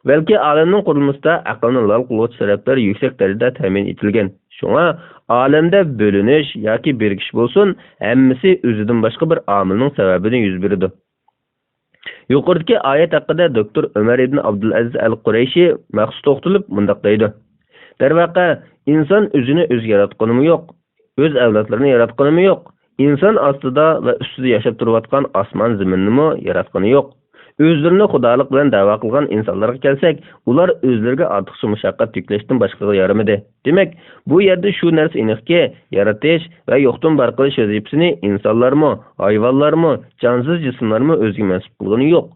Balki olamning qurilmasida aqlni lol qiluvchi sabablar yuksak darajada ta'min etilgan. Shunga olamda bo'linish yoki birgish bo'lsin, hammasi o'zidan boshqa bir omilning sababidan yuz beradi. Yuqoridagi oyat haqida doktor Umar ibn Abdul Aziz al-Qurayshi maxsus to'xtalib mundaq deydi: Darvaqa inson o'zini o'zi yaratganimi yo'q, o'z avlodlarini yaratganimi yo'q, inson ostida va ustida yashab turayotgan osmon zaminni yaratgani yo'q. O'zlarini xudolik bilan da'vo qilgan insonlarga kelsak, ular o'zlariga ortiqcha mushaqqat yuklashdan boshqaga yaramadi. Demak, bu yerda shu narsa aniqki, yaratish va yo'qdan bor qilish vazifasini insonlarmi, hayvonlarmi, jonsiz jismlarmi o'ziga mansub qilgani yo'q.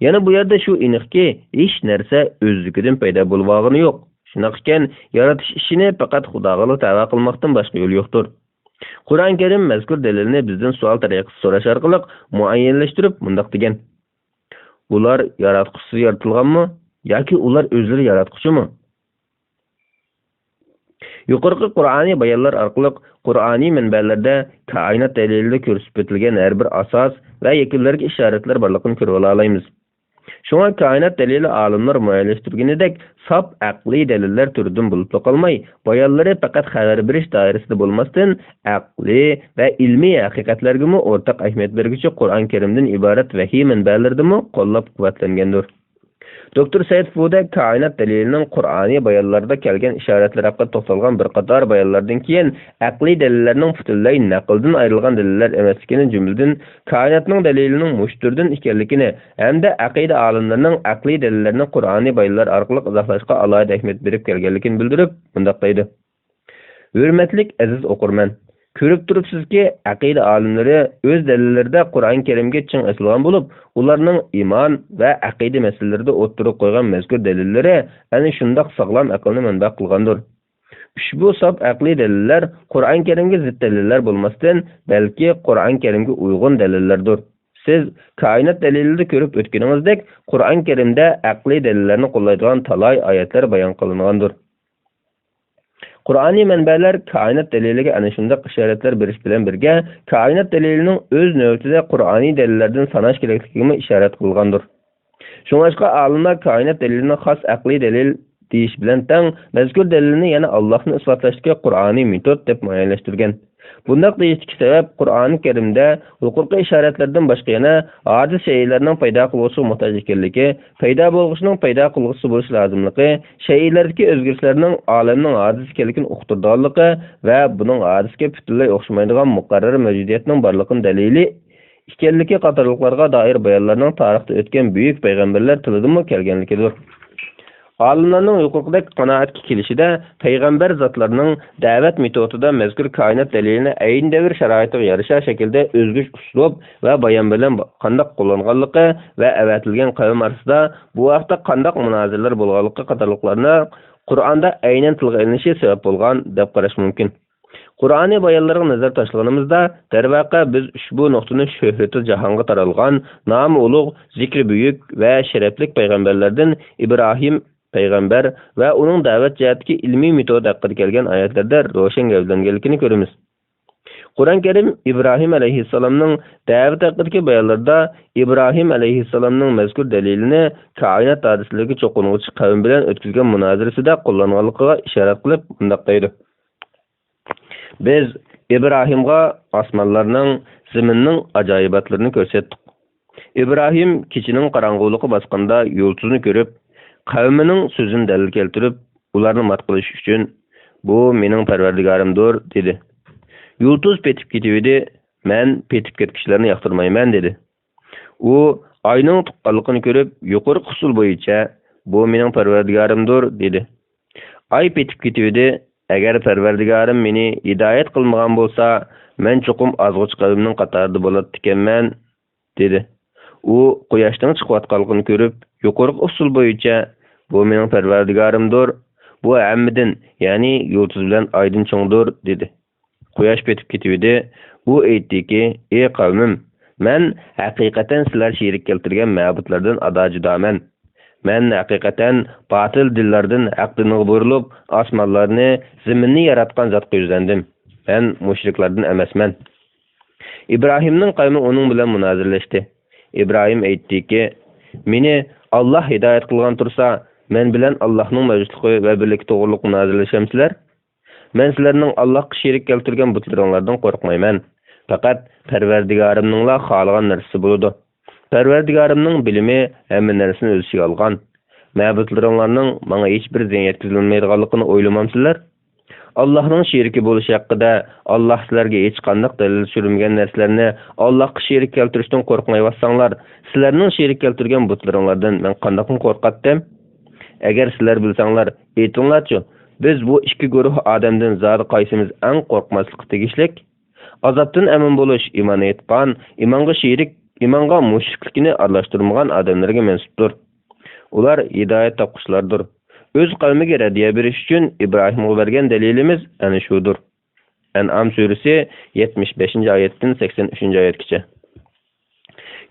Yana bu yerda shu aniqki, hech narsa o'zligidan paydo bo'lmagani yo'q. Shuning ekan, yaratish ishini faqat Xudoga tavba qilmoqdan boshqa yo'l yo'qdir. Qur'on Karim mazkur dalilni bizdan savol tariqasida so'rash orqali muayyanlashtirib mundaq degan: Ular yaratquchisiz yaratilganmi yoki ular o'zlari yaratquchimi? Yuqorqi Qur'oniy bayonlar orqali Qur'oniy manbalarda koinot dalilida ko'rsatib o'tilgan har bir asos va yakunlarga ishoratlar borligini ko'rib olamiz. Şoňa kainat delili alimler muayyanleştirgenidek sap aqli deliller türüdün bulup kalmay, bayanları fakat haber beriş dairesinde bolmasdan aqli ve ilmi hakikatlergimi ortak ahmet bergiçi Kur'an-ı Kerim'den ibaret vahiy menbälerindemi qollap kuvvetlengendir. Dr. Said Fude kainat delilinin Kur'ani bayanlarda kelgen işaretler hakkında toxtalgan bir qatar bayanlardan keyin aqli delillerinin butunlay naqldan ayrılgan deliller emasligini jümleden kainatning delilinin muşturdan ekanligini hamda aqida alimlarining aqli delillerini Kur'ani bayanlar orqali izohlashga alohida ahmet berib kelganligini bildirib bundaq deydi. Hürmetlik aziz okurman, körüp turupsizki aqida alimleri öz delillerinde Kur'an-ı Kerim'ge çın asılgan bulup, ularning iman ve aqida meselelerinde oturup koygan mezkur delilleri yani şundak sağlam aqlını manba kılgandır. Ushbu sap aqli deliller Kur'an-ı Kerim'ge zid deliller bulmasdan belki Kur'an-ı Kerim'ge uygun delillerdir. Siz kainat delilini körüp ötkeninizdek Kur'an-ı Kerim'de aqli delillerini kollaydıgan talay ayetler bayan kılıngandır. Kur'ani menbeler kainat deliliga ana şundaq işaretler beriş bilen birge kainat delilinin öz növbetinde Kur'ani delillerden sanaş kerakligini işaret kılgandır. Şoňaşqa alimler kainat delilini has aqli delil deyiş bilen taň mezkur delilini yana Allah'ın isbatlaşdırgan Kur'ani metod dep muayyanleştirgen. Bundaq deyişdiki sebep Kur'an-ı Kerim'de hukuki işaretlerden başka yana aciz şeylerinin payda kılgısı muhtaç ekenligi, payda bolğuşunun payda kılgısı boluş lazımlığı, şeylerdeki özgürlüklerinin aleminin aciz ekenligini uqturdağılığı ve bunun acizge bütünlay oqşamaydigan muqarrar mevcudiyetinin barlığın delili ekenligi qatarlıqlarga dair bayanlarının tarixte ötken büyük peygamberler tılıdımı kelgenligidir. Alimlarning huquqidagi qanoatga kelishida payg'ambar zotlarning da'vat metodida mazkur koinot dalilini ayni davr sharoitiga yarasha shaklda o'zgacha uslub va bayon bilan qandoq qo'llanganligi va avatilgan qavm orasida bu vaqtda qandoq munozaralar bo'lganligi qatorliqlarni Qur'onda aynan tilga ilinishi sabab bo'lgan deb qarash mumkin. Qur'oniy bayonlarga nazar tashlaganimizda, darvaqa biz ushbu nuqtani shuhrati jahonga taralgan, nomi ulug', zikri buyuk va sharafli payg'ambarlardan Ibrohim Peygamber ve onun davet cihetki ilmi metod hakkında kelgen ayetlerde roşen gavdangelikini görürüz. Kur'an-ı Kerim İbrahim aleyhisselamның davet hakkındaki bayanlarda İbrahim aleyhisselamның mezkur delilini kainat hadisligi çoğunluğu kavim bilen ötküzgen münazirasida kullanılganlığa işaret kılıp bundaqdaydı. Biz İbrahim'ga asmanlarning, ziminning ajoyibatlarini ko'rsatdik. İbrahim kişinin qarang'uluqi basqanda yultuzni ko'rib, kavminin sözünü delil keltirip, ularını mat kılış üçün, bu mening parvardigarimdir, dedi. Yultuz petip ketibidi, men petip ketkişlerini yaktırmayman, dedi. U, ayning tuqqanligini ko'rib, yuqori usul boyunca, bu mening parvardigarimdir, dedi. Ay petip ketibidi, agar parvardigarim meni hidayet qilmagan bolsa, men çoqum azg'uch qavmning qatorida bo'ladi ekanman, dedi. U, quyoshdan chiqayotganligini ko'rib, yuqori usul boyunca, bu mening parvardigarimdir, bu hammidin, ya'ni yulduz bilan aydın cho'ngdir, dedi. Quyosh petib ketibdi. U aytdiki, ey qavmim, men haqiqatan sizlar sherik keltirgan ma'budlardan ado judaman. Men haqiqatan batil dillardan haqdan burilib, osmonlarni, zaminni yaratgan zotga yuzlandim. Men mushriklardan emasman. İbrahimning qavmi uning bilan munozirlashdi. İbrahim aytdiki, meni Allah hidayet qilgan tursa, men bilan Allohning mavjudligi va birlik to'g'riliq munozirlashamsizlar? Men sizlarning Allohga sherik keltirgan butlaringlardan qo'rqmayman. Faqat Parvardigarimningla xohlagan narsasi bo'ladi. Parvardigarimning bilimi hamma narsani o'z ichiga olgan. Ma'budlaringlarning menga hech bir ziyon yetkazilmaydiganligini o'ylamamsizlar? Allah'ның şeriki bo'lishi haqida Allah sizlarga hech qanday dalil tushirmagan narsalarni Allohga sherik keltirishdan qo'rqmayotsanlar, sizlarning sherik keltirgan butlaringlardan men qanday qo'rqatdim? Agar sizlar bilsanglar, aytinglarchi, biz bu ikki guruh odamdan zodi qaysimiz eng qo'rqmaslikka tegishlik? Azobdan amin bo'lish iymon etgan, imonga mushriklikni aralashtirmagan odamlarga mansubdir. Ular hidoyat topquchlardir. Öz qavmiga radiya berish uchun İbrahimga bergan dalilimiz ana shudir. An'am surasi 75-oyatdan 83-oyatgacha.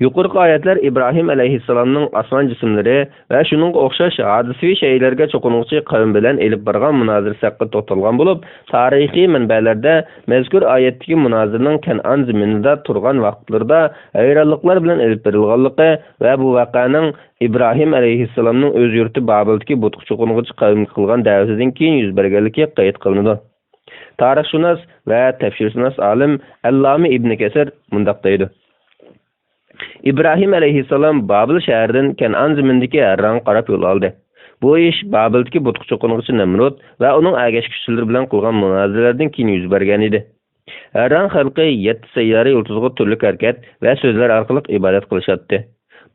Yuqorqi oyatlar İbrahim alayhissalomning osmon jismlari va shuningga o'xshash hodisaviy shaylarga cho'qinuvchi qavm bilan elib borgan munozirasi haqida to'xtalgan bo'lib, tarixiy manbalarda mazkur oyatdagi munozirning Kanon zaminida turgan vaqtlarida hayronliklar bilan elib berilganligi va bu voqeaning İbrahim alayhissalomning o'z yurti Babildagi butqa cho'qing'ich qavm qilgan da'vatidan keyin yuz berganligi qayd qilinadi. Tarixshunos va tafsirshunos olim Alloma Ibn Kasir mundaq deydi: İbrahim alayhissalom Babil shahridan Kanon zaminidagi Harran qarab yo'l oldi. Bu ish Babildagi butqa cho'qing'ich Namrud va uning agashkuchilari bilan qilgan munozaralardan keyin yuz bergan edi. Harran xalqi 7 sayyora yulduzga turli harakat va so'zlar orqali ibodat qilishadi.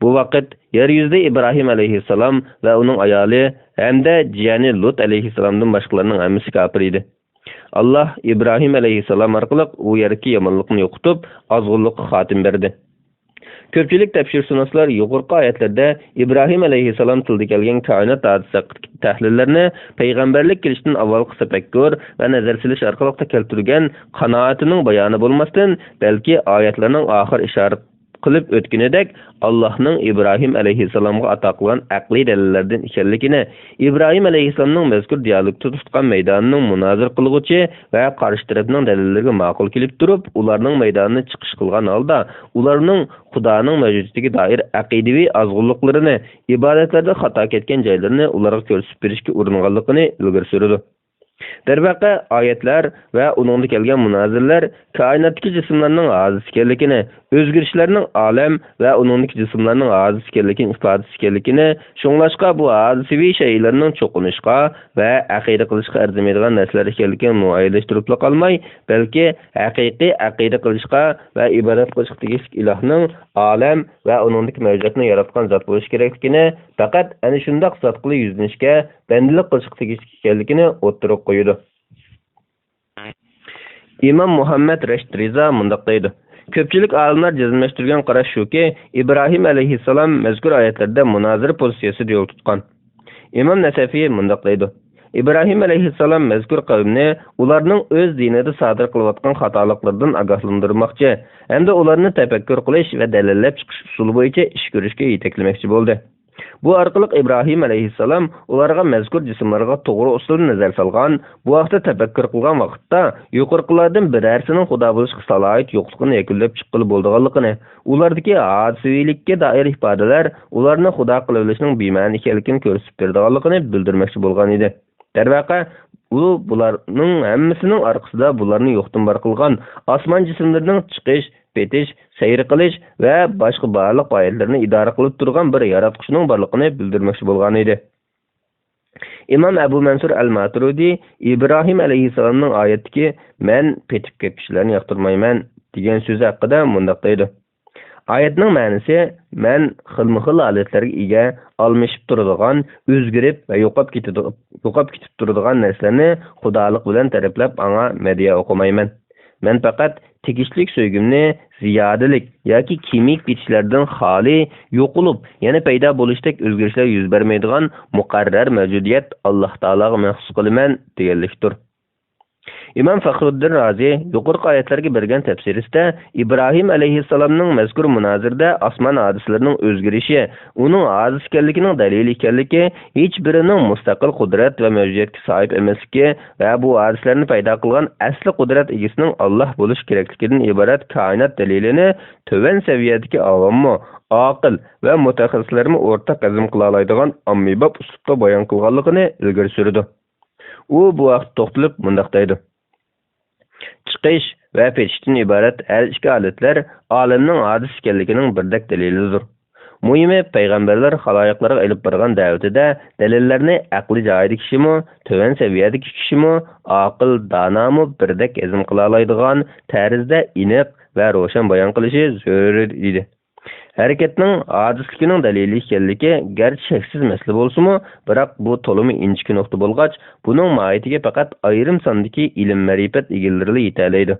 Bu vaqt yer yuzida İbrahim alayhissalom va uning ayoli hamda jiyani Lut alayhissalomdan boshqalarning hammasi kafir edi. Allah İbrahim alayhissalom orqali u yerga yomonlikni yo'qotib, ozg'unlikka xotim berdi. Ko'pchilik tafsirshunoslar yuqorqi oyatlarda İbrahim alayhissalom tilda kelgan koinot hodisasi tahlillarni payg'ambarlik kelishdan avvalgi tafakkur va nazar silish orqali keltirgan qanoatining bayoni bo'lmasdan, balki oyatlarning oxir ishorat qilib o'tganidek Allohning İbrahim alayhissalomga ato qilgan aqliy dalillardan ekanligini, İbrahim alayhissalomning mazkur dialogda tutgan maydonining munozir qilguvchi va qarshi tarafning dalillariga ma'qul kelib turib, ularning maydonini chiqish qilgan holda, ularning Xudoning mavjudligiga doir aqidaviy azg'unliklarini, ibodatlarda xato ketgan joylarini ularga ko'rsatib berishga uringanligini ilgari surdi. Darvaqa oyatlar va uningda kelgan munozirlar koinotdagi jismlarning ojiz ekanligini, o'zgarishlarning olam va uningdagi jismlarning ojiz ekanligini ifodasi ekanligini, shunglashqa bu ojiziy shaylarning cho'qinishqa va aqida qilishga arzimaydigan narsalar ekanligini muayyanlashtirib qolmay, balki haqiqiy aqida qilishqa va ibodat qilishga tegishli ilohning olam va uningdagi mavjudotni yaratgan zot bo'lish kerakligini, faqat ana shunday zot qilib yuzlanishga, bandalik qilishga tegishli ekanligini o'ttirib qo'ydi. İmam Muhammed Reşid Riza mundaq deydi: Ko'pchilik olimlar jazmlashtirgan qarash shuki, İbrahim alayhissalom mazkur oyatlarda munozir pozitsiyasida yo'l tutgan. İmam Nasafiy mundaq deydi: İbrahim alayhissalom mazkur qavmni ularning o'z dinida sodir qilayotgan xatoliklardan ogohlantirmoqchi, hamda ularni tafakkur qilish va dalillab chiqish usuli bo'yicha ish ko'rishga yetaklamoqchi bo'ldi. Bu orqali İbrahim alayhissalom ularga mazkur jismlarga to'g'ri usulda nazar solgan, bu vaqtda tafakkur qilgan vaqtda yuqorqilardan birarsining xudo bo'lishga salohiyat yo'qligini yakunlab chiqqili bo'lganligini, ulardagi hodisavilikka doir ifodalar ularni xudo qilib olishning bema'ni ekanligini ko'rsatib berganligini bildirmoqchi bo'lgan edi. Darvaqa bularning hammasining orqasida bularni yo'qdan bor qilgan osmon jismlarining chiqish, petish, sayr qilish va boshqa barliq oyatlarni idora qilib turgan bir yaratqushning borligini bildirmoqchi bo'lgan edi. İmam Abu Mansur al-Maturidi İbrahim alayhissalomning oyatdagi "Men petib ketishlarni yoqtirmayman" degan so'zi haqida mundaq deydi: Oyatning ma'nosi men xilma-xil holatlarga ega, almashib turadigan, o'zgarib va yo'qab ketib turadigan narsalarni xudolik bilan tariflab anga mediya o'qimayman. Men faqat tegishlik so'ygimni ziyodalik yoki kimik bitishlardan xoli, yo'qolib, yana paydo bo'lishdek o'zgarishlar yuz bermaydigan muqarrar mavjudiyat Alloh taologa maxsus qilaman deganlikdir. İmam Fakhruddin Razi yuqorqi oyatlarga bergan tafsirisida İbrahim alayhissalomning mazkur munozirda osmon hodislarining o'zgarishi, uning ojiz ekanligining dalili ekanligi, hech birining mustaqil qudrat va mavjudiyatga sahib emasligi va bu hodislarni paydo qilgan asli qudrat egasining Alloh bo'lish kerakligidan iborat koinot dalilini to'van saviyadagi avommi, aql va mutaxassislarni o'rtaq azm qila oladigan ommabop uslubda bayon qilganligini ilgari surdi. U bu vaqt to'xtalib mundaq deydi: Chiqish va petishdan iborat har ikki holatlar olamning hodis ekanligining birdek dalilidir. Muhimi, payg'ambarlar xaloyiqlarga ilib borgan da'vatida dalillarni aqli joyida kishimi, to'van saviyadagi kishimi, aql, donomi birdek azm qila oladigan tarzda aniq va ro'shan bayon qilishi zarur edi. Hareketning hojisligining dalili ekanligi garchi shaksiz masala bo'lsa-mu, biroq bu to'limi inchki nuqta bo'lgach, buning mohiyatiga faqat ayrim sondagi ilm ma'rifat egalari yetalaydi.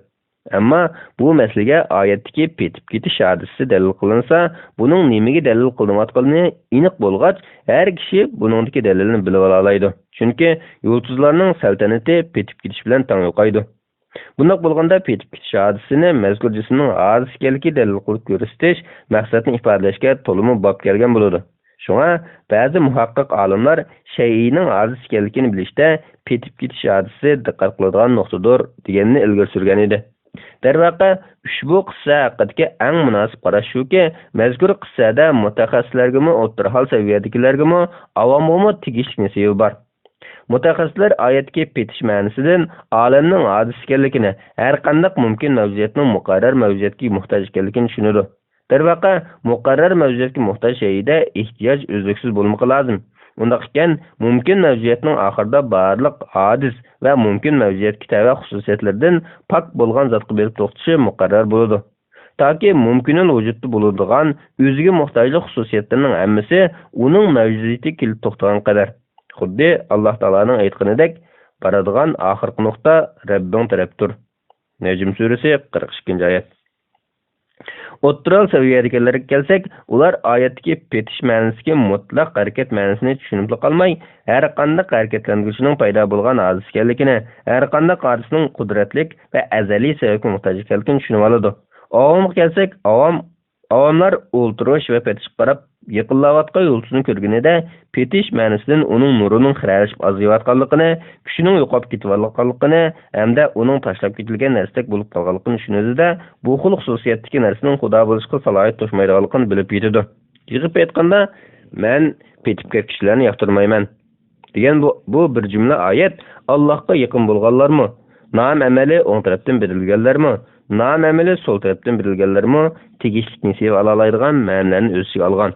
Ammo bu masalaga oyatdagi petib ketish hodisasi dalil qilinsa, buning nimaga dalil qilinayotganini aniq bo'lgach, har kishi buningdagi dalilni bilib olaydi. Chunki yulduzlarning saltanati petib ketish bilan teng yo'qaydi. Bundaq bo'lganda petib ketish hadisini mazkur jismning aziz ekanligi dalil qilib ko'rsatish maqsadni ifodalashga to'liq bop kelgan bo'ladi. Shunga ba'zi muhaqqiq olimlar shay'ning aziz ekanligini bilishda petib ketish hadisi diqqat qiladigan nuqtadir deganini ilgari surgan edi. Darvaqa ushbu qissa haqidagi eng munosib qarash shuki, mazkur qissada mutaxassislarga o'rta hol saviyadagilarga avomga tegishli nasibi bor. Mutaxassislar oyatga petish ma'nosidan olamning aziz ekanligini, har qanday mumkin mavjudotning muqarrar mavjudotga muhtoj ekanligini tushunadi. Darvaqa muqarrar mavjudotga muhtoj shayda ehtiyoj uzluksiz bo'lmoqi lozim. Undaq ekan, mumkin mavjudotning oxirida barliq aziz va mumkin mavjudotga tava xususiyatlardan pok bo'lgan zotga berib to'xtashi muqarrar bo'ladi. Toki mumkinul vujudda bo'ladigan o'ziga muhtojlik xususiyatlarning hammasi uning mavjudiyatiga kelib to'xtagan qadar. Xuddi Alloh taolaning aytganidek, baradigan oxirgi nuqta Rabbing tarafdir. Najm surasi 42-oyat. O'ttiral saviyadagilarga kelsak, ular oyatdagi petish ma'nosiga mutlaq harakat ma'nosini tushunib qolmay, har qanday harakatlanguvchining paydo bo'lgan ojiz ekanligini, har qanday qorisning qudratlik va azaliy sababga muhtoj ekanligini tushunib oladi. Avomga kelsak, avomlar o'ltirish va petish qarab yaqinlayotgan yo'lchini ko'rganida petish ma'nosidan uning nurining xiralashib aziyotganligini, kuchining yo'qolib ketayotganligini hamda uning tashlab ketilgan narsadek bo'lib qolganligini tushunadi-da, bu xil xususiyatdagi narsaning xudo bo'lishga salohiyat to'shmaydiganligini bilib yetadi. Yig'ib aytganda, men petib ketishlarni yoqtirmayman degan bu bir jumla oyat Allohga yaqin bo'lganlarmi, nam amali o'ng tarafdan berilganlarmi, nam amali sol tarafdan berilganlarmi tegishli nisib olalaydigan ma'nolarni o'z ichiga olgan.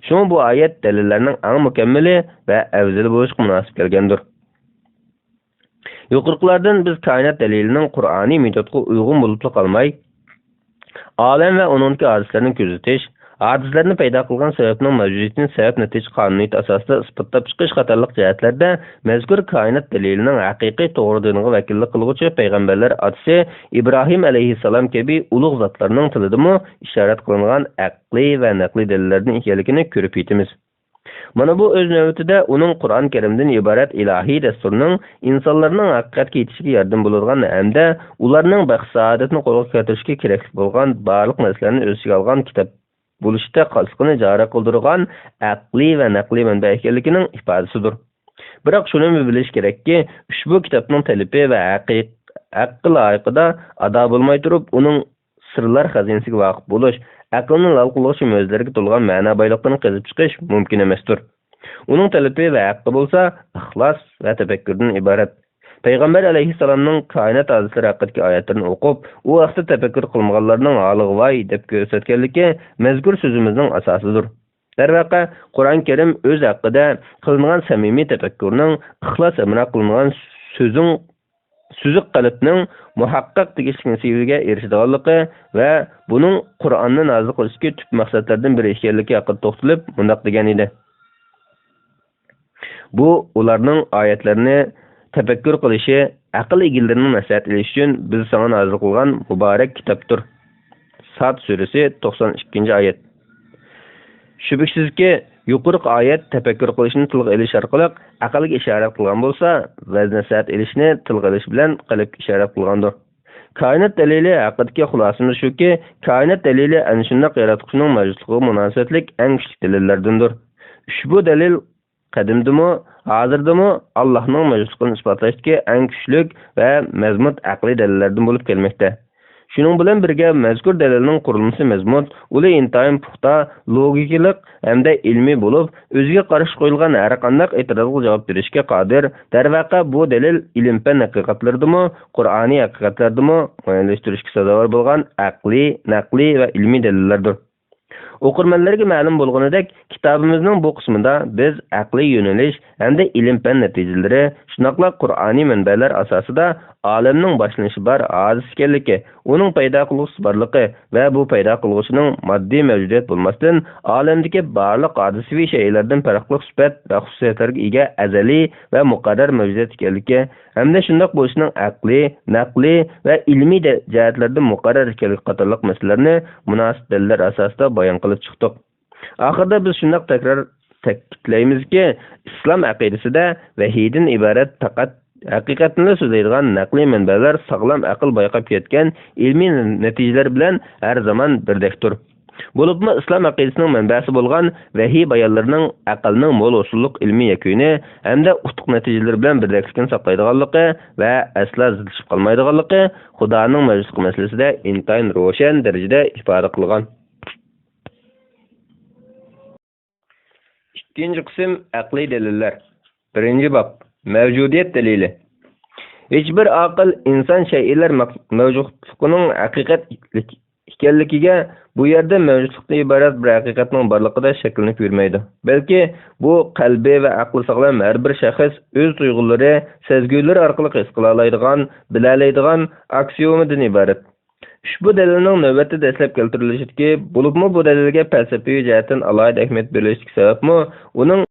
Şunu bu ayet delillerinin en mükemmeli ve evzeli bo'lishga munosib kelgandir. Yuqorqilardan biz kainat delilinin Qur'ani metodga uygun bulup qolmay, alem ve onunki hadislerini gözetish, hadislerini paydo qilgan sebepning mavjudiyatini sebep-natija qonuniyat asosida isbotlab chiqish qatorliq jihatlarda mazkur kainat delilining haqiqiy to'g'ri vakillik qiluvchi payg'ambarlar otasi İbrahim alayhissalom kabi ulug' zotlarning tilidami ishorat qilingan aqliy va naqliy dalillarning ekanligini ko'rib yetamiz. Mana bu o'z navbatida uning Qur'on Karimdan iborat ilohiy dasturning insonlarning haqiqatga yetishiga yordam bo'ladigan hamda ularning baxt saodatini qo'lga keltirishga kerak bo'lgan barliq narsalarni o'z ichiga olgan kitob bo'lishda qasqini jari qildirgan aqli va naqli manba ekanligining ifodasidir. Biroq shuni bilish kerakki, ushbu kitobning talabi va aql loyiqida ado bo'lmay turib, uning sirlar xazinasiga voqif bo'lish, aqlni lol qilish mo'jizlarga to'lgan ma'no boyliqini qazib chiqish mumkin emasdir. Uning talabi va haqqi bo'lsa, ixlos va tafakkurdan iborat. Peygamber aleyhisselamның kainat hadislari haqidagi oyatlarini o'qib, u vaqtda tafakkur qilmaganlarning holiga voy deb ko'rsatganligi mazkur so'zimizning asosidir. Darvaqa Qur'on Karim o'z haqida qilingan samimiy tafakkurning ixlos bilan qilingan so'ziq qalbning muhaqqaq tegishli nasibiga erishadiganligi va buning Qur'onni nozil qilishga tub maqsadlardan biri ekanligi haqida to'xtalib, mundaq degan edi. Bu ularning oyatlarini tefekkür qilishi, aql egilarining nasihat ilish uchun biz sana nozil qilgan muborak kitobdir. Sad surasi 92-oyat. Shubhasizki, yuqorqi oyat tefekkür qilishni tilga ilish orqali aqlga ishorat qilgan bo'lsa, va nasihat ilishni tilga ilish bilan qalbga ishorat qilgandir. Kainat dalili haqidagi xulosamiz shuki, kainat dalili ana shunday yaratquchining mavjudligiga munosabatlik eng kuchli dalillardandir. Ushbu dalil qadimdimi, hozirda Allohning mavjudligini isbotlashdagi eng kuchli va mazmut aqliy dalillardan bo'lib kelmoqda. Shuning bilan birga mazkur dalilning qurilmasi mazmut, ular intayin puxta, logikalik hamda ilmiy bo'lib, o'ziga qarshi qo'yilgan har qanday e'tirozga javob berishga qodir. Darvaqa bu dalil ilm-fan haqiqatlaridami, Qur'oniy haqiqatlaridami muayyanlashtirishga sazovor bo'lgan aqliy, naqliy va ilmiy dalillardir. O'qirmanlarga ma'lum bo'lganidek, kitobimizning bu qismida biz aqliy yo'nalish hamda ilm-fan natijalari, shunaqla Qur'oniy manbalar asosida olamning boshlanishi bor aziz ekanligi, uning paydo qiluvchisi borligi va bu paydo qiluvchining moddiy mavjudiyat bo'lmasdan olamdagi barliq hodisaviy shaylardan farqli sifat va xususiyatlarga ega azaliy va muqarrar mavjudiyat ekanligi hamda shundoq bo'lishining aqliy, naqliy va ilmiy jihatlardan muqarrar ekanligi qatorliq masalalarni munosib dalillar asosida bayon qilib chiqdik. Oxirida biz shundoq ta'kidlaymizki, islom aqidasida vahiydan iborat faqat haqiqatni so'zlaydigan naqliy manbalar sog'lom aql bayqab ketgan ilmiy natijalar bilan har zaman birdekdir. Bo'libmi islom aqidasining manbasi bo'lgan vahiy bayonlarining aqlning mo'l usulliq ilmiy yakuni hamda utuq natijalari bilan birdaklikni saqlaydiganligi va asla zidlashib qolmaydiganligi Xudoning mavjudligi masalasida intayin ro'shan darajada ifoda qilgan. İkinci qism aqliy dalillar. Birinci bab mavjudiyat dalili. Hiçbir aql inson shay'lar mavjudligining haqiqat ekanligiga bu yerda mavjudlikdan iborat bir haqiqatning borligida shakllanib yurmaydi. Balki bu qalbi va aqli sog'lom har bir shaxs o'z tuyg'ulari, sezgulari orqali his qila oladigan, bila oladigan aksiomadan iborat. Ushbu dalilning navbatda dastlab keltirilishidagi, bo'libmi bu dalilga falsafiy jihatdan alohida ahamiyat berilishi sababmi uning